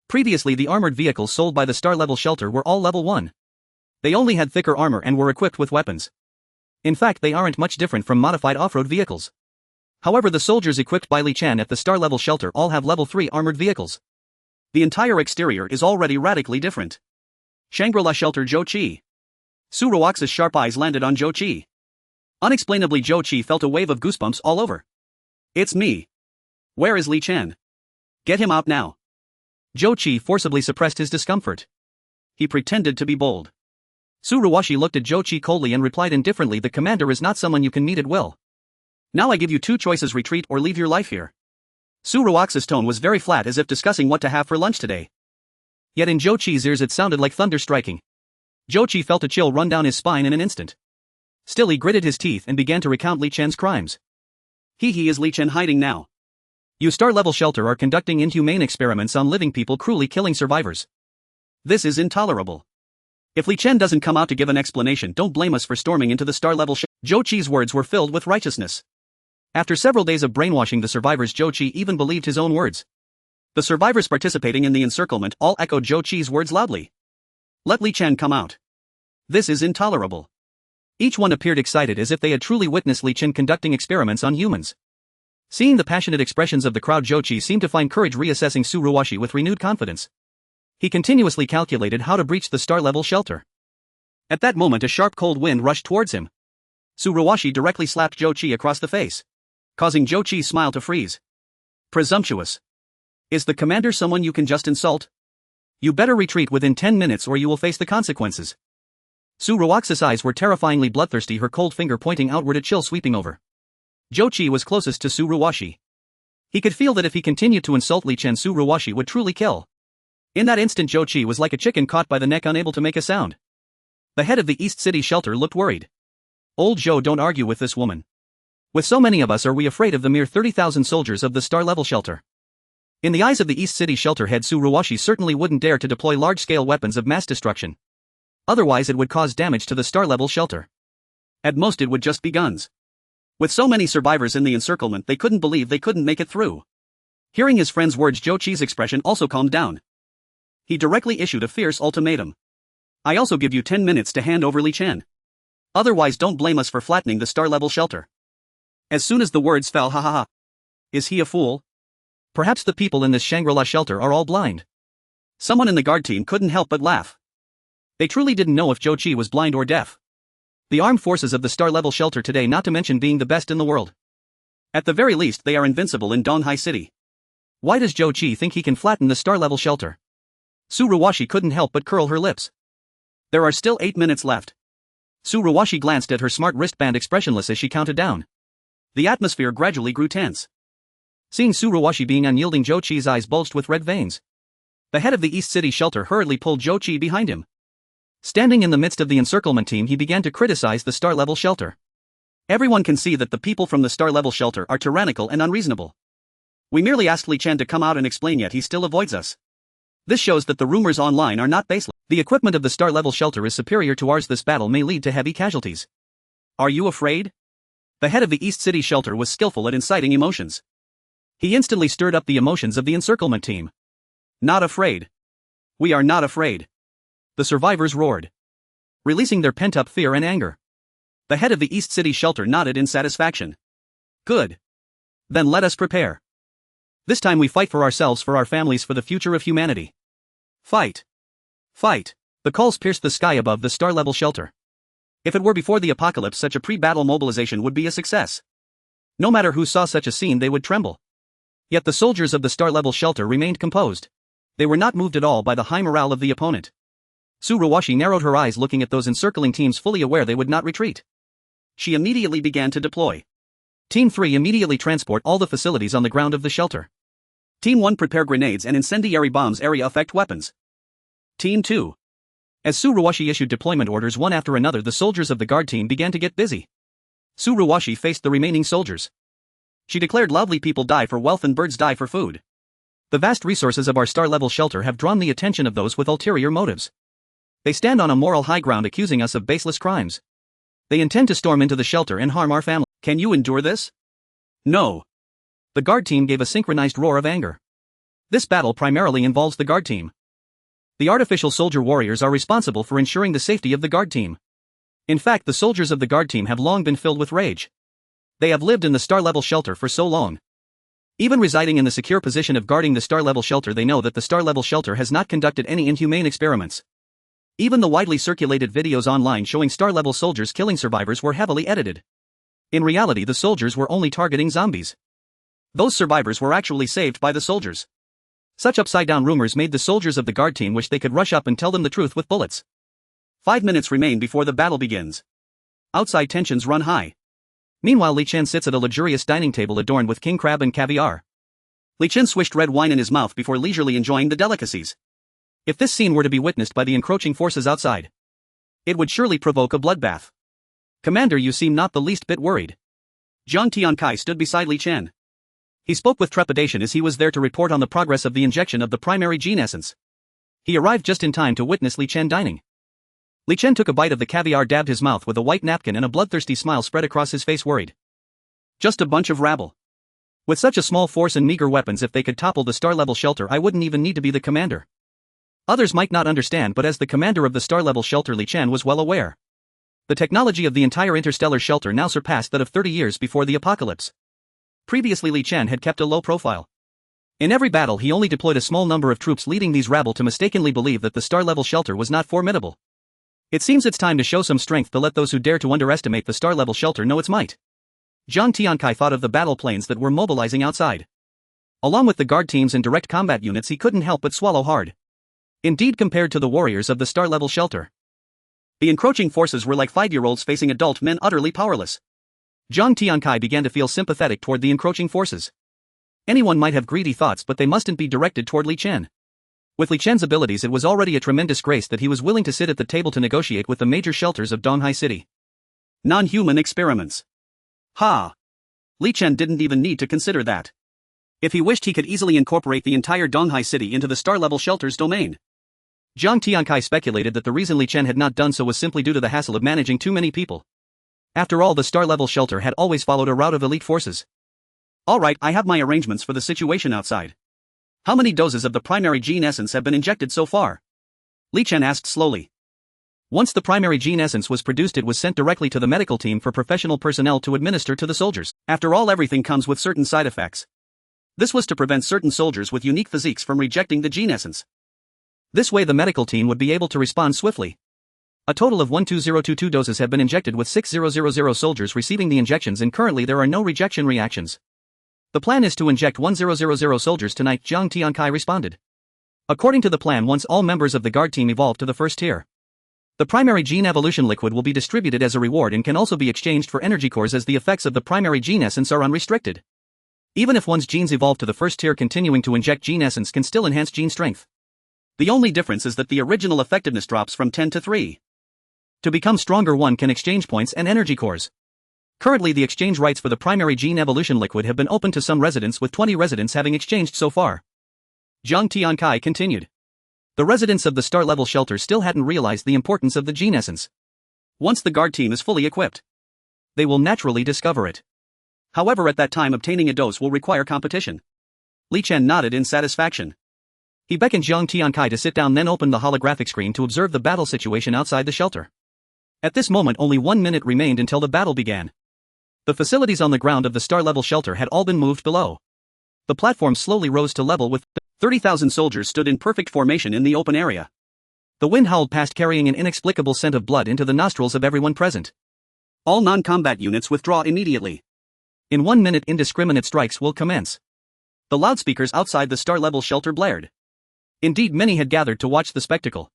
Previously, the armored vehicles sold by the star-level shelter were all level 1. They only had thicker armor and were equipped with weapons. In fact, they aren't much different from modified off-road vehicles. However, the soldiers equipped by Li Chen at the star-level shelter all have level 3 armored vehicles. The entire exterior is already radically different. Shangri-La shelter, Zhou Qi. Su Ruwaxi's sharp eyes landed on Zhou Qi. Unexplainably, Zhou Qi felt a wave of goosebumps all over. It's me. Where is Li Chen? Get him out now. Zhou Qi forcibly suppressed his discomfort. He pretended to be bold. Su Ruwashi looked at Zhou Qi coldly and replied indifferently, the commander is not someone you can meet at will. Now I give you 2 choices, retreat or leave your life here. Su Ruwaxi's tone was very flat, as if discussing what to have for lunch today. Yet in Zhou Qi's ears it sounded like thunder striking. Zhou Qi felt a chill run down his spine in an instant. Still he gritted his teeth and began to recount Li Chen's crimes. He is Li Chen hiding now. You star-level shelter are conducting inhumane experiments on living people, cruelly killing survivors. This is intolerable. If Li Chen doesn't come out to give an explanation, don't blame us for storming into the star-level shelter. Zhou Qi's words were filled with righteousness. After several days of brainwashing the survivors, Zhou Qi even believed his own words. The survivors participating in the encirclement all echoed Zhou Qi's words loudly. Let Li Chen come out. This is intolerable. Each one appeared excited, as if they had truly witnessed Li Chen conducting experiments on humans. Seeing the passionate expressions of the crowd, Zhou Qi seemed to find courage, reassessing Su Ruoxi with renewed confidence. He continuously calculated how to breach the star-level shelter. At that moment, a sharp cold wind rushed towards him. Su Ruoxi directly slapped Zhou Qi across the face, causing Zhou Qi's smile to freeze. Presumptuous. Is the commander someone you can just insult? You better retreat within 10 minutes or you will face the consequences. Su Ruoxi's eyes were terrifyingly bloodthirsty, her cold finger pointing outward, a chill sweeping over. Zhou Qi was closest to Su Ruoxi. He could feel that if he continued to insult Li Chen, Su Ruoxi would truly kill. In that instant, Zhou Qi was like a chicken caught by the neck, unable to make a sound. The head of the East City shelter looked worried. Old Zhou, don't argue with this woman. With so many of us, are we afraid of the mere 30,000 soldiers of the star-level shelter? In the eyes of the East City shelter head, Su Ruoxi certainly wouldn't dare to deploy large-scale weapons of mass destruction. Otherwise it would cause damage to the star-level shelter. At most it would just be guns. With so many survivors in the encirclement, they couldn't believe they couldn't make it through. Hearing his friend's words, Zhou Qi's expression also calmed down. He directly issued a fierce ultimatum. I also give you 10 minutes to hand over Li Chen. Otherwise don't blame us for flattening the star-level shelter. As soon as the words fell, ha ha ha. Is he a fool? Perhaps the people in this Shangri-La shelter are all blind. Someone in the guard team couldn't help but laugh. They truly didn't know if Zhou Qi was blind or deaf. The armed forces of the star-level shelter today, not to mention being the best in the world. At the very least, they are invincible in Donghai City. Why does Zhou Qi think he can flatten the star-level shelter? Su Ruoxi couldn't help but curl her lips. There are still 8 minutes left. Su Ruoxi glanced at her smart wristband, expressionless as she counted down. The atmosphere gradually grew tense. Seeing Su Ruoxi being unyielding, Zhou Qi's eyes bulged with red veins. The head of the East City shelter hurriedly pulled Zhou Qi behind him. Standing in the midst of the encirclement team, he began to criticize the star-level shelter. Everyone can see that the people from the star-level shelter are tyrannical and unreasonable. We merely asked Li Chen to come out and explain, yet he still avoids us. This shows that the rumors online are not baseless. The equipment of the star-level shelter is superior to ours. This battle may lead to heavy casualties. Are you afraid? The head of the East City shelter was skillful at inciting emotions. He instantly stirred up the emotions of the encirclement team. Not afraid. We are not afraid. The survivors roared, releasing their pent-up fear and anger. The head of the East City shelter nodded in satisfaction. Good. Then let us prepare. This time we fight for ourselves, for our families, for the future of humanity. Fight. Fight. The calls pierced the sky above the star-level shelter. If it were before the apocalypse, such a pre-battle mobilization would be a success. No matter who saw such a scene, they would tremble. Yet the soldiers of the star-level shelter remained composed. They were not moved at all by the high morale of the opponent. Su Ruoxi narrowed her eyes, looking at those encircling teams, fully aware they would not retreat. She immediately began to deploy. Team 3 immediately transport all the facilities on the ground of the shelter. Team 1 prepare grenades and incendiary bombs, area effect weapons. Team 2. As Su Ruoxi issued deployment orders one after another, the soldiers of the guard team began to get busy. Su Ruoxi faced the remaining soldiers. She declared loudly, people die for wealth and birds die for food. The vast resources of our star-level shelter have drawn the attention of those with ulterior motives. They stand on a moral high ground, accusing us of baseless crimes. They intend to storm into the shelter and harm our family. Can you endure this? No. The guard team gave a synchronized roar of anger. This battle primarily involves the guard team. The artificial soldier warriors are responsible for ensuring the safety of the guard team. In fact, the soldiers of the guard team have long been filled with rage. They have lived in the star-level shelter for so long. Even residing in the secure position of guarding the star-level shelter, they know that the star-level shelter has not conducted any inhumane experiments. Even the widely circulated videos online showing star-level soldiers killing survivors were heavily edited. In reality, the soldiers were only targeting zombies. Those survivors were actually saved by the soldiers. Such upside-down rumors made the soldiers of the guard team wish they could rush up and tell them the truth with bullets. 5 minutes remain before the battle begins. Outside tensions run high. Meanwhile, Li Chen sits at a luxurious dining table adorned with king crab and caviar. Li Chen swished red wine in his mouth before leisurely enjoying the delicacies. If this scene were to be witnessed by the encroaching forces outside, it would surely provoke a bloodbath. Commander, you seem not the least bit worried. Jiang Tiankai stood beside Li Chen. He spoke with trepidation as he was there to report on the progress of the injection of the primary gene essence. He arrived just in time to witness Li Chen dining. Li Chen took a bite of the caviar, dabbed his mouth with a white napkin, and a bloodthirsty smile spread across his face. Worried. Just a bunch of rabble. With such a small force and meager weapons, if they could topple the star-level shelter, I wouldn't even need to be the commander. Others might not understand, but as the commander of the star-level shelter, Li Chen was well aware. The technology of the entire interstellar shelter now surpassed that of 30 years before the apocalypse. Previously, Li Chen had kept a low profile. In every battle, he only deployed a small number of troops, leading these rabble to mistakenly believe that the star-level shelter was not formidable. It seems it's time to show some strength to let those who dare to underestimate the star-level shelter know its might. Jiang Tiankai thought of the battle planes that were mobilizing outside. Along with the guard teams and direct combat units, he couldn't help but swallow hard. Indeed, compared to the warriors of the star-level shelter, the encroaching forces were like 5-year-olds facing adult men, utterly powerless. Jiang Tiankai began to feel sympathetic toward the encroaching forces. Anyone might have greedy thoughts, but they mustn't be directed toward Li Chen. With Li Chen's abilities, it was already a tremendous grace that he was willing to sit at the table to negotiate with the major shelters of Donghai City. Non-human experiments. Ha! Li Chen didn't even need to consider that. If he wished, he could easily incorporate the entire Donghai City into the star-level shelter's domain. Jiang Tiankai speculated that the reason Li Chen had not done so was simply due to the hassle of managing too many people. After all, the star-level shelter had always followed a route of elite forces. Alright, I have my arrangements for the situation outside. How many doses of the primary gene essence have been injected so far? Li Chen asked slowly. Once the primary gene essence was produced, it was sent directly to the medical team for professional personnel to administer to the soldiers. After all, everything comes with certain side effects. This was to prevent certain soldiers with unique physiques from rejecting the gene essence. This way the medical team would be able to respond swiftly. A total of 12022 doses have been injected, with 6000 soldiers receiving the injections, and currently there are no rejection reactions. The plan is to inject 1000 soldiers tonight, Jiang Tiankai responded. According to the plan, once all members of the guard team evolve to the first tier, the primary gene evolution liquid will be distributed as a reward and can also be exchanged for energy cores, as the effects of the primary gene essence are unrestricted. Even if one's genes evolve to the first tier, continuing to inject gene essence can still enhance gene strength. The only difference is that the original effectiveness drops from 10 to 3. To become stronger, one can exchange points and energy cores. Currently, the exchange rights for the primary gene evolution liquid have been open to some residents, with 20 residents having exchanged so far. Jiang Tiankai continued. The residents of the star-level shelter still hadn't realized the importance of the gene essence. Once the guard team is fully equipped, they will naturally discover it. However, at that time, obtaining a dose will require competition. Li Chen nodded in satisfaction. He beckoned Jiang Tiankai to sit down, then opened the holographic screen to observe the battle situation outside the shelter. At this moment, only 1 minute remained until the battle began. The facilities on the ground of the star-level shelter had all been moved below. The platform slowly rose to level with 30,000 soldiers stood in perfect formation in the open area. The wind howled past, carrying an inexplicable scent of blood into the nostrils of everyone present. All non-combat units withdraw immediately. In 1 minute, indiscriminate strikes will commence. The loudspeakers outside the star-level shelter blared. Indeed, many had gathered to watch the spectacle.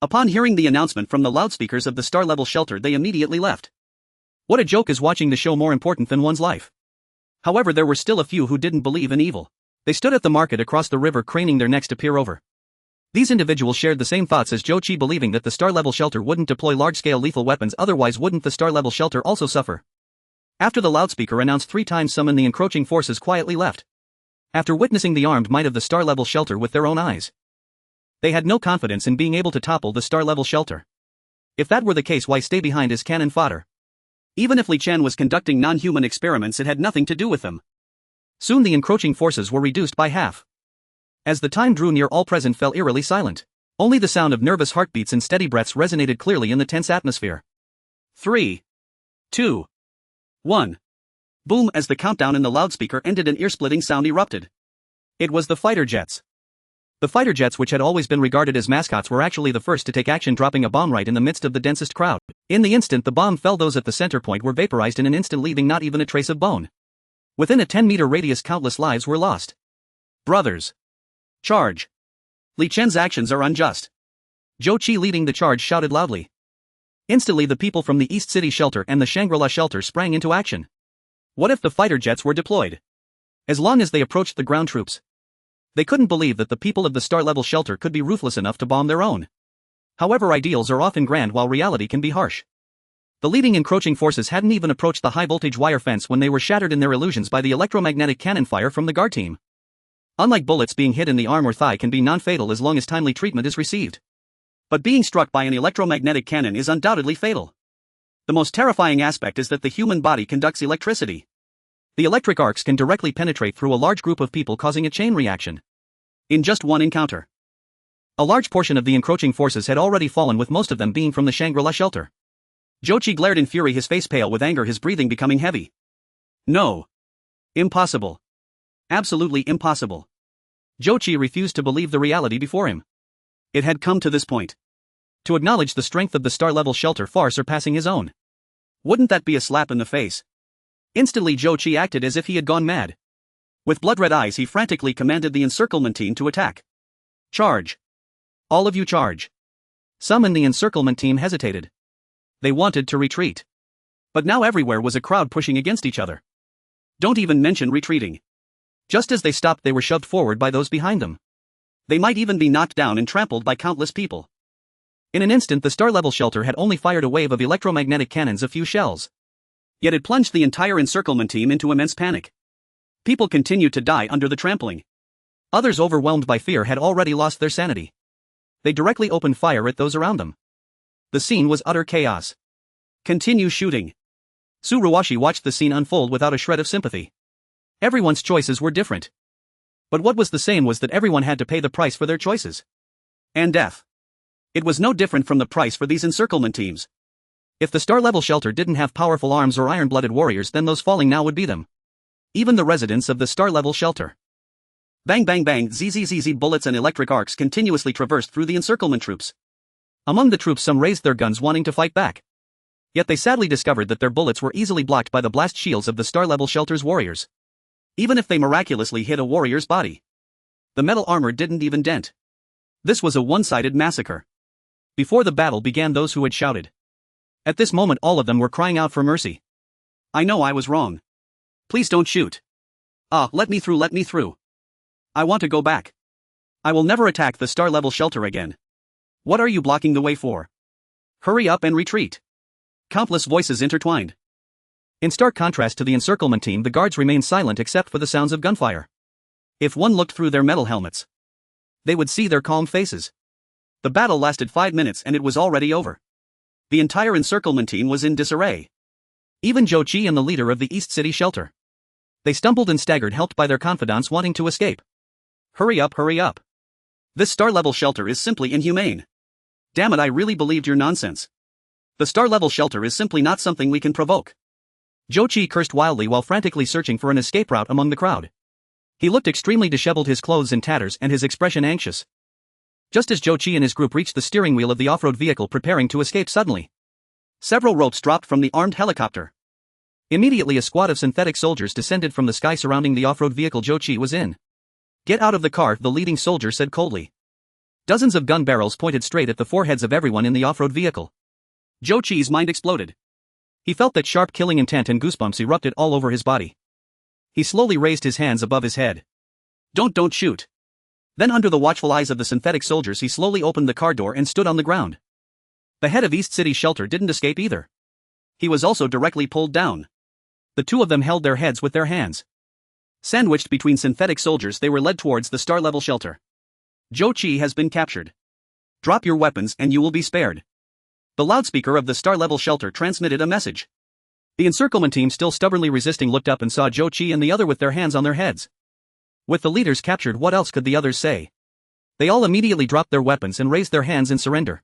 Upon hearing the announcement from the loudspeakers of the star-level shelter, they immediately left. What a joke! Is watching the show more important than one's life? However, there were still a few who didn't believe in evil. They stood at the market across the river, craning their necks to peer over. These individuals shared the same thoughts as Zhou Qi, believing that the star-level shelter wouldn't deploy large-scale lethal weapons, otherwise wouldn't the star-level shelter also suffer? After the loudspeaker announced 3 times summon, the encroaching forces quietly left. After witnessing the armed might of the star-level shelter with their own eyes, they had no confidence in being able to topple the star-level shelter. If that were the case, why stay behind as cannon fodder? Even if Li Chen was conducting non-human experiments, it had nothing to do with them. Soon the encroaching forces were reduced by half. As the time drew near, all present fell eerily silent. Only the sound of nervous heartbeats and steady breaths resonated clearly in the tense atmosphere. 3, 2, 1. Boom! As the countdown in the loudspeaker ended, an ear-splitting sound erupted. It was the fighter jets. The fighter jets, which had always been regarded as mascots, were actually the first to take action, dropping a bomb right in the midst of the densest crowd. In the instant the bomb fell, those at the center point were vaporized in an instant, leaving not even a trace of bone. Within a 10-meter radius, countless lives were lost. Brothers, charge! Li Chen's actions are unjust. Zhou Qi, leading the charge, shouted loudly. Instantly the people from the East City shelter and the Shangri-La shelter sprang into action. What if the fighter jets were deployed? As long as they approached the ground troops, they couldn't believe that the people of the star-level shelter could be ruthless enough to bomb their own. However, ideals are often grand while reality can be harsh. The leading encroaching forces hadn't even approached the high-voltage wire fence when they were shattered in their illusions by the electromagnetic cannon fire from the guard team. Unlike bullets, being hit in the arm or thigh can be non-fatal as long as timely treatment is received. But being struck by an electromagnetic cannon is undoubtedly fatal. The most terrifying aspect is that the human body conducts electricity. The electric arcs can directly penetrate through a large group of people, causing a chain reaction. In just one encounter, a large portion of the encroaching forces had already fallen, with most of them being from the Shangri-La shelter. Jochi glared in fury, his face pale with anger, his breathing becoming heavy. No. Impossible. Absolutely impossible. Jochi refused to believe the reality before him. It had come to this point. To acknowledge the strength of the star-level shelter far surpassing his own. Wouldn't that be a slap in the face? Instantly Jochi acted as if he had gone mad. With blood-red eyes he frantically commanded the encirclement team to attack. Charge. All of you charge. Some in the encirclement team hesitated. They wanted to retreat. But now everywhere was a crowd pushing against each other. Don't even mention retreating. Just as they stopped, they were shoved forward by those behind them. They might even be knocked down and trampled by countless people. In an instant the star-level shelter had only fired a wave of electromagnetic cannons, a few shells. Yet it plunged the entire encirclement team into immense panic. People continued to die under the trampling. Others, overwhelmed by fear, had already lost their sanity. They directly opened fire at those around them. The scene was utter chaos. Continue shooting. Tsuruwashi watched the scene unfold without a shred of sympathy. Everyone's choices were different. But what was the same was that everyone had to pay the price for their choices. And death. It was no different from the price for these encirclement teams. If the star-level shelter didn't have powerful arms or iron-blooded warriors, then those falling now would be them. Even the residents of the star-level shelter. Bang bang bang, zzz, bullets and electric arcs continuously traversed through the encirclement troops. Among the troops some raised their guns wanting to fight back. Yet they sadly discovered that their bullets were easily blocked by the blast shields of the star-level shelter's warriors. Even if they miraculously hit a warrior's body, the metal armor didn't even dent. This was a one-sided massacre. Before the battle began, those who had shouted. At this moment all of them were crying out for mercy. I know I was wrong. Please don't shoot. Let me through, let me through. I want to go back. I will never attack the star-level shelter again. What are you blocking the way for? Hurry up and retreat. Countless voices intertwined. In stark contrast to the encirclement team, the guards remained silent except for the sounds of gunfire. If one looked through their metal helmets, they would see their calm faces. The battle lasted 5 minutes and it was already over. The entire encirclement team was in disarray. Even Jochi and the leader of the East City shelter. They stumbled and staggered, helped by their confidants wanting to escape. Hurry up, hurry up. This star-level shelter is simply inhumane. Damn it, I really believed your nonsense. The star-level shelter is simply not something we can provoke. Jochi cursed wildly while frantically searching for an escape route among the crowd. He looked extremely disheveled, his clothes in tatters and his expression anxious. Just as Jochi and his group reached the steering wheel of the off-road vehicle preparing to escape, suddenly several ropes dropped from the armed helicopter. Immediately a squad of synthetic soldiers descended from the sky surrounding the off-road vehicle Jochi was in. Get out of the car, the leading soldier said coldly. Dozens of gun barrels pointed straight at the foreheads of everyone in the off-road vehicle. Jochi's mind exploded. He felt that sharp killing intent and goosebumps erupted all over his body. He slowly raised his hands above his head. Don't shoot. Then under the watchful eyes of the synthetic soldiers he slowly opened the car door and stood on the ground. The head of East City shelter didn't escape either. He was also directly pulled down. The two of them held their heads with their hands. Sandwiched between synthetic soldiers, they were led towards the star-level shelter. Jochi has been captured. Drop your weapons and you will be spared. The loudspeaker of the star-level shelter transmitted a message. The encirclement team, still stubbornly resisting, looked up and saw Jochi and the other with their hands on their heads. With the leaders captured, what else could the others say? They all immediately dropped their weapons and raised their hands in surrender.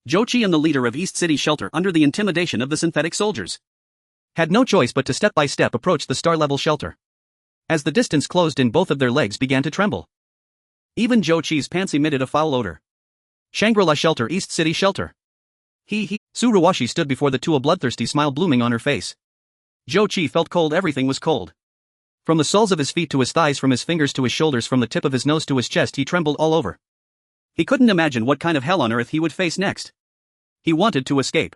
Jochi and the leader of East City shelter, under the intimidation of the synthetic soldiers, had no choice but to step by step approach the star-level shelter. As the distance closed in, both of their legs began to tremble. Even Jochi's pants emitted a foul odor. Shangri-La shelter, East City shelter. Tsuruwashi stood before the two, a bloodthirsty smile blooming on her face. Jochi felt cold, everything was cold. From the soles of his feet to his thighs, from his fingers to his shoulders, from the tip of his nose to his chest, he trembled all over. He couldn't imagine what kind of hell on earth he would face next. He wanted to escape.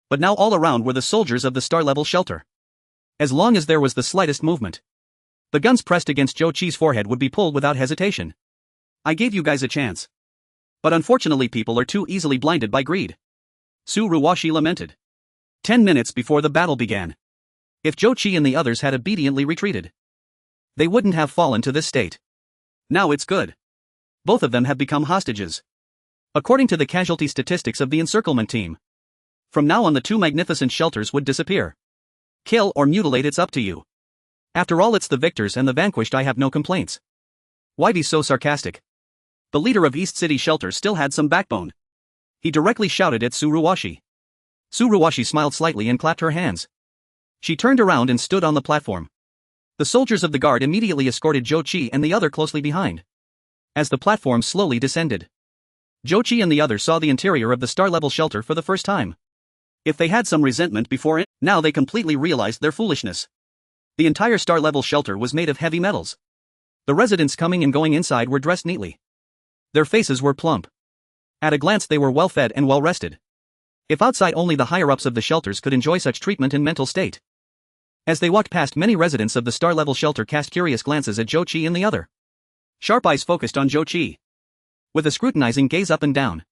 But now all around were the soldiers of the star-level shelter. As long as there was the slightest movement, the guns pressed against Jochi's forehead would be pulled without hesitation. I gave you guys a chance. But unfortunately people are too easily blinded by greed. Tsuruwashi lamented. 10 minutes before the battle began. If Zhou Qi and the others had obediently retreated, they wouldn't have fallen to this state. Now it's good. Both of them have become hostages. According to the casualty statistics of the encirclement team, from now on the two magnificent shelters would disappear. Kill or mutilate, it's up to you. After all, it's the victors and the vanquished, I have no complaints. Why be so sarcastic? The leader of East City Shelter still had some backbone. He directly shouted at Suruwashi. Suruwashi smiled slightly and clapped her hands. She turned around and stood on the platform. The soldiers of the guard immediately escorted Zhou Qi and the other closely behind. As the platform slowly descended, Zhou Qi and the other saw the interior of the star-level shelter for the first time. If they had some resentment before it, now they completely realized their foolishness. The entire star-level shelter was made of heavy metals. The residents coming and going inside were dressed neatly. Their faces were plump. At a glance they were well-fed and well-rested. If outside only the higher-ups of the shelters could enjoy such treatment and mental state. As they walked past, many residents of the star-level shelter cast curious glances at Zhou Qi and the other. Sharp eyes focused on Zhou Qi, with a scrutinizing gaze up and down.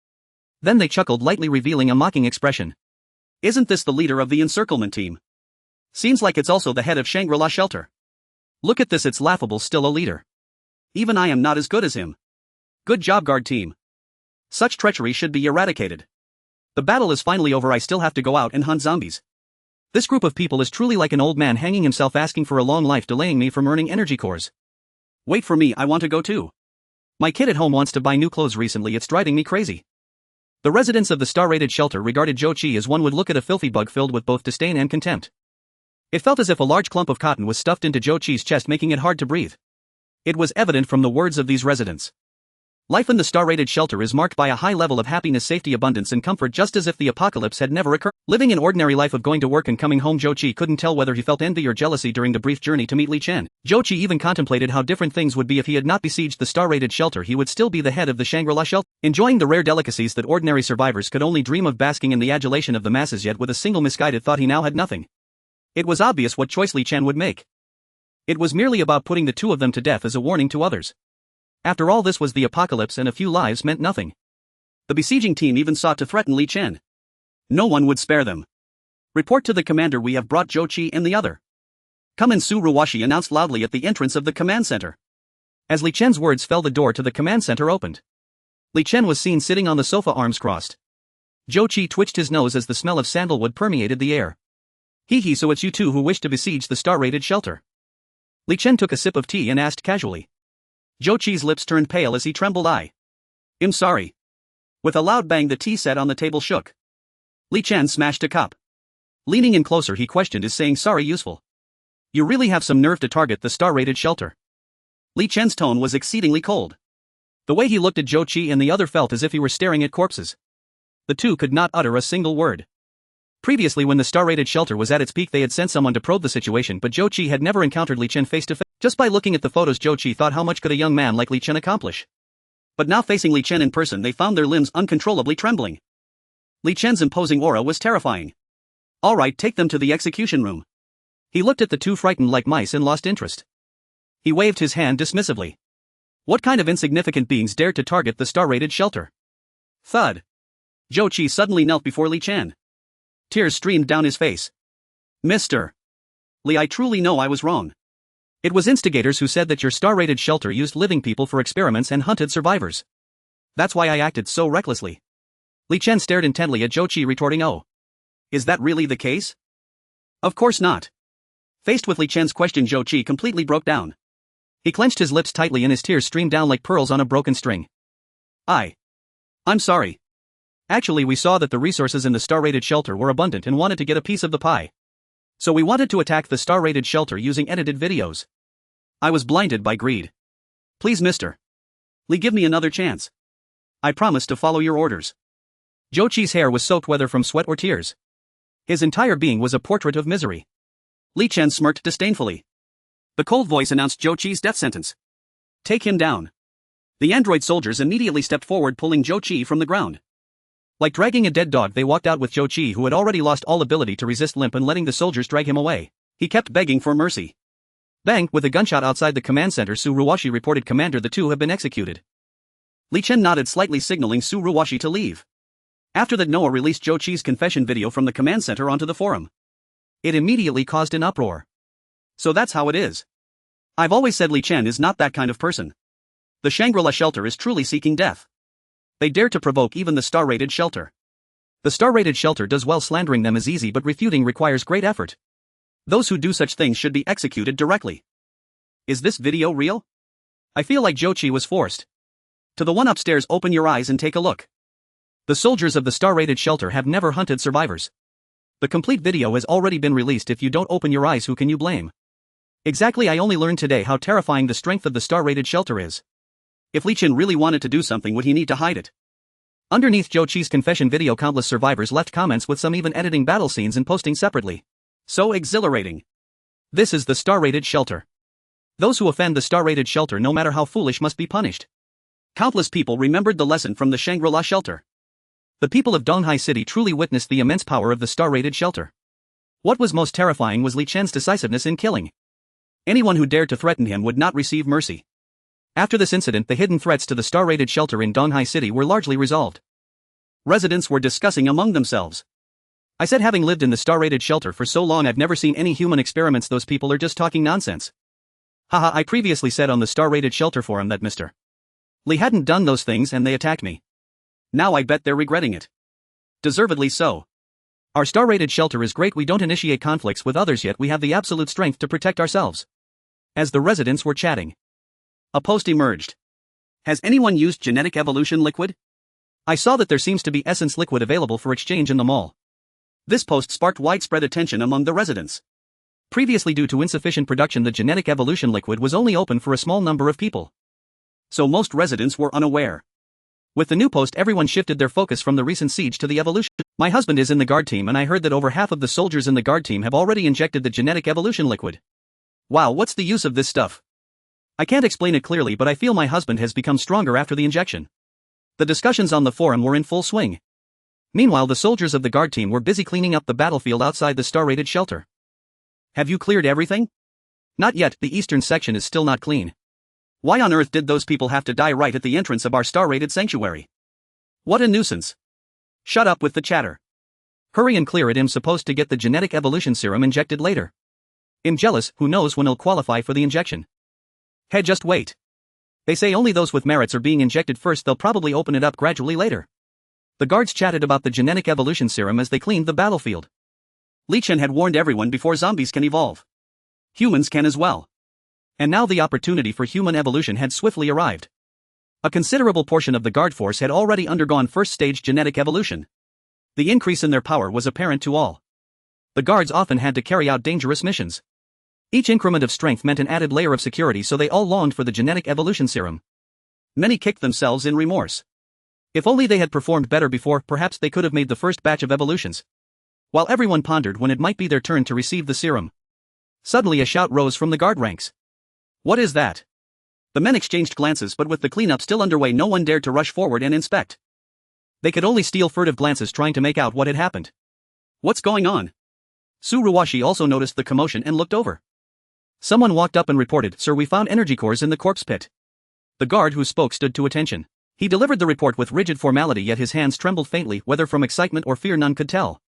Then they chuckled lightly, revealing a mocking expression. Isn't this the leader of the encirclement team? Seems like it's also the head of Shangri-La Shelter. Look at this, it's laughable, still a leader. Even I am not as good as him. Good job, guard team. Such treachery should be eradicated. The battle is finally over, I still have to go out and hunt zombies. This group of people is truly like an old man hanging himself, asking for a long life, delaying me from earning energy cores. Wait for me, I want to go too. My kid at home wants to buy new clothes recently, it's driving me crazy. The residents of the star-rated shelter regarded Zhou Qi as one would look at a filthy bug, filled with both disdain and contempt. It felt as if a large clump of cotton was stuffed into Zhou Qi's chest, making it hard to breathe. It was evident from the words of these residents. Life in the star-rated shelter is marked by a high level of happiness, safety, abundance and comfort, just as if the apocalypse had never occurred. Living an ordinary life of going to work and coming home, Zhou Qi couldn't tell whether he felt envy or jealousy during the brief journey to meet Li Chen. Zhou Qi even contemplated how different things would be if he had not besieged the star-rated shelter. He would still be the head of the Shangri-La shelter, enjoying the rare delicacies that ordinary survivors could only dream of, basking in the adulation of the masses, yet with a single misguided thought he now had nothing. It was obvious what choice Li Chen would make. It was merely about putting the two of them to death as a warning to others. After all, this was the apocalypse and a few lives meant nothing. The besieging team even sought to threaten Li Chen. No one would spare them. Report to the commander, we have brought Zhou Qi and the other. Come in, Suruwashi announced loudly at the entrance of the command center. As Li Chen's words fell, the door to the command center opened. Li Chen was seen sitting on the sofa, arms crossed. Zhou Qi twitched his nose as the smell of sandalwood permeated the air. Hee, so it's you two who wish to besiege the star-rated shelter. Li Chen took a sip of tea and asked casually. Zhou Qi's lips turned pale as he trembled. I'm sorry. With a loud bang, the tea set on the table shook. Li Chen smashed a cup. Leaning in closer, he questioned, is saying sorry useful? You really have some nerve to target the star-rated shelter. Li Chen's tone was exceedingly cold. The way he looked at Zhou Qi and the other felt as if he were staring at corpses. The two could not utter a single word. Previously, when the star-rated shelter was at its peak, they had sent someone to probe the situation, but Zhou Qi had never encountered Li Chen face to face. Just by looking at the photos, Zhou Qi thought, how much could a young man like Li Chen accomplish? But now, facing Li Chen in person, they found their limbs uncontrollably trembling. Li Chen's imposing aura was terrifying. All right, take them to the execution room. He looked at the two, frightened like mice, and lost interest. He waved his hand dismissively. What kind of insignificant beings dared to target the star-rated shelter? Thud. Zhou Qi suddenly knelt before Li Chen. Tears streamed down his face. Mr. Li, I truly know I was wrong. It was instigators who said that your star-rated shelter used living people for experiments and hunted survivors. That's why I acted so recklessly. Li Chen stared intently at Zhou Qi, retorting, oh. Is that really the case? Of course not. Faced with Li Chen's question, Zhou Qi completely broke down. He clenched his lips tightly and his tears streamed down like pearls on a broken string. I'm sorry. Actually, we saw that the resources in the star-rated shelter were abundant and wanted to get a piece of the pie. So we wanted to attack the star-rated shelter using edited videos. I was blinded by greed. Please, Mr. Li, give me another chance. I promise to follow your orders. Zhou Qi's hair was soaked, whether from sweat or tears. His entire being was a portrait of misery. Li Chen smirked disdainfully. The cold voice announced Zhou Qi's death sentence. Take him down. The android soldiers immediately stepped forward, pulling Zhou Qi from the ground. Like dragging a dead dog, they walked out with Zhou Qi, who had already lost all ability to resist, limp and letting the soldiers drag him away. He kept begging for mercy. Bang! With a gunshot outside the command center, Suruwashi reported, Commander, the two have been executed. Li Chen nodded slightly, signaling Suruwashi to leave. After that, Noah released Zhou Qi's confession video from the command center onto the forum. It immediately caused an uproar. So that's how it is. I've always said Li Chen is not that kind of person. The Shangri-La shelter is truly seeking death. They dare to provoke even the star-rated shelter. The star-rated shelter does well. Slandering them is easy, but refuting requires great effort. Those who do such things should be executed directly. Is this video real? I feel like Zhou Qi was forced. To the one upstairs, open your eyes and take a look. The soldiers of the star-rated shelter have never hunted survivors. The complete video has already been released. If you don't open your eyes, who can you blame? Exactly, I only learned today how terrifying the strength of the star-rated shelter is. If Li Chen really wanted to do something, would he need to hide it? Underneath Zhou Qi's confession video, countless survivors left comments, with some even editing battle scenes and posting separately. So exhilarating. This is the star-rated shelter. Those who offend the star-rated shelter, no matter how foolish, must be punished. Countless people remembered the lesson from the Shangri-La shelter. The people of Donghai City truly witnessed the immense power of the star-rated shelter. What was most terrifying was Li Chen's decisiveness in killing. Anyone who dared to threaten him would not receive mercy. After this incident, the hidden threats to the star-rated shelter in Donghai City were largely resolved. Residents were discussing among themselves. I said, having lived in the star-rated shelter for so long, I've never seen any human experiments. Those people are just talking nonsense. Haha, I previously said on the star-rated shelter forum that Mr. Li hadn't done those things and they attacked me. Now I bet they're regretting it. Deservedly so. Our star-rated shelter is great. We don't initiate conflicts with others, yet we have the absolute strength to protect ourselves. As the residents were chatting, a post emerged. Has anyone used genetic evolution liquid? I saw that there seems to be essence liquid available for exchange in the mall. This post sparked widespread attention among the residents. Previously, due to insufficient production, the genetic evolution liquid was only open for a small number of people. So most residents were unaware. With the new post, everyone shifted their focus from the recent siege to the evolution. My husband is in the guard team, and I heard that over half of the soldiers in the guard team have already injected the genetic evolution liquid. Wow, what's the use of this stuff? I can't explain it clearly, but I feel my husband has become stronger after the injection. The discussions on the forum were in full swing. Meanwhile, the soldiers of the guard team were busy cleaning up the battlefield outside the star-rated shelter. Have you cleared everything? Not yet, the eastern section is still not clean. Why on earth did those people have to die right at the entrance of our star-rated sanctuary? What a nuisance. Shut up with the chatter. Hurry and clear it. I'm supposed to get the genetic evolution serum injected later. I'm jealous, who knows when I'll qualify for the injection. Hey, just wait. They say only those with merits are being injected first. They'll probably open it up gradually later. The guards chatted about the genetic evolution serum as they cleaned the battlefield. Li Chen had warned everyone before zombies can evolve. Humans can as well. And now the opportunity for human evolution had swiftly arrived. A considerable portion of the guard force had already undergone first-stage genetic evolution. The increase in their power was apparent to all. The guards often had to carry out dangerous missions. Each increment of strength meant an added layer of security, so they all longed for the genetic evolution serum. Many kicked themselves in remorse. If only they had performed better before, perhaps they could have made the first batch of evolutions. While everyone pondered when it might be their turn to receive the serum, suddenly a shout rose from the guard ranks. What is that? The men exchanged glances, but with the cleanup still underway, no one dared to rush forward and inspect. They could only steal furtive glances, trying to make out what had happened. What's going on? Su Ruwashi also noticed the commotion and looked over. Someone walked up and reported, "Sir, we found energy cores in the corpse pit." The guard who spoke stood to attention. He delivered the report with rigid formality, yet his hands trembled faintly, whether from excitement or fear none could tell.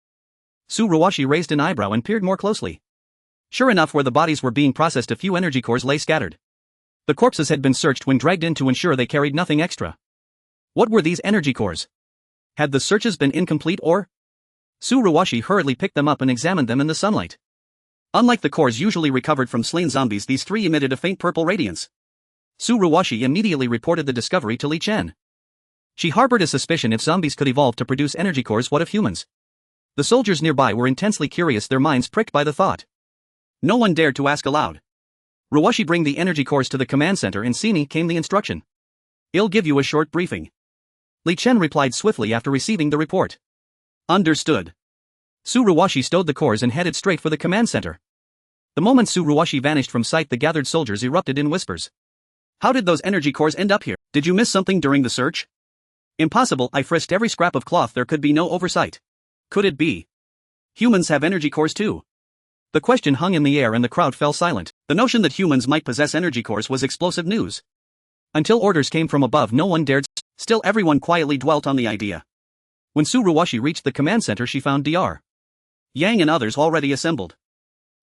Su Ruwashi raised an eyebrow and peered more closely. Sure enough, where the bodies were being processed, a few energy cores lay scattered. The corpses had been searched when dragged in to ensure they carried nothing extra. What were these energy cores? Had the searches been incomplete, or? Su Ruwashi hurriedly picked them up and examined them in the sunlight. Unlike the cores usually recovered from slain zombies, these three emitted a faint purple radiance. Su Ruwashi immediately reported the discovery to Li Chen. She harbored a suspicion: if zombies could evolve to produce energy cores, what of humans? The soldiers nearby were intensely curious, their minds pricked by the thought. No one dared to ask aloud. "Ruwashi, bring the energy cores to the command center," in Sini came the instruction. "I'll give you a short briefing." Li Chen replied swiftly after receiving the report. Understood. Su Ruwashi stowed the cores and headed straight for the command center. The moment Su Ruwashi vanished from sight, the gathered soldiers erupted in whispers. "How did those energy cores end up here? Did you miss something during the search?" "Impossible, I frisked every scrap of cloth, there could be no oversight." "Could it be humans have energy cores too?" The question hung in the air and the crowd fell silent. The notion that humans might possess energy cores was explosive news. Until orders came from above, no one dared. Still, everyone quietly dwelt on the idea. When Suruwashi reached the command center, she found Dr. Yang and others already assembled.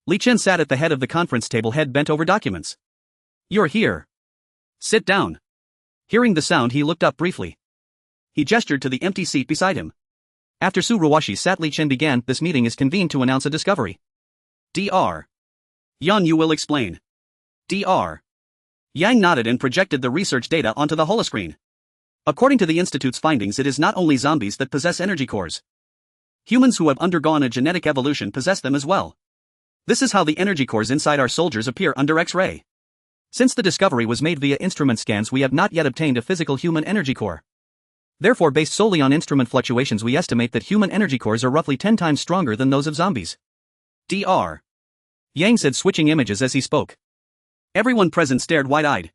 Li Chen sat at the head of the conference table, head bent over documents. "You're here. Sit down." Hearing the sound, he looked up briefly. He gestured to the empty seat beside him. After Suruwashi sat, Li Chen began, "This meeting is convened to announce a discovery. Dr. Yang, you will explain." Dr. Yang nodded and projected the research data onto the holoscreen. According to the Institute's findings, it is not only zombies that possess energy cores. Humans who have undergone a genetic evolution possess them as well. This is how the energy cores inside our soldiers appear under X-ray. Since the discovery was made via instrument scans, we have not yet obtained a physical human energy core. Therefore, based solely on instrument fluctuations, we estimate that human energy cores are roughly 10 times stronger than those of zombies. Dr. Yang said, switching images as he spoke. Everyone present stared wide-eyed.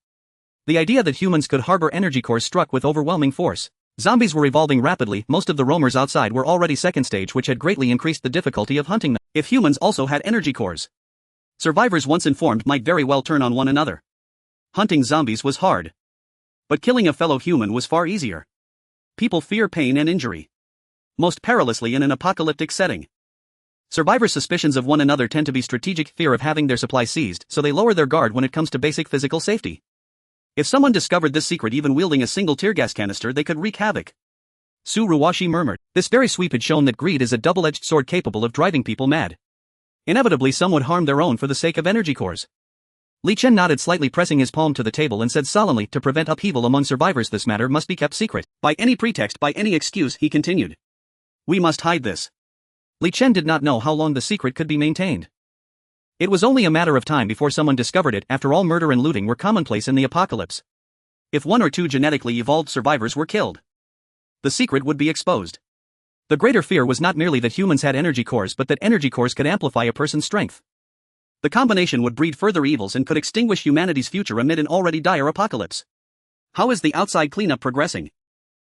The idea that humans could harbor energy cores struck with overwhelming force. Zombies were evolving rapidly, most of the roamers outside were already second stage, which had greatly increased the difficulty of hunting them. If humans also had energy cores, survivors once informed might very well turn on one another. Hunting zombies was hard. But killing a fellow human was far easier. People fear pain and injury. Most perilously in an apocalyptic setting. Survivors' suspicions of one another tend to be strategic fear of having their supply seized, so they lower their guard when it comes to basic physical safety. If someone discovered this secret, even wielding a single tear gas canister, they could wreak havoc. Suruwashi murmured. This very sweep had shown that greed is a double-edged sword capable of driving people mad. Inevitably, some would harm their own for the sake of energy cores. Li Chen nodded slightly, pressing his palm to the table, and said solemnly, to prevent upheaval among survivors, this matter must be kept secret. By any pretext, by any excuse, he continued. We must hide this. Li Chen did not know how long the secret could be maintained. It was only a matter of time before someone discovered it. After all, murder and looting were commonplace in the apocalypse. If one or two genetically evolved survivors were killed, the secret would be exposed. The greater fear was not merely that humans had energy cores, but that energy cores could amplify a person's strength. The combination would breed further evils and could extinguish humanity's future amid an already dire apocalypse. How is the outside cleanup progressing?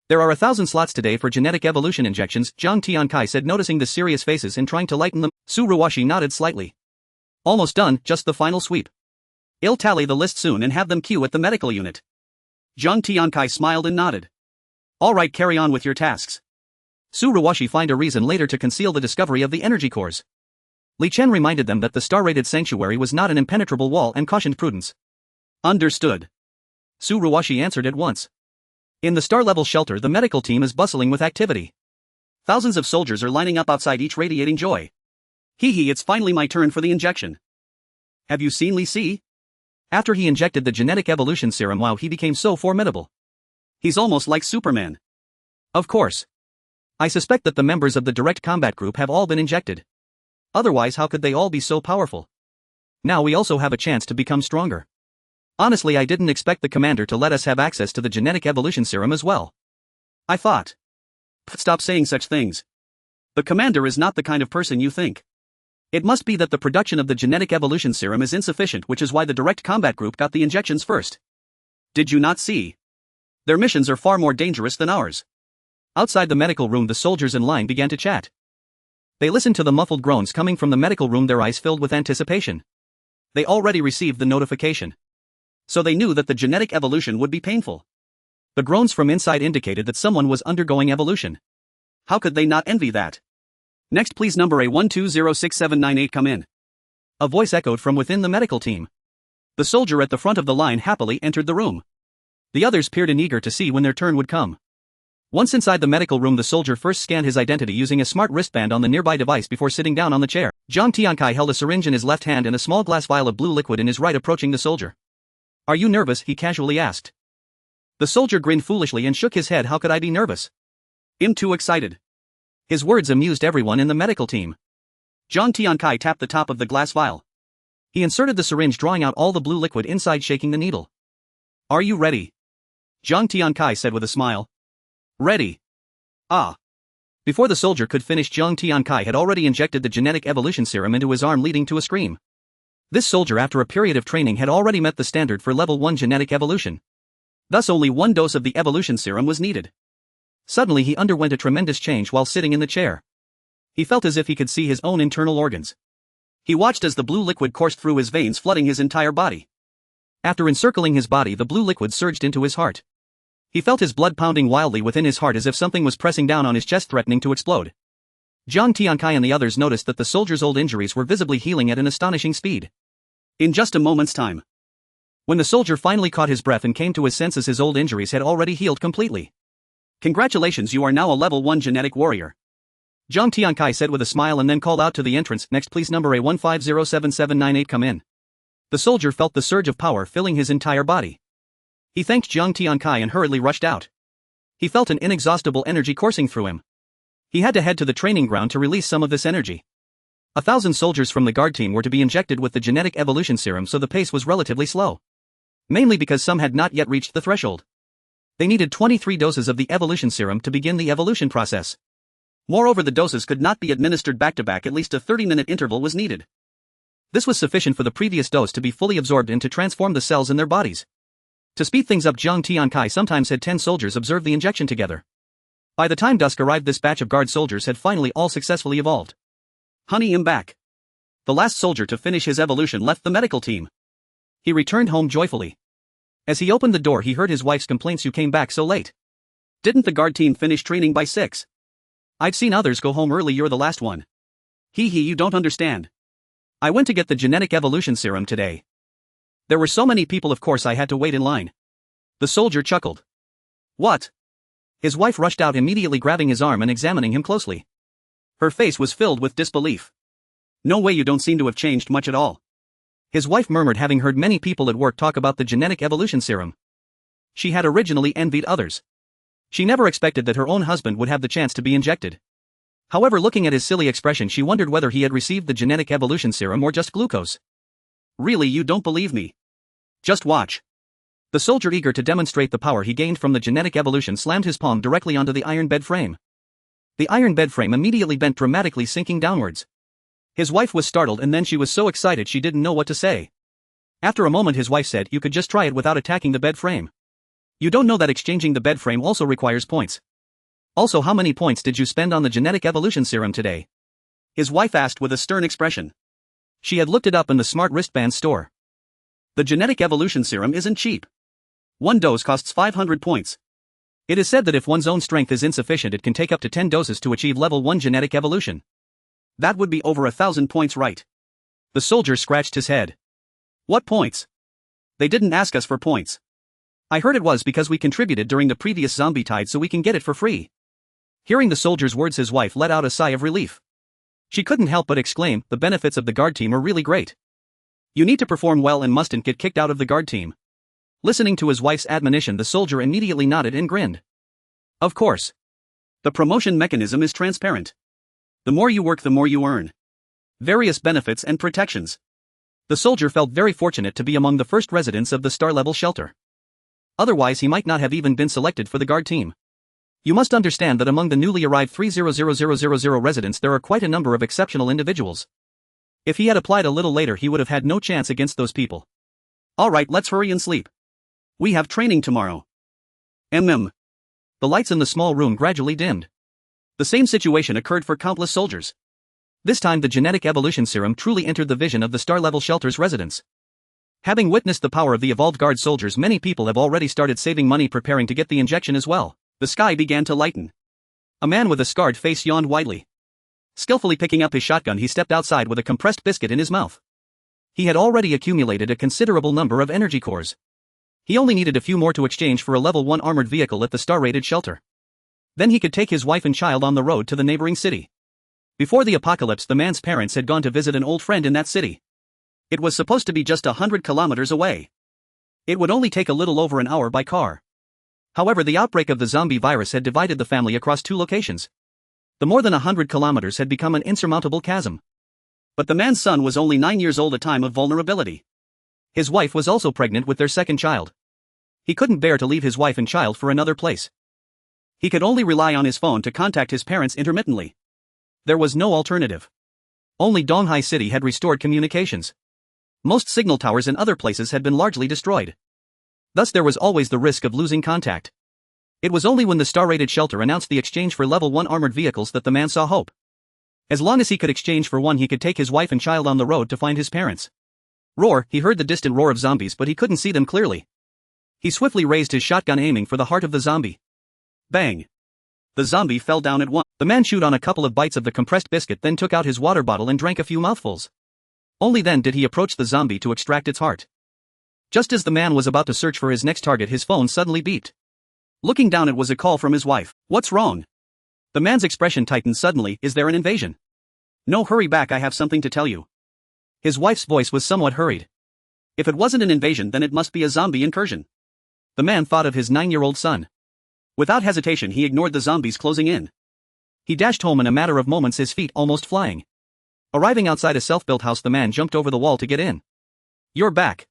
There are 1,000 slots today for genetic evolution injections, Zhang Tiankai said, noticing the serious faces and trying to lighten them. Suruwashi nodded slightly. Almost done, just the final sweep. I'll tally the list soon and have them queue at the medical unit. Zhang Tiankai smiled and nodded. All right, carry on with your tasks. Suruwashi found a reason later to conceal the discovery of the energy cores. Li Chen reminded them that the star-rated sanctuary was not an impenetrable wall and cautioned prudence. Understood. Suruwashi answered at once. In the star-level shelter, the medical team is bustling with activity. Thousands of soldiers are lining up outside, each radiating joy. Hee, it's finally my turn for the injection. Have you seen Li Si? After he injected the genetic evolution serum, wow, he became so formidable. He's almost like Superman. Of course. I suspect that the members of the direct combat group have all been injected. Otherwise, how could they all be so powerful? Now we also have a chance to become stronger. Honestly, I didn't expect the commander to let us have access to the genetic evolution serum as well. I thought. Stop saying such things. The commander is not the kind of person you think. It must be that the production of the genetic evolution serum is insufficient, which is why the direct combat group got the injections first. Did you not see? Their missions are far more dangerous than ours. Outside the medical room, the soldiers in line began to chat. They listened to the muffled groans coming from the medical room, their eyes filled with anticipation. They already received the notification. So they knew that the genetic evolution would be painful. The groans from inside indicated that someone was undergoing evolution. How could they not envy that? Next, please, number A120678, come in. A voice echoed from within the medical team. The soldier at the front of the line happily entered the room. The others peered in, eager to see when their turn would come. Once inside the medical room, the soldier first scanned his identity using a smart wristband on the nearby device before sitting down on the chair. Zhang Tiankai held a syringe in his left hand and a small glass vial of blue liquid in his right, approaching the soldier. Are you nervous? He casually asked. The soldier grinned foolishly and shook his head. How could I be nervous? I'm too excited. His words amused everyone in the medical team. Zhang Tiankai tapped the top of the glass vial. He inserted the syringe, drawing out all the blue liquid inside, shaking the needle. Are you ready? Zhang Tiankai said with a smile. Ready. Ah. Before the soldier could finish, Zhang Tiankai had already injected the genetic evolution serum into his arm, leading to a scream. This soldier, after a period of training, had already met the standard for level 1 genetic evolution. Thus only one dose of the evolution serum was needed. Suddenly he underwent a tremendous change while sitting in the chair. He felt as if he could see his own internal organs. He watched as the blue liquid coursed through his veins, flooding his entire body. After encircling his body, the blue liquid surged into his heart. He felt his blood pounding wildly within his heart as if something was pressing down on his chest threatening to explode. Jiang Tiankai and the others noticed that the soldier's old injuries were visibly healing at an astonishing speed. In just a moment's time. When the soldier finally caught his breath and came to his senses, his old injuries had already healed completely. Congratulations, you are now a level 1 genetic warrior. Jiang Tiankai said with a smile and then called out to the entrance, next please number A15077798 come in. The soldier felt the surge of power filling his entire body. He thanked Jiang Tiankai and hurriedly rushed out. He felt an inexhaustible energy coursing through him. He had to head to the training ground to release some of this energy. 1,000 soldiers from the guard team were to be injected with the genetic evolution serum, so the pace was relatively slow. Mainly because some had not yet reached the threshold. They needed 23 doses of the evolution serum to begin the evolution process. Moreover, the doses could not be administered back-to-back, at least a 30-minute interval was needed. This was sufficient for the previous dose to be fully absorbed and to transform the cells in their bodies. To speed things up, Jiang Tiankai sometimes had 10 soldiers observe the injection together. By the time dusk arrived, this batch of guard soldiers had finally all successfully evolved. Honey, I'm back. The last soldier to finish his evolution left the medical team. He returned home joyfully. As he opened the door, he heard his wife's complaints, you came back so late. Didn't the guard team finish training by 6? I've seen others go home early, you're the last one. Hee, you don't understand. I went to get the genetic evolution serum today. There were so many people, of course I had to wait in line. The soldier chuckled. What? His wife rushed out, immediately grabbing his arm and examining him closely. Her face was filled with disbelief. No way, you don't seem to have changed much at all. His wife murmured, having heard many people at work talk about the genetic evolution serum. She had originally envied others. She never expected that her own husband would have the chance to be injected. However, looking at his silly expression, she wondered whether he had received the genetic evolution serum or just glucose. Really, you don't believe me? Just watch. The soldier, eager to demonstrate the power he gained from the genetic evolution, slammed his palm directly onto the iron bed frame. The iron bed frame immediately bent, dramatically sinking downwards. His wife was startled, and then she was so excited she didn't know what to say. After a moment, his wife said, you could just try it without attacking the bed frame. You don't know that exchanging the bed frame also requires points. Also, how many points did you spend on the genetic evolution serum today? His wife asked with a stern expression. She had looked it up in the smart wristband store. The genetic evolution serum isn't cheap. One dose costs 500 points. It is said that if one's own strength is insufficient, it can take up to 10 doses to achieve level 1 genetic evolution. That would be over 1,000 points, right? The soldier scratched his head. What points? They didn't ask us for points. I heard it was because we contributed during the previous zombie tide, so we can get it for free. Hearing the soldier's words, his wife let out a sigh of relief. She couldn't help but exclaim, the benefits of the guard team are really great. You need to perform well and mustn't get kicked out of the guard team. Listening to his wife's admonition, the soldier immediately nodded and grinned. Of course. The promotion mechanism is transparent. The more you work, the more you earn. Various benefits and protections. The soldier felt very fortunate to be among the first residents of the star-level shelter. Otherwise, he might not have even been selected for the guard team. You must understand that among the newly arrived 300,000 residents, there are quite a number of exceptional individuals. If he had applied a little later, he would have had no chance against those people. Alright, let's hurry and sleep. We have training tomorrow. The lights in the small room gradually dimmed. The same situation occurred for countless soldiers. This time the genetic evolution serum truly entered the vision of the star-level shelter's residents. Having witnessed the power of the evolved guard soldiers, many people have already started saving money preparing to get the injection as well. The sky began to lighten. A man with a scarred face yawned widely. Skillfully picking up his shotgun, he stepped outside with a compressed biscuit in his mouth. He had already accumulated a considerable number of energy cores. He only needed a few more to exchange for a level 1 armored vehicle at the star-rated shelter. Then he could take his wife and child on the road to the neighboring city. Before the apocalypse, the man's parents had gone to visit an old friend in that city. It was supposed to be just 100 kilometers away. It would only take a little over an hour by car. However, the outbreak of the zombie virus had divided the family across 2 locations. The more than 100 kilometers had become an insurmountable chasm. But the man's son was only 9 years old, a time of vulnerability. His wife was also pregnant with their second child. He couldn't bear to leave his wife and child for another place. He could only rely on his phone to contact his parents intermittently. There was no alternative. Only Donghai City had restored communications. Most signal towers in other places had been largely destroyed. Thus there was always the risk of losing contact. It was only when the star-rated shelter announced the exchange for level 1 armored vehicles that the man saw hope. As long as he could exchange for one, he could take his wife and child on the road to find his parents. Roar, he heard the distant roar of zombies, but he couldn't see them clearly. He swiftly raised his shotgun aiming for the heart of the zombie. Bang! The zombie fell down at once. The man chewed on a couple of bites of the compressed biscuit, then took out his water bottle and drank a few mouthfuls. Only then did he approach the zombie to extract its heart. Just as the man was about to search for his next target, his phone suddenly beeped. Looking down, it was a call from his wife. What's wrong? The man's expression tightened suddenly. Is there an invasion? No, hurry back, I have something to tell you. His wife's voice was somewhat hurried. If it wasn't an invasion, then it must be a zombie incursion. The man thought of his 9-year-old son. Without hesitation, he ignored the zombies closing in. He dashed home in a matter of moments, his feet almost flying. Arriving outside a self-built house, the man jumped over the wall to get in. You're back.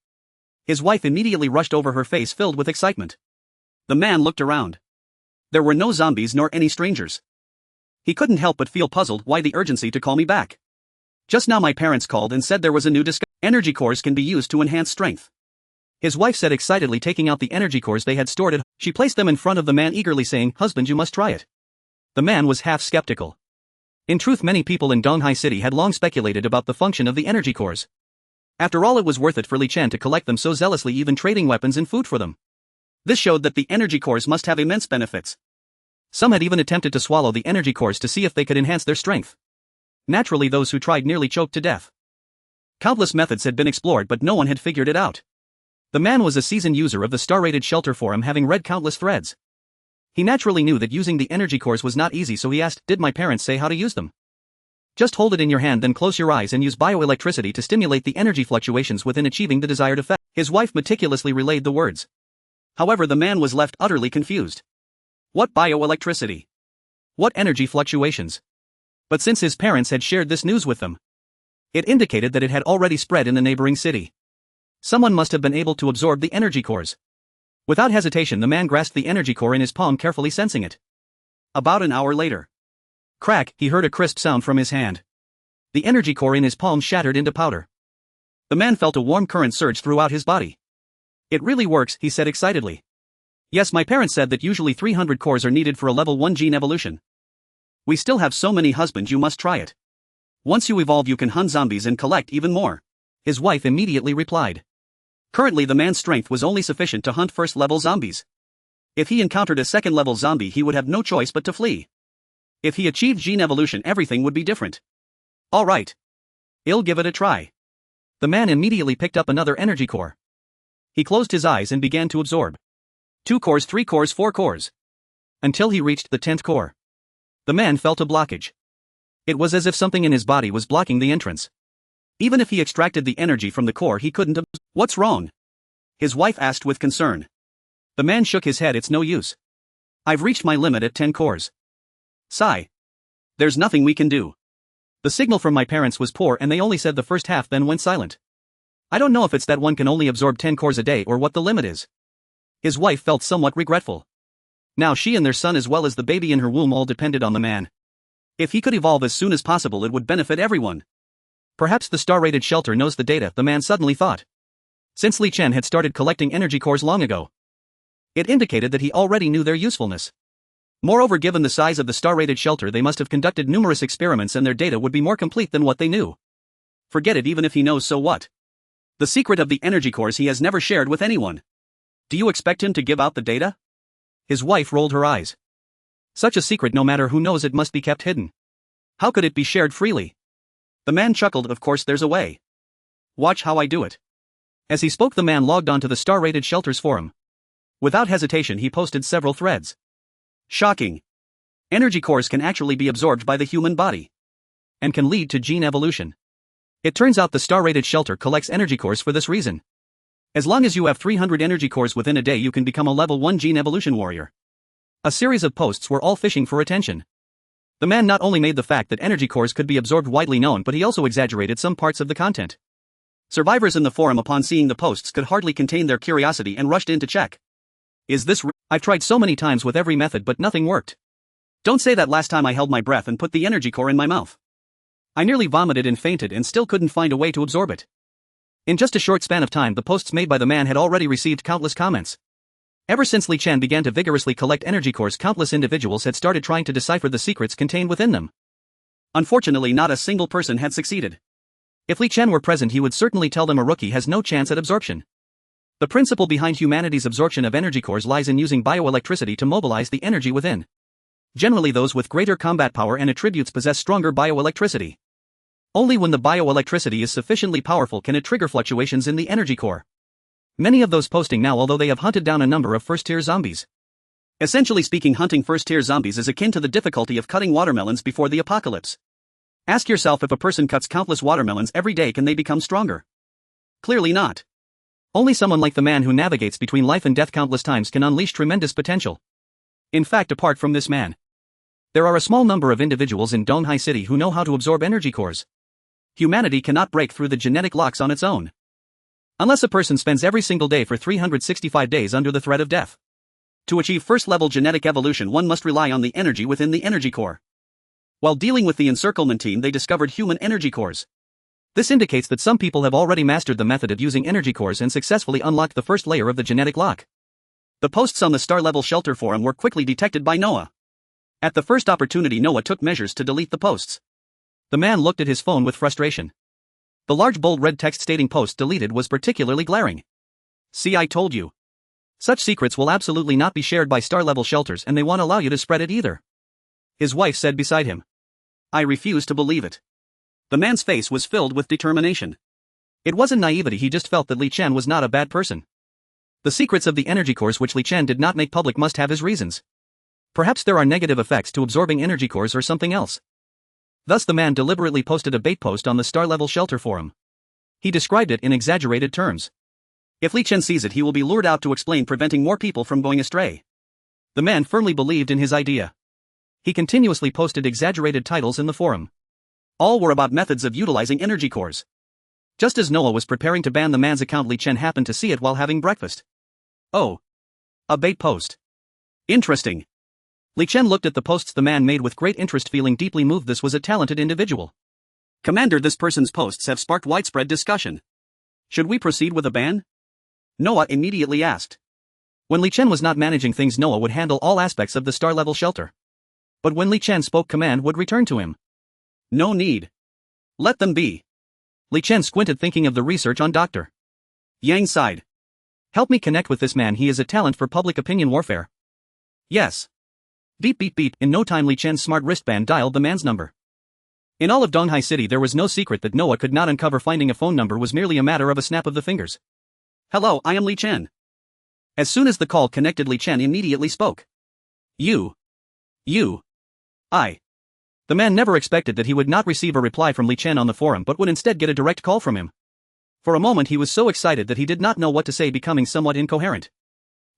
His wife immediately rushed over, her face filled with excitement. The man looked around. There were no zombies nor any strangers. He couldn't help but feel puzzled. Why the urgency to call me back? Just now my parents called and said there was a new discovery. Energy cores can be used to enhance strength. His wife said excitedly, taking out the energy cores they had stored. She placed them in front of the man eagerly, saying, "Husband, you must try it." The man was half skeptical. In truth, many people in Donghai City had long speculated about the function of the energy cores. After all, it was worth it for Li Chen to collect them so zealously, even trading weapons and food for them. This showed that the energy cores must have immense benefits. Some had even attempted to swallow the energy cores to see if they could enhance their strength. Naturally, those who tried nearly choked to death. Countless methods had been explored, but no one had figured it out. The man was a seasoned user of the star-rated shelter forum, having read countless threads. He naturally knew that using the energy cores was not easy, so he asked, "Did my parents say how to use them?" Just hold it in your hand, then close your eyes and use bioelectricity to stimulate the energy fluctuations within achieving the desired effect. His wife meticulously relayed the words. However, the man was left utterly confused. What bioelectricity? What energy fluctuations? But since his parents had shared this news with them, it indicated that it had already spread in the neighboring city. Someone must have been able to absorb the energy cores. Without hesitation, the man grasped the energy core in his palm, carefully sensing it. About an hour later. Crack, he heard a crisp sound from his hand. The energy core in his palm shattered into powder. The man felt a warm current surge throughout his body. It really works, he said excitedly. Yes, my parents said that usually 300 cores are needed for a level 1 gene evolution. We still have so many, husband, you must try it. Once you evolve, you can hunt zombies and collect even more. His wife immediately replied. Currently, the man's strength was only sufficient to hunt first-level zombies. If he encountered a second-level zombie, he would have no choice but to flee. If he achieved gene evolution, everything would be different. All right. I'll give it a try. The man immediately picked up another energy core. He closed his eyes and began to absorb. 2 cores, 3 cores, 4 cores. Until he reached the 10th core. The man felt a blockage. It was as if something in his body was blocking the entrance. Even if he extracted the energy from the core, he couldn't absorb. What's wrong? His wife asked with concern. The man shook his head. It's no use. I've reached my limit at 10 cores. Sigh. There's nothing we can do. The signal from my parents was poor and they only said the first half, then went silent. I don't know if it's that one can only absorb 10 cores a day or what the limit is. His wife felt somewhat regretful. Now she and their son as well as the baby in her womb all depended on the man. If he could evolve as soon as possible, it would benefit everyone. Perhaps the star-rated shelter knows the data, the man suddenly thought. Since Li Chen had started collecting energy cores long ago, it indicated that he already knew their usefulness. Moreover, given the size of the star-rated shelter, they must have conducted numerous experiments and their data would be more complete than what they knew. Forget it, even if he knows, so what? The secret of the energy cores he has never shared with anyone. Do you expect him to give out the data? His wife rolled her eyes. Such a secret, no matter who knows it, must be kept hidden. How could it be shared freely? The man chuckled. Of course there's a way. Watch how I do it. As he spoke, the man logged onto the star-rated shelters forum. Without hesitation, he posted several threads. Shocking. Energy cores can actually be absorbed by the human body. And can lead to gene evolution. It turns out the star-rated shelter collects energy cores for this reason. As long as you have 300 energy cores within a day, you can become a level 1 gene evolution warrior. A series of posts were all fishing for attention. The man not only made the fact that energy cores could be absorbed widely known, but he also exaggerated some parts of the content. Survivors in the forum, upon seeing the posts, could hardly contain their curiosity and rushed in to check. Is this I've tried so many times with every method, but nothing worked. Don't say that. Last time I held my breath and put the energy core in my mouth. I nearly vomited and fainted and still couldn't find a way to absorb it. In just a short span of time, the posts made by the man had already received countless comments. Ever since Li Chen began to vigorously collect energy cores, countless individuals had started trying to decipher the secrets contained within them. Unfortunately, not a single person had succeeded. If Li Chen were present, he would certainly tell them a rookie has no chance at absorption. The principle behind humanity's absorption of energy cores lies in using bioelectricity to mobilize the energy within. Generally, those with greater combat power and attributes possess stronger bioelectricity. Only when the bioelectricity is sufficiently powerful can it trigger fluctuations in the energy core. Many of those posting now, although they have hunted down a number of first-tier zombies. Essentially speaking, hunting first-tier zombies is akin to the difficulty of cutting watermelons before the apocalypse. Ask yourself, if a person cuts countless watermelons every day, can they become stronger? Clearly not. Only someone like the man who navigates between life and death countless times can unleash tremendous potential. In fact, apart from this man, there are a small number of individuals in Donghai City who know how to absorb energy cores. Humanity cannot break through the genetic locks on its own. Unless a person spends every single day for 365 days under the threat of death. To achieve first-level genetic evolution, one must rely on the energy within the energy core. While dealing with the encirclement team, they discovered human energy cores. This indicates that some people have already mastered the method of using energy cores and successfully unlocked the first layer of the genetic lock. The posts on the Star-Level Shelter forum were quickly detected by Noah. At the first opportunity, Noah took measures to delete the posts. The man looked at his phone with frustration. The large bold red text stating "post deleted" was particularly glaring. See, I told you. Such secrets will absolutely not be shared by Star-Level Shelters, and they won't allow you to spread it either. His wife said beside him. I refuse to believe it. The man's face was filled with determination. It wasn't naivety, he just felt that Li Chen was not a bad person. The secrets of the energy cores which Li Chen did not make public must have his reasons. Perhaps there are negative effects to absorbing energy cores or something else. Thus the man deliberately posted a bait post on the Star-Level Shelter forum. He described it in exaggerated terms. If Li Chen sees it, he will be lured out to explain, preventing more people from going astray. The man firmly believed in his idea. He continuously posted exaggerated titles in the forum. All were about methods of utilizing energy cores. Just as Noah was preparing to ban the man's account, Li Chen happened to see it while having breakfast. Oh. A bait post. Interesting. Li Chen looked at the posts the man made with great interest, feeling deeply moved. This was a talented individual. Commander, this person's posts have sparked widespread discussion. Should we proceed with a ban? Noah immediately asked. When Li Chen was not managing things, Noah would handle all aspects of the Star-Level Shelter. But when Li Chen spoke, command would return to him. No need. Let them be. Li Chen squinted, thinking of the research on Dr. Yang sighed. Help me connect with this man, he is a talent for public opinion warfare. Yes. Beep beep beep. In no time, Li Chen's smart wristband dialed the man's number. In all of Donghai City, there was no secret that Noah could not uncover. Finding a phone number was merely a matter of a snap of the fingers. Hello, I am Li Chen. As soon as the call connected, Li Chen immediately spoke. I. The man never expected that he would not receive a reply from Li Chen on the forum, but would instead get a direct call from him. For a moment he was so excited that he did not know what to say, becoming somewhat incoherent.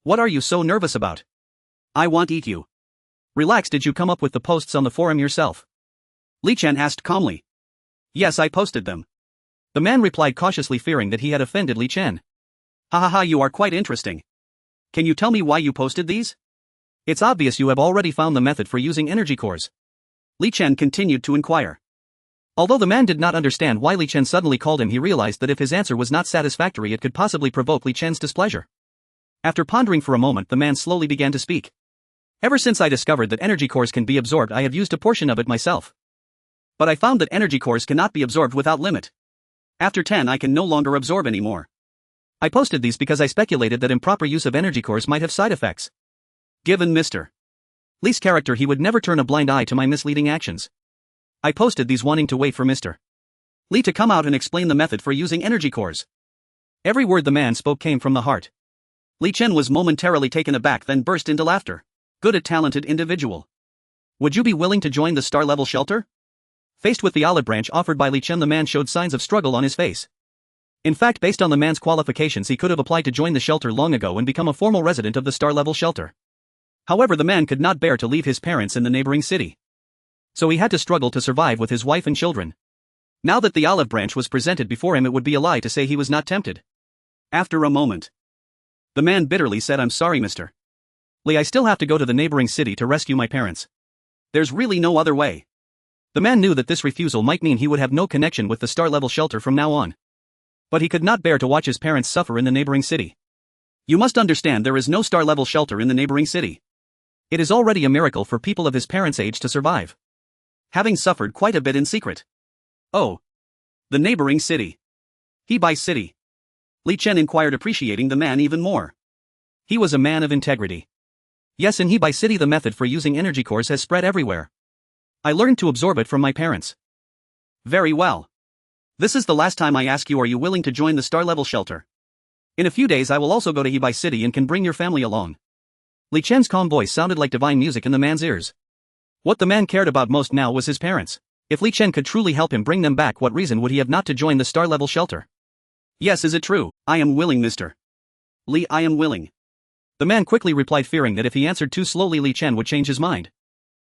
What are you so nervous about? I want eat you. Relax, did you come up with the posts on the forum yourself? Li Chen asked calmly. Yes, I posted them. The man replied cautiously, fearing that he had offended Li Chen. Ha ha ha, you are quite interesting. Can you tell me why you posted these? It's obvious you have already found the method for using energy cores. Li Chen continued to inquire. Although the man did not understand why Li Chen suddenly called him, he realized that if his answer was not satisfactory, it could possibly provoke Li Chen's displeasure. After pondering for a moment, the man slowly began to speak. Ever since I discovered that energy cores can be absorbed, I have used a portion of it myself. But I found that energy cores cannot be absorbed without limit. After 10, I can no longer absorb anymore. I posted these because I speculated that improper use of energy cores might have side effects. Given Mr. Li's character, he would never turn a blind eye to my misleading actions. I posted these wanting to wait for Mr. Li to come out and explain the method for using energy cores. Every word the man spoke came from the heart. Li Chen was momentarily taken aback, then burst into laughter. Good, a talented individual. Would you be willing to join the Star-Level Shelter? Faced with the olive branch offered by Li Chen, the man showed signs of struggle on his face. In fact, based on the man's qualifications, he could have applied to join the shelter long ago and become a formal resident of the Star-Level Shelter. However, the man could not bear to leave his parents in the neighboring city. So he had to struggle to survive with his wife and children. Now that the olive branch was presented before him, it would be a lie to say he was not tempted. After a moment, the man bitterly said, I'm sorry, Mr. Li, I still have to go to the neighboring city to rescue my parents. There's really no other way. The man knew that this refusal might mean he would have no connection with the Star-Level Shelter from now on. But he could not bear to watch his parents suffer in the neighboring city. You must understand, there is no Star-Level Shelter in the neighboring city. It is already a miracle for people of his parents' age to survive, having suffered quite a bit in secret. Oh. The neighboring city. Hebei City. Li Chen inquired, appreciating the man even more. He was a man of integrity. Yes, in Hebei City the method for using energy cores has spread everywhere. I learned to absorb it from my parents. Very well. This is the last time I ask you, are you willing to join the star-level shelter? In a few days I will also go to Hebei City and can bring your family along. Li Chen's calm voice sounded like divine music in the man's ears. What the man cared about most now was his parents. If Li Chen could truly help him bring them back, what reason would he have not to join the star-level shelter? Yes, is it true? I am willing, Mr. Li, I am willing. The man quickly replied, fearing that if he answered too slowly Li Chen would change his mind.